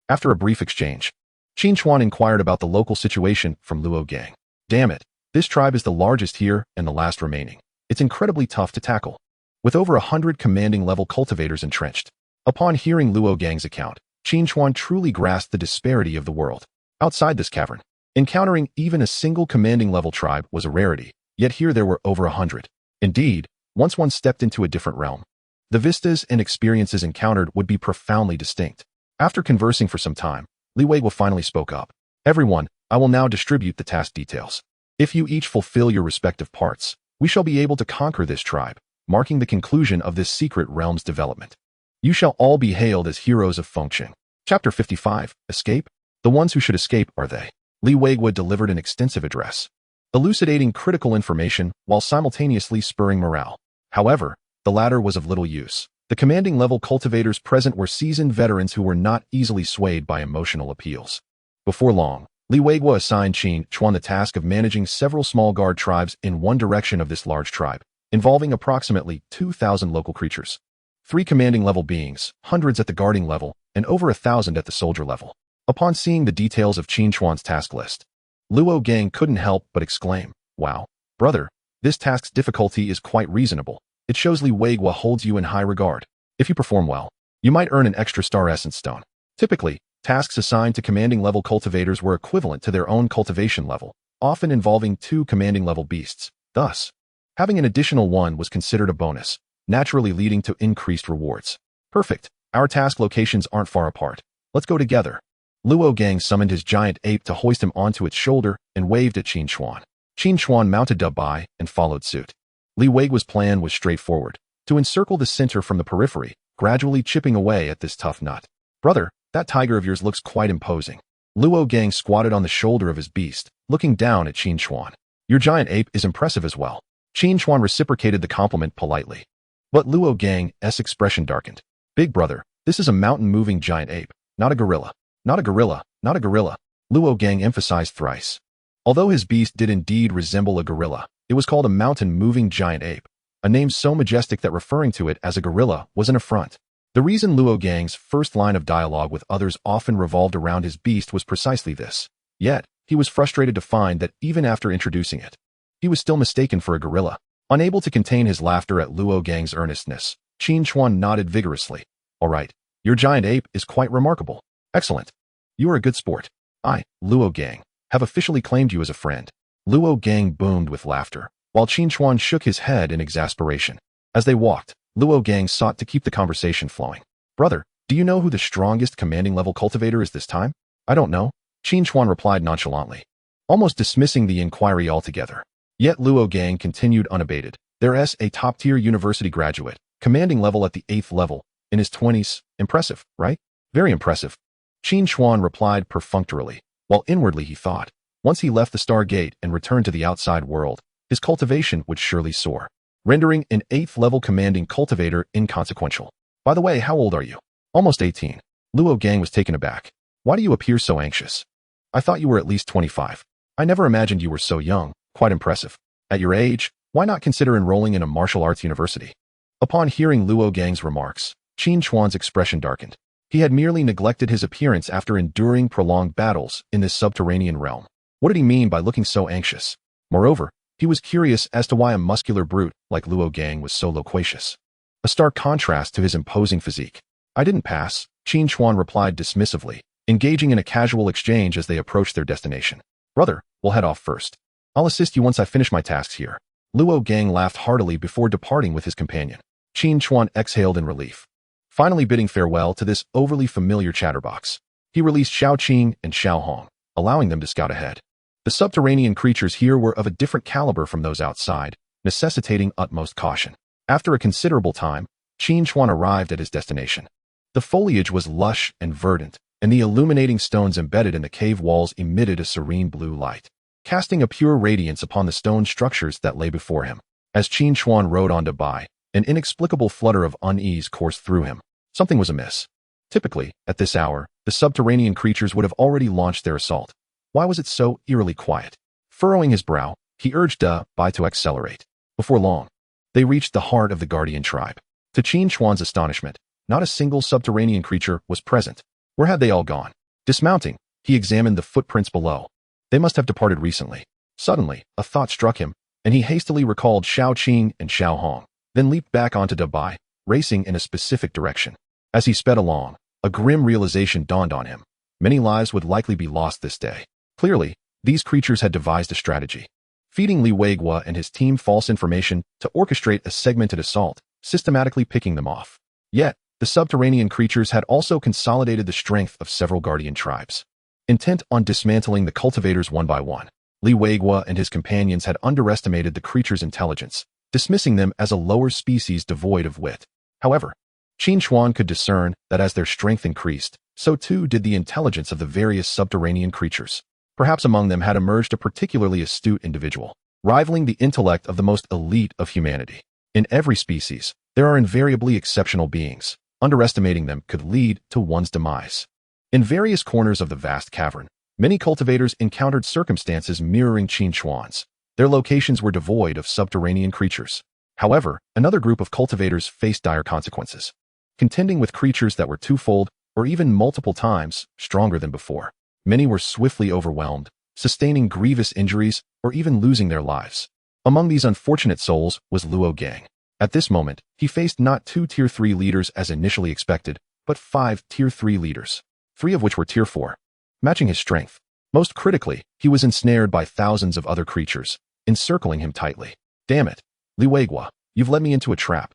After a brief exchange, Qin Chuan inquired about the local situation from Luo Gang. Damn it, this tribe is the largest here and the last remaining. It's incredibly tough to tackle, with over 100 commanding level cultivators entrenched. Upon hearing Luo Gang's account, Qin Chuan truly grasped the disparity of the world. Outside this cavern, encountering even a single commanding level tribe was a rarity, yet here there were over 100. Indeed, once one stepped into a different realm, the vistas and experiences encountered would be profoundly distinct. After conversing for some time, Li Weiguo finally spoke up. Everyone, I will now distribute the task details. If you each fulfill your respective parts, we shall be able to conquer this tribe, marking the conclusion of this secret realm's development. You shall all be hailed as heroes of Fengqing. Chapter 55, Escape? The ones who should escape are they. Li Weiguo delivered an extensive address, elucidating critical information while simultaneously spurring morale. However, the latter was of little use. The commanding level cultivators present were seasoned veterans who were not easily swayed by emotional appeals. Before long, Li Weiguo assigned Qin Chuan the task of managing several small guard tribes in one direction of this large tribe, involving approximately 2,000 local creatures. 3 commanding level beings, hundreds at the guarding level, and over 1,000 at the soldier level. Upon seeing the details of Qin Chuan's task list, Luo Gang couldn't help but exclaim, "Wow, brother, this task's difficulty is quite reasonable. It shows Li Weiguo holds you in high regard. If you perform well, you might earn an extra star essence stone." Typically, tasks assigned to commanding level cultivators were equivalent to their own cultivation level, often involving 2 commanding level beasts. Thus, having an additional one was considered a bonus, naturally leading to increased rewards. Perfect. Our task locations aren't far apart. Let's go together. Luo Gang summoned his giant ape to hoist him onto its shoulder and waved at Qin Chuan. Qin Chuan mounted by and followed suit. Li Weiguo's plan was straightforward, to encircle the center from the periphery, gradually chipping away at this tough nut. Brother, that tiger of yours looks quite imposing. Luo Gang squatted on the shoulder of his beast, looking down at Qin Chuan. Your giant ape is impressive as well. Qin Chuan reciprocated the compliment politely. But Luo Gang's expression darkened. Big brother, this is a mountain-moving giant ape, not a gorilla. Not a gorilla, not a gorilla. Luo Gang emphasized thrice. Although his beast did indeed resemble a gorilla, it was called a mountain-moving giant ape, a name so majestic that referring to it as a gorilla was an affront. The reason Luo Gang's first line of dialogue with others often revolved around his beast was precisely this. Yet, he was frustrated to find that even after introducing it, he was still mistaken for a gorilla. Unable to contain his laughter at Luo Gang's earnestness, Qin Chuan nodded vigorously. All right, your giant ape is quite remarkable. Excellent. You are a good sport. I, Luo Gang, have officially claimed you as a friend. Luo Gang boomed with laughter, while Qin Chuan shook his head in exasperation. As they walked, Luo Gang sought to keep the conversation flowing. Brother, do you know who the strongest commanding level cultivator is this time? I don't know, Qin Chuan replied nonchalantly, almost dismissing the inquiry altogether. Yet Luo Gang continued unabated. There's a top-tier university graduate, commanding level at the 8th level, in his 20s. Impressive, right? Very impressive. Qin Chuan replied perfunctorily, while inwardly he thought, once he left the Star Gate and returned to the outside world, his cultivation would surely soar, rendering an 8th level commanding cultivator inconsequential. By the way, how old are you? Almost 18. Luo Gang was taken aback. Why do you appear so anxious? I thought you were at least 25. I never imagined you were so young. Quite impressive. At your age, why not consider enrolling in a martial arts university? Upon hearing Luo Gang's remarks, Qin Chuan's expression darkened. He had merely neglected his appearance after enduring prolonged battles in this subterranean realm. What did he mean by looking so anxious? Moreover, he was curious as to why a muscular brute like Luo Gang was so loquacious. A stark contrast to his imposing physique. I didn't pass, Qin Chuan replied dismissively, engaging in a casual exchange as they approached their destination. Brother, we'll head off first. I'll assist you once I finish my tasks here. Luo Gang laughed heartily before departing with his companion. Qin Chuan exhaled in relief, finally bidding farewell to this overly familiar chatterbox. He released Xiao Qing and Xiao Hong, allowing them to scout ahead. The subterranean creatures here were of a different caliber from those outside, necessitating utmost caution. After a considerable time, Qin Chuan arrived at his destination. The foliage was lush and verdant, and the illuminating stones embedded in the cave walls emitted a serene blue light, casting a pure radiance upon the stone structures that lay before him. As Qin Chuan rode on by, an inexplicable flutter of unease coursed through him. Something was amiss. Typically, at this hour, the subterranean creatures would have already launched their assault. Why was it so eerily quiet? Furrowing his brow, he urged Bai to accelerate. Before long, they reached the heart of the Guardian tribe. To Qin Xuan's astonishment, not a single subterranean creature was present. Where had they all gone? Dismounting, he examined the footprints below. They must have departed recently. Suddenly, a thought struck him, and he hastily recalled Xiao Qing and Xiao Hong, then leaped back onto Bai, racing in a specific direction. As he sped along, a grim realization dawned on him. Many lives would likely be lost this day. Clearly, these creatures had devised a strategy, feeding Li Weigua and his team false information to orchestrate a segmented assault, systematically picking them off. Yet, the subterranean creatures had also consolidated the strength of several guardian tribes. Intent on dismantling the cultivators one by one, Li Weigua and his companions had underestimated the creatures' intelligence, dismissing them as a lower species devoid of wit. However, Qin Xuan could discern that as their strength increased, so too did the intelligence of the various subterranean creatures. Perhaps among them had emerged a particularly astute individual, rivaling the intellect of the most elite of humanity. In every species, there are invariably exceptional beings. Underestimating them could lead to one's demise. In various corners of the vast cavern, many cultivators encountered circumstances mirroring Qin Xuan's. Their locations were devoid of subterranean creatures. However, another group of cultivators faced dire consequences, contending with creatures that were twofold or even multiple times stronger than before. Many were swiftly overwhelmed, sustaining grievous injuries or even losing their lives. Among these unfortunate souls was Luo Gang. At this moment, he faced not 2 Tier 3 leaders as initially expected, but 5 Tier 3 leaders, 3 of which were Tier 4, matching his strength. Most critically, he was ensnared by thousands of other creatures, encircling him tightly. Damn it, Li Weigua, you've led me into a trap.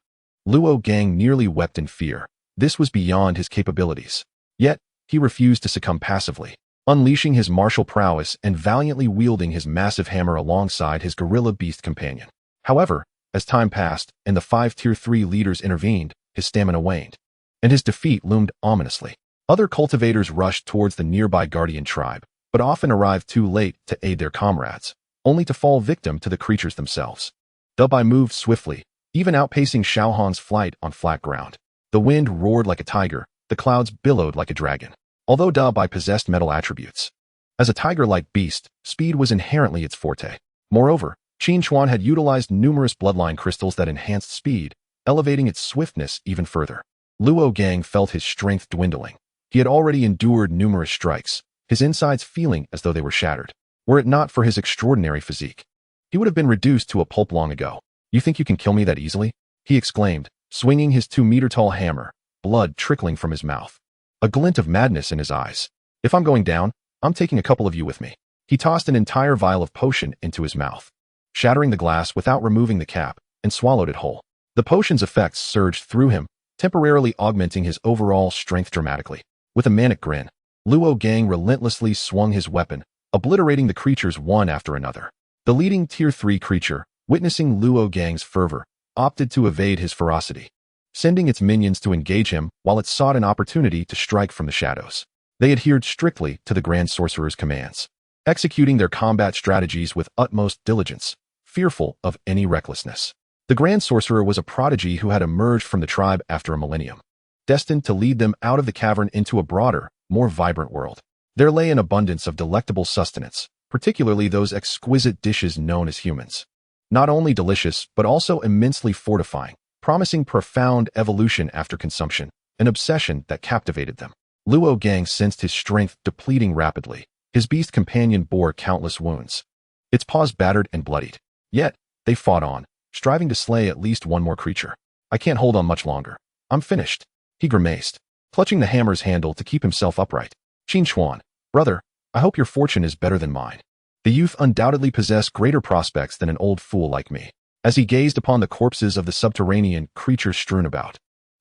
Luo Gang nearly wept in fear. This was beyond his capabilities. Yet, he refused to succumb passively, unleashing his martial prowess and valiantly wielding his massive hammer alongside his gorilla beast companion. However, as time passed and the 5 Tier 3 leaders intervened, his stamina waned, and his defeat loomed ominously. Other cultivators rushed towards the nearby Guardian tribe, but often arrived too late to aid their comrades, only to fall victim to the creatures themselves. Bai moved swiftly, even outpacing Xiao Hong's flight on flat ground. The wind roared like a tiger, the clouds billowed like a dragon. Although Bai possessed metal attributes, as a tiger-like beast, speed was inherently its forte. Moreover, Qin Xuan had utilized numerous bloodline crystals that enhanced speed, elevating its swiftness even further. Luo Gang felt his strength dwindling. He had already endured numerous strikes, his insides feeling as though they were shattered. Were it not for his extraordinary physique, he would have been reduced to a pulp long ago. You think you can kill me that easily? He exclaimed, swinging his 2-meter-tall hammer, blood trickling from his mouth, a glint of madness in his eyes. If I'm going down, I'm taking a couple of you with me. He tossed an entire vial of potion into his mouth, shattering the glass without removing the cap, and swallowed it whole. The potion's effects surged through him, temporarily augmenting his overall strength dramatically. With a manic grin, Luo Gang relentlessly swung his weapon, obliterating the creatures one after another. The leading Tier 3 creature, witnessing Luo Gang's fervor, opted to evade his ferocity, sending its minions to engage him while it sought an opportunity to strike from the shadows. They adhered strictly to the Grand Sorcerer's commands, executing their combat strategies with utmost diligence, fearful of any recklessness. The Grand Sorcerer was a prodigy who had emerged from the tribe after a millennium, destined to lead them out of the cavern into a broader, more vibrant world. There lay an abundance of delectable sustenance, particularly those exquisite dishes known as humans. Not only delicious, but also immensely fortifying, promising profound evolution after consumption, an obsession that captivated them. Luo Gang sensed his strength depleting rapidly. His beast companion bore countless wounds, its paws battered and bloodied. Yet, they fought on, striving to slay at least one more creature. I can't hold on much longer. I'm finished. He grimaced, clutching the hammer's handle to keep himself upright. Qin Xuan, brother, I hope your fortune is better than mine. The youth undoubtedly possessed greater prospects than an old fool like me. As he gazed upon the corpses of the subterranean creatures strewn about,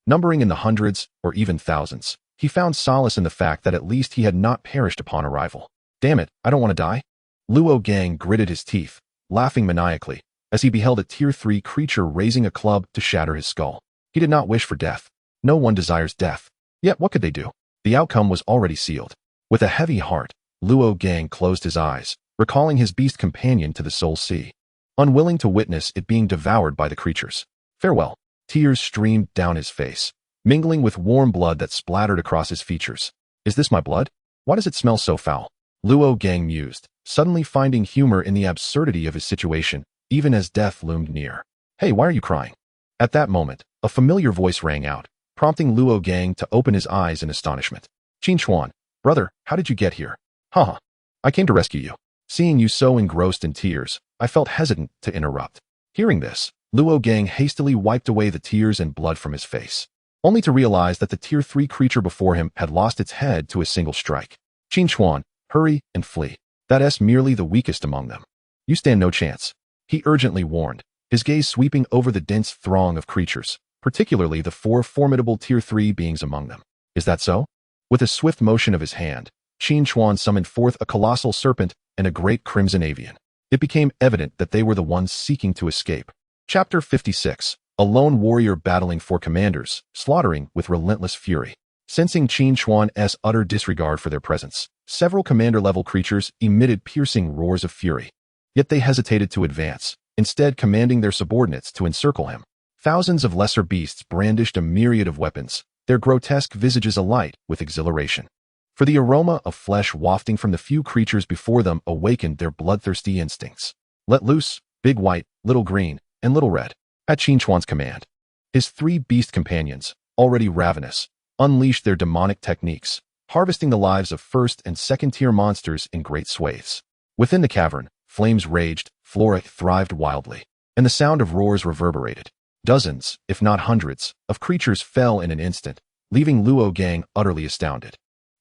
numbering in the hundreds or even thousands, he found solace in the fact that at least he had not perished upon arrival. Damn it, I don't want to die. Luo Gang gritted his teeth, laughing maniacally, as he beheld a Tier 3 creature raising a club to shatter his skull. He did not wish for death. No one desires death. Yet what could they do? The outcome was already sealed. With a heavy heart, Luo Gang closed his eyes, recalling his beast companion to the Soul Sea, unwilling to witness it being devoured by the creatures. Farewell. Tears streamed down his face, mingling with warm blood that splattered across his features. Is this my blood? Why does it smell so foul? Luo Gang mused, suddenly finding humor in the absurdity of his situation, even as death loomed near. Hey, why are you crying? At that moment, a familiar voice rang out, prompting Luo Gang to open his eyes in astonishment. Qin Chuan, brother, how did you get here? Haha. I came to rescue you. Seeing you so engrossed in tears, I felt hesitant to interrupt. Hearing this, Luo Gang hastily wiped away the tears and blood from his face, only to realize that the Tier 3 creature before him had lost its head to a single strike. Qin Chuan, hurry and flee. That's merely the weakest among them. You stand no chance. He urgently warned, his gaze sweeping over the dense throng of creatures, particularly the 4 formidable Tier 3 beings among them. Is that so? With a swift motion of his hand, Qin Chuan summoned forth a colossal serpent and a great crimson avian. It became evident that they were the ones seeking to escape. Chapter 56. A lone warrior battling for commanders, slaughtering with relentless fury. Sensing Qin Chuan's utter disregard for their presence, several commander-level creatures emitted piercing roars of fury. Yet they hesitated to advance, instead commanding their subordinates to encircle him. Thousands of lesser beasts brandished a myriad of weapons, their grotesque visages alight with exhilaration. For the aroma of flesh wafting from the few creatures before them awakened their bloodthirsty instincts. Let loose, Big White, Little Green, and Little Red. At Qin Chuan's command, his 3 beast companions, already ravenous, unleashed their demonic techniques, harvesting the lives of first and second-tier monsters in great swathes. Within the cavern, flames raged, flora thrived wildly, and the sound of roars reverberated. Dozens, if not hundreds, of creatures fell in an instant, leaving Luo Gang utterly astounded.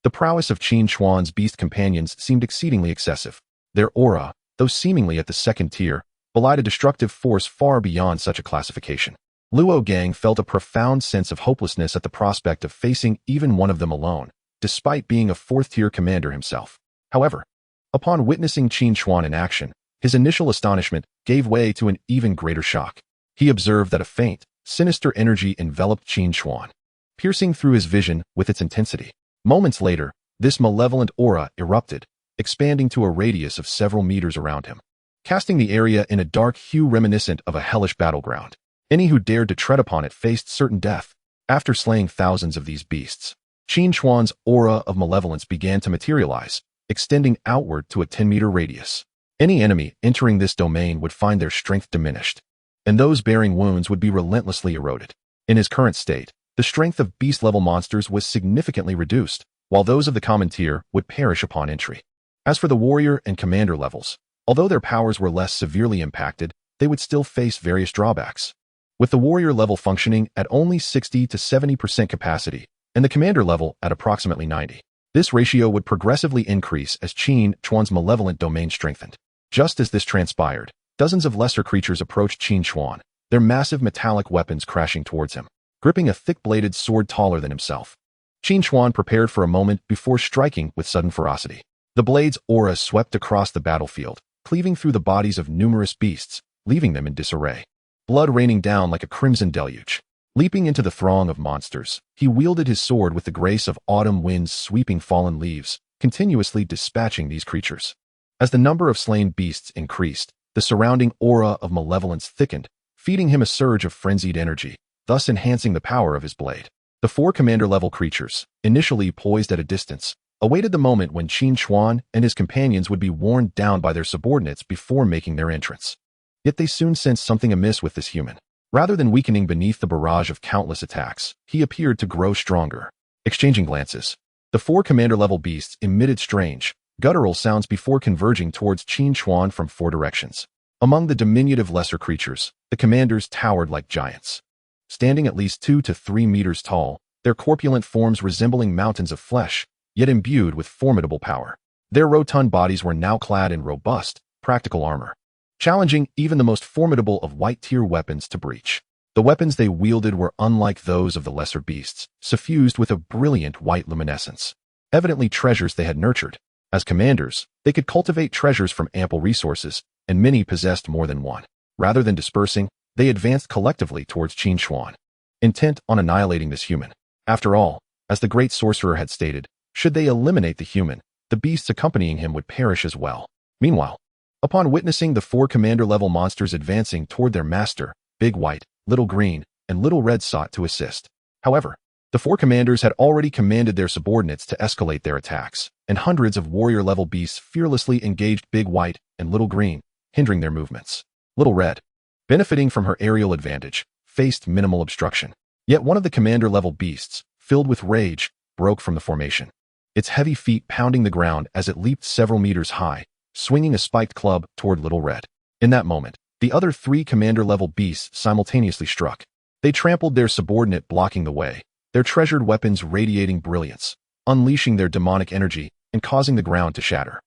The prowess of Qin Chuan's beast companions seemed exceedingly excessive. Their aura, though seemingly at the second tier, belied a destructive force far beyond such a classification. Luo Gang felt a profound sense of hopelessness at the prospect of facing even one of them alone, despite being a 4th-tier commander himself. However, upon witnessing Qin Chuan in action, his initial astonishment gave way to an even greater shock. He observed that a faint, sinister energy enveloped Qin Chuan, piercing through his vision with its intensity. Moments later, this malevolent aura erupted, expanding to a radius of several meters around him, casting the area in a dark hue reminiscent of a hellish battleground. Any who dared to tread upon it faced certain death. After slaying thousands of these beasts, Qin Chuan's aura of malevolence began to materialize, extending outward to a 10-meter radius. Any enemy entering this domain would find their strength diminished, and those bearing wounds would be relentlessly eroded. In his current state, the strength of beast-level monsters was significantly reduced, while those of the common tier would perish upon entry. As for the warrior and commander levels, although their powers were less severely impacted, they would still face various drawbacks. With the warrior level functioning at only 60 to 70% capacity, and the commander level at approximately 90, this ratio would progressively increase as Qin Chuan's malevolent domain strengthened. Just as this transpired, dozens of lesser creatures approached Qin Chuan, their massive metallic weapons crashing towards him, gripping a thick-bladed sword taller than himself. Qin Chuan prepared for a moment before striking with sudden ferocity. The blade's aura swept across the battlefield, cleaving through the bodies of numerous beasts, leaving them in disarray. Blood raining down like a crimson deluge. Leaping into the throng of monsters, he wielded his sword with the grace of autumn winds sweeping fallen leaves, continuously dispatching these creatures. As the number of slain beasts increased, the surrounding aura of malevolence thickened, feeding him a surge of frenzied energy, thus enhancing the power of his blade. The 4 commander-level creatures, initially poised at a distance, awaited the moment when Qin Chuan and his companions would be worn down by their subordinates before making their entrance. Yet they soon sensed something amiss with this human. Rather than weakening beneath the barrage of countless attacks, he appeared to grow stronger. Exchanging glances, the 4 commander-level beasts emitted strange, guttural sounds before converging towards Qin Chuan from 4 directions. Among the diminutive lesser creatures, the commanders towered like giants. Standing at least 2 to 3 meters tall, their corpulent forms resembling mountains of flesh, yet imbued with formidable power. Their rotund bodies were now clad in robust, practical armor, challenging even the most formidable of white-tier weapons to breach. The weapons they wielded were unlike those of the lesser beasts, suffused with a brilliant white luminescence, evidently treasures they had nurtured. As commanders, they could cultivate treasures from ample resources, and many possessed more than one. Rather than dispersing, they advanced collectively towards Qin Chuan, intent on annihilating this human. After all, as the great sorcerer had stated, should they eliminate the human, the beasts accompanying him would perish as well. Meanwhile, upon witnessing the 4 commander-level monsters advancing toward their master, Big White, Little Green, and Little Red sought to assist. However, The four commanders had already commanded their subordinates to escalate their attacks, and hundreds of warrior-level beasts fearlessly engaged Big White and Little Green, hindering their movements. Little Red, benefiting from her aerial advantage, faced minimal obstruction. Yet one of the commander-level beasts, filled with rage, broke from the formation. Its heavy feet pounding the ground as it leaped several meters high, swinging a spiked club toward Little Red. In that moment, the other three commander-level beasts simultaneously struck. They trampled their subordinate, blocking the way, their treasured weapons radiating brilliance, unleashing their demonic energy and causing the ground to shatter.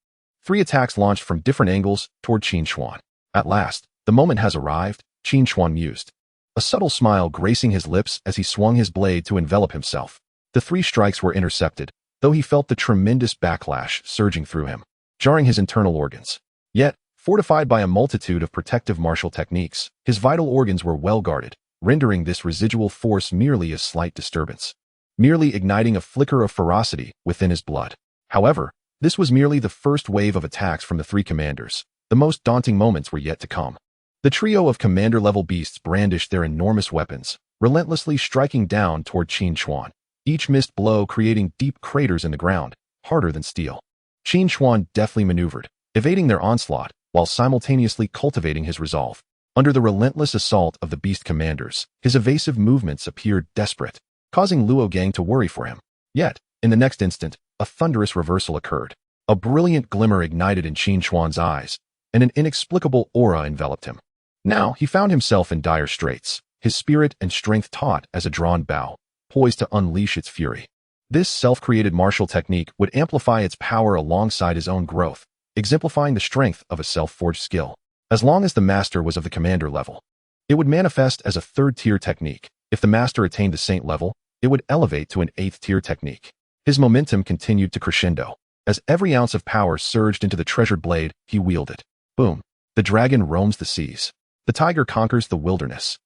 Three attacks launched from different angles toward Qin Xuan. At last, the moment has arrived, Qin Xuan mused, a subtle smile gracing his lips as he swung his blade to envelop himself. The three strikes were intercepted, though he felt the tremendous backlash surging through him, jarring his internal organs. Yet, fortified by a multitude of protective martial techniques, his vital organs were well guarded, rendering this residual force merely a slight disturbance, merely igniting a flicker of ferocity within his blood. However, this was merely the first wave of attacks from the three commanders. The most daunting moments were yet to come. The trio of commander-level beasts brandished their enormous weapons, relentlessly striking down toward Qin Xuan, each missed blow creating deep craters in the ground, harder than steel. Qin Xuan deftly maneuvered, evading their onslaught, while simultaneously cultivating his resolve. Under the relentless assault of the beast commanders, his evasive movements appeared desperate, causing Luo Gang to worry for him. Yet, in the next instant, a thunderous reversal occurred. A brilliant glimmer ignited in Qin Xuan's eyes, and an inexplicable aura enveloped him. Now he found himself in dire straits, his spirit and strength taut as a drawn bow, poised to unleash its fury. This self-created martial technique would amplify its power alongside his own growth, exemplifying the strength of a self-forged skill. As long as the master was of the commander level, it would manifest as a third-tier technique. If the master attained the saint level, it would elevate to an eighth-tier technique. His momentum continued to crescendo. As every ounce of power surged into the treasured blade, he wielded. Boom. The dragon roams the seas. The tiger conquers the wilderness.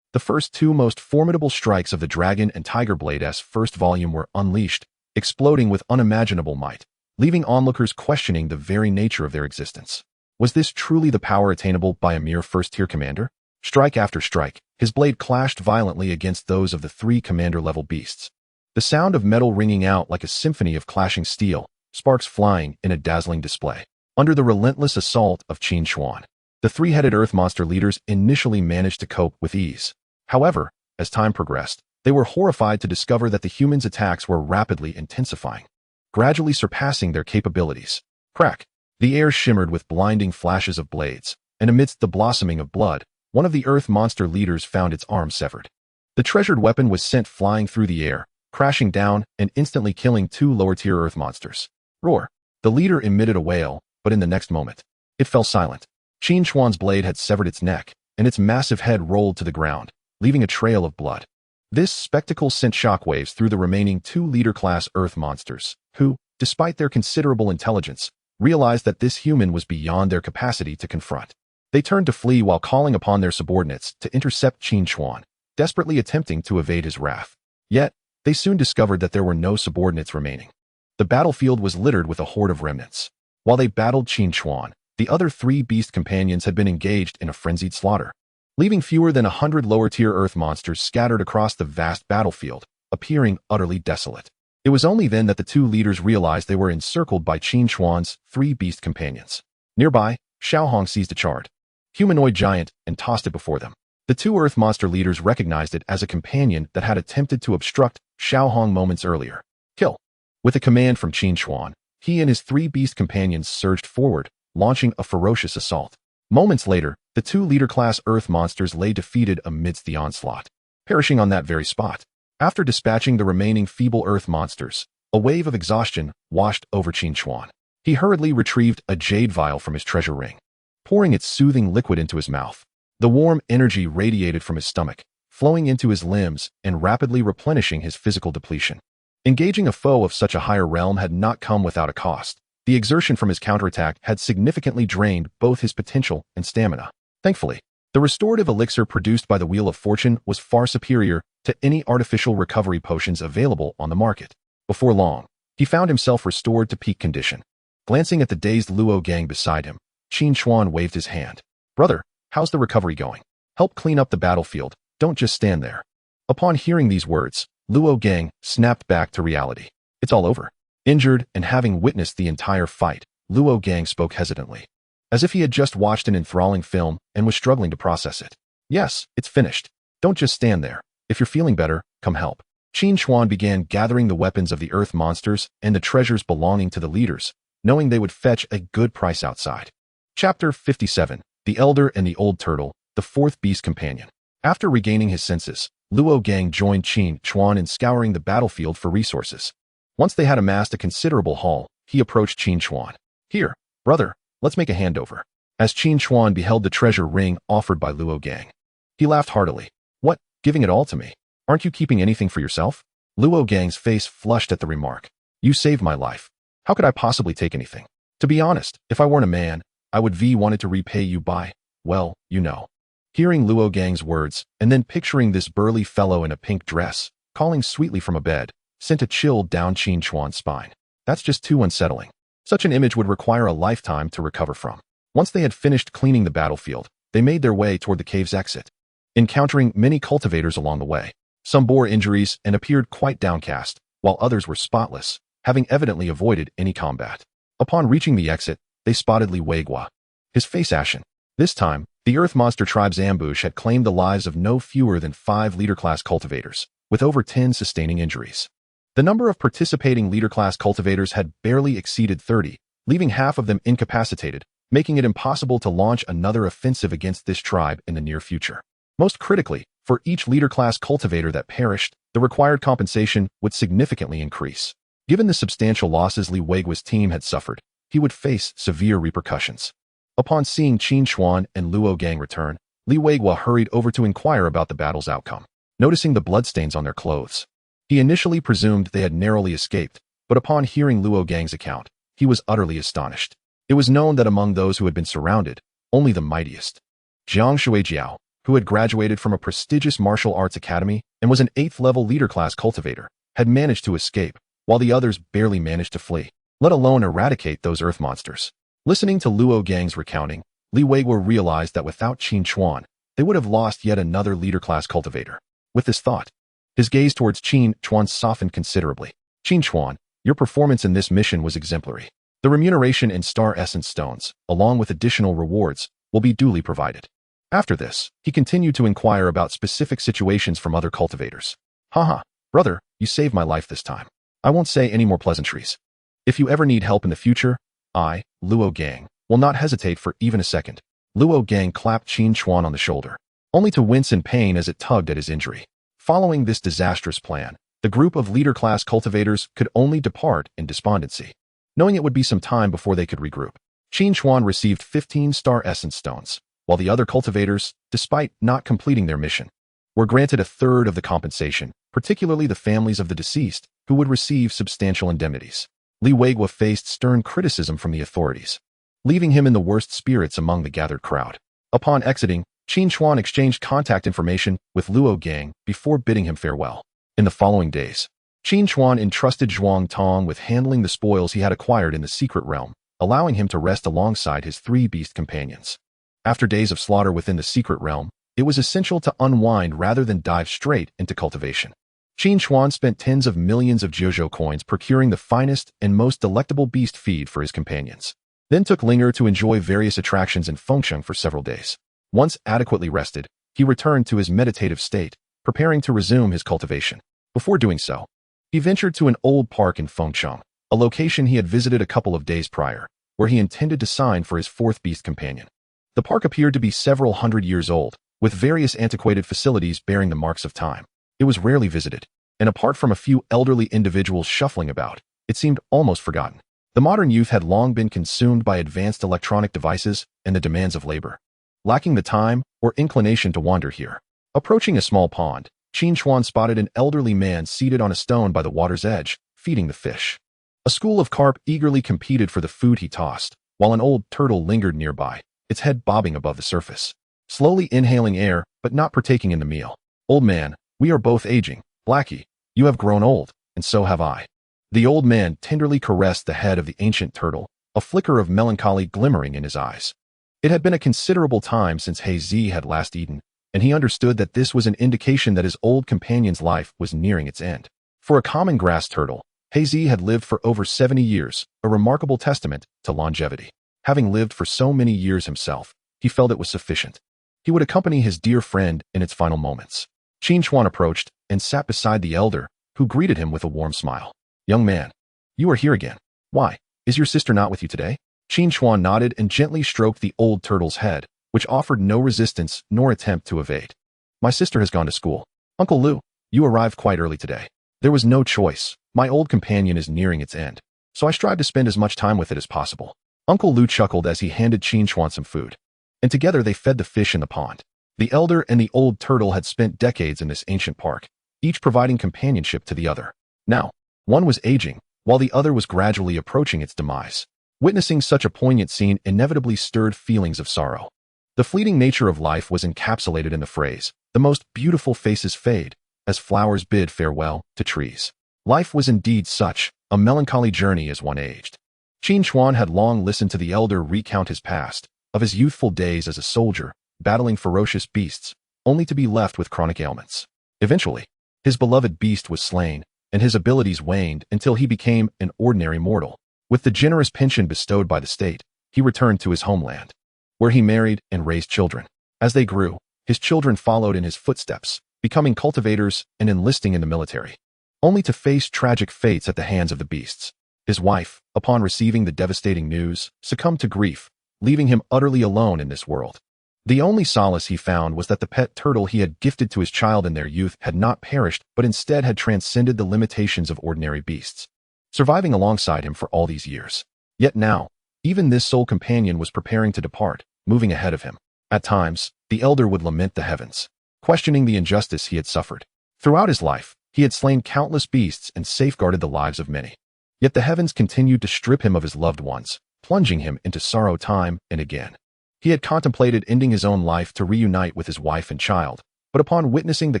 The first two most formidable strikes of the Dragon and Tiger Blade's first volume were unleashed, exploding with unimaginable might, leaving onlookers questioning the very nature of their existence. Was this truly the power attainable by a mere first-tier commander? Strike after strike, his blade clashed violently against those of the three commander-level beasts. The sound of metal ringing out like a symphony of clashing steel, sparks flying in a dazzling display. Under the relentless assault of Qin Xuan, the three-headed earth monster leaders initially managed to cope with ease. However, as time progressed, they were horrified to discover that the humans' attacks were rapidly intensifying, gradually surpassing their capabilities. Crack! The air shimmered with blinding flashes of blades, and amidst the blossoming of blood, one of the earth monster leaders found its arm severed. The treasured weapon was sent flying through the air, crashing down and instantly killing two lower-tier earth monsters. Roar! The leader emitted a wail, but in the next moment, it fell silent. Qin Xuan's blade had severed its neck, and its massive head rolled to the ground, leaving a trail of blood. This spectacle sent shockwaves through the remaining two leader-class earth monsters, who, despite their considerable intelligence, realized that this human was beyond their capacity to confront. They turned to flee while calling upon their subordinates to intercept Qin Xuan, desperately attempting to evade his wrath. Yet, they soon discovered that there were no subordinates remaining. The battlefield was littered with a horde of remnants. While they battled Qin Xuan, the other three beast companions had been engaged in a frenzied slaughter, leaving fewer than 100 lower-tier earth monsters scattered across the vast battlefield, appearing utterly desolate. It was only then that the two leaders realized they were encircled by Qin Xuan's three beast companions. Nearby, Xiaohong seized a charred humanoid giant and tossed it before them. The two earth monster leaders recognized it as a companion that had attempted to obstruct Xiaohong moments earlier. Kill! With a command from Qin Xuan, he and his three beast companions surged forward, launching a ferocious assault. Moments later, the two leader-class earth monsters lay defeated amidst the onslaught, perishing on that very spot. After dispatching the remaining feeble earth monsters, a wave of exhaustion washed over Qin Xuan. He hurriedly retrieved a jade vial from his treasure ring, pouring its soothing liquid into his mouth. The warm energy radiated from his stomach, flowing into his limbs and rapidly replenishing his physical depletion. Engaging a foe of such a higher realm had not come without a cost. The exertion from his counterattack had significantly drained both his potential and stamina. Thankfully, the restorative elixir produced by the Wheel of Fortune was far superior to any artificial recovery potions available on the market. Before long, he found himself restored to peak condition. Glancing at the dazed Luo Gang beside him, Qin Xuan waved his hand. "Brother, how's the recovery going? Help clean up the battlefield, don't just stand there." Upon hearing these words, Luo Gang snapped back to reality. It's all over. Injured and having witnessed the entire fight, Luo Gang spoke hesitantly, as if he had just watched an enthralling film and was struggling to process it. Yes, it's finished. Don't just stand there. If you're feeling better, come help. Qin Chuan began gathering the weapons of the earth monsters and the treasures belonging to the leaders, knowing they would fetch a good price outside. Chapter 57. The Elder and the Old Turtle, the fourth beast companion. After regaining his senses, Luo Gang joined Qin Chuan in scouring the battlefield for resources. Once they had amassed a considerable haul, he approached Qin Chuan. Here, brother, let's make a handover. As Qin Chuan beheld the treasure ring offered by Luo Gang, he laughed heartily. What, giving it all to me? Aren't you keeping anything for yourself? Luo Gang's face flushed at the remark. You saved my life. How could I possibly take anything? To be honest, if I weren't a man, I would wanted to repay you by, well, you know. Hearing Luo Gang's words, and then picturing this burly fellow in a pink dress, calling sweetly from a bed, sent a chill down Qin Chuan's spine. That's just too unsettling. Such an image would require a lifetime to recover from. Once they had finished cleaning the battlefield, they made their way toward the cave's exit, encountering many cultivators along the way. Some bore injuries and appeared quite downcast, while others were spotless, having evidently avoided any combat. Upon reaching the exit, they spotted Li Weigua, his face ashen. This time, the Earth Monster Tribe's ambush had claimed the lives of no fewer than 5 leader-class cultivators, with over 10 sustaining injuries. The number of participating leader-class cultivators had barely exceeded 30, leaving half of them incapacitated, making it impossible to launch another offensive against this tribe in the near future. Most critically, for each leader-class cultivator that perished, the required compensation would significantly increase. Given the substantial losses Li Weigua's team had suffered, he would face severe repercussions. Upon seeing Qin Chuan and Luo Gang return, Li Weigua hurried over to inquire about the battle's outcome. Noticing the bloodstains on their clothes, he initially presumed they had narrowly escaped, but upon hearing Luo Gang's account, he was utterly astonished. It was known that among those who had been surrounded, only the mightiest, Jiang Shuijiao, who had graduated from a prestigious martial arts academy and was an 8th-level leader-class cultivator, had managed to escape, while the others barely managed to flee, let alone eradicate those earth monsters. Listening to Luo Gang's recounting, Li Weigua realized that without Qin Chuan, they would have lost yet another leader-class cultivator. With this thought, his gaze towards Qin Chuan softened considerably. Qin Chuan, your performance in this mission was exemplary. The remuneration in Star Essence Stones, along with additional rewards, will be duly provided. After this, he continued to inquire about specific situations from other cultivators. Haha, brother, you saved my life this time. I won't say any more pleasantries. If you ever need help in the future, I, Luo Gang, will not hesitate for even a second. Luo Gang clapped Qin Chuan on the shoulder, only to wince in pain as it tugged at his injury. Following this disastrous plan, the group of leader-class cultivators could only depart in despondency, knowing it would be some time before they could regroup. Qin Chuan received 15 Star Essence Stones, while the other cultivators, despite not completing their mission, were granted a third of the compensation, particularly the families of the deceased, who would receive substantial indemnities. Li Weigua faced stern criticism from the authorities, leaving him in the worst spirits among the gathered crowd. Upon exiting, Qin Chuan exchanged contact information with Luo Gang before bidding him farewell. In the following days, Qin Chuan entrusted Zhuang Tong with handling the spoils he had acquired in the secret realm, allowing him to rest alongside his 3 beast companions. After days of slaughter within the secret realm, it was essential to unwind rather than dive straight into cultivation. Qin Chuan spent tens of millions of Jojo coins procuring the finest and most delectable beast feed for his companions, then took Linger to enjoy various attractions in Fengsheng for several days. Once adequately rested, he returned to his meditative state, preparing to resume his cultivation. Before doing so, he ventured to an old park in Fengsheng, a location he had visited a couple of days prior, where he intended to sign for his 4th beast companion. The park appeared to be several hundred years old, with various antiquated facilities bearing the marks of time. It was rarely visited, and apart from a few elderly individuals shuffling about, it seemed almost forgotten. The modern youth had long been consumed by advanced electronic devices and the demands of labor, lacking the time or inclination to wander here. Approaching a small pond, Qin Chuan spotted an elderly man seated on a stone by the water's edge, feeding the fish. A school of carp eagerly competed for the food he tossed, while an old turtle lingered nearby, its head bobbing above the surface, slowly inhaling air but not partaking in the meal. Old man, we are both aging. Blackie, you have grown old, and so have I. The old man tenderly caressed the head of the ancient turtle, a flicker of melancholy glimmering in his eyes. It had been a considerable time since He Zi had last eaten, and he understood that this was an indication that his old companion's life was nearing its end. For a common grass turtle, Hazy had lived for over 70 years, a remarkable testament to longevity. Having lived for so many years himself, he felt it was sufficient. He would accompany his dear friend in its final moments. Qin Chuan approached and sat beside the elder, who greeted him with a warm smile. "Young man, you are here again. Why, is your sister not with you today?" Qin Chuan nodded and gently stroked the old turtle's head, which offered no resistance nor attempt to evade. "My sister has gone to school. Uncle Lu, you arrived quite early today. There was no choice. My old companion is nearing its end, so I strive to spend as much time with it as possible." Uncle Lu chuckled as he handed Qin Chuan some food, and together they fed the fish in the pond. The elder and the old turtle had spent decades in this ancient park, each providing companionship to the other. Now, one was aging, while the other was gradually approaching its demise. Witnessing such a poignant scene inevitably stirred feelings of sorrow. The fleeting nature of life was encapsulated in the phrase, "The most beautiful faces fade, as flowers bid farewell to trees." Life was indeed such a melancholy journey as one aged. Qin Chuan had long listened to the elder recount his past, of his youthful days as a soldier, battling ferocious beasts, only to be left with chronic ailments. Eventually, his beloved beast was slain, and his abilities waned until he became an ordinary mortal. With the generous pension bestowed by the state, he returned to his homeland, where he married and raised children. As they grew, his children followed in his footsteps, becoming cultivators and enlisting in the military, only to face tragic fates at the hands of the beasts. His wife, upon receiving the devastating news, succumbed to grief, leaving him utterly alone in this world. The only solace he found was that the pet turtle he had gifted to his child in their youth had not perished but instead had transcended the limitations of ordinary beasts, surviving alongside him for all these years. Yet now, even this sole companion was preparing to depart, moving ahead of him. At times, the elder would lament the heavens, questioning the injustice he had suffered. Throughout his life, he had slain countless beasts and safeguarded the lives of many. Yet the heavens continued to strip him of his loved ones, plunging him into sorrow time and again. He had contemplated ending his own life to reunite with his wife and child, but upon witnessing the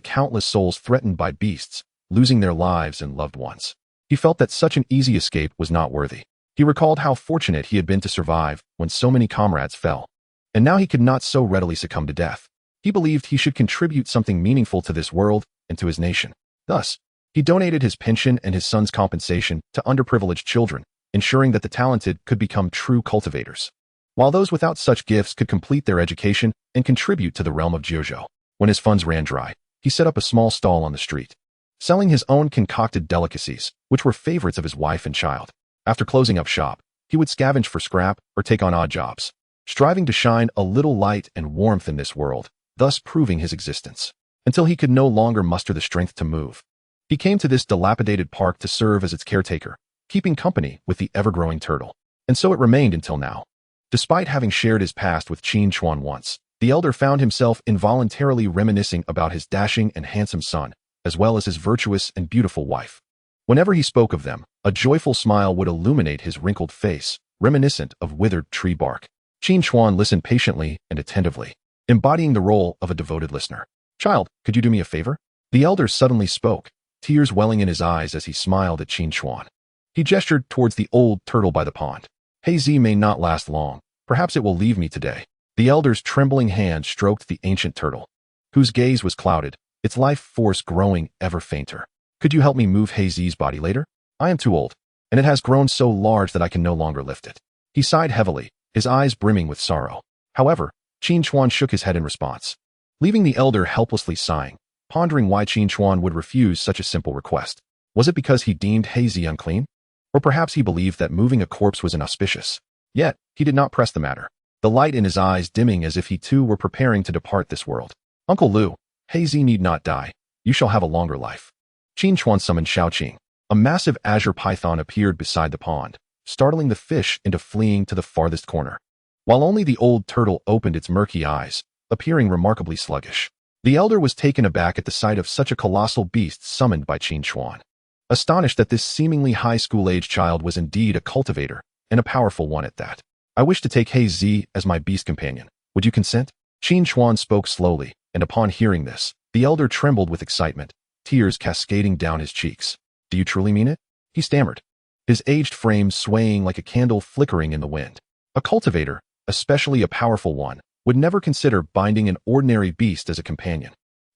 countless souls threatened by beasts, losing their lives and loved ones, he felt that such an easy escape was not worthy. He recalled how fortunate he had been to survive when so many comrades fell, and now he could not so readily succumb to death. He believed he should contribute something meaningful to this world and to his nation. Thus, he donated his pension and his son's compensation to underprivileged children, ensuring that the talented could become true cultivators, while those without such gifts could complete their education and contribute to the realm of Jiuzhou. When his funds ran dry, he set up a small stall on the street, selling his own concocted delicacies, which were favorites of his wife and child. After closing up shop, he would scavenge for scrap or take on odd jobs, striving to shine a little light and warmth in this world, thus proving his existence, until he could no longer muster the strength to move. He came to this dilapidated park to serve as its caretaker, keeping company with the ever-growing turtle. And so it remained until now. Despite having shared his past with Qin Chuan once, the elder found himself involuntarily reminiscing about his dashing and handsome son, as well as his virtuous and beautiful wife. Whenever he spoke of them, a joyful smile would illuminate his wrinkled face, reminiscent of withered tree bark. Qin Chuan listened patiently and attentively, embodying the role of a devoted listener. "Child, could you do me a favor?" The elder suddenly spoke, tears welling in his eyes as he smiled at Qin Chuan. He gestured towards the old turtle by the pond. "Hazy may not last long. Perhaps it will leave me today." The elder's trembling hand stroked the ancient turtle, whose gaze was clouded, its life force growing ever fainter. "Could you help me move Hazy's body later? I am too old, and it has grown so large that I can no longer lift it." He sighed heavily, his eyes brimming with sorrow. However, Qin Chuan shook his head in response, leaving the elder helplessly sighing, pondering why Qin Chuan would refuse such a simple request. Was it because he deemed Hazy unclean? Or perhaps he believed that moving a corpse was inauspicious. Yet, he did not press the matter, the light in his eyes dimming as if he too were preparing to depart this world. "Uncle Lu, Hazy need not die. You shall have a longer life." Qin Chuan summoned Shaoqing. A massive azure python appeared beside the pond, startling the fish into fleeing to the farthest corner, while only the old turtle opened its murky eyes, appearing remarkably sluggish. The elder was taken aback at the sight of such a colossal beast summoned by Qin Chuan, astonished that this seemingly high school-age child was indeed a cultivator, and a powerful one at that. "I wish to take Hazy as my beast companion. Would you consent?" Qin Chuan spoke slowly, and upon hearing this, the elder trembled with excitement, tears cascading down his cheeks. "Do you truly mean it?" he stammered, his aged frame swaying like a candle flickering in the wind. A cultivator, especially a powerful one, would never consider binding an ordinary beast as a companion.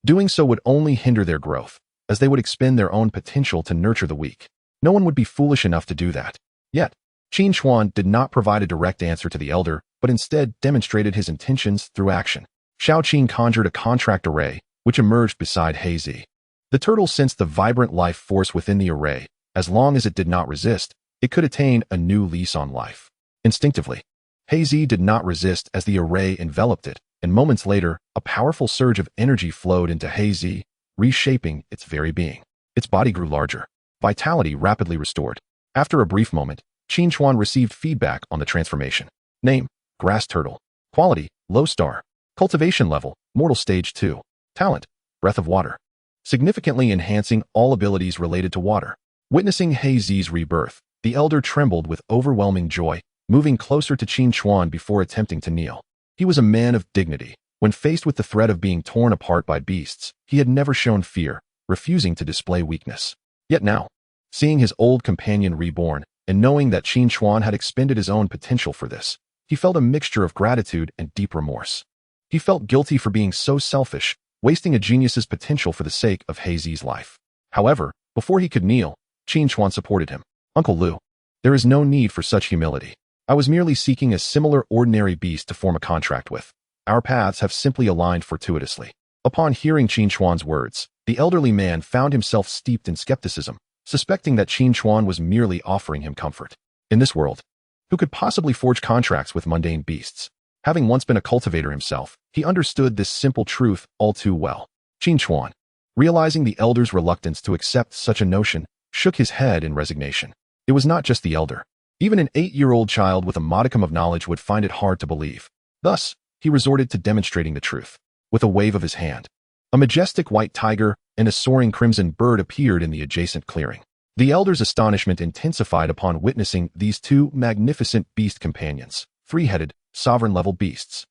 Doing so would only hinder their growth, as they would expend their own potential to nurture the weak. No one would be foolish enough to do that. Yet, Qin Xuan did not provide a direct answer to the elder, but instead demonstrated his intentions through action. Xiao Qin conjured a contract array, which emerged beside Hazy. The turtle sensed the vibrant life force within the array. As long as it did not resist, it could attain a new lease on life. Instinctively, Hazy did not resist as the array enveloped it, and moments later, a powerful surge of energy flowed into Hazy, reshaping its very being. Its body grew larger. Vitality rapidly restored. After a brief moment, Qin Xuan received feedback on the transformation. Name: Grass Turtle. Quality: Low Star. Cultivation level: Mortal Stage 2. Talent: Breath of Water. Significantly enhancing all abilities related to water. Witnessing Hazy's rebirth, the elder trembled with overwhelming joy, moving closer to Qin Xuan before attempting to kneel. He was a man of dignity. When faced with the threat of being torn apart by beasts, he had never shown fear, refusing to display weakness. Yet now, seeing his old companion reborn, and knowing that Qin Xuan had expended his own potential for this, he felt a mixture of gratitude and deep remorse. He felt guilty for being so selfish, wasting a genius's potential for the sake of Hazy's life. However, before he could kneel, Qin Xuan supported him. Uncle Lu, there is no need for such humility. I was merely seeking a similar ordinary beast to form a contract with. Our paths have simply aligned fortuitously. Upon hearing Qin Xuan's words, the elderly man found himself steeped in skepticism, suspecting that Qin Xuan was merely offering him comfort. In this world, who could possibly forge contracts with mundane beasts? Having once been a cultivator himself, he understood this simple truth all too well. Qin Xuan, realizing the elder's reluctance to accept such a notion, shook his head in resignation. It was not just the elder. Even an 8-year-old child with a modicum of knowledge would find it hard to believe. Thus, he resorted to demonstrating the truth. With a wave of his hand, a majestic white tiger and a soaring crimson bird appeared in the adjacent clearing. The elder's astonishment intensified upon witnessing these two magnificent beast companions, 3-headed, sovereign-level beasts.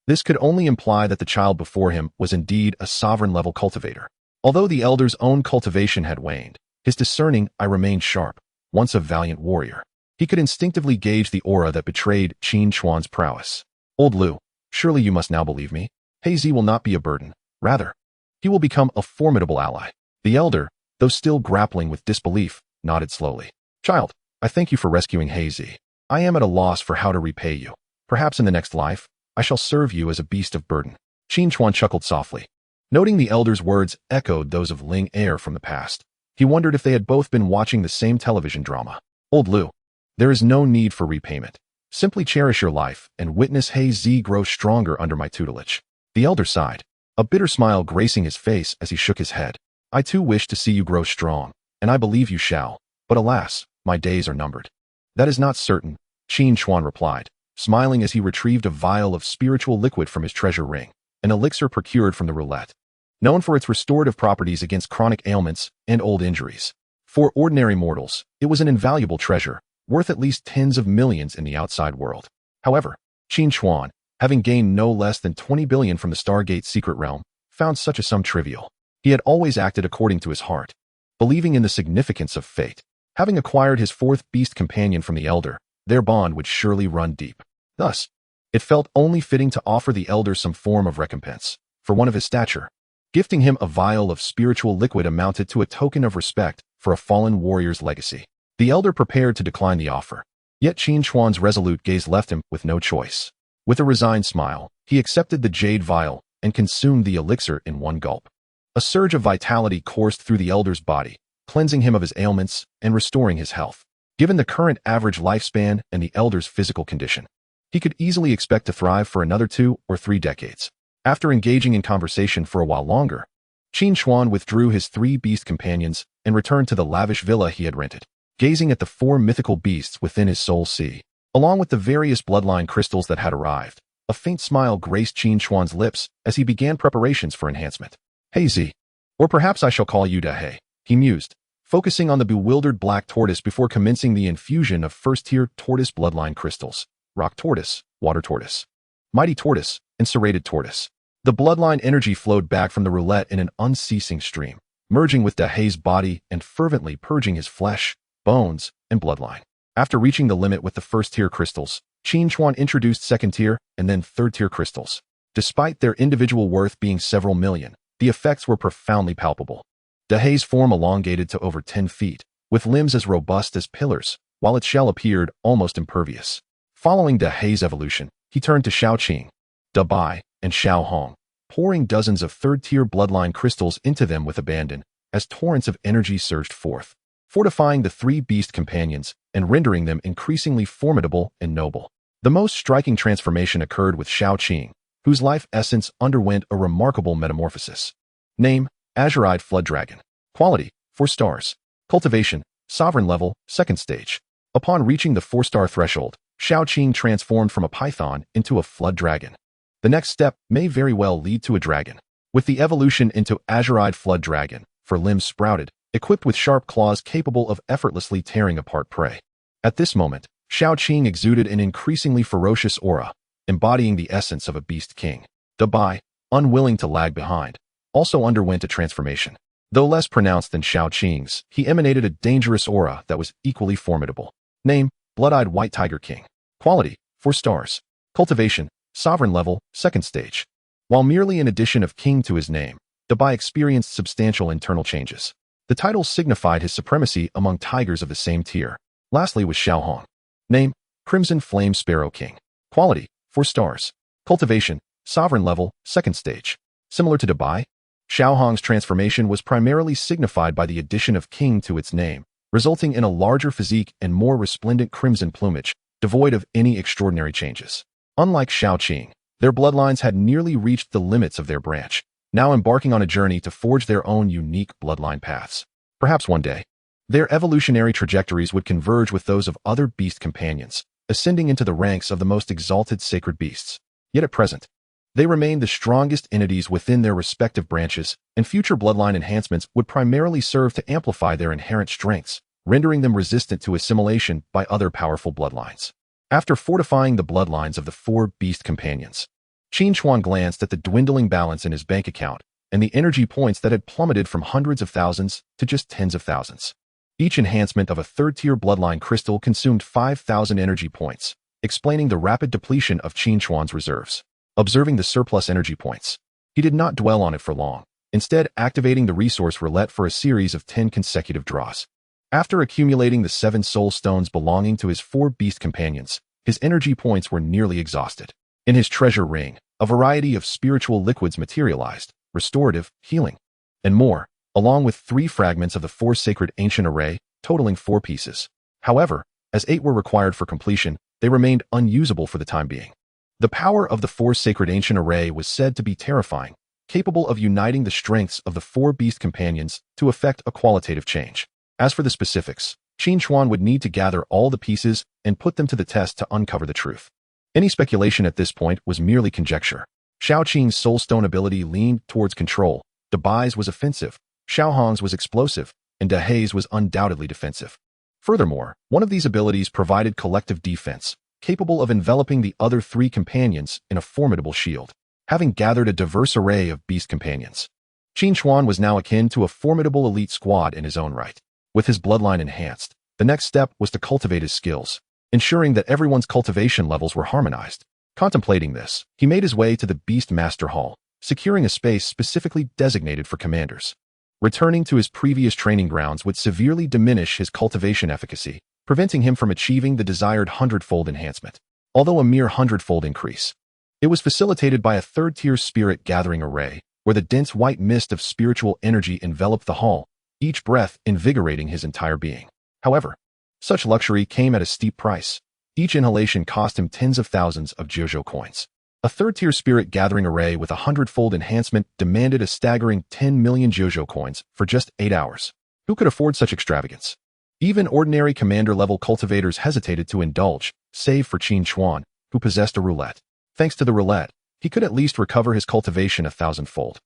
This could only imply that the child before him was indeed a sovereign-level cultivator. Although the elder's own cultivation had waned, his discerning eye remained sharp. Once a valiant warrior, he could instinctively gauge the aura that betrayed Qin Xuan's prowess. Old Lu, surely you must now believe me. Hazy will not be a burden. Rather, he will become a formidable ally. The elder, though still grappling with disbelief, nodded slowly. Child, I thank you for rescuing Hazy. I am at a loss for how to repay you. Perhaps in the next life, I shall serve you as a beast of burden. Qin Xuan chuckled softly. Noting the elder's words echoed those of Linger from the past, he wondered if they had both been watching the same television drama. Old Lu, there is no need for repayment. Simply cherish your life and witness Hazy grow stronger under my tutelage. The elder sighed, a bitter smile gracing his face as he shook his head. I too wish to see you grow strong, and I believe you shall, but alas, my days are numbered. That is not certain, Qin Xuan replied, smiling as he retrieved a vial of spiritual liquid from his treasure ring, an elixir procured from the roulette. Known for its restorative properties against chronic ailments and old injuries. For ordinary mortals, it was an invaluable treasure, worth at least tens of millions in the outside world. However, Qin Xuan, having gained no less than 20 billion from the Stargate secret realm, found such a sum trivial. He had always acted according to his heart, believing in the significance of fate. Having acquired his fourth beast companion from the elder, their bond would surely run deep. Thus, it felt only fitting to offer the elder some form of recompense for one of his stature. Gifting him a vial of spiritual liquid amounted to a token of respect for a fallen warrior's legacy. The elder prepared to decline the offer, yet Qin Xuan's resolute gaze left him with no choice. With a resigned smile, he accepted the jade vial and consumed the elixir in one gulp. A surge of vitality coursed through the elder's body, cleansing him of his ailments and restoring his health. Given the current average lifespan and the elder's physical condition, he could easily expect to thrive for another 2 or 3 decades. After engaging in conversation for a while longer, Qin Xuan withdrew his 3 beast companions and returned to the lavish villa he had rented, gazing at the 4 mythical beasts within his soul sea, along with the various bloodline crystals that had arrived. A faint smile graced Qin Xuan's lips as he began preparations for enhancement. Hazy, or perhaps I shall call you Dahe, he mused, focusing on the bewildered black tortoise before commencing the infusion of first-tier tortoise bloodline crystals. Rock tortoise, water tortoise, mighty tortoise, and serrated tortoise. The bloodline energy flowed back from the roulette in an unceasing stream, merging with Dahe's body and fervently purging his flesh, bones, and bloodline. After reaching the limit with the first-tier crystals, Qin Xuan introduced second-tier and then third-tier crystals. Despite their individual worth being several million, the effects were profoundly palpable. Dehei's form elongated to over 10 feet, with limbs as robust as pillars, while its shell appeared almost impervious. Following Dehei's evolution, he turned to Xiaoqing, Dabai, and Xiaohong, pouring dozens of third-tier bloodline crystals into them with abandon, as torrents of energy surged forth, fortifying the three beast companions and rendering them increasingly formidable and noble. The most striking transformation occurred with Xiaoqing, whose life essence underwent a remarkable metamorphosis. Name: Azure Flood Dragon. Quality: 4 stars. Cultivation: Sovereign level, 2nd stage. Upon reaching the 4-star threshold, Xiaoqing transformed from a python into a flood dragon. The next step may very well lead to a dragon. With the evolution into Azure Flood Dragon, for limbs sprouted, equipped with sharp claws capable of effortlessly tearing apart prey. At this moment, Xiaoqing exuded an increasingly ferocious aura, embodying the essence of a beast king. Dabai, unwilling to lag behind, also underwent a transformation. Though less pronounced than Xiaoqing's, he emanated a dangerous aura that was equally formidable. Name: Blood-Eyed White Tiger King. Quality: 4 stars. Cultivation: Sovereign level, 2nd stage. While merely an addition of king to his name, Dabai experienced substantial internal changes. The title signified his supremacy among tigers of the same tier. Lastly was Xiaohong. Name: Crimson Flame Sparrow King. Quality: 4 stars. Cultivation: Sovereign level, 2nd stage. Similar to Dabai, Xiaohong's transformation was primarily signified by the addition of king to its name, resulting in a larger physique and more resplendent crimson plumage, devoid of any extraordinary changes. Unlike Xiaoqing, their bloodlines had nearly reached the limits of their branch, now embarking on a journey to forge their own unique bloodline paths. Perhaps one day, their evolutionary trajectories would converge with those of other beast companions, ascending into the ranks of the most exalted sacred beasts. Yet at present, they remain the strongest entities within their respective branches, and future bloodline enhancements would primarily serve to amplify their inherent strengths, rendering them resistant to assimilation by other powerful bloodlines. After fortifying the bloodlines of the 4 beast companions, Qin Chuan glanced at the dwindling balance in his bank account and the energy points that had plummeted from hundreds of thousands to just tens of thousands. Each enhancement of a 3rd-tier bloodline crystal consumed 5,000 energy points, explaining the rapid depletion of Qin Chuan's reserves. Observing the surplus energy points, he did not dwell on it for long, instead activating the resource roulette for a series of 10 consecutive draws. After accumulating the 7 soul stones belonging to his 4 beast companions, his energy points were nearly exhausted. In his treasure ring, a variety of spiritual liquids materialized: restorative, healing, and more, along with 3 fragments of the 4 sacred ancient array, totaling 4 pieces. However, as 8 were required for completion, they remained unusable for the time being. The power of the 4 sacred ancient array was said to be terrifying, capable of uniting the strengths of the 4 beast companions to effect a qualitative change. As for the specifics, Qin Chuan would need to gather all the pieces and put them to the test to uncover the truth. Any speculation at this point was merely conjecture. Xiaoqing's soulstone ability leaned towards control, Dabai's was offensive, Xiaohong's was explosive, and Dehei's was undoubtedly defensive. Furthermore, one of these abilities provided collective defense, capable of enveloping the other 3 companions in a formidable shield. Having gathered a diverse array of beast companions, Qin Chuan was now akin to a formidable elite squad in his own right. With his bloodline enhanced, the next step was to cultivate his skills, ensuring that everyone's cultivation levels were harmonized. Contemplating this, he made his way to the Beast Master Hall, securing a space specifically designated for commanders. Returning to his previous training grounds would severely diminish his cultivation efficacy, preventing him from achieving the desired 100-fold enhancement. Although a mere 100-fold increase, it was facilitated by a 3rd-tier spirit gathering array, where the dense white mist of spiritual energy enveloped the hall, each breath invigorating his entire being. However, such luxury came at a steep price. Each inhalation cost him tens of thousands of Jojo coins. A 3rd-tier spirit gathering array with a 100-fold enhancement demanded a staggering 10 million Jojo coins for just 8 hours. Who could afford such extravagance? Even ordinary commander-level cultivators hesitated to indulge, save for Qin Chuan, who possessed a roulette. Thanks to the roulette, he could at least recover his cultivation 1,000-fold.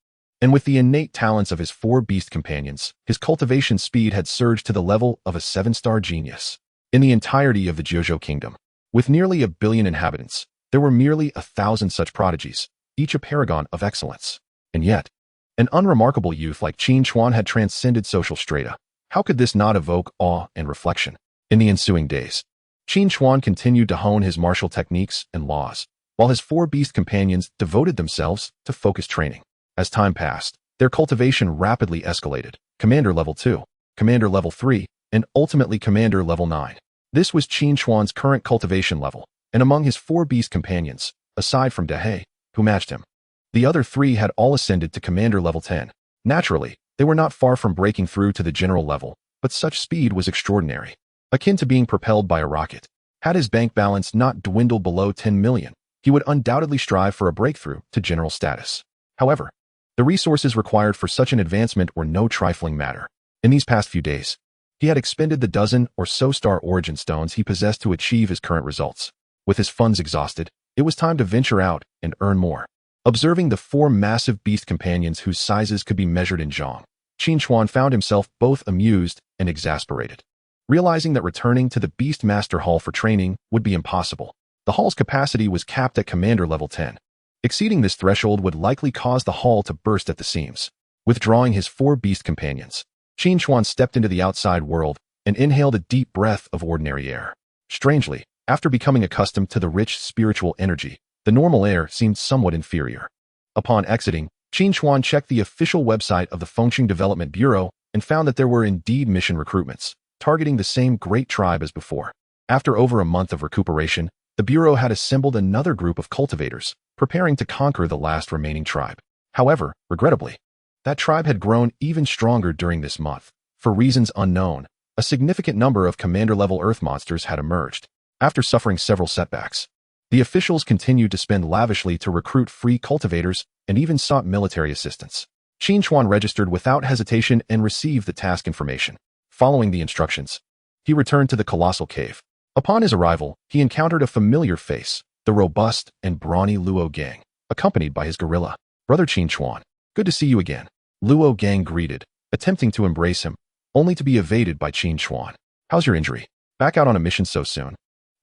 And with the innate talents of his 4 beast companions, his cultivation speed had surged to the level of a 7-star genius. In the entirety of the Jojo Kingdom, with nearly 1 billion inhabitants, there were merely 1,000 such prodigies, each a paragon of excellence. And yet, an unremarkable youth like Qin Chuan had transcended social strata. How could this not evoke awe and reflection? In the ensuing days, Qin Chuan continued to hone his martial techniques and laws, while his 4 beast companions devoted themselves to focused training. As time passed, their cultivation rapidly escalated. Commander level 2, Commander level 3, and ultimately Commander level 9. This was Qin Chuan's current cultivation level, and among his 4 beast companions, aside from Dehei, who matched him, the other 3 had all ascended to Commander level 10. Naturally, they were not far from breaking through to the general level, but such speed was extraordinary, akin to being propelled by a rocket. Had his bank balance not dwindled below 10 million, he would undoubtedly strive for a breakthrough to general status. However, the resources required for such an advancement were no trifling matter. In these past few days, he had expended the dozen or so star origin stones he possessed to achieve his current results. With his funds exhausted, it was time to venture out and earn more. Observing the 4 massive beast companions whose sizes could be measured in zhong, Qin Chuan found himself both amused and exasperated. Realizing that returning to the Beast Master Hall for training would be impossible, the hall's capacity was capped at Commander level 10. Exceeding this threshold would likely cause the hall to burst at the seams. Withdrawing his 4 beast companions, Qin Chuan stepped into the outside world and inhaled a deep breath of ordinary air. Strangely, after becoming accustomed to the rich spiritual energy, the normal air seemed somewhat inferior. Upon exiting, Qin Chuan checked the official website of the Fengqing Development Bureau and found that there were indeed mission recruitments, targeting the same great tribe as before. After over a month of recuperation, the Bureau had assembled another group of cultivators, preparing to conquer the last remaining tribe. However, regrettably, that tribe had grown even stronger during this month. For reasons unknown, a significant number of commander-level earth monsters had emerged. After suffering several setbacks, the officials continued to spend lavishly to recruit free cultivators and even sought military assistance. Qin Chuan registered without hesitation and received the task information. Following the instructions, he returned to the colossal cave. Upon his arrival, he encountered a familiar face, the robust and brawny Luo Gang, accompanied by his gorilla. Brother Qin Chuan, good to see you again. Luo Gang greeted, attempting to embrace him, only to be evaded by Qin Chuan. How's your injury? Back out on a mission so soon?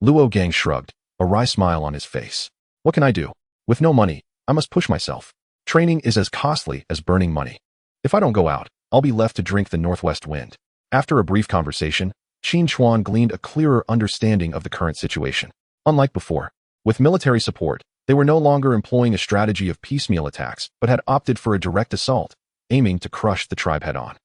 Luo Gang shrugged, a wry smile on his face. What can I do? With no money, I must push myself. Training is as costly as burning money. If I don't go out, I'll be left to drink the northwest wind. After a brief conversation, Qin Chuan gleaned a clearer understanding of the current situation. Unlike before, with military support, they were no longer employing a strategy of piecemeal attacks, but had opted for a direct assault, aiming to crush the tribe head-on.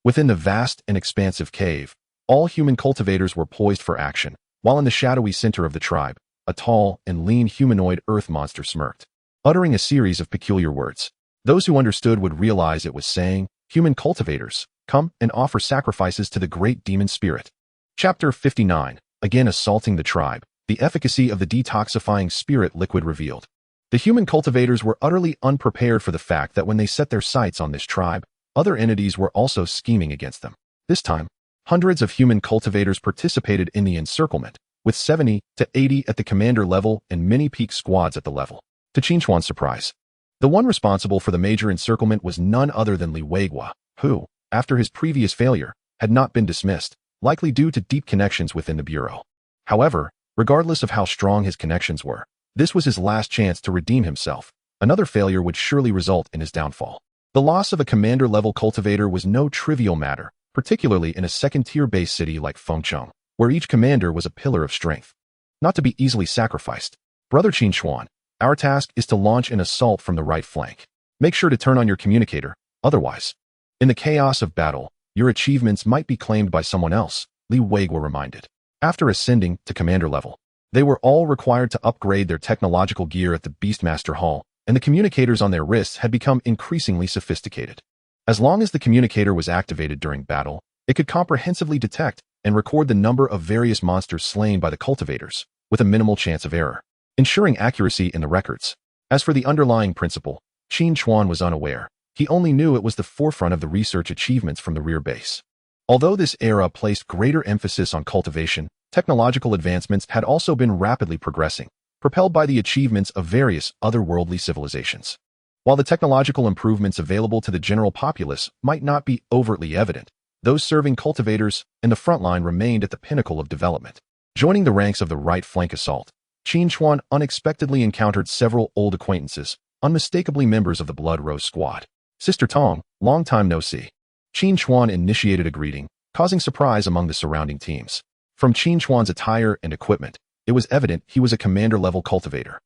Within the vast and expansive cave, all human cultivators were poised for action, while in the shadowy center of the tribe, a tall and lean humanoid earth monster smirked, uttering a series of peculiar words. Those who understood would realize it was saying, "Human cultivators, come and offer sacrifices to the great demon spirit." Chapter 59, again assaulting the tribe, the efficacy of the detoxifying spirit liquid revealed. The human cultivators were utterly unprepared for the fact that when they set their sights on this tribe, other entities were also scheming against them. This time, hundreds of human cultivators participated in the encirclement, with 70 to 80 at the commander level and many peak squads at the level. To Qin Chuan's surprise, the one responsible for the major encirclement was none other than Li Weigua, who, after his previous failure, had not been dismissed, likely due to deep connections within the Bureau. However, regardless of how strong his connections were, this was his last chance to redeem himself. Another failure would surely result in his downfall. The loss of a commander-level cultivator was no trivial matter, particularly in a second-tier base city like Fengcheng, where each commander was a pillar of strength, not to be easily sacrificed. Brother Qin Chuan, our task is to launch an assault from the right flank. Make sure to turn on your communicator, otherwise, in the chaos of battle, your achievements might be claimed by someone else, Li Weigua reminded. After ascending to commander level, they were all required to upgrade their technological gear at the Beastmaster Hall, and the communicators on their wrists had become increasingly sophisticated. As long as the communicator was activated during battle, it could comprehensively detect and record the number of various monsters slain by the cultivators, with a minimal chance of error, ensuring accuracy in the records. As for the underlying principle, Qin Chuan was unaware. He only knew it was the forefront of the research achievements from the rear base. Although this era placed greater emphasis on cultivation, technological advancements had also been rapidly progressing, propelled by the achievements of various otherworldly civilizations. While the technological improvements available to the general populace might not be overtly evident, those serving cultivators in the front line remained at the pinnacle of development. Joining the ranks of the right flank assault, Qin Chuan unexpectedly encountered several old acquaintances, unmistakably members of the Blood Rose Squad. Sister Tong, long time no see. Qin Chuan initiated a greeting, causing surprise among the surrounding teams. From Qin Chuan's attire and equipment, it was evident he was a commander-level cultivator.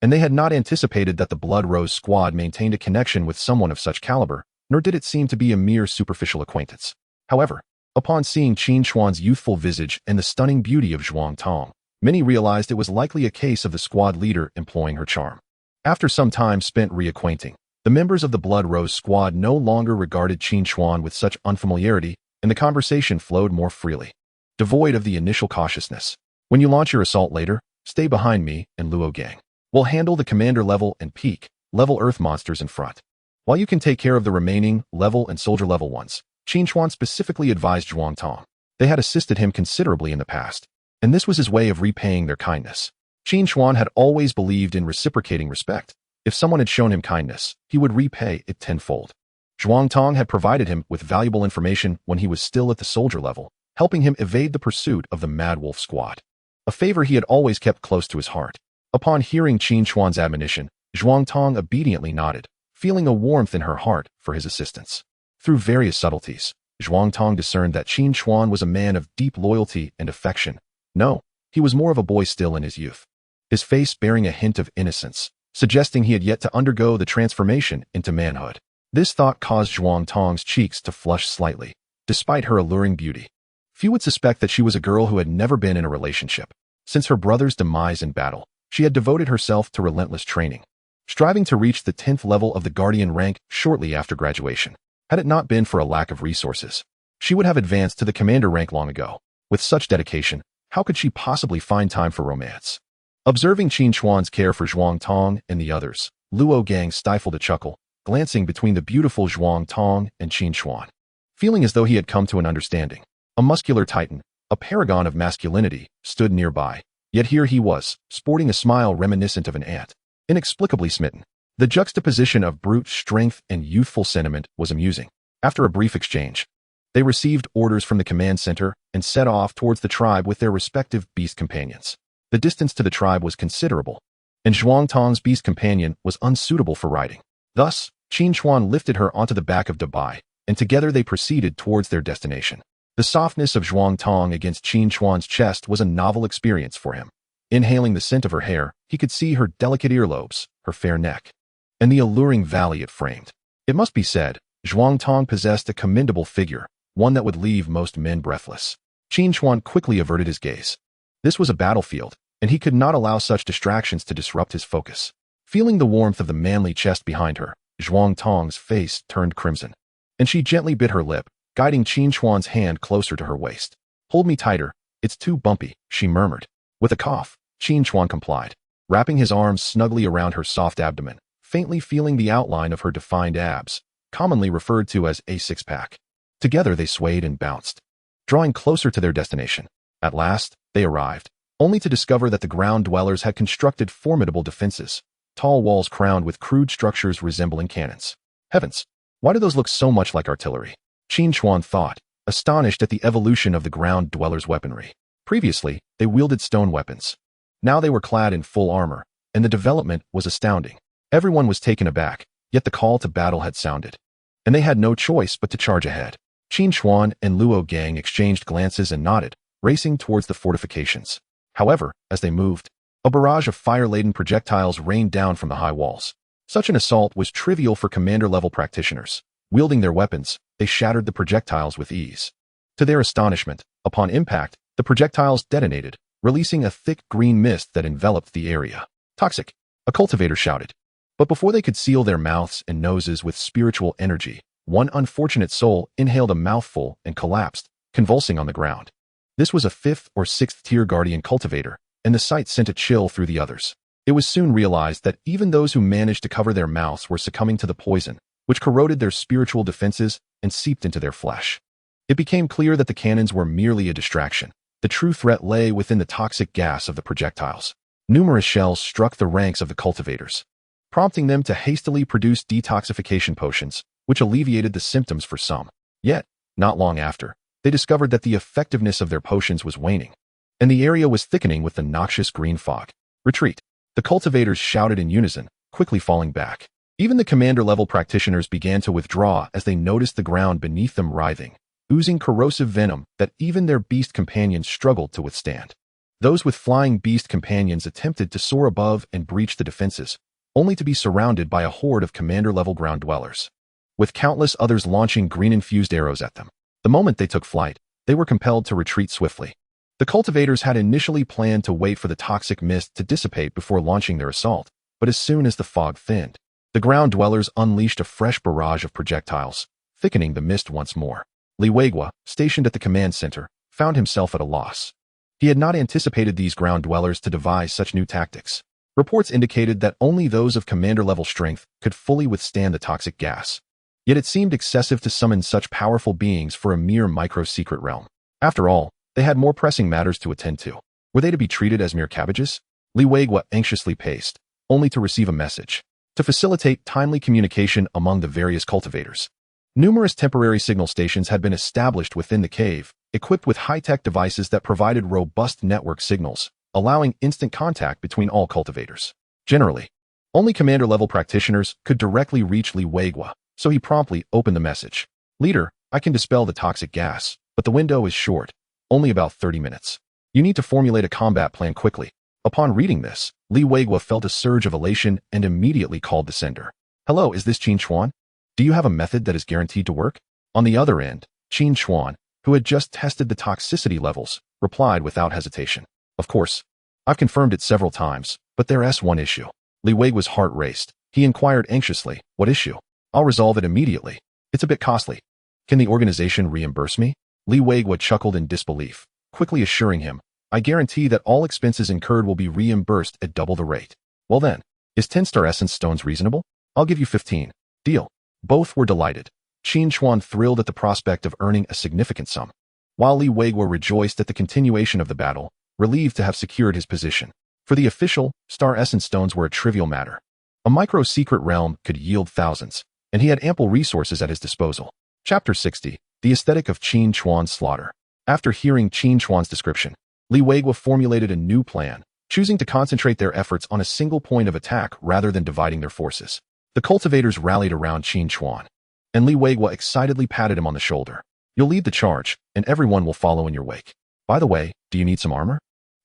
and they had not anticipated that the Blood Rose squad maintained a connection with someone of such caliber, nor did it seem to be a mere superficial acquaintance. However, upon seeing Qin Xuan's youthful visage and the stunning beauty of Zhuang Tong, many realized it was likely a case of the squad leader employing her charm. After some time spent reacquainting, the members of the Blood Rose squad no longer regarded Qin Xuan with such unfamiliarity, and the conversation flowed more freely, devoid of the initial cautiousness. When you launch your assault later, stay behind me and Luo Gang. We'll handle the commander level and peak level earth monsters in front, while you can take care of the remaining level and soldier level ones. Qin Xuan specifically advised Zhuang Tong. They had assisted him considerably in the past, and this was his way of repaying their kindness. Qin Xuan had always believed in reciprocating respect. If someone had shown him kindness, he would repay it tenfold. Zhuang Tong had provided him with valuable information when he was still at the soldier level, helping him evade the pursuit of the Mad Wolf squad, a favor he had always kept close to his heart. Upon hearing Qin Xuan's admonition, Zhuang Tong obediently nodded, feeling a warmth in her heart for his assistance. Through various subtleties, Zhuang Tong discerned that Qin Xuan was a man of deep loyalty and affection. No, he was more of a boy still in his youth, his face bearing a hint of innocence, suggesting he had yet to undergo the transformation into manhood. This thought caused Zhuang Tong's cheeks to flush slightly, despite her alluring beauty. Few would suspect that she was a girl who had never been in a relationship. Since her brother's demise in battle, she had devoted herself to relentless training, striving to reach the 10th level of the Guardian rank shortly after graduation. Had it not been for a lack of resources, she would have advanced to the commander rank long ago. With such dedication, how could she possibly find time for romance? Observing Qin Xuan's care for Zhuang Tong and the others, Luo Gang stifled a chuckle, glancing between the beautiful Zhuang Tong and Qin Xuan. Feeling as though he had come to an understanding, a muscular titan, a paragon of masculinity, stood nearby. Yet here he was, sporting a smile reminiscent of an ant, inexplicably smitten. The juxtaposition of brute strength and youthful sentiment was amusing. After a brief exchange, they received orders from the command center and set off towards the tribe with their respective beast companions. The distance to the tribe was considerable, and Zhuang Tong's beast companion was unsuitable for riding. Thus, Qin Xuan lifted her onto the back of Dabai, and together they proceeded towards their destination. The softness of Zhuang Tong against Qin Xuan's chest was a novel experience for him. Inhaling the scent of her hair, he could see her delicate earlobes, her fair neck, and the alluring valley it framed. It must be said, Zhuang Tong possessed a commendable figure, one that would leave most men breathless. Qin Xuan quickly averted his gaze. This was a battlefield, and he could not allow such distractions to disrupt his focus. Feeling the warmth of the manly chest behind her, Zhuang Tong's face turned crimson, and she gently bit her lip, guiding Qin Xuan's hand closer to her waist. "Hold me tighter, it's too bumpy," she murmured. With a cough, Qin Xuan complied, wrapping his arms snugly around her soft abdomen, faintly feeling the outline of her defined abs, commonly referred to as a six-pack. Together they swayed and bounced, drawing closer to their destination. At last, they arrived, only to discover that the ground dwellers had constructed formidable defenses, tall walls crowned with crude structures resembling cannons. Heavens, why do those look so much like artillery? Qin Xuan thought, astonished at the evolution of the ground dwellers' weaponry. Previously, they wielded stone weapons. Now they were clad in full armor, and the development was astounding. Everyone was taken aback, yet the call to battle had sounded, and they had no choice but to charge ahead. Qin Xuan and Luo Gang exchanged glances and nodded, racing towards the fortifications. However, as they moved, a barrage of fire-laden projectiles rained down from the high walls. Such an assault was trivial for commander-level practitioners. Wielding their weapons, they shattered the projectiles with ease. To their astonishment, upon impact, the projectiles detonated, releasing a thick green mist that enveloped the area. "Toxic," a cultivator shouted. But before they could seal their mouths and noses with spiritual energy, one unfortunate soul inhaled a mouthful and collapsed, convulsing on the ground. This was a 5th or 6th tier guardian cultivator, and the sight sent a chill through the others. It was soon realized that even those who managed to cover their mouths were succumbing to the poison, which corroded their spiritual defenses and seeped into their flesh. It became clear that the cannons were merely a distraction. The true threat lay within the toxic gas of the projectiles. Numerous shells struck the ranks of the cultivators, prompting them to hastily produce detoxification potions, which alleviated the symptoms for some. Yet, not long after, they discovered that the effectiveness of their potions was waning, and the area was thickening with the noxious green fog. "Retreat!" The cultivators shouted in unison, quickly falling back. Even the commander-level practitioners began to withdraw as they noticed the ground beneath them writhing, oozing corrosive venom that even their beast companions struggled to withstand. Those with flying beast companions attempted to soar above and breach the defenses, only to be surrounded by a horde of commander-level ground dwellers, with countless others launching green-infused arrows at them. The moment they took flight, they were compelled to retreat swiftly. The cultivators had initially planned to wait for the toxic mist to dissipate before launching their assault, but as soon as the fog thinned, the ground dwellers unleashed a fresh barrage of projectiles, thickening the mist once more. Liwegua, stationed at the command center, found himself at a loss. He had not anticipated these ground dwellers to devise such new tactics. Reports indicated that only those of commander-level strength could fully withstand the toxic gas. Yet it seemed excessive to summon such powerful beings for a mere micro-secret realm. After all, they had more pressing matters to attend to. Were they to be treated as mere cabbages? Liwegua anxiously paced, only to receive a message to facilitate timely communication among the various cultivators. Numerous temporary signal stations had been established within the cave, equipped with high-tech devices that provided robust network signals, allowing instant contact between all cultivators. Generally, only commander-level practitioners could directly reach Liwegua, so he promptly opened the message. Leader, I can dispel the toxic gas, but the window is short, only about 30 minutes. You need to formulate a combat plan quickly. Upon reading this, Liwegua felt a surge of elation and immediately called the sender. Hello, is this Qin Chuan? Do you have a method that is guaranteed to work? On the other end, Qin Chuan, who had just tested the toxicity levels, replied without hesitation. Of course. I've confirmed it several times, but there's one issue. Liwegua's heart raced. He inquired anxiously, what issue? I'll resolve it immediately. It's a bit costly. Can the organization reimburse me? Liwegua chuckled in disbelief, quickly assuring him, I guarantee that all expenses incurred will be reimbursed at double the rate. Well then, is 10-star essence stones reasonable? I'll give you 15. Deal. Both were delighted. Qin Chuan thrilled at the prospect of earning a significant sum, while Liwegua rejoiced at the continuation of the battle, relieved to have secured his position. For the official, star essence stones were a trivial matter. A micro-secret realm could yield thousands, and he had ample resources at his disposal. Chapter 60. The Aesthetic of Qin Chuan's Slaughter. After hearing Qin Chuan's description, Liwegua formulated a new plan, choosing to concentrate their efforts on a single point of attack rather than dividing their forces. The cultivators rallied around Qin Chuan, and Liwegua excitedly patted him on the shoulder. You'll lead the charge, and everyone will follow in your wake. By the way, do you need some armor?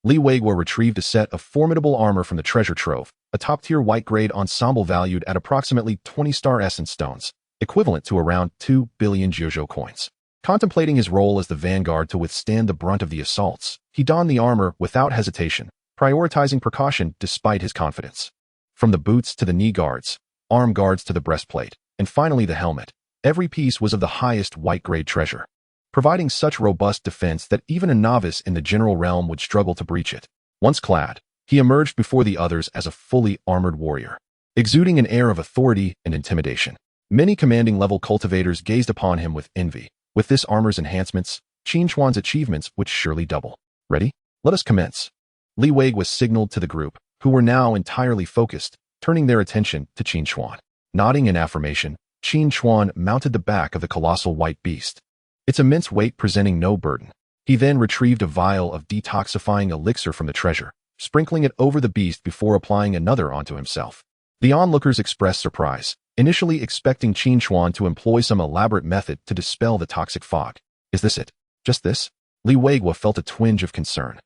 Liwegua retrieved a set of formidable armor from the treasure trove, a top-tier white-grade ensemble valued at approximately 20-star essence stones, equivalent to around 2 billion Jojo coins. Contemplating his role as the vanguard to withstand the brunt of the assaults, he donned the armor without hesitation, prioritizing precaution despite his confidence. From the boots to the knee guards, arm guards to the breastplate, and finally the helmet, every piece was of the highest white-grade treasure, providing such robust defense that even a novice in the general realm would struggle to breach it. Once clad, he emerged before the others as a fully armored warrior, exuding an air of authority and intimidation. Many commanding-level cultivators gazed upon him with envy. With this armor's enhancements, Qin Chuan's achievements would surely double. Ready? Let us commence. Liwegua signaled to the group, who were now entirely focused, turning their attention to Qin Chuan. Nodding in affirmation, Qin Chuan mounted the back of the colossal white beast, its immense weight presenting no burden. He then retrieved a vial of detoxifying elixir from the treasure, sprinkling it over the beast before applying another onto himself. The onlookers expressed surprise, initially expecting Qin Chuan to employ some elaborate method to dispel the toxic fog. Is this it? Just this? Liwegua felt a twinge of concern.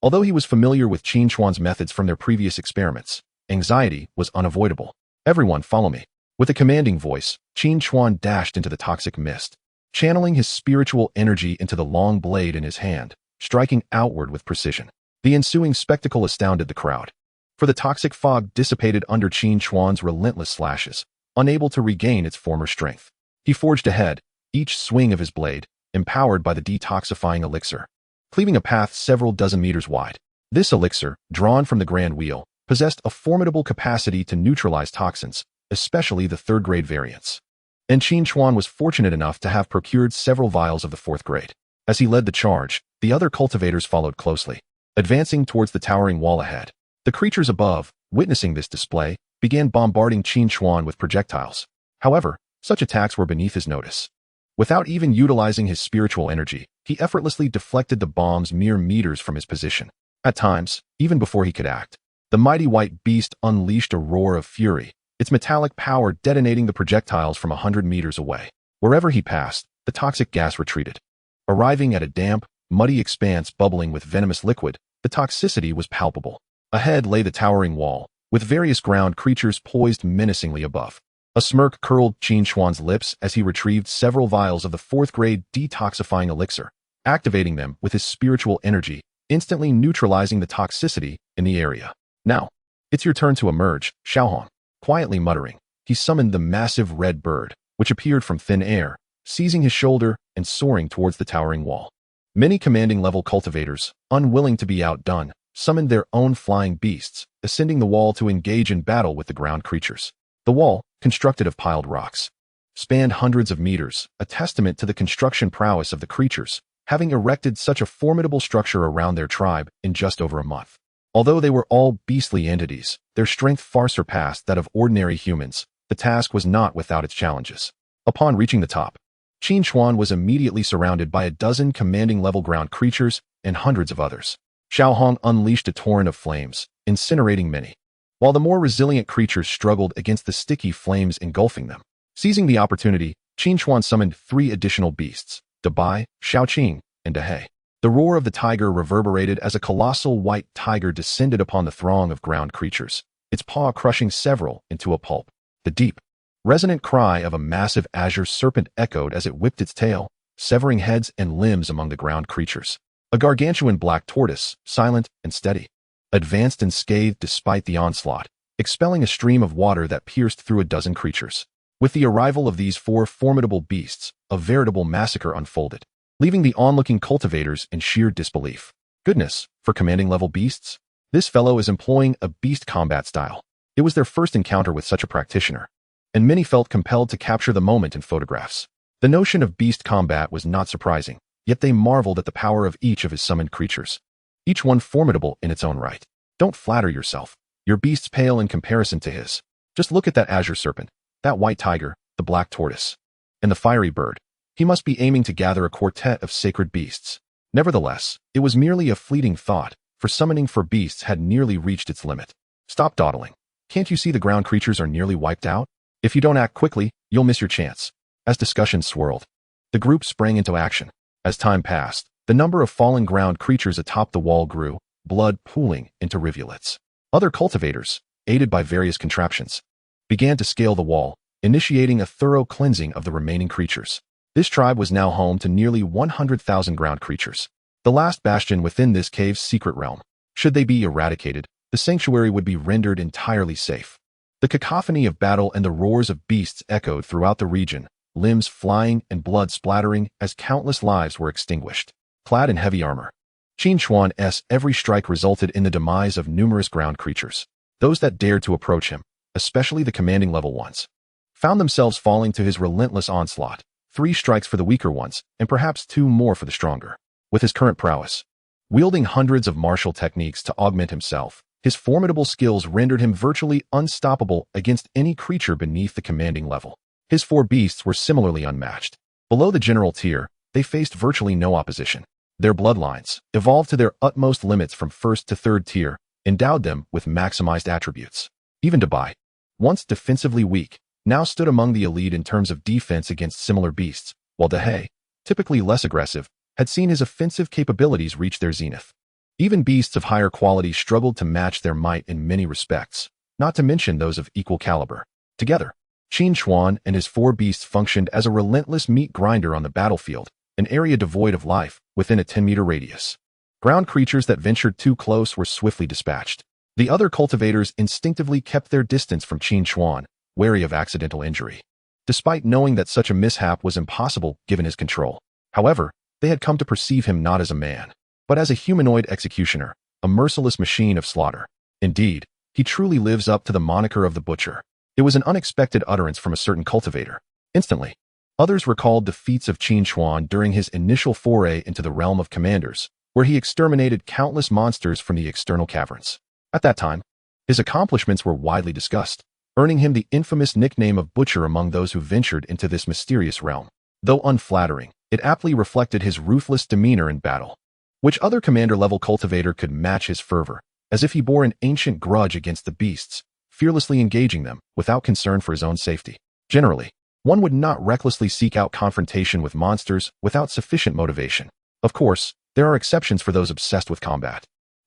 Although he was familiar with Qin Chuan's methods from their previous experiments, anxiety was unavoidable. Everyone follow me. With a commanding voice, Qin Chuan dashed into the toxic mist, channeling his spiritual energy into the long blade in his hand, striking outward with precision. The ensuing spectacle astounded the crowd, for the toxic fog dissipated under Qin Chuan's relentless slashes, unable to regain its former strength. He forged ahead, each swing of his blade, empowered by the detoxifying elixir, cleaving a path several dozen meters wide. This elixir, drawn from the Grand Wheel, possessed a formidable capacity to neutralize toxins, especially the third-grade variants. And Qin Chuan was fortunate enough to have procured several vials of the fourth grade. As he led the charge, the other cultivators followed closely, advancing towards the towering wall ahead. The creatures above, witnessing this display, began bombarding Qin Chuan with projectiles. However, such attacks were beneath his notice. Without even utilizing his spiritual energy, he effortlessly deflected the bombs mere meters from his position. At times, even before he could act, the mighty white beast unleashed a roar of fury, its metallic power detonating the projectiles from 100 meters away. Wherever he passed, the toxic gas retreated. Arriving at a damp, muddy expanse bubbling with venomous liquid, The toxicity was palpable. Ahead lay the towering wall, with various ground creatures poised menacingly above. A smirk curled Qin Shuan's lips as he retrieved several vials of the fourth-grade detoxifying elixir, activating them with his spiritual energy, instantly neutralizing the toxicity in the area. Now, it's your turn to emerge, Xiaohong. Quietly muttering, he summoned the massive red bird, which appeared from thin air, seizing his shoulder and soaring towards the towering wall. Many commanding-level cultivators, unwilling to be outdone, summoned their own flying beasts, ascending the wall to engage in battle with the ground creatures. The wall, constructed of piled rocks, spanned hundreds of meters, a testament to the construction prowess of the creatures, having erected such a formidable structure around their tribe in just over a month. Although they were all beastly entities, their strength far surpassed that of ordinary humans. The task was not without its challenges. Upon reaching the top, Qin Shuan was immediately surrounded by a dozen commanding-level ground creatures and hundreds of others. Xiaohong unleashed a torrent of flames, incinerating many, while the more resilient creatures struggled against the sticky flames engulfing them. Seizing the opportunity, Qin Shuan summoned 3 additional beasts, Dabai, Shaoqing, and Dahei. The roar of the tiger reverberated as a colossal white tiger descended upon the throng of ground creatures, its paw crushing several into a pulp. The deep, resonant cry of a massive azure serpent echoed as it whipped its tail, severing heads and limbs among the ground creatures. A gargantuan black tortoise, silent and steady, advanced unscathed despite the onslaught, expelling a stream of water that pierced through a dozen creatures. With the arrival of these 4 formidable beasts, a veritable massacre unfolded, leaving the onlooking cultivators in sheer disbelief. Goodness, for commanding-level beasts? This fellow is employing a beast combat style. It was their first encounter with such a practitioner, and many felt compelled to capture the moment in photographs. The notion of beast combat was not surprising, yet they marveled at the power of each of his summoned creatures, each one formidable in its own right. Don't flatter yourself. Your beasts pale in comparison to his. Just look at that azure serpent, that white tiger, the black tortoise, and the fiery bird. He must be aiming to gather a quartet of sacred beasts. Nevertheless, it was merely a fleeting thought, for summoning for beasts had nearly reached its limit. Stop dawdling. Can't you see the ground creatures are nearly wiped out? If you don't act quickly, you'll miss your chance. As discussions swirled, the group sprang into action. As time passed, the number of fallen ground creatures atop the wall grew, blood pooling into rivulets. Other cultivators, aided by various contraptions, began to scale the wall, initiating a thorough cleansing of the remaining creatures. This tribe was now home to nearly 100,000 ground creatures, the last bastion within this cave's secret realm. Should they be eradicated, the sanctuary would be rendered entirely safe. The cacophony of battle and the roars of beasts echoed throughout the region, limbs flying and blood splattering as countless lives were extinguished. Clad in heavy armor, Qin Shuan's every strike resulted in the demise of numerous ground creatures. Those that dared to approach him, especially the commanding level ones, found themselves falling to his relentless onslaught. 3 strikes for the weaker ones, and perhaps 2 more for the stronger. With his current prowess, wielding hundreds of martial techniques to augment himself, his formidable skills rendered him virtually unstoppable against any creature beneath the commanding level. His 4 beasts were similarly unmatched. Below the general tier, they faced virtually no opposition. Their bloodlines, evolved to their utmost limits from 1st to 3rd tier, endowed them with maximized attributes. Even Dabai, once defensively weak, now stood among the elite in terms of defense against similar beasts, while Dahei, typically less aggressive, had seen his offensive capabilities reach their zenith. Even beasts of higher quality struggled to match their might in many respects, not to mention those of equal caliber. Together, Qin Shuan and his 4 beasts functioned as a relentless meat grinder on the battlefield, an area devoid of life within a 10-meter radius. Ground creatures that ventured too close were swiftly dispatched. The other cultivators instinctively kept their distance from Qin Shuan, wary of accidental injury, despite knowing that such a mishap was impossible given his control. However, they had come to perceive him not as a man, but as a humanoid executioner, a merciless machine of slaughter. Indeed, he truly lives up to the moniker of the butcher. It was an unexpected utterance from a certain cultivator. Instantly, others recalled the feats of Qin Shuan during his initial foray into the realm of commanders, where he exterminated countless monsters from the external caverns. At that time, his accomplishments were widely discussed, earning him the infamous nickname of Butcher among those who ventured into this mysterious realm. Though unflattering, it aptly reflected his ruthless demeanor in battle. Which other commander-level cultivator could match his fervor, as if he bore an ancient grudge against the beasts, fearlessly engaging them without concern for his own safety? Generally, one would not recklessly seek out confrontation with monsters without sufficient motivation. Of course, there are exceptions for those obsessed with combat.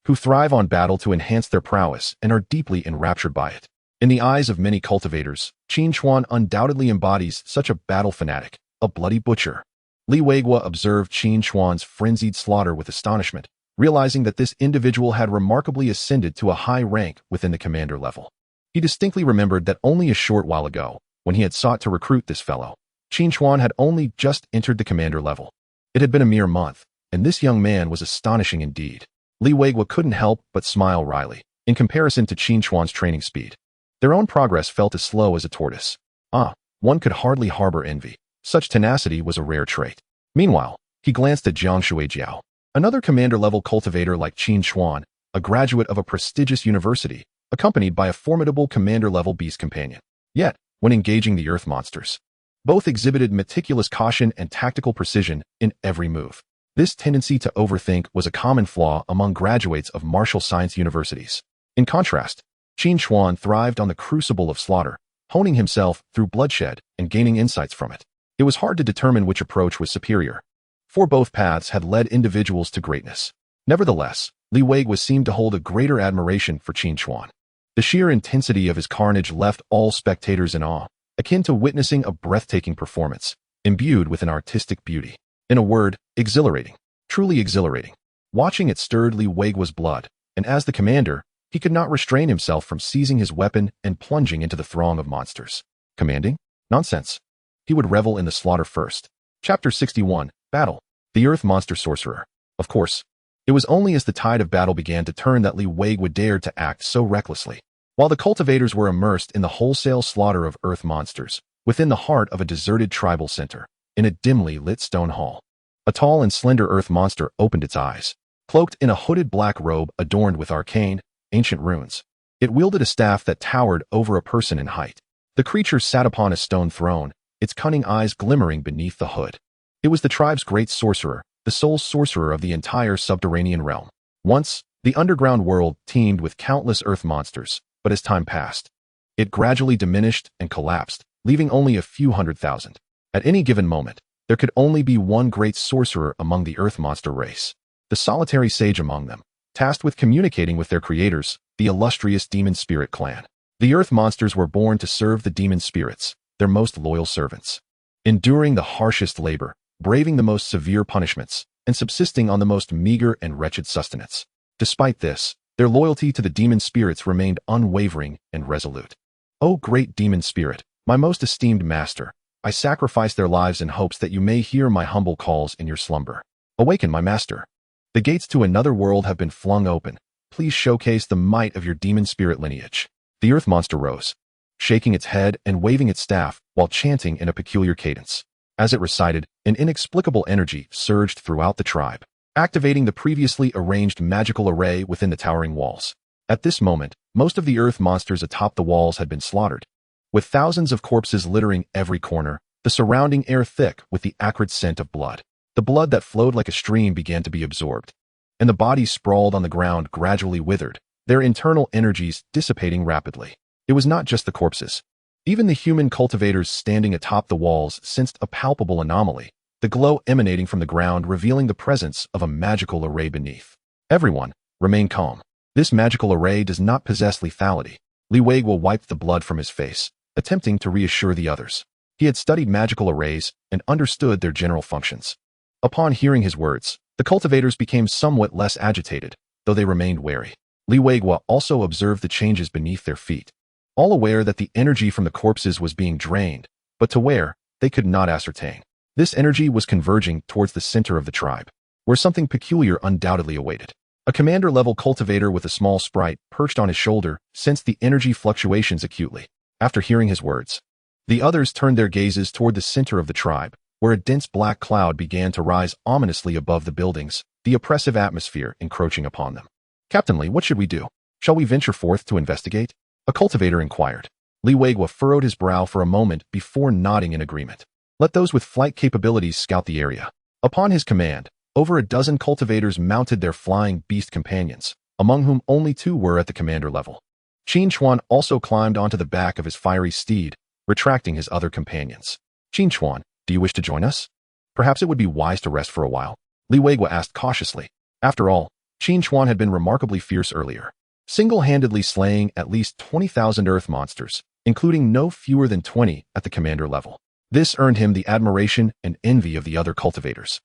who thrive on battle to enhance their prowess and are deeply enraptured by it. In the eyes of many cultivators, Qin Chuan undoubtedly embodies such a battle fanatic, a bloody butcher. Li Weigua observed Qin Chuan's frenzied slaughter with astonishment, realizing that this individual had remarkably ascended to a high rank within the commander level. He distinctly remembered that only a short while ago, when he had sought to recruit this fellow, Qin Chuan had only just entered the commander level. It had been a mere month, and this young man was astonishing indeed. Li Weigua couldn't help but smile wryly, in comparison to Qin Chuan's training speed. Their own progress felt as slow as a tortoise. One could hardly harbor envy. Such tenacity was a rare trait. Meanwhile, he glanced at Jiang Shuijiao, another commander-level cultivator like Qin Chuan, a graduate of a prestigious university, accompanied by a formidable commander-level beast companion. Yet, when engaging the earth monsters, both exhibited meticulous caution and tactical precision in every move. This tendency to overthink was a common flaw among graduates of martial science universities. In contrast, Qin Chuan thrived on the crucible of slaughter, honing himself through bloodshed and gaining insights from it. It was hard to determine which approach was superior, for both paths had led individuals to greatness. Nevertheless, Li Weigua seemed to hold a greater admiration for Qin Chuan. The sheer intensity of his carnage left all spectators in awe, akin to witnessing a breathtaking performance, imbued with an artistic beauty. In a word, exhilarating. Truly exhilarating. Watching it stirred Li Weigua's blood, and as the commander, he could not restrain himself from seizing his weapon and plunging into the throng of monsters. Commanding? Nonsense. He would revel in the slaughter first. Chapter 61, Battle. The Earth Monster Sorcerer. Of course, it was only as the tide of battle began to turn that Li Weigua dared to act so recklessly. While the cultivators were immersed in the wholesale slaughter of earth monsters, within the heart of a deserted tribal center, in a dimly lit stone hall, a tall and slender earth monster opened its eyes, cloaked in a hooded black robe adorned with arcane, ancient runes. It wielded a staff that towered over a person in height. The creature sat upon a stone throne, its cunning eyes glimmering beneath the hood. It was the tribe's great sorcerer, the sole sorcerer of the entire subterranean realm. Once, the underground world teemed with countless earth monsters, but as time passed, it gradually diminished and collapsed, leaving only a few 100,000. At any given moment, there could only be one great sorcerer among the earth monster race, the solitary sage among them, tasked with communicating with their creators, the illustrious demon spirit clan. The earth monsters were born to serve the demon spirits, their most loyal servants, enduring the harshest labor, braving the most severe punishments, and subsisting on the most meager and wretched sustenance. Despite this, their loyalty to the demon spirits remained unwavering and resolute. O great demon spirit, my most esteemed master, I sacrifice their lives in hopes that you may hear my humble calls in your slumber. Awaken, my master. The gates to another world have been flung open. Please showcase the might of your demon spirit lineage. The earth monster rose, shaking its head and waving its staff while chanting in a peculiar cadence. As it recited, an inexplicable energy surged throughout the tribe, activating the previously arranged magical array within the towering walls. At this moment, most of the earth monsters atop the walls had been slaughtered. With thousands of corpses littering every corner, the surrounding air thick with the acrid scent of blood. The blood that flowed like a stream began to be absorbed, and the bodies sprawled on the ground gradually withered, their internal energies dissipating rapidly. It was not just the corpses. Even the human cultivators standing atop the walls sensed a palpable anomaly, the glow emanating from the ground revealing the presence of a magical array beneath. Everyone, remain calm. This magical array does not possess lethality. Li Weigua wiped the blood from his face, attempting to reassure the others. He had studied magical arrays and understood their general functions. Upon hearing his words, the cultivators became somewhat less agitated, though they remained wary. Li Weigua also observed the changes beneath their feet, all aware that the energy from the corpses was being drained, but to where, they could not ascertain. This energy was converging towards the center of the tribe, where something peculiar undoubtedly awaited. A commander-level cultivator with a small sprite perched on his shoulder sensed the energy fluctuations acutely. After hearing his words, the others turned their gazes toward the center of the tribe, where a dense black cloud began to rise ominously above the buildings, the oppressive atmosphere encroaching upon them. Captain Li, what should we do? Shall we venture forth to investigate? A cultivator inquired. Li Weigua furrowed his brow for a moment before nodding in agreement. Let those with flight capabilities scout the area. Upon his command, over a dozen cultivators mounted their flying beast companions, among whom only 2 were at the commander level. Qin Chuan also climbed onto the back of his fiery steed, retracting his other companions. Qin Chuan, do you wish to join us? Perhaps it would be wise to rest for a while. Li Weigua asked cautiously. After all, Qin Chuan had been remarkably fierce earlier, single-handedly slaying at least 20,000 earth monsters, including no fewer than 20 at the commander level. This earned him the admiration and envy of the other cultivators,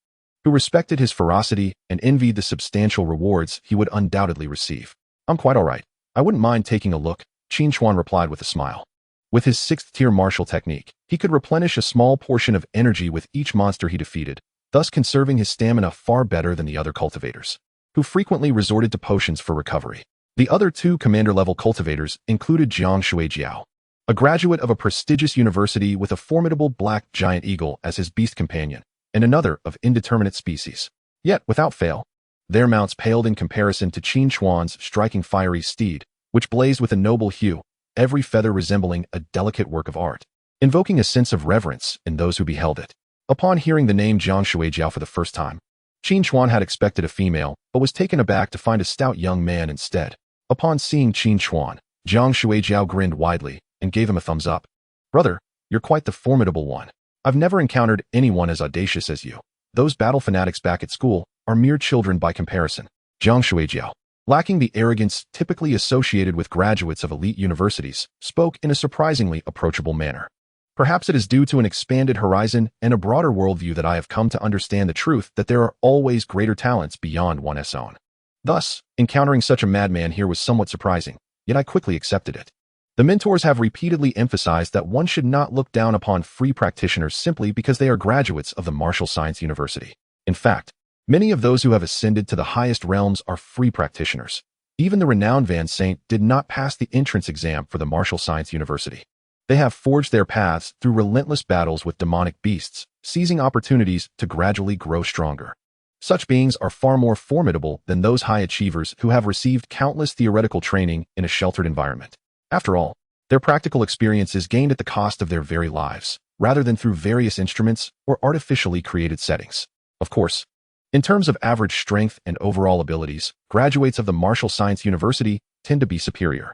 who respected his ferocity and envied the substantial rewards he would undoubtedly receive. I'm quite all right. I wouldn't mind taking a look, Qin Chuan replied with a smile. With his 6th-tier martial technique, he could replenish a small portion of energy with each monster he defeated, thus conserving his stamina far better than the other cultivators, who frequently resorted to potions for recovery. The other 2 commander-level cultivators included Jiang Shuijiao, a graduate of a prestigious university with a formidable black giant eagle as his beast companion, and another of indeterminate species. Yet, without fail, their mounts paled in comparison to Qin Chuan's striking fiery steed, which blazed with a noble hue, every feather resembling a delicate work of art, invoking a sense of reverence in those who beheld it. Upon hearing the name Jiang Shuijiao for the first time, Qin Chuan had expected a female, but was taken aback to find a stout young man instead. Upon seeing Qin Chuan, Jiang Shuijiao grinned widely and gave him a thumbs up. Brother, you're quite the formidable one. I've never encountered anyone as audacious as you. Those battle fanatics back at school are mere children by comparison. Jiang Shuijiao, lacking the arrogance typically associated with graduates of elite universities, spoke in a surprisingly approachable manner. Perhaps it is due to an expanded horizon and a broader worldview that I have come to understand the truth that there are always greater talents beyond one's own. Thus, encountering such a madman here was somewhat surprising, yet I quickly accepted it. The mentors have repeatedly emphasized that one should not look down upon free practitioners simply because they are graduates of the Martial Science University. In fact, many of those who have ascended to the highest realms are free practitioners. Even the renowned Van Saint did not pass the entrance exam for the Martial Science University. They have forged their paths through relentless battles with demonic beasts, seizing opportunities to gradually grow stronger. Such beings are far more formidable than those high achievers who have received countless theoretical training in a sheltered environment. After all, their practical experience is gained at the cost of their very lives, rather than through various instruments or artificially created settings. Of course, in terms of average strength and overall abilities, graduates of the Martial Science University tend to be superior.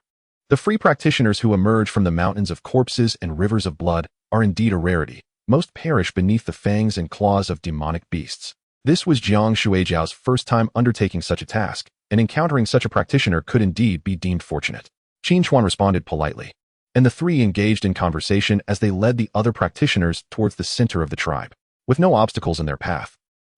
The free practitioners who emerge from the mountains of corpses and rivers of blood are indeed a rarity. Most perish beneath the fangs and claws of demonic beasts. This was Jiang Shuijiao's first time undertaking such a task, and encountering such a practitioner could indeed be deemed fortunate. Qin Chuan responded politely, and the 3 engaged in conversation as they led the other practitioners towards the center of the tribe. With no obstacles in their path,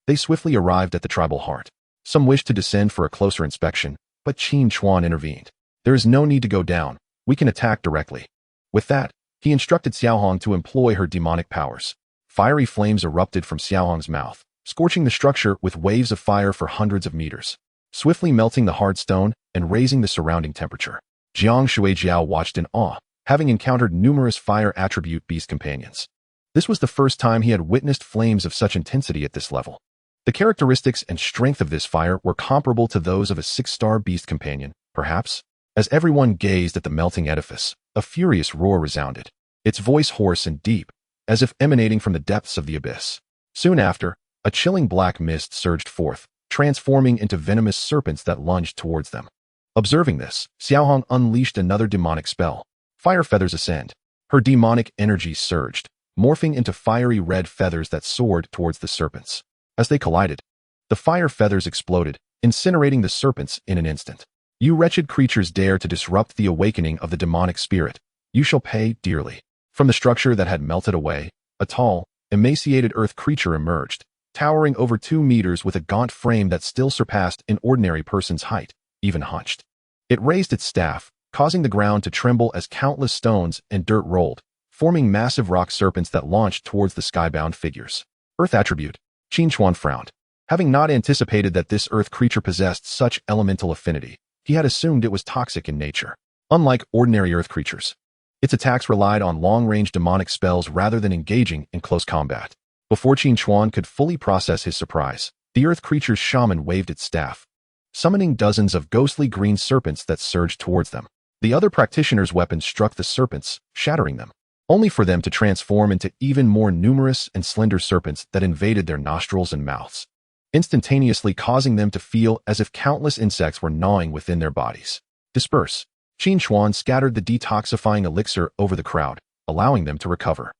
they swiftly arrived at the tribal heart. Some wished to descend for a closer inspection, but Qin Chuan intervened. There is no need to go down. We can attack directly. With that, he instructed Xiaohong to employ her demonic powers. Fiery flames erupted from Xiaohong's mouth, scorching the structure with waves of fire for hundreds of meters, swiftly melting the hard stone and raising the surrounding temperature. Jiang Shuijiao watched in awe, having encountered numerous fire attribute beast companions. This was the first time he had witnessed flames of such intensity at this level. The characteristics and strength of this fire were comparable to those of a 6-star beast companion, perhaps. As everyone gazed at the melting edifice, a furious roar resounded, its voice hoarse and deep, as if emanating from the depths of the abyss. Soon after, a chilling black mist surged forth, transforming into venomous serpents that lunged towards them. Observing this, Xiaohong unleashed another demonic spell. Fire feathers ascend. Her demonic energy surged, morphing into fiery red feathers that soared towards the serpents. As they collided, the fire feathers exploded, incinerating the serpents in an instant. You wretched creatures dare to disrupt the awakening of the demonic spirit. You shall pay dearly. From the structure that had melted away, a tall, emaciated earth creature emerged, towering over 2 meters with a gaunt frame that still surpassed an ordinary person's height, even hunched. It raised its staff, causing the ground to tremble as countless stones and dirt rolled, forming massive rock serpents that launched towards the skybound figures. Earth attribute. Qin Chuan frowned. Having not anticipated that this earth creature possessed such elemental affinity, he had assumed it was toxic in nature. Unlike ordinary earth creatures, its attacks relied on long-range demonic spells rather than engaging in close combat. Before Qin Chuan could fully process his surprise, the earth creature's shaman waved its staff, summoning dozens of ghostly green serpents that surged towards them. The other practitioner's weapons struck the serpents, shattering them, only for them to transform into even more numerous and slender serpents that invaded their nostrils and mouths, instantaneously causing them to feel as if countless insects were gnawing within their bodies. Disperse. Qin Chuan scattered the detoxifying elixir over the crowd, allowing them to recover,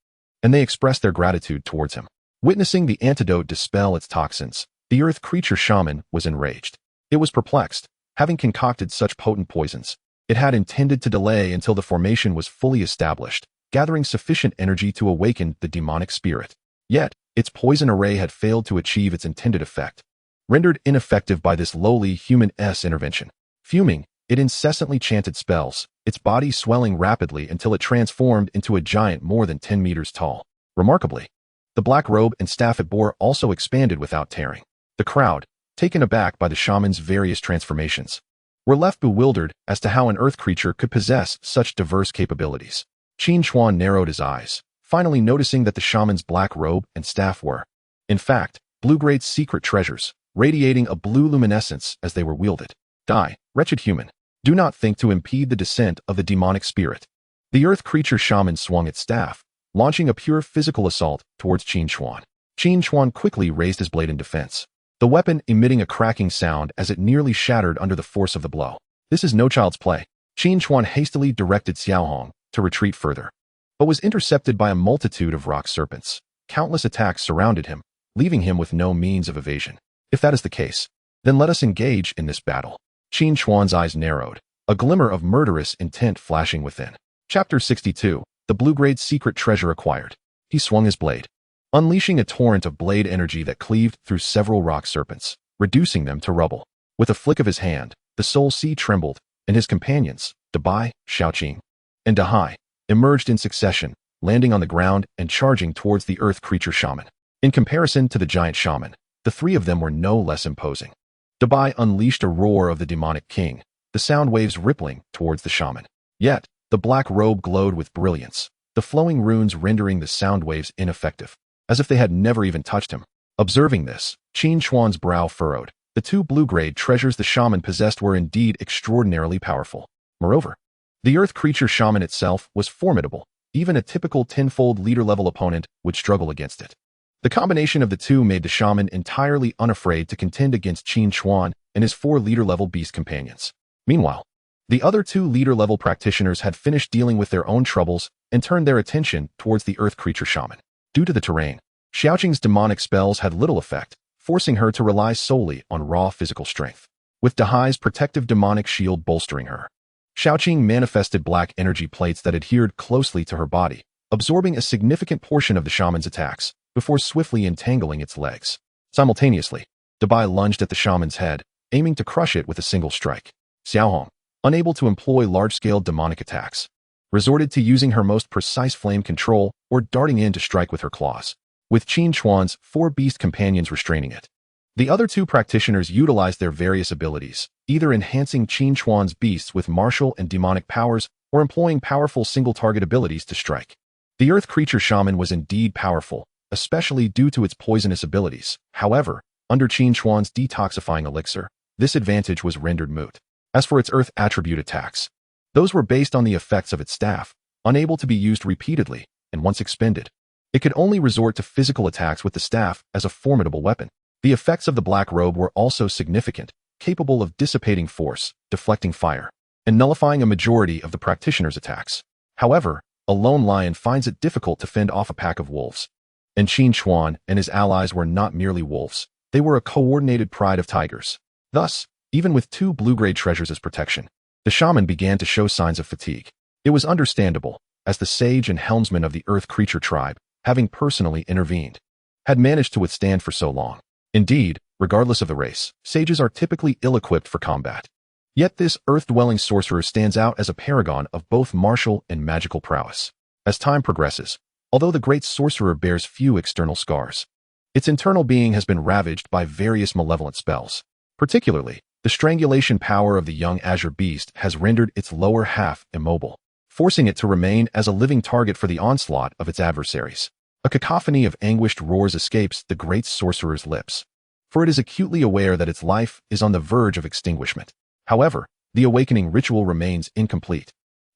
and they expressed their gratitude towards him. Witnessing the antidote dispel its toxins, the earth creature shaman was enraged. It was perplexed. Having concocted such potent poisons, it had intended to delay until the formation was fully established, gathering sufficient energy to awaken the demonic spirit. Yet, its poison array had failed to achieve its intended effect, rendered ineffective by this lowly human-s intervention. Fuming, it incessantly chanted spells, its body swelling rapidly until it transformed into a giant more than 10 meters tall. Remarkably, the black robe and staff it bore also expanded without tearing. The crowd, taken aback by the shaman's various transformations, were left bewildered as to how an earth creature could possess such diverse capabilities. Qin Chuan narrowed his eyes, finally noticing that the shaman's black robe and staff were, in fact, blue-grade secret treasures, radiating a blue luminescence as they were wielded. Die, wretched human. Do not think to impede the descent of the demonic spirit. The earth creature shaman swung its staff, launching a pure physical assault towards Qin Chuan. Qin Chuan quickly raised his blade in defense, the weapon emitting a cracking sound as it nearly shattered under the force of the blow. This is no child's play. Qin Chuan hastily directed Xiaohong to retreat further, but was intercepted by a multitude of rock serpents. Countless attacks surrounded him, leaving him with no means of evasion. If that is the case, then let us engage in this battle. Qin Chuan's eyes narrowed, a glimmer of murderous intent flashing within. Chapter 62, the blue-grade secret treasure acquired. He swung his blade, unleashing a torrent of blade energy that cleaved through several rock serpents, reducing them to rubble. With a flick of his hand, the Soul Sea trembled, and his companions, Dabai, Xiaoqing, and Dahai, emerged in succession, landing on the ground and charging towards the earth creature shaman. In comparison to the giant shaman, the three of them were no less imposing. Dabai unleashed a roar of the demonic king, the sound waves rippling towards the shaman. Yet, the black robe glowed with brilliance, the flowing runes rendering the sound waves ineffective, as if they had never even touched him. Observing this, Qin Chuan's brow furrowed. The two blue-grade treasures the shaman possessed were indeed extraordinarily powerful. Moreover, the earth creature shaman itself was formidable. Even a typical tenfold leader-level opponent would struggle against it. The combination of the two made the shaman entirely unafraid to contend against Qin Chuan and his 4 leader-level beast companions. Meanwhile, the other 2 leader-level practitioners had finished dealing with their own troubles and turned their attention towards the earth creature shaman. Due to the terrain, Xiaoqing's demonic spells had little effect, forcing her to rely solely on raw physical strength, with Dahai's protective demonic shield bolstering her. Xiaoqing manifested black energy plates that adhered closely to her body, absorbing a significant portion of the shaman's attacks, before swiftly entangling its legs. Simultaneously, Dabai lunged at the shaman's head, aiming to crush it with a single strike. Xiaohong, unable to employ large-scale demonic attacks, resorted to using her most precise flame control or darting in to strike with her claws, with Qin Chuan's 4 beast companions restraining it. The other 2 practitioners utilized their various abilities, either enhancing Qin Chuan's beasts with martial and demonic powers or employing powerful single-target abilities to strike. The earth creature shaman was indeed powerful, especially due to its poisonous abilities. However, under Qin Chuan's detoxifying elixir, this advantage was rendered moot. As for its earth attribute attacks, those were based on the effects of its staff, unable to be used repeatedly, and once expended, it could only resort to physical attacks with the staff as a formidable weapon. The effects of the black robe were also significant, capable of dissipating force, deflecting fire, and nullifying a majority of the practitioner's attacks. However, a lone lion finds it difficult to fend off a pack of wolves. And Qin Chuan and his allies were not merely wolves, they were a coordinated pride of tigers. Thus, even with 2 blue-grade treasures as protection, the shaman began to show signs of fatigue. It was understandable, as the sage and helmsman of the earth creature tribe, having personally intervened, had managed to withstand for so long. Indeed, regardless of the race, sages are typically ill-equipped for combat. Yet this earth-dwelling sorcerer stands out as a paragon of both martial and magical prowess. As time progresses, although the great sorcerer bears few external scars, its internal being has been ravaged by various malevolent spells. Particularly, the strangulation power of the young Azure beast has rendered its lower half immobile, forcing it to remain as a living target for the onslaught of its adversaries. A cacophony of anguished roars escapes the great sorcerer's lips, for it is acutely aware that its life is on the verge of extinguishment. However, the awakening ritual remains incomplete,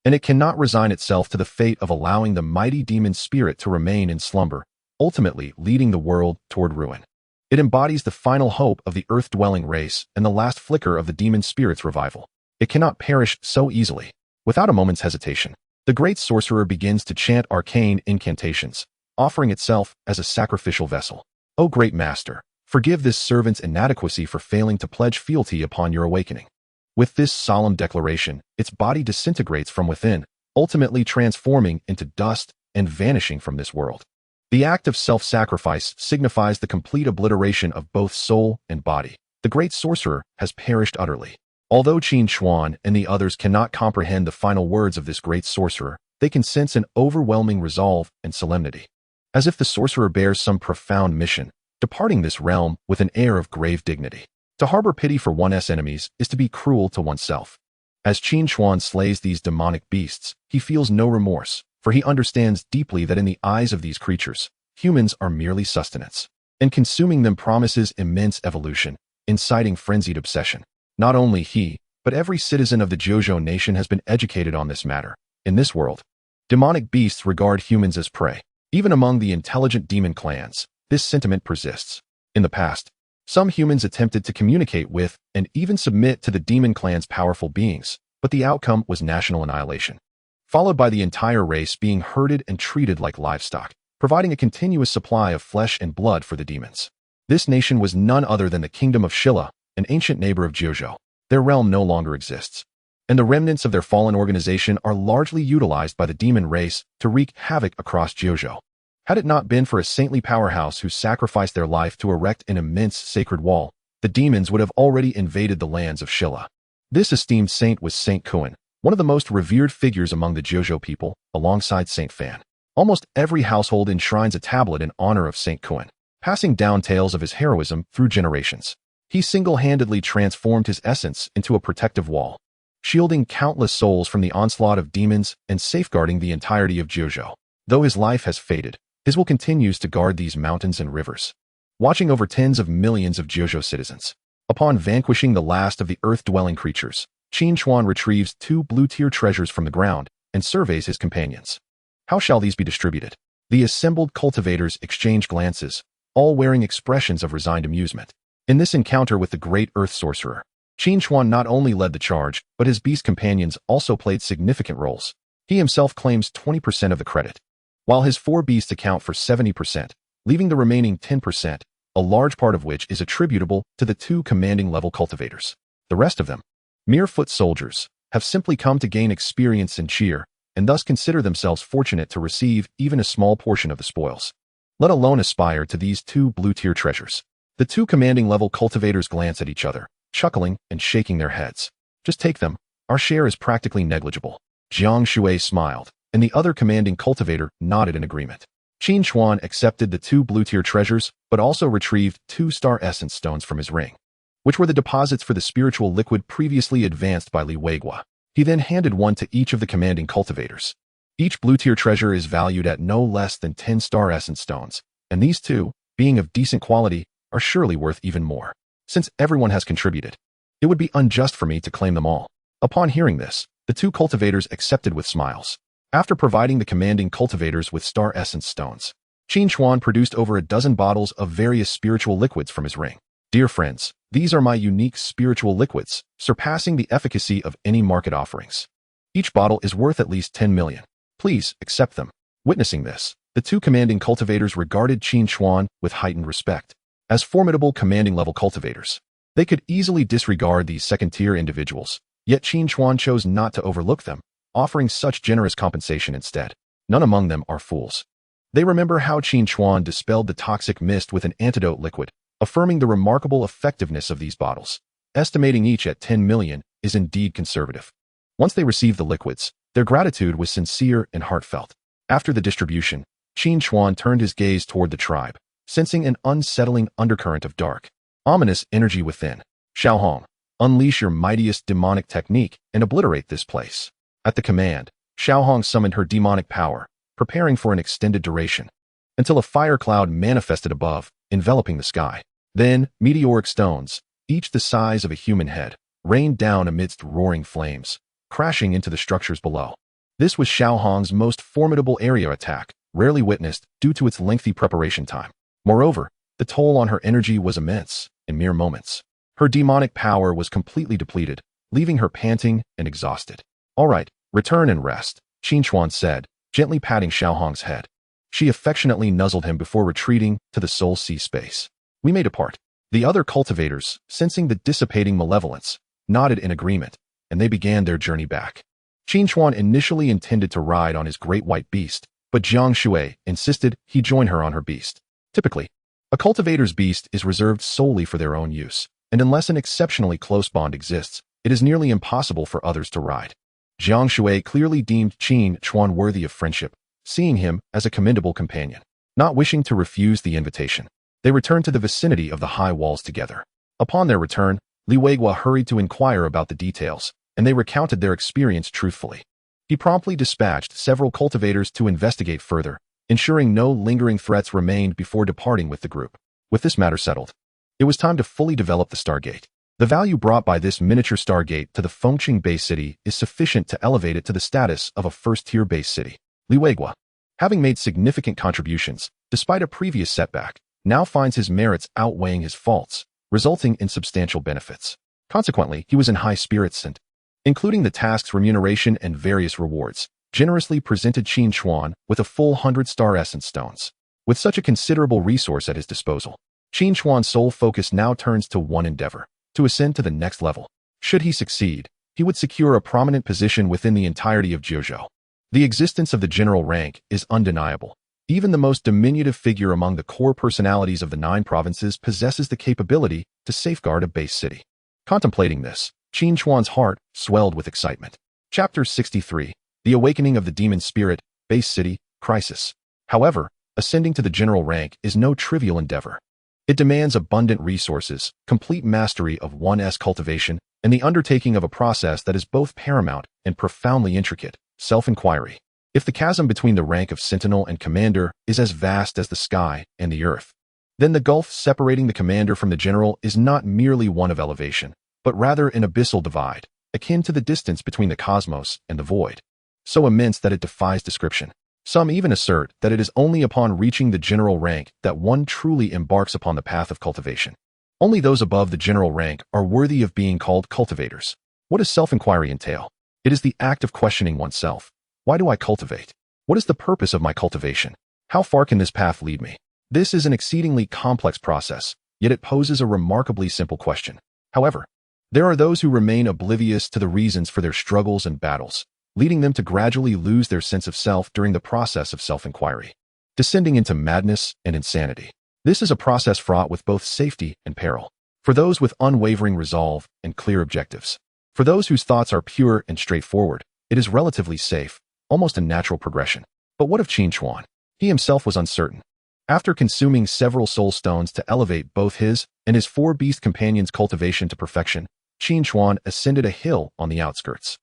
and it cannot resign itself to the fate of allowing the mighty demon spirit to remain in slumber, ultimately leading the world toward ruin. It embodies the final hope of the earth-dwelling race and the last flicker of the demon spirit's revival. It cannot perish so easily. Without a moment's hesitation, the great sorcerer begins to chant arcane incantations, offering itself as a sacrificial vessel. O great master, Forgive this servant's inadequacy for failing to pledge fealty upon your awakening. With this solemn declaration, its body disintegrates from within, ultimately transforming into dust and vanishing from this world. The act of self-sacrifice signifies the complete obliteration of both soul and body. The great sorcerer has perished utterly. Although Qin Xuan and the others cannot comprehend the final words of this great sorcerer, they can sense an overwhelming resolve and solemnity. As if the sorcerer bears some profound mission, departing this realm with an air of grave dignity. To harbor pity for one's enemies is to be cruel to oneself. As Qin Xuan slays these demonic beasts, he feels no remorse, for he understands deeply that in the eyes of these creatures, humans are merely sustenance, and consuming them promises immense evolution, inciting frenzied obsession. Not only he, but every citizen of the Jojo nation has been educated on this matter. In this world, demonic beasts regard humans as prey. Even among the intelligent demon clans, this sentiment persists. In the past, some humans attempted to communicate with and even submit to the demon clan's powerful beings, but the outcome was national annihilation, followed by the entire race being herded and treated like livestock, providing a continuous supply of flesh and blood for the demons. This nation was none other than the kingdom of Shilla, an ancient neighbor of Jojo. Their realm no longer exists, and the remnants of their fallen organization are largely utilized by the demon race to wreak havoc across Jojo. Had it not been for a saintly powerhouse who sacrificed their life to erect an immense sacred wall, the demons would have already invaded the lands of Shilla. This esteemed saint was Saint Kuan, one of the most revered figures among the Jojo people, alongside Saint Fan. Almost every household enshrines a tablet in honor of Saint Kuan, passing down tales of his heroism through generations. He single-handedly transformed his essence into a protective wall, shielding countless souls from the onslaught of demons and safeguarding the entirety of Jojo. Though his life has faded, his will continues to guard these mountains and rivers, watching over tens of millions of Jojo citizens. Upon vanquishing the last of the earth-dwelling creatures, Qin Xuan retrieves 2 blue-tier treasures from the ground and surveys his companions. How shall these be distributed? The assembled cultivators exchange glances, all wearing expressions of resigned amusement. In this encounter with the great earth sorcerer, Qin Xuan not only led the charge, but his beast companions also played significant roles. He himself claims 20% of the credit, while his 4 beasts account for 70%, leaving the remaining 10%, a large part of which is attributable to the 2 commanding-level cultivators. The rest of them, mere foot soldiers, have simply come to gain experience and cheer, and thus consider themselves fortunate to receive even a small portion of the spoils, let alone aspire to these 2 blue-tier treasures. The 2 commanding-level cultivators glance at each other, chuckling and shaking their heads. Just take them. Our share is practically negligible. Jiang Shui smiled, and the other commanding cultivator nodded in agreement. Qin Xuan accepted the 2 blue-tier treasures, but also retrieved 2 star essence stones from his ring, which were the deposits for the spiritual liquid previously advanced by Li Weigua. He then handed one to each of the commanding cultivators. Each blue-tier treasure is valued at no less than 10 star essence stones, and these 2, being of decent quality, are surely worth even more. Since everyone has contributed, it would be unjust for me to claim them all. Upon hearing this, the 2 cultivators accepted with smiles. After providing the commanding cultivators with star essence stones, Qin Xuan produced over a dozen bottles of various spiritual liquids from his ring. Dear friends, these are my unique spiritual liquids, surpassing the efficacy of any market offerings. Each bottle is worth at least 10 million. Please accept them. Witnessing this, the 2 commanding cultivators regarded Qin Xuan with heightened respect. As formidable commanding-level cultivators, they could easily disregard these second-tier individuals, yet Qin Xuan chose not to overlook them, offering such generous compensation instead. None among them are fools. They remember how Qin Xuan dispelled the toxic mist with an antidote liquid, affirming the remarkable effectiveness of these bottles. Estimating each at 10 million is indeed conservative. Once they received the liquids, their gratitude was sincere and heartfelt. After the distribution, Qin Xuan turned his gaze toward the tribe, sensing an unsettling undercurrent of dark, ominous energy within. Xiaohong, unleash your mightiest demonic technique and obliterate this place. At the command, Xiaohong summoned her demonic power, preparing for an extended duration, until a fire cloud manifested above, enveloping the sky. Then, meteoric stones, each the size of a human head, rained down amidst roaring flames, crashing into the structures below. This was Xiaohong's most formidable area attack, rarely witnessed due to its lengthy preparation time. Moreover, the toll on her energy was immense. In mere moments, her demonic power was completely depleted, leaving her panting and exhausted. All right, return and rest, Qin Xuan said, gently patting Xiaohong's head. She affectionately nuzzled him before retreating to the Soul Sea space. We may depart. The other cultivators, sensing the dissipating malevolence, nodded in agreement, and they began their journey back. Qin Chuan initially intended to ride on his great white beast, but Jiang Shui insisted he join her on her beast. Typically, a cultivator's beast is reserved solely for their own use, and unless an exceptionally close bond exists, it is nearly impossible for others to ride. Jiang Shui clearly deemed Qin Chuan worthy of friendship, seeing him as a commendable companion. Not wishing to refuse the invitation, they returned to the vicinity of the high walls together. Upon their return, Li Weigua hurried to inquire about the details, and they recounted their experience truthfully. He promptly dispatched several cultivators to investigate further, ensuring no lingering threats remained before departing with the group. With this matter settled, it was time to fully develop the Stargate. The value brought by this miniature Stargate to the Fengqing base city is sufficient to elevate it to the status of a first-tier base city. Li Weigua, having made significant contributions, despite a previous setback, now finds his merits outweighing his faults, resulting in substantial benefits. Consequently, he was in high spirits and, including the task's remuneration and various rewards, generously presented Qin Chuan with a full 100-star essence stones. With such a considerable resource at his disposal, Qin Chuan's sole focus now turns to one endeavor: to ascend to the next level. Should he succeed, he would secure a prominent position within the entirety of Jiuzhou. The existence of the general rank is undeniable. Even the most diminutive figure among the core personalities of the 9 provinces possesses the capability to safeguard a base city. Contemplating this, Qin Chuan's heart swelled with excitement. Chapter 63. The Awakening of the Demon Spirit, Base City, Crisis. However, ascending to the general rank is no trivial endeavor. It demands abundant resources, complete mastery of one's cultivation, and the undertaking of a process that is both paramount and profoundly intricate: self-inquiry. If the chasm between the rank of sentinel and commander is as vast as the sky and the earth, then the gulf separating the commander from the general is not merely one of elevation, but rather an abyssal divide, akin to the distance between the cosmos and the void, so immense that it defies description. Some even assert that it is only upon reaching the general rank that one truly embarks upon the path of cultivation. Only those above the general rank are worthy of being called cultivators. What does self-inquiry entail? It is the act of questioning oneself. Why do I cultivate? What is the purpose of my cultivation? How far can this path lead me? This is an exceedingly complex process, yet it poses a remarkably simple question. However, there are those who remain oblivious to the reasons for their struggles and battles, leading them to gradually lose their sense of self during the process of self-inquiry, descending into madness and insanity. This is a process fraught with both safety and peril. For those with unwavering resolve and clear objectives, for those whose thoughts are pure and straightforward, it is relatively safe, almost a natural progression. But what of Qin Chuan? He himself was uncertain. After consuming several soul stones to elevate both his and his 4 beast companions' cultivation to perfection, Qin Chuan ascended a hill on the outskirts.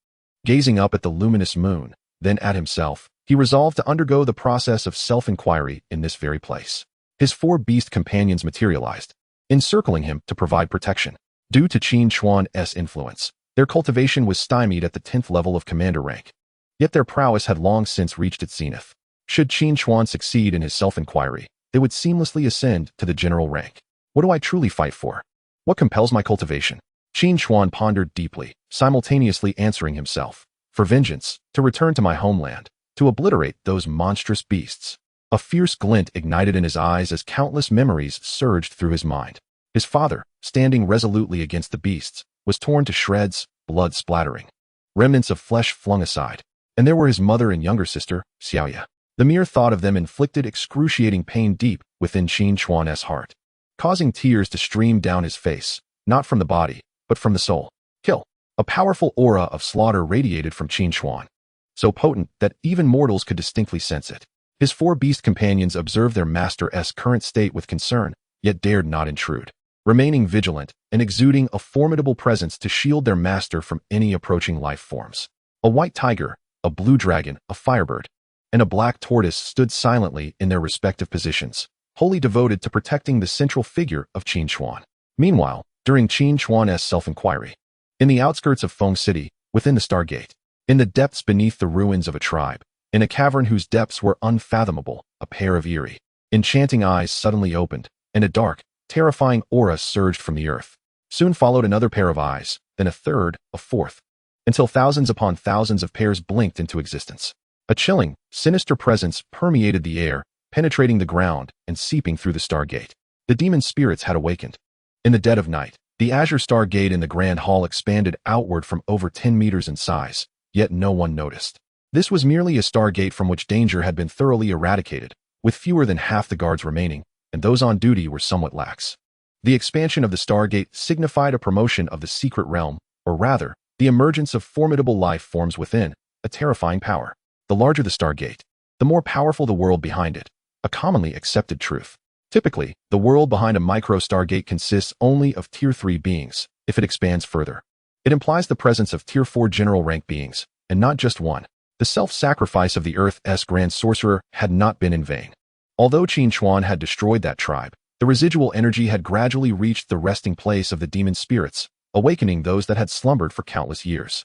Gazing up at the luminous moon, then at himself, he resolved to undergo the process of self-inquiry in this very place. His 4 beast companions materialized, encircling him to provide protection. Due to Qin Chuan's influence, their cultivation was stymied at the 10th level of commander rank. Yet their prowess had long since reached its zenith. Should Qin Chuan succeed in his self-inquiry, they would seamlessly ascend to the general rank. What do I truly fight for? What compels my cultivation? Qin Chuan pondered deeply, simultaneously answering himself. For vengeance, to return to my homeland, to obliterate those monstrous beasts. A fierce glint ignited in his eyes as countless memories surged through his mind. His father, standing resolutely against the beasts, was torn to shreds, blood splattering. Remnants of flesh flung aside. And there were his mother and younger sister, Xiaoya. The mere thought of them inflicted excruciating pain deep within Qin Chuan's heart, causing tears to stream down his face, not from the body, but from the soul. Kill. A powerful aura of slaughter radiated from Qin Chuan, so potent that even mortals could distinctly sense it. His 4 beast companions observed their master's current state with concern, yet dared not intrude, remaining vigilant and exuding a formidable presence to shield their master from any approaching life forms. A white tiger, a blue dragon, a firebird, and a black tortoise stood silently in their respective positions, wholly devoted to protecting the central figure of Qin Chuan. Meanwhile, during Qin Chuan's self-inquiry, in the outskirts of Feng City, within the Stargate, in the depths beneath the ruins of a tribe, in a cavern whose depths were unfathomable, a pair of eerie, enchanting eyes suddenly opened, and a dark, terrifying aura surged from the earth. Soon followed another pair of eyes, then a third, a fourth, until thousands upon thousands of pairs blinked into existence. A chilling, sinister presence permeated the air, penetrating the ground and seeping through the Stargate. The demon spirits had awakened. In the dead of night, the Azure Star Gate in the Grand Hall expanded outward from over 10 meters in size, yet no one noticed. This was merely a stargate from which danger had been thoroughly eradicated, with fewer than half the guards remaining, and those on duty were somewhat lax. The expansion of the Stargate signified a promotion of the secret realm, or rather, the emergence of formidable life forms within, a terrifying power. The larger the Stargate, the more powerful the world behind it, a commonly accepted truth. Typically, the world behind a micro-Stargate consists only of Tier 3 beings. If it expands further, it implies the presence of Tier 4 general rank beings, and not just one. The self-sacrifice of the Earth's Grand Sorcerer had not been in vain. Although Qin Chuan had destroyed that tribe, the residual energy had gradually reached the resting place of the demon spirits, awakening those that had slumbered for countless years.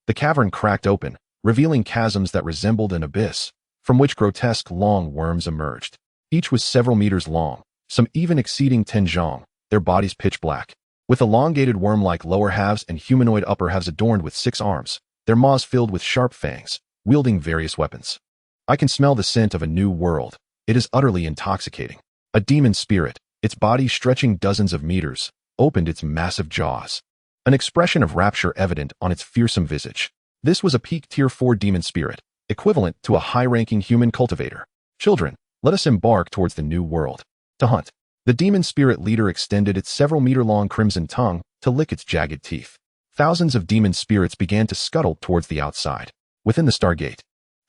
The cavern cracked open, revealing chasms that resembled an abyss, from which grotesque long worms emerged. Each was several meters long, some even exceeding 10 zhang, their bodies pitch black, with elongated worm-like lower halves and humanoid upper halves adorned with 6 arms, their maws filled with sharp fangs, wielding various weapons. I can smell the scent of a new world. It is utterly intoxicating. A demon spirit, its body stretching dozens of meters, opened its massive jaws. An expression of rapture evident on its fearsome visage. This was a peak Tier 4 demon spirit, equivalent to a high-ranking human cultivator. Children, let us embark towards the new world. To hunt. The demon spirit leader extended its several-meter-long crimson tongue to lick its jagged teeth. Thousands of demon spirits began to scuttle towards the outside. Within the Stargate,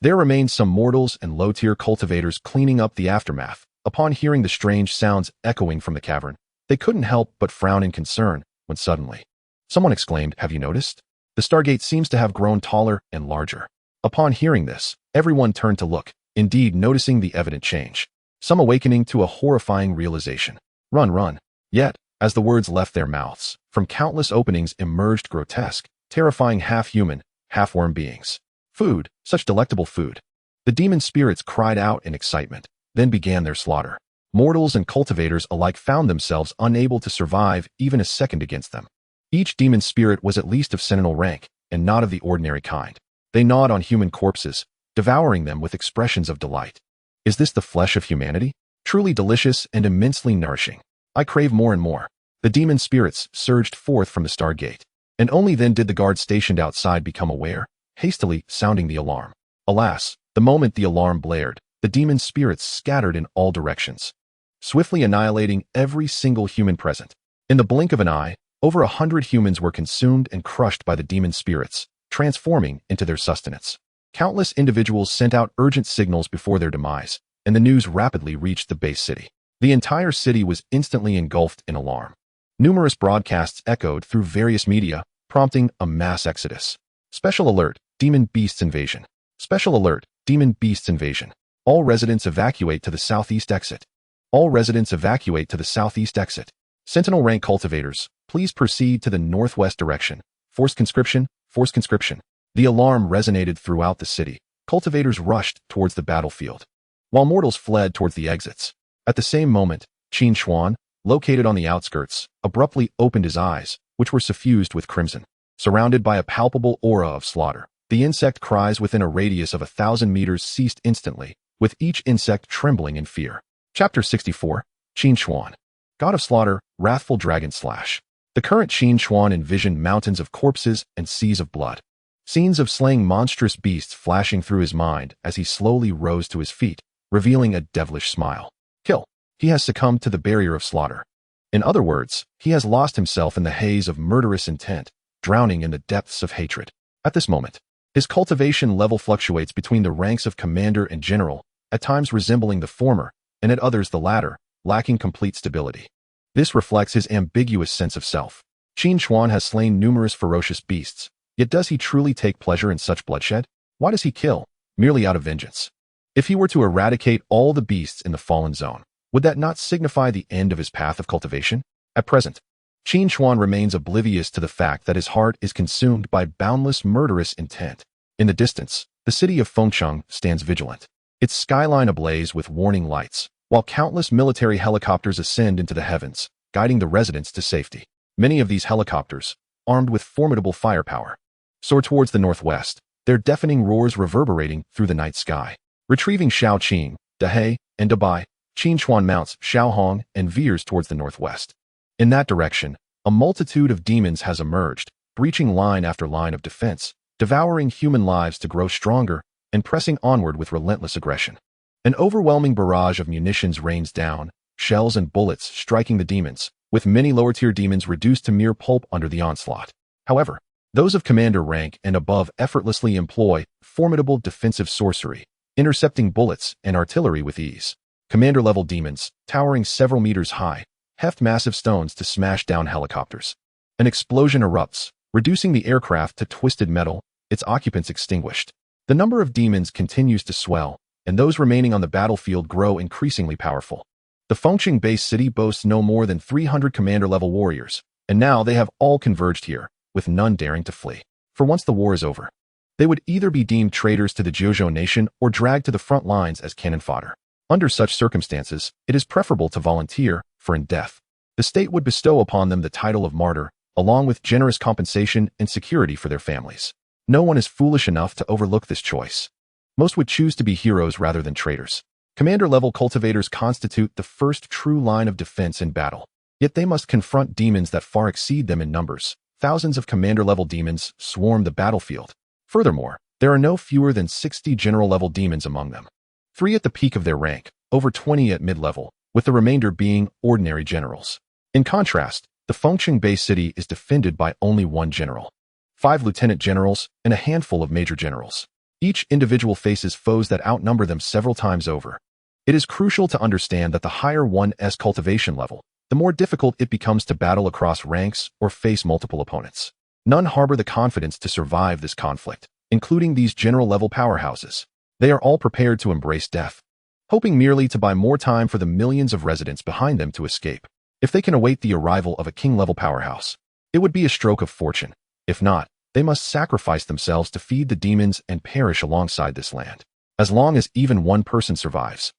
there remained some mortals and low-tier cultivators cleaning up the aftermath. Upon hearing the strange sounds echoing from the cavern, they couldn't help but frown in concern, when suddenly, someone exclaimed, "Have you noticed? The Stargate seems to have grown taller and larger." Upon hearing this, everyone turned to look, indeed noticing the evident change. Some awakening to a horrifying realization. Run, run. Yet, as the words left their mouths, from countless openings emerged grotesque, terrifying half-human, half-worm beings. Food, such delectable food. The demon spirits cried out in excitement, then began their slaughter. Mortals and cultivators alike found themselves unable to survive even a second against them. Each demon spirit was at least of sentinel rank, and not of the ordinary kind. They gnawed on human corpses, devouring them with expressions of delight. Is this the flesh of humanity? Truly delicious and immensely nourishing. I crave more and more. The demon spirits surged forth from the Stargate, and only then did the guards stationed outside become aware, hastily sounding the alarm. Alas, the moment the alarm blared, the demon spirits scattered in all directions, swiftly annihilating every single human present. In the blink of an eye, over 100 humans were consumed and crushed by the demon spirits, transforming into their sustenance. Countless individuals sent out urgent signals before their demise, and the news rapidly reached the base city. The entire city was instantly engulfed in alarm. Numerous broadcasts echoed through various media, prompting a mass exodus. Special alert, demon beasts invasion. Special alert, demon beasts invasion. All residents evacuate to the southeast exit. All residents evacuate to the southeast exit. Sentinel rank cultivators, please proceed to the northwest direction. Forced conscription, forced conscription. The alarm resonated throughout the city. Cultivators rushed towards the battlefield, while mortals fled towards the exits. At the same moment, Qin Chuan, located on the outskirts, abruptly opened his eyes, which were suffused with crimson. Surrounded by a palpable aura of slaughter, the insect cries within a radius of 1,000 meters ceased instantly, with each insect trembling in fear. Chapter 64, Qin Chuan. God of Slaughter, Wrathful Dragon Slash. The current Qin Chuan envisioned mountains of corpses and seas of blood. Scenes of slaying monstrous beasts flashing through his mind as he slowly rose to his feet, revealing a devilish smile. Kill. He has succumbed to the barrier of slaughter. In other words, he has lost himself in the haze of murderous intent, drowning in the depths of hatred. At this moment, his cultivation level fluctuates between the ranks of commander and general, at times resembling the former, and at others the latter, lacking complete stability. This reflects his ambiguous sense of self. Qin Chuan has slain numerous ferocious beasts, yet does he truly take pleasure in such bloodshed? Why does he kill? Merely out of vengeance. If he were to eradicate all the beasts in the fallen zone, would that not signify the end of his path of cultivation? At present, Qin Chuan remains oblivious to the fact that his heart is consumed by boundless murderous intent. In the distance, the city of Fengcheng stands vigilant, its skyline ablaze with warning lights, while countless military helicopters ascend into the heavens, guiding the residents to safety. Many of these helicopters, armed with formidable firepower, soar towards the northwest, their deafening roars reverberating through the night sky. Retrieving Shaoqing, Dahei, and Dabai, Qin Chuan mounts Xiaohong and veers towards the northwest. In that direction, a multitude of demons has emerged, breaching line after line of defense, devouring human lives to grow stronger, and pressing onward with relentless aggression. An overwhelming barrage of munitions rains down, shells and bullets striking the demons, with many lower-tier demons reduced to mere pulp under the onslaught. However, those of commander rank and above effortlessly employ formidable defensive sorcery, intercepting bullets and artillery with ease. Commander-level demons, towering several meters high, heft massive stones to smash down helicopters. An explosion erupts, reducing the aircraft to twisted metal, its occupants extinguished. The number of demons continues to swell, and those remaining on the battlefield grow increasingly powerful. The Fengqing base city boasts no more than 300 commander-level warriors, and now they have all converged here, with none daring to flee. For once the war is over, they would either be deemed traitors to the Jojo nation or dragged to the front lines as cannon fodder. Under such circumstances, it is preferable to volunteer, for in death, the state would bestow upon them the title of martyr, along with generous compensation and security for their families. No one is foolish enough to overlook this choice. Most would choose to be heroes rather than traitors. Commander-level cultivators constitute the first true line of defense in battle. Yet they must confront demons that far exceed them in numbers. Thousands of commander-level demons swarm the battlefield. Furthermore, there are no fewer than 60 general-level demons among them. 3 at the peak of their rank, over 20 at mid-level, with the remainder being ordinary generals. In contrast, the Fengqing base city is defended by only 1 general, 5 lieutenant generals, and a handful of major generals. Each individual faces foes that outnumber them several times over. It is crucial to understand that the higher one's cultivation level, the more difficult it becomes to battle across ranks or face multiple opponents. None harbor the confidence to survive this conflict, including these general-level powerhouses. They are all prepared to embrace death, hoping merely to buy more time for the millions of residents behind them to escape. If they can await the arrival of a king-level powerhouse, it would be a stroke of fortune. If not, they must sacrifice themselves to feed the demons and perish alongside this land. As long as even one person survives,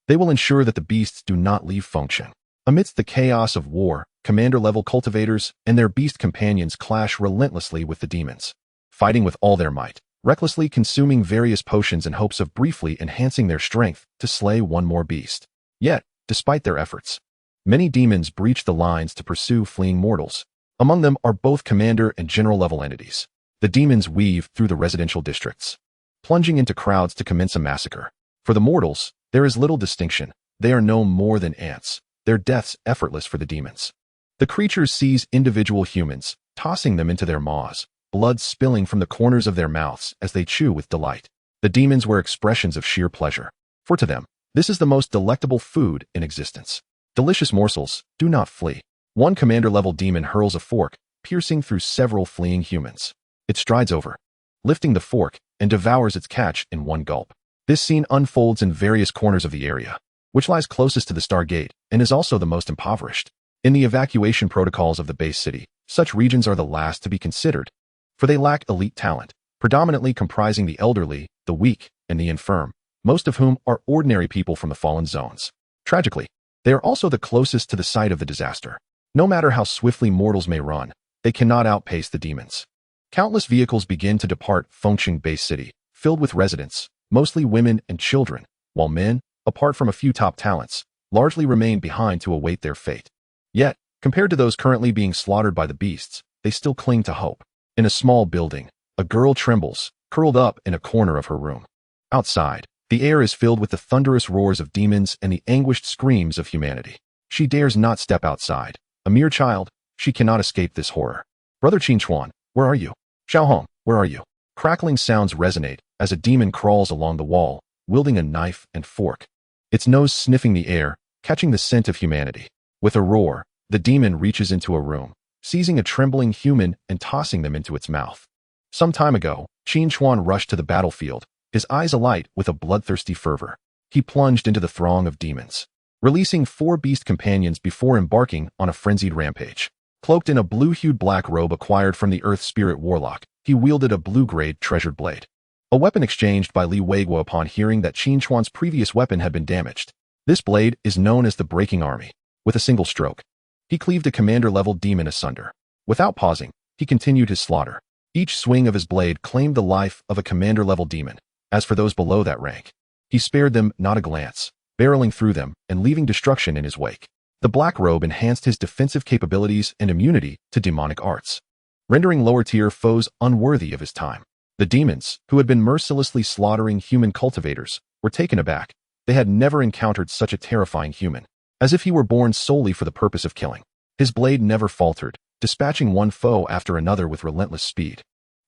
they will ensure that the beasts do not leave Fengqing. Amidst the chaos of war, commander-level cultivators and their beast companions clash relentlessly with the demons, fighting with all their might, recklessly consuming various potions in hopes of briefly enhancing their strength to slay one more beast. Yet, despite their efforts, many demons breach the lines to pursue fleeing mortals. Among them are both commander and general-level entities. The demons weave through the residential districts, plunging into crowds to commence a massacre. For the mortals, there is little distinction. They are no more than ants, their deaths effortless for the demons. The creatures seize individual humans, tossing them into their maws, blood spilling from the corners of their mouths as they chew with delight. The demons wear expressions of sheer pleasure, for to them, this is the most delectable food in existence. Delicious morsels, do not flee. One commander-level demon hurls a fork, piercing through several fleeing humans. It strides over, lifting the fork, and devours its catch in one gulp. This scene unfolds in various corners of the area, which lies closest to the Stargate and is also the most impoverished. In the evacuation protocols of the base city, such regions are the last to be considered, for they lack elite talent, predominantly comprising the elderly, the weak, and the infirm, most of whom are ordinary people from the fallen zones. Tragically, they are also the closest to the site of the disaster. No matter how swiftly mortals may run, they cannot outpace the demons. Countless vehicles begin to depart Fengqing base city, filled with residents, mostly women and children, while men, apart from a few top talents, largely remain behind to await their fate. Yet, compared to those currently being slaughtered by the beasts, they still cling to hope. In a small building, a girl trembles, curled up in a corner of her room. Outside, the air is filled with the thunderous roars of demons and the anguished screams of humanity. She dares not step outside. A mere child, she cannot escape this horror. Brother Qinchuan, where are you? Xiaohong, where are you? Crackling sounds resonate as a demon crawls along the wall, wielding a knife and fork, its nose sniffing the air, catching the scent of humanity. With a roar, the demon reaches into a room, seizing a trembling human and tossing them into its mouth. Some time ago, Qinchuan rushed to the battlefield, his eyes alight with a bloodthirsty fervor. He plunged into the throng of demons, releasing 4 beast companions before embarking on a frenzied rampage. Cloaked in a blue-hued black robe acquired from the Earth Spirit Warlock, he wielded a blue-grade treasured blade, a weapon exchanged by Li Weiguo upon hearing that Qinchuan's previous weapon had been damaged. This blade is known as the Breaking Army. With a single stroke, he cleaved a commander-level demon asunder. Without pausing, he continued his slaughter. Each swing of his blade claimed the life of a commander-level demon. As for those below that rank, he spared them not a glance, barreling through them and leaving destruction in his wake. The black robe enhanced his defensive capabilities and immunity to demonic arts, rendering lower-tier foes unworthy of his time. The demons, who had been mercilessly slaughtering human cultivators, were taken aback. They had never encountered such a terrifying human, as if he were born solely for the purpose of killing. His blade never faltered, dispatching one foe after another with relentless speed,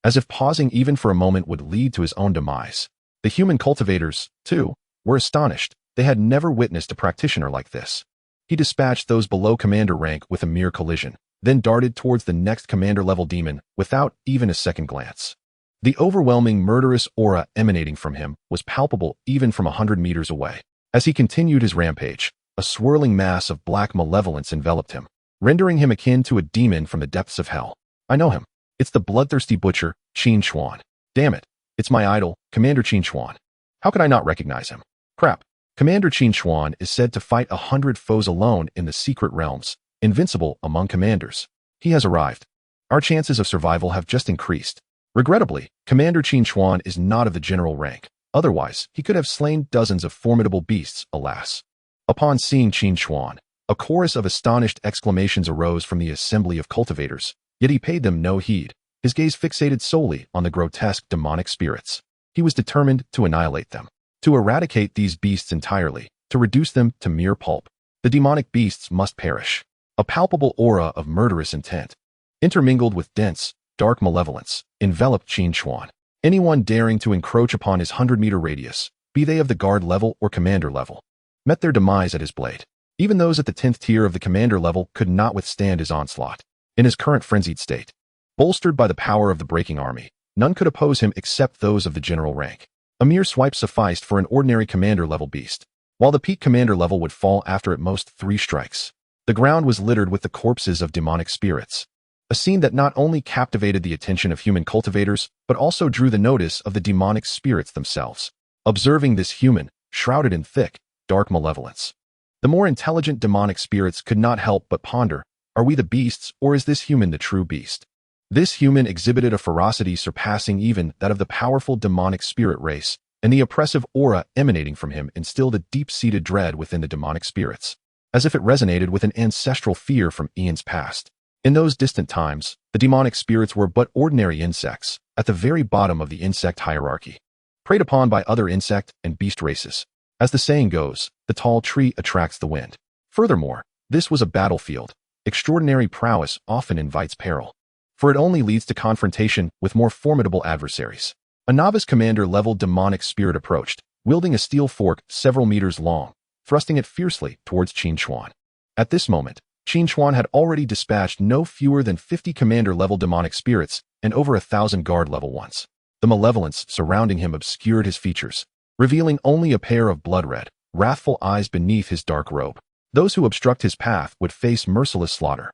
as if pausing even for a moment would lead to his own demise. The human cultivators, too, were astonished. They had never witnessed a practitioner like this. He dispatched those below commander rank with a mere collision, then darted towards the next commander-level demon without even a second glance. The overwhelming murderous aura emanating from him was palpable even from 100 meters away. As he continued his rampage, a swirling mass of black malevolence enveloped him, rendering him akin to a demon from the depths of hell. I know him. It's the bloodthirsty butcher, Qin Xuan. Damn it. It's my idol, Commander Qin Xuan. How could I not recognize him? Crap. Commander Qin Xuan is said to fight 100 foes alone in the secret realms, invincible among commanders. He has arrived. Our chances of survival have just increased. Regrettably, Commander Qin Xuan is not of the general rank. Otherwise, he could have slain dozens of formidable beasts, alas. Upon seeing Qin Xuan, a chorus of astonished exclamations arose from the assembly of cultivators, yet he paid them no heed, his gaze fixated solely on the grotesque demonic spirits. He was determined to annihilate them, to eradicate these beasts entirely, to reduce them to mere pulp. The demonic beasts must perish. A palpable aura of murderous intent, intermingled with dense, dark malevolence, enveloped Qin Xuan. Anyone daring to encroach upon his 100-meter radius, be they of the guard level or commander level, met their demise at his blade. Even those at the 10th tier of the commander level could not withstand his onslaught. In his current frenzied state, bolstered by the power of the breaking army, none could oppose him except those of the general rank. A mere swipe sufficed for an ordinary commander-level beast, while the peak commander level would fall after at most 3 strikes. The ground was littered with the corpses of demonic spirits, a scene that not only captivated the attention of human cultivators, but also drew the notice of the demonic spirits themselves, observing this human, shrouded in thick, dark malevolence. The more intelligent demonic spirits could not help but ponder, are we the beasts, or is this human the true beast? This human exhibited a ferocity surpassing even that of the powerful demonic spirit race, and the oppressive aura emanating from him instilled a deep-seated dread within the demonic spirits, as if it resonated with an ancestral fear from eons past. In those distant times, the demonic spirits were but ordinary insects, at the very bottom of the insect hierarchy, preyed upon by other insect and beast races. As the saying goes, the tall tree attracts the wind. Furthermore, this was a battlefield. Extraordinary prowess often invites peril, for it only leads to confrontation with more formidable adversaries. A novice commander-level demonic spirit approached, wielding a steel fork several meters long, thrusting it fiercely towards Qin Xuan. At this moment, Qin Xuan had already dispatched no fewer than 50 commander-level demonic spirits and over 1,000 guard-level ones. The malevolence surrounding him obscured his features, revealing only a pair of blood-red, wrathful eyes beneath his dark robe. Those who obstruct his path would face merciless slaughter.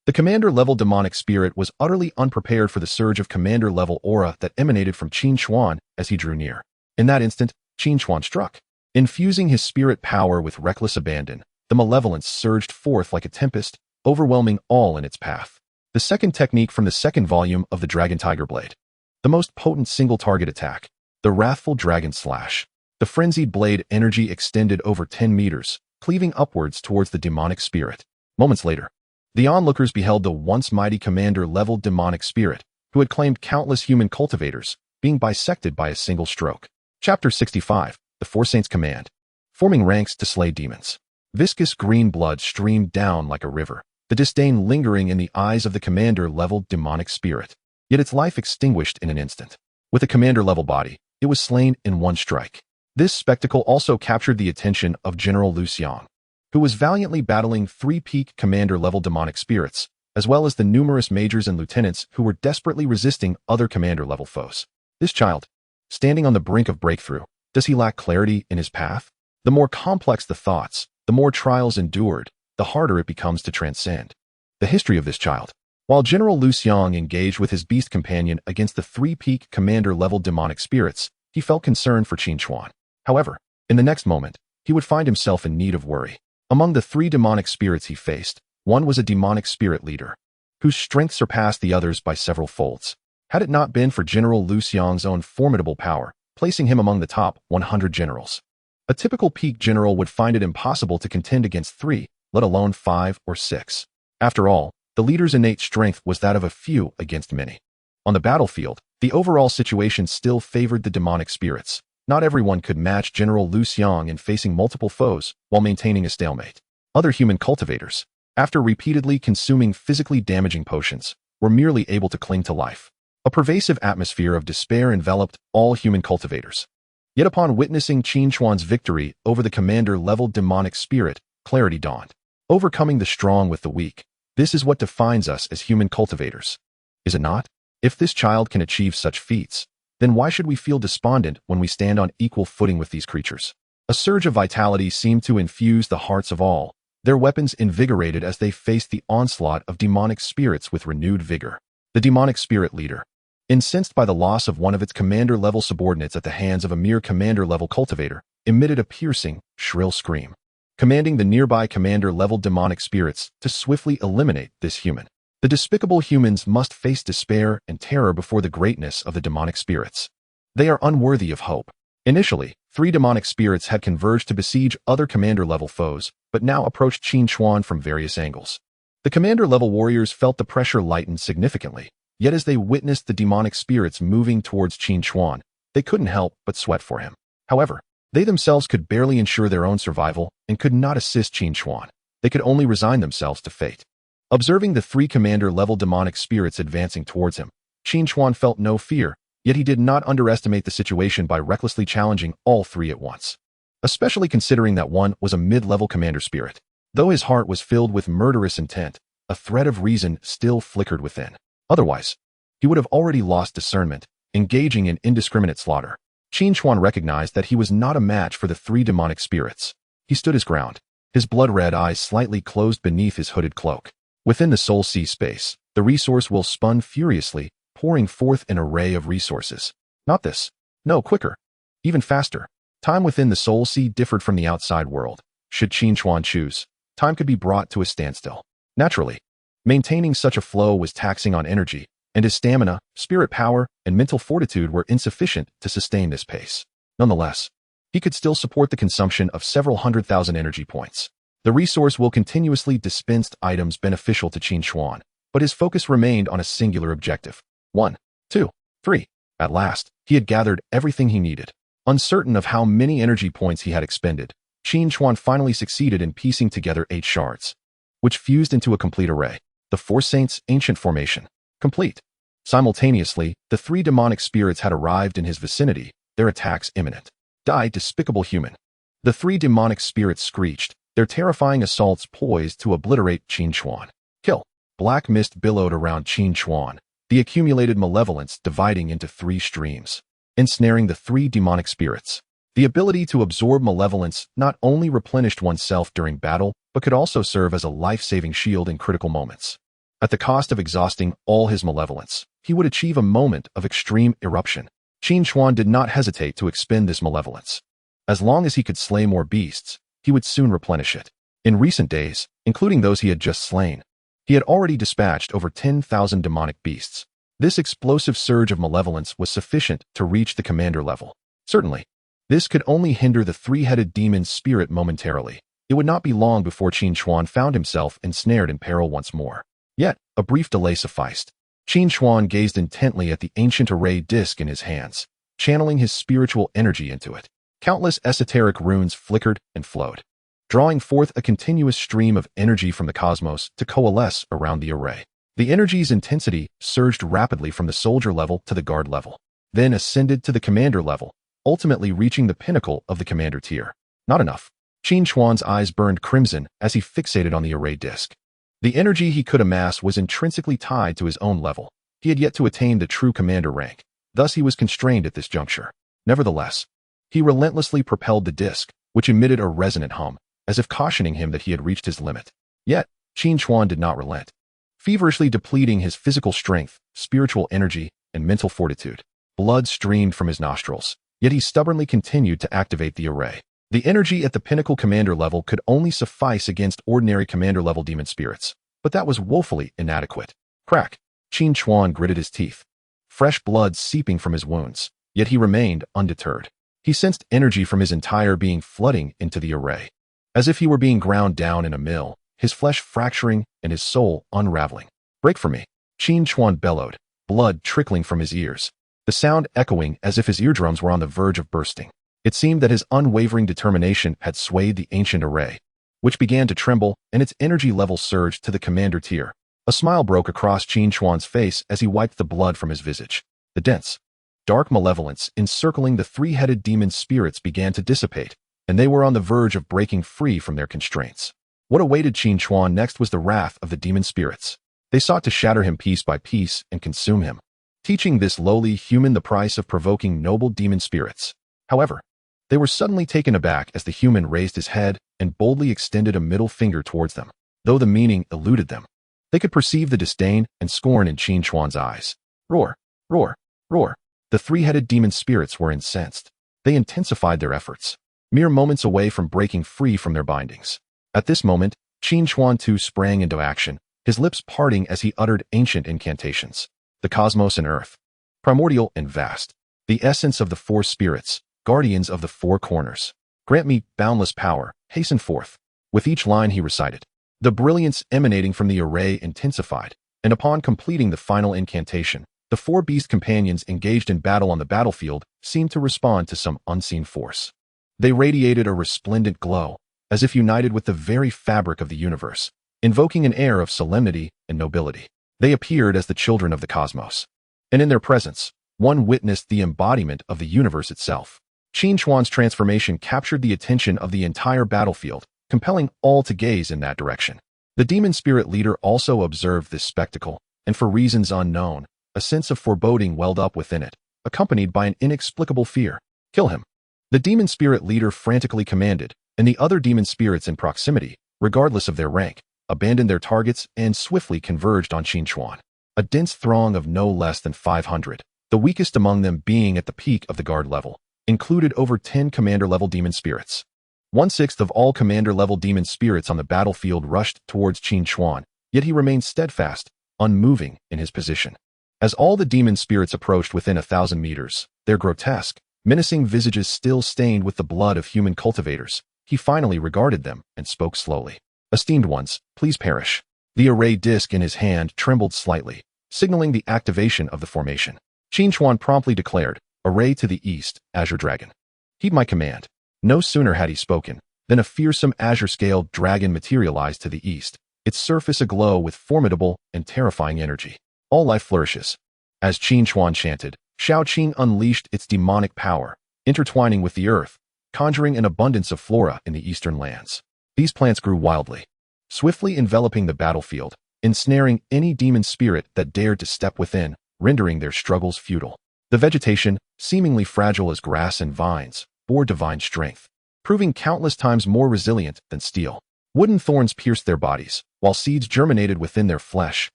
The commander-level demonic spirit was utterly unprepared for the surge of commander-level aura that emanated from Qin Xuan as he drew near. In that instant, Qin Xuan struck. Infusing his spirit power with reckless abandon, the malevolence surged forth like a tempest, overwhelming all in its path. The second technique from the second volume of the Dragon Tiger Blade. The most potent single-target attack. The Wrathful Dragon Slash. The frenzied blade energy extended over 10 meters, cleaving upwards towards the demonic spirit. Moments later, the onlookers beheld the once mighty commander-level demonic spirit, who had claimed countless human cultivators, being bisected by a single stroke. Chapter 65, The Four Saints Command. Forming ranks to slay demons. Viscous green blood streamed down like a river, the disdain lingering in the eyes of the commander-level demonic spirit. Yet its life extinguished in an instant. With a commander-level body, it was slain in one strike. This spectacle also captured the attention of General Lu Xiang, who was valiantly battling 3 peak commander-level demonic spirits, as well as the numerous majors and lieutenants who were desperately resisting other commander-level foes. This child, standing on the brink of breakthrough, does he lack clarity in his path? The more complex the thoughts, the more trials endured, the harder it becomes to transcend. The history of this child. While General Lu Xiang engaged with his beast companion against the 3 peak commander-level demonic spirits, he felt concern for Qin Xuan. However, in the next moment, he would find himself in need of worry. Among the 3 demonic spirits he faced, one was a demonic spirit leader, whose strength surpassed the others by several folds. Had it not been for General Lu Xiang's own formidable power, placing him among the top 100 generals, a typical peak general would find it impossible to contend against 3, let alone 5 or 6. After all, the leader's innate strength was that of a few against many. On the battlefield, the overall situation still favored the demonic spirits. Not everyone could match General Lu Xiang in facing multiple foes while maintaining a stalemate. Other human cultivators, after repeatedly consuming physically damaging potions, were merely able to cling to life. A pervasive atmosphere of despair enveloped all human cultivators. Yet upon witnessing Qin Chuan's victory over the commander-level demonic spirit, clarity dawned. Overcoming the strong with the weak. This is what defines us as human cultivators. Is it not? If this child can achieve such feats, then why should we feel despondent when we stand on equal footing with these creatures? A surge of vitality seemed to infuse the hearts of all, their weapons invigorated as they faced the onslaught of demonic spirits with renewed vigor. The demonic spirit leader, incensed by the loss of one of its commander-level subordinates at the hands of a mere commander-level cultivator, emitted a piercing, shrill scream, commanding the nearby commander-level demonic spirits to swiftly eliminate this human. The despicable humans must face despair and terror before the greatness of the demonic spirits. They are unworthy of hope. Initially, 3 demonic spirits had converged to besiege other commander-level foes, but now approached Qin Chuan from various angles. The commander-level warriors felt the pressure lighten significantly, yet as they witnessed the demonic spirits moving towards Qin Chuan, they couldn't help but sweat for him. However, they themselves could barely ensure their own survival and could not assist Qin Chuan. They could only resign themselves to fate. Observing the 3 commander-level demonic spirits advancing towards him, Qin Chuan felt no fear, yet he did not underestimate the situation by recklessly challenging all 3 at once. Especially considering that one was a mid-level commander spirit. Though his heart was filled with murderous intent, a thread of reason still flickered within. Otherwise, he would have already lost discernment, engaging in indiscriminate slaughter. Qin Chuan recognized that he was not a match for the 3 demonic spirits. He stood his ground, his blood-red eyes slightly closed beneath his hooded cloak. Within the Soul Sea space, the resource wheel spun furiously, pouring forth an array of resources. Not this. No, quicker. Even faster. Time within the Soul Sea differed from the outside world. Should Qin Chuan choose, time could be brought to a standstill. Naturally, maintaining such a flow was taxing on energy, and his stamina, spirit power, and mental fortitude were insufficient to sustain this pace. Nonetheless, he could still support the consumption of several 100,000 energy points. The resource will continuously dispensed items beneficial to Qin Chuan, but his focus remained on a singular objective. 1, 2, 3. At last, he had gathered everything he needed. Uncertain of how many energy points he had expended, Qin Chuan finally succeeded in piecing together 8 shards, which fused into a complete array. The 4 Saints' ancient formation. Complete. Simultaneously, the 3 demonic spirits had arrived in his vicinity, their attacks imminent. Die, despicable human. The 3 demonic spirits screeched, their terrifying assaults poised to obliterate Qin Chuan. Kill. Black mist billowed around Qin Chuan, the accumulated malevolence dividing into 3 streams, ensnaring the 3 demonic spirits. The ability to absorb malevolence not only replenished oneself during battle, but could also serve as a life-saving shield in critical moments. At the cost of exhausting all his malevolence, he would achieve a moment of extreme eruption. Qin Chuan did not hesitate to expend this malevolence. As long as he could slay more beasts, he would soon replenish it. In recent days, including those he had just slain, he had already dispatched over 10,000 demonic beasts. This explosive surge of malevolence was sufficient to reach the commander level. Certainly, this could only hinder the 3-headed demon's spirit momentarily. It would not be long before Qin Chuan found himself ensnared in peril once more. Yet, a brief delay sufficed. Qin Chuan gazed intently at the ancient array disc in his hands, channeling his spiritual energy into it. Countless esoteric runes flickered and flowed, drawing forth a continuous stream of energy from the cosmos to coalesce around the array. The energy's intensity surged rapidly from the soldier level to the guard level, then ascended to the commander level, ultimately reaching the pinnacle of the commander tier. Not enough. Qin Chuan's eyes burned crimson as he fixated on the array disc. The energy he could amass was intrinsically tied to his own level. He had yet to attain the true commander rank, thus he was constrained at this juncture. Nevertheless, he relentlessly propelled the disc, which emitted a resonant hum, as if cautioning him that he had reached his limit. Yet, Qin Chuan did not relent, feverishly depleting his physical strength, spiritual energy, and mental fortitude. Blood streamed from his nostrils, yet he stubbornly continued to activate the array. The energy at the pinnacle commander level could only suffice against ordinary commander-level demon spirits, but that was woefully inadequate. Crack! Qin Chuan gritted his teeth, fresh blood seeping from his wounds, yet he remained undeterred. He sensed energy from his entire being flooding into the array. As if he were being ground down in a mill, his flesh fracturing and his soul unraveling. "Break for me," Qin Chuan bellowed, blood trickling from his ears, the sound echoing as if his eardrums were on the verge of bursting. It seemed that his unwavering determination had swayed the ancient array, which began to tremble, and its energy level surged to the commander tier. A smile broke across Qin Chuan's face as he wiped the blood from his visage. The dense, dark malevolence encircling the three-headed demon spirits began to dissipate, and they were on the verge of breaking free from their constraints. What awaited Qin Chuan next was the wrath of the demon spirits. They sought to shatter him piece by piece and consume him, teaching this lowly human the price of provoking noble demon spirits. However, they were suddenly taken aback as the human raised his head and boldly extended a middle finger towards them. Though the meaning eluded them, they could perceive the disdain and scorn in Qin Chuan's eyes. Roar, roar, roar. The three-headed demon spirits were incensed. They intensified their efforts, mere moments away from breaking free from their bindings. At this moment, Qin Chuan too sprang into action, his lips parting as he uttered ancient incantations. The cosmos and earth, primordial and vast, the essence of the four spirits, guardians of the four corners. Grant me boundless power, hasten forth. With each line he recited, the brilliance emanating from the array intensified, and upon completing the final incantation, the four beast companions engaged in battle on the battlefield seemed to respond to some unseen force. They radiated a resplendent glow, as if united with the very fabric of the universe, invoking an air of solemnity and nobility. They appeared as the children of the cosmos, and in their presence, one witnessed the embodiment of the universe itself. Qin Chuan's transformation captured the attention of the entire battlefield, compelling all to gaze in that direction. The demon spirit leader also observed this spectacle, and for reasons unknown, a sense of foreboding welled up within it, accompanied by an inexplicable fear. "Kill him," the demon spirit leader frantically commanded, and the other demon spirits in proximity, regardless of their rank, abandoned their targets and swiftly converged on Qin Chuan. A dense throng of no less than 500, the weakest among them being at the peak of the guard level, included over 10 commander-level demon spirits. 1/6 of all commander-level demon spirits on the battlefield rushed towards Qin Chuan, yet he remained steadfast, unmoving in his position. As all the demon spirits approached within 1,000 meters, their grotesque, menacing visages still stained with the blood of human cultivators, he finally regarded them and spoke slowly. "Esteemed ones, please perish." The array disc in his hand trembled slightly, signaling the activation of the formation. Qin Chuan promptly declared, "Array to the east, Azure Dragon. Heed my command." No sooner had he spoken than a fearsome azure-scaled dragon materialized to the east, its surface aglow with formidable and terrifying energy. All life flourishes. As Qin Chuan chanted, Shaoqing unleashed its demonic power, intertwining with the earth, conjuring an abundance of flora in the eastern lands. These plants grew wildly, swiftly enveloping the battlefield, ensnaring any demon spirit that dared to step within, rendering their struggles futile. The vegetation, seemingly fragile as grass and vines, bore divine strength, proving countless times more resilient than steel. Wooden thorns pierced their bodies, while seeds germinated within their flesh,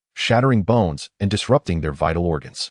shattering bones and disrupting their vital organs.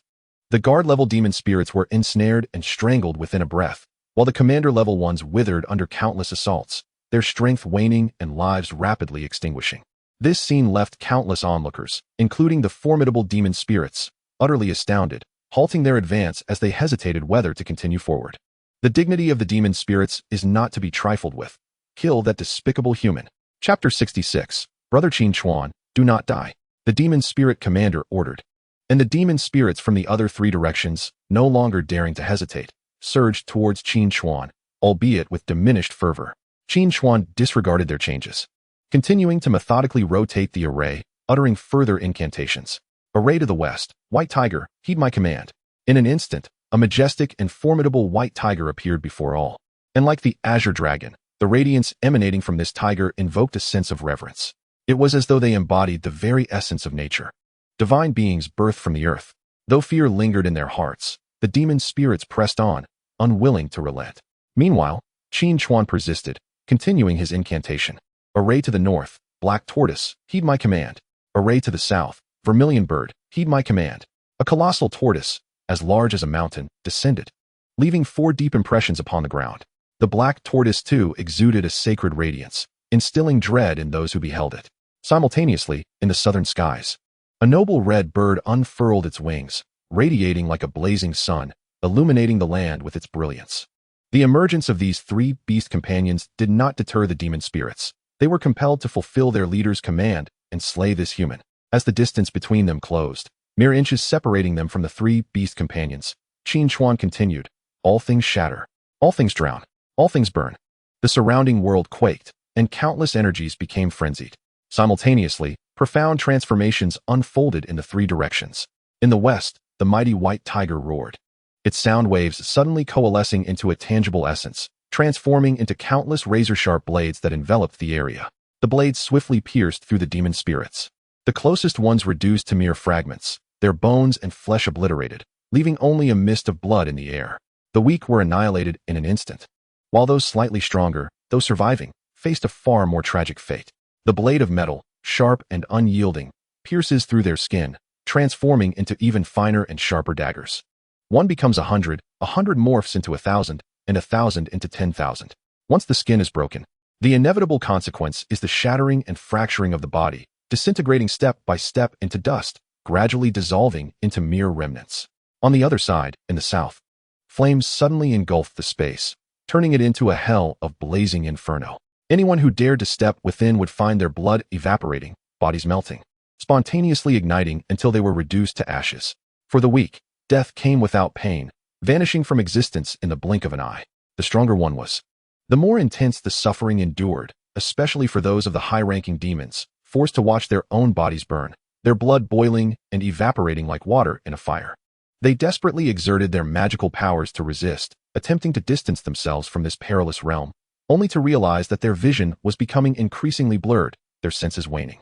The guard-level demon spirits were ensnared and strangled within a breath, while the commander-level ones withered under countless assaults, their strength waning and lives rapidly extinguishing. This scene left countless onlookers, including the formidable demon spirits, utterly astounded, halting their advance as they hesitated whether to continue forward. The dignity of the demon spirits is not to be trifled with. Kill that despicable human. Chapter 66. Brother Qin Chuan, do not die, the demon spirit commander ordered. And the demon spirits from the other three directions, no longer daring to hesitate, surged towards Qin Chuan, albeit with diminished fervor. Qin Chuan disregarded their changes, continuing to methodically rotate the array, uttering further incantations. "Array to the west, white tiger, heed my command." In an instant, a majestic and formidable white tiger appeared before all. And like the Azure Dragon, the radiance emanating from this tiger invoked a sense of reverence. It was as though they embodied the very essence of nature. Divine beings birthed from the earth. Though fear lingered in their hearts, the demon spirits pressed on, unwilling to relent. Meanwhile, Qin Chuan persisted, continuing his incantation. "Array to the north, black tortoise, heed my command." "Array to the south, Vermilion Bird, heed my command." A colossal tortoise, as large as a mountain, descended, leaving 4 deep impressions upon the ground. The black tortoise too exuded a sacred radiance, instilling dread in those who beheld it. Simultaneously, in the southern skies, a noble red bird unfurled its wings, radiating like a blazing sun, illuminating the land with its brilliance. The emergence of these 3 beast companions did not deter the demon spirits. They were compelled to fulfill their leader's command and slay this human. As the distance between them closed, mere inches separating them from the three beast companions, Qin Chuan continued, "All things shatter. All things drown. All things burn." The surrounding world quaked, and countless energies became frenzied. Simultaneously, profound transformations unfolded in the three directions. In the west, the mighty white tiger roared, its sound waves suddenly coalescing into a tangible essence, transforming into countless razor-sharp blades that enveloped the area. The blades swiftly pierced through the demon spirits. The closest ones reduced to mere fragments, their bones and flesh obliterated, leaving only a mist of blood in the air. The weak were annihilated in an instant, while those slightly stronger, those surviving, faced a far more tragic fate. The blade of metal, sharp and unyielding, pierces through their skin, transforming into even finer and sharper daggers. One becomes 100 morphs into 1,000, and 1,000 into 10,000. Once the skin is broken, the inevitable consequence is the shattering and fracturing of the body, disintegrating step by step into dust, gradually dissolving into mere remnants. On the other side, in the south, flames suddenly engulfed the space, turning it into a hell of blazing inferno. Anyone who dared to step within would find their blood evaporating, bodies melting, spontaneously igniting until they were reduced to ashes. For the weak, death came without pain, vanishing from existence in the blink of an eye. The stronger one was. The more intense the suffering endured, especially for those of the high-ranking demons, forced to watch their own bodies burn, their blood boiling and evaporating like water in a fire. They desperately exerted their magical powers to resist, attempting to distance themselves from this perilous realm, only to realize that their vision was becoming increasingly blurred, their senses waning.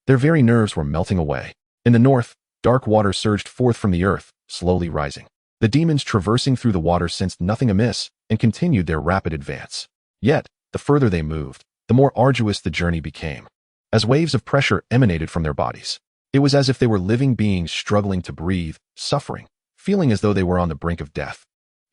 Their very nerves were melting away. In the north, dark water surged forth from the earth, slowly rising. The demons traversing through the water sensed nothing amiss and continued their rapid advance. Yet, the further they moved, the more arduous the journey became. As waves of pressure emanated from their bodies, it was as if they were living beings struggling to breathe, suffering, feeling as though they were on the brink of death.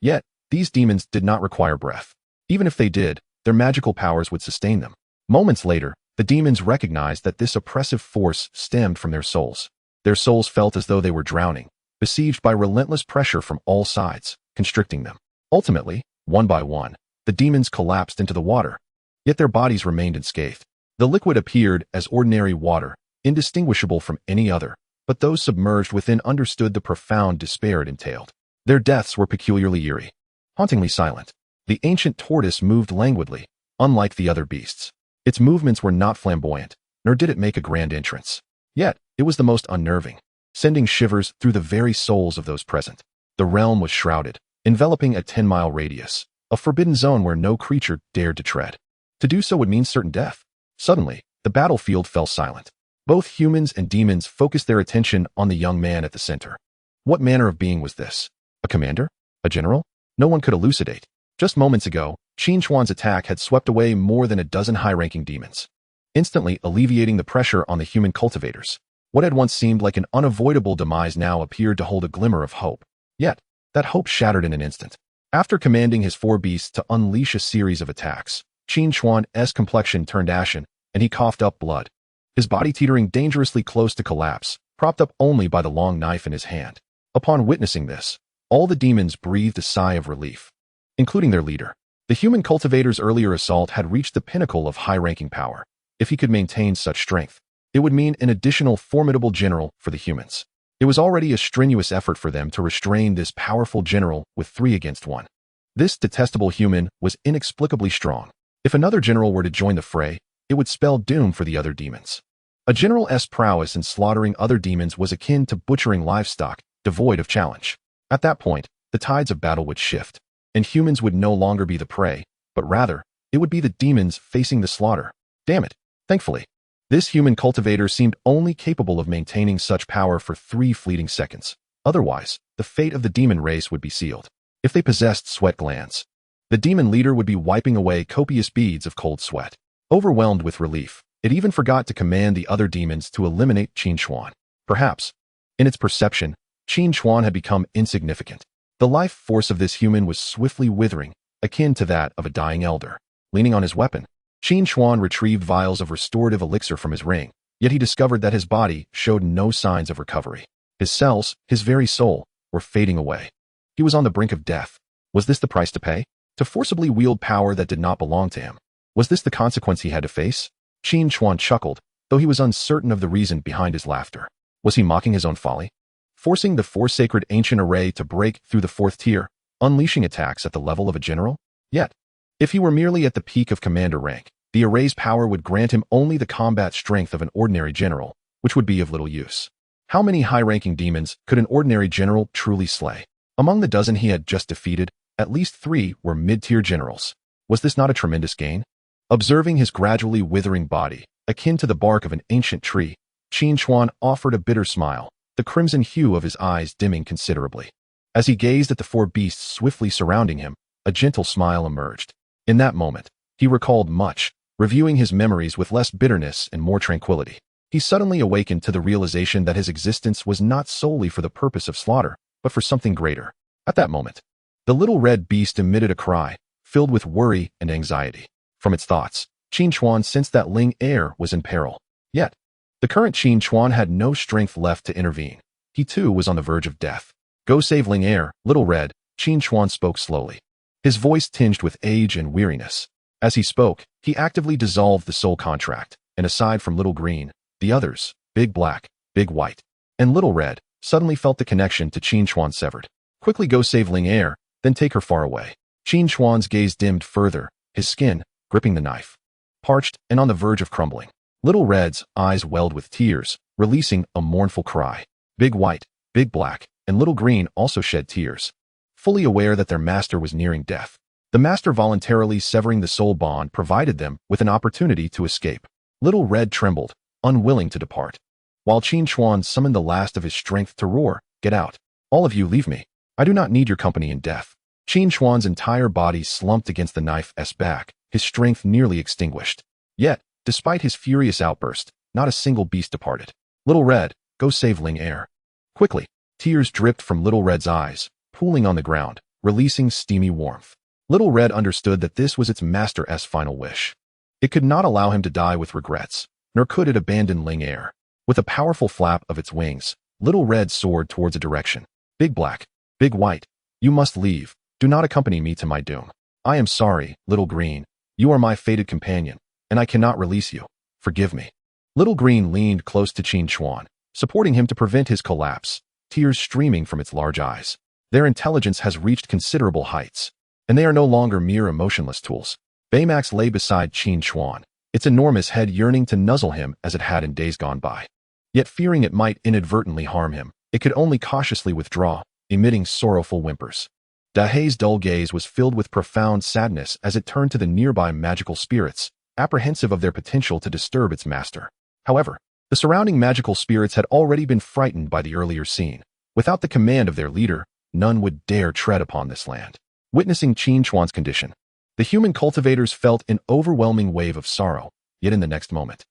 Yet, these demons did not require breath. Even if they did, their magical powers would sustain them. Moments later, the demons recognized that this oppressive force stemmed from their souls. Their souls felt as though they were drowning, besieged by relentless pressure from all sides, constricting them. Ultimately, one by one, the demons collapsed into the water, yet their bodies remained unscathed. The liquid appeared as ordinary water, indistinguishable from any other, but those submerged within understood the profound despair it entailed. Their deaths were peculiarly eerie, hauntingly silent. The ancient tortoise moved languidly, unlike the other beasts. Its movements were not flamboyant, nor did it make a grand entrance. Yet, it was the most unnerving, sending shivers through the very souls of those present. The realm was shrouded, enveloping a 10-mile radius, a forbidden zone where no creature dared to tread. To do so would mean certain death. Suddenly, the battlefield fell silent. Both humans and demons focused their attention on the young man at the center. What manner of being was this? A commander? A general? No one could elucidate. Just moments ago, Qin Chuan's attack had swept away more than a dozen high-ranking demons, instantly alleviating the pressure on the human cultivators. What had once seemed like an unavoidable demise now appeared to hold a glimmer of hope. Yet, that hope shattered in an instant. After commanding his four beasts to unleash a series of attacks, Qin Chuan's complexion turned ashen, and he coughed up blood, his body teetering dangerously close to collapse, propped up only by the long knife in his hand. Upon witnessing this, all the demons breathed a sigh of relief, including their leader. The human cultivator's earlier assault had reached the pinnacle of high-ranking power. If he could maintain such strength, it would mean an additional formidable general for the humans. It was already a strenuous effort for them to restrain this powerful general with 3 against 1. This detestable human was inexplicably strong. If another general were to join the fray, it would spell doom for the other demons. A general's prowess in slaughtering other demons was akin to butchering livestock, devoid of challenge. At that point, the tides of battle would shift, and humans would no longer be the prey, but rather, it would be the demons facing the slaughter. Damn it. Thankfully, this human cultivator seemed only capable of maintaining such power for 3 fleeting seconds. Otherwise, the fate of the demon race would be sealed. If they possessed sweat glands, the demon leader would be wiping away copious beads of cold sweat. Overwhelmed with relief, it even forgot to command the other demons to eliminate Qin Chuan. Perhaps, in its perception, Qin Chuan had become insignificant. The life force of this human was swiftly withering, akin to that of a dying elder. Leaning on his weapon, Qin Chuan retrieved vials of restorative elixir from his ring, yet he discovered that his body showed no signs of recovery. His cells, his very soul, were fading away. He was on the brink of death. Was this the price to pay? To forcibly wield power that did not belong to him? Was this the consequence he had to face? Qin Chuan chuckled, though he was uncertain of the reason behind his laughter. Was he mocking his own folly? Forcing the four sacred ancient array to break through the fourth tier, unleashing attacks at the level of a general? Yet, if he were merely at the peak of commander rank, the array's power would grant him only the combat strength of an ordinary general, which would be of little use. How many high-ranking demons could an ordinary general truly slay? Among the dozen he had just defeated, at least 3 were mid-tier generals. Was this not a tremendous gain? Observing his gradually withering body, akin to the bark of an ancient tree, Qin Chuan offered a bitter smile, the crimson hue of his eyes dimming considerably. As he gazed at the 4 beasts swiftly surrounding him, a gentle smile emerged. In that moment, he recalled much, reviewing his memories with less bitterness and more tranquility. He suddenly awakened to the realization that his existence was not solely for the purpose of slaughter, but for something greater. At that moment, the little red beast emitted a cry, filled with worry and anxiety. From its thoughts, Qin Chuan sensed that Linger was in peril. Yet, the current Qin Chuan had no strength left to intervene. He too was on the verge of death. Go save Linger, little red, Qin Chuan spoke slowly. His voice tinged with age and weariness. As he spoke, he actively dissolved the soul contract, and aside from Little Green, the others, Big Black, Big White, and Little Red, suddenly felt the connection to Qin Chuan severed. Quickly go save Linger, then take her far away. Qin Chuan's gaze dimmed further, his skin, gripping the knife, parched and on the verge of crumbling. Little Red's eyes welled with tears, releasing a mournful cry. Big White, Big Black, and Little Green also shed tears, fully aware that their master was nearing death. The master voluntarily severing the soul bond provided them with an opportunity to escape. Little Red trembled, unwilling to depart, while Qin Chuan summoned the last of his strength to roar, "Get out! All of you leave me! I do not need your company in death." Qin Chuan's entire body slumped against the knife's back, his strength nearly extinguished. Yet, despite his furious outburst, not a single beast departed. Little Red, go save Linger. Quickly, tears dripped from Little Red's eyes, pooling on the ground, releasing steamy warmth. Little Red understood that this was its master's final wish. It could not allow him to die with regrets, nor could it abandon Linger. With a powerful flap of its wings, Little Red soared towards a direction. Big Black, Big White, you must leave. Do not accompany me to my doom. I am sorry, Little Green. You are my fated companion, and I cannot release you. Forgive me. Little Green leaned close to Qin Chuan, supporting him to prevent his collapse, tears streaming from its large eyes. Their intelligence has reached considerable heights, and they are no longer mere emotionless tools. Baymax lay beside Qin Chuan, its enormous head yearning to nuzzle him as it had in days gone by. Yet fearing it might inadvertently harm him, it could only cautiously withdraw, emitting sorrowful whimpers. Dahei's dull gaze was filled with profound sadness as it turned to the nearby magical spirits, apprehensive of their potential to disturb its master. However, the surrounding magical spirits had already been frightened by the earlier scene. Without the command of their leader, none would dare tread upon this land. Witnessing Qin Chuan's condition, the human cultivators felt an overwhelming wave of sorrow, yet in the next moment,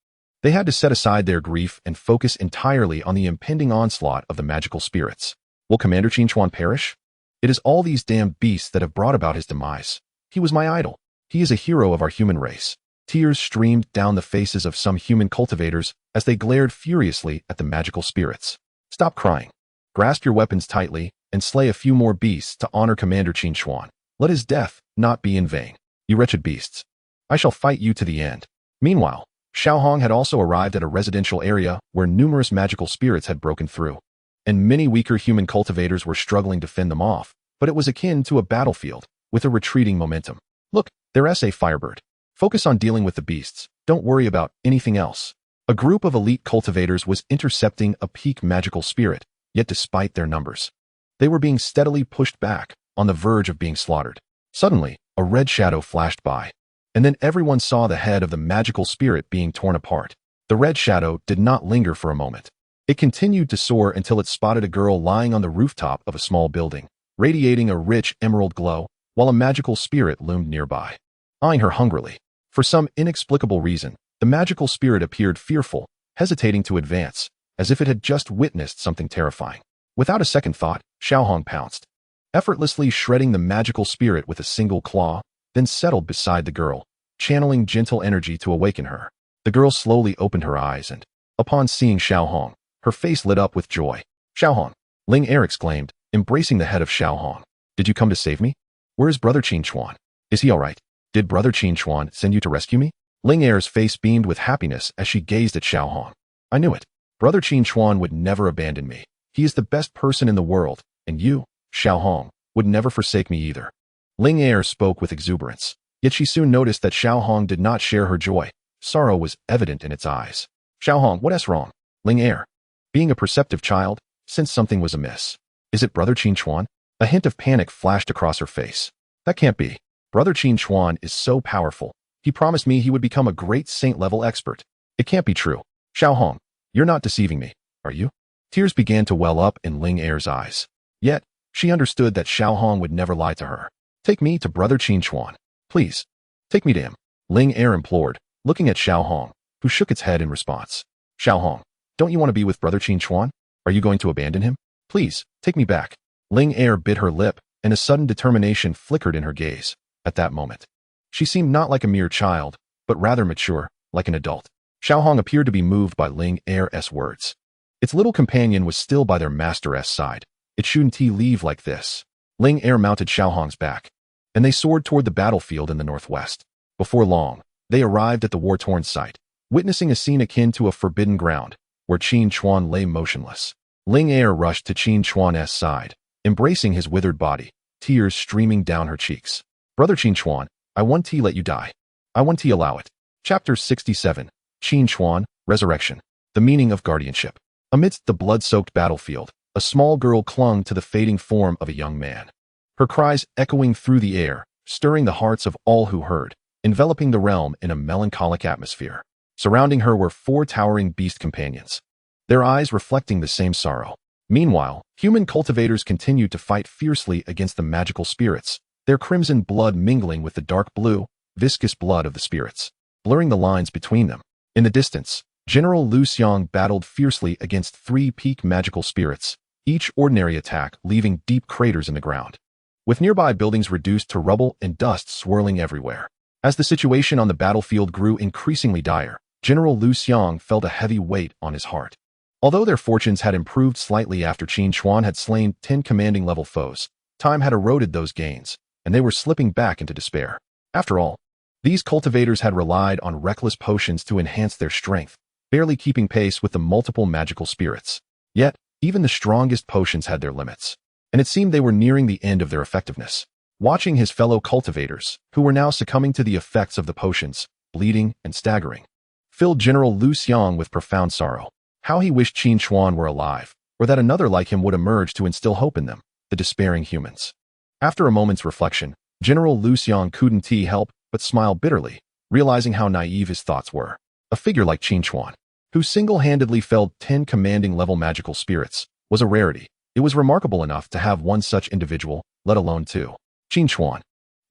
they had to set aside their grief and focus entirely on the impending onslaught of the magical spirits. Will Commander Qin Chuan perish? It is all these damned beasts that have brought about his demise. He was my idol. He is a hero of our human race. Tears streamed down the faces of some human cultivators as they glared furiously at the magical spirits. Stop crying. Grasp your weapons tightly and slay a few more beasts to honor Commander Qin Chuan. Let his death not be in vain. You wretched beasts. I shall fight you to the end. Meanwhile, Xiaohong had also arrived at a residential area where numerous magical spirits had broken through, and many weaker human cultivators were struggling to fend them off, but it was akin to a battlefield, with a retreating momentum. Look, there's a Firebird. Focus on dealing with the beasts. Don't worry about anything else. A group of elite cultivators was intercepting a peak magical spirit, yet despite their numbers, they were being steadily pushed back, on the verge of being slaughtered. Suddenly, a red shadow flashed by, and then everyone saw the head of the magical spirit being torn apart. The red shadow did not linger for a moment. It continued to soar until it spotted a girl lying on the rooftop of a small building, radiating a rich emerald glow, while a magical spirit loomed nearby, eyeing her hungrily. For some inexplicable reason, the magical spirit appeared fearful, hesitating to advance, as if it had just witnessed something terrifying. Without a second thought, Xiaohong pounced, effortlessly shredding the magical spirit with a single claw, then settled beside the girl, channeling gentle energy to awaken her. The girl slowly opened her eyes and, upon seeing Xiaohong, her face lit up with joy. Xiaohong, Linger exclaimed, embracing the head of Xiaohong. Did you come to save me? Where is Brother Qin Chuan? Is he all right? Did Brother Qin Chuan send you to rescue me? Linger's face beamed with happiness as she gazed at Xiaohong. I knew it. Brother Qin Chuan would never abandon me. He is the best person in the world, and you, Xiaohong, would never forsake me either. Linger spoke with exuberance, yet she soon noticed that Xiaohong did not share her joy. Sorrow was evident in its eyes. Xiaohong, what's wrong? Linger, being a perceptive child, sensed something was amiss. Is it Brother Qin Chuan? A hint of panic flashed across her face. That can't be. Brother Qin Chuan is so powerful. He promised me he would become a great saint-level expert. It can't be true. Xiaohong, you're not deceiving me, are you? Tears began to well up in Linger's eyes. Yet, she understood that Xiaohong would never lie to her. Take me to Brother Qin Chuan. Please, take me to him. Linger implored, looking at Xiaohong, who shook its head in response. Xiaohong, don't you want to be with Brother Qin Chuan? Are you going to abandon him? Please, take me back. Linger bit her lip, and a sudden determination flickered in her gaze. At that moment, she seemed not like a mere child, but rather mature, like an adult. Xiaohong appeared to be moved by Linger's words. Its little companion was still by their master's side. It shouldn't he leave like this? Linger mounted Xiaohong's back, and they soared toward the battlefield in the northwest. Before long, they arrived at the war-torn site, witnessing a scene akin to a forbidden ground, where Qin Chuan lay motionless. Linger rushed to Qin Chuan's side, embracing his withered body, tears streaming down her cheeks. Brother Qin Chuan, I want to let you die. I want to allow it. Chapter 67. Qin Chuan, Resurrection. The meaning of guardianship. Amidst the blood-soaked battlefield, a small girl clung to the fading form of a young man. Her cries echoing through the air, stirring the hearts of all who heard, enveloping the realm in a melancholic atmosphere. Surrounding her were 4 towering beast companions, their eyes reflecting the same sorrow. Meanwhile, human cultivators continued to fight fiercely against the magical spirits, their crimson blood mingling with the dark blue, viscous blood of the spirits, blurring the lines between them. In the distance, General Lu Xiang battled fiercely against 3 peak magical spirits, each ordinary attack leaving deep craters in the ground, with nearby buildings reduced to rubble and dust swirling everywhere. As the situation on the battlefield grew increasingly dire, General Lu Xiang felt a heavy weight on his heart. Although their fortunes had improved slightly after Qin Chuan had slain 10 commanding-level foes, time had eroded those gains, and they were slipping back into despair. After all, these cultivators had relied on reckless potions to enhance their strength, barely keeping pace with the multiple magical spirits. Yet, even the strongest potions had their limits, and it seemed they were nearing the end of their effectiveness. Watching his fellow cultivators, who were now succumbing to the effects of the potions, bleeding and staggering, filled General Lu Xiang with profound sorrow. How he wished Qin Chuan were alive, or that another like him would emerge to instill hope in them, the despairing humans. After a moment's reflection, General Lu Xiang couldn't help but smile bitterly, realizing how naive his thoughts were. A figure like Qin Chuan, who single-handedly felled 10 commanding-level magical spirits, was a rarity. It was remarkable enough to have one such individual, let alone 2. Qin Chuan,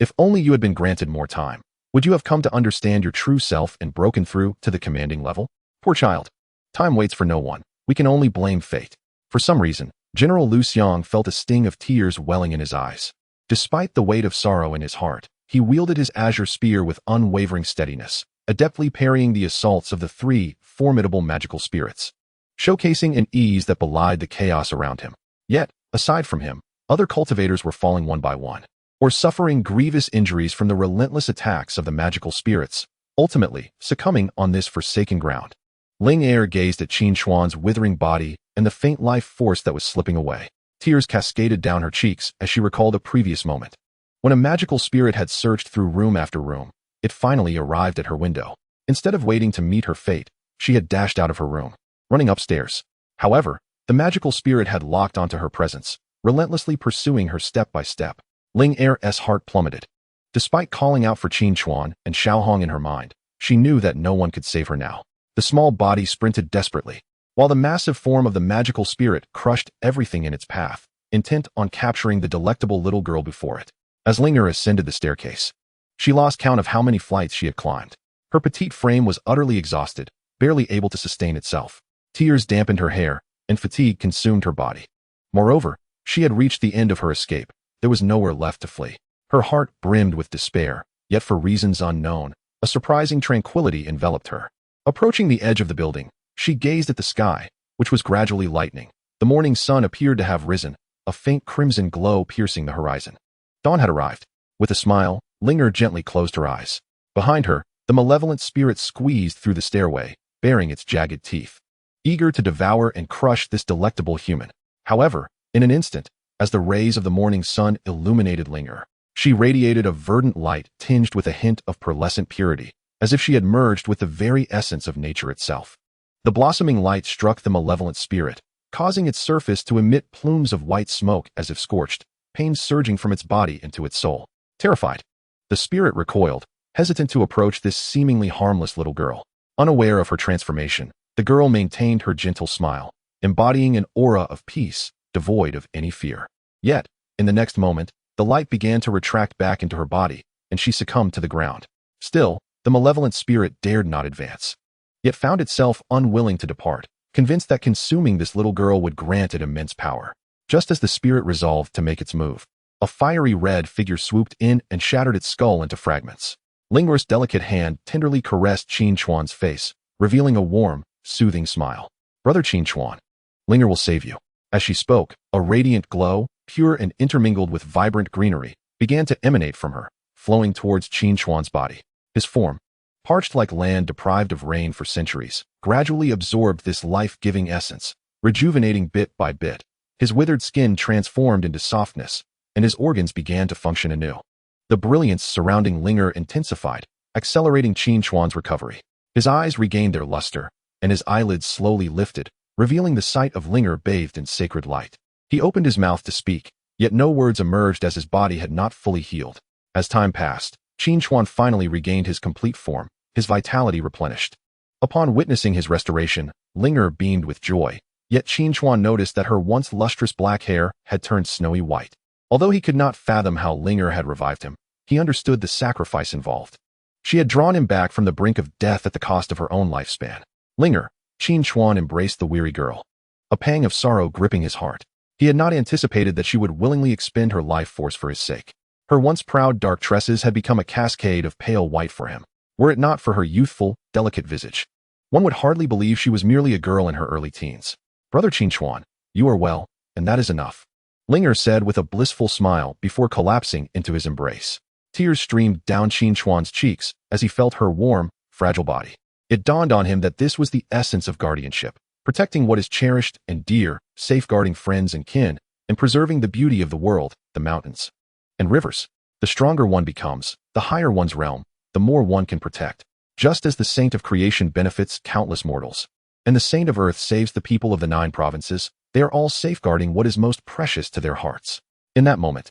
if only you had been granted more time, would you have come to understand your true self and broken through to the commanding level? Poor child. Time waits for no one. We can only blame fate. For some reason, General Lu Xiang felt a sting of tears welling in his eyes. Despite the weight of sorrow in his heart, he wielded his azure spear with unwavering steadiness, adeptly parrying the assaults of the 3 formidable magical spirits, showcasing an ease that belied the chaos around him. Yet, aside from him, other cultivators were falling one by one, or suffering grievous injuries from the relentless attacks of the magical spirits, ultimately succumbing on this forsaken ground. Linger gazed at Qin Chuan's withering body and the faint life force that was slipping away. Tears cascaded down her cheeks as she recalled a previous moment, when a magical spirit had searched through room after room. It finally arrived at her window. Instead of waiting to meet her fate, she had dashed out of her room, running upstairs. However, the magical spirit had locked onto her presence, relentlessly pursuing her step by step. Linger's heart plummeted. Despite calling out for Qin Chuan and Xiaohong in her mind, she knew that no one could save her now. The small body sprinted desperately, while the massive form of the magical spirit crushed everything in its path, intent on capturing the delectable little girl before it. As Linger ascended the staircase, she lost count of how many flights she had climbed. Her petite frame was utterly exhausted, barely able to sustain itself. Tears dampened her hair, and fatigue consumed her body. Moreover, she had reached the end of her escape. There was nowhere left to flee. Her heart brimmed with despair, yet for reasons unknown, a surprising tranquility enveloped her. Approaching the edge of the building, she gazed at the sky, which was gradually lightening. The morning sun appeared to have risen, a faint crimson glow piercing the horizon. Dawn had arrived. With a smile, Linger gently closed her eyes. Behind her, The malevolent spirit squeezed through the stairway, baring its jagged teeth, eager to devour and crush this delectable human. However, in an instant, as the rays of the morning sun illuminated Linger, she radiated a verdant light tinged with a hint of pearlescent purity, as if she had merged with the very essence of nature itself. The blossoming light struck the malevolent spirit, causing its surface to emit plumes of white smoke as if scorched, pain surging from its body into its soul. Terrified, the spirit recoiled, hesitant to approach this seemingly harmless little girl. Unaware of her transformation, the girl maintained her gentle smile, embodying an aura of peace, devoid of any fear. Yet, in the next moment, the light began to retract back into her body, and she succumbed to the ground. Still, the malevolent spirit dared not advance, yet found itself unwilling to depart, convinced that consuming this little girl would grant it immense power. Just as the spirit resolved to make its move, a fiery red figure swooped in and shattered its skull into fragments. Linger's delicate hand tenderly caressed Qin Chuan's face, revealing a warm, soothing smile. "Brother Qin Chuan, Linger will save you." As she spoke, a radiant glow, pure and intermingled with vibrant greenery, began to emanate from her, flowing towards Qin Chuan's body. His form, parched like land deprived of rain for centuries, gradually absorbed this life-giving essence, rejuvenating bit by bit. His withered skin transformed into softness, and his organs began to function anew. The brilliance surrounding Linger intensified, accelerating Qin Chuan's recovery. His eyes regained their luster, and his eyelids slowly lifted, revealing the sight of Linger bathed in sacred light. He opened his mouth to speak, yet no words emerged as his body had not fully healed. As time passed, Qin Chuan finally regained his complete form, his vitality replenished. Upon witnessing his restoration, Linger beamed with joy, yet Qin Chuan noticed that her once lustrous black hair had turned snowy white. Although he could not fathom how Linger had revived him, he understood the sacrifice involved. She had drawn him back from the brink of death at the cost of her own lifespan. "Linger," Qin Chuan embraced the weary girl, a pang of sorrow gripping his heart. He had not anticipated that she would willingly expend her life force for his sake. Her once proud dark tresses had become a cascade of pale white for him. Were it not for her youthful, delicate visage, one would hardly believe she was merely a girl in her early teens. "Brother Qin Chuan, you are well, and that is enough," Linger said with a blissful smile before collapsing into his embrace. Tears streamed down Qin Chuan's cheeks as he felt her warm, fragile body. It dawned on him that this was the essence of guardianship, protecting what is cherished and dear, safeguarding friends and kin, and preserving the beauty of the world, the mountains and rivers. The stronger one becomes, the higher one's realm, the more one can protect. Just as the saint of creation benefits countless mortals, and the saint of earth saves the people of the 9 provinces, they are all safeguarding what is most precious to their hearts. In that moment,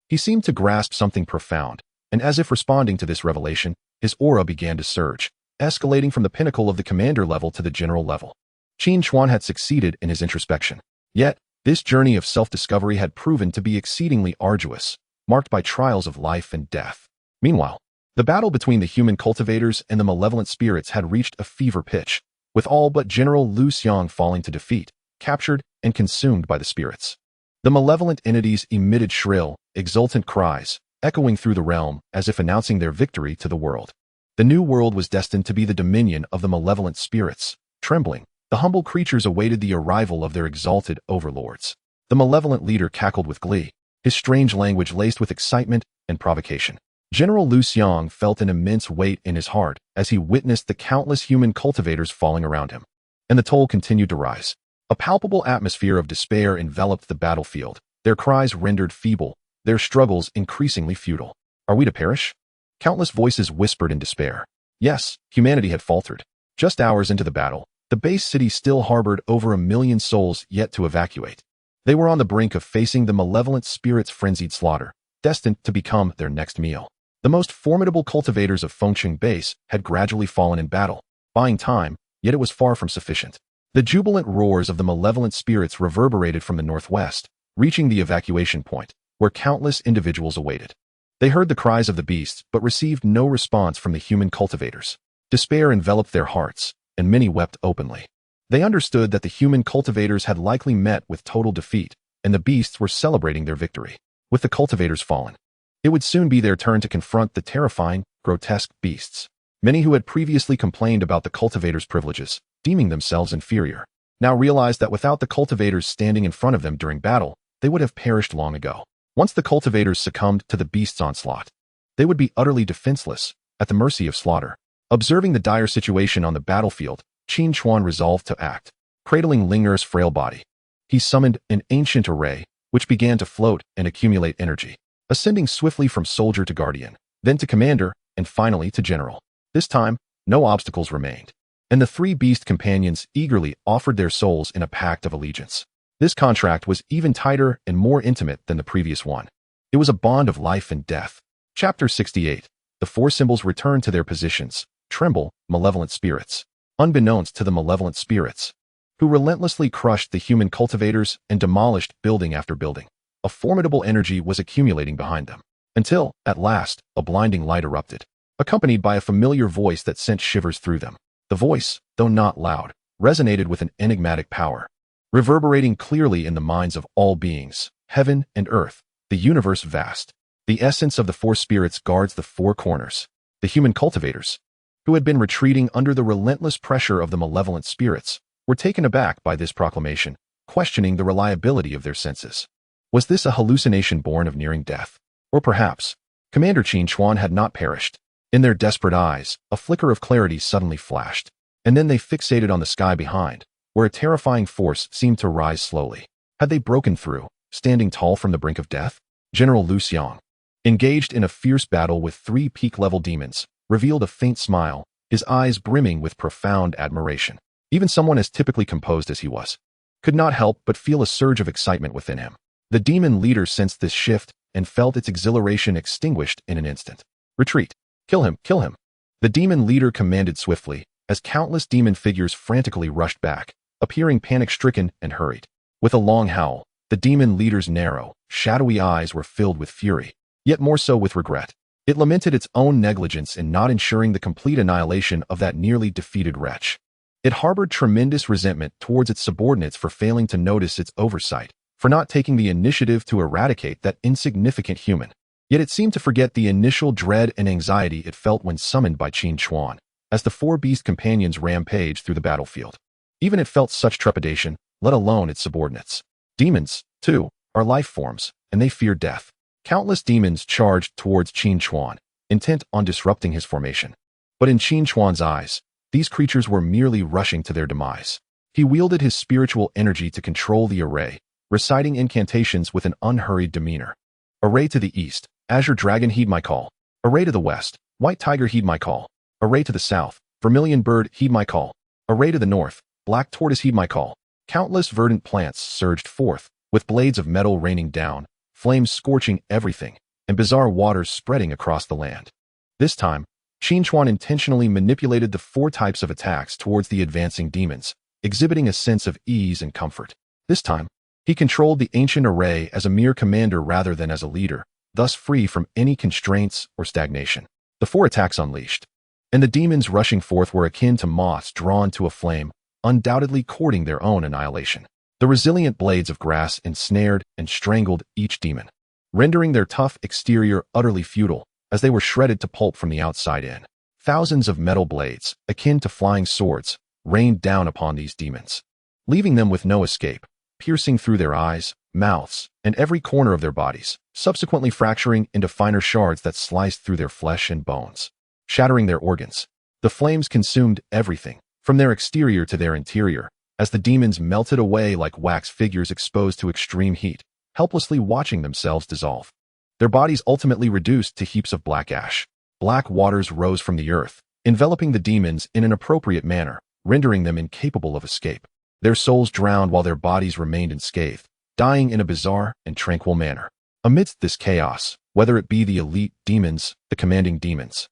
he seemed to grasp something profound, and as if responding to this revelation, his aura began to surge, escalating from the pinnacle of the commander level to the general level. Qin Chuan had succeeded in his introspection. Yet, this journey of self-discovery had proven to be exceedingly arduous, marked by trials of life and death. Meanwhile, the battle between the human cultivators and the malevolent spirits had reached a fever pitch, with all but General Lu Xiang falling to defeat, captured and consumed by the spirits. The malevolent entities emitted shrill, exultant cries, echoing through the realm as if announcing their victory to the world. The new world was destined to be the dominion of the malevolent spirits. Trembling, the humble creatures awaited the arrival of their exalted overlords. The malevolent leader cackled with glee, his strange language laced with excitement and provocation. General Lu Xiang felt an immense weight in his heart as he witnessed the countless human cultivators falling around him. And the toll continued to rise. A palpable atmosphere of despair enveloped the battlefield, their cries rendered feeble, their struggles increasingly futile. "Are we to perish?" Countless voices whispered in despair. Yes, humanity had faltered. Just hours into the battle, the base city still harbored over 1 million souls yet to evacuate. They were on the brink of facing the malevolent spirits' frenzied slaughter, destined to become their next meal. The most formidable cultivators of Fengcheng base had gradually fallen in battle, buying time, yet it was far from sufficient. The jubilant roars of the malevolent spirits reverberated from the northwest, reaching the evacuation point, where countless individuals awaited. They heard the cries of the beasts but received no response from the human cultivators. Despair enveloped their hearts, and many wept openly. They understood that the human cultivators had likely met with total defeat, and the beasts were celebrating their victory. With the cultivators fallen, it would soon be their turn to confront the terrifying, grotesque beasts. Many who had previously complained about the cultivators' privileges, deeming themselves inferior, now realized that without the cultivators standing in front of them during battle, they would have perished long ago. Once the cultivators succumbed to the beasts' onslaught, they would be utterly defenseless, at the mercy of slaughter. Observing the dire situation on the battlefield, Qin Chuan resolved to act. Cradling Linger's frail body, he summoned an ancient array, which began to float and accumulate energy, ascending swiftly from soldier to guardian, then to commander, and finally to general. This time, no obstacles remained, and the three beast companions eagerly offered their souls in a pact of allegiance. This contract was even tighter and more intimate than the previous one. It was a bond of life and death. Chapter 68. The four symbols return to their positions. Tremble, malevolent spirits. Unbeknownst to the malevolent spirits, who relentlessly crushed the human cultivators and demolished building after building, a formidable energy was accumulating behind them, until, at last, a blinding light erupted, accompanied by a familiar voice that sent shivers through them. The voice, though not loud, resonated with an enigmatic power, reverberating clearly in the minds of all beings, heaven and earth, the universe vast. The essence of the four spirits guards the four corners. The human cultivators, who had been retreating under the relentless pressure of the malevolent spirits, were taken aback by this proclamation, questioning the reliability of their senses. Was this a hallucination born of nearing death? Or perhaps, Commander Qin Chuan had not perished. In their desperate eyes, a flicker of clarity suddenly flashed, and then they fixated on the sky behind, where a terrifying force seemed to rise slowly. Had they broken through, standing tall from the brink of death? General Lu Xiang, engaged in a fierce battle with three peak-level demons, revealed a faint smile, his eyes brimming with profound admiration. Even someone as typically composed as he was could not help but feel a surge of excitement within him. The demon leader sensed this shift and felt its exhilaration extinguished in an instant. Retreat. Kill him, kill him. The demon leader commanded swiftly, as countless demon figures frantically rushed back, appearing panic-stricken and hurried. With a long howl, the demon leader's narrow, shadowy eyes were filled with fury, yet more so with regret. It lamented its own negligence in not ensuring the complete annihilation of that nearly defeated wretch. It harbored tremendous resentment towards its subordinates for failing to notice its oversight, for not taking the initiative to eradicate that insignificant human. Yet it seemed to forget the initial dread and anxiety it felt when summoned by Qin Chuan, as the four beast companions rampaged through the battlefield. Even it felt such trepidation, let alone its subordinates. Demons, too, are life forms, and they fear death. Countless demons charged towards Qin Chuan, intent on disrupting his formation. But in Qin Chuan's eyes, these creatures were merely rushing to their demise. He wielded his spiritual energy to control the array, reciting incantations with an unhurried demeanor. Array to the east, Azure Dragon, heed my call. Array to the west, White Tiger, heed my call. Array to the south, Vermilion Bird, heed my call. Array to the north, Black Tortoise, heed my call. Countless verdant plants surged forth, with blades of metal raining down, flames scorching everything, and bizarre waters spreading across the land. This time, Qin Chuan intentionally manipulated the four types of attacks towards the advancing demons, exhibiting a sense of ease and comfort. This time, he controlled the ancient array as a mere commander rather than as a leader, thus free from any constraints or stagnation. The four attacks unleashed, and the demons rushing forth were akin to moths drawn to a flame, undoubtedly courting their own annihilation. The resilient blades of grass ensnared and strangled each demon, rendering their tough exterior utterly futile, as they were shredded to pulp from the outside in. Thousands of metal blades, akin to flying swords, rained down upon these demons, leaving them with no escape, piercing through their eyes, mouths, and every corner of their bodies, subsequently fracturing into finer shards that sliced through their flesh and bones, shattering their organs. The flames consumed everything, from their exterior to their interior, as the demons melted away like wax figures exposed to extreme heat, helplessly watching themselves dissolve. Their bodies ultimately reduced to heaps of black ash. Black waters rose from the earth, enveloping the demons in an appropriate manner, rendering them incapable of escape. Their souls drowned while their bodies remained unscathed, dying in a bizarre and tranquil manner. Amidst this chaos, whether it be the elite demons, the commanding demons,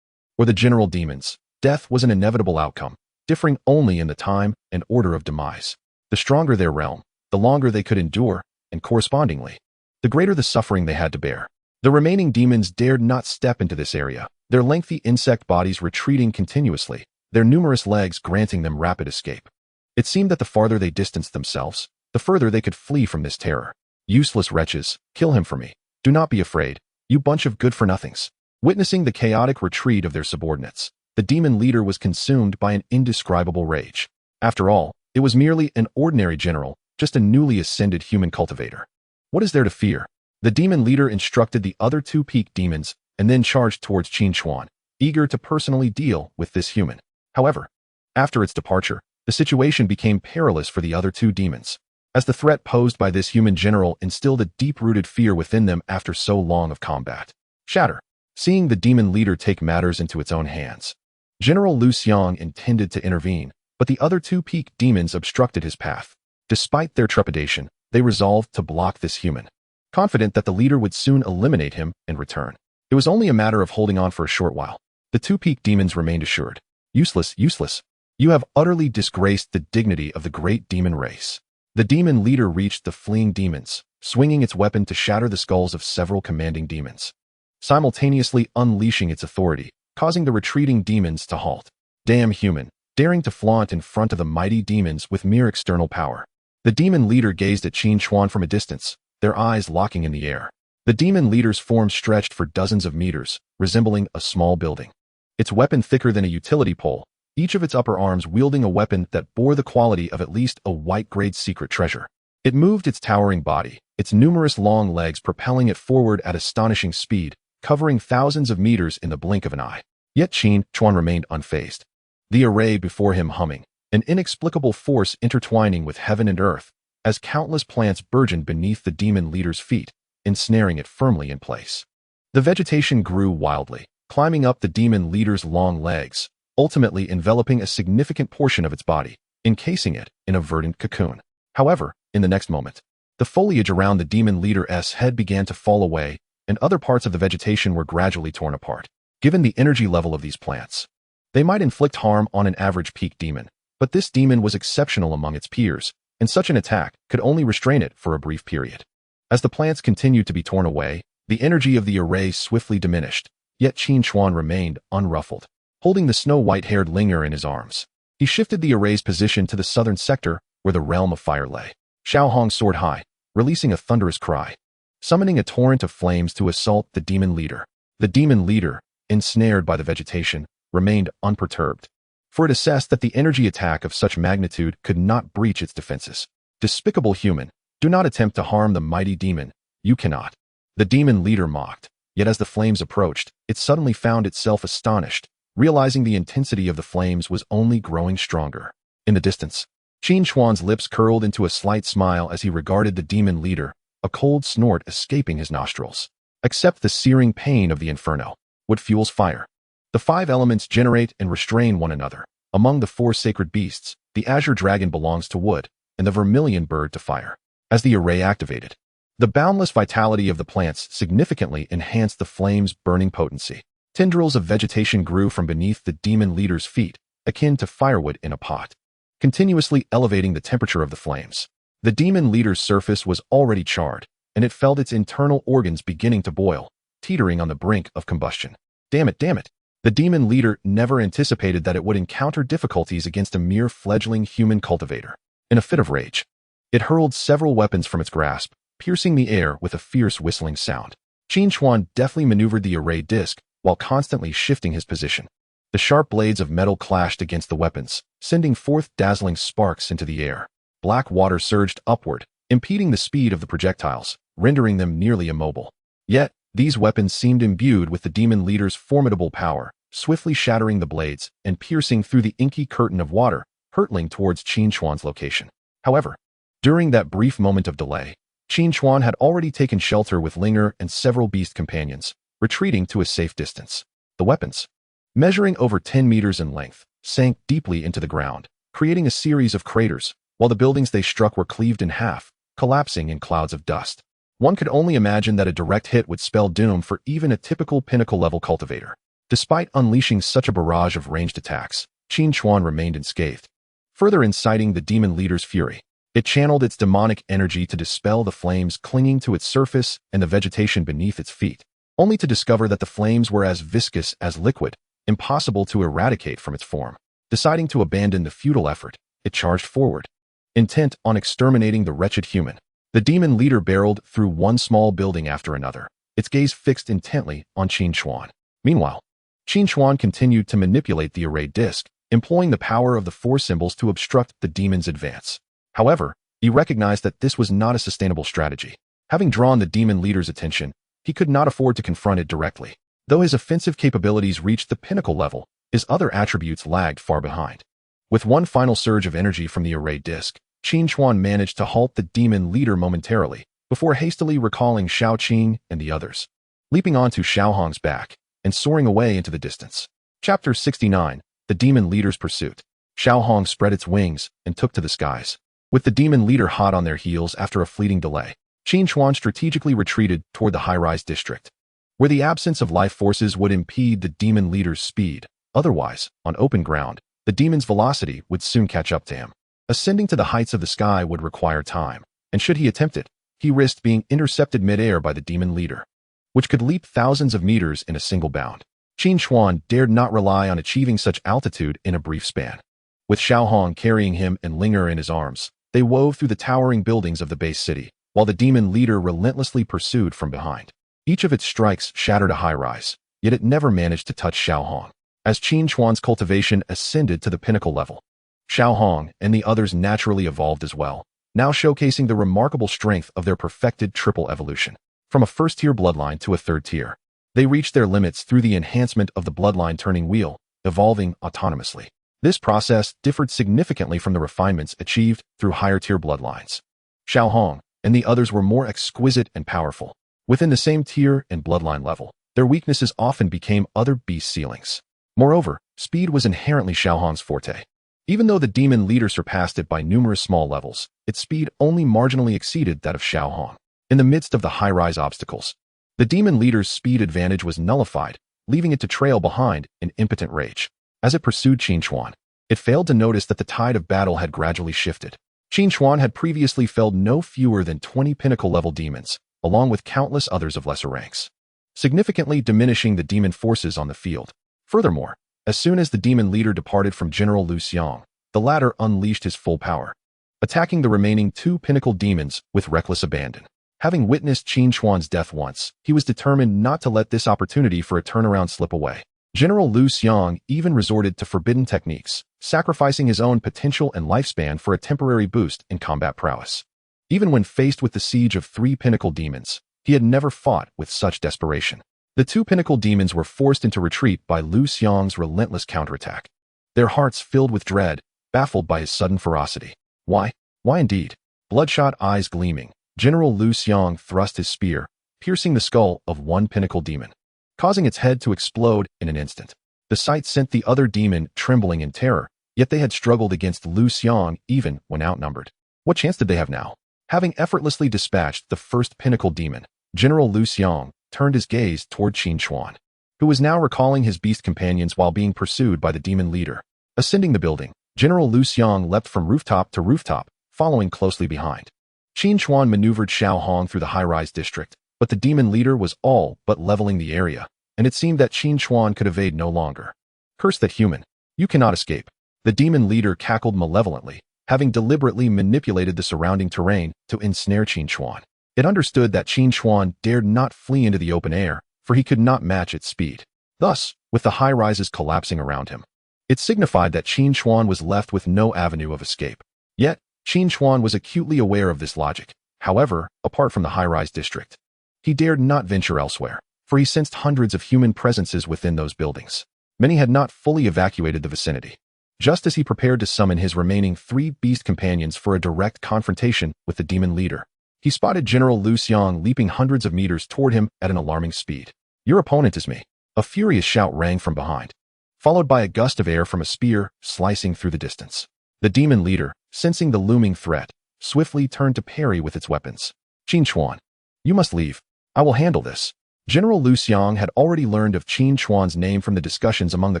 or the general demons, death was an inevitable outcome, differing only in the time and order of demise. The stronger their realm, the longer they could endure, and correspondingly, the greater the suffering they had to bear. The remaining demons dared not step into this area, their lengthy insect bodies retreating continuously, their numerous legs granting them rapid escape. It seemed that the farther they distanced themselves, the further they could flee from this terror. Useless wretches, kill him for me. Do not be afraid, you bunch of good-for-nothings. Witnessing the chaotic retreat of their subordinates, the demon leader was consumed by an indescribable rage. After all, it was merely an ordinary general, just a newly ascended human cultivator. What is there to fear? The demon leader instructed the other two peak demons and then charged towards Qin Chuan, eager to personally deal with this human. However, after its departure, the situation became perilous for the other two demons, as the threat posed by this human general instilled a deep-rooted fear within them after so long of combat. Shatter. Seeing the demon leader take matters into its own hands, General Lu Xiang intended to intervene, but the other two peak demons obstructed his path. Despite their trepidation, they resolved to block this human, confident that the leader would soon eliminate him in return. It was only a matter of holding on for a short while. The two peak demons remained assured. Useless, useless. You have utterly disgraced the dignity of the great demon race. The demon leader reached the fleeing demons, swinging its weapon to shatter the skulls of several commanding demons, simultaneously unleashing its authority, causing the retreating demons to halt. Damn human, daring to flaunt in front of the mighty demons with mere external power. The demon leader gazed at Qin Chuan from a distance, their eyes locking in the air. The demon leader's form stretched for dozens of meters, resembling a small building. Its weapon thicker than a utility pole, each of its upper arms wielding a weapon that bore the quality of at least a white-grade secret treasure. It moved its towering body, its numerous long legs propelling it forward at astonishing speed, covering thousands of meters in the blink of an eye. Yet Qin Chuan remained unfazed. The array before him humming, an inexplicable force intertwining with heaven and earth, as countless plants burgeoned beneath the demon leader's feet, ensnaring it firmly in place. The vegetation grew wildly, climbing up the demon leader's long legs, ultimately enveloping a significant portion of its body, encasing it in a verdant cocoon. However, in the next moment, the foliage around the demon leader's head began to fall away, and other parts of the vegetation were gradually torn apart. Given the energy level of these plants, they might inflict harm on an average peak demon, but this demon was exceptional among its peers, and such an attack could only restrain it for a brief period. As the plants continued to be torn away, the energy of the array swiftly diminished, yet Qin Chuan remained unruffled, holding the snow-white-haired Linger in his arms. He shifted the array's position to the southern sector, where the realm of fire lay. Xiao Hong soared high, releasing a thunderous cry, summoning a torrent of flames to assault the demon leader. The demon leader, ensnared by the vegetation, remained unperturbed, for it assessed that the energy attack of such magnitude could not breach its defenses. Despicable human, do not attempt to harm the mighty demon, you cannot. The demon leader mocked, yet as the flames approached, it suddenly found itself astonished, realizing the intensity of the flames was only growing stronger. In the distance, Qin Chuan's lips curled into a slight smile as he regarded the demon leader, a cold snort escaping his nostrils. Accept the searing pain of the inferno. What fuels fire? The five elements generate and restrain one another. Among the four sacred beasts, the Azure Dragon belongs to wood, and the Vermilion Bird to fire. As the array activated, the boundless vitality of the plants significantly enhanced the flame's burning potency. Tendrils of vegetation grew from beneath the demon leader's feet, akin to firewood in a pot, continuously elevating the temperature of the flames. The demon leader's surface was already charred, and it felt its internal organs beginning to boil, teetering on the brink of combustion. Damn it, damn it. The demon leader never anticipated that it would encounter difficulties against a mere fledgling human cultivator. In a fit of rage, it hurled several weapons from its grasp, piercing the air with a fierce whistling sound. Qin Chuan deftly maneuvered the array disc while constantly shifting his position. The sharp blades of metal clashed against the weapons, sending forth dazzling sparks into the air. Black water surged upward, impeding the speed of the projectiles, rendering them nearly immobile. Yet, these weapons seemed imbued with the demon leader's formidable power, swiftly shattering the blades and piercing through the inky curtain of water, hurtling towards Qin Chuan's location. However, during that brief moment of delay, Qin Chuan had already taken shelter with Linger and several beast companions, retreating to a safe distance. The weapons, measuring over 10 meters in length, sank deeply into the ground, creating a series of craters, while the buildings they struck were cleaved in half, collapsing in clouds of dust. One could only imagine that a direct hit would spell doom for even a typical pinnacle-level cultivator. Despite unleashing such a barrage of ranged attacks, Qin Chuan remained unscathed, further inciting the demon leader's fury. It channeled its demonic energy to dispel the flames clinging to its surface and the vegetation beneath its feet, only to discover that the flames were as viscous as liquid, impossible to eradicate from its form. Deciding to abandon the futile effort, it charged forward, intent on exterminating the wretched human. The demon leader barreled through one small building after another, its gaze fixed intently on Qin Chuan. Meanwhile, Qin Chuan continued to manipulate the array disc, employing the power of the four symbols to obstruct the demon's advance. However, he recognized that this was not a sustainable strategy. Having drawn the demon leader's attention, he could not afford to confront it directly. Though his offensive capabilities reached the pinnacle level, his other attributes lagged far behind. With one final surge of energy from the array disc, Qin Chuan managed to halt the demon leader momentarily, before hastily recalling Shao Qing and the others, leaping onto Xiao Hong's back and soaring away into the distance. Chapter 69, The Demon Leader's Pursuit. Xiao Hong spread its wings and took to the skies. With the demon leader hot on their heels after a fleeting delay, Qin Chuan strategically retreated toward the high-rise district, where the absence of life forces would impede the demon leader's speed. Otherwise, on open ground, the demon's velocity would soon catch up to him. Ascending to the heights of the sky would require time, and should he attempt it, he risked being intercepted mid-air by the demon leader, which could leap thousands of meters in a single bound. Qin Chuan dared not rely on achieving such altitude in a brief span. With Xiao Hong carrying him and Linger in his arms, they wove through the towering buildings of the base city, while the demon leader relentlessly pursued from behind. Each of its strikes shattered a high-rise, yet it never managed to touch Xiao Hong. As Qin Chuan's cultivation ascended to the pinnacle level, Xiao Hong and the others naturally evolved as well, now showcasing the remarkable strength of their perfected triple evolution. From a first-tier bloodline to a third-tier, they reached their limits through the enhancement of the bloodline turning wheel, evolving autonomously. This process differed significantly from the refinements achieved through higher-tier bloodlines. Xiao Hong and the others were more exquisite and powerful. Within the same tier and bloodline level, their weaknesses often became other beast ceilings. Moreover, speed was inherently Xiao Hong's forte. Even though the demon leader surpassed it by numerous small levels, its speed only marginally exceeded that of Xiao Hong. In the midst of the high-rise obstacles, the demon leader's speed advantage was nullified, leaving it to trail behind in impotent rage. As it pursued Qin Chuan, it failed to notice that the tide of battle had gradually shifted. Qin Chuan had previously felled no fewer than 20 pinnacle-level demons, along with countless others of lesser ranks, significantly diminishing the demon forces on the field. Furthermore, as soon as the demon leader departed from General Lu Xiang, the latter unleashed his full power, attacking the remaining 2 pinnacle demons with reckless abandon. Having witnessed Qin Chuan's death once, he was determined not to let this opportunity for a turnaround slip away. General Lu Xiang even resorted to forbidden techniques, sacrificing his own potential and lifespan for a temporary boost in combat prowess. Even when faced with the siege of 3 pinnacle demons, he had never fought with such desperation. The 2 pinnacle demons were forced into retreat by Lu Xiang's relentless counterattack, their hearts filled with dread, baffled by his sudden ferocity. Why indeed? Bloodshot eyes gleaming, General Lu Xiang thrust his spear, piercing the skull of one pinnacle demon, causing its head to explode in an instant. The sight sent the other demon trembling in terror, yet they had struggled against Lu Xiang even when outnumbered. What chance did they have now? Having effortlessly dispatched the first pinnacle demon, General Lu Xiang turned his gaze toward Qin Chuan, who was now recalling his beast companions while being pursued by the demon leader. Ascending the building, General Lu Xiang leapt from rooftop to rooftop, following closely behind. Qin Chuan maneuvered Xiao Hong through the high-rise district, but the demon leader was all but leveling the area, and it seemed that Qin Chuan could evade no longer. Curse that human! You cannot escape. The demon leader cackled malevolently, having deliberately manipulated the surrounding terrain to ensnare Qin Chuan. It understood that Qin Chuan dared not flee into the open air, for he could not match its speed. Thus, with the high-rises collapsing around him, it signified that Qin Chuan was left with no avenue of escape. Yet, Qin Chuan was acutely aware of this logic. However, apart from the high-rise district, he dared not venture elsewhere, for he sensed hundreds of human presences within those buildings. Many had not fully evacuated the vicinity. Just as he prepared to summon his remaining 3 beast companions for a direct confrontation with the demon leader, he spotted General Lu Xiang leaping hundreds of meters toward him at an alarming speed. Your opponent is me. A furious shout rang from behind, followed by a gust of air from a spear slicing through the distance. The demon leader, sensing the looming threat, swiftly turned to parry with its weapons. Qin Chuan, you must leave. I will handle this. General Lu Xiang had already learned of Qin Chuan's name from the discussions among the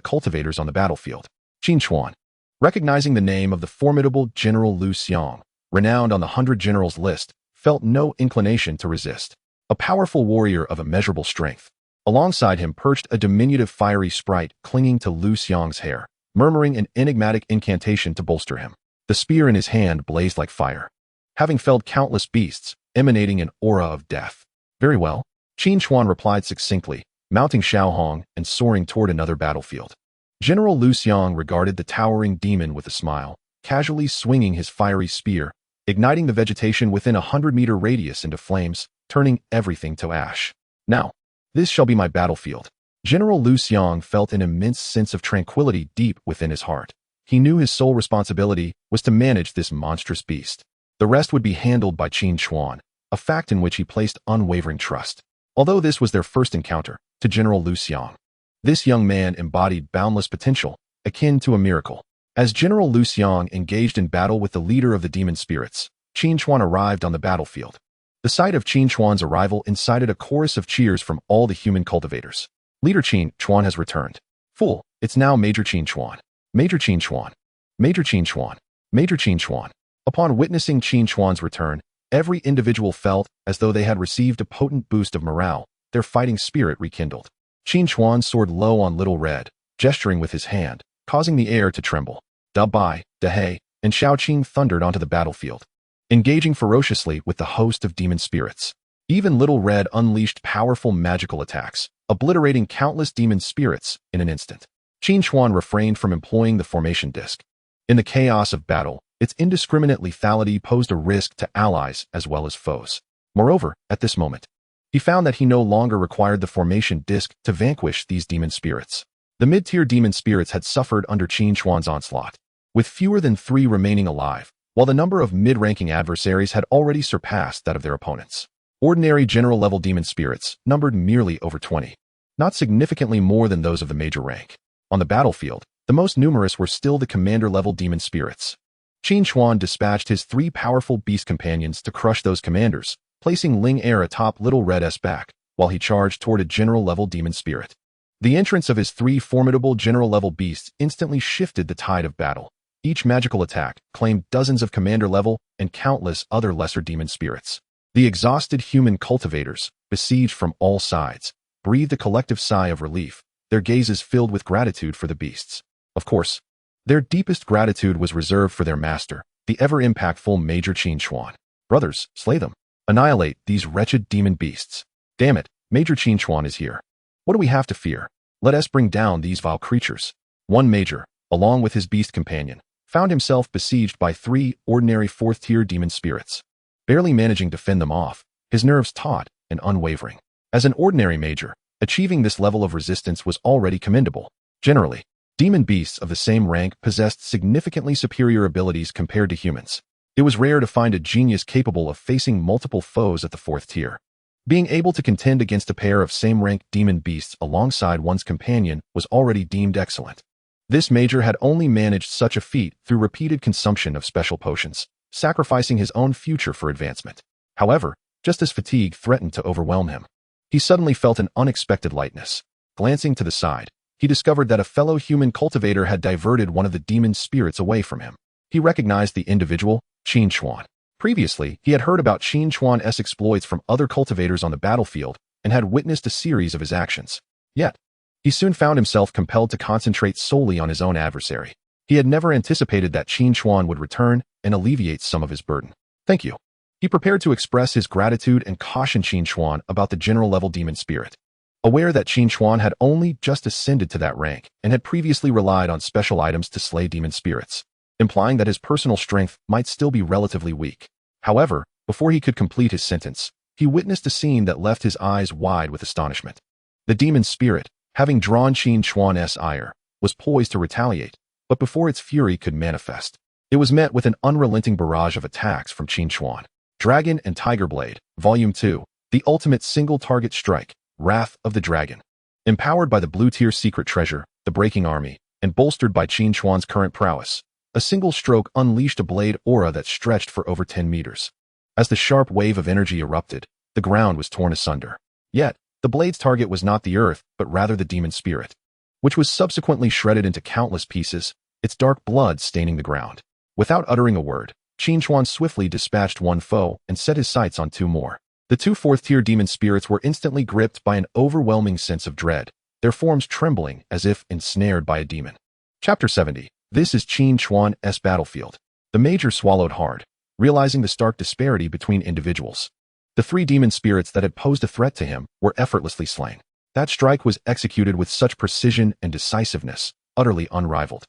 cultivators on the battlefield. Qin Chuan, recognizing the name of the formidable General Lu Xiang, renowned on the 100 generals list, felt no inclination to resist. A powerful warrior of immeasurable strength. Alongside him perched a diminutive fiery sprite clinging to Lu Xiang's hair, murmuring an enigmatic incantation to bolster him. The spear in his hand blazed like fire, having felled countless beasts, emanating an aura of death. Very well, Qin Chuan replied succinctly, mounting Xiao Hong and soaring toward another battlefield. General Lu Xiang regarded the towering demon with a smile, casually swinging his fiery spear, igniting the vegetation within a 100-meter radius into flames, turning everything to ash. Now, this shall be my battlefield. General Lu Xiang felt an immense sense of tranquility deep within his heart. He knew his sole responsibility was to manage this monstrous beast. The rest would be handled by Qin Chuan, a fact in which he placed unwavering trust. Although this was their first encounter to General Lu Xiang, this young man embodied boundless potential, akin to a miracle. As General Lu Xiang engaged in battle with the leader of the demon spirits, Qin Chuan arrived on the battlefield. The sight of Qin Chuan's arrival incited a chorus of cheers from all the human cultivators. Leader Qin Chuan has returned. Fool, it's now Major Qin Chuan. Major Qin Chuan. Major Qin Chuan. Major Qin Chuan. Upon witnessing Qin Chuan's return, every individual felt as though they had received a potent boost of morale, their fighting spirit rekindled. Qin Chuan soared low on Little Red, gesturing with his hand, causing the air to tremble. Da Bai, Da He, and Xiao Qing thundered onto the battlefield, engaging ferociously with the host of demon spirits. Even Little Red unleashed powerful magical attacks, obliterating countless demon spirits in an instant. Qin Chuan refrained from employing the formation disc. In the chaos of battle, its indiscriminate lethality posed a risk to allies as well as foes. Moreover, at this moment, he found that he no longer required the formation disc to vanquish these demon spirits. The mid-tier demon spirits had suffered under Qin Chuan's onslaught, with fewer than 3 remaining alive, while the number of mid-ranking adversaries had already surpassed that of their opponents. Ordinary general-level demon spirits numbered merely over 20, not significantly more than those of the major rank. On the battlefield, the most numerous were still the commander-level demon spirits. Qin Chuan dispatched his 3 powerful beast companions to crush those commanders, placing Linger atop Little Red's back, while he charged toward a general-level demon spirit. The entrance of his 3 formidable general-level beasts instantly shifted the tide of battle. Each magical attack claimed dozens of commander-level and countless other lesser demon spirits. The exhausted human cultivators, besieged from all sides, breathed a collective sigh of relief, their gazes filled with gratitude for the beasts. Of course, their deepest gratitude was reserved for their master, the ever-impactful Major Qin Chuan. Brothers, slay them. Annihilate these wretched demon beasts. Damn it, Major Qin Chuan is here. What do we have to fear? Let us bring down these vile creatures. One major, along with his beast companion, found himself besieged by 3 ordinary 4th-tier demon spirits. Barely managing to fend them off, his nerves taut and unwavering. As an ordinary major, achieving this level of resistance was already commendable. Generally, demon beasts of the same rank possessed significantly superior abilities compared to humans. It was rare to find a genius capable of facing multiple foes at the 4th tier. Being able to contend against a pair of same-rank demon beasts alongside one's companion was already deemed excellent. This major had only managed such a feat through repeated consumption of special potions, sacrificing his own future for advancement. However, just as fatigue threatened to overwhelm him, he suddenly felt an unexpected lightness. Glancing to the side, he discovered that a fellow human cultivator had diverted one of the demon spirits away from him. He recognized the individual, Qin Chuan. Previously, he had heard about Qin Chuan's exploits from other cultivators on the battlefield and had witnessed a series of his actions. Yet, he soon found himself compelled to concentrate solely on his own adversary. He had never anticipated that Qin Chuan would return and alleviate some of his burden. Thank you. He prepared to express his gratitude and caution Qin Chuan about the general-level demon spirit. Aware that Qin Chuan had only just ascended to that rank and had previously relied on special items to slay demon spirits, implying that his personal strength might still be relatively weak. However, before he could complete his sentence, he witnessed a scene that left his eyes wide with astonishment. The demon spirit, having drawn Qin Chuan's ire, was poised to retaliate, but before its fury could manifest, it was met with an unrelenting barrage of attacks from Qin Chuan. Dragon and Tiger Blade, Volume 2, the ultimate single-target strike, Wrath of the Dragon. Empowered by the blue-tier secret treasure, the Breaking Army, and bolstered by Qin Chuan's current prowess, a single stroke unleashed a blade aura that stretched for over 10 meters. As the sharp wave of energy erupted, the ground was torn asunder. Yet, the blade's target was not the earth, but rather the demon spirit, which was subsequently shredded into countless pieces, its dark blood staining the ground. Without uttering a word, Qin Chuan swiftly dispatched one foe and set his sights on 2 more. The 2 4th-tier demon spirits were instantly gripped by an overwhelming sense of dread, their forms trembling as if ensnared by a demon. Chapter 70. This is Qin Chuan's battlefield. The major swallowed hard, realizing the stark disparity between individuals. The 3 demon spirits that had posed a threat to him were effortlessly slain. That strike was executed with such precision and decisiveness, utterly unrivaled.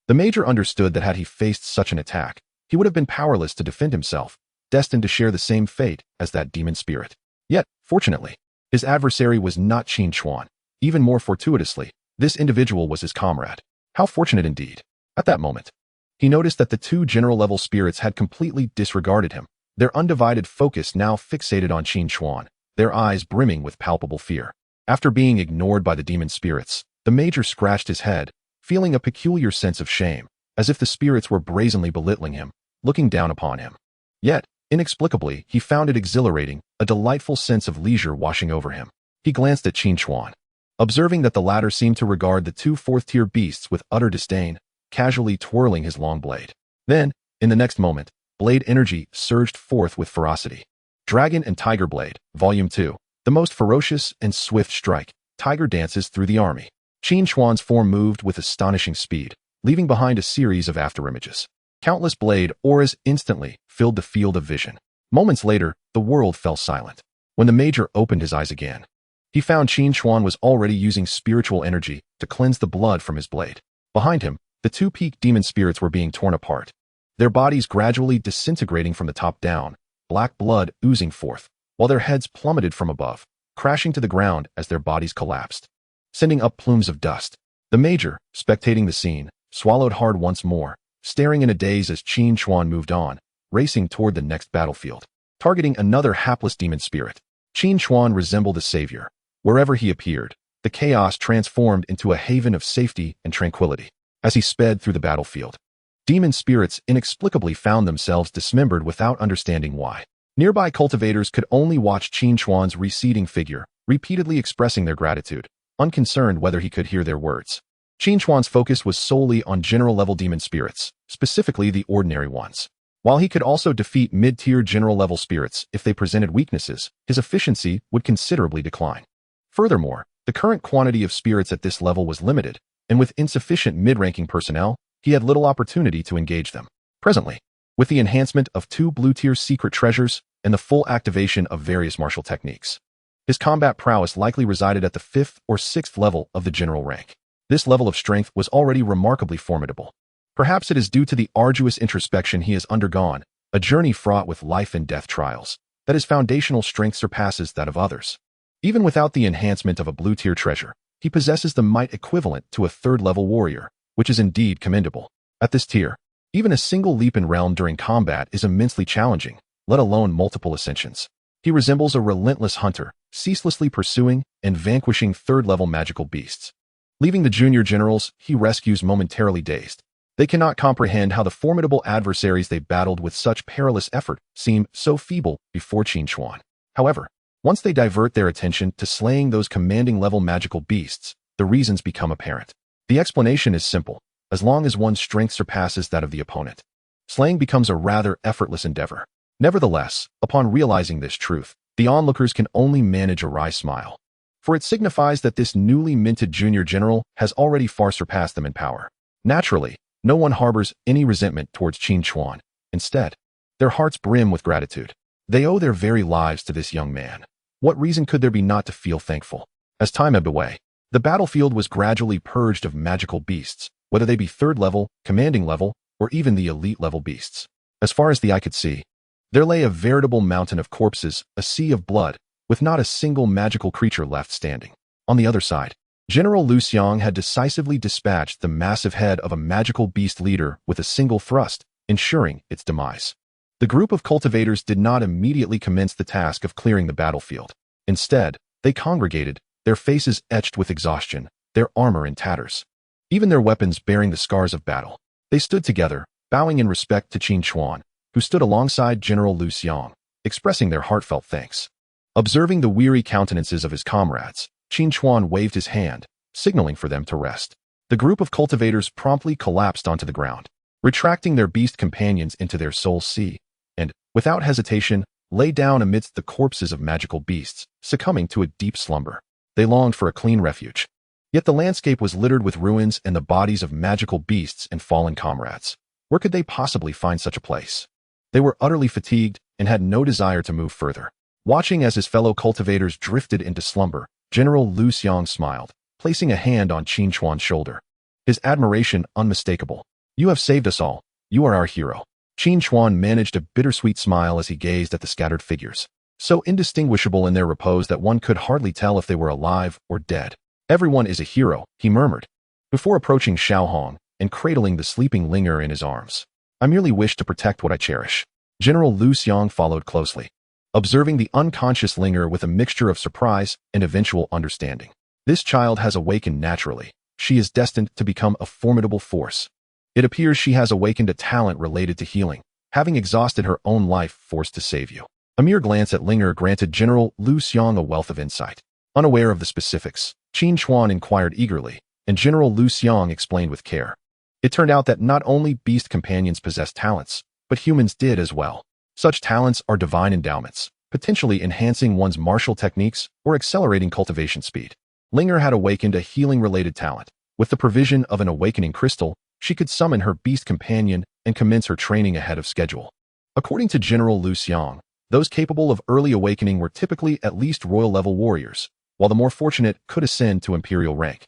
The major understood that had he faced such an attack, he would have been powerless to defend himself, destined to share the same fate as that demon spirit. Yet, fortunately, his adversary was not Qin Chuan. Even more fortuitously, this individual was his comrade. How fortunate indeed. At that moment, he noticed that the two general-level spirits had completely disregarded him, their undivided focus now fixated on Qin Chuan, their eyes brimming with palpable fear. After being ignored by the demon spirits, the major scratched his head, feeling a peculiar sense of shame, as if the spirits were brazenly belittling him, looking down upon him. Yet, inexplicably, he found it exhilarating, a delightful sense of leisure washing over him. He glanced at Qin Chuan, observing that the latter seemed to regard the two fourth-tier beasts with utter disdain, casually twirling his long blade. Then, in the next moment, blade energy surged forth with ferocity. Dragon and Tiger Blade, Volume 2, the most ferocious and swift strike, Tiger dances through the army. Qin Chuan's form moved with astonishing speed, leaving behind a series of afterimages. Countless blade auras instantly filled the field of vision. Moments later, the world fell silent. When the major opened his eyes again, he found Qin Chuan was already using spiritual energy to cleanse the blood from his blade. Behind him, the two peak demon spirits were being torn apart, their bodies gradually disintegrating from the top down, black blood oozing forth, while their heads plummeted from above, crashing to the ground as their bodies collapsed, sending up plumes of dust. The major, spectating the scene, swallowed hard once more, staring in a daze as Qin Chuan moved on, racing toward the next battlefield, targeting another hapless demon spirit. Qin Chuan resembled a savior. Wherever he appeared, the chaos transformed into a haven of safety and tranquility. As he sped through the battlefield, demon spirits inexplicably found themselves dismembered without understanding why. Nearby cultivators could only watch Qin Chuan's receding figure, repeatedly expressing their gratitude, unconcerned whether he could hear their words. Qin Chuan's focus was solely on general-level demon spirits, specifically the ordinary ones. While he could also defeat mid-tier general-level spirits if they presented weaknesses, his efficiency would considerably decline. Furthermore, the current quantity of spirits at this level was limited, and with insufficient mid-ranking personnel, he had little opportunity to engage them. Presently, with the enhancement of 2 blue-tier secret treasures and the full activation of various martial techniques, his combat prowess likely resided at the 5th or 6th level of the general rank. This level of strength was already remarkably formidable. Perhaps it is due to the arduous introspection he has undergone, a journey fraught with life and death trials, that his foundational strength surpasses that of others. Even without the enhancement of a blue-tier treasure, he possesses the might equivalent to a 3rd-level warrior, which is indeed commendable. At this tier, even a single leap in realm during combat is immensely challenging, let alone multiple ascensions. He resembles a relentless hunter, ceaselessly pursuing and vanquishing 3rd-level magical beasts. Leaving the junior generals, he rescues momentarily dazed. They cannot comprehend how the formidable adversaries they battled with such perilous effort seem so feeble before Qin Chuan. However, once they divert their attention to slaying those commanding-level magical beasts, the reasons become apparent. The explanation is simple. As long as one's strength surpasses that of the opponent, slaying becomes a rather effortless endeavor. Nevertheless, upon realizing this truth, the onlookers can only manage a wry smile, for it signifies that this newly minted junior general has already far surpassed them in power. Naturally, no one harbors any resentment towards Qin Chuan. Instead, their hearts brim with gratitude. They owe their very lives to this young man. What reason could there be not to feel thankful? As time ebbed away, the battlefield was gradually purged of magical beasts, whether they be 3rd level, commanding level, or even the elite level beasts. As far as the eye could see, there lay a veritable mountain of corpses, a sea of blood, with not a single magical creature left standing. On the other side, General Lu Xiang had decisively dispatched the massive head of a magical beast leader with a single thrust, ensuring its demise. The group of cultivators did not immediately commence the task of clearing the battlefield. Instead, they congregated, their faces etched with exhaustion, their armor in tatters, even their weapons bearing the scars of battle. They stood together, bowing in respect to Qin Chuan, who stood alongside General Lu Xiang, expressing their heartfelt thanks. Observing the weary countenances of his comrades, Qin Chuan waved his hand, signaling for them to rest. The group of cultivators promptly collapsed onto the ground, retracting their beast companions into their soul sea, and, without hesitation, lay down amidst the corpses of magical beasts, succumbing to a deep slumber. They longed for a clean refuge. Yet the landscape was littered with ruins and the bodies of magical beasts and fallen comrades. Where could they possibly find such a place? They were utterly fatigued and had no desire to move further. Watching as his fellow cultivators drifted into slumber, General Lu Xiang smiled, placing a hand on Qin Chuan's shoulder. His admiration unmistakable. "You have saved us all. You are our hero." Qin Chuan managed a bittersweet smile as he gazed at the scattered figures, so indistinguishable in their repose that one could hardly tell if they were alive or dead. Everyone is a hero, he murmured, before approaching Xiao Hong and cradling the sleeping Linger in his arms. I merely wish to protect what I cherish. General Lu Xiang followed closely, observing the unconscious Linger with a mixture of surprise and eventual understanding. This child has awakened naturally. She is destined to become a formidable force. It appears she has awakened a talent related to healing, having exhausted her own life force to save you. A mere glance at Linger granted General Lu Xiang a wealth of insight. Unaware of the specifics, Qin Chuan inquired eagerly, and General Lu Xiang explained with care. It turned out that not only beast companions possessed talents, but humans did as well. Such talents are divine endowments, potentially enhancing one's martial techniques or accelerating cultivation speed. Linger had awakened a healing-related talent. With the provision of an awakening crystal, she could summon her beast companion and commence her training ahead of schedule. According to General Lu Xiang, those capable of early awakening were typically at least royal-level warriors, while the more fortunate could ascend to imperial rank,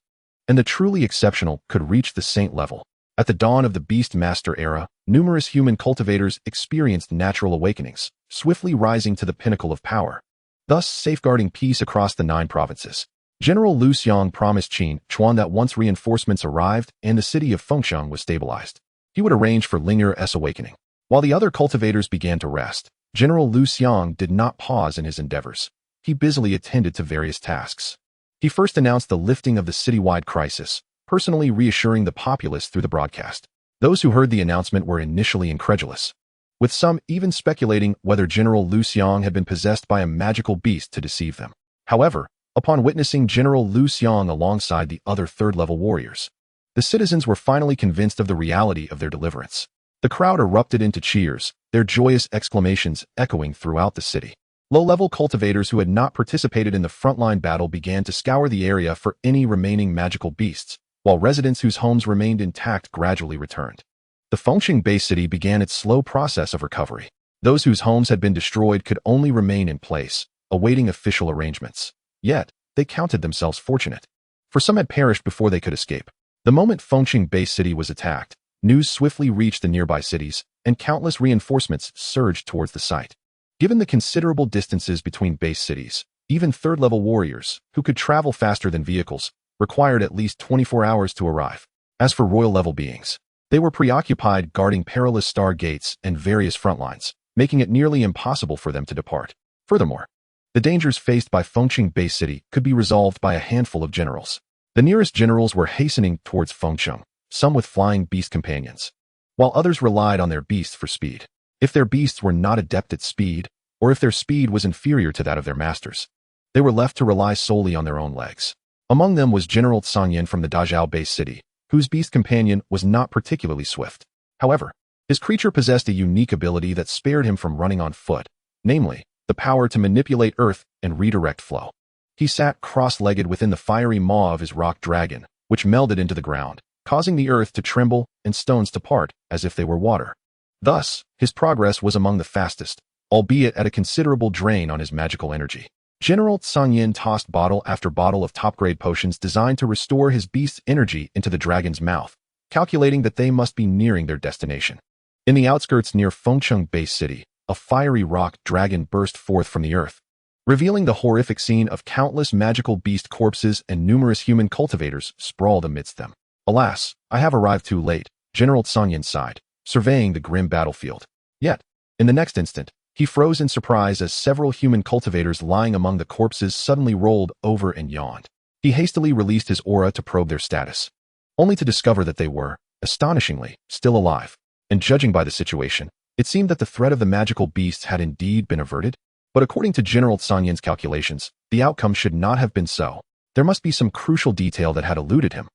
and the truly exceptional could reach the saint level. At the dawn of the Beast Master era, numerous human cultivators experienced natural awakenings, swiftly rising to the pinnacle of power, thus safeguarding peace across the 9 provinces. General Lu Xiang promised Qin Chuan that once reinforcements arrived and the city of Fengsheng was stabilized, he would arrange for Linger's awakening. While the other cultivators began to rest, General Lu Xiang did not pause in his endeavors. He busily attended to various tasks. He first announced the lifting of the citywide crisis, personally reassuring the populace through the broadcast. Those who heard the announcement were initially incredulous, with some even speculating whether General Lu Xiang had been possessed by a magical beast to deceive them. However, upon witnessing General Lu Xiang alongside the other third-level warriors, the citizens were finally convinced of the reality of their deliverance. The crowd erupted into cheers, their joyous exclamations echoing throughout the city. Low-level cultivators who had not participated in the frontline battle began to scour the area for any remaining magical beasts, while residents whose homes remained intact gradually returned. The Fengsheng base city began its slow process of recovery. Those whose homes had been destroyed could only remain in place, awaiting official arrangements. Yet, they counted themselves fortunate, for some had perished before they could escape. The moment Fengsheng base city was attacked, news swiftly reached the nearby cities, and countless reinforcements surged towards the site. Given the considerable distances between base cities, even third-level warriors, who could travel faster than vehicles, required at least 24 hours to arrive. As for royal-level beings, they were preoccupied guarding perilous star gates and various front lines, making it nearly impossible for them to depart. Furthermore, the dangers faced by Fengsheng base city could be resolved by a handful of generals. The nearest generals were hastening towards Fengsheng, some with flying beast companions, while others relied on their beasts for speed. If their beasts were not adept at speed, or if their speed was inferior to that of their masters, they were left to rely solely on their own legs. Among them was General Tsangyan from the Dazhao base city, whose beast companion was not particularly swift. However, his creature possessed a unique ability that spared him from running on foot, namely, the power to manipulate earth and redirect flow. He sat cross-legged within the fiery maw of his rock dragon, which melded into the ground, causing the earth to tremble and stones to part as if they were water. Thus, his progress was among the fastest, albeit at a considerable drain on his magical energy. General Tsangyan tossed bottle after bottle of top-grade potions designed to restore his beast's energy into the dragon's mouth, calculating that they must be nearing their destination. In the outskirts near Fengsheng base city, a fiery rock dragon burst forth from the earth, revealing the horrific scene of countless magical beast corpses and numerous human cultivators sprawled amidst them. Alas, I have arrived too late, General Tsangyan sighed, surveying the grim battlefield. Yet, in the next instant, he froze in surprise as several human cultivators lying among the corpses suddenly rolled over and yawned. He hastily released his aura to probe their status, only to discover that they were, astonishingly, still alive. And judging by the situation, it seemed that the threat of the magical beasts had indeed been averted. But according to General Tsangyan's calculations, the outcome should not have been so. There must be some crucial detail that had eluded him.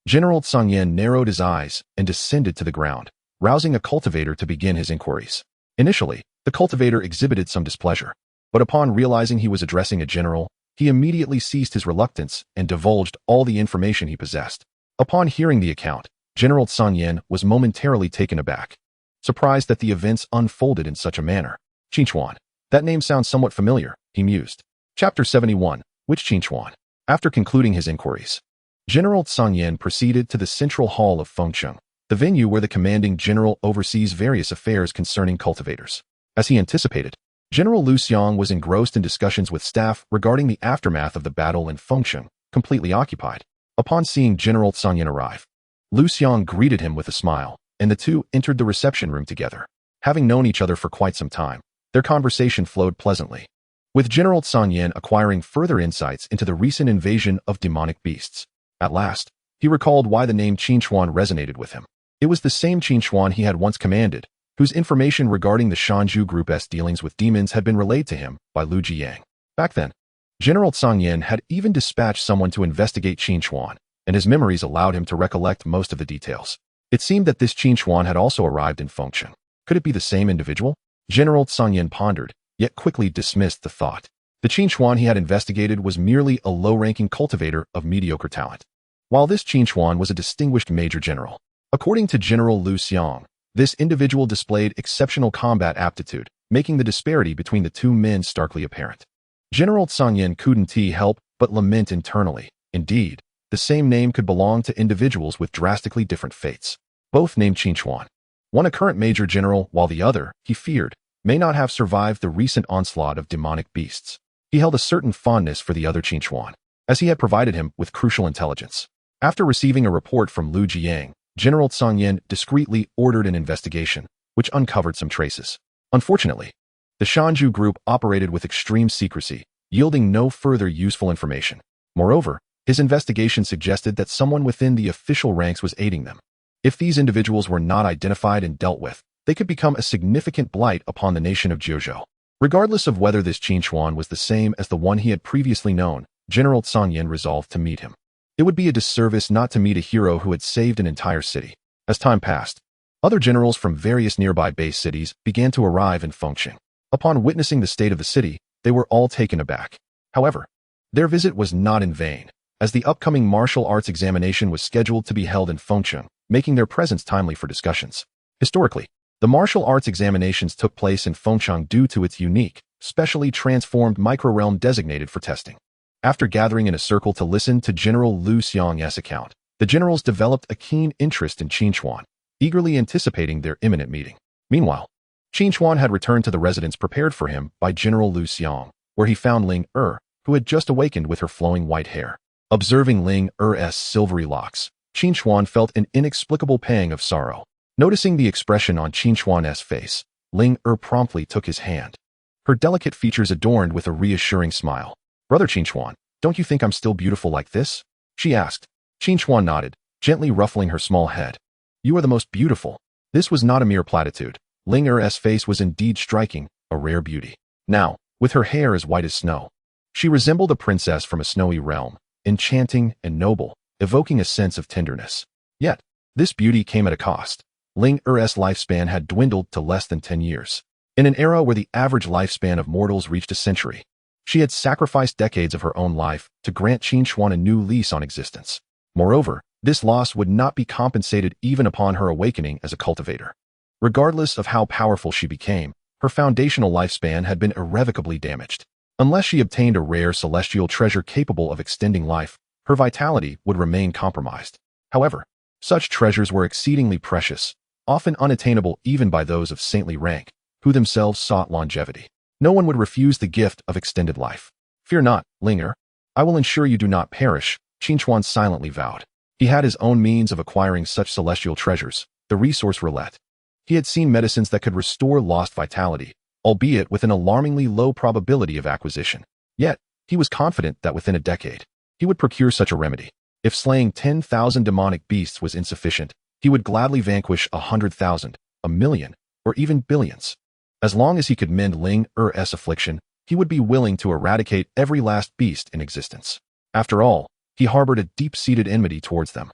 General Tsangyan narrowed his eyes and descended to the ground, rousing a cultivator to begin his inquiries. Initially, the cultivator exhibited some displeasure, but upon realizing he was addressing a general, he immediately ceased his reluctance and divulged all the information he possessed. Upon hearing the account, General Tsangyan was momentarily taken aback, surprised that the events unfolded in such a manner. Qinchuan. That name sounds somewhat familiar, he mused. Chapter 71, Which Qinchuan? After concluding his inquiries, General Tsangyan proceeded to the central hall of Fengsheng, the venue where the commanding general oversees various affairs concerning cultivators. As he anticipated, General Lu Xiang was engrossed in discussions with staff regarding the aftermath of the battle in Fengsheng, completely occupied. Upon seeing General Tsangyan arrive, Lu Xiang greeted him with a smile, and the two entered the reception room together. Having known each other for quite some time, their conversation flowed pleasantly, with General Tsangyan acquiring further insights into the recent invasion of demonic beasts. At last, he recalled why the name Qin Chuan resonated with him. It was the same Qin Chuan he had once commanded, whose information regarding the Shanzhu Group's dealings with demons had been relayed to him by Lu Jiyang. Back then, General Tsangyan had even dispatched someone to investigate Qin Chuan, and his memories allowed him to recollect most of the details. It seemed that this Qin Chuan had also arrived in Fengcheng. Could it be the same individual? General Tsangyan pondered, yet quickly dismissed the thought. The Qin Chuan he had investigated was merely a low-ranking cultivator of mediocre talent, while this Qin Chuan was a distinguished major general. According to General Lu Xiang, this individual displayed exceptional combat aptitude, making the disparity between the two men starkly apparent. General Tsangyan couldn't help but lament internally. Indeed, the same name could belong to individuals with drastically different fates. Both named Qin Chuan. One a current major general, while the other, he feared, may not have survived the recent onslaught of demonic beasts. He held a certain fondness for the other Qin Chuan, as he had provided him with crucial intelligence. After receiving a report from Lu Jiyang, General Tsangyan discreetly ordered an investigation, which uncovered some traces. Unfortunately, the Shanzhu group operated with extreme secrecy, yielding no further useful information. Moreover, his investigation suggested that someone within the official ranks was aiding them. If these individuals were not identified and dealt with, they could become a significant blight upon the nation of Jiuzhou. Regardless of whether this Qin Chuan was the same as the one he had previously known, General Tsangyan resolved to meet him. It would be a disservice not to meet a hero who had saved an entire city. As time passed, other generals from various nearby base cities began to arrive in Fengcheng. Upon witnessing the state of the city, they were all taken aback. However, their visit was not in vain, as the upcoming martial arts examination was scheduled to be held in Fengcheng, making their presence timely for discussions. Historically, the martial arts examinations took place in Fengcheng due to its unique, specially transformed microrealm designated for testing. After gathering in a circle to listen to General Lu Xiang's account, the generals developed a keen interest in Qin Chuan, eagerly anticipating their imminent meeting. Meanwhile, Qin Chuan had returned to the residence prepared for him by General Lu Xiang, where he found Linger, who had just awakened with her flowing white hair. Observing Linger's silvery locks, Qin Chuan felt an inexplicable pang of sorrow. Noticing the expression on Qin Chuan's face, Linger promptly took his hand, her delicate features adorned with a reassuring smile. "Brother Qin Chuan, don't you think I'm still beautiful like this?" she asked. Qin Chuan nodded, gently ruffling her small head. "You are the most beautiful." This was not a mere platitude. Linger's face was indeed striking, a rare beauty. Now, with her hair as white as snow, she resembled a princess from a snowy realm, enchanting and noble, evoking a sense of tenderness. Yet, this beauty came at a cost. Linger's lifespan had dwindled to less than 10 years. In an era where the average lifespan of mortals reached a century, she had sacrificed decades of her own life to grant Qin Chuan a new lease on existence. Moreover, this loss would not be compensated even upon her awakening as a cultivator. Regardless of how powerful she became, her foundational lifespan had been irrevocably damaged. Unless she obtained a rare celestial treasure capable of extending life, her vitality would remain compromised. However, such treasures were exceedingly precious, often unattainable even by those of saintly rank, who themselves sought longevity. No one would refuse the gift of extended life. "Fear not, Linger. I will ensure you do not perish," Qin Chuan silently vowed. He had his own means of acquiring such celestial treasures, the resource roulette. He had seen medicines that could restore lost vitality, albeit with an alarmingly low probability of acquisition. Yet, he was confident that within a decade, he would procure such a remedy. If slaying 10,000 demonic beasts was insufficient, he would gladly vanquish 100,000, 1,000,000, or even billions. As long as he could mend Linger's affliction, he would be willing to eradicate every last beast in existence. After all, he harbored a deep-seated enmity towards them,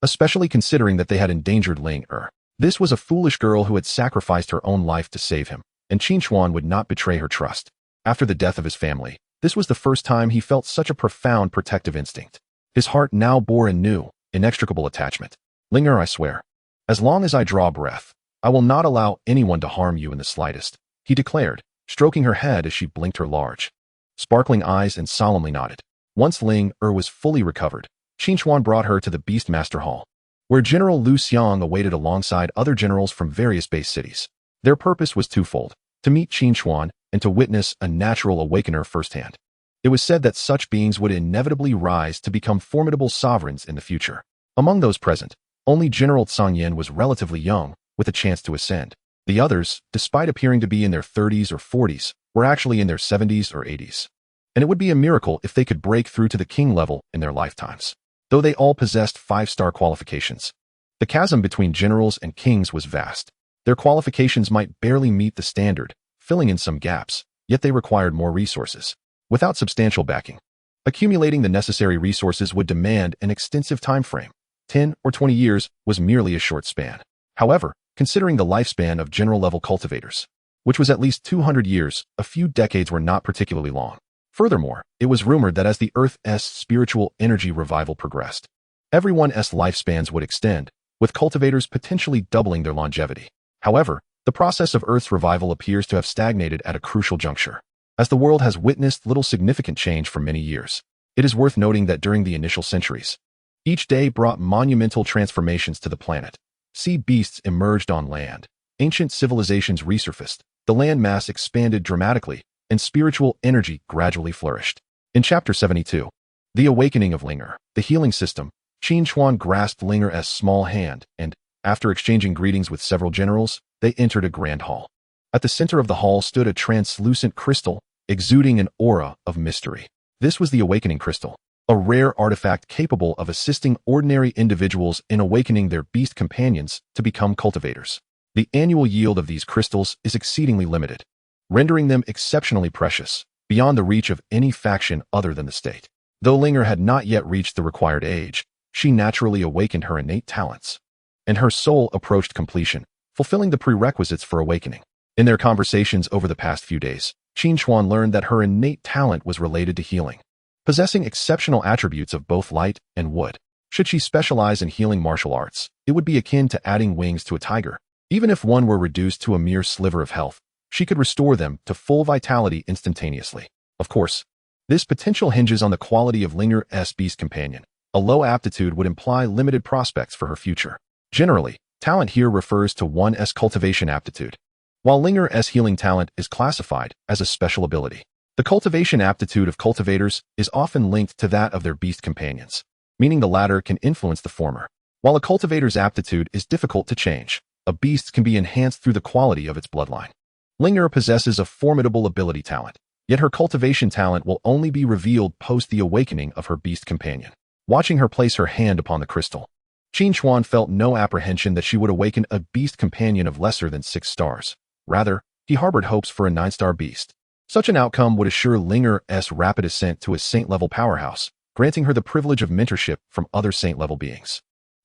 especially considering that they had endangered Linger. This was a foolish girl who had sacrificed her own life to save him, and Qin Chuan would not betray her trust. After the death of his family, this was the first time he felt such a profound protective instinct. His heart now bore a new, inextricable attachment. "Linger, I swear, as long as I draw breath, I will not allow anyone to harm you in the slightest," he declared, stroking her head as she blinked her large, sparkling eyes and solemnly nodded. Once Linger was fully recovered, Qin Chuan brought her to the Beastmaster Hall, where General Lu Xiang awaited alongside other generals from various base cities. Their purpose was twofold: to meet Qin Chuan and to witness a natural awakener firsthand. It was said that such beings would inevitably rise to become formidable sovereigns in the future. Among those present, only General Tsang Yin was relatively young, with a chance to ascend. The others, despite appearing to be in their 30s or 40s, were actually in their 70s or 80s. And it would be a miracle if they could break through to the king level in their lifetimes. Though they all possessed 5-star qualifications, the chasm between generals and kings was vast. Their qualifications might barely meet the standard, filling in some gaps, yet they required more resources. Without substantial backing, accumulating the necessary resources would demand an extensive time frame. 10 or 20 years was merely a short span. However, considering the lifespan of general-level cultivators, which was at least 200 years, a few decades were not particularly long. Furthermore, it was rumored that as the Earth's spiritual energy revival progressed, everyone's lifespans would extend, with cultivators potentially doubling their longevity. However, the process of Earth's revival appears to have stagnated at a crucial juncture. As the world has witnessed little significant change for many years, it is worth noting that during the initial centuries, each day brought monumental transformations to the planet. Sea beasts emerged on land, ancient civilizations resurfaced, the land mass expanded dramatically, and spiritual energy gradually flourished. In Chapter 72, The Awakening of Linger, the healing system, Qin Chuan grasped Linger's small hand, and, after exchanging greetings with several generals, they entered a grand hall. At the center of the hall stood a translucent crystal, exuding an aura of mystery. This was the Awakening Crystal, a rare artifact capable of assisting ordinary individuals in awakening their beast companions to become cultivators. The annual yield of these crystals is exceedingly limited, rendering them exceptionally precious, beyond the reach of any faction other than the state. Though Linger had not yet reached the required age, she naturally awakened her innate talents, and her soul approached completion, fulfilling the prerequisites for awakening. In their conversations over the past few days, Qin Chuan learned that her innate talent was related to healing, possessing exceptional attributes of both light and wood. Should she specialize in healing martial arts, it would be akin to adding wings to a tiger. Even if one were reduced to a mere sliver of health, she could restore them to full vitality instantaneously. Of course, this potential hinges on the quality of Linger's beast companion. A low aptitude would imply limited prospects for her future. Generally, talent here refers to one's cultivation aptitude, while Linger's healing talent is classified as a special ability. The cultivation aptitude of cultivators is often linked to that of their beast companions, meaning the latter can influence the former. While a cultivator's aptitude is difficult to change, a beast can be enhanced through the quality of its bloodline. Linger possesses a formidable ability talent, yet her cultivation talent will only be revealed post the awakening of her beast companion. Watching her place her hand upon the crystal, Qin Chuan felt no apprehension that she would awaken a beast companion of lesser than 6 stars. Rather, he harbored hopes for a 9-star beast. Such an outcome would assure Linger's rapid ascent to a saint-level powerhouse, granting her the privilege of mentorship from other saint-level beings.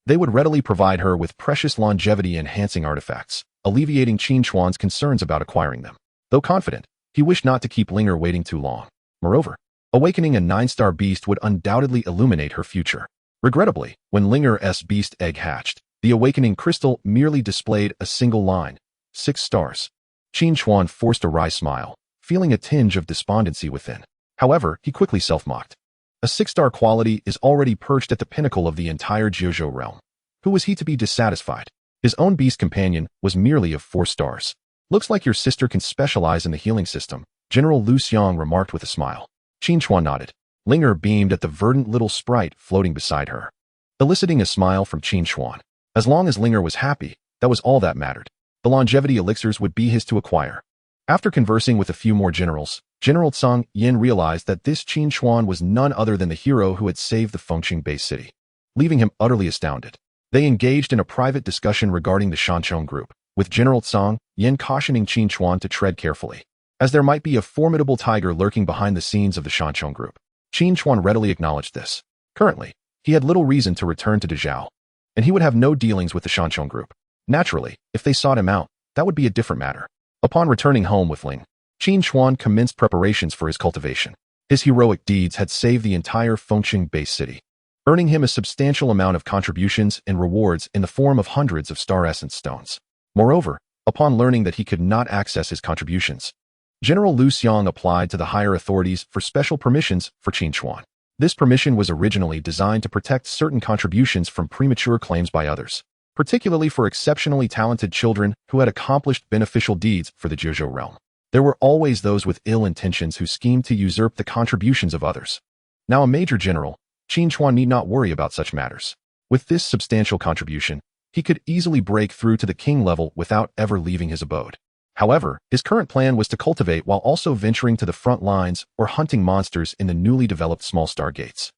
They would readily provide her with precious longevity-enhancing artifacts, alleviating Qin Chuan's concerns about acquiring them. Though confident, he wished not to keep Linger waiting too long. Moreover, awakening a 9-star beast would undoubtedly illuminate her future. Regrettably, when Linger's beast egg hatched, the awakening crystal merely displayed a single line, 6 stars. Qin Chuan forced a wry smile, feeling a tinge of despondency within. However, he quickly self-mocked. A 6-star quality is already perched at the pinnacle of the entire Jiuzhou realm. Who was he to be dissatisfied? His own beast companion was merely of 4 stars. Looks like your sister can specialize in the healing system, General Lu Xiang remarked with a smile. Qin Chuan nodded. Linger beamed at the verdant little sprite floating beside her, eliciting a smile from Qin Chuan. As long as Linger was happy, that was all that mattered. The longevity elixirs would be his to acquire. After conversing with a few more generals, General Tsang Yin realized that this Qin Chuan was none other than the hero who had saved the Fengqing base city, leaving him utterly astounded. They engaged in a private discussion regarding the Shanchong group, with General Tsang Yin cautioning Qin Chuan to tread carefully, as there might be a formidable tiger lurking behind the scenes of the Shanchong group. Qin Chuan readily acknowledged this. Currently, he had little reason to return to Dezhou, and he would have no dealings with the Shanchong group. Naturally, if they sought him out, that would be a different matter. Upon returning home with Ling, Qin Chuan commenced preparations for his cultivation. His heroic deeds had saved the entire Fengqing base city, earning him a substantial amount of contributions and rewards in the form of hundreds of star essence stones. Moreover, upon learning that he could not access his contributions, General Lu Xiang applied to the higher authorities for special permissions for Qin Chuan. This permission was originally designed to protect certain contributions from premature claims by others, particularly for exceptionally talented children who had accomplished beneficial deeds for the Jiuzhou realm. There were always those with ill intentions who schemed to usurp the contributions of others. Now a major general, Qin Chuan need not worry about such matters. With this substantial contribution, he could easily break through to the king level without ever leaving his abode. However, his current plan was to cultivate while also venturing to the front lines or hunting monsters in the newly developed small star gates.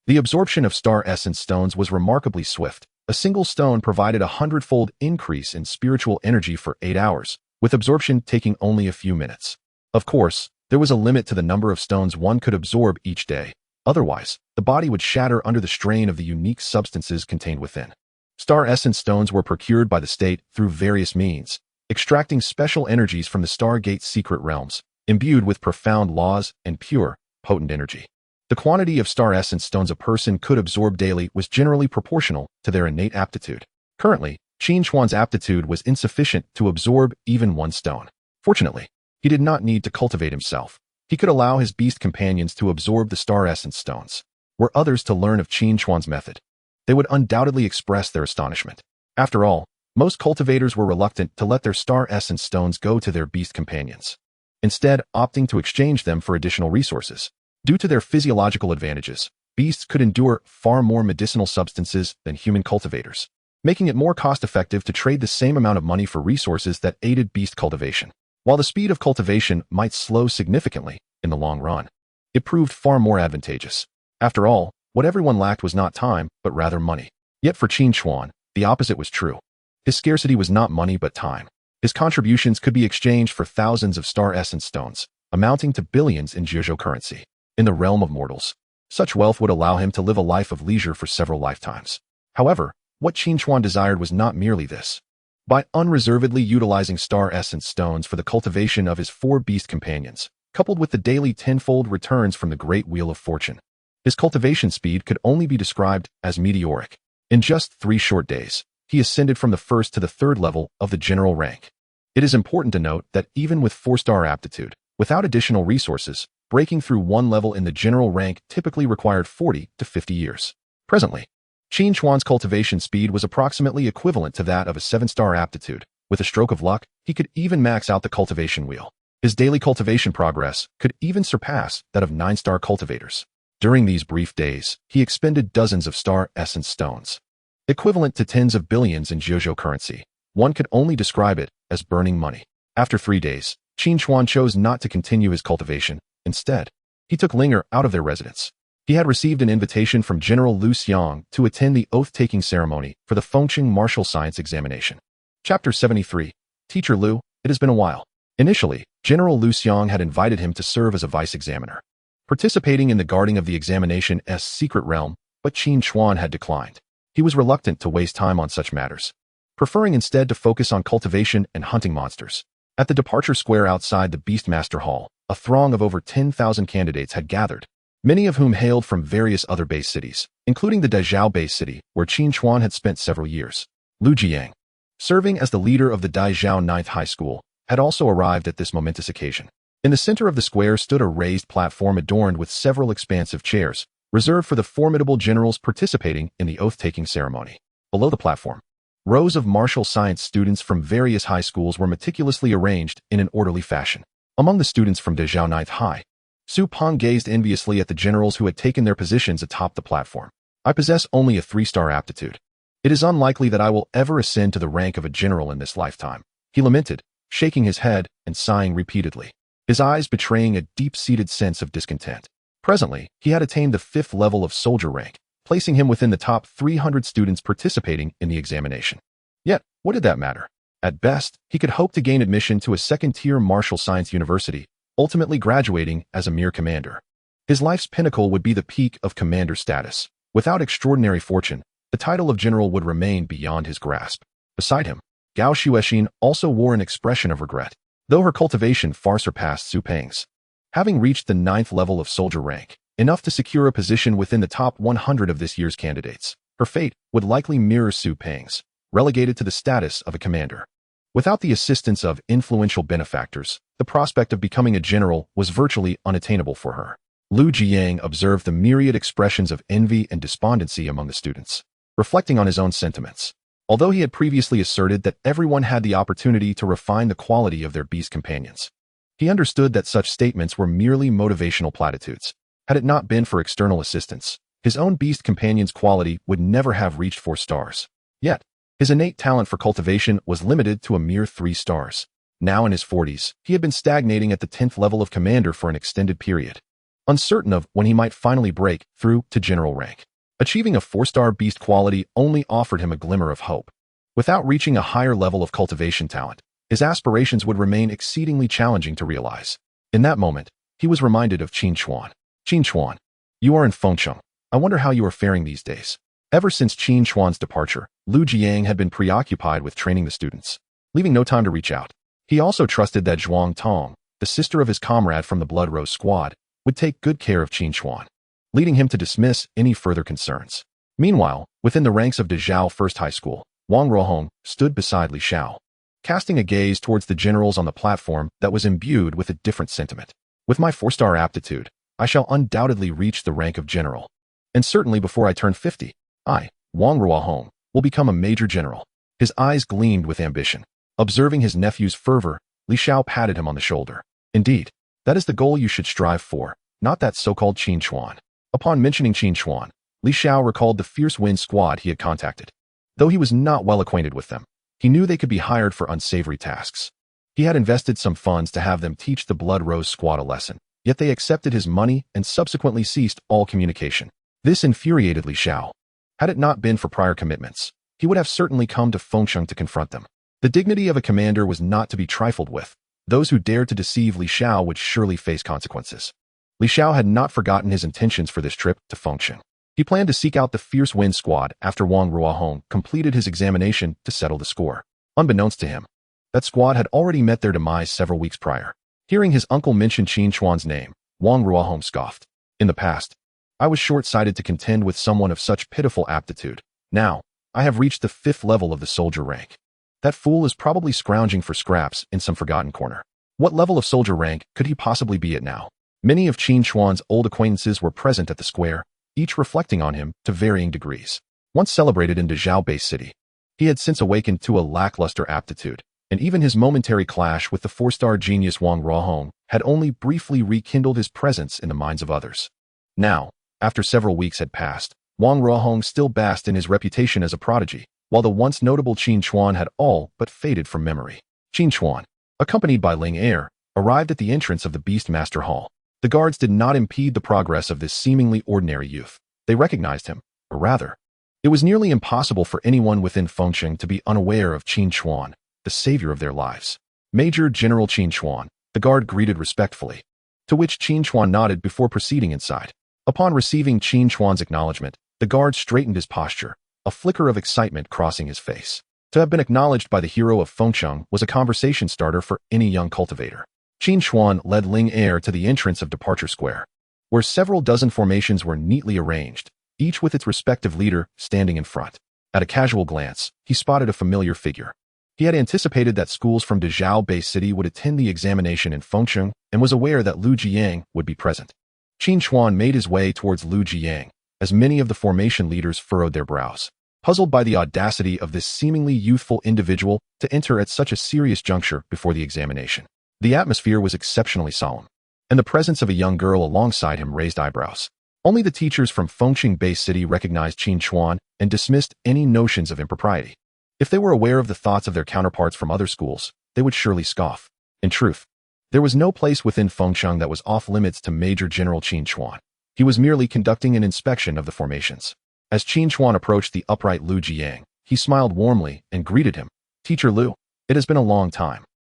The absorption of star essence stones was remarkably swift. A single stone provided 100-fold increase in spiritual energy for 8 hours, with absorption taking only a few minutes. Of course, there was a limit to the number of stones one could absorb each day. Otherwise, the body would shatter under the strain of the unique substances contained within. Star essence stones were procured by the state through various means, extracting special energies from the Stargate's secret realms, imbued with profound laws and pure, potent energy. The quantity of star essence stones a person could absorb daily was generally proportional to their innate aptitude. Currently, Qin Chuan's aptitude was insufficient to absorb even one stone. Fortunately, he did not need to cultivate himself. He could allow his beast companions to absorb the star essence stones. Were others to learn of Qin Chuan's method, they would undoubtedly express their astonishment. After all, most cultivators were reluctant to let their star essence stones go to their beast companions, instead opting to exchange them for additional resources. Due to their physiological advantages, beasts could endure far more medicinal substances than human cultivators, making it more cost-effective to trade the same amount of money for resources that aided beast cultivation. While the speed of cultivation might slow significantly in the long run, it proved far more advantageous. After all, what everyone lacked was not time, but rather money. Yet for Qin Chuan, the opposite was true. His scarcity was not money but time. His contributions could be exchanged for thousands of star essence stones, amounting to billions in Jiuzhou currency. In the realm of mortals, such wealth would allow him to live a life of leisure for several lifetimes. However, what Qin Chuan desired was not merely this. By unreservedly utilizing star essence stones for the cultivation of his 4 beast companions, coupled with the daily 10-fold returns from the Great Wheel of Fortune, his cultivation speed could only be described as meteoric. In just 3 short days, he ascended from the 1st to the 3rd level of the general rank. It is important to note that even with 4-star aptitude, without additional resources, breaking through one level in the general rank typically required 40 to 50 years. Presently, Qin Chuan's cultivation speed was approximately equivalent to that of a 7-star aptitude. With a stroke of luck, he could even max out the cultivation wheel. His daily cultivation progress could even surpass that of 9-star cultivators. During these brief days, he expended dozens of star essence stones, equivalent to tens of billions in Jiuzhou currency. One could only describe it as burning money. After 3 days, Qin Chuan chose not to continue his cultivation. Instead, he took Linger out of their residence. He had received an invitation from General Lu Xiang to attend the oath-taking ceremony for the Fengqing martial science examination. Chapter 73. Teacher Lu, it has been a while. Initially, General Lu Xiang had invited him to serve as a vice-examiner, participating in the guarding of the examination's secret realm, but Qin Chuan had declined. He was reluctant to waste time on such matters, preferring instead to focus on cultivation and hunting monsters. At the departure square outside the Beastmaster Hall, a throng of over 10,000 candidates had gathered, many of whom hailed from various other base cities, including the Daizhou base city, where Qin Chuan had spent several years. Lu Jiang, serving as the leader of the Daizhou 9th High School, had also arrived at this momentous occasion. In the center of the square stood a raised platform adorned with several expansive chairs, reserved for the formidable generals participating in the oath-taking ceremony. Below the platform, rows of martial science students from various high schools were meticulously arranged in an orderly fashion. Among the students from Daizhou 9th High, Su Peng gazed enviously at the generals who had taken their positions atop the platform. I possess only a 3-star aptitude. It is unlikely that I will ever ascend to the rank of a general in this lifetime, he lamented, shaking his head and sighing repeatedly, his eyes betraying a deep-seated sense of discontent. Presently, he had attained the 5th level of soldier rank, placing him within the top 300 students participating in the examination. Yet, what did that matter? At best, he could hope to gain admission to a 2nd-tier martial science university, ultimately graduating as a mere commander. His life's pinnacle would be the peak of commander status. Without extraordinary fortune, the title of general would remain beyond his grasp. Beside him, Gao Shuexin also wore an expression of regret, though her cultivation far surpassed Su Peng's. Having reached the 9th level of soldier rank, enough to secure a position within the top 100 of this year's candidates, her fate would likely mirror Su Peng's, relegated to the status of a commander. Without the assistance of influential benefactors, the prospect of becoming a general was virtually unattainable for her. Lu Jiang observed the myriad expressions of envy and despondency among the students, reflecting on his own sentiments. Although he had previously asserted that everyone had the opportunity to refine the quality of their beast companions, He understood that such statements were merely motivational platitudes. Had it not been for external assistance, his own beast companion's quality would never have reached 4 stars. Yet, his innate talent for cultivation was limited to a mere 3 stars. Now in his 40s, he had been stagnating at the 10th level of commander for an extended period, uncertain of when he might finally break through to general rank. Achieving a 4-star beast quality only offered him a glimmer of hope. Without reaching a higher level of cultivation talent, his aspirations would remain exceedingly challenging to realize. In that moment, he was reminded of Qin Chuan. Qin Chuan, you are in Fengcheng. I wonder how you are faring these days. Ever since Qin Chuan's departure, Lu Jiang had been preoccupied with training the students, leaving no time to reach out. He also trusted that Zhuang Tong, the sister of his comrade from the Blood Rose squad, would take good care of Qin Chuan, leading him to dismiss any further concerns. Meanwhile, within the ranks of Dezhao First High School, Wang Ruohong stood beside Li Xiao, casting a gaze towards the generals on the platform that was imbued with a different sentiment. With my 4-star aptitude, I shall undoubtedly reach the rank of general. And certainly before I turn 50, I, Wang Ruohong, will become a major general. His eyes gleamed with ambition. Observing his nephew's fervor, Li Xiao patted him on the shoulder. Indeed, that is the goal you should strive for, not that so-called Qin Chuan. Upon mentioning Qin Chuan, Li Xiao recalled the fierce wind squad he had contacted. Though he was not well acquainted with them, he knew they could be hired for unsavory tasks. He had invested some funds to have them teach the Blood Rose squad a lesson, yet they accepted his money and subsequently ceased all communication. This infuriated Li Xiao. Had it not been for prior commitments, he would have certainly come to Fengcheng to confront them. The dignity of a commander was not to be trifled with. Those who dared to deceive Li Xiao would surely face consequences. Li Xiao had not forgotten his intentions for this trip to Fengcheng. He planned to seek out the fierce wind squad after Wang Ruohong completed his examination to settle the score. Unbeknownst to him, that squad had already met their demise several weeks prior. Hearing his uncle mention Qin Chuan's name, Wang Ruohong scoffed. In the past, I was short-sighted to contend with someone of such pitiful aptitude. Now, I have reached the 5th level of the soldier rank. That fool is probably scrounging for scraps in some forgotten corner. What level of soldier rank could he possibly be at now? Many of Qin Chuan's old acquaintances were present at the square, each reflecting on him to varying degrees. Once celebrated in Dezhao Bay City, he had since awakened to a lackluster aptitude, and even his momentary clash with the 4-star genius Wang Ruohong had only briefly rekindled his presence in the minds of others. Now, after several weeks had passed, Wang Ruohong still basked in his reputation as a prodigy, while the once notable Qin Chuan had all but faded from memory. Qin Chuan, accompanied by Linger, arrived at the entrance of the Beast Master Hall. The guards did not impede the progress of this seemingly ordinary youth. They recognized him, or rather, it was nearly impossible for anyone within Fengcheng to be unaware of Qin Chuan, the savior of their lives. Major General Qin Chuan, the guard greeted respectfully, to which Qin Chuan nodded before proceeding inside. Upon receiving Qin Chuan's acknowledgement, the guard straightened his posture, a flicker of excitement crossing his face. To have been acknowledged by the hero of Fengcheng was a conversation starter for any young cultivator. Qin Chuan led Linger to the entrance of Departure Square, where several dozen formations were neatly arranged, each with its respective leader standing in front. At a casual glance, he spotted a familiar figure. He had anticipated that schools from Dezhao Bay City would attend the examination in Fengcheng and was aware that Lu Jiang would be present. Qin Chuan made his way towards Lu Jiang, as many of the formation leaders furrowed their brows, puzzled by the audacity of this seemingly youthful individual to enter at such a serious juncture before the examination. The atmosphere was exceptionally solemn, and the presence of a young girl alongside him raised eyebrows. Only the teachers from Fengcheng Bay City recognized Qin Chuan and dismissed any notions of impropriety. If they were aware of the thoughts of their counterparts from other schools, they would surely scoff. In truth, there was no place within Fengcheng that was off-limits to Major General Qin Chuan. He was merely conducting an inspection of the formations. As Qin Chuan approached the upright Lu Jiang, he smiled warmly and greeted him. "Teacher Lu, it has been a long time.